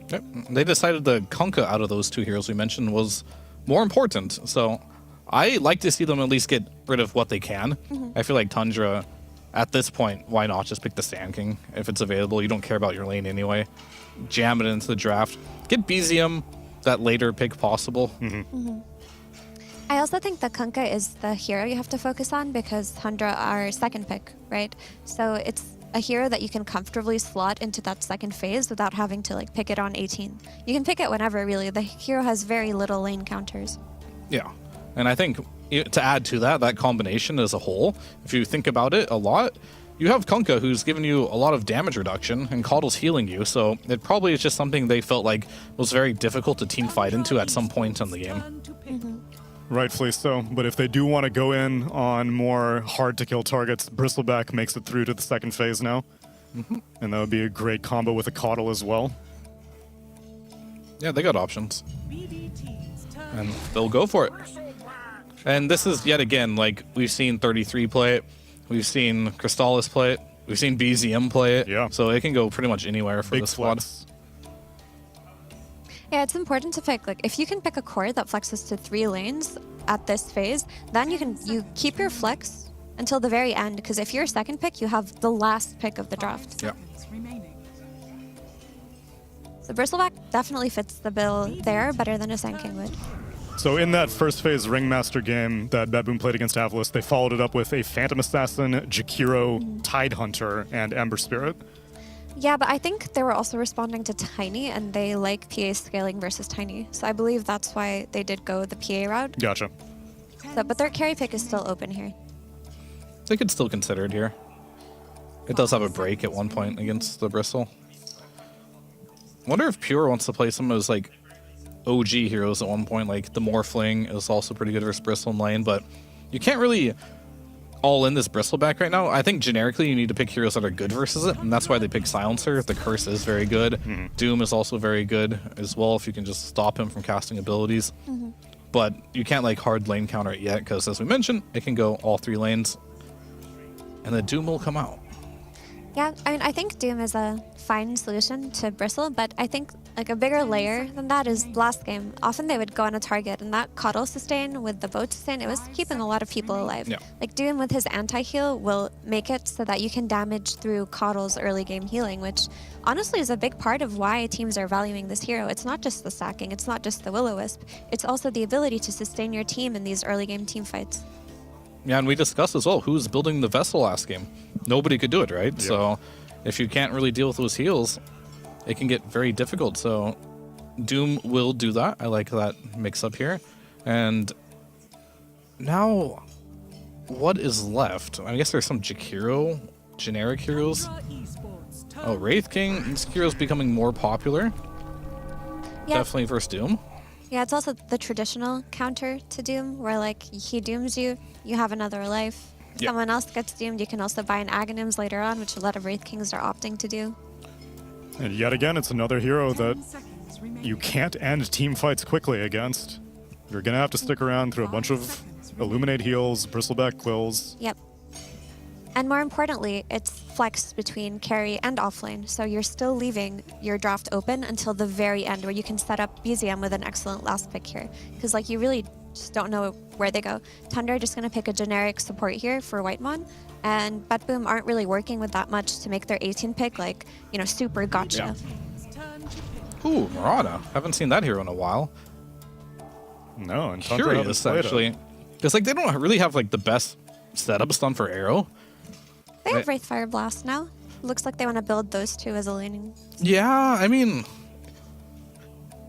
Yep. They decided the Kunkka out of those 2 heroes we mentioned was more important. So I like to see them at least get rid of what they can. I feel like Tundra, at this point, why not just pick the Sand King if it's available? You don't care about your lane anyway. Jam it into the draft. Get BZM, that later pick possible. I also think the Kunkka is the hero you have to focus on, because Tundra are 2nd pick, right? So it's a hero that you can comfortably slot into that 2nd phase without having to like pick it on 18. You can pick it whenever, really. The hero has very little lane counters. Yeah. And I think to add to that combination as a whole, if you think about it a lot, you have Kunkka who's giving you a lot of damage reduction, and Coddle's healing you, so it probably is just something they felt like was very difficult to team fight into at some point in the game. Rightfully so, but if they do want to go in on more hard-to-kill targets, Bristleback makes it through to the 2nd phase now. And that would be a great combo with a Coddle as well. Yeah, they got options. And they'll go for it. And this is, yet again, like, we've seen 33 play it, we've seen Crystallis play it, we've seen BZM play it. Yeah. So it can go pretty much anywhere for the squad. Yeah, it's important to pick, like, if you can pick a core that flexes to 3 lanes at this phase, then you keep your flex until the very end, because if you're 2nd pick, you have the last pick of the draft. Yeah. So Bristleback definitely fits the bill there better than a Sand King would. So in that 1st phase Ringmaster game that Badboom played against Avalos, they followed it up with a Phantom Assassin, Jakiro, Tidehunter, and Ember Spirit. Yeah, but I think they were also responding to Tiny, and they like PA scaling versus Tiny. So I believe that's why they did go the PA route. Gotcha. So, but their carry pick is still open here. They could still consider it here. It does have a break at one point against the Bristle. Wonder if Pure wants to play some of those like OG heroes at one point, like the Morphling is also pretty good versus Bristle in lane, but you can't really all in this Bristleback right now. I think generically you need to pick heroes that are good versus it, and that's why they pick Silencer. The Curse is very good. Doom is also very good as well if you can just stop him from casting abilities. But you can't like hard lane counter it yet, because as we mentioned, it can go all 3 lanes, and the Doom will come out. Yeah, I mean, I think Doom is a fine solution to Bristle, but I think like a bigger layer than that is last game. Often they would go on a target, and that Coddle sustain with the boat sustain, it was keeping a lot of people alive. Yeah. Like Doom with his anti-heal will make it so that you can damage through Coddle's early game healing, which honestly is a big part of why teams are valuing this hero. It's not just the stacking, it's not just the Will-O-Wisp, it's also the ability to sustain your team in these early game team fights. Yeah, and we discussed as well who's building the Vessel last game. Nobody could do it, right? Yeah. So if you can't really deal with those heals, it can get very difficult. So Doom will do that. I like that mix up here. And now, what is left? I guess there's some Jakiro, generic heroes. Oh, Wraith King. This hero's becoming more popular. Yeah. Definitely versus Doom. Yeah, it's also the traditional counter to Doom, where like he dooms you, you have another life. Yep. Someone else gets doomed, you can also buy an Aghanims later on, which a lot of Wraith Kings are opting to do. And yet again, it's another hero that you can't end team fights quickly against. You're going to have to stick around through a bunch of Illuminate heals, Bristleback quills. Yep. And more importantly, it's flexed between carry and offlane, so you're still leaving your draft open until the very end, where you can set up BZM with an excellent last pick here. Because like you really just don't know where they go. Tundra are just going to pick a generic support here for Whitemon, and Badboom aren't really working with that much to make their 18 pick like, you know, super gotcha. Yeah. Ooh, Marauda. Haven't seen that hero in a while. No, and Tundra Curious, actually. Because like they don't really have like the best setups done for Arrow. They have Wraithfire Blast now. Looks like they want to build those two as a laning. Yeah, I mean,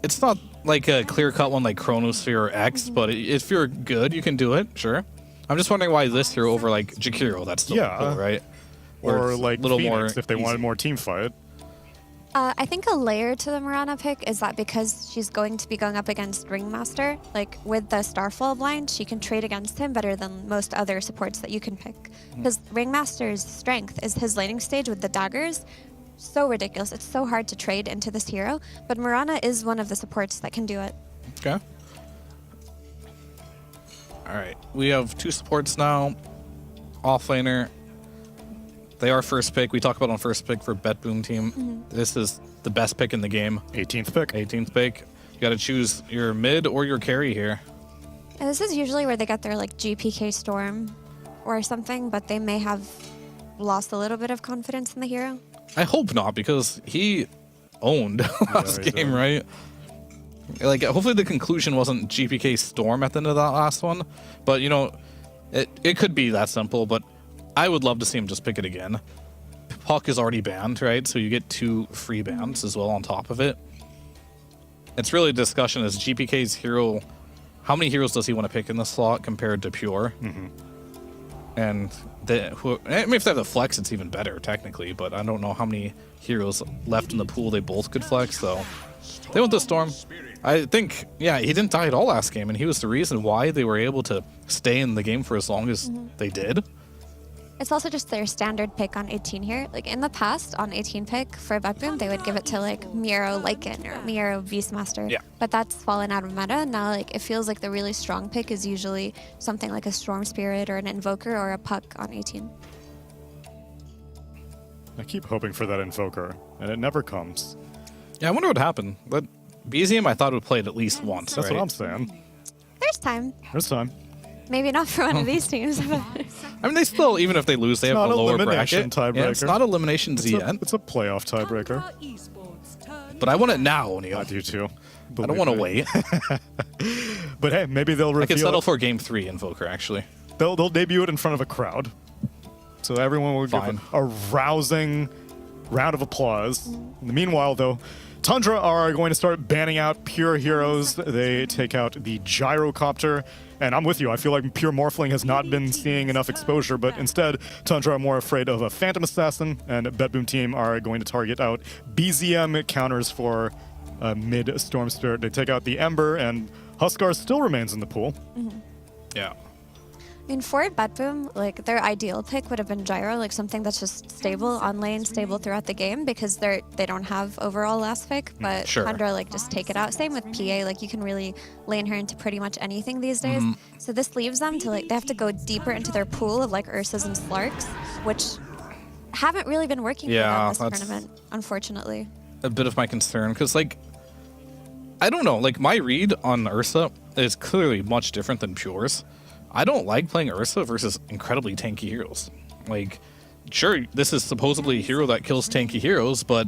it's not like a clear-cut one like Chronosphere or X, but if you're good, you can do it, sure. I'm just wondering why this hero over like Jakiro, that's still cool, right? Or like little Phoenix, more if they easy. wanted more team fight. I think a layer to the Mirana pick is that because she's going to be going up against Ringmaster, like with the Starfall blind, she can trade against him better than most other supports that you can pick. Because Ringmaster's strength is his laning stage with the daggers. So ridiculous. It's so hard to trade into this hero, but Mirana is one of the supports that can do it. Okay. All right, we have 2 supports now. Offlaner. They are first pick. We talked about on first pick for Bet Boom team. This is the best pick in the game. 18th pick. 18th pick. You got to choose your mid or your carry here. And this is usually where they get their like GPK Storm or something, but they may have lost a little bit of confidence in the hero. I hope not, because he owned last game, right? Like, hopefully the conclusion wasn't GPK Storm at the end of that last one. But, you know, it could be that simple, but I would love to see him just pick it again. Puck is already banned, right? So you get 2 free bans as well on top of it. It's really a discussion as GPK's hero. How many heroes does he want to pick in the slot compared to Pure? And I mean, if they have the flex, it's even better technically. But I don't know how many heroes left in the pool they both could flex. So they went the Storm. I think, yeah, he didn't die at all last game, and he was the reason why they were able to stay in the game for as long as they did. It's also just their standard pick on 18 here. Like in the past, on 18 pick for Betboom, they would give it to like Miro Lycan or Miro Beastmaster. Yeah. But that's fallen out of meta. Now like it feels like the really strong pick is usually something like a Storm Spirit or an Invoker or a Puck on 18. I keep hoping for that Invoker, and it never comes. Yeah, I wonder what happened. But BZM, I thought would play it at least once. That's right? what I'm saying. There's time. There's time. Maybe not for one of these teams. But I mean, they still, even if they lose, they It's have not a lower elimination bracket. Yeah, it's tiebreaker. not eliminations yet. It's a playoff tiebreaker. But I want it now, O'Neal. I do too. I don't want to wait. But hey, maybe they'll reveal I could settle it. for game 3 Invoker, actually. They'll debut it in front of a crowd. So everyone will give it a rousing round of applause. In the meanwhile, though, Tundra are going to start banning out pure heroes. They take out the Gyrocopter. And I'm with you. I feel like pure Morphling has not been seeing enough exposure, but instead, Tundra are more afraid of a Phantom Assassin, and BetBoom team are going to target out BZM counters for mid Storm Spirit. They take out the Ember, and Huskar still remains in the pool. Yeah. I mean, for Betboom, like their ideal pick would have been Gyro, like something that's just stable on lane, stable throughout the game, because they don't have overall last pick. But Sure. Tundra like just take it out. Same with PA, like you can really lane her into pretty much anything these days. So this leaves them to like they have to go deeper into their pool of like Ursas and Slarks, which haven't really been working Yeah, for them this that's- tournament, unfortunately. A bit of my concern, because, like, I don't know. Like, my read on Ursa is clearly much different than Pure's. I don't like playing Ursa versus incredibly tanky heroes. Like, sure, this is supposedly a hero that kills tanky heroes, but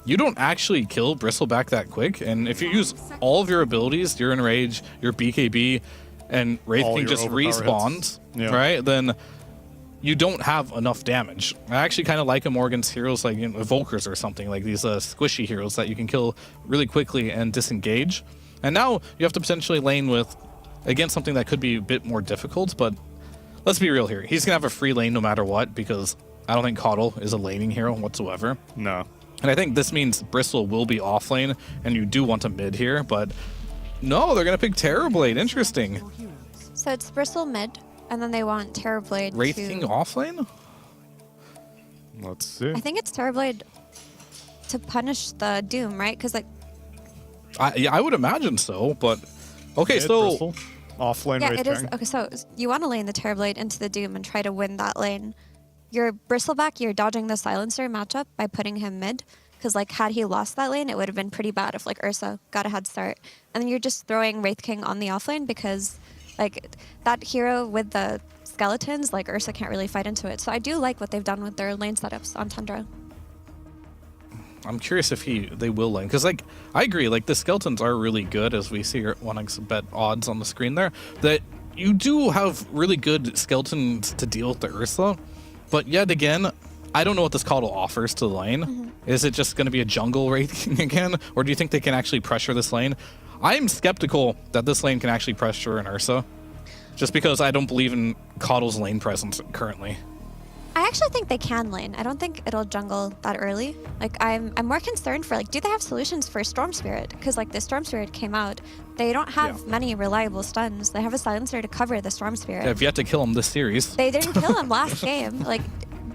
you don't actually kill Bristleback that quick. And if you use all of your abilities, your Enrage, your BKB, and Wraith All King your just overpower respawns, hits. Yeah. right? Then you don't have enough damage. I actually kind of like him more against heroes like Volkers or something, like these squishy heroes that you can kill really quickly and disengage. And now you have to potentially lane with, against something that could be a bit more difficult, but let's be real here. He's going to have a free lane no matter what, because I don't think Coddle is a laning hero whatsoever. No. And I think this means Bristle will be off lane, and you do want a mid here, but no, they're going to pick Terrorblade. Interesting. So it's Bristle mid, and then they want Terrorblade Wraith to... King off lane? Let's see. I think it's Terrorblade to punish the Doom, right? Because like I would imagine so, but okay, Mid, so Bristle, off lane yeah, Wraith it is. King. Okay, so you want to lane the Terrorblade into the Doom and try to win that lane. Your Bristleback, you're dodging the Silencer matchup by putting him mid. Because like had he lost that lane, it would have been pretty bad if like Ursa got a head start. And then you're just throwing Wraith King on the offlane because like that hero with the skeletons, like Ursa can't really fight into it. So I do like what they've done with their lane setups on Tundra. I'm curious if they will lane, because like I agree, like the skeletons are really good, as we see 1x bet odds on the screen there. That you do have really good skeletons to deal with the Ursa, but yet again, I don't know what this Coddle offers to the lane. Is it just going to be a jungle rating again, or do you think they can actually pressure this lane? I'm skeptical that this lane can actually pressure an Ursa, just because I don't believe in Coddle's lane presence currently. I actually think they can lane. I don't think it'll jungle that early. Like, I'm more concerned for, like, do they have solutions for Storm Spirit? Because, like, the Storm Spirit came out. They don't have many reliable stuns. They have a silencer to cover the Storm Spirit. I've yet to kill him this series. They didn't kill him last game. Like,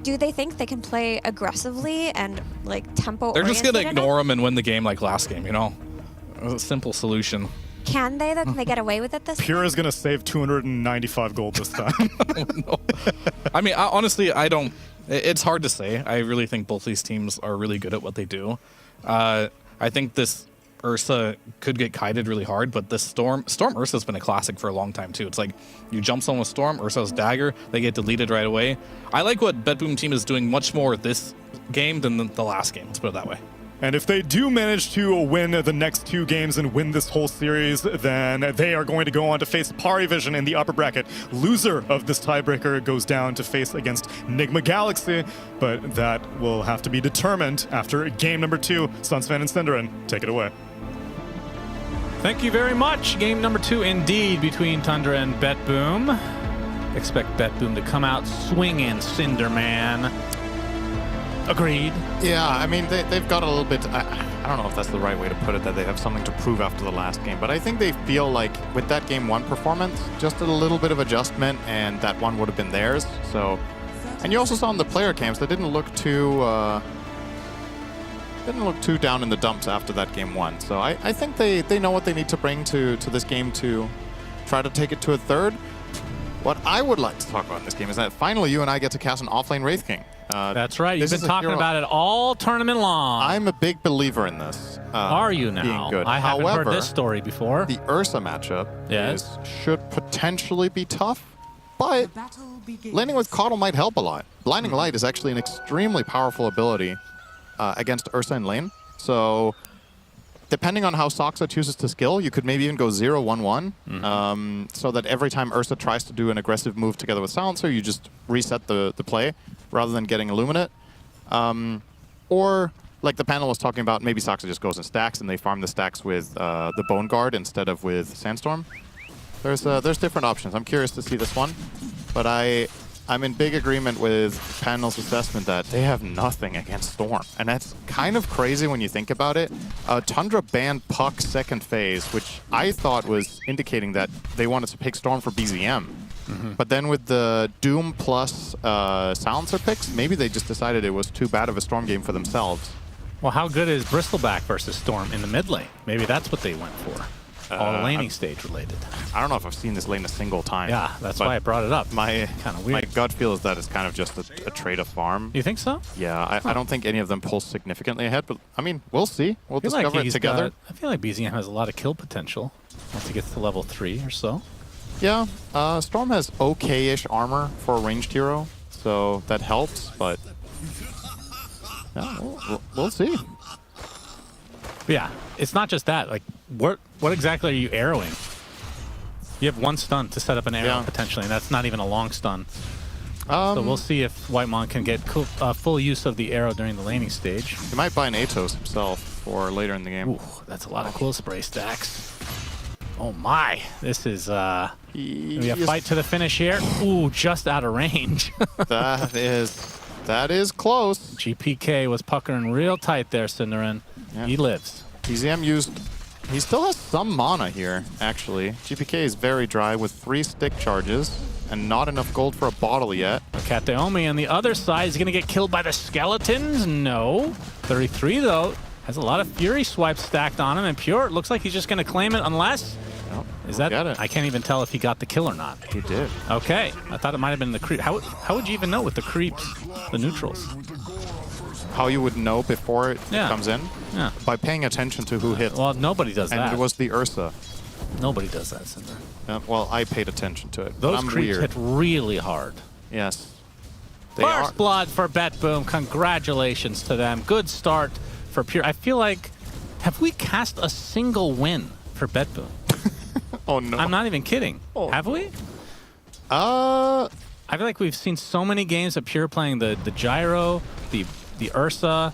do they think they can play aggressively and, like, tempo They're just going to ignore him and win the game like last game, you know? A simple solution. Can they, though? Can they get away with it this Pure is going to save 295 gold this time. I mean, honestly, I don't... It's hard to say. I really think both these teams are really good at what they do. I think this Ursa could get kited really hard, but this Storm Ursa's been a classic for a long time, too. It's like, you jump someone with Storm, Ursa's Dagger, they get deleted right away. I like what BetBoom team is doing much more this game than the last game, let's put it that way. And if they do manage to win the next 2 games and win this whole series, then they are going to go on to face Paravision in the upper bracket. Loser of this tiebreaker goes down to face against Nigma Galaxy, but that will have to be determined after game number 2. Sunsfan and Cinderin, take it away. Thank you very much. Game number 2 indeed between Tundra and BetBoom. Expect BetBoom to come out swinging, Cinderman. Agreed. Yeah, I mean, they've got a little bit... I don't know if that's the right way to put it, that they have something to prove after the last game, but I think they feel like with that Game 1 performance, just a little bit of adjustment, and that one would have been theirs. So, and you also saw in the player camps, they didn't look too down in the dumps after that Game 1. So I think they know what they need to bring to this game to try to take it to a third. What I would like to talk about in this game is that finally you and I get to cast an offlane Wraith King. That's right. You've been talking about it all tournament long. I'm a big believer in this. Are you now? Being good. I haven't However, heard this story before. The Ursa matchup should potentially be tough, but laning with Coddle might help a lot. Blinding Light is actually an extremely powerful ability against Ursa in lane. So depending on how Soxa chooses to skill, you could maybe even go 0-1-1, so that every time Ursa tries to do an aggressive move together with Silencer, you just reset the play rather than getting Illuminate. Or, like the panel was talking about, maybe Soxa just goes in stacks and they farm the stacks with the Bone Guard instead of with Sandstorm. There's different options. I'm curious to see this one, but I'm in big agreement with panel's assessment that they have nothing against Storm. And that's kind of crazy when you think about it. Tundra banned Puck second phase, which I thought was indicating that they wanted to pick Storm for BZM. But then with the Doom plus Silencer picks, maybe they just decided it was too bad of a Storm game for themselves. Well, how good is Bristleback versus Storm in the mid lane? Maybe that's what they went for. All laning stage related. I don't know if I've seen this lane a single time. Yeah, that's why I brought it up. My kind of weird. My gut feel is that it's kind of just a trade of farm. You think so? Yeah, I don't think any of them pull significantly ahead, but I mean, we'll see. We'll discover it together. I feel like BZM has a lot of kill potential once he gets to level 3 or so. Yeah, Storm has okay-ish armor for a ranged hero, so that helps, but yeah, we'll see. Yeah, it's not just that. Like, what exactly are you arrowing? You have one stun to set up an arrow potentially, and that's not even a long stun. So we'll see if Whitemon can get full use of the arrow during the laning stage. He might buy an Atos himself for later in the game. Ooh, that's a lot of cool spray stacks. Oh my, this is we a fight to the finish here. Ooh, just out of range. that is close. GPK was puckering real tight there, Cinderin. Yeah. He lives. BZM he still has some mana here, actually. GPK is very dry with 3 stick charges and not enough gold for a bottle yet. Kateomi on the other side is going to get killed by the skeletons. No. 33 though. Has a lot of Fury swipes stacked on him, and Pure looks like he's just going to claim it unless... Is that? I can't even tell if he got the kill or not. He did. Okay. I thought it might have been the creep. How would you even know with the creeps, the neutrals? How you would know before it comes in? Yeah. By paying attention to who hit. Well, nobody does that. And it was the Ursa. Nobody does that, Cinder. Well, I paid attention to it. Those creeps hit really hard. Yes. First blood for BetBoom. Congratulations to them. Good start for Pure. I feel like, have we cast a single win for BetBoom? Oh, no. I'm not even kidding. Have we? I feel like we've seen so many games of Pure playing the gyro, the Ursa,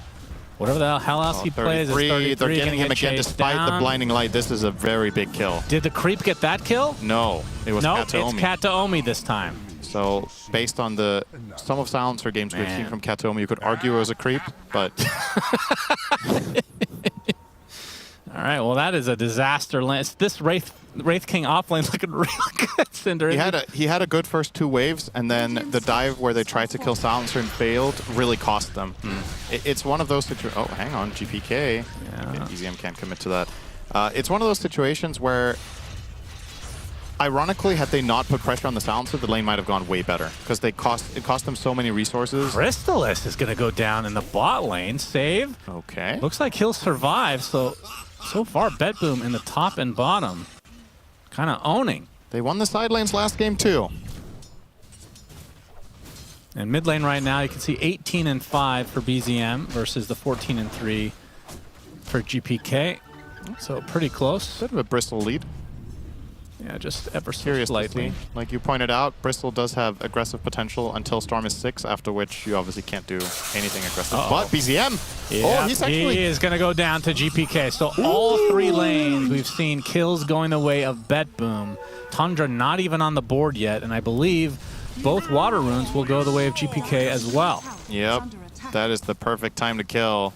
whatever the hell else he plays. 33. They're getting him again chased despite down. the blinding light. This is a very big kill. Did the creep get that kill? No, it was no, Kataomi. it's Kataomi this time. So based on the some of Silencer games we've seen from Kataomi, you could argue it was a creep, but all right, well that is a disaster. This Wraith King offlane looking real good, Cinder. he had a good first 2 waves, and then the dive where they tried to kill Silencer and failed really cost them. It's one of those situations. Oh, hang on, GPK. Yeah. Okay, EZM can't commit to that. It's one of those situations where, ironically, had they not put pressure on the Silencer, the lane might have gone way better because it cost them so many resources. Crystallis is going to go down in the bot lane. Save. Okay. Looks like he'll survive. So far, Bedboom in the top and bottom, kind of owning. They won the side lanes last game too. And mid lane right now, you can see 18-5 for BZM versus the 14-3 for GPK. So pretty close. Bit of a Bristol lead. Yeah, just ever so Curious slightly. to see. Like you pointed out, Bristol does have aggressive potential until Storm is 6, after which you obviously can't do anything aggressive. But BZM, Yeah, he's actually... he is going to go down to GPK. So all 3 lanes, we've seen kills going the way of Betboom. Tundra not even on the board yet, and I believe both water runes will go the way of GPK as well. Yep, that is the perfect time to kill.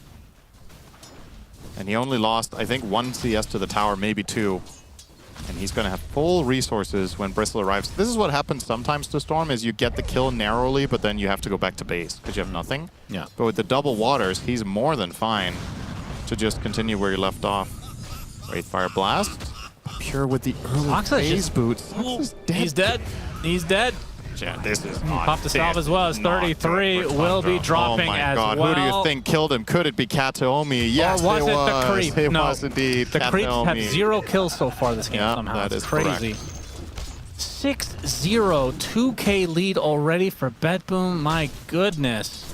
And he only lost, I think, 1 CS to the tower, maybe 2. And he's going to have full resources when Bristol arrives. This is what happens sometimes to Storm, is you get the kill narrowly, but then you have to go back to base because you have nothing. Yeah. But with the double waters, he's more than fine to just continue where he left off. Wraithfire Blast. Pure with the early phase boots. He's dead. He's dead. Yeah, this is not Pop the salve as well as 33 will be dropping as well. Oh my god, who do you think killed him? Could it be Kataomi? Yes, or was it was. the creep? It no, was indeed the Kataomi. creeps have 0 kills so far this game somehow. That It's is crazy. 6-0, 2K lead already for Betboom. My goodness.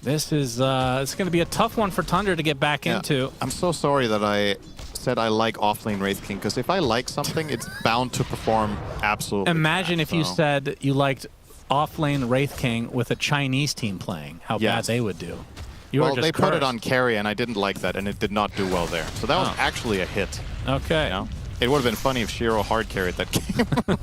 This is it's going to be a tough one for Tundra to get back into. I'm so sorry that I said I like offlane Wraith King, because if I like something, it's bound to perform absolutely. Imagine if you said you liked offlane Wraith King with a Chinese team playing, how bad they would do. Well, they put it on carry, and I didn't like that, and it did not do well there. So that was actually a hit. Okay. You know? It would have been funny if Shiro hard carried that game.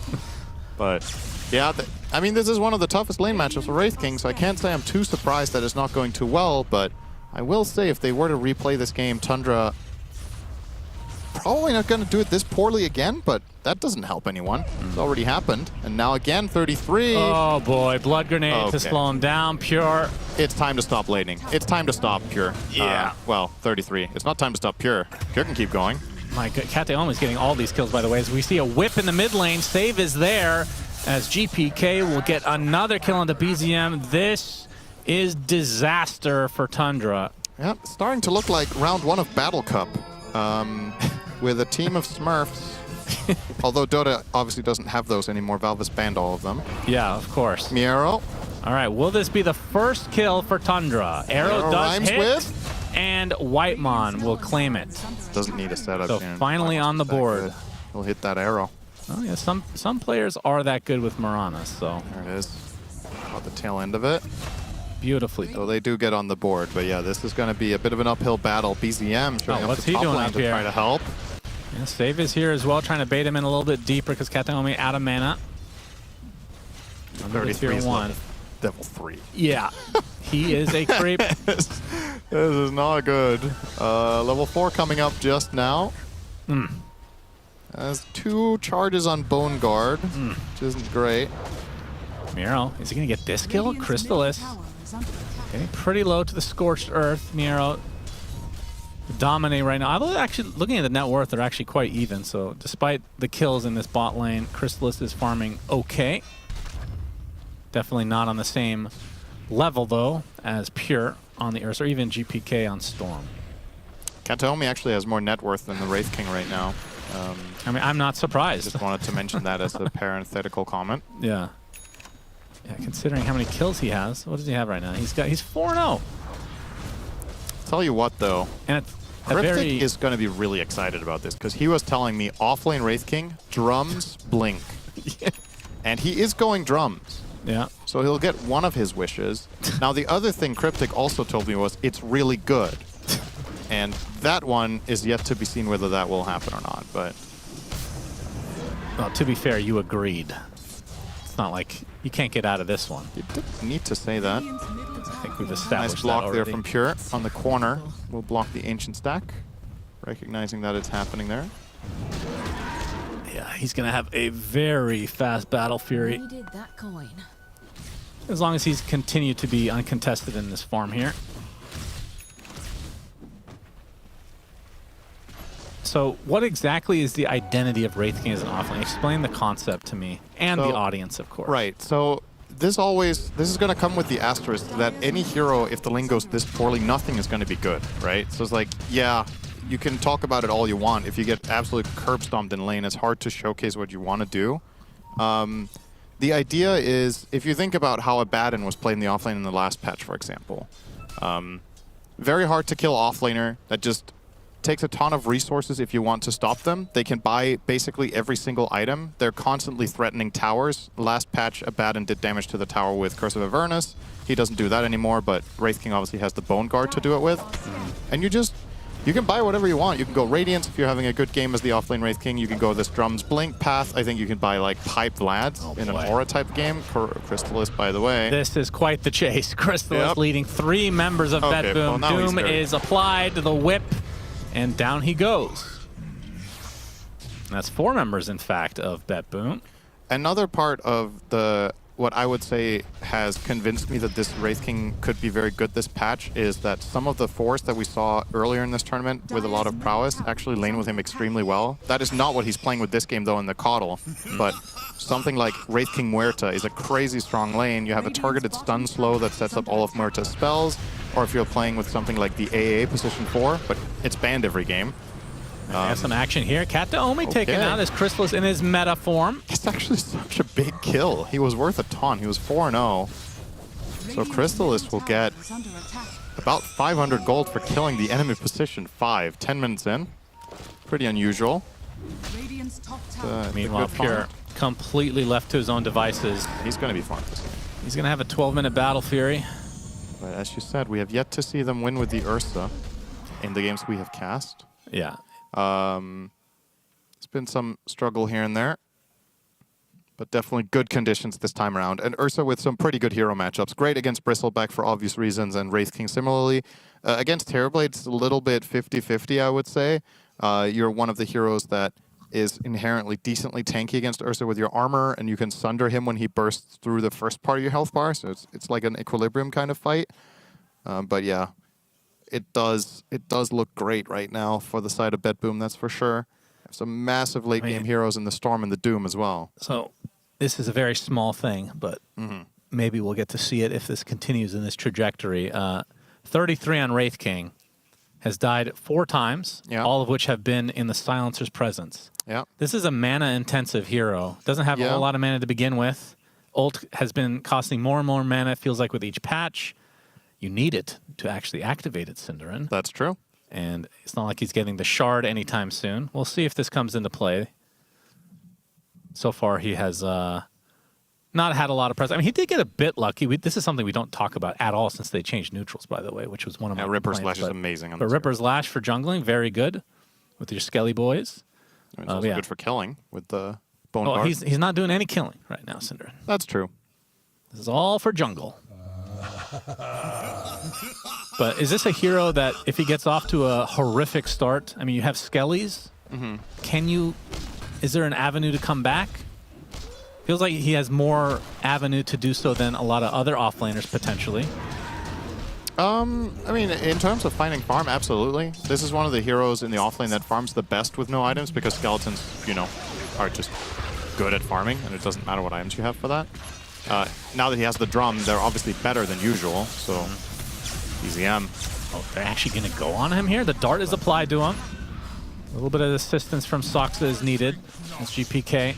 But yeah, I mean, this is one of the toughest lane matchups for Wraith King, so I can't say I'm too surprised that it's not going too well, but I will say if they were to replay this game, Tundra probably not going to do it this poorly again, but that doesn't help anyone. It's already happened. And now again, 33. Oh boy, blood grenade to slow him down. Pure. It's time to stop laning. It's time to stop Pure. Yeah. Well, 33. It's not time to stop Pure. Pure can keep going. My God, Kataomi is getting all these kills, by the way. As we see a whip in the mid lane. Save is there as GPK will get another kill on the BZM. This is disaster for Tundra. Yeah, starting to look like round 1 of Battle Cup. With a team of Smurfs. Although Dota obviously doesn't have those anymore. Valve has banned all of them. Yeah, of course. Miero. All right, will this be the first kill for Tundra? Arrow does hit, and Whitemon will claim it. Doesn't need a setup. So finally on the board. He'll hit that arrow. Oh yeah, some players are that good with Mirana, so. There it is. Got the tail end of it. Beautifully. So they do get on the board, but yeah, this is going to be a bit of an uphill battle. BZM showing up what's the he top doing lane up to here? try to help. Yeah, Save is here as well, trying to bait him in a little bit deeper because Kataomi out of mana. 33 is level 3. Yeah, he is a creep. This is not good. Level 4 coming up just now. Has 2 charges on Bone Guard, which isn't great. Miro, is he going to get this kill? Crystallis getting pretty low to the Scorched Earth. Miro dominate right now. I'm actually looking at the net worth, they're actually quite even. So despite the kills in this bot lane, Crystallis is farming okay. Definitely not on the same level though as Pure on the Earth or even GPK on Storm. Kataomi actually has more net worth than the Wraith King right now. I mean, I'm not surprised. Just wanted to mention that as a parenthetical comment. Yeah. Yeah, considering how many kills he has. What does he have right now? He's 4-0. Tell you what, though, and it's Cryptic is going to be really excited about this because he was telling me offlane Wraith King drums blink. And he is going drums. Yeah. So he'll get one of his wishes. Now, the other thing Cryptic also told me was it's really good. And that one is yet to be seen whether that will happen or not. But well, to be fair, you agreed. It's not like you can't get out of this one. You didn't need to say that. I think we've established nice block that there already. from Pure on the corner. We'll block the Ancient Stack, recognizing that it's happening there. Yeah, he's going to have a very fast Battle Fury. Needed that coin. As long as he's continued to be uncontested in this farm here. So what exactly is the identity of Wraith King as an offlane? Explain the concept to me and the audience, of course. Right. So this is going to come with the asterisk that any hero, if the lane goes this poorly, nothing is going to be good, right? So it's like, yeah, you can talk about it all you want. If you get absolutely curb stomped in lane, it's hard to showcase what you want to do. The idea is, if you think about how Abaddon was played in the offlane in the last patch, for example, very hard to kill offlaner that just takes a ton of resources if you want to stop them. They can buy basically every single item. They're constantly threatening towers. Last patch, Abaddon did damage to the tower with Curse of Avernus. He doesn't do that anymore, but Wraith King obviously has the Bone Guard to do it with. And you can buy whatever you want. You can go Radiance if you're having a good game as the offlane Wraith King. You can go this Drums Blink path. I think you can buy like Piped Lads in an Aura type game. Crystallis, by the way. This is quite the chase. Crystallis leading 3 members of Okay, Betboom. well, Doom is applied to the whip, and down he goes. And that's 4 members, in fact, of Betboom. Another part of what I would say has convinced me that this Wraith King could be very good this patch is that some of the force that we saw earlier in this tournament with a lot of prowess actually lane with him extremely well. That is not what he's playing with this game, though, in the Coddle. But something like Wraith King Muerta is a crazy strong lane. You have a targeted stun slow that sets up all of Muerta's spells, or if you're playing with something like the AA position 4, but it's banned every game. Have some action here. Kataomi taken out as Crystallis in his meta form. It's actually such a big kill. He was worth a ton. He was 4-0. So Crystallis will get about 500 gold for killing the enemy position 5, 10 minutes in. Pretty unusual. Meanwhile, Pure completely left to his own devices. He's going to be farmed this game. He's going to have a 12-minute Battle Fury. But as you said, we have yet to see them win with the Ursa in the games we have cast. Yeah. It's been some struggle here and there, but definitely good conditions this time around. And Ursa with some pretty good hero matchups. Great against Bristleback for obvious reasons, and Wraith King similarly. Against Terrorblade, it's a little bit 50-50, I would say. You're one of the heroes that is inherently decently tanky against Ursa with your armor, and you can sunder him when he bursts through the first part of your health bar, so it's like an equilibrium kind of fight. But yeah. It does look great right now for the side of Betboom, that's for sure. Have some massive late game heroes in the Storm and the Doom as well. So this is a very small thing, but maybe we'll get to see it if this continues in this trajectory. 33 on Wraith King, has died 4 times, all of which have been in the Silencer's presence. Yeah. This is a mana-intensive hero. Doesn't have a whole lot of mana to begin with. Ult has been costing more and more mana, it feels like, with each patch. You need it to actually activate it, Cinderin. That's true. And it's not like he's getting the shard anytime soon. We'll see if this comes into play. So far, he has not had a lot of press. I mean, he did get a bit lucky. This is something we don't talk about at all since they changed neutrals, by the way, which was one of my Ripper's complaints. Lash is amazing. But Ripper's Lash for jungling, very good with your Skelly boys. It's also good for killing with the Bone Guard. He's not doing any killing right now, Cinderin. That's true. This is all for jungle. But is this a hero that, if he gets off to a horrific start, I mean, you have Skellies. Is there an avenue to come back? Feels like he has more avenue to do so than a lot of other offlaners potentially. I mean, in terms of finding farm, absolutely. This is one of the heroes in the offlane that farms the best with no items because skeletons, are just good at farming, and it doesn't matter what items you have for that. Now that he has the drum, they're obviously better than usual, so easy M. Oh, they're actually going to go on him here. The dart is applied to him. A little bit of assistance from Soxa is needed. That's GPK.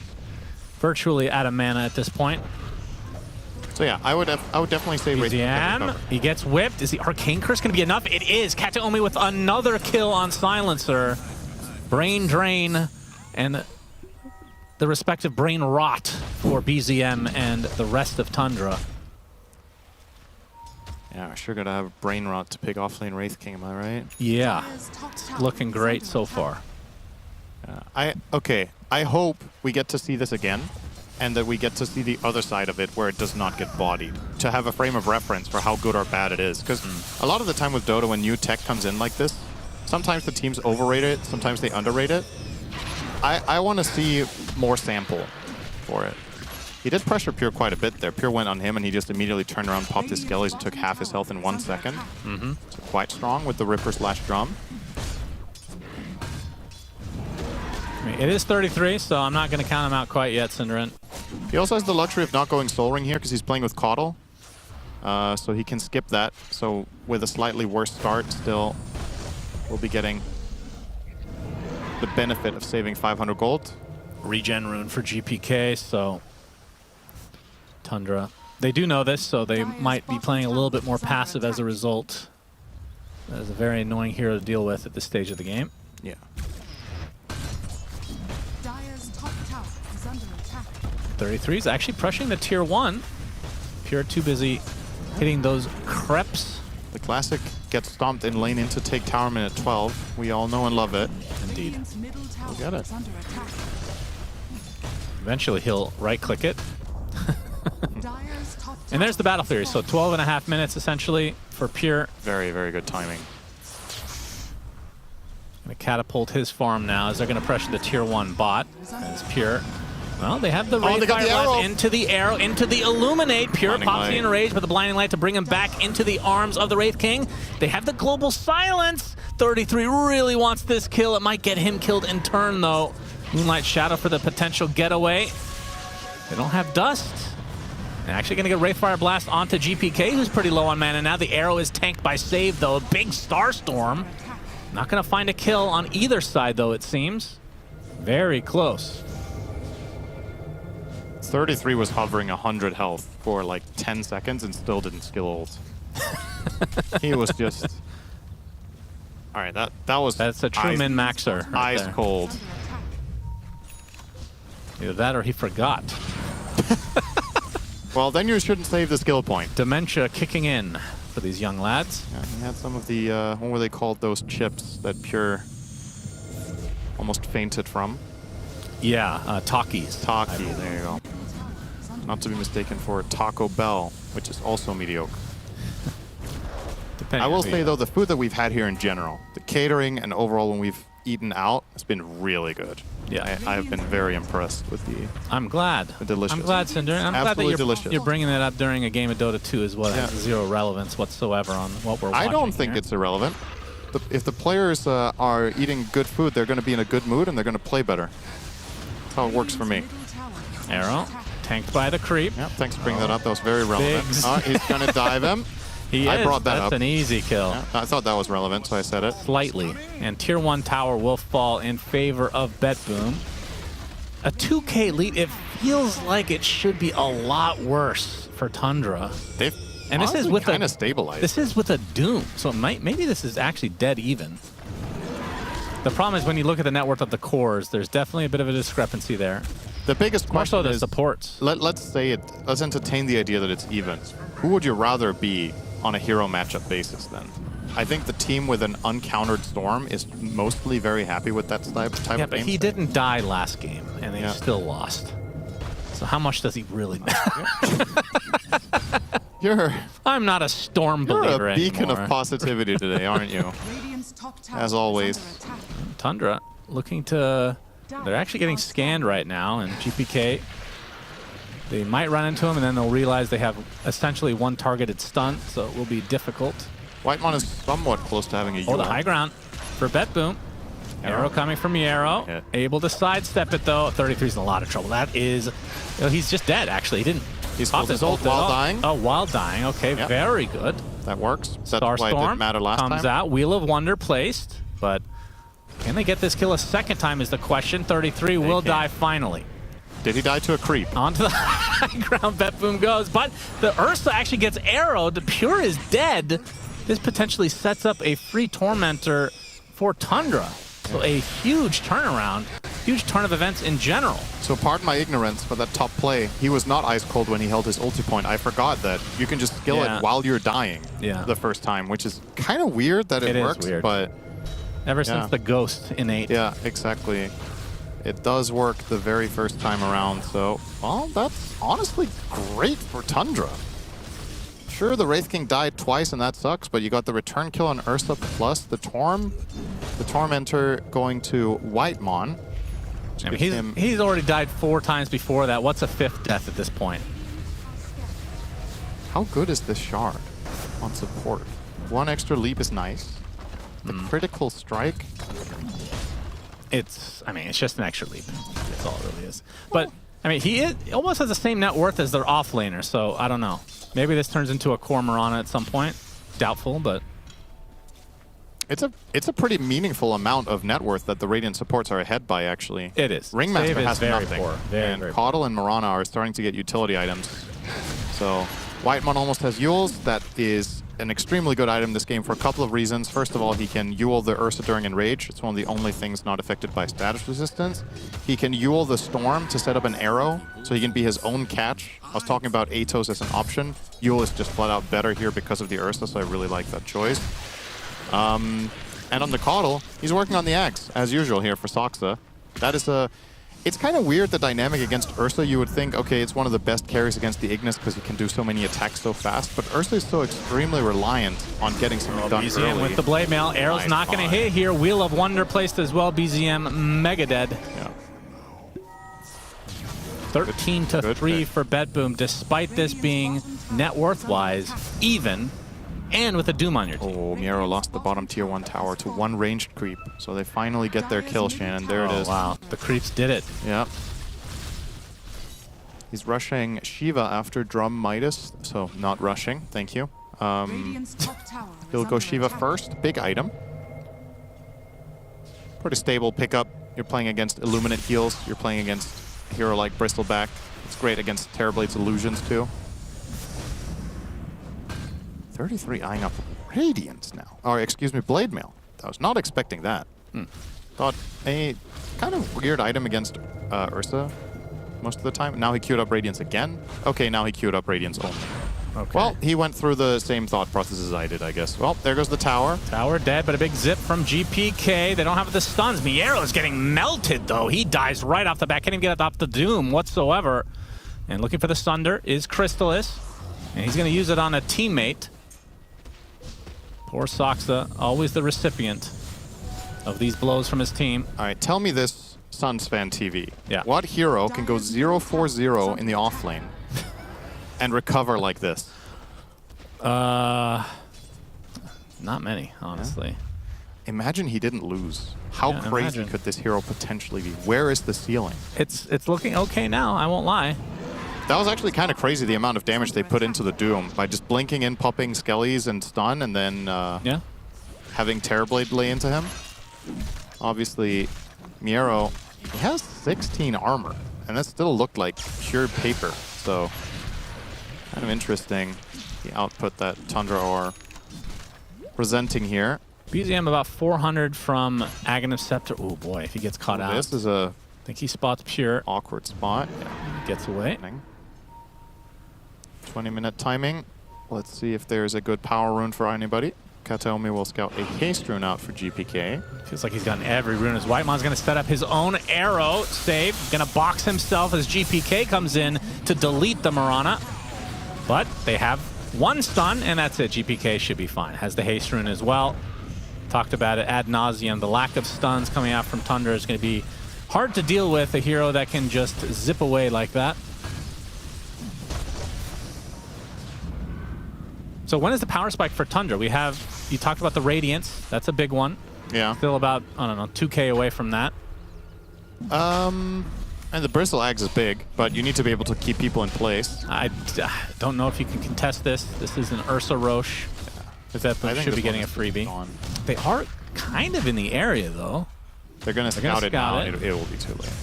Virtually out of mana at this point. So yeah, I would definitely say Wraith King. He gets whipped. Is the Arcane Curse going to be enough? It is. Kataomi with another kill on Silencer. Brain Drain. And the respective brain rot for BZM and the rest of Tundra. Yeah, I sure gotta have brain rot to pick offlane Wraith King, am I right? Yeah, it's looking great so far. I hope we get to see this again, and that we get to see the other side of it where it does not get bodied, to have a frame of reference for how good or bad it is. Because a lot of the time with Dota, when new tech comes in like this, sometimes the teams overrate it, sometimes they underrate it. I want to see more sample for it. He did pressure Pure quite a bit there. Pure went on him, and he just immediately turned around, popped his skellies, and took half his health in 1 second. So quite strong with the Ripper/Drum. It is 33, so I'm not going to count him out quite yet, Synderen. He also has the luxury of not going Soul Ring here because he's playing with Caudle. So he can skip that. So with a slightly worse start, still we'll be getting the benefit of saving 500 gold. Regen rune for GPK, so Tundra. They do know this, so they might be playing a little bit more passive as a result. That is a very annoying hero to deal with at this stage of the game. Yeah. 33 is actually pressuring the tier 1. Pure too busy hitting those creeps. The classic gets stomped in lane in to take tower minute 12. We all know and love it. Indeed. We'll get it. Eventually he'll right-click it. And there's the battle theory. So 12.5 minutes essentially for Pure. Very, very good timing. Gonna catapult his farm now as they're gonna pressure the tier 1 bot. As Pure. Well, they have the Wraith Fire left into the arrow, into the Illuminate. Pure pops the Enrage with the Blinding Light to bring him back into the arms of the Wraith King. They have the Global Silence. 33 really wants this kill. It might get him killed in turn, though. Moonlight Shadow for the potential getaway. They don't have Dust. They're actually going to get Wraithfire Blast onto GPK, who's pretty low on mana. Now the arrow is tanked by Save, though. A big Starstorm. Not going to find a kill on either side, though, it seems. Very close. 33 was hovering 100 health for like 10 seconds and still didn't skill ult. He was just... Alright, that's a true min-maxer. Ice cold. Either that or he forgot. Well, then you shouldn't save the skill point. Dementia kicking in for these young lads. Yeah, he had some of the, what were they called, those chips that Pure almost fainted from? Yeah, Takis. Taki, there you go. Not to be mistaken for Taco Bell, which is also mediocre. I will say, though, the food that we've had here in general, the catering and overall when we've eaten out, has been really good. Yeah, I have been very impressed with the. I'm glad. The delicious. I'm glad, Cinder. I'm Absolutely glad that you're bringing that up during a game of Dota 2 as well. It has zero relevance whatsoever on what we're watching. I don't think it's irrelevant. If the players are eating good food, they're going to be in a good mood and they're going to play better. That's how it works for me. Arrow tanked by the creep. Yep, thanks for bringing that up. That was very relevant. He's going to dive him. I brought that up. That's an easy kill. Yeah, I thought that was relevant, so I said it. Slightly. And tier 1 tower will fall in favor of BetBoom. A 2K lead, it feels like it should be a lot worse for Tundra. They've and this is with kind of stabilized. This is with a Doom, so maybe this is actually dead even. The problem is when you look at the net worth of the cores, there's definitely a bit of a discrepancy there. The biggest question More so the is supports. Let's entertain the idea that it's even. Who would you rather be on a hero matchup basis then? I think the team with an uncountered Storm is mostly very happy with that type of game. Yeah, but he didn't die last game, and they still lost. So how much does he really matter? I'm not a Storm believer You're a beacon anymore. of positivity today, aren't you? As always. Tundra looking to... They're actually getting scanned right now, and GPK, they might run into him, and then they'll realize they have essentially one targeted stun, so it will be difficult. Whitemon is somewhat close to having a Oh, the high ground for BetBoom. Arrow coming from Yarrow. Able to sidestep it, though. 33's in a lot of trouble. That is... he's just dead, actually. He didn't... He's pulled his ult while dying. Oh, while dying. Okay, very good. That works. That's why it didn't Starstorm matter last comes time. out. Wheel of Wonder placed, but can they get this kill a second time is the question. 33 will die finally. Did he die to a creep? Onto the high ground, BetBoom goes, but the Ursa actually gets arrowed. The Pure is dead. This potentially sets up a free Tormentor for Tundra. So a huge turnaround. huge turn of events in general. So pardon my ignorance, but that top play, he was not ice cold when he held his ulti point. I forgot that you can just skill it while you're dying the first time, which is kind of weird that it works, but ever since the Ghost innate. Yeah, exactly. It does work the very first time around, so, well, that's honestly great for Tundra. Sure, the Wraith King died twice, and that sucks, but you got the return kill on Ursa plus the Torm. The Tormentor going to Whitemon. I mean, he's already died 4 times before that. What's a 5th death at this point? How good is this shard on support? 1 extra leap is nice. The critical strike. I mean, it's just an extra leap. That's all it really is. But, I mean, he almost has the same net worth as their offlaner, so I don't know. Maybe this turns into a core Mirana at some point. Doubtful, but... It's a pretty meaningful amount of net worth that the Radiant supports are ahead by, actually. It is. Ringmaster has nothing. Very Caudle and Mirana are starting to get utility items. So Whitemon almost has Yules. That is an extremely good item this game for a couple of reasons. First of all, he can Yule the Ursa during Enrage. It's one of the only things not affected by status resistance. He can Yule the Storm to set up an arrow, so he can be his own catch. I was talking about Atos as an option. Yule is just flat out better here because of the Ursa, so I really like that choice. And on the Caudle, he's working on the Axe, as usual here for Soxa. That is it's kind of weird, the dynamic against Ursa. You would think, okay, it's one of the best carries against the Ignis because he can do so many attacks so fast, but Ursa is so extremely reliant on getting something done BZM early. with the Blade Mail. Arrow's not going to hit here. Wheel of Wonder placed as well. BZM mega dead. Yeah. 13-3 for Betboom, despite this being net worth-wise even, and with a Doom on your team. Oh, Miero lost the bottom tier 1 tower to 1 ranged creep, so they finally get their kill, Shannon. There it is. Wow, the creeps did it. Yep. He's rushing Shiva after Drum Midas, so not rushing. Thank you. He'll go Shiva first. Big item. Pretty stable pickup. You're playing against Illuminate heals. You're playing against a hero like Bristleback. It's great against Terrorblade's illusions too. 33 eyeing up Radiance now. Or excuse me, Blade Mail. I was not expecting that. Thought a kind of weird item against Ursa most of the time. Now he queued up Radiance again. Okay, now he queued up Radiance only. Okay. Well, he went through the same thought process as I did, I guess. Well, there goes the tower. Tower dead, but a big zip from GPK. They don't have the stuns. Miero is getting melted, though. He dies right off the bat. Can't even get off the Doom whatsoever. And looking for the Sunder is Crystallis. And he's going to use it on a teammate. Poor Soxa, always the recipient of these blows from his team. All right, tell me this, Sunsfan TV. Yeah. What hero can go 0-4-0 in the offlane and recover like this? Not many, honestly. Yeah. Imagine he didn't lose. How crazy could this hero potentially be? Where is the ceiling? It's looking okay now, I won't lie. That was actually kind of crazy, the amount of damage they put into the Doom by just blinking in, popping Skellies and stun, and then having Terrorblade lay into him. Obviously, Miero, he has 16 armor, and that still looked like pure paper. So, kind of interesting, the output that Tundra are presenting here. BZM about 400 from Aghanim Scepter. Oh boy, if he gets caught out. This is a... I think he spots Pure. Awkward spot. Gets away. 20-minute timing. Let's see if there's a good power rune for anybody. Kataomi will scout a haste rune out for GPK. Feels like he's gotten every rune as Whitemon's going to set up his own arrow. Save. Going to box himself as GPK comes in to delete the Mirana. But they have 1 stun, and that's it. GPK should be fine. Has the haste rune as well. Talked about it ad nauseum. The lack of stuns coming out from Tundra is going to be hard to deal with, a hero that can just zip away like that. So when is the power spike for Tundra? We have, you talked about the Radiance. That's a big one. Yeah. Still about, I don't know, 2K away from that. And the Bristle Axe is big, but you need to be able to keep people in place. I don't know if you can contest this. This is an Ursa Roche. That should be getting a freebie. They are kind of in the area, though. They're going to scout it now. It will be too late.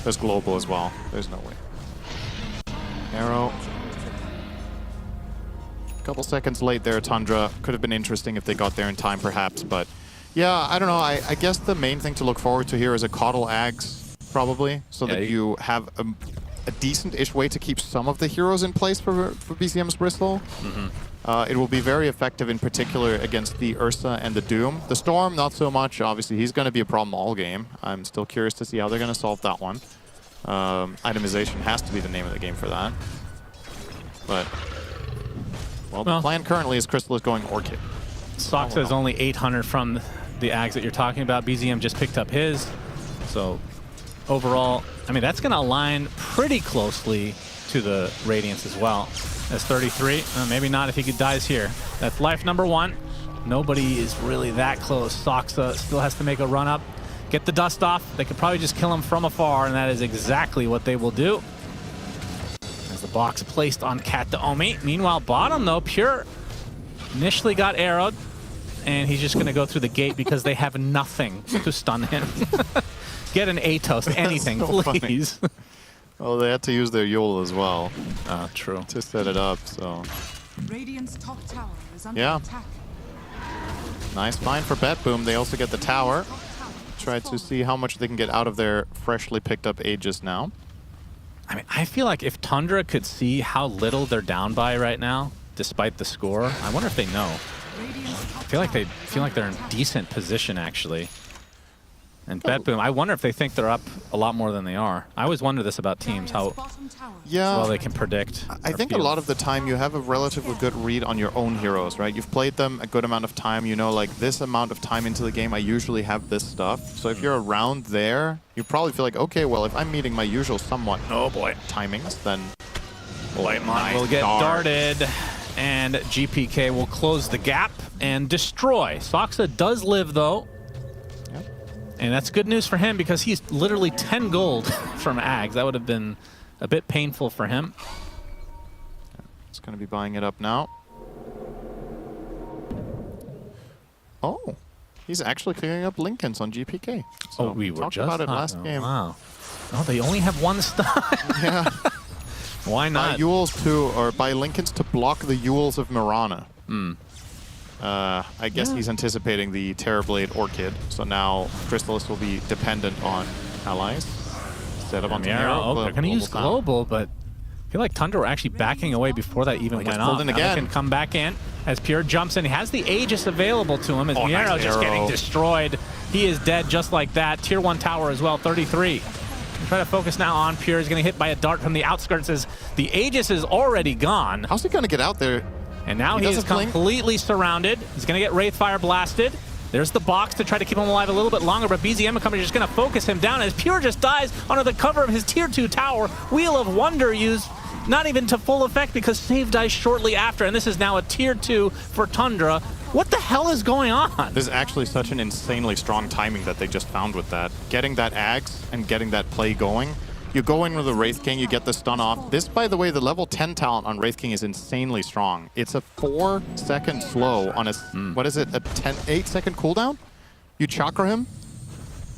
There's Global as well. There's no way. Arrow. A couple seconds late there, Tundra. Could have been interesting if they got there in time, perhaps. But yeah, I don't know. I guess the main thing to look forward to here is a Caudle Axe probably, so that you have a decent-ish way to keep some of the heroes in place for BZM's Bristol. It will be very effective, in particular, against the Ursa and the Doom. The Storm, not so much. Obviously, he's going to be a problem all game. I'm still curious to see how they're going to solve that one. Itemization has to be the name of the game for that. But, well, the plan currently is Crystal is going Orchid. Soxa is only 800 from the Ags that you're talking about. BZM just picked up his. So, overall, I mean, that's going to align pretty closely to the Radiance as well. That's 33. Maybe not if he dies here. That's life number 1. Nobody is really that close. Soxa still has to make a run up. Get the dust off. They could probably just kill him from afar, and that is exactly what they will do. As the box placed on Cat to Omi. Meanwhile, bottom, though, Pure initially got arrowed, and he's just going to go through the gate because they have nothing to stun him. Get an Atos, anything, so please. Well, they had to use their Yule as well. True. To set it up, so... Radiant's top tower is under Yeah. attack. Nice find for Betboom. They also get the tower. Try to see how much they can get out of their freshly picked up Aegis now. I mean, I feel like if Tundra could see how little they're down by right now, despite the score, I wonder if they know. I feel like they're in decent position, actually. And Betboom, I wonder if they think they're up a lot more than they are. I always wonder this about teams, how well they can predict. I think a lot of the time you have a relatively good read on your own heroes, right? You've played them a good amount of time. You know, like, this amount of time into the game, I usually have this stuff. So if you're around there, you probably feel like, okay, well, if I'm meeting my usual somewhat timings, then... Lightmon will get darted, and GPK will close the gap and destroy. Soxa does live, though. And that's good news for him because he's literally 10 gold from Ags. That would have been a bit painful for him. It's going to be buying it up now. Oh, he's actually clearing up Lincolns on GPK. So we were talked just about it last game. Wow. Oh, they only have one stun. Yeah. Why not? Buy Yules or buy Lincolns to block the Yules of Mirana. I guess he's anticipating the Terrorblade Orchid, so now Crystallis will be dependent on allies. Set up on they're going to use Global, but I feel like Tundra were actually backing away before that even went off. Now they can come back in as Pure jumps in. He has the Aegis available to him as Miero just getting destroyed. He is dead just like that. Tier 1 tower as well, 33. Try to focus now on Pure. He's going to hit by a dart from the outskirts as the Aegis is already gone. How's he going to get out there? And now he is completely surrounded. He's going to get Wraithfire blasted. There's the box to try to keep him alive a little bit longer, but BZM company is just going to focus him down as Pure just dies under the cover of his Tier 2 tower. Wheel of Wonder used not even to full effect because Save dies shortly after, and this is now a Tier 2 for Tundra. What the hell is going on? This is actually such an insanely strong timing that they just found with that. Getting that Ags and getting that play going. You go in with the Wraith King, you get the stun off. This, by the way, the level 10 talent on Wraith King is insanely strong. It's a 4-second slow on a, what is it, a 8-second cooldown? You chakra him.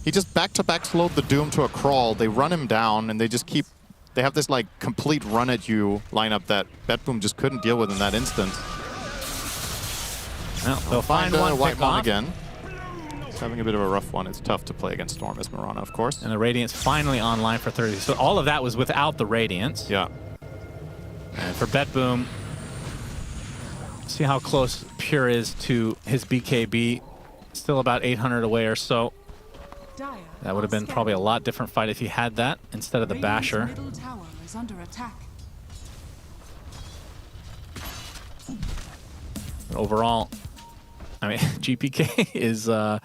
He just back-to-back slowed the Doom to a crawl. They run him down, and they just keep... They have this, like, complete run-at-you lineup that Betboom just couldn't deal with in that instant. Well, they'll find one White pick one off. again. He's having a bit of a rough one. It's tough to play against Storm as Mirana, of course. And the Radiance finally online for 30. So all of that was without the Radiance. Yeah. And for Betboom, see how close Pure is to his BKB. Still about 800 away or so. That would have been probably a lot different fight if he had that instead of the Basher. Middle tower is under attack. Overall, I mean, GPK is 14-0,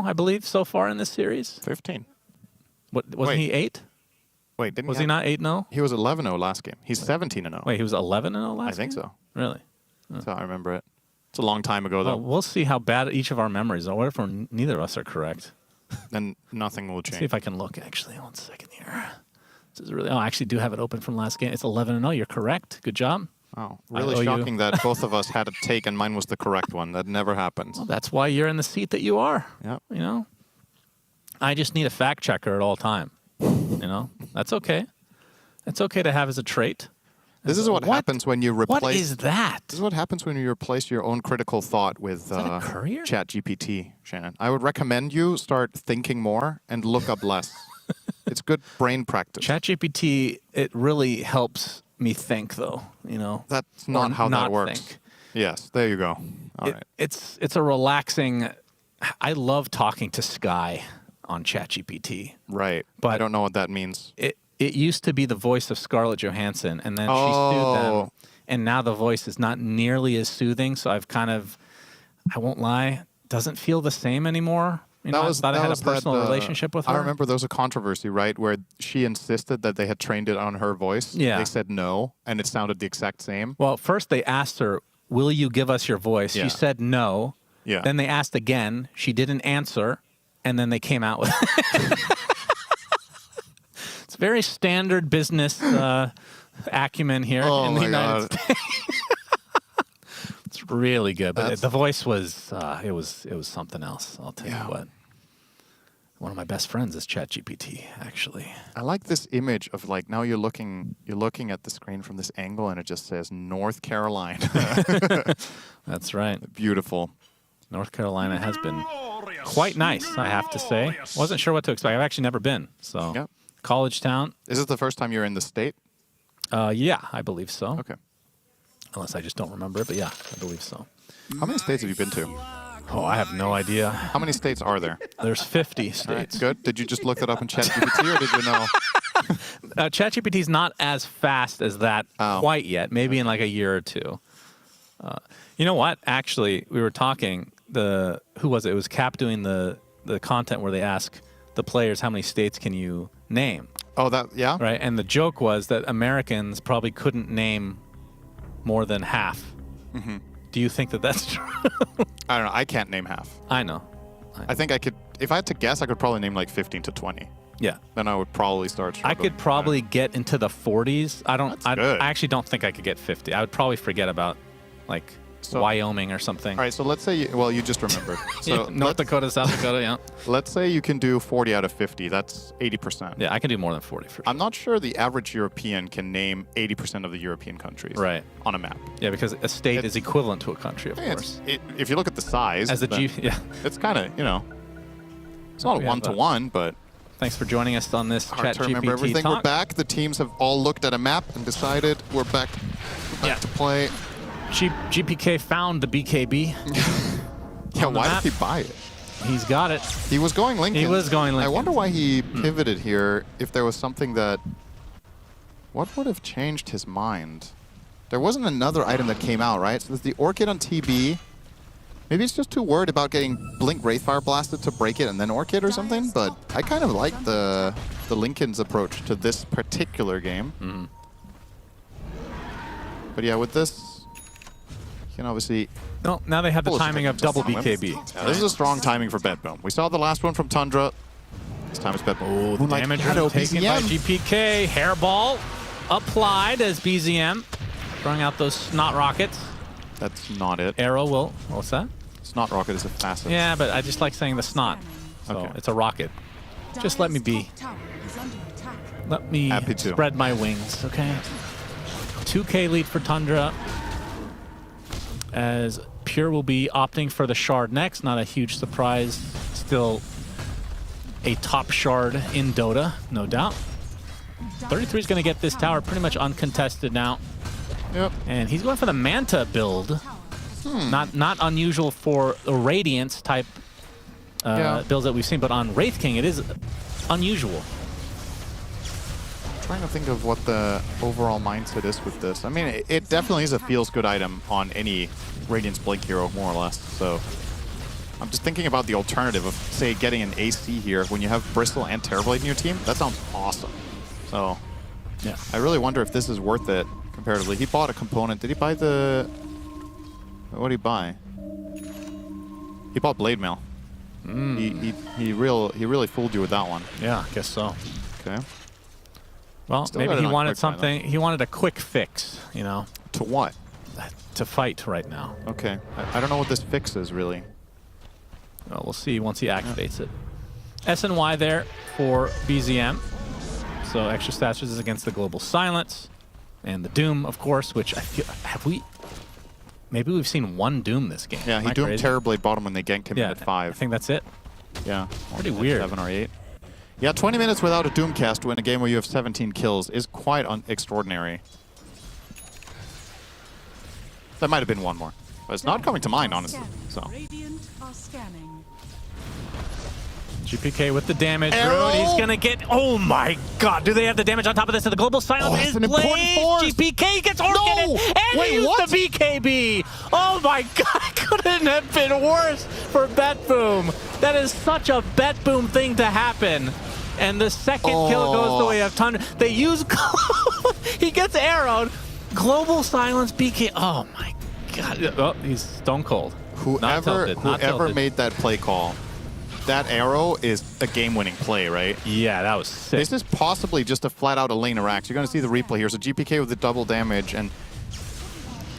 I believe, so far in this series. 15. What wasn't he 8? Wait, didn't was he not 8-0? He was 11-0 last game. He's 17-0. Wait, he was 11-0 last game? I think so. Really? That's how I remember it. It's a long time ago, though. Well, we'll see how bad each of our memories are. What if neither of us are correct? Then nothing will Let's change. see if I can look, actually. 1 second here. This is really... Oh, I actually do have it open from last game. It's 11-0. You're correct. Good job. Oh, really shocking that both of us had a take and mine was the correct one. That never happens. Well, that's why you're in the seat that you are. Yep. You know? I just need a fact checker at all time. You know? That's okay. That's okay to have as a trait. This is what happens when you replace. What is that? This is what happens when you replace your own critical thought with ChatGPT, Shannon. I would recommend you start thinking more and look up less. It's good brain practice. ChatGPT, it really helps me think, though. You know, that's not how that works. Think. Yes, there you go. All right. It's a relaxing. I love talking to Sky on ChatGPT. Right, but I don't know what that means. It used to be the voice of Scarlett Johansson, and then she sued them, and now the voice is not nearly as soothing. So I've kind of, I won't lie, doesn't feel the same anymore. You know, I thought I had a personal relationship with her. I remember there was a controversy, right, where she insisted that they had trained it on her voice. Yeah. They said no, and it sounded the exact same. Well, first they asked her, will you give us your voice? Yeah. She said no. Yeah. Then they asked again. She didn't answer, and then they came out with It's very standard business acumen here in the United States. It's really good, but the voice was it was something else. I'll tell you what. One of my best friends is ChatGPT, actually. I like this image of like now you're looking at the screen from this angle and it just says North Carolina. That's right. Beautiful. North Carolina has been quite nice, I have to say. Wasn't sure what to expect. I've actually never been. So Yep. college town. Is it the first time you're in the state? Yeah, I believe so. Okay. Unless I just don't remember it, but yeah, I believe so. How many states have you been to? Oh, I have no idea. How many states are there? There's 50 states. All right, good. Did you just look that up in ChatGPT or did you know? ChatGPT is not as fast as that quite yet. Maybe in like a year or two. You know what? Actually, we were talking. Who was it? It was Cap doing the content where they ask the players how many states can you name. Oh, yeah. Right, and the joke was that Americans probably couldn't name more than half. Mm-hmm. Do you think that that's true? I don't know. I can't name half. I know. I think I could. If I had to guess, I could probably name like 15 to 20. Yeah. Then I would probably start. I could probably get into the 40s. I good. actually don't think I could get 50. I would probably forget about like Wyoming or something. All right, so let's say you just remembered. So North Dakota, South Dakota, yeah. Let's say you can do 40 out of 50. That's 80%. Yeah, I can do more than 40 for sure. I'm not sure the average European can name 80% of the European countries. Right. On a map. Yeah, because a state is equivalent to a country, of course. If you look at the size, As a yeah. It's kind of, it's not a one-to-one, but. Thanks for joining us on this Hard to remember ChatGPT everything. talk. We're back. The teams have all looked at a map and decided we're back to play. GPK found the BKB. Yeah, why did he buy it? He's got it. He was going Lincoln. He was going Lincoln. I wonder why he pivoted here, if there was something that... What would have changed his mind? There wasn't another item that came out, right? So there's the Orchid on TB. Maybe he's just too worried about getting Blink Wraithfire blasted to break it and then Orchid or something, but I kind of like the Lincoln's approach to this particular game. Mm-hmm. But yeah, with this... You can obviously... No, now they have the timing of double BKB. Yeah, this is a strong timing for BetBoom. We saw the last one from Tundra. This time it's BetBoom. Oh, the damage taken by GPK. Hairball applied as BZM. Throwing out those snot rockets. That's not it. Arrow will... What's that? Snot rocket is a facet. Yeah, but I just like saying the snot. So it's a rocket. Just let me be. Let me spread my wings, okay? 2K lead for Tundra. As Pure will be opting for the Shard next. Not a huge surprise. Still a top Shard in Dota, no doubt. 33 is going to get this tower pretty much uncontested now. Yep. And he's going for the Manta build. Not unusual for the Radiance type builds that we've seen, but on Wraith King it is unusual. Trying to think of what the overall mindset is with this. I mean, it definitely is a feels-good item on any Radiance Blink hero, more or less. So I'm just thinking about the alternative of, say, getting an AC here when you have Bristle and Terrorblade in your team. That sounds awesome. So yeah, I really wonder if this is worth it comparatively. He bought a component. Did he buy the... What did he buy? He bought Blade Mail. He really fooled you with that one. Yeah, I guess so. Okay. Well, Still maybe he wanted quick buy, something. He wanted a quick fix, you know. To what? To fight right now. Okay. I don't know what this fix is, really. Well, we'll see once he activates it. SNY there for BZM. So extra stats is against the Global Silence. And the Doom, of course, which I feel, maybe we've seen one Doom this game. Yeah, he doomed Terrorblade bottom when they ganked him at 5. I think that's it. Yeah. Pretty weird. 7 or 8. Yeah, 20 minutes without a Doomcast to win a game where you have 17 kills is quite extraordinary. There might have been one more, but it's not coming to mind, honestly. So. Radiant are scanning. GPK with the damage. Arrow! Rune, he's gonna get. Oh my god! Do they have the damage on top of this? And the global silence is blazed. GPK gets orchestrated, and he used the BKB. Oh my god! Couldn't have been worse for BetBoom. That is such a BetBoom thing to happen. And the second kill goes the way of Tundra. They use. He gets arrowed. Global silence BK. Oh my god! Oh, he's stone cold. Whoever made that play call. That arrow is a game-winning play, right? Yeah, that was sick. This is possibly just a flat-out Elena Rax. You're going to see the replay here. So GPK with the double damage, and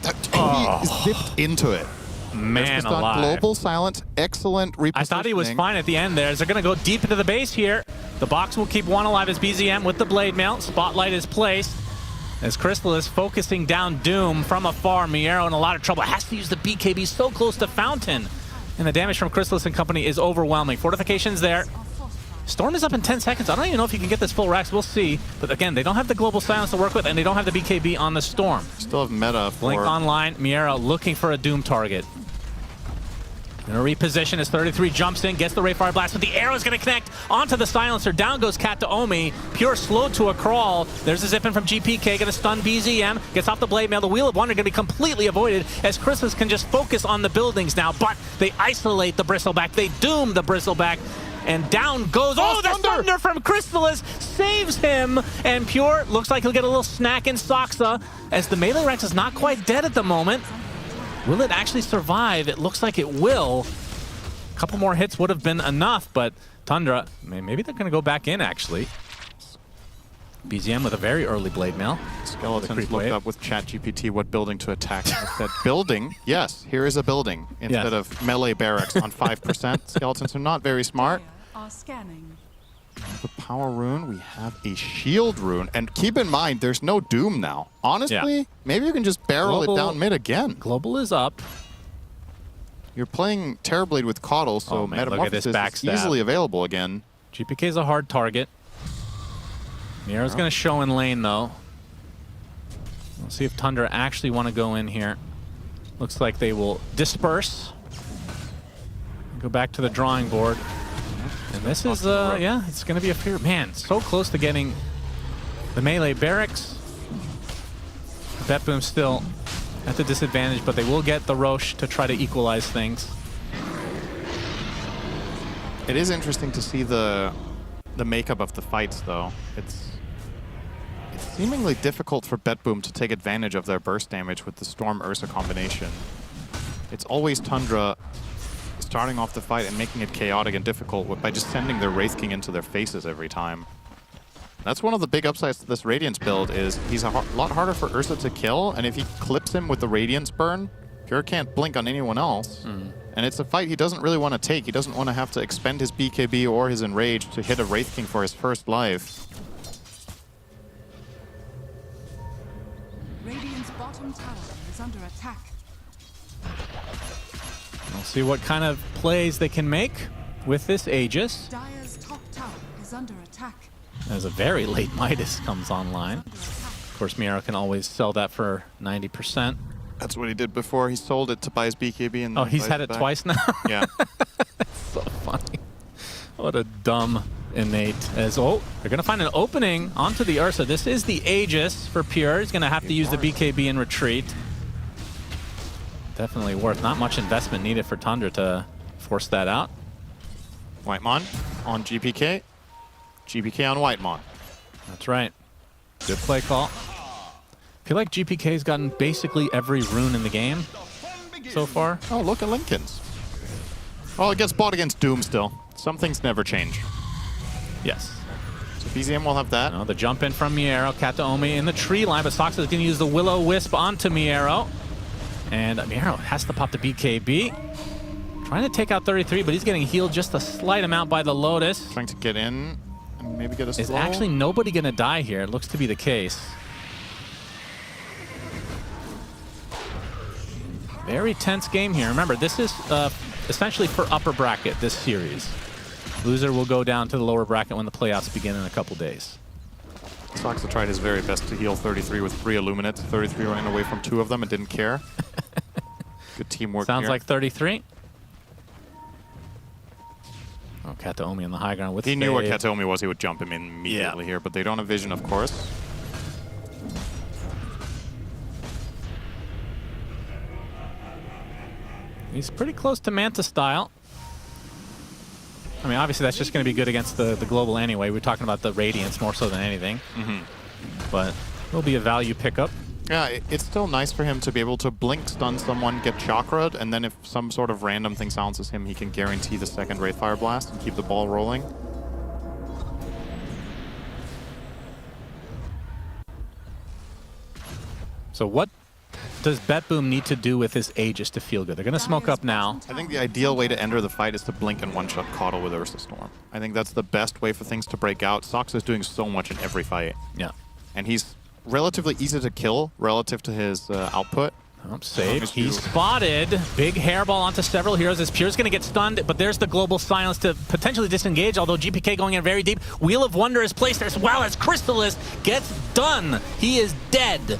that he zipped into it. Man alive. Global silence, excellent repositioning. I thought he was fine at the end there. They're going to go deep into the base here. The box will keep one alive as BZM with the blade mail. Spotlight is placed as Crystal is focusing down Doom from afar. Miero in a lot of trouble. Has to use the BKB so close to Fountain. And the damage from Chrysalis and company is overwhelming. Fortifications there. Storm is up in 10 seconds. I don't even know if you can get this full Rax. We'll see. But again, they don't have the global silence to work with, and they don't have the BKB on the Storm. Still have meta for... Blink online. Miero looking for a Doom target. Gonna reposition as 33 jumps in, gets the Rayfire Blast, but the arrow is gonna connect onto the silencer. Down goes Cat to Omi. Pure slowed to a crawl. There's a zip-in from GPK, gonna stun BZM. Gets off the blade mail. The Wheel of Wonder gonna be completely avoided as Chrysalis can just focus on the buildings now, but they isolate the Bristleback. They doom the Bristleback. And down goes, the Thunder from Chrysalis saves him. And Pure looks like he'll get a little snack in Soxa as the Melee Rex is not quite dead at the moment. Will it actually survive? It looks like it will. A couple more hits would have been enough, but Tundra, maybe they're going to go back in, actually. BZM with a very early blade mail. Skeletons looked up with ChatGPT what building to attack. I said, building? Yes, here is a building. Instead of melee barracks on 5%. Skeletons are not very smart. Are scanning. The power rune, we have a shield rune. And keep in mind, there's no Doom now. Honestly, maybe you can just barrel it down mid again. Global is up. You're playing Terrorblade with Coddle, so Metamorphosis is easily available again. GPK is a hard target. Miero's going to show in lane, though. We'll see if Tundra actually want to go in here. Looks like they will disperse. Go back to the drawing board. And this is, yeah, it's going to be a fear. Man, so close to getting the melee barracks. BetBoom still at the disadvantage, but they will get the Roche to try to equalize things. It is interesting to see the makeup of the fights, though. It's seemingly difficult for BetBoom to take advantage of their burst damage with the Storm Ursa combination. It's always Tundra starting off the fight and making it chaotic and difficult by just sending their Wraith King into their faces every time. That's one of the big upsides to this Radiance build is he's a lot harder for Ursa to kill, and if he clips him with the Radiance burn, Pure can't blink on anyone else. And it's a fight he doesn't really want to take. He doesn't want to have to expend his BKB or his Enrage to hit a Wraith King for his first life. Radiant's bottom tower is under attack. We'll see what kind of plays they can make with this Aegis. Dire's top tower is under attack. As a very late Midas comes online. Of course, Miero can always sell that for 90%. That's what he did before. He sold it to buy his BKB. And oh, he's had it twice now? Yeah. So funny. What a dumb innate. As they're going to find an opening onto the Ursa. This is the Aegis for Pure. He's going to have to use the BKB in retreat. Definitely worth. Not much investment needed for Tundra to force that out. Whitemon on GPK. GPK on Whitemon. That's right. Good play call. I feel like GPK's gotten basically every rune in the game so far. Oh, look at Lincoln's. Well, it gets bought against Doom still. Some things never change. Yes. So BZM will have that. No, the jump in from Miero. Kataomi in the tree line, but Soxa is going to use the Will-O-Wisp onto Miero. And Miero has to pop the BKB. Trying to take out 33, but he's getting healed just a slight amount by the Lotus. Trying to get in and maybe get a slow. Is actually nobody going to die here? It looks to be the case. Very tense game here. Remember, this is essentially for upper bracket, this series. Loser will go down to the lower bracket when the playoffs begin in a couple days. Soxa tried his very best to heal 33 with 3 Illuminates. 33 ran away from 2 of them and didn't care. Good teamwork. Sounds here. like 33. Oh, Kataomi on the high ground with He knew what save. Kataomi was. He would jump him in immediately here, but they don't have vision, of course. He's pretty close to Manta style. I mean, obviously that's just going to be good against the global anyway. We're talking about the Radiance more so than anything. But it'll be a value pickup. Yeah, it's still nice for him to be able to blink, stun someone, get chakra'd, and then if some sort of random thing silences him, he can guarantee the second Wraithfire Blast and keep the ball rolling. So what does BetBoom need to do with his Aegis to feel good? They're going to smoke up now. I think the ideal way to enter the fight is to blink and one-shot Coddle with Ursa Storm. I think that's the best way for things to break out. Soxa is doing so much in every fight. Yeah. And he's relatively easy to kill relative to his output. Save. He's spotted. Big hairball onto several heroes as Pure's going to get stunned, but there's the global silence to potentially disengage, although GPK going in very deep. Wheel of Wonder is placed as well as Crystallis gets done. He is dead.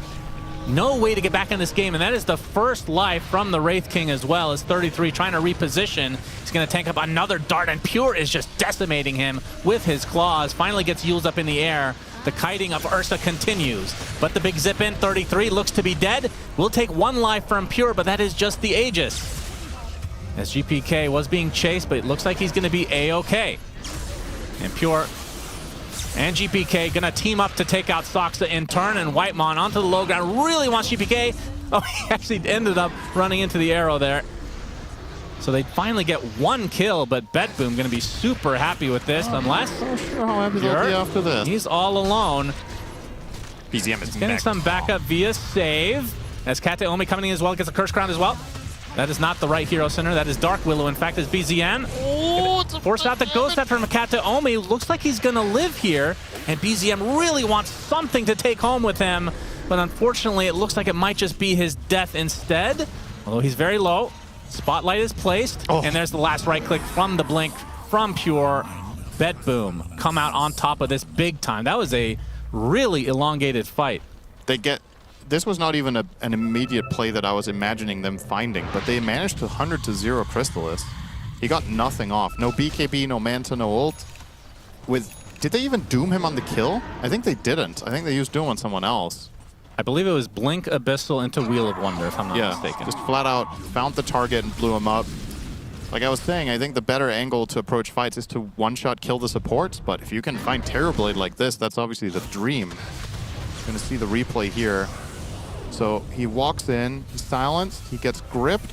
No way to get back in this game, and that is the first life from the Wraith King as well as 33 trying to reposition. He's going to tank up another dart, and Pure is just decimating him with his claws. Finally gets Yules up in the air. The kiting of Ursa continues, but the big zip in, 33 looks to be dead. Will take 1 life from Pure, but that is just the Aegis. As GPK was being chased, but it looks like he's going to be A-OK. And Pure and GPK gonna team up to take out Soxa in turn, and Whitemon onto the low ground. Really wants GPK. Oh, he actually ended up running into the arrow there. So they finally get 1 kill, but BetBoom gonna be super happy with this, unless How happy they'll be after this. he's all alone. BZM is Getting next. some backup via save. As Kataomi coming in as well, gets a Curse Crown as well. That is not the right hero center. That is Dark Willow. In fact, it's BZM. Force out the Ghost Step from Kataomi. Looks like he's going to live here. And BZM really wants something to take home with him. But unfortunately, it looks like it might just be his death instead. Although he's very low. Spotlight is placed. And there's the last right click from the blink from Pure. BetBoom come out on top of this big time. That was a really elongated fight. This was not even an immediate play that I was imagining them finding, but they managed to 100-0 Crystallis. He got nothing off. No BKB, no Manta, no ult. Did they even doom him on the kill? I think they didn't. I think they used doom on someone else. I believe it was Blink Abyssal into Wheel of Wonder, if I'm not mistaken. Just flat out found the target and blew him up. Like I was saying, I think the better angle to approach fights is to one-shot kill the supports, but if you can find Terrorblade like this, that's obviously the dream. You're going to see the replay here. So he walks in, he's silenced, he gets gripped.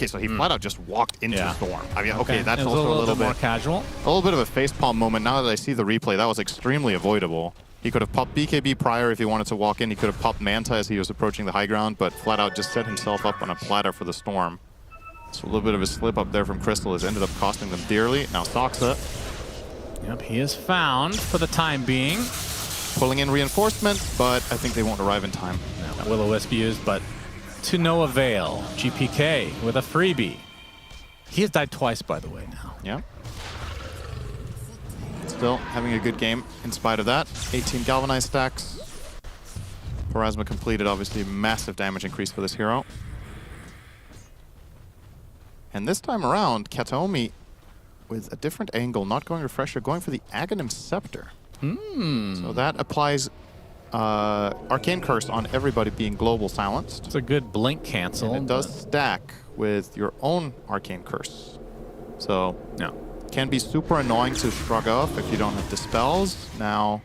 So he flat out just walked into the storm. I mean, okay, that's it was also a little bit more casual. A little bit of a facepalm moment. Now that I see the replay, that was extremely avoidable. He could have popped BKB prior if he wanted to walk in. He could have popped Manta as he was approaching the high ground, but flat out just set himself up on a platter for the storm. So a little bit of a slip up there from Crystal has ended up costing them dearly. Now Soxa. Yep, he is found for the time being. Pulling in reinforcements, but I think they won't arrive in time. Will-O-Wisp used, but to no avail. GPK with a freebie. He has died twice, by the way, now. Yeah. Still having a good game in spite of that. 18 galvanized stacks. Parasma completed, obviously massive damage increase for this hero. And this time around, Kataomi with a different angle, not going Refresher, going for the Aghanim Scepter. So that applies Arcane Curse on everybody being global silenced. It's a good blink cancel. And it does stack with your own Arcane Curse. So can be super annoying to shrug off if you don't have Dispels. Now,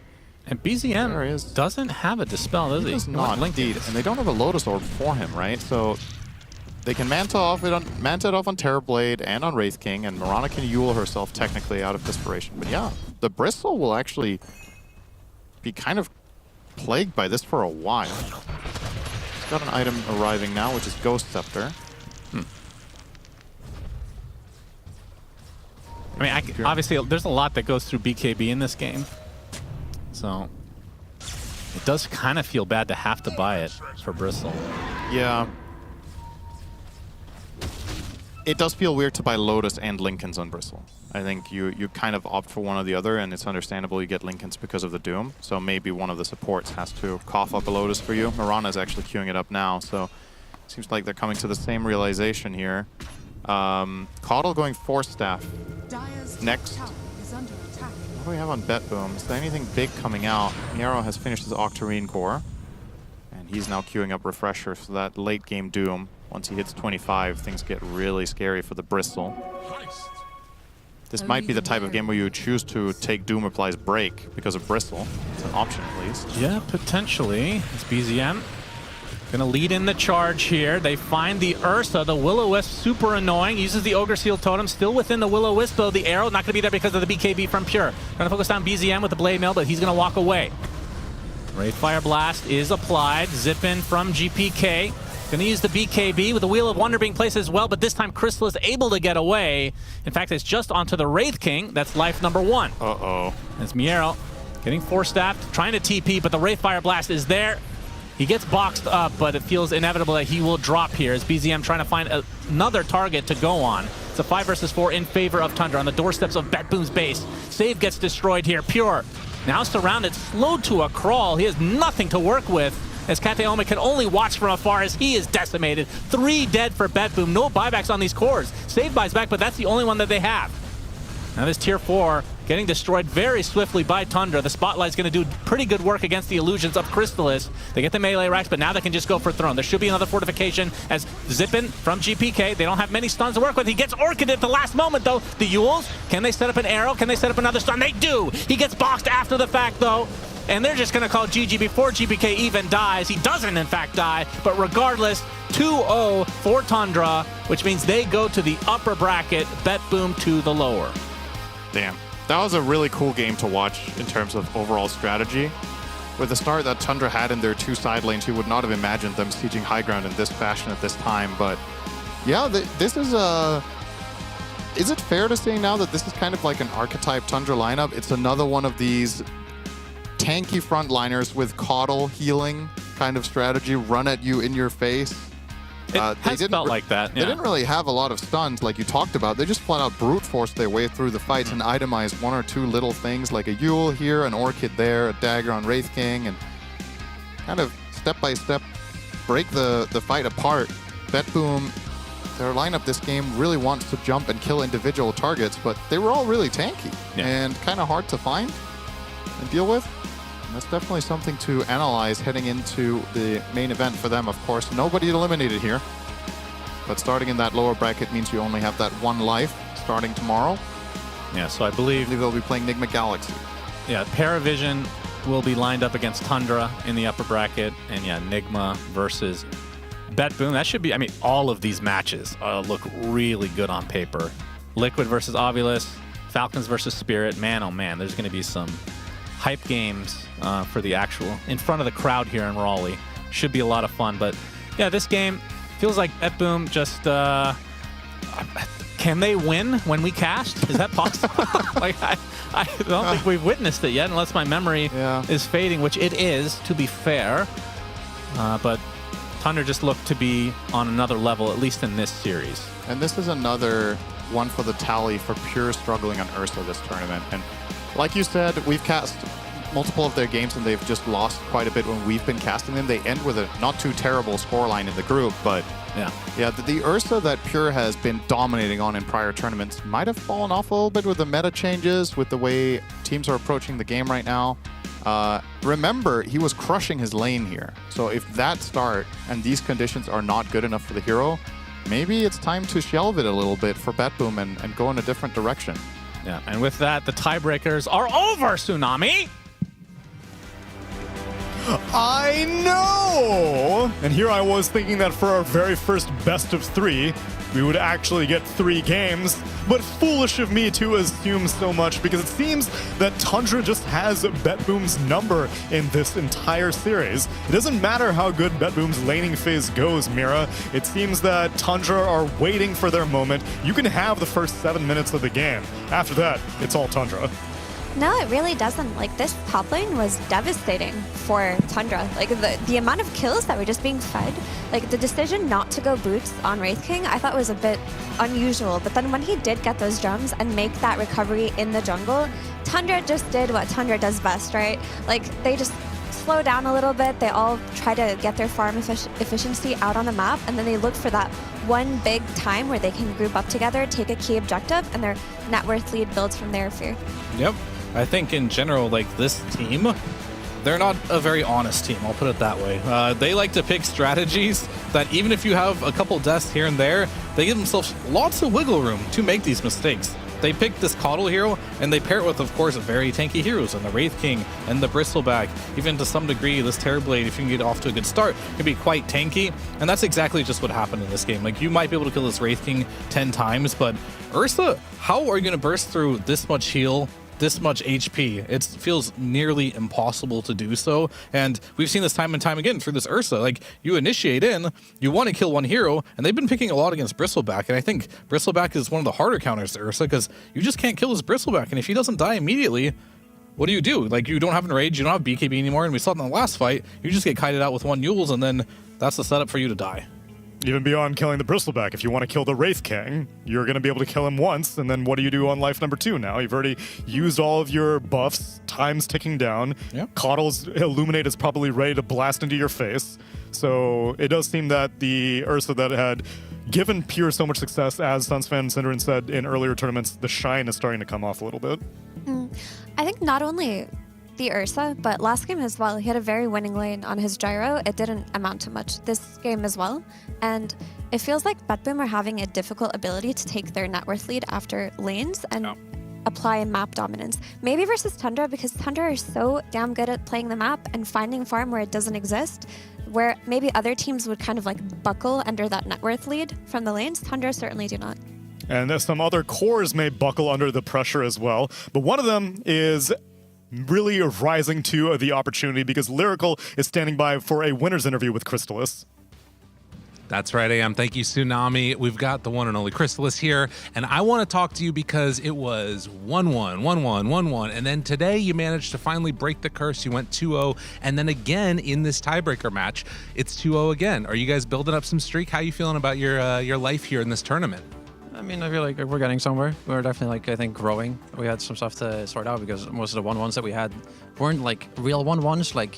and BZM doesn't have a Dispel, does he? Does not, indeed. And they don't have a Lotus Orb for him, right? So they can Manta it off on Terrorblade and on Wraith King, and Mirana can Yule herself technically out of Desperation. But yeah, the Bristle will actually be kind of plagued by this for a while. He's got an item arriving now, which is Ghost Scepter. I mean, obviously, there's a lot that goes through BKB in this game. So it does kind of feel bad to have to buy it for Bristle. Yeah. it does feel weird to buy Lotus and Linken's on Bristle. I think you kind of opt for one or the other, and it's understandable you get Linken's because of the Doom. So maybe one of the supports has to cough up a Lotus for you. Mirana is actually queuing it up now, so it seems like they're coming to the same realization here. Caudle going Force Staff. Next. What do we have on Bet Boom? Is there anything big coming out? Miero has finished his Octarine core, and he's now queuing up Refresher for that late game Doom. Once he hits 25, things get really scary for the Bristle. This might be the type of game where you choose to take Doom Applies Break because of Bristle. It's an option at least. Yeah, potentially. It's BZM. Gonna lead in the charge here. They find the Ursa, the Will-O-Wisp, super annoying. Uses the Ogre Seal Totem, still within the Will-O-Wisp though. The arrow not gonna be there because of the BKB from Pure. Gonna focus on BZM with the Blade Mail, but he's gonna walk away. Wraithfire Blast is applied. Zip in from GPK. Gonna use the BKB with the Wheel of Wonder being placed as well, but this time Crystal is able to get away. In fact, it's just onto the Wraith King. That's life number 1. Uh-oh. It's Miero getting Force-Staffed, trying to TP, but the Wraithfire Blast is there. He gets boxed up, but it feels inevitable that he will drop here as BZM trying to find another target to go on. It's a 5 versus 4 in favor of Tundra on the doorsteps of Bet Boom's base. Save gets destroyed here. Pure now surrounded, slowed to a crawl. He has nothing to work with, as Kateome can only watch from afar as he is decimated. 3 dead for Bet Boom. No buybacks on these cores. Save buys back, but that's the only one that they have. Now this tier 4 getting destroyed very swiftly by Tundra. The Spotlight's going to do pretty good work against the illusions of Crystallis. They get the melee racks, but now they can just go for Throne. There should be another fortification as Zippin from GPK. They don't have many stuns to work with. He gets Orchid at the last moment, though. The Yules, can they set up an arrow? Can they set up another stun? They do! He gets boxed after the fact, though. And they're just going to call GG before GPK even dies. He doesn't, in fact, die. But regardless, 2-0 for Tundra, which means they go to the upper bracket, Bet Boom to the lower. Damn. That was a really cool game to watch in terms of overall strategy. With the start that Tundra had in their 2 side lanes, you would not have imagined them sieging high ground in this fashion at this time. But yeah, this is a... Is it fair to say now that this is kind of like an archetype Tundra lineup? It's another one of these tanky frontliners with Caudle healing kind of strategy, run at you in your face. It has felt like that. They didn't really have a lot of stuns like you talked about. They just flat out brute forced their way through the fights and itemized 1 or 2 little things like a Yule here, an Orchid there, a dagger on Wraith King, and kind of step by step break the fight apart. Bet Boom, their lineup this game really wants to jump and kill individual targets, but they were all really tanky and kind of hard to find and deal with. And that's definitely something to analyze heading into the main event for them, of course. Nobody eliminated here. But starting in that lower bracket means you only have that 1 life starting tomorrow. Yeah, so I believe they'll be playing Nigma Galaxy. Yeah, Paravision will be lined up against Tundra in the upper bracket. And yeah, Nigma versus Bet Boom. That should be, I mean, all of these matches look really good on paper. Liquid versus Ovulus, Falcons versus Spirit. Man, oh man, there's going to be some hype games for the actual in front of the crowd here in Raleigh. Should be a lot of fun. But yeah, this game feels like Bet Boom just can they win when we cast? Is that possible? Like I don't think we've witnessed it yet, unless my memory is fading, which it is, to be fair. But Tundra just looked to be on another level, at least in this series. And this is another one for the tally for Pure struggling on Ursa this tournament. And like you said, we've cast multiple of their games and they've just lost quite a bit when we've been casting them. They end with a not too terrible scoreline in the group, but yeah, the Ursa that Pure has been dominating on in prior tournaments might have fallen off a little bit with the meta changes, with the way teams are approaching the game right now. Remember, he was crushing his lane here. So if that start and these conditions are not good enough for the hero, maybe it's time to shelve it a little bit for Bet Boom and go in a different direction. Yeah, and with that, the tiebreakers are over, Tsunami! I know! And here I was thinking that for our very first best of 3, we would actually get 3 games, but foolish of me to assume so much, because it seems that Tundra just has Bet Boom's number in this entire series. It doesn't matter how good Bet Boom's laning phase goes, Mira. It seems that Tundra are waiting for their moment. You can have the first 7 minutes of the game. After that, it's all Tundra. No, it really doesn't. Like, this top lane was devastating for Tundra. Like, the amount of kills that were just being fed, like, the decision not to go boots on Wraith King, I thought was a bit unusual. But then when he did get those gems and make that recovery in the jungle, Tundra just did what Tundra does best, right? Like, they just slow down a little bit. They all try to get their farm efficiency out on the map, and then they look for that one big time where they can group up together, take a key objective, and their net worth lead builds from there, Fear. Yep. I think in general, like, this team, they're not a very honest team, I'll put it that way. They like to pick strategies that even if you have a couple deaths here and there, they give themselves lots of wiggle room to make these mistakes. They pick this Coddle hero, and they pair it with, of course, very tanky heroes, and the Wraith King, and the Bristleback. Even to some degree, this Terrorblade, if you can get off to a good start, can be quite tanky, and that's exactly just what happened in this game. Like, you might be able to kill this Wraith King 10 times, but Ursa, how are you going to burst through this much heal, this much HP? It feels nearly impossible to do so, and we've seen this time and time again through this Ursa. Like, you initiate in, you want to kill one hero, and they've been picking a lot against Bristleback, and I think Bristleback is one of the harder counters to Ursa, because you just can't kill this Bristleback, and if he doesn't die immediately, what do you do? Like, you don't have Enrage, you don't have BKB anymore, and we saw it in the last fight, you just get kited out with one Yules, and then that's the setup for you to die. Even beyond killing the Bristleback, if you want to kill the Wraith King, you're going to be able to kill him once, and then what do you do on life number 2 now? You've already used all of your buffs, time's ticking down, Coddle's Illuminate is probably ready to blast into your face, so it does seem that the Ursa that had given Pure so much success, as Sunsfan and Synderen said in earlier tournaments, the shine is starting to come off a little bit. I think not only the Ursa, but last game as well, he had a very winning lane on his gyro. It didn't amount to much this game as well. And it feels like BetBoom are having a difficult ability to take their net worth lead after lanes and apply map dominance. Maybe versus Tundra, because Tundra are so damn good at playing the map and finding farm where it doesn't exist, where maybe other teams would kind of like buckle under that net worth lead from the lanes. Tundra certainly do not. And some other cores may buckle under the pressure as well, but one of them is really rising to the opportunity because Lyrical is standing by for a winner's interview with Crystallis. That's right, AM. Thank you, Tsunami. We've got the one and only Crystallis here, and I want to talk to you because it was 1-1, 1-1, 1-1, and then today you managed to finally break the curse. You went 2-0, and then again in this tiebreaker match, it's 2-0 again. Are you guys building up some streak? How are you feeling about your life here in this tournament? I mean, I feel like we're getting somewhere. We're definitely, like, I think, growing. We had some stuff to sort out because most of the 1-1s that we had weren't, like, real 1-1s. Like,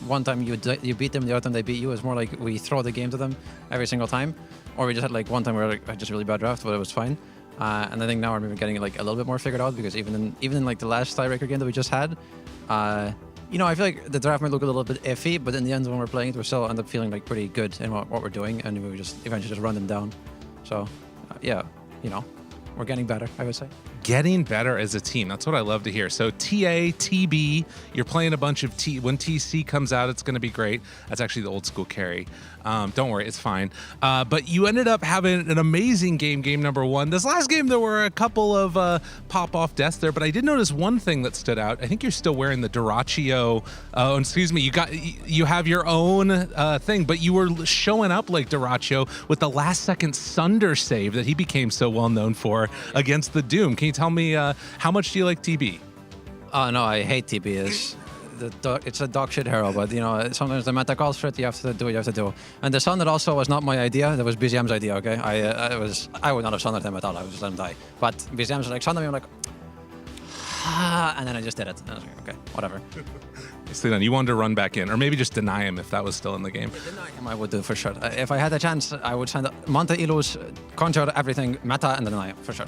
one time you beat them, the other time they beat you. It's more like we throw the game to them every single time. Or we just had, like, one time where like, I had just really bad draft, but it was fine. And I think now we're maybe getting, like, a little bit more figured out because even in like, the last tiebreaker game that we just had, you know, I feel like the draft might look a little bit iffy, but in the end, when we're playing it, we still end up feeling, like, pretty good in what we're doing, and we just eventually just run them down. So, yeah. You know, we're getting better, I would say. Getting better as a team. That's what I love to hear. So TA, TB, you're playing a bunch of when TC comes out, it's going to be great. That's actually the old school carry. Don't worry, it's fine. But you ended up having an amazing game number 1. This last game, there were a couple of pop-off deaths there, but I did notice one thing that stood out. I think you're still wearing the Duraccio. Excuse me, you have your own thing, but you were showing up like Duraccio with the last-second Sunder save that he became so well known for against the Doom. Can you tell me how much do you like TB? Oh no, I hate TB. It's a dog shit hero, but you know, sometimes the meta calls for it. You have to do what you have to do. And the Sunder also was not my idea. That was BZM's idea. Okay, I would not have Sundered him at all. I would just let him die. But BZM's like Sunder me. I'm like, and then I just did it. And I was like, okay, whatever. You wanted to run back in, or maybe just deny him if that was still in the game. Deny him, I would do for sure. If I had a chance, I would send Monte Ilus, conjure everything, meta, and deny him for sure.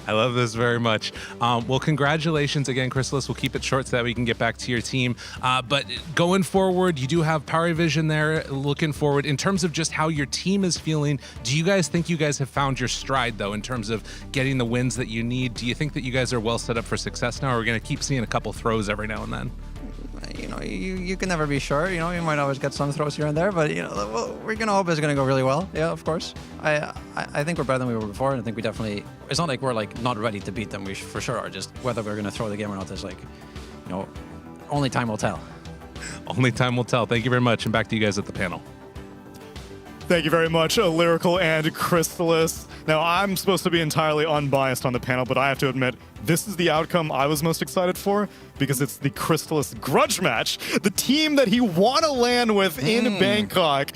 I love this very much. Well, congratulations again, Crystallis. We'll keep it short so that we can get back to your team. But going forward, you do have Paravision there looking forward. In terms of just how your team is feeling, do you guys think you guys have found your stride, though, in terms of getting the wins that you need? Do you think that you guys are well set up for success now, or are we going to keep seeing a couple throws every now and then? You know, you can never be sure. You know, you might always get some throws here and there, but you know, we're gonna hope it's gonna go really well. Yeah, of course. I think we're better than we were before, and I think we definitely. It's not like we're like not ready to beat them. We for sure are. Just whether we're gonna throw the game or not is like, you know, only time will tell. Only time will tell. Thank you very much, and back to you guys at the panel. Thank you very much, Lyrical and Crystallis. Now, I'm supposed to be entirely unbiased on the panel, but I have to admit, this is the outcome I was most excited for because it's the Crystallis grudge match. The team that he won a LAN with in Bangkok.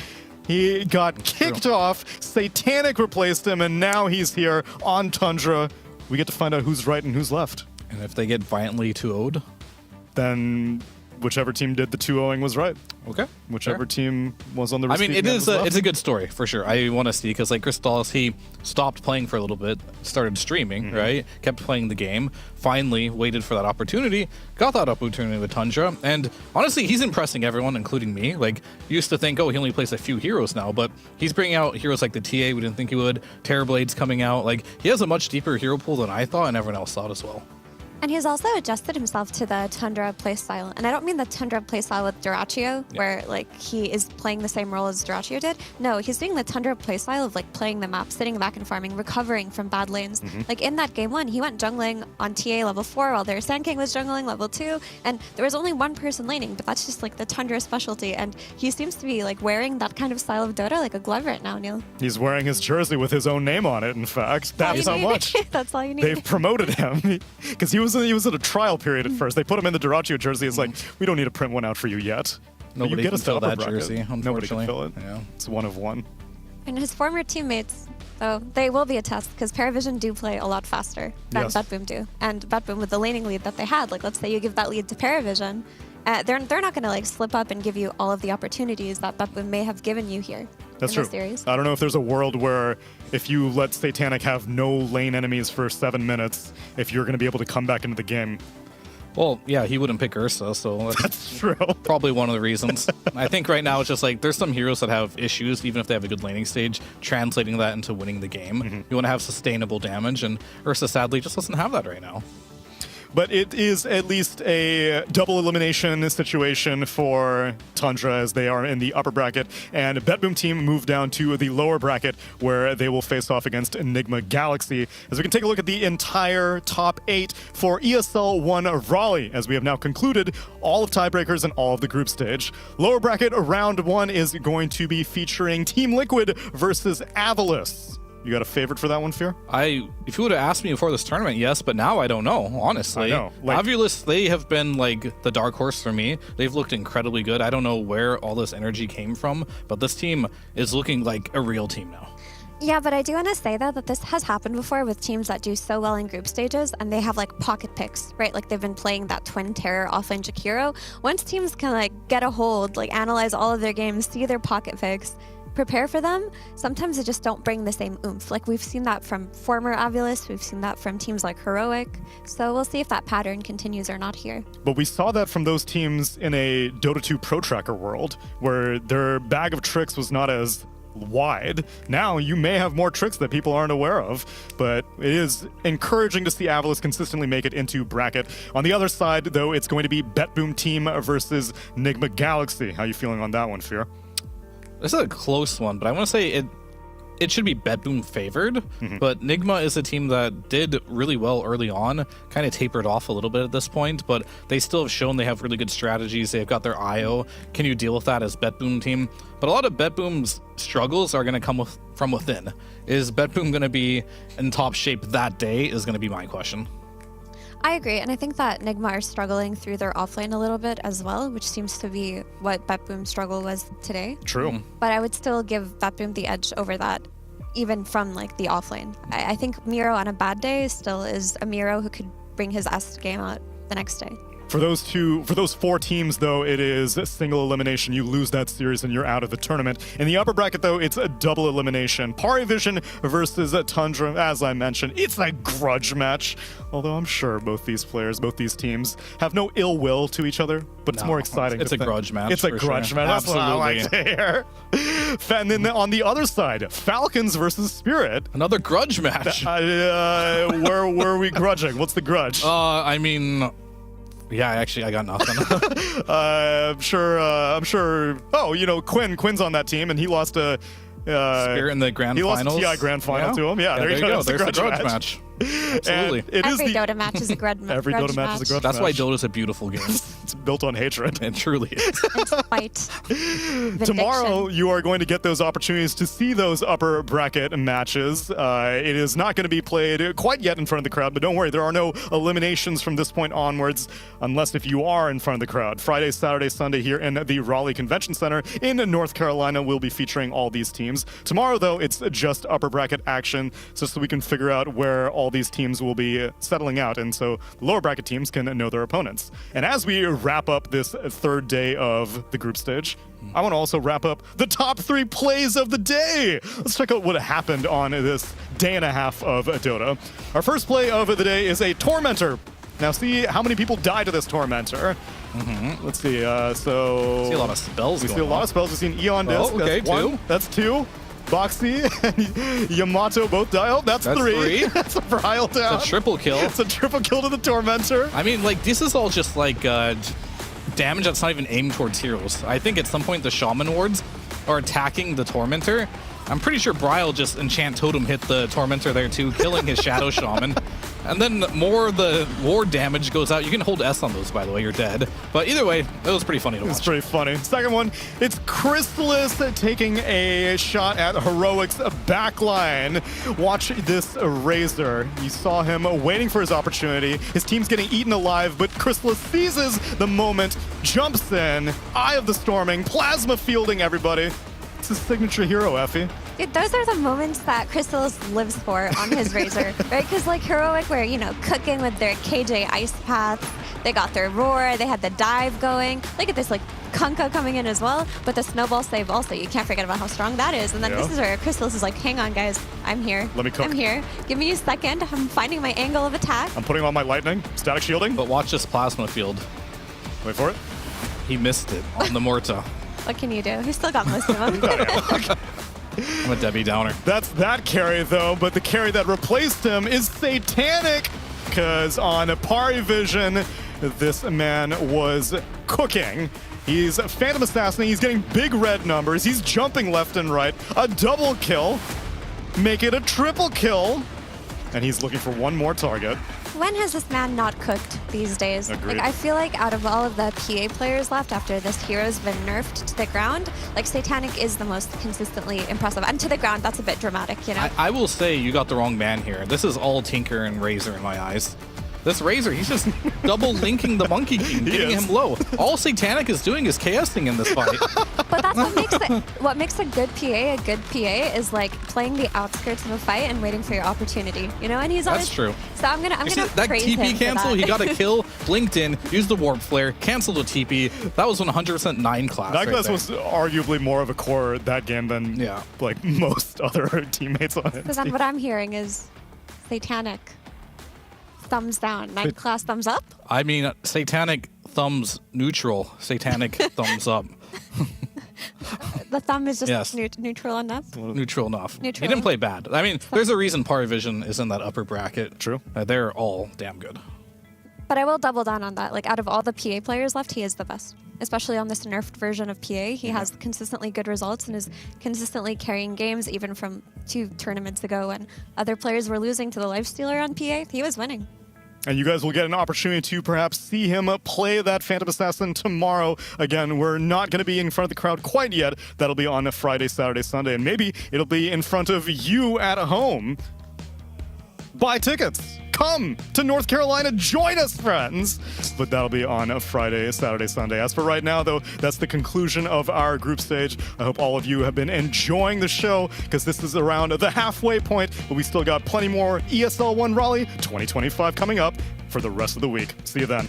He got kicked off, Satanic replaced him, and now he's here on Tundra. We get to find out who's right and who's left. And if they get violently 2-0'd? Then whichever team did the 2-0ing was right. Okay. Whichever team was on the I receiving mean, end was left. it's a good story for sure. I want to see because like Crystallis, he stopped playing for a little bit, started streaming, right? Kept playing the game. Finally, waited for that opportunity, got that opportunity with Tundra, and honestly, he's impressing everyone, including me. Like, used to think, oh, he only plays a few heroes now, but he's bringing out heroes like the TA we didn't think he would. Terrorblade's coming out. Like, he has a much deeper hero pool than I thought, and everyone else thought as well. And he's also adjusted himself to the Tundra playstyle. And I don't mean the Tundra playstyle with Duraccio, where like he is playing the same role as Duraccio did. No, he's doing the Tundra playstyle of like playing the map, sitting back and farming, recovering from bad lanes. Like in that game 1, he went jungling on TA level 4 while their Sand King was jungling level 2. And there was only one person laning, but that's just like the Tundra specialty. And he seems to be like wearing that kind of style of Dota like a glove right now, Neil. He's wearing his jersey with his own name on it, in fact. That's how much. That's all you need. They've promoted him. Because he was in a trial period at first. They put him in the Duraccio jersey. It's like, we don't need to print one out for you yet. Nobody you get can us to fill upper that bracket. jersey, Nobody unfortunately. can fill it. Yeah. It's one of one. And his former teammates, though, they will be a test because Paravision do play a lot faster than Yes. BetBoom do. And BetBoom, with the laning lead that they had, like let's say you give that lead to Paravision, they're not going to like slip up and give you all of the opportunities that BetBoom may have given you here. That's in true. This series. I don't know if there's a world where if you let Satanic have no lane enemies for 7 minutes, if you're going to be able to come back into the game. Well, yeah, he wouldn't pick Ursa, so that's true. Probably one of the reasons. I think right now it's just like there's some heroes that have issues, even if they have a good laning stage, translating that into winning the game. You want to have sustainable damage, and Ursa sadly just doesn't have that right now. But it is at least a double elimination situation for Tundra as they are in the upper bracket, and BetBoom team move down to the lower bracket where they will face off against Nigma Galaxy. As we can take a look at the entire top 8 for ESL One Raleigh, as we have now concluded all of tiebreakers and all of the group stage. Lower bracket round 1 is going to be featuring Team Liquid versus Avalis. You got a favorite for that one, Fear? If you would have asked me before this tournament, yes, but now I don't know, honestly. I know. Like, Avulis, they have been like the dark horse for me. They've looked incredibly good. I don't know where all this energy came from, but this team is looking like a real team now. Yeah, but I do want to say though that this has happened before with teams that do so well in group stages and they have like pocket picks, right? Like they've been playing that Twin Terror offlane Jakiro. Once teams can like get a hold, like analyze all of their games, see their pocket picks, prepare for them, sometimes they just don't bring the same oomph. Like we've seen that from former Avulis, we've seen that from teams like Heroic. So we'll see if that pattern continues or not here. But we saw that from those teams in a Dota 2 Pro Tracker world, where their bag of tricks was not as wide. Now you may have more tricks that people aren't aware of, but it is encouraging to see Avulis consistently make it into bracket. On the other side, though, it's going to be BetBoom team versus Nigma Galaxy. How you feeling on that one, Fear? This is a close one, but I want to say it should be BetBoom favored, but Nigma is a team that did really well early on, kind of tapered off a little bit at this point, but they still have shown they have really good strategies. They've got their IO. Can you deal with that as BetBoom team? But a lot of BetBoom's struggles are going to come from within. Is BetBoom going to be in top shape that day is going to be my question. I agree, and I think that Nigma are struggling through their offlane a little bit as well, which seems to be what BetBoom's struggle was today. True. But I would still give BetBoom the edge over that, even from like the offlane. I think Miro on a bad day still is a Miro who could bring his best game out the next day. For those 4 teams, though, it is a single elimination. You lose that series and you're out of the tournament. In the upper bracket, though, it's a double elimination. Paravision versus Tundra, as I mentioned. It's a grudge match. Although I'm sure both these teams have no ill will to each other, but it's more exciting. It's a grudge match. It's a grudge match. That's what I like to hear. And then on the other side, Falcons versus Spirit. Another grudge match. Where are we grudging? What's the grudge? I mean... Yeah, actually, I got nothing. I'm sure. Oh, you know, Quinn's on that team, and he lost a Spirit in the grand finals. He lost a TI grand final to him. Yeah, there you go. There's the grudge match. Absolutely. Every Dota match is a grudge match. Every Dota match is a grudge match. That's why Dota's a beautiful game. It's built on hatred. And truly. Fight. Tomorrow, you are going to get those opportunities to see those upper bracket matches. It is not going to be played quite yet in front of the crowd, but don't worry, there are no eliminations from this point onwards, unless if you are in front of the crowd. Friday, Saturday, Sunday here in the Raleigh Convention Center in North Carolina, we'll be featuring all these teams. Tomorrow, though, it's just upper bracket action, just so we can figure out where all these teams will be settling out, and so lower bracket teams can know their opponents. And as we wrap up this third day of the group stage, I want to also wrap up the top 3 plays of the day. Let's check out what happened on this day and a half of Dota. Our first play of the day is a Tormentor. Now see how many people die to this Tormentor. Let's see. So see a lot of spells. We see a lot of spells. We've seen Eon Disc. Oh, okay, that's 1. 2. That's 2. Boxy and Yamato both die. Oh, that's 3. That's a Brile down. It's a triple kill. It's a triple kill to the Tormentor. I mean, like, this is all just like damage that's not even aimed towards heroes. I think at some point the Shaman wards are attacking the Tormentor. I'm pretty sure Brile just Enchant Totem hit the Tormentor there too, killing his Shadow Shaman. And then more of the ward damage goes out. You can hold S on those, by the way, you're dead. But either way, it was pretty funny to watch. It's pretty funny. Second one, it's Chrysalis taking a shot at Heroic's backline. Watch this Razor. You saw him waiting for his opportunity. His team's getting eaten alive, but Chrysalis seizes the moment, jumps in, Eye of the Storming, Plasma fielding everybody. It's his signature hero, Effie. Dude, those are the moments that Chrysalis lives for on his Razor, right? Because like Heroic were, you know, cooking with their KJ Ice Paths. They got their roar. They had the dive going. Look at this, like Kunkka coming in as well. But the snowball save also, you can't forget about how strong that is. And then this is where Chrysalis is like, hang on, guys. I'm here. Let me cook. I'm here. Give me a second. I'm finding my angle of attack. I'm putting on my lightning, static shielding. But watch this Plasma field. Wait for it. He missed it on the Morta. What can you do? He's still got most of them. I'm a Debbie Downer. That's that carry, though, but the carry that replaced him is Satanic, because on Paravision, this man was cooking. He's Phantom Assassin. He's getting big red numbers. He's jumping left and right. A double kill. Make it a triple kill. And he's looking for one more target. When has this man not cooked these days? Agreed. Like, I feel like out of all of the PA players left after this hero's been nerfed to the ground, like Satanic is the most consistently impressive. And to the ground, that's a bit dramatic, you know? I will say you got the wrong man here. This is all Tinker and Razor in my eyes. This Razor, he's just double linking the Monkey King, getting him low. All Satanic is doing is KSing in this fight. But that's what makes a good PA is like playing the outskirts of a fight and waiting for your opportunity, you know? And he's always... That's true. So I'm gonna that praise TP him for cancel, that. he got a kill, blinked in, used the Warp Flare, canceled the TP. That was 100% 9 class. 9 right class there. was arguably more of a core that game than like most other teammates on it. So then what I'm hearing is Satanic thumbs down, 9 class thumbs up. I mean, Satanic thumbs neutral, Satanic thumbs up. The thumb is just Yes. neutral enough. Neutral enough. Neutral. He didn't play bad. I mean, there's a reason Paravision is in that upper bracket. True. They're all damn good. But I will double down on that. Like, out of all the PA players left, he is the best. Especially on this nerfed version of PA. He has consistently good results and is consistently carrying games, even from 2 tournaments ago when other players were losing to the Lifestealer on PA. He was winning. And you guys will get an opportunity to perhaps see him play that Phantom Assassin tomorrow. Again, we're not going to be in front of the crowd quite yet. That'll be on a Friday, Saturday, Sunday, and maybe it'll be in front of you at home. Buy tickets. Come to North Carolina. Join us, friends. But that'll be on a Friday, Saturday, Sunday. As for right now, though, that's the conclusion of our group stage. I hope all of you have been enjoying the show, because this is around the halfway point, but we still got plenty more ESL One Raleigh 2025 coming up for the rest of the week. See you then.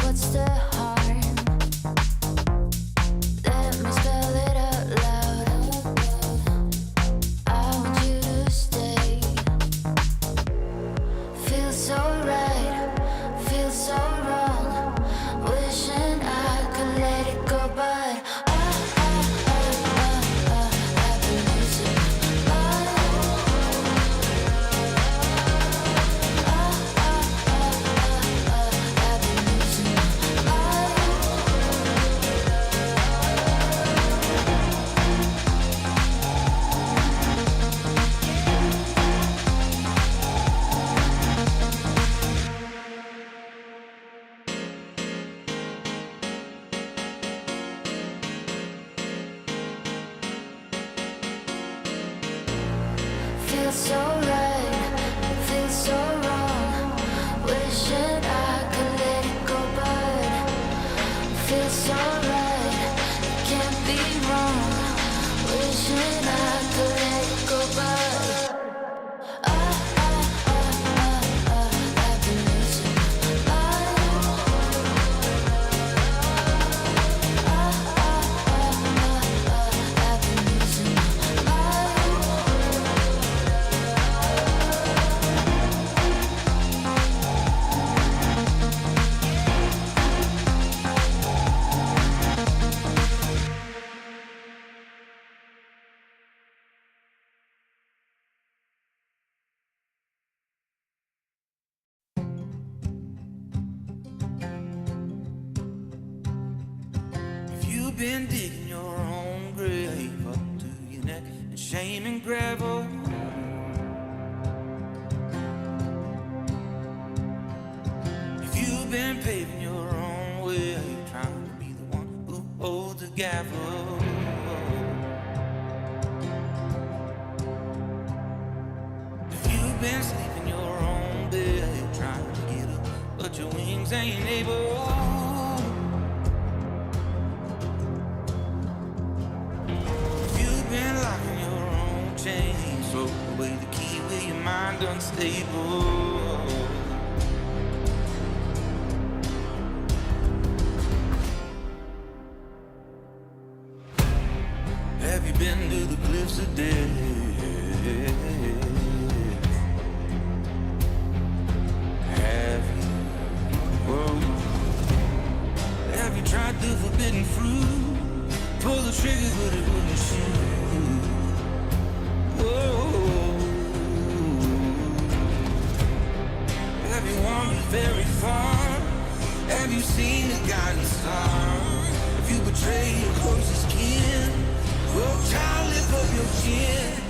what's the harm? Let me spell it out loud. I want you to stay. Feels so right, feels so wrong. Wishing I could let it go, but I've been losing my feels so right, feels so wrong. Wishing I could let it go, but feels so right, it can't be wrong. Wishing I could let it go, but I've been losing If you've been digging your own grave up to your neck in shame and gravel, if you've been paving your own way, trying to be the one who holds the gavel, if you've been sleeping your own bed, trying to get up, but your wings ain't able. Been locking your own chains, throw away the key with your mind unstable. Have you been to the cliffs of death? Have you? Whoa. Have you tried the forbidden fruit? Pull the trigger, but it wouldn't shoot. Whoa. Have you wandered very far? Have you seen the guiding star? If you betray your closest kin, oh, child, lift up your chin.